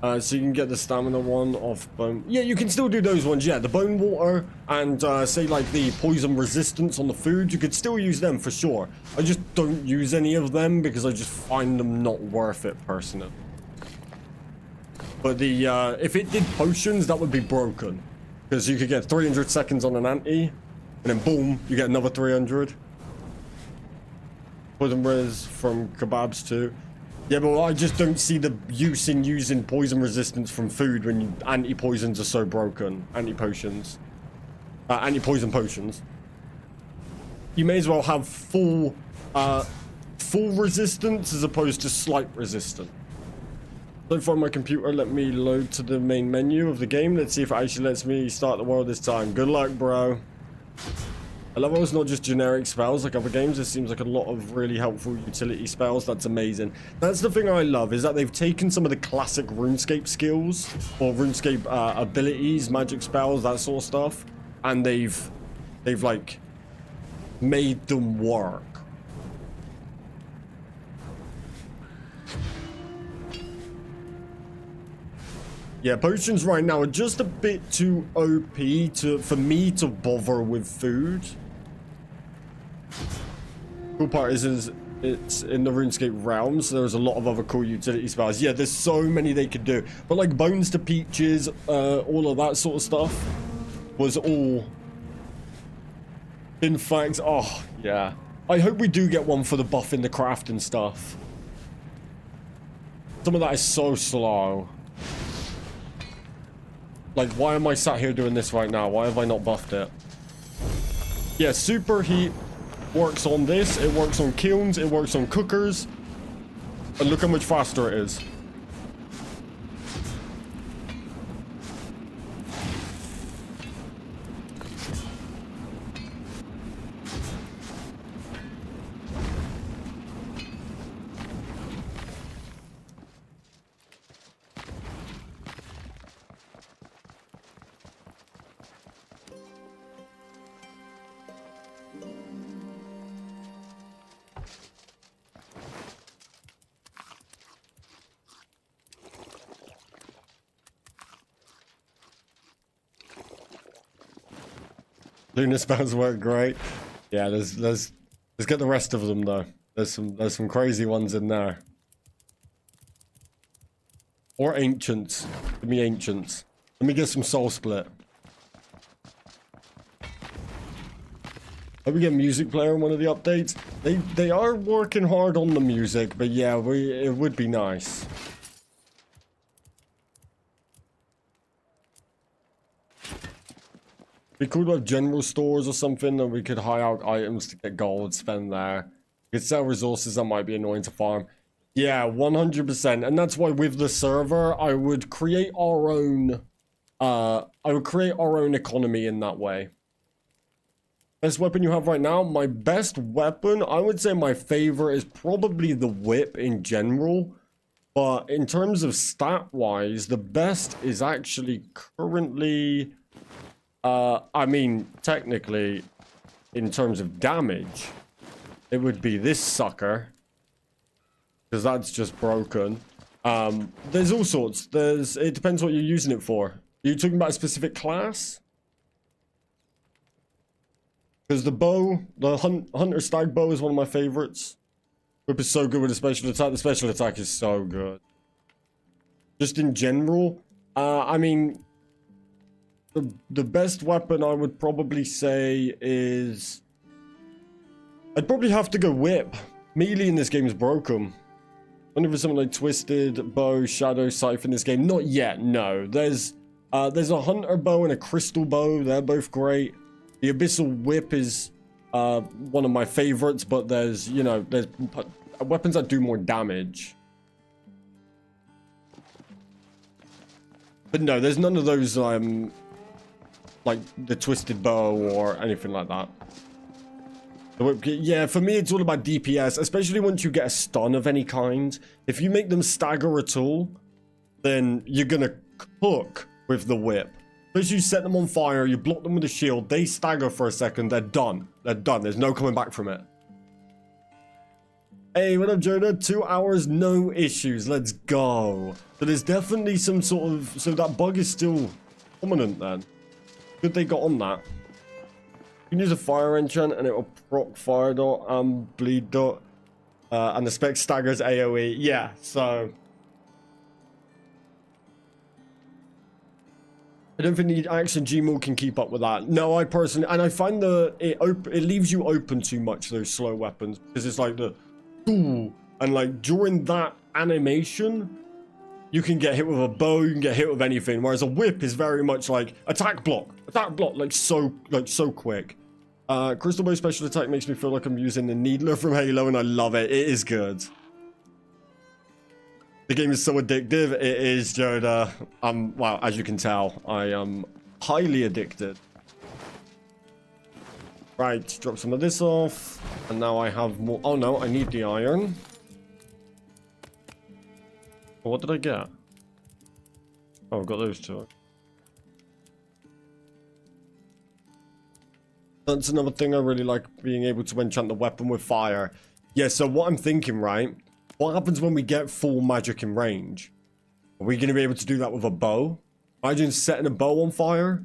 so you can get the stamina one off bone. Yeah, you can still do those ones. Yeah, the bone water and say like the poison resistance on the food. You could still use them for sure. I just don't use any of them because I just find them not worth it personally. But the if it did potions, that would be broken because you could get 300 seconds on an anti, and then boom, you get another 300. Poison res from kebabs too. Yeah, but I just don't see the use in using poison resistance from food when anti-poisons are so broken. Anti-potions. anti-poison potions, you may as well have full resistance as opposed to slight resistance. So far, my computer let me load to the main menu of the game. Let's see if it actually lets me start the world this time. Good luck, bro. I love how it's not just generic spells like other games. It seems like a lot of really helpful utility spells. That's amazing. That's the thing I love, is that they've taken some of the classic RuneScape skills or RuneScape abilities, magic spells, that sort of stuff, and they've like made them work. Yeah, potions right now are just a bit too OP for me to bother with food. Cool part is it's in the RuneScape realm, so there's a lot of other cool utility spells. Yeah, there's so many they could do. But like Bones to Peaches, all of that sort of stuff was all... In fact, oh, yeah. I hope we do get one for the buff in the craft and stuff. Some of that is so slow. Like, why am I sat here doing this right now? Why have I not buffed it? Yeah, super heat works on this. It works on kilns. It works on cookers. And look how much faster it is. Lunar spells work great. Yeah, let's get the rest of them though. There's some crazy ones in there. Or ancients. Give me ancients. Let me get some soul split. Hope we get music player in one of the updates. They are working hard on the music, but yeah, it would be nice. Be cool to have general stores or something that we could hire out items to get gold, spend there. We could sell resources that might be annoying to farm. Yeah, 100%. And that's why with the server, I would create our own economy in that way. Best weapon you have right now? My best weapon, I would say my favorite is probably the whip in general. But in terms of stat-wise, the best is actually currently... I mean, technically, in terms of damage, it would be this sucker. Because that's just broken. There's all sorts. It depends what you're using it for. Are you talking about a specific class? Because the bow, the Hunter Stag bow is one of my favorites. Whip is so good with the special attack. The special attack is so good. Just in general, I mean... The best weapon I would probably say is... I'd probably have to go whip. Melee in this game is broken. Only for something like Twisted, Bow, Shadow, Scythe in this game. Not yet, no. There's a Hunter Bow and a Crystal Bow. They're both great. The Abyssal Whip is one of my favorites, but there's, you know, there's weapons that do more damage. But no, there's none of those, like the Twisted Bow or anything like that. Yeah, for me, it's all about DPS, especially once you get a stun of any kind. If you make them stagger at all, then you're gonna cook with the whip. As you set them on fire, you block them with a shield, they stagger for a second, they're done. They're done. There's no coming back from it. Hey, what up, Jonah? 2 hours, no issues. Let's go. So there's definitely some sort of... So that bug is still prominent then. Good they got on that. You can use a fire enchant and it will proc fire dot and bleed dot. And the spec staggers AoE. Yeah, so... I don't think the Axe and Gmaul can keep up with that. No, I personally... And I find it leaves you open too much, those slow weapons. Because it's like the... Ooh, and like during that animation... you can get hit with a bow, you can get hit with anything. Whereas a whip is very much like attack block, like so quick. Crystal bow special attack makes me feel like I'm using the needler from Halo, and I love it. It is good. The game is so addictive. It is, Joda. Well, as you can tell, I am highly addicted. Right, drop some of this off. And now I have more. Oh no, I need the iron. What did I get? Oh, I got those two. That's another thing I really like, being able to enchant the weapon with fire. Yeah, so what I'm thinking, right? What happens when we get full magic in range? Are we going to be able to do that with a bow? Imagine setting a bow on fire.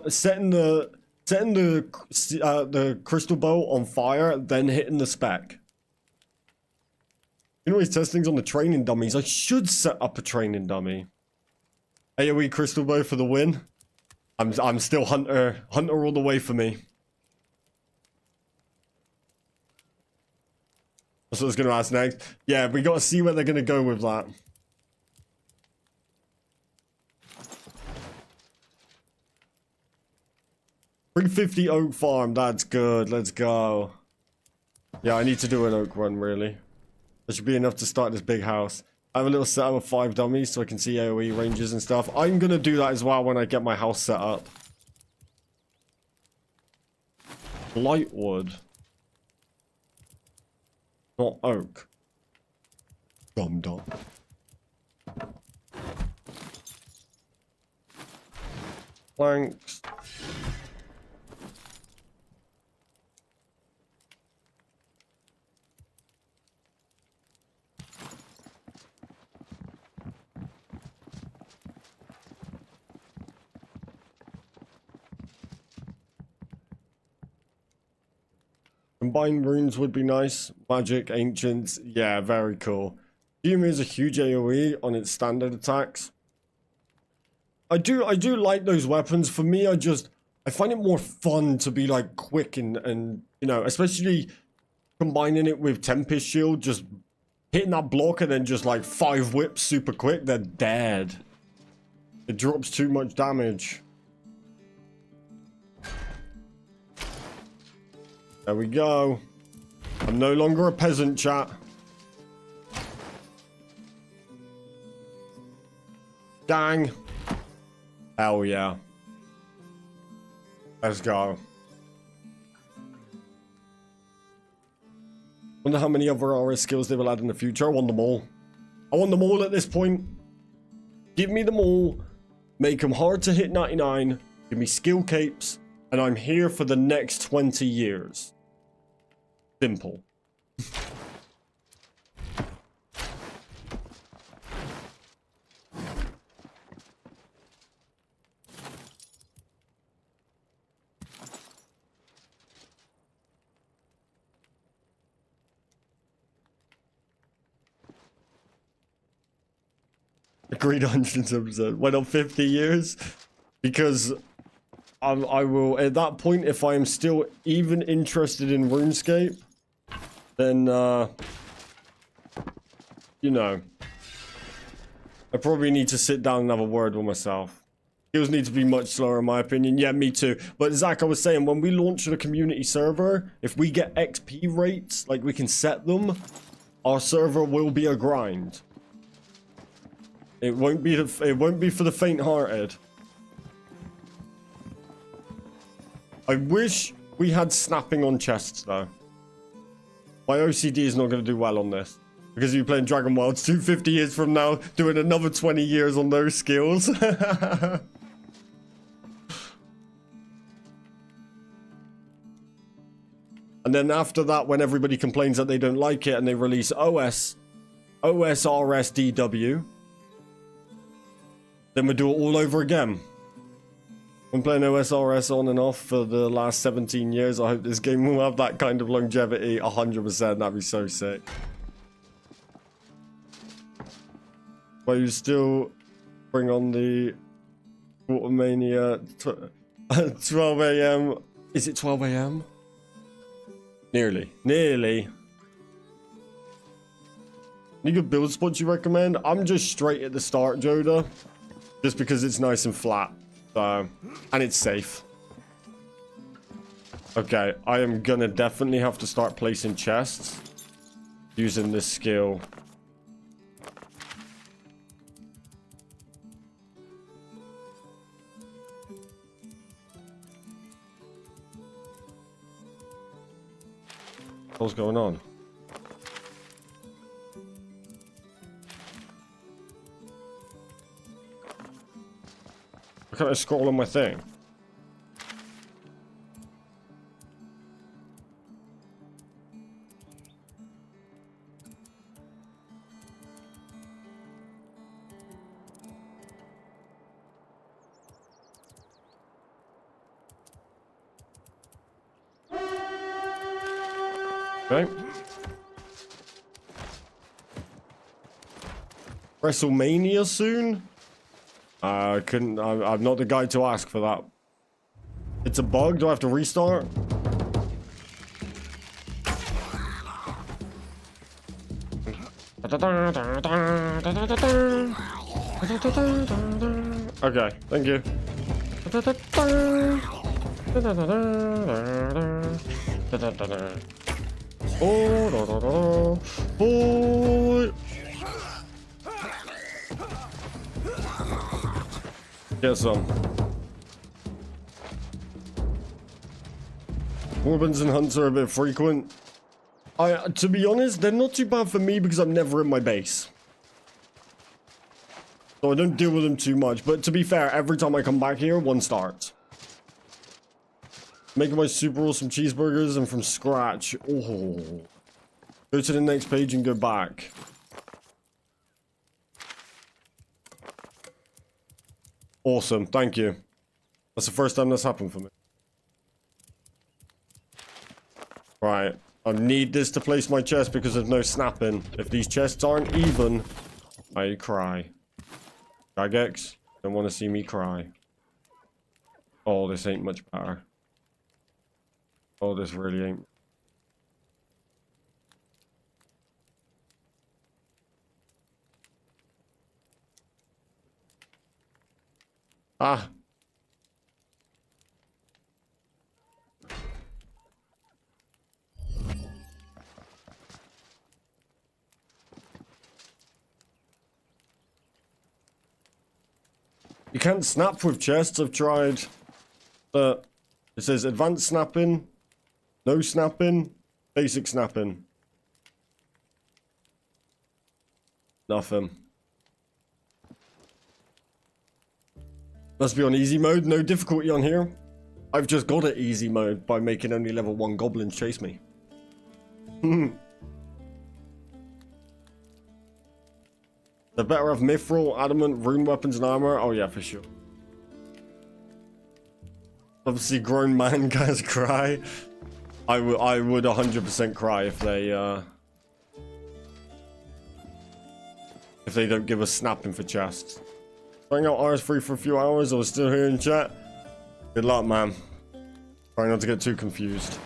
Setting the crystal bow on fire, then hitting the spec. You know, he's testing on the training dummies. I should set up a training dummy. AoE crystal bow for the win. I'm still hunter all the way for me. That's what I was going to ask next. Yeah, we got to see where they're going to go with that. $350 oak farm. That's good. Let's go. Yeah, I need to do an oak run, really. That should be enough to start this big house. I have a little setup of 5 dummies so I can see AoE ranges and stuff. I'm going to do that as well when I get my house set up. Lightwood. Not oak. Dum. Planks. Combined runes would be nice. Magic, ancients, yeah, very cool. Yumi is a huge AoE on its standard attacks. I do like those weapons. For me, I find it more fun to be like quick and you know, especially combining it with Tempest Shield, just hitting that block and then just like 5 whips super quick, they're dead. It drops too much damage. There we go. I'm no longer a peasant, chat. Dang. Hell yeah. Let's go. Wonder how many other RS skills they will add in the future. I want them all. I want them all at this point. Give me them all. Make them hard to hit 99. Give me skill capes. And I'm here for the next 20 years. Simple. Agreed 100%. Went on 50 years because I will, at that point, if I am still even interested in Runescape, then, you know, I probably need to sit down and have a word with myself. Skills need to be much slower, in my opinion. Yeah, me too. But Zach, I was saying, when we launch the community server, if we get XP rates, like we can set them, our server will be a grind. It won't be for the faint-hearted. I wish we had snapping on chests, though. My OCD is not going to do well on this. Because you're playing Dragonwilds 250 years from now, doing another 20 years on those skills. And then after that, when everybody complains that they don't like it and they release OSRSDW, then we do it all over again. I'm playing OSRS on and off for the last 17 years. I hope this game will have that kind of longevity. 100%. That'd be so sick. But you still bring on the Watermania 12 a.m. Is it 12 a.m.? Nearly. Any good build spots you recommend? I'm just straight at the start, Joda. Just because it's nice and flat. So, and it's safe. Okay, I am gonna definitely have to start placing chests. Using this skill. What's going on? Why can't I scroll on my thing? Okay. WrestleMania soon? I'm not the guy to ask for that. It's a bug? Do I have to restart? Okay, thank you. Oh. Get some. Warbans and hunts are a bit frequent. To be honest, they're not too bad for me because I'm never in my base. So I don't deal with them too much. But to be fair, every time I come back here, one starts. Making my super awesome cheeseburgers and from scratch. Oh. Go to the next page and go back. Awesome, thank you. That's the first time that's happened for me. Right, I need this to place my chest because there's no snapping. If these chests aren't even, I cry. Caztecx, don't want to see me cry. Oh, this ain't much better. Oh, this really ain't. Ah. You can't snap with chests. I've tried. It says advanced snapping, no snapping, basic snapping. Nothing. Must be on easy mode. No difficulty on here. I've just got it easy mode by making only level 1 goblins chase me. They're better have mithril, adamant, rune weapons and armor. Oh yeah, for sure. Obviously, grown man guys cry. I would 100% cry if they don't give us snapping for chests. Trying out RS3 for a few hours. I was still here in chat. Good luck, man. Try not to get too confused.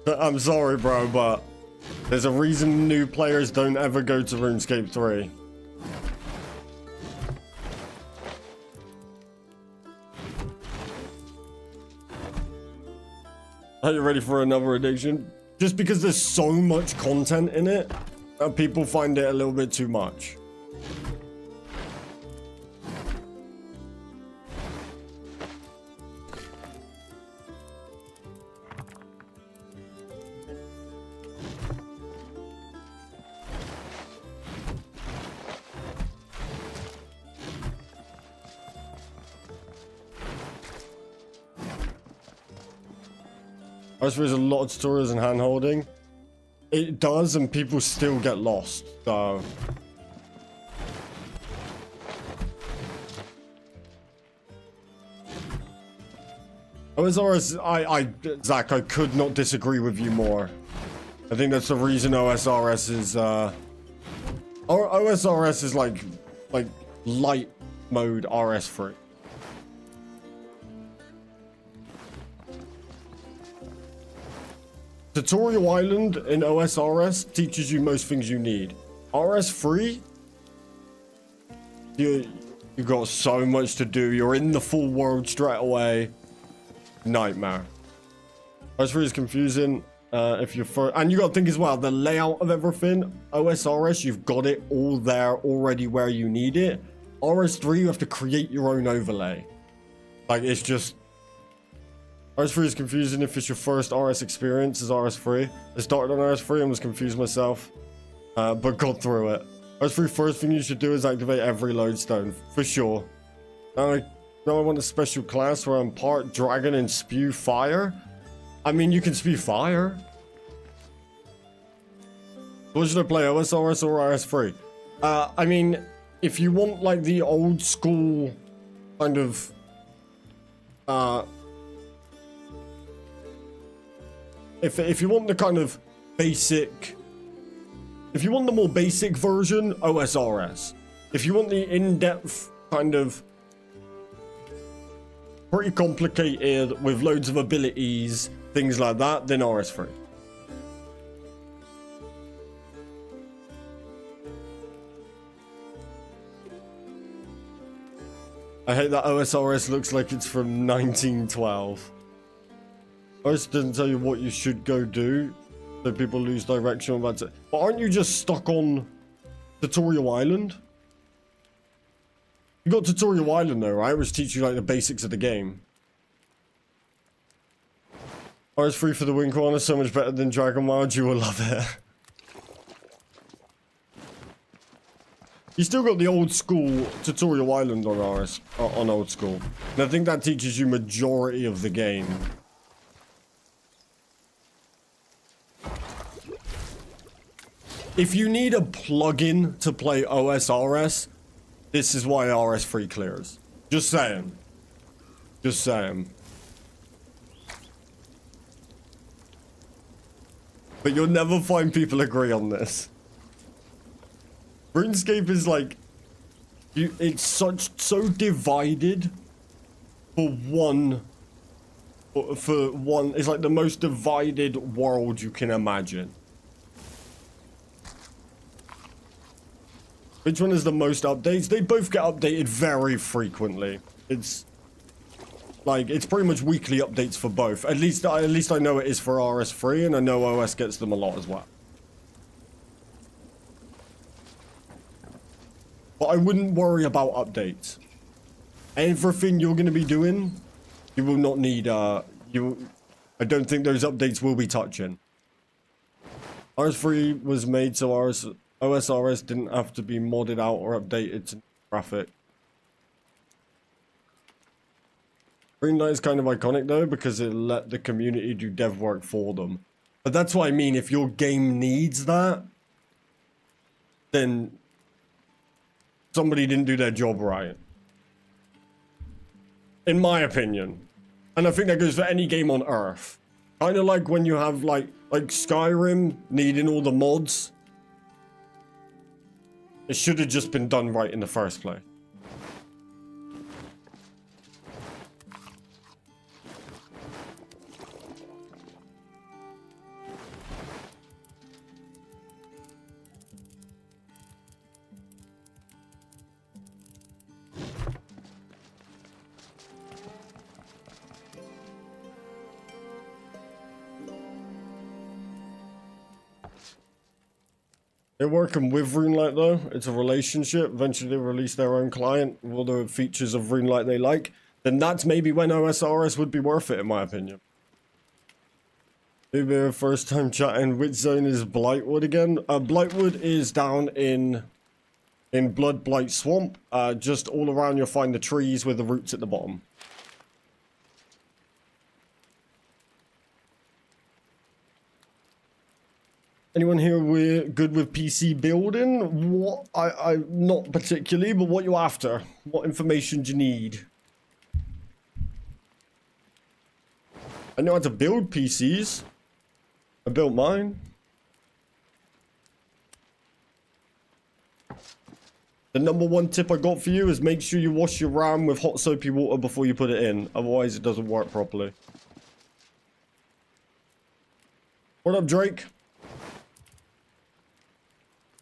I'm sorry, bro, but there's a reason new players don't ever go to RuneScape 3. Are you ready for another addiction? Just because there's so much content in it, people find it a little bit too much. There's a lot of tutorials and hand-holding. It does, and people still get lost, so... OSRS, Zach, I could not disagree with you more. I think that's the reason OSRS is, OSRS is like light mode RS3. Tutorial Island in OSRS teaches you most things you need. RS3, you got so much to do. You're in the full world straight away. Nightmare. RS3 is confusing. If you're and you got to think as well, the layout of everything. OSRS, you've got it all there already where you need it. RS3, you have to create your own overlay. Like, it's just... RS3 is confusing if it's your first RS experience as RS3. I started on RS3 and was confused myself, but got through it. RS3, first thing you should do is activate every lodestone, for sure. Now I want a special class where I'm part dragon and spew fire. I mean, you can spew fire. What should I play, OSRS or RS3? I mean, if you want like the old school kind of if you want the kind of basic, if you want the more basic version, OSRS. If you want the in-depth kind of pretty complicated with loads of abilities, things like that, then RS3. I hate that OSRS looks like it's from 1912. OS doesn't tell you what you should go do, so people lose direction about it. But aren't you just stuck on Tutorial Island? You got Tutorial Island though, right? Which teach you like the basics of the game. RS3 for the win corner, so much better than Dragonwilds. You will love it. You still got the old school Tutorial Island on on old school, and I think that teaches you majority of the game. If you need a plugin to play OSRS, this is why RS3 clears. Just saying. Just saying. But you'll never find people agree on this. RuneScape is like, it's so divided for one, it's like the most divided world you can imagine. Which one is the most updates? They both get updated very frequently. It's like, it's pretty much weekly updates for both. At least I know it is for RS3, and I know OS gets them a lot as well. But I wouldn't worry about updates. Everything you're going to be doing, you will not need, I don't think those updates will be touching. RS3 was made so OSRS didn't have to be modded out or updated to graphic. Greenlight is kind of iconic though, because it let the community do dev work for them. But that's what I mean, if your game needs that, then somebody didn't do their job right. In my opinion. And I think that goes for any game on Earth. Kind of like when you have like Skyrim needing all the mods. It should have just been done right in the first place. They're working with Runelight though. It's a relationship. Eventually they'll release their own client with all the features of Runelight they like. Then that's maybe when OSRS would be worth it, in my opinion. Maybe our first time chatting. Which zone is Blightwood again? Blightwood is down in Blood Blight Swamp. Just all around you'll find the trees with the roots at the bottom. Anyone here good with PC building? What I not particularly, but what you after? What information do you need? I know how to build PCs. I built mine. The #1 tip I got for you is make sure you wash your RAM with hot soapy water before you put it in. Otherwise, it doesn't work properly. What up, Drake?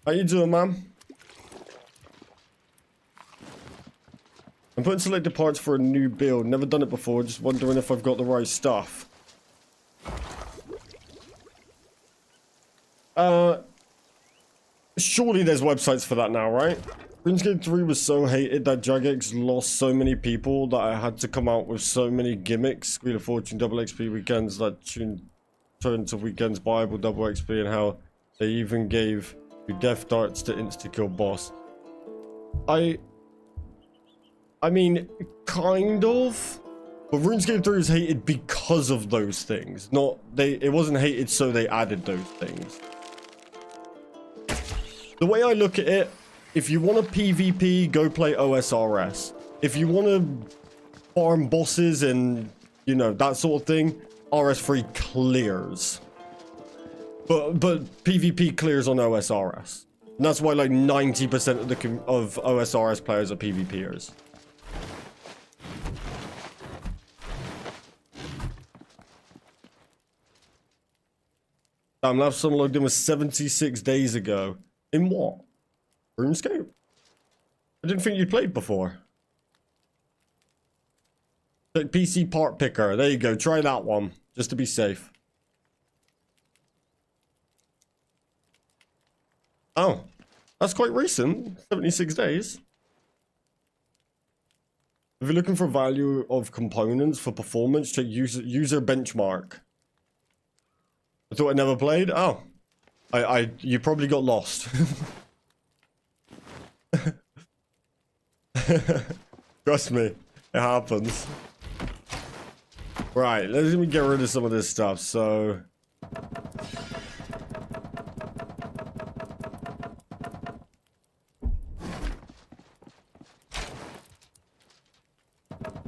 How you doing, man? I'm putting selected parts for a new build. Never done it before. Just wondering if I've got the right stuff. Surely there's websites for that now, right? RuneScape 3 was so hated that Jagex lost so many people that I had to come out with so many gimmicks. Wheel of Fortune, double XP weekends that turned to weekends, Bible, double XP, and how they even gave you death darts to insta-kill boss. I mean, kind of. But RuneScape 3 is hated because of those things. It wasn't hated so they added those things. The way I look at it, if you want a PvP, go play OSRS. If you want to farm bosses and, you know, that sort of thing, RS3 clears. But PvP clears on OSRS. And that's why like 90% of OSRS players are PvPers. Last summer logged in was 76 days ago. In what? RuneScape? I didn't think you'd played before. Like PC part picker. There you go. Try that one. Just to be safe. Oh. That's quite recent. 76 days. If you're looking for value of components for performance, check user benchmark. I thought I never played? Oh. You probably got lost. Trust me, it happens. Right, let me get rid of some of this stuff, so...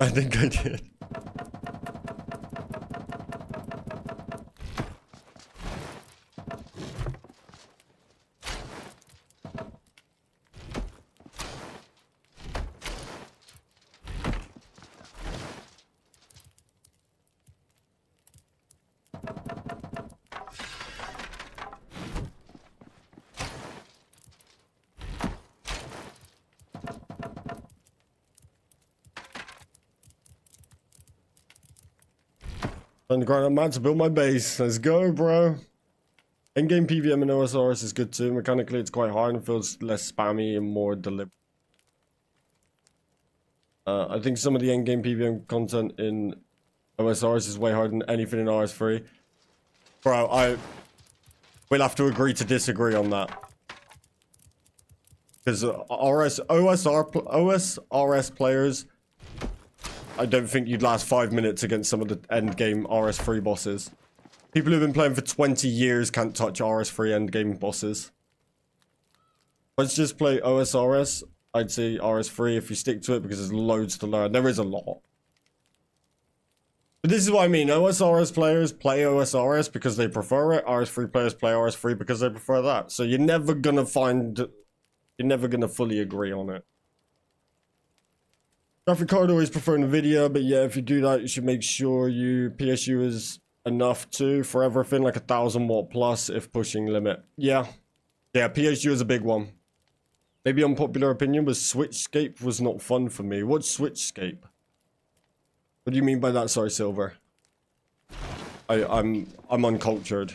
I think I did. Time to grind up mad to build my base. Let's go, bro. Endgame PVM and OSRS is good too. Mechanically, it's quite hard and feels less spammy and more deliberate. I think some of the endgame PVM content in OSRS is way harder than anything in RS3. Bro, we'll have to agree to disagree on that. Because OSRS players, I don't think you'd last 5 minutes against some of the endgame RS3 bosses. People who've been playing for 20 years can't touch RS3 endgame bosses. Let's just play OSRS. I'd say RS3 if you stick to it because there's loads to learn. There is a lot. But this is what I mean. OSRS players play OSRS because they prefer it. RS3 players play RS3 because they prefer that. So you're never gonna fully agree on it. Graphic card always prefer NVIDIA, but yeah, if you do that, you should make sure you PSU is enough too for everything, like 1000 watt plus if pushing limit. Yeah, PSU is a big one. Maybe unpopular opinion, but Switchscape was not fun for me. What's Switchscape? What do you mean by that? Sorry, Silver. I'm uncultured.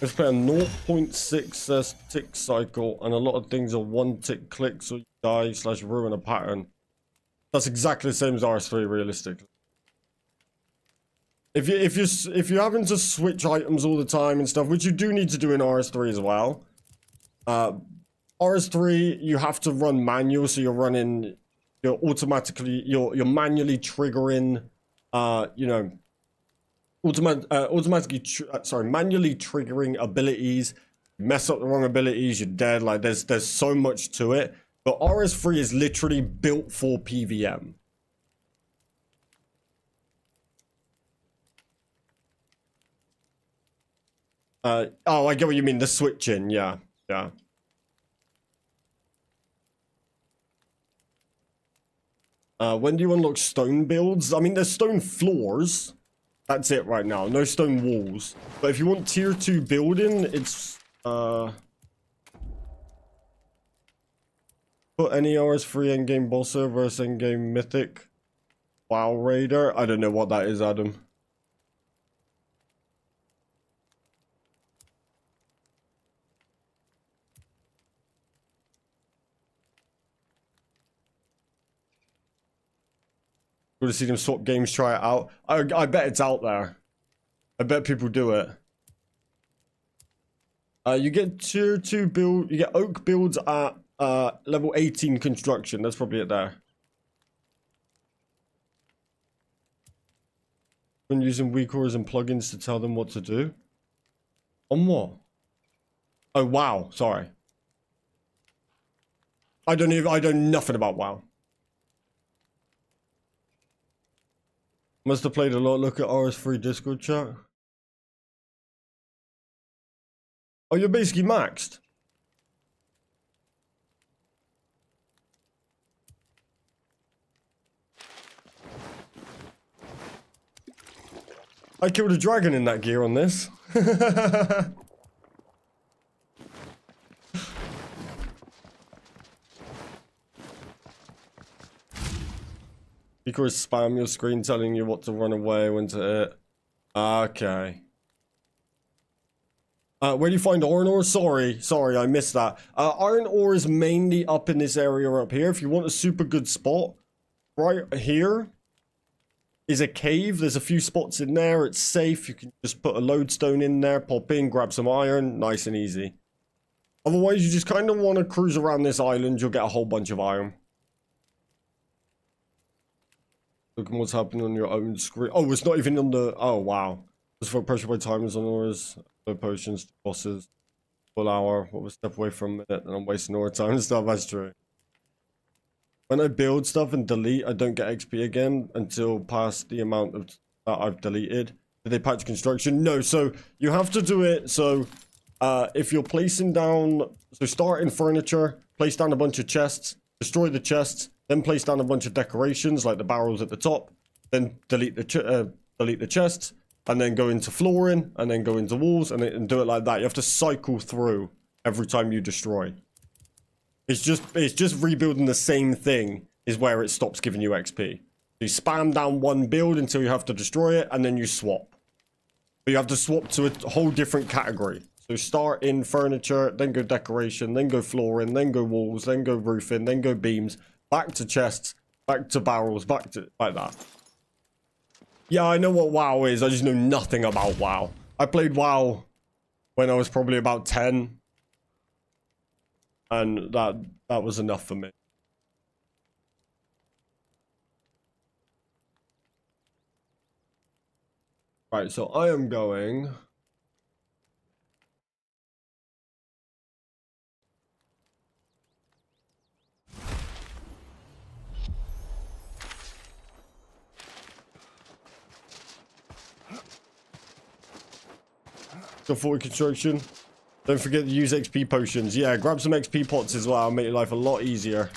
Let's play a 0.6 tick cycle, and a lot of things are one tick clicks or you die / ruin a pattern. That's exactly the same as RS3, realistically. If you're having to switch items all the time and stuff, which you do need to do in RS3 as well. RS3, you have to run manual, so you're manually triggering, you know, manually triggering abilities. Mess up the wrong abilities, you're dead. Like there's so much to it. But RS3 is literally built for PVM. Oh, I get what you mean. The switching, yeah. When do you unlock stone builds? I mean, there's stone floors. That's it right now. No stone walls. But if you want tier 2 building, it's put any RS3 endgame bosser versus endgame mythic. WoW Raider. I don't know what that is, Adam. Good to see them swap games, try it out. I bet it's out there. I bet people do it. You get tier 2 build. You get oak builds at level 18 construction. That's probably it there. When using WeCores and plugins to tell them what to do. On what? Oh wow, sorry. I know nothing about WoW. Must have played a lot. Look at RS3 Discord chat. Oh, you're basically maxed. I killed a dragon in that gear on this. Because spam your screen telling you what to run away, when to hit. Okay. Where do you find iron ore? Sorry, I missed that. Iron ore is mainly up in this area up here. If you want a super good spot, right here is a cave. There's a few spots in there. It's safe. You can just put a lodestone in there, pop in, grab some iron. Nice and easy. Otherwise, you just kind of want to cruise around this island. You'll get a whole bunch of iron. Look at what's happening on your own screen. Oh, it's not even on the... Oh, wow. Just for pressure by timers on ores. No potions, bosses. Full hour. What was step away from a minute? And I'm wasting ore time and stuff. That's true. When I build stuff and delete, I don't get XP again until past the amount of that I've deleted. Did they patch construction? No. So you have to do it. So if you're placing down... So start in furniture. Place down a bunch of chests. Destroy the chests. Then place down a bunch of decorations like the barrels at the top. Then delete the chests. And then go into flooring. And then go into walls. And do it like that. You have to cycle through every time you destroy. It's just rebuilding the same thing is where it stops giving you XP. You spam down one build until you have to destroy it. And then you swap. But you have to swap to a whole different category. So start in furniture. Then go decoration. Then go flooring. Then go walls. Then go roofing. Then go beams. Back to chests, back to barrels, back to... like that. Yeah, I know what WoW is. I just know nothing about WoW. I played WoW when I was probably about 10. And that was enough for me. Right, so I am going... forward construction. Don't forget to use XP potions. Yeah, grab some XP pots as well. Make your life a lot easier.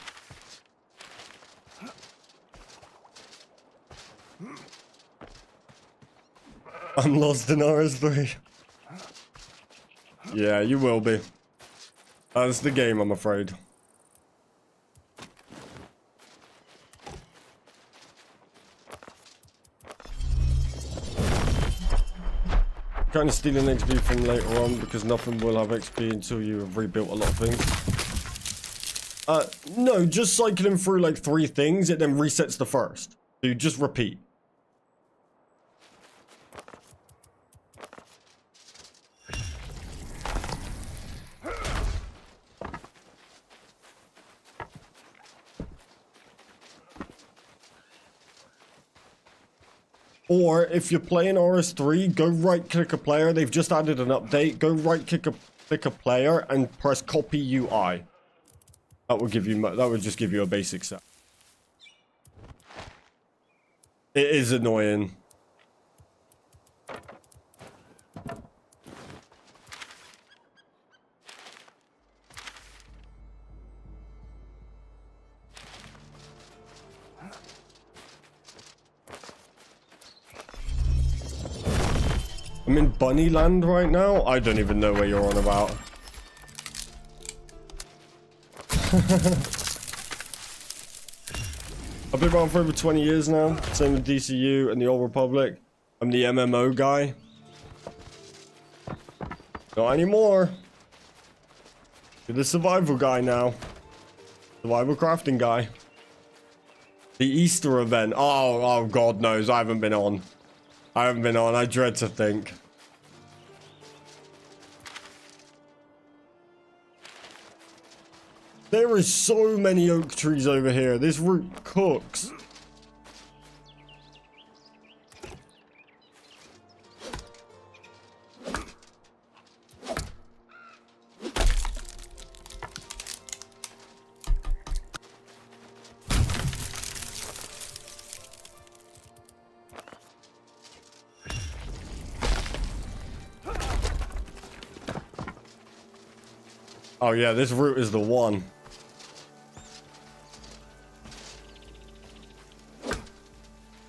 I'm lost in RS3. Yeah, you will be. That's the game, I'm afraid. Kind of stealing XP from later on because nothing will have XP until you have rebuilt a lot of things. No, just cycling through like 3 things, it then resets the first. So you just repeat. Or if you're playing RS3, go right click a player. They've just added an update. Go right click a player and press copy UI. That would give you, that would just give you a basic set. It is annoying. I'm in Bunnyland right now. I don't even know where you're on about. I've been around for over 20 years now. Same with DCU and the Old Republic. I'm the MMO guy. Not anymore. You're the survival guy now. Survival crafting guy. The Easter event. Oh, God knows. I haven't been on. I dread to think. There is so many oak trees over here. This route cooks. Oh yeah, this route is the one.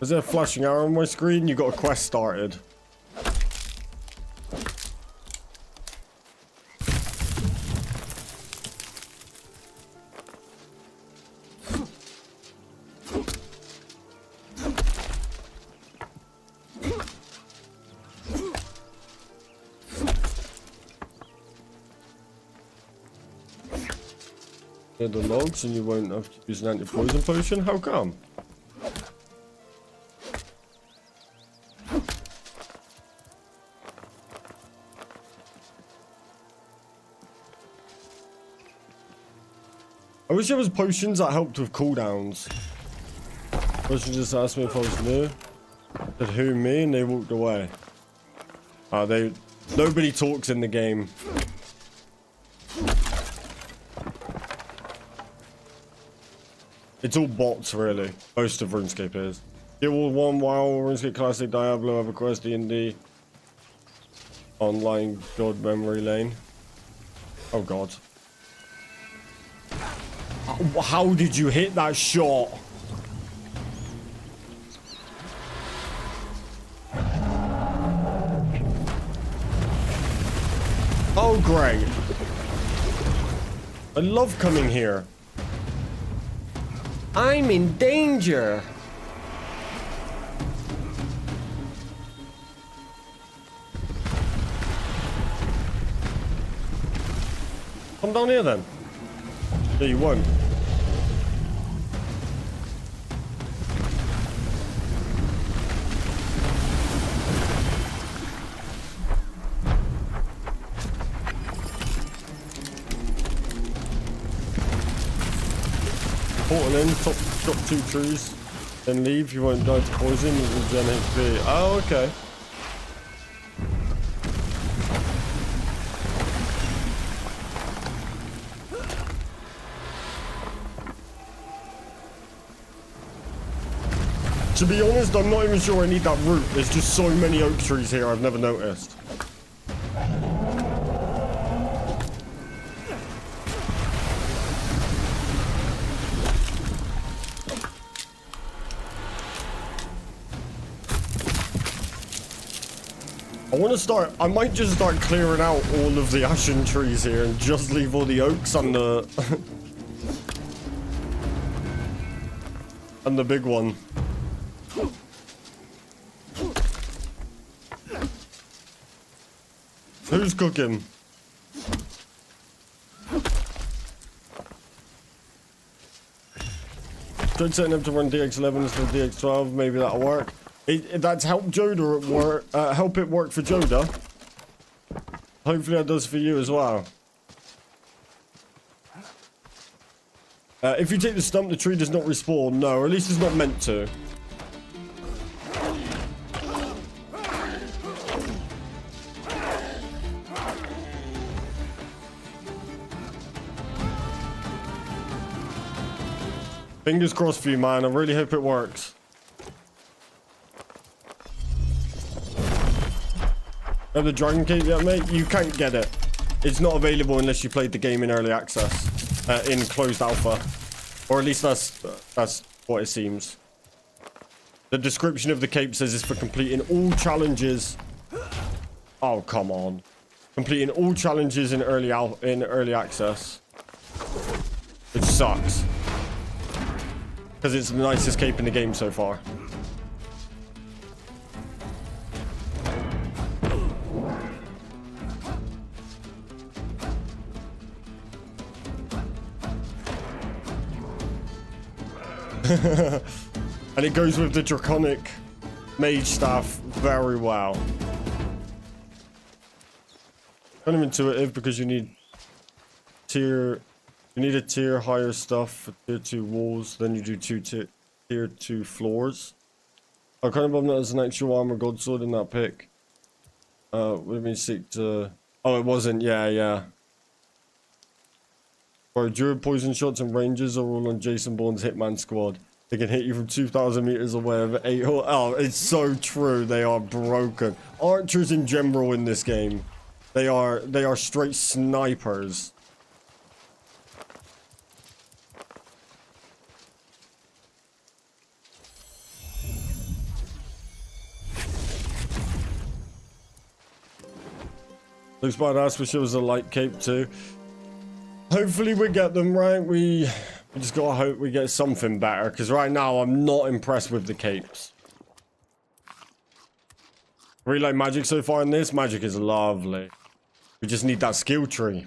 Is there a flashing arrow on my screen? You got a quest started. Near the logs and you won't have to use an anti-poison potion? How come? I wish there was potions that helped with cooldowns. Person just asked me if I was new. Said who, me? And they walked away. Nobody talks in the game. It's all bots, really. Most of RuneScape is. Guild Wars 1, WoW, RuneScape Classic, Diablo, EverQuest, D&D. Online God Memory Lane. Oh God. How did you hit that shot? Oh, great. I love coming here. I'm in danger. Come down here then. Yeah, you won't. Portal in, chop 2 trees, then leave. You won't die to poison. You will gen HP. Oh, okay. To be honest, I'm not even sure I need that route. There's just so many oak trees here I've never noticed. I might just start clearing out all of the ashen trees here and just leave all the oaks on the... and the big one. Who's cooking? Tried setting up to run DX11 instead of DX12. Maybe that'll work. That's helped Joda work. Help it work for Joda. Hopefully that does for you as well. If you take the stump, the tree does not respawn. No, or at least it's not meant to. Fingers crossed for you, man. I really hope it works. Have the Dragon Cape yet, mate? You can't get it. It's not available unless you played the game in early access, in closed alpha, or at least that's what it seems. The description of the cape says it's for completing all challenges. Oh, come on! Completing all challenges in early access, which sucks because it's the nicest cape in the game so far. And it goes with the draconic mage staff very well. Kind of intuitive because you need a tier higher stuff for tier 2 walls, then you do tier 2 floors. I kind of bummed that as an actual armor godsword in that pick. Let me seek to... Oh, it wasn't. Yeah. Or Druid poison shots and ranges are all on Jason Bourne's Hitman squad. They can hit you from 2,000 meters away over 8 or... Oh, it's so true. They are broken. Archers in general in this game. They are straight snipers. Looks badass, wish it was a light cape too. Hopefully we get them right. We just gotta hope we get something better, because right now I'm not impressed with the capes. Really like magic so far in this. Magic is lovely. We just need that skill tree.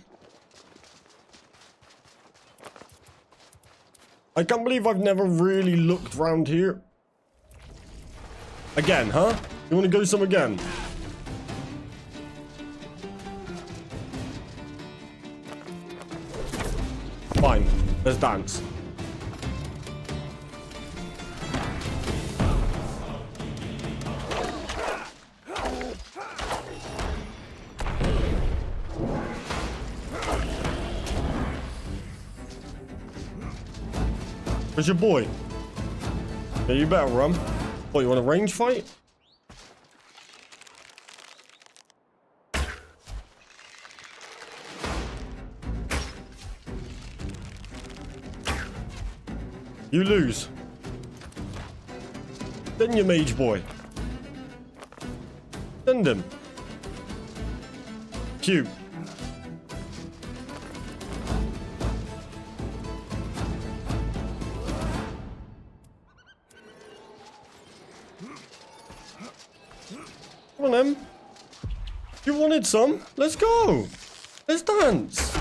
I can't believe I've never really looked around here. Again, huh? You want to go some again? Fine, let's dance. Where's your boy? Yeah, you better run. What, you want a range fight? You lose. Then your mage boy. Send him. Cute. Come on, Em. You wanted some? Let's go. Let's dance.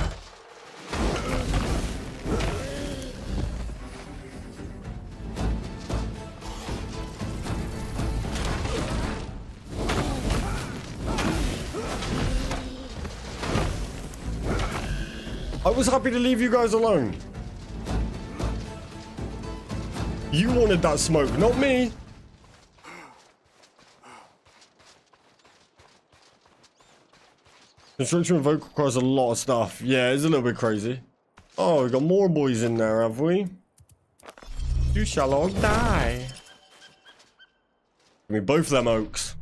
I was happy to leave you guys alone. You wanted that smoke, not me. Construction Invoke requires a lot of stuff. Yeah, it's a little bit crazy. Oh, we got more boys in there, have we? You shall all die. Give me both of them oaks.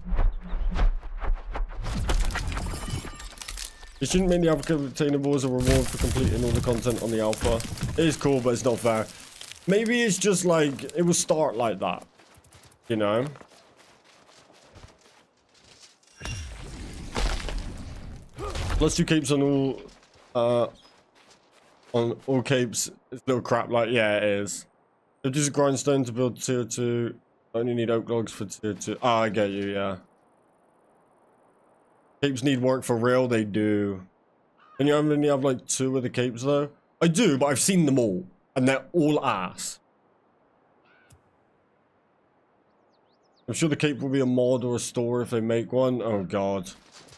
You shouldn't make the alpha obtainable as a reward for completing all the content on the alpha. It is cool, but it's not fair. Maybe it's just like, it will start like that. You know? Plus 2 capes on all capes. It's a little crap, like, yeah, it is. If this is grindstone to build tier 2, I only need oak logs for tier 2. Ah, I get you, yeah. Capes need work for real, they do. And you only have like 2 of the capes though? I do, but I've seen them all. And they're all ass. I'm sure the cape will be a mod or a store if they make one. Oh god.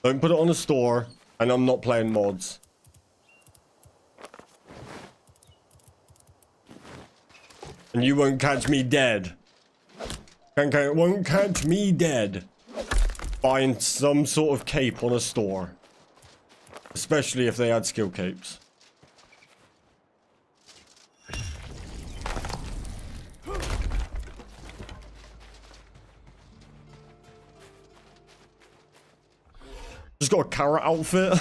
Don't put it on a store, and I'm not playing mods. And you won't catch me dead. Won't catch me dead. Buying some sort of cape on a store. Especially if they had skill capes. Just got a carrot outfit.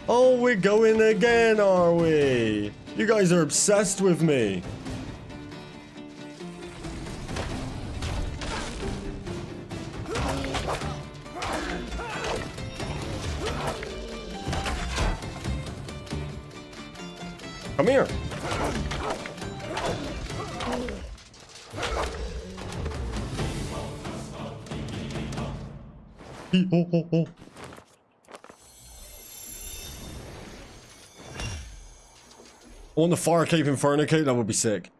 Oh, we're going again, are we? You guys are obsessed with me. Come here. Oh, oh, oh. I want the fire cape inferno cape, that would be sick.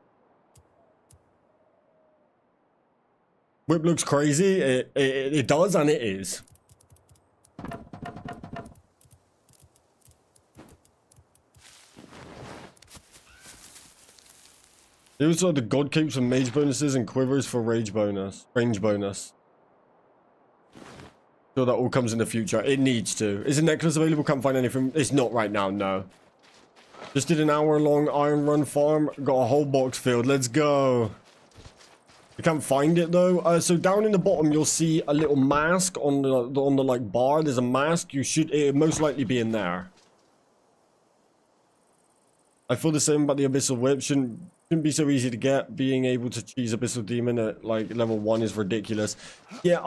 Whip looks crazy. It does, and it is. They also have the god capes and mage bonuses and quivers for range bonus. Sure, that all comes in the future. It needs to. Is a necklace available? Can't find anything. It's not right now, no. Just did an hour-long iron run farm. Got a whole box filled. Let's go. You can't find it though. So down in the bottom, you'll see a little mask on the like bar. There's a mask. It most likely be in there. I feel the same about the Abyssal Whip. Shouldn't be so easy to get. Being able to cheese Abyssal Demon at like level 1 is ridiculous. Yeah,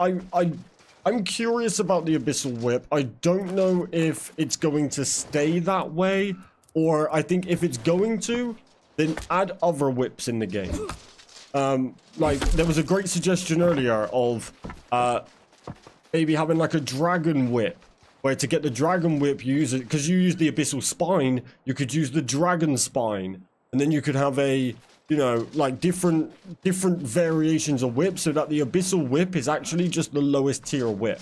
I'm curious about the Abyssal Whip. I don't know if it's going to stay that way, or I think if it's going to, then add other whips in the game. Like, there was a great suggestion earlier of maybe having like a dragon whip, where to get the dragon whip, you use it, because you use the Abyssal Spine, you could use the Dragon Spine, and then you could have a, you know, like different variations of whip, so that the Abyssal Whip is actually just the lowest tier whip.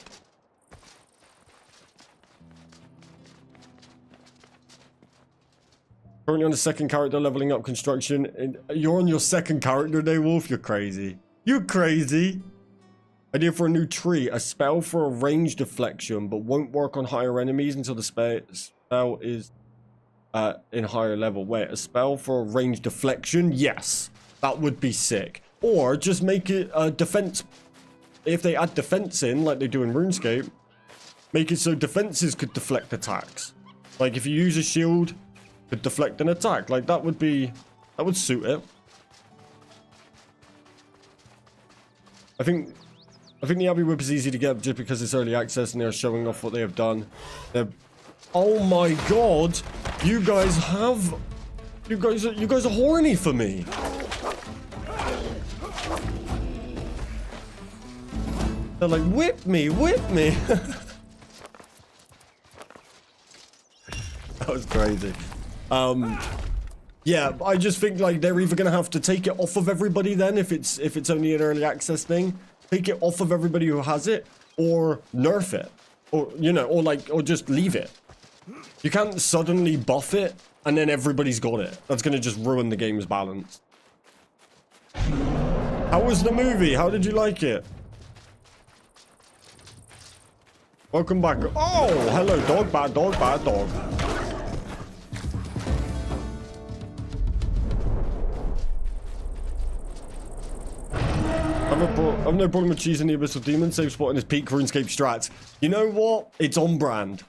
Currently on the second character, leveling up construction. And you're on your second character day, Wolf? You're crazy. You're crazy. Idea for a new tree. A spell for a range deflection, but won't work on higher enemies until the spell is in higher level. Wait, a spell for a range deflection? Yes. That would be sick. Or just make it a defense. If they add defense in, like they do in RuneScape, make it so defenses could deflect attacks. Like if you use a shield, could deflect an attack. Like that would suit it. I think the Abbey Whip is easy to get just because it's early access and they're showing off what they have done. Oh my god! You guys are horny for me. They're like, whip me, whip me. That was crazy. Yeah, I just think like they're either gonna have to take it off of everybody then if it's only an early access thing, take it off of everybody who has it, or nerf it, or you know, or just leave it. You can't suddenly buff it and then everybody's got it. That's gonna just ruin the game's balance. How was the movie? How did you like it? Welcome back. Oh, hello, dog, bad dog, bad dog. I've no problem with cheesing the Abyssal Demon. Safe spot in his peak RuneScape strats. You know what? It's on brand.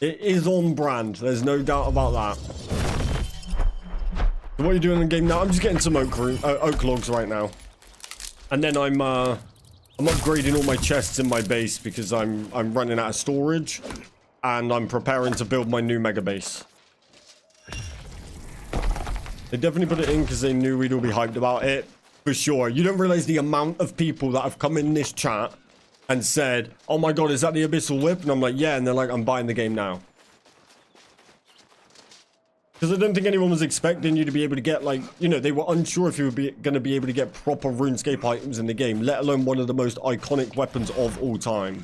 It is on brand. There's no doubt about that. So what are you doing in the game now? I'm just getting some oak logs right now. And then I'm upgrading all my chests in my base because I'm running out of storage. And I'm preparing to build my new mega base. They definitely put it in because they knew we'd all be hyped about it. For sure. You don't realize the amount of people that have come in this chat and said, oh my god, is that the Abyssal Whip? And I'm like, yeah. And they're like, I'm buying the game now. Because I don't think anyone was expecting you to be able to get, like, you know, they were unsure if you were going to be able to get proper RuneScape items in the game, let alone one of the most iconic weapons of all time.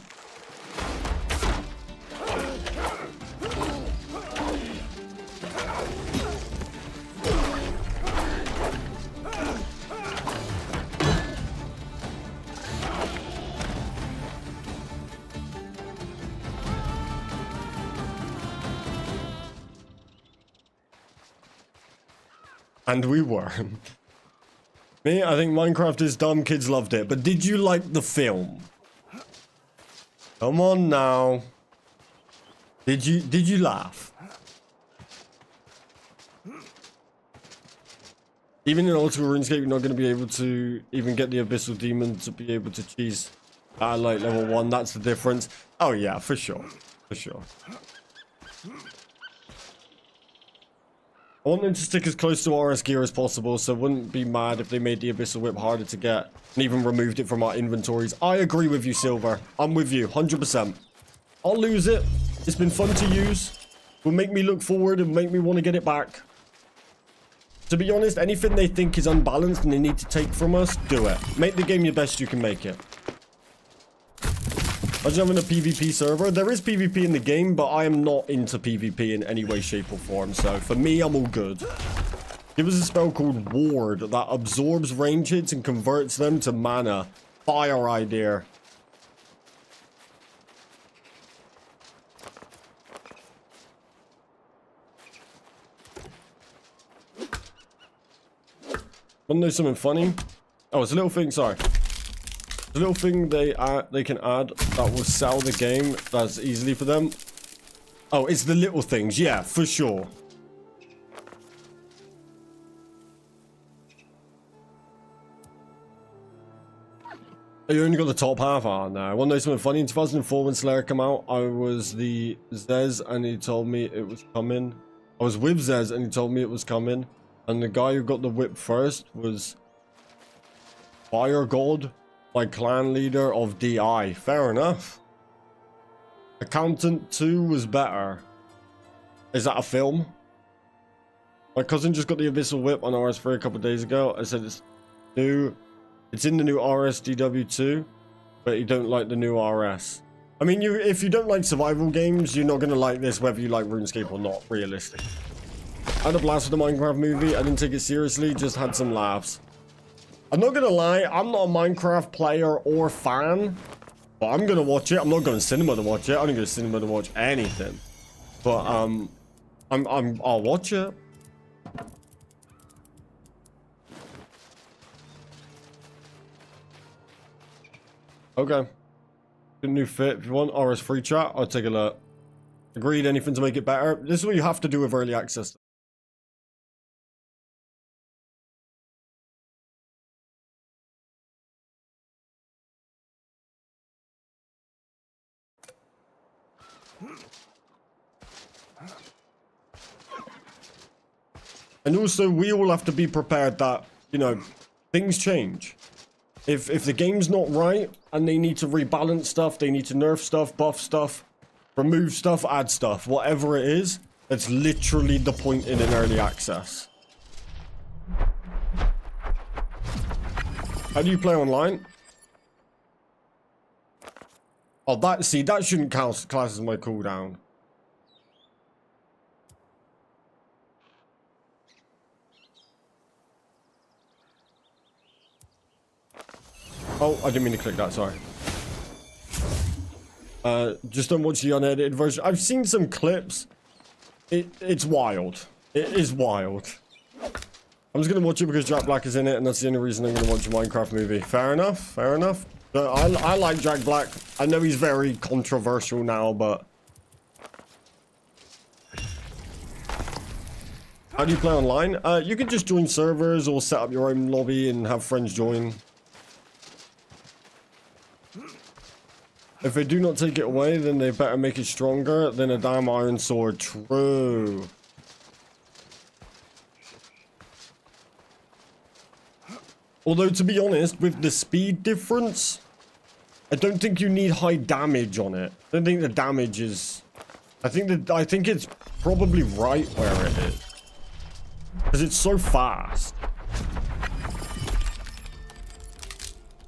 And we were. Me, I think Minecraft is dumb. Kids loved it. But did you like the film? Come on now. Did you laugh? Even in Ultimate RuneScape, you're not going to be able to even get the Abyssal Demon to be able to cheese at like level 1. That's the difference. Oh yeah, for sure. For sure. I want them to stick as close to RS gear as possible, so I wouldn't be mad if they made the Abyssal Whip harder to get and even removed it from our inventories. I agree with you, Silver. I'm with you, 100%. I'll lose it. It's been fun to use. It will make me look forward and make me want to get it back. To be honest, anything they think is unbalanced and they need to take from us, do it. Make the game your best you can make it. Imagine having a PvP server. There is PvP in the game, but I am not into PvP in any way, shape, or form. So for me, I'm all good. Give us a spell called Ward that absorbs range hits and converts them to mana. Fire idea. Want to know something funny? Oh, it's a little thing. Sorry. The little thing they can add that will sell the game that's easily for them. Oh, it's the little things. Yeah, for sure. Oh, you only got the top half on now. I want to know something funny. In 2004 when Slayer came out, I was the Zez and he told me it was coming. I was with Zez and he told me it was coming. And the guy who got the whip first was Fire God. My clan leader of DI. Fair enough. Accountant 2 was better. Is that a film? My cousin just got the Abyssal Whip on RS3 a couple of days ago. I said it's new. It's in the new RSDW2, but you don't like the new RS. I mean, if you don't like survival games, you're not going to like this whether you like RuneScape or not, realistic. I had a blast with the Minecraft movie. I didn't take it seriously, just had some laughs. I'm not gonna lie, I'm not a Minecraft player or fan, but I'm gonna watch it. I'm not going to cinema to watch it. I don't go to cinema to watch anything, but I'll watch it. Okay, good new fit. If you want RS free chat, I'll take a look. Agreed. Anything to make it better. This is what you have to do with early access. And also, we all have to be prepared that, you know, things change. If the game's not right and they need to rebalance stuff, they need to nerf stuff, buff stuff, remove stuff, add stuff, whatever it is, that's literally the point in an early access. How do you play online? Oh, that shouldn't count class as my cooldown. Oh, I didn't mean to click that, sorry. Just don't watch the unedited version. I've seen some clips. It's wild. It is wild. I'm just gonna watch it because Jack Black is in it, and that's the only reason I'm gonna watch a Minecraft movie. Fair enough, fair enough. I like Jack Black. I know he's very controversial now, but... How do you play online? You can just join servers or set up your own lobby and have friends join. If they do not take it away, then they better make it stronger than a damn iron sword. True. Although, to be honest, with the speed difference, I don't think you need high damage on it. I don't think the damage is... I think it's probably right where it is. Because it's so fast.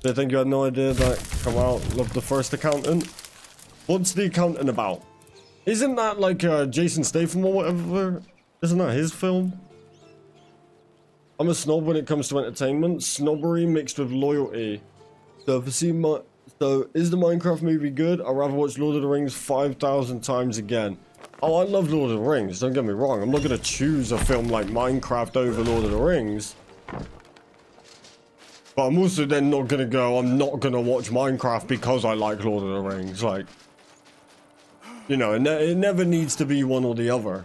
Do you think you had no idea that come out? Love the first accountant. What's the accountant about? Isn't that like Jason Statham or whatever? Isn't that his film? I'm a snob when it comes to entertainment. Snobbery mixed with loyalty. So if I see so is the Minecraft movie good? I'd rather watch Lord of the Rings 5,000 times again. Oh, I love Lord of the Rings. Don't get me wrong. I'm not gonna choose a film like Minecraft over Lord of the Rings. But I'm also then not gonna go, I'm not gonna watch Minecraft because I like Lord of the Rings. Like, you know, it never needs to be one or the other.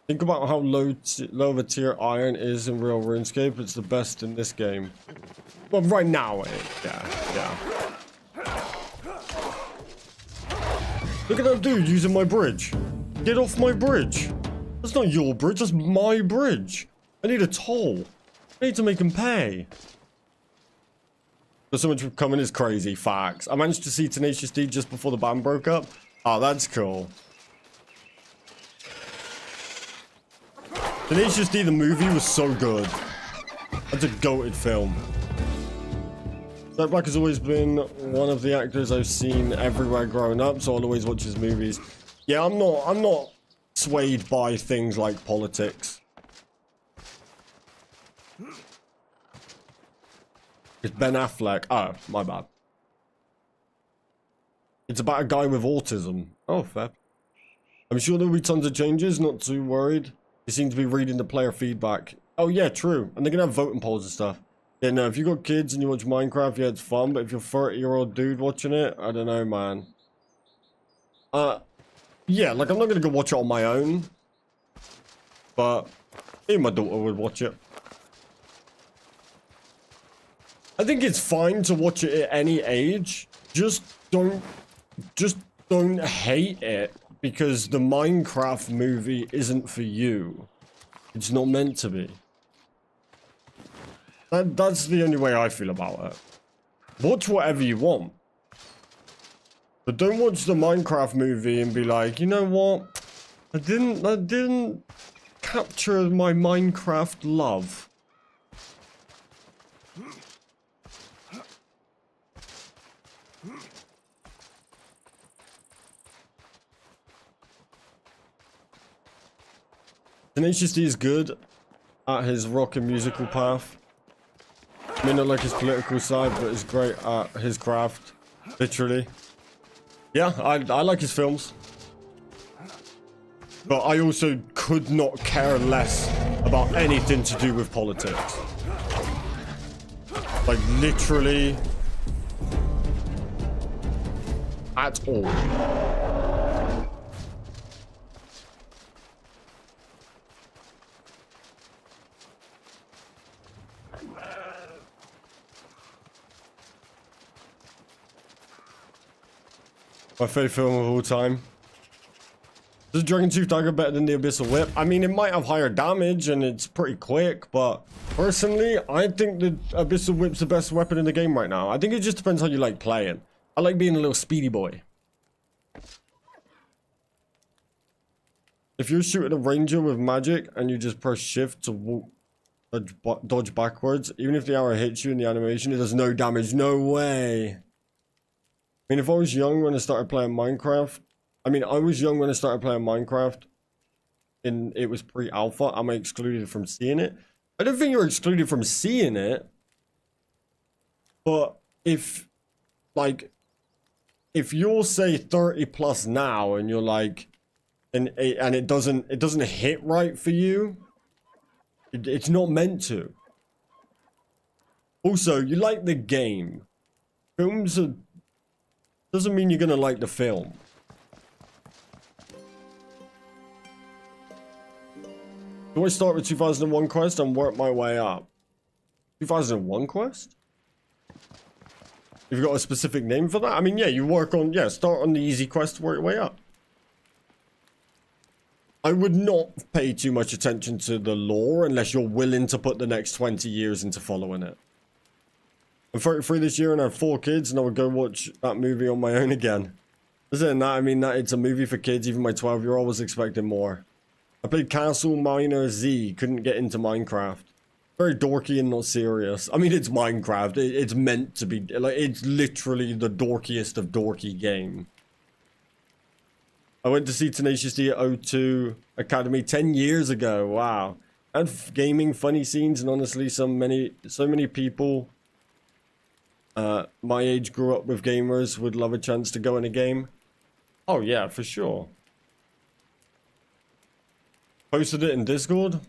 Think about how low of a tier iron is in real RuneScape. It's the best in this game. Well, right now, yeah. Look at that dude using my bridge. Get off my bridge. That's not your bridge, that's my bridge. I need a toll. I need to make him pay. There's so much coming is crazy. Facts. I managed to see Tenacious D just before the ban broke up. Oh, that's cool. Tenacious D, the movie, was so good. That's a goated film. Jack Black has always been one of the actors I've seen everywhere growing up, so I'll always watch his movies. Yeah, I'm not swayed by things like politics. It's Ben Affleck. Oh, my bad. It's about a guy with autism. Oh, fair. I'm sure there'll be tons of changes, not too worried. You seem to be reading the player feedback. Oh yeah, true. And they're gonna have voting polls and stuff. Yeah, no, if you got kids and you watch Minecraft, yeah, it's fun. But if you're a 30-year-old dude watching it, I don't know, man. Yeah, like I'm not gonna go watch it on my own. But even my daughter would watch it. I think it's fine to watch it at any age. Just don't hate it. Because the Minecraft movie isn't for you. It's not meant to be. That's the only way I feel about it. Watch whatever you want. But don't watch the Minecraft movie and be like, you know what? I didn't capture my Minecraft love. Tenacious D is good at his rock and musical path. May not like his political side, but is great at his craft. Literally. Yeah, I like his films. But I also could not care less about anything to do with politics. Like, literally. At all. My favorite film of all time. Does Dragon Tooth Dagger better than the Abyssal Whip? I mean, it might have higher damage and it's pretty quick, but personally, I think the Abyssal Whip's the best weapon in the game right now. I think it just depends how you like playing. I like being a little speedy boy. If you're shooting a ranger with magic and you just press shift to walk, dodge backwards, even if the arrow hits you in the animation, it does no damage. No way. I mean, if I was young when I started playing Minecraft, I was young when I started playing Minecraft, and it was pre-alpha. Am I excluded from seeing it? I don't think you're excluded from seeing it, but if you're, say, 30 plus now, and you're like, and it doesn't hit right for you, it's not meant to. Also, you like the game. Films are... doesn't mean you're gonna like the film. Do I start with 2001 quest and work my way up? 2001 quest? You've got a specific name for that? I mean, yeah, you work on, yeah, start on the easy quest, work your way up. I would not pay too much attention to the lore unless you're willing to put the next 20 years into following it. I'm 33 this year and I have 4 kids, and I would go watch that movie on my own again. Isn't that? I mean, that it's a movie for kids. Even my 12-year-old was expecting more. I played Castle Miner Z. Couldn't get into Minecraft. Very dorky and not serious. I mean, it's Minecraft. It's meant to be, like, it's literally the dorkiest of dorky game. I went to see Tenacious D at O2 Academy 10 years ago. Wow. And gaming funny scenes, and honestly, so many people my age grew up with gamers would love a chance to go in a game. Oh yeah, for sure. Posted it in Discord.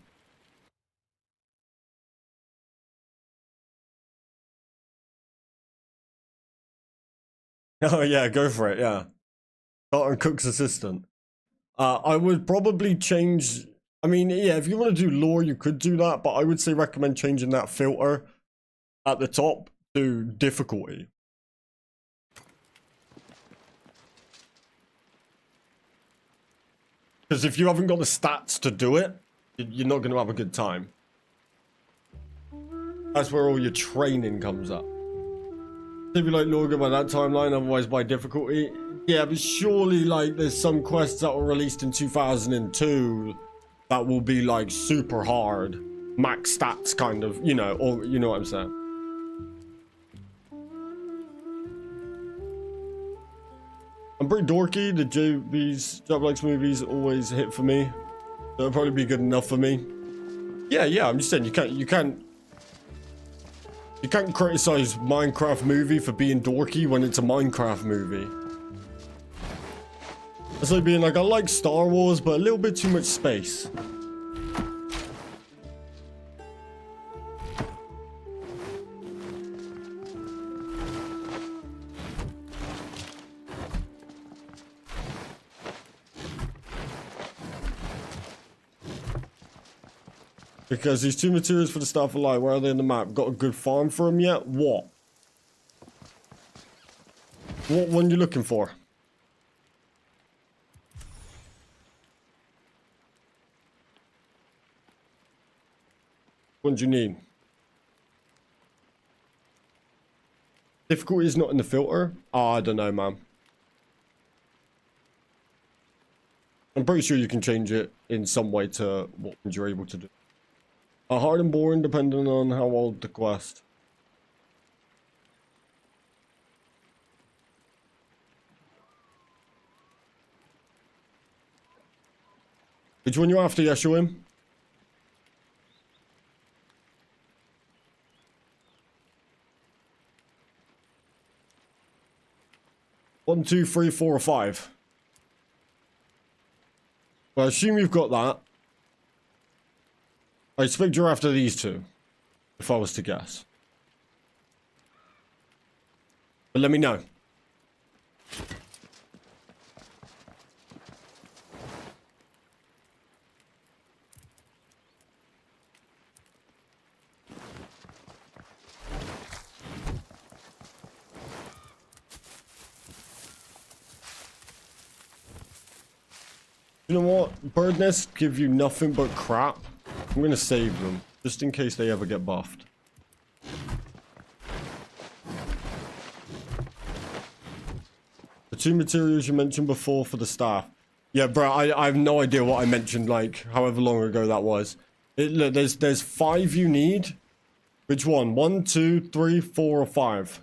Oh yeah, go for it, yeah. Carlton Cook's assistant. I would probably change, I mean, yeah, if you want to do lore, you could do that, but I would say recommend changing that filter at the top to difficulty. Because if you haven't got the stats to do it, you're not going to have a good time. That's where all your training comes up. If you like lore, go by that timeline, otherwise by difficulty. Yeah, but surely, like, there's some quests that were released in 2002 that will be, like, super hard. Max stats, kind of, you know, or, you know what I'm saying. I'm pretty dorky. The JB's movies always hit for me. That'll probably be good enough for me. Yeah, I'm just saying, you can't criticize Minecraft movie for being dorky when it's a Minecraft movie. It's like being like, I like Star Wars, but a little bit too much space. Because these 2 materials for the Staff of Light, where are they in the map? Got a good farm for them yet? What? What one you looking for? What do you need? Difficulty is not in the filter? Oh, I don't know, man. I'm pretty sure you can change it in some way to what you're able to do. Hard and boring depending on how old the quest. Which one you after, Yeshua? 1, 2, 3, 4, or 5. Well, I assume you've got that. I expect you're after these 2, if I was to guess. But let me know. You know what? Bird nests give you nothing but crap. I'm gonna save them, just in case they ever get buffed. The 2 materials you mentioned before for the staff. Yeah, bro, I have no idea what I mentioned, like, however long ago that was. Look, there's 5 you need. Which one? 1, 2, 3, 4, or 5?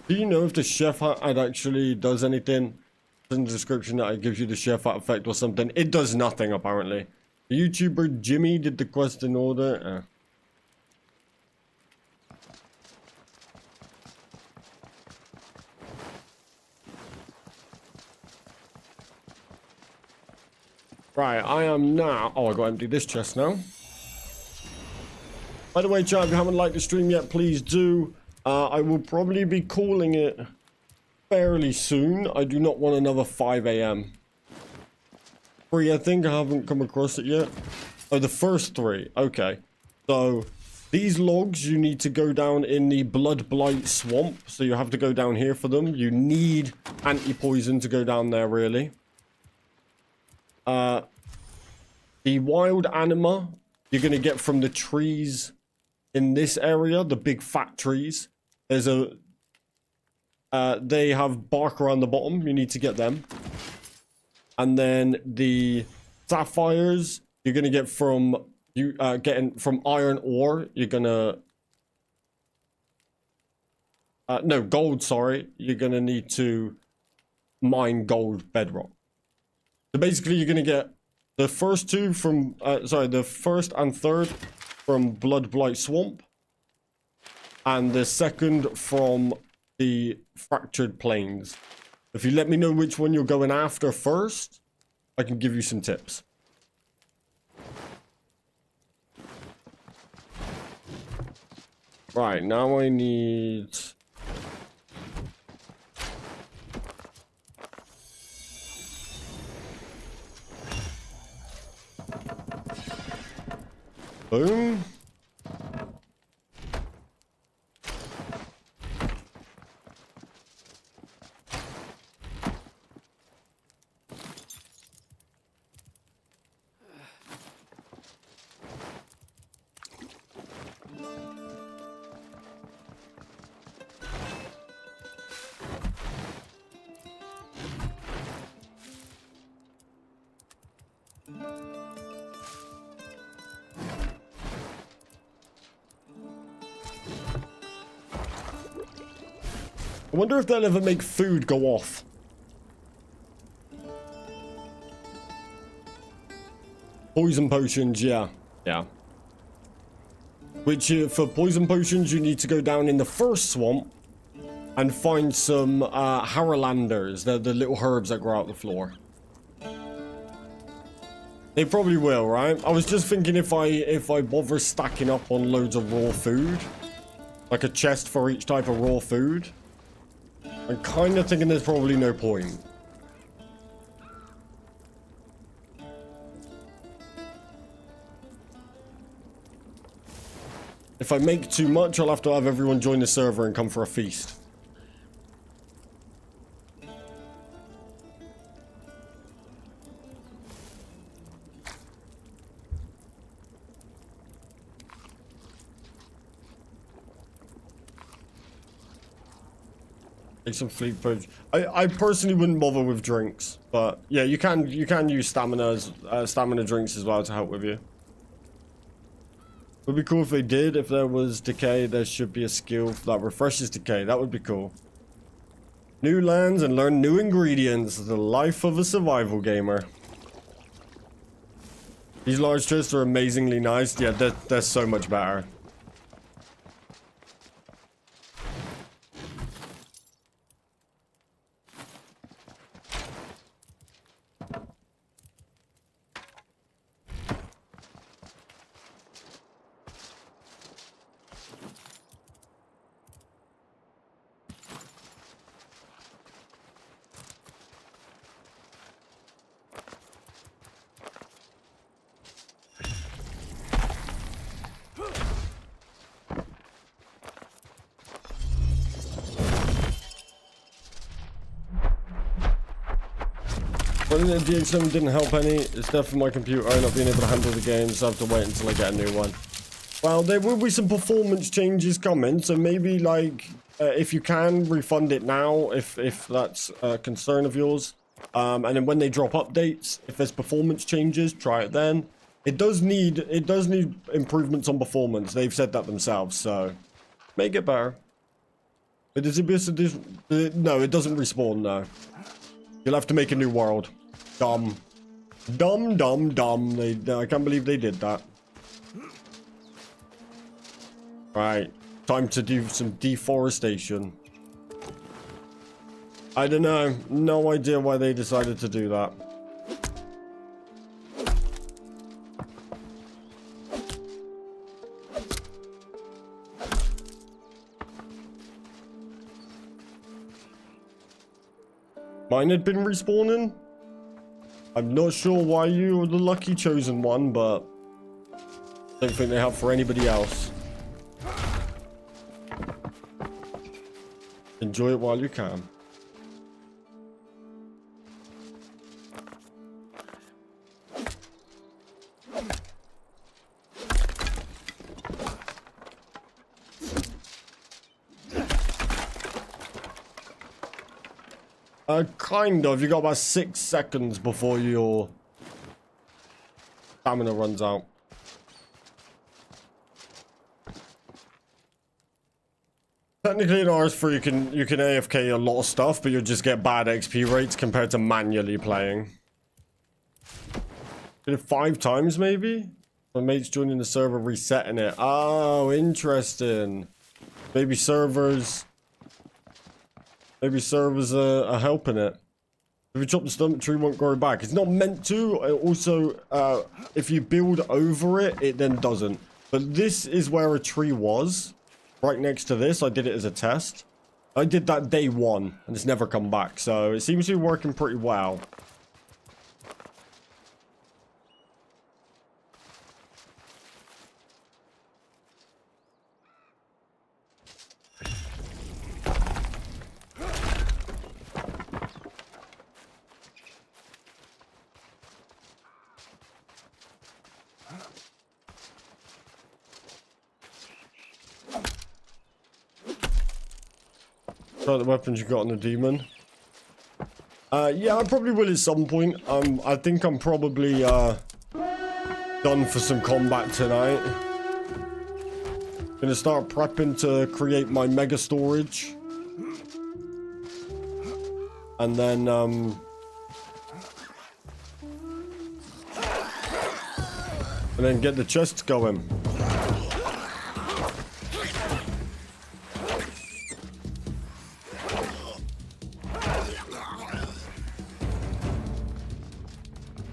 Do you know if the chef hat actually does anything? In the description that it gives you the chef hat effect or something. It does nothing, apparently. The YouTuber Jimmy did the quest in order. Right, I am now... Oh, I got to empty this chest now. By the way, chat, if you haven't liked the stream yet, please do. I will probably be calling it fairly soon. I do not want another 5 a.m. 3, I think. I haven't come across it yet. Oh, the first 3. Okay. So, these logs, you need to go down in the Blood Blight Swamp. So, you have to go down here for them. You need anti-poison to go down there, really. The wild anima, you're going to get from the trees in this area, the big fat trees. There's a... they have bark around the bottom. You need to get them. And then the sapphires, you're going to get from... getting from iron ore. You're going to... no, gold, sorry. You're going to need to mine gold bedrock. So basically, you're going to get the first 2 from... the first and third from Blood Blight Swamp. And the second from the Fractured Plains. If you let me know which one you're going after first, I can give you some tips. Right, now I need... Boom. I wonder if they'll ever make food go off. Poison potions, yeah. Yeah. Which, for poison potions, you need to go down in the first swamp and find some Harrowlanders. They're the little herbs that grow out the floor. They probably will, right? I was just thinking if I bother stacking up on loads of raw food, like a chest for each type of raw food, I'm kind of thinking there's probably no point. If I make too much, I'll have to have everyone join the server and come for a feast. Take some fleet potions. I personally wouldn't bother with drinks, but yeah, you can use stamina drinks as well to help with you. Would be cool if they did. If there was decay, there should be a skill that refreshes decay. That would be cool. New lands and learn new ingredients. The life of a survival gamer. These large chests are amazingly nice. Yeah, they're so much better. Running the DX7 didn't help any. It's definitely my computer not being able to handle the game, so I have to wait until I get a new one. Well, there will be some performance changes coming, so maybe, like, if you can, refund it now, if that's a concern of yours. And then when they drop updates, if there's performance changes, try it then. It does need improvements on performance. They've said that themselves, so make it better. But does it no, it doesn't respawn, no. You'll have to make a new world. Dumb. Dumb, dumb, dumb. I can't believe they did that. Right. Time to do some deforestation. I don't know. No idea why they decided to do that. mine had been respawning. I'm not sure why you were the lucky chosen one, but I don't think they have for anybody else. Enjoy it while you can. Kind of. You got about 6 seconds before your stamina runs out. Technically in RS3 you can AFK a lot of stuff, but you'll just get bad XP rates compared to manually playing. Did it 5 times maybe? My mate's joining the server, resetting it. Oh, interesting. Maybe servers are helping it. If you chop the stump, the tree won't grow back. It's not meant to. Also, if you build over it, it then doesn't. But this is where a tree was. Right next to this. I did it as a test. I did that day 1, and it's never come back. So it seems to be working pretty well. Try the weapons you got on the demon. Yeah, I probably will at some point. I think I'm probably done for some combat tonight. Gonna start prepping to create my mega storage. And then get the chests going.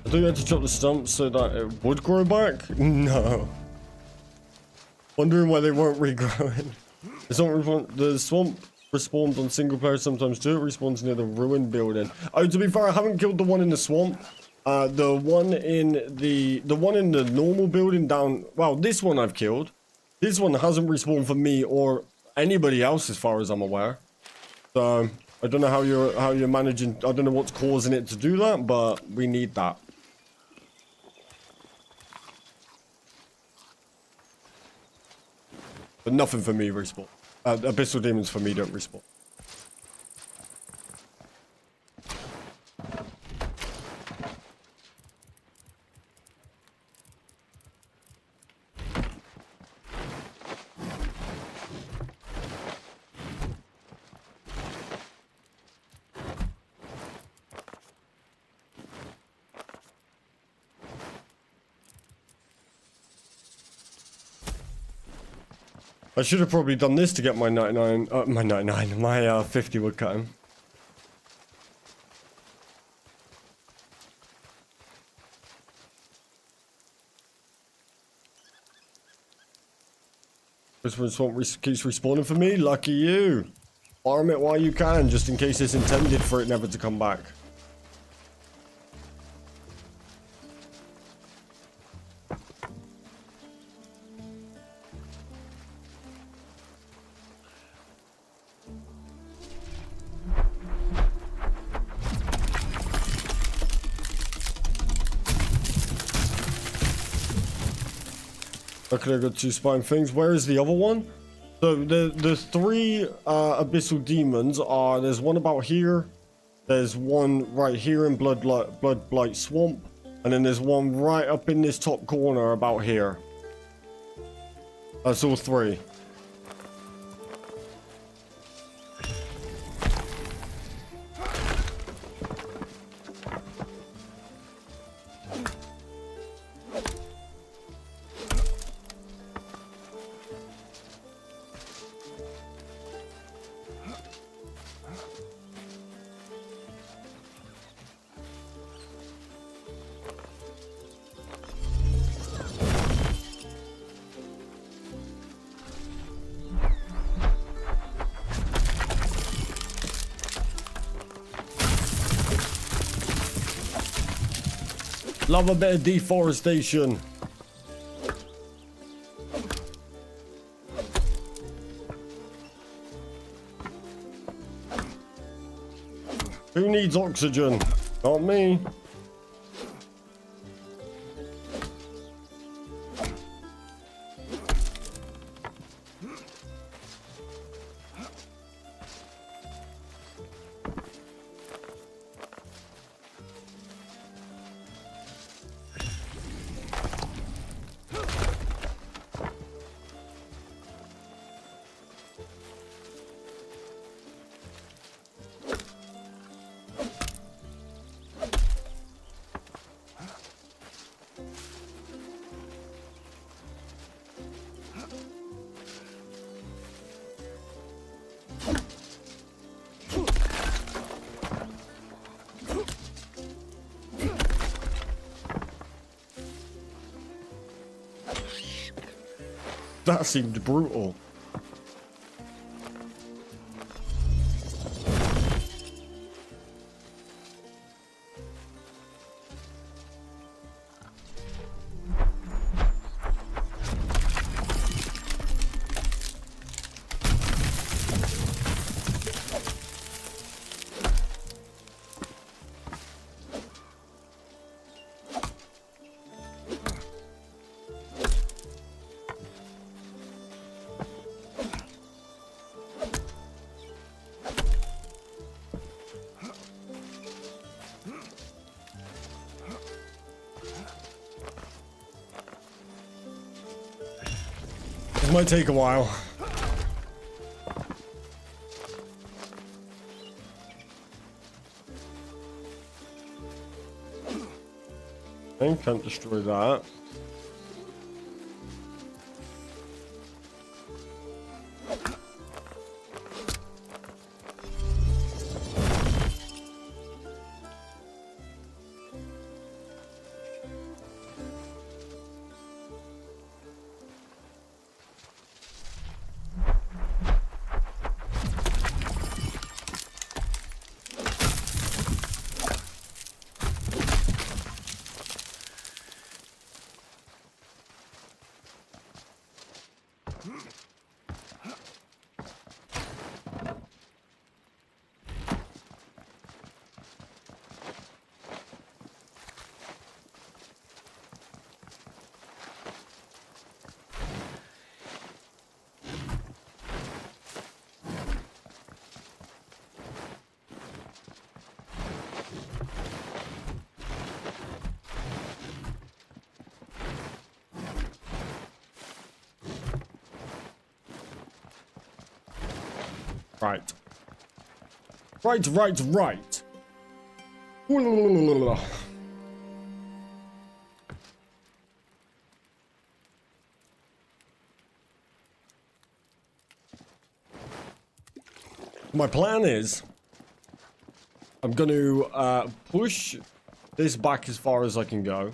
Do you have to chop the stumps so that it would grow back? No. Wondering why they weren't regrowing. The swamp respawns on single player sometimes too. It respawns near the ruined building. Oh, to be fair, I haven't killed the one in the swamp. The one in the normal building down. Well, this one I've killed. This one hasn't respawned for me or anybody else, as far as I'm aware. So I don't know how you're managing. I don't know what's causing it to do that, but we need that. But nothing for me respawn. Abyssal demons for me don't respawn. I should have probably done this to get my 50 woodcutting. This one keeps respawning for me. Lucky you. Farm it while you can, just in case it's intended for it never to come back. Okay, I got 2 spine things. Where is the other one? So the 3 abyssal demons are, there's one about here, there's one right here in Bloodblight Swamp, and then there's one right up in this top corner about here. That's all 3. Love a bit of deforestation. Who needs oxygen? Not me. That seemed brutal. This might take a while. I can't destroy that. Right. Right. My plan is I'm going to push this back as far as I can go.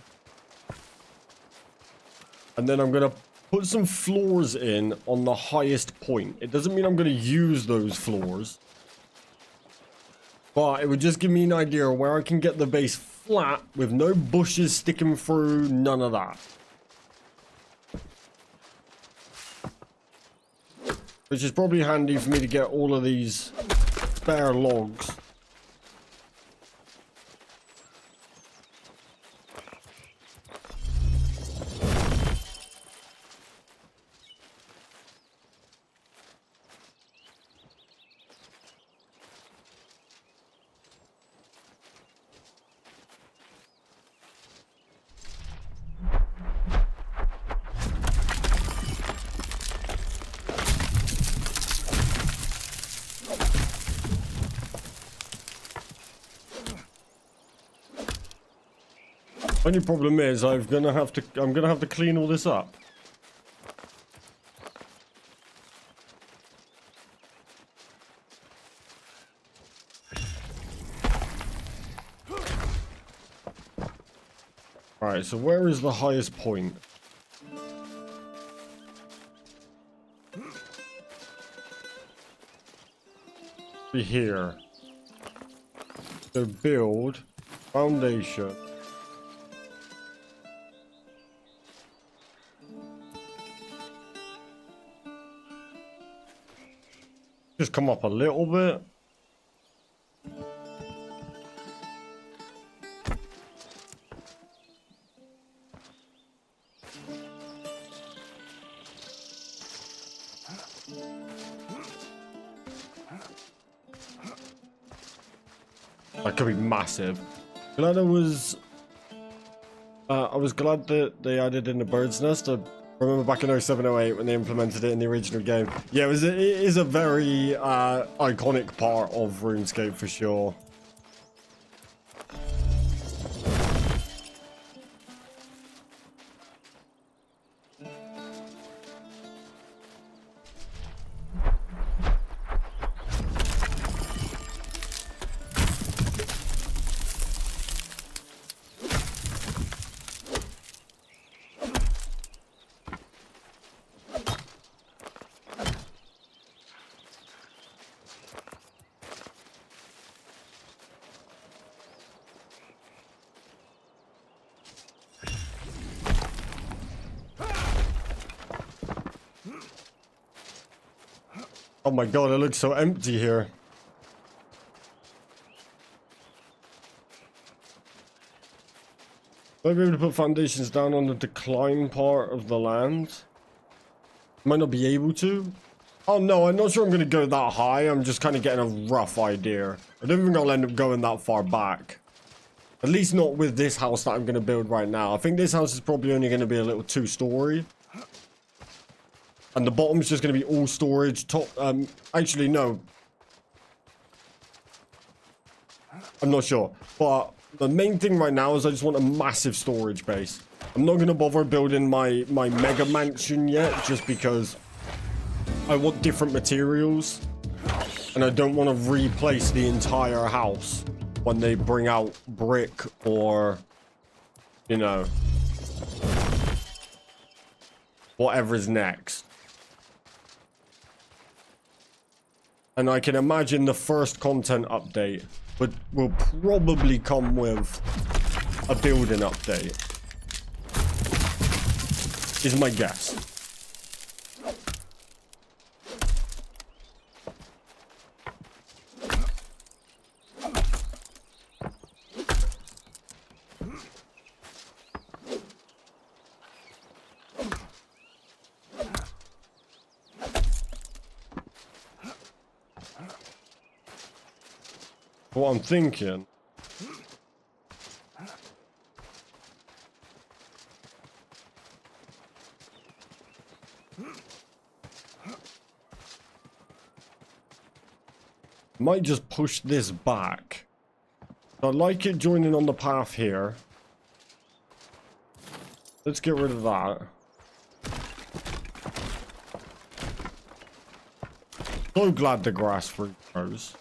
And then I'm going to put some floors in on the highest point. It doesn't mean I'm going to use those floors. But it would just give me an idea where I can get the base flat with no bushes sticking through, none of that. Which is probably handy for me to get all of these spare logs. Only problem is I'm gonna have to clean all this up. Alright, so where is the highest point? Be here. So build foundation. Just come up a little bit. That could be massive. Glad I was glad that they added in the bird's nest. I remember back in 0708 when they implemented it in the original game. Yeah, it is a very iconic part of RuneScape for sure. Oh my god, it looks so empty here. Might be able to put foundations down on the decline part of the land. Might not be able to. Oh no, I'm not sure I'm going to go that high. I'm just kind of getting a rough idea. I don't think I'll end up going that far back. At least not with this house that I'm going to build right now. I think this house is probably only going to be a little 2-story. And the bottom's just going to be all storage. Top, actually, no. I'm not sure. But the main thing right now is I just want a massive storage base. I'm not going to bother building my mega mansion yet, just because I want different materials. And I don't want to replace the entire house when they bring out brick or, you know, whatever's next. And I can imagine the first content update will probably come with a building update. Is my guess. What I'm thinking. Might just push this back. I like it joining on the path here. Let's get rid of that. So glad the grass regrows.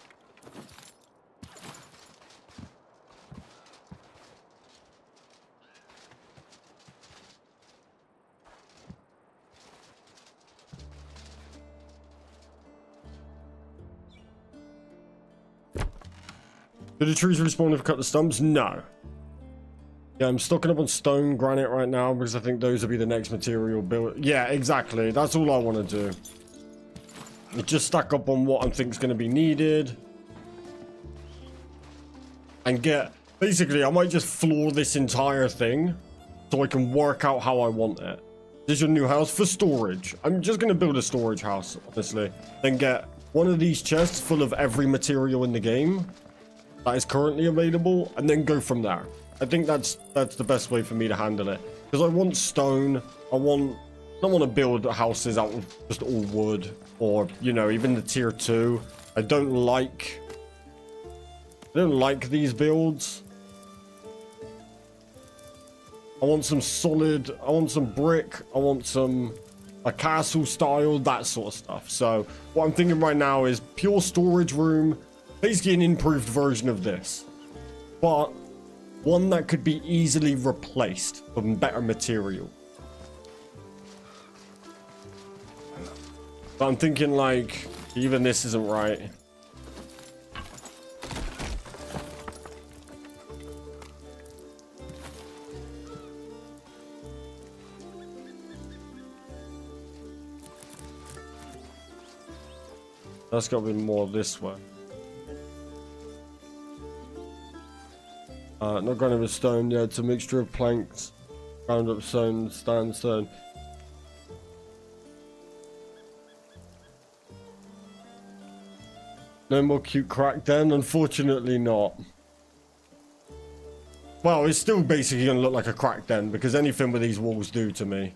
Do the trees respawn if I cut the stumps? No. Yeah, I'm stocking up on stone, granite right now because I think those will be the next material build. Yeah, exactly. That's all I want to do. Just stack up on what I think is going to be needed. And get... Basically, I might just floor this entire thing so I can work out how I want it. This is your new house for storage. I'm just going to build a storage house, honestly. Then get one of these chests full of every material in the game that is currently available, and then go from there. I think that's the best way for me to handle it, because I want stone. I don't want to build houses out of just all wood, or, you know, even the tier 2. I don't like these builds. I want some solid, I want some brick, I want some a castle style, that sort of stuff. So what I'm thinking right now is pure storage room. Basically an improved version of this, but one that could be easily replaced with better material. But I'm thinking, like, even this isn't right. That's got to be more this way. Not ground up stone, yeah, it's a mixture of planks, ground up stone, sandstone. No more cute crack den? Unfortunately not. Well, it's still basically going to look like a crack den, because anything with these walls do to me.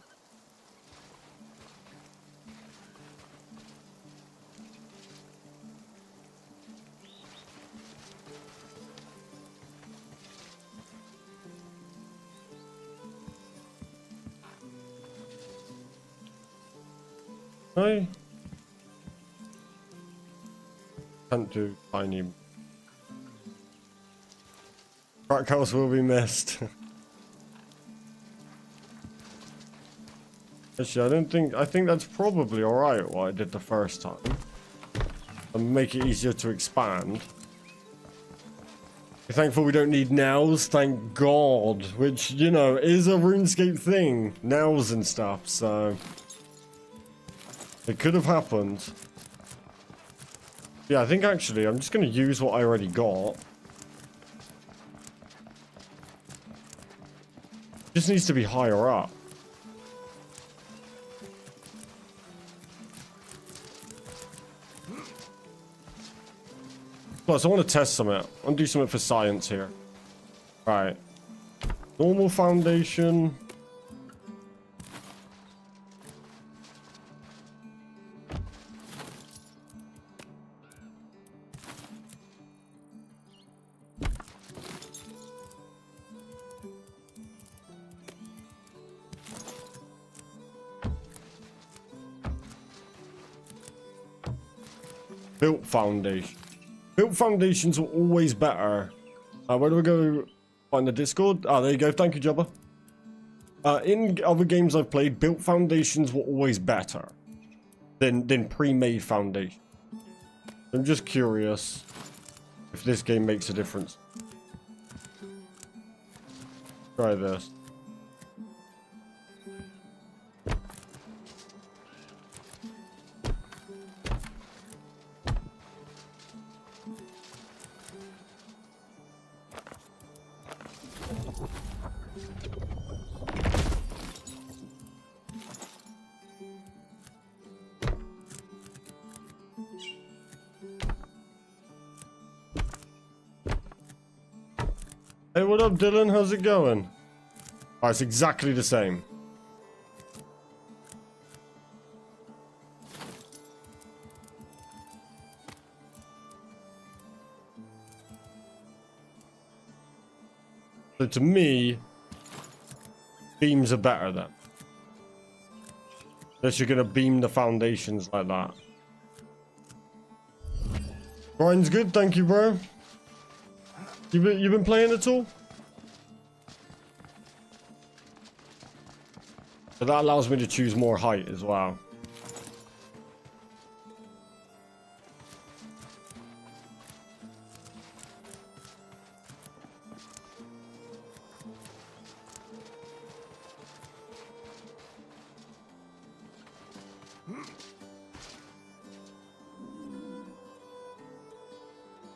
I can't do tiny. Crack house will be missed. Actually, I think that's probably alright what I did the first time. And make it easier to expand. You're thankful we don't need nails, thank God. Which, you know, is a RuneScape thing. Nails and stuff, so... It could have happened. Yeah, I think actually I'm just going to use what I already got. Just needs to be higher up. Plus, I want to test something. I want to do something for science here. Right. Normal foundation. Built foundation. Built foundations are always better. Where do we go? Find the Discord? Ah, there you go. Thank you, Jubba. In other games I've played, built foundations were always better than pre-made foundations. I'm just curious if this game makes a difference. Try this. Hey, what up, Dylan? How's it going? Oh, it's exactly the same. So to me, beams are better then. Unless you're gonna beam the foundations like that. Brian's good, thank you, bro. You been playing at all? So that allows me to choose more height as well.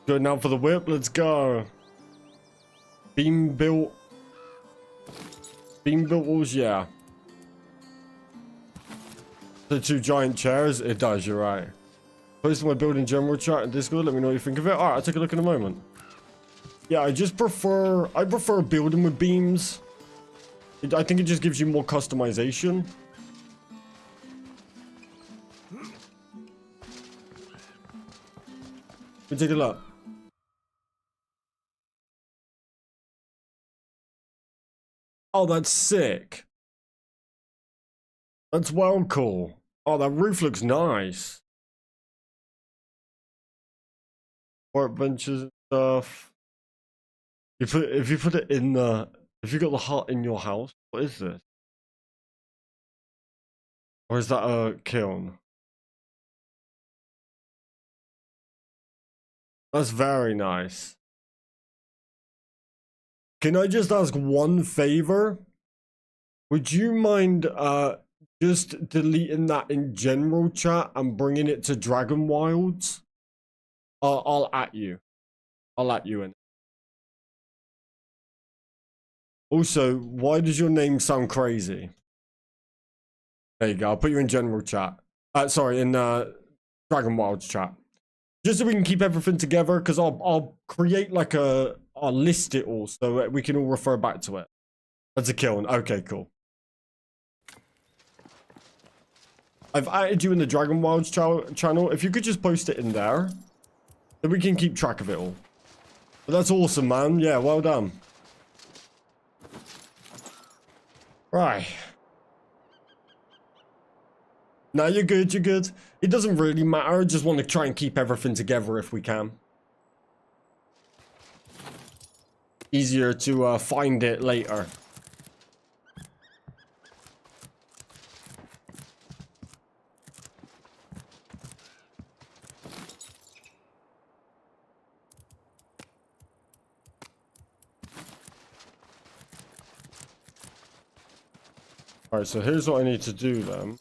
Good, now for the whip, let's go. Beam built walls, yeah. The two giant chairs, it does, you're right. Post my building general chat and Discord, let me know what you think of it. Alright, I'll take a look in a moment. Yeah, I prefer building with beams. I think it just gives you more customization. Let me take a look. Oh, that's sick. That's well cool. Oh, that roof looks nice. Workbenches and stuff. If you put it in the, if you got the hut in your house, what is this? Or is that a kiln? That's very nice. Can I just ask one favor? Would you mind just deleting that in general chat and bringing it to Dragonwilds, I'll at you. I'll at you in. Also, why does your name sound crazy? There you go. I'll put you in general chat. Sorry, in Dragonwilds chat. Just so we can keep everything together, because I'll create like I'll list it all so we can all refer back to it. That's a kill. Okay, cool. I've added you in the Dragonwilds channel. If you could just post it in there, then we can keep track of it all. But that's awesome, man. Yeah, well done. Right. No, you're good, you're good. It doesn't really matter. I just want to try and keep everything together if we can. Easier to find it later. Alright, so here's what I need to do then.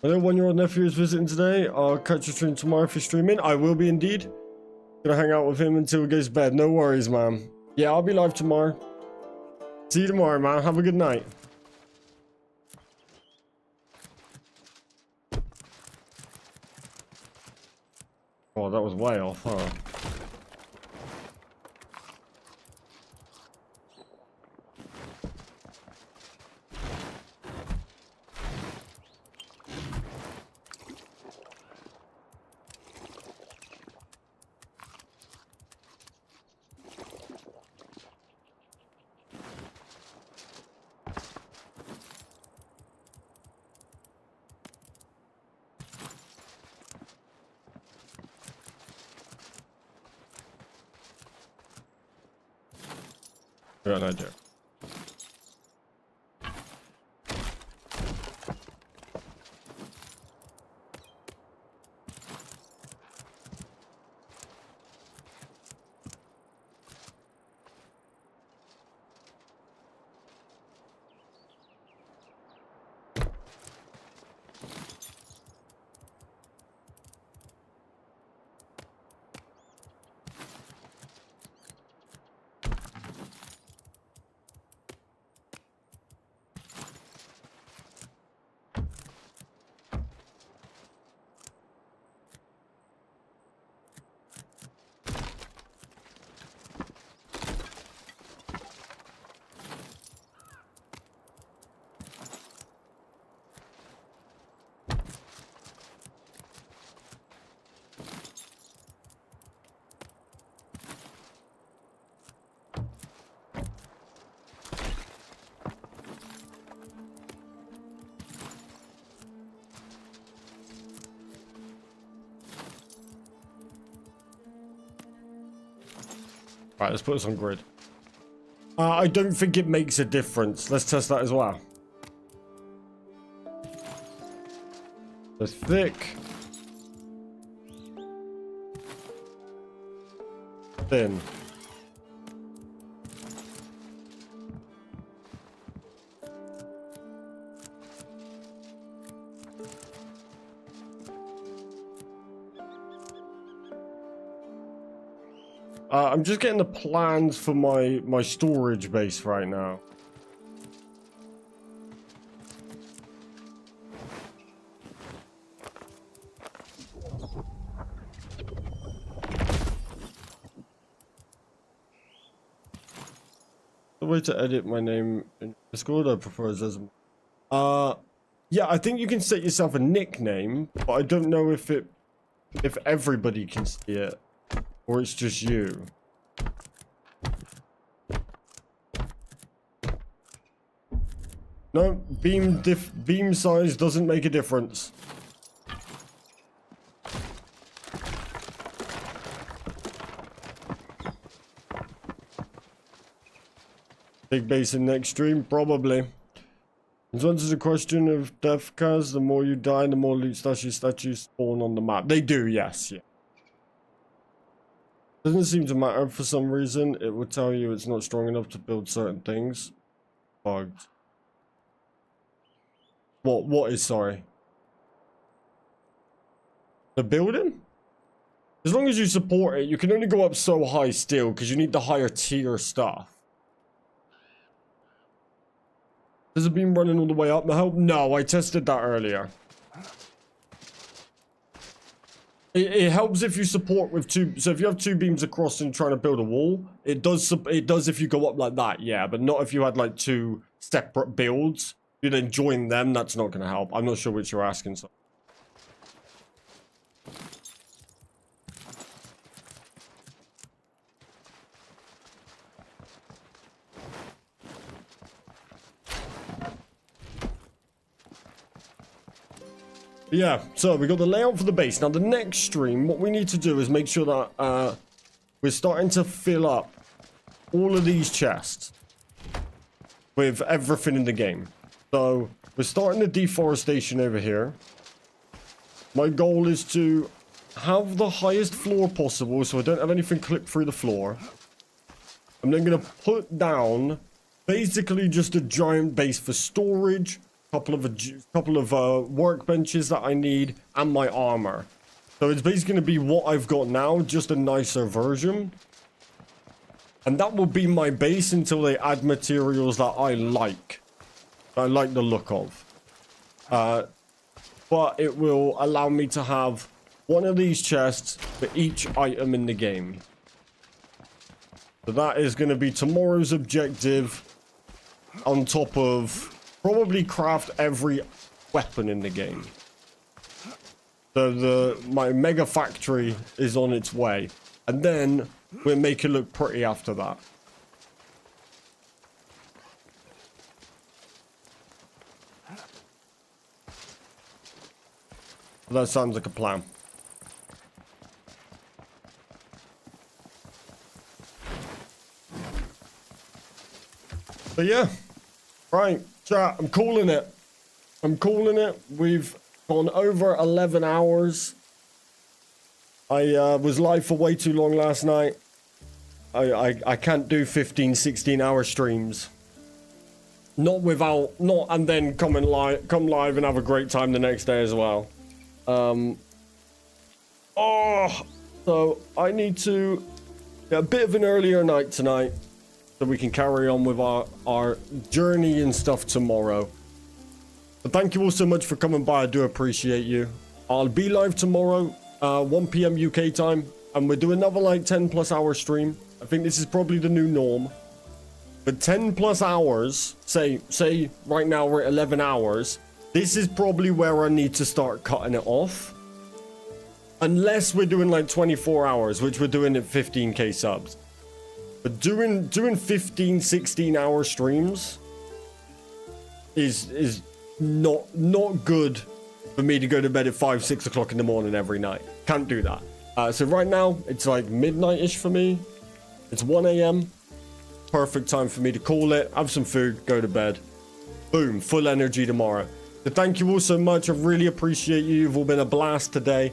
I know 1-year-old nephew is visiting today. I'll catch your stream tomorrow if you're streaming. I will be indeed. Gonna hang out with him until he goes to bed. No worries, man. Yeah, I'll be live tomorrow. See you tomorrow, man. Have a good night. Oh, that was way off, huh? I got an idea. Right, let's put this on grid. I don't think it makes a difference. Let's test that as well. The thick. Thin. I'm just getting the plans for my storage base right now. The way to edit my name in Discord, I prefer as yeah, I think you can set yourself a nickname, but I don't know if everybody can see it or it's just you. No, beam size doesn't make a difference. Big base in next stream, probably. As long as it's a question of death, Kaz, the more you die, the more loot statues spawn on the map. They do, yes, yeah. Doesn't seem to matter for some reason. It will tell you it's not strong enough to build certain things. Bugged. What is, sorry? The building? As long as you support it, you can only go up so high still, because you need the higher tier stuff. Has it been running all the way up, Mahel? No, I tested that earlier. It helps if you support with two. So if you have two beams across and trying to build a wall, it does if you go up like that, yeah. But not if you had like two separate builds. You then join them, that's not going to help. I'm not sure what you're asking, so. Yeah, so we got the layout for the base. Now the next stream, what we need to do is make sure that we're starting to fill up all of these chests with everything in the game. So we're starting the deforestation over here. My goal is to have the highest floor possible so I don't have anything clip through the floor. I'm then going to put down basically just a giant base for storage. Couple of workbenches that I need, and my armor. So it's basically going to be what I've got now, just a nicer version. And that will be my base until they add materials that I like the look of. But it will allow me to have one of these chests for each item in the game. So that is going to be tomorrow's objective, on top of probably craft every weapon in the game. So my mega factory is on its way. And then we'll make it look pretty after that. That sounds like a plan. But yeah. Right. Chat, I'm calling it. I'm calling it. We've gone over 11 hours. I was live for way too long last night. I can't do 15, 16 hour streams. And then come live and have a great time the next day as well. So I need to get a bit of an earlier night tonight, so we can carry on with our journey and stuff tomorrow. But thank you all so much for coming by. I do appreciate you. I'll be live tomorrow, 1 p.m. UK time, and we'll do another like 10 plus hour stream. I think this is probably the new norm. But 10 plus hours, say right now we're at 11 hours. This is probably where I need to start cutting it off. Unless we're doing like 24 hours, which we're doing at 15k subs. But doing 15, 16 hour streams is not good for me to go to bed at 5, 6 o'clock in the morning every night. Can't do that. So right now it's like midnight-ish for me. It's 1 a.m. Perfect time for me to call it, have some food, go to bed. Boom, full energy tomorrow. So thank you all so much. I really appreciate you. You've all been a blast today.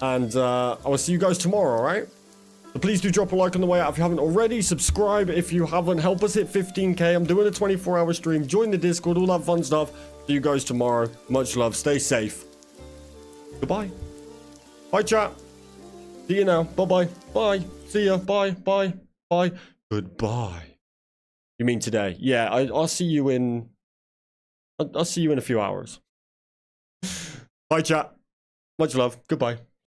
And I will see you guys tomorrow, all right? So please do drop a like on the way out if you haven't already. Subscribe if you haven't. Help us hit 15k. I'm doing a 24-hour stream. Join the Discord, all that fun stuff. See you guys tomorrow. Much love. Stay safe. Goodbye. Bye, chat. See you now. Bye-bye. Bye. See ya. Bye. Bye. Bye. Goodbye. You mean today? Yeah, I'll see you in... I'll see you in a few hours. Bye, chat. Much love. Goodbye.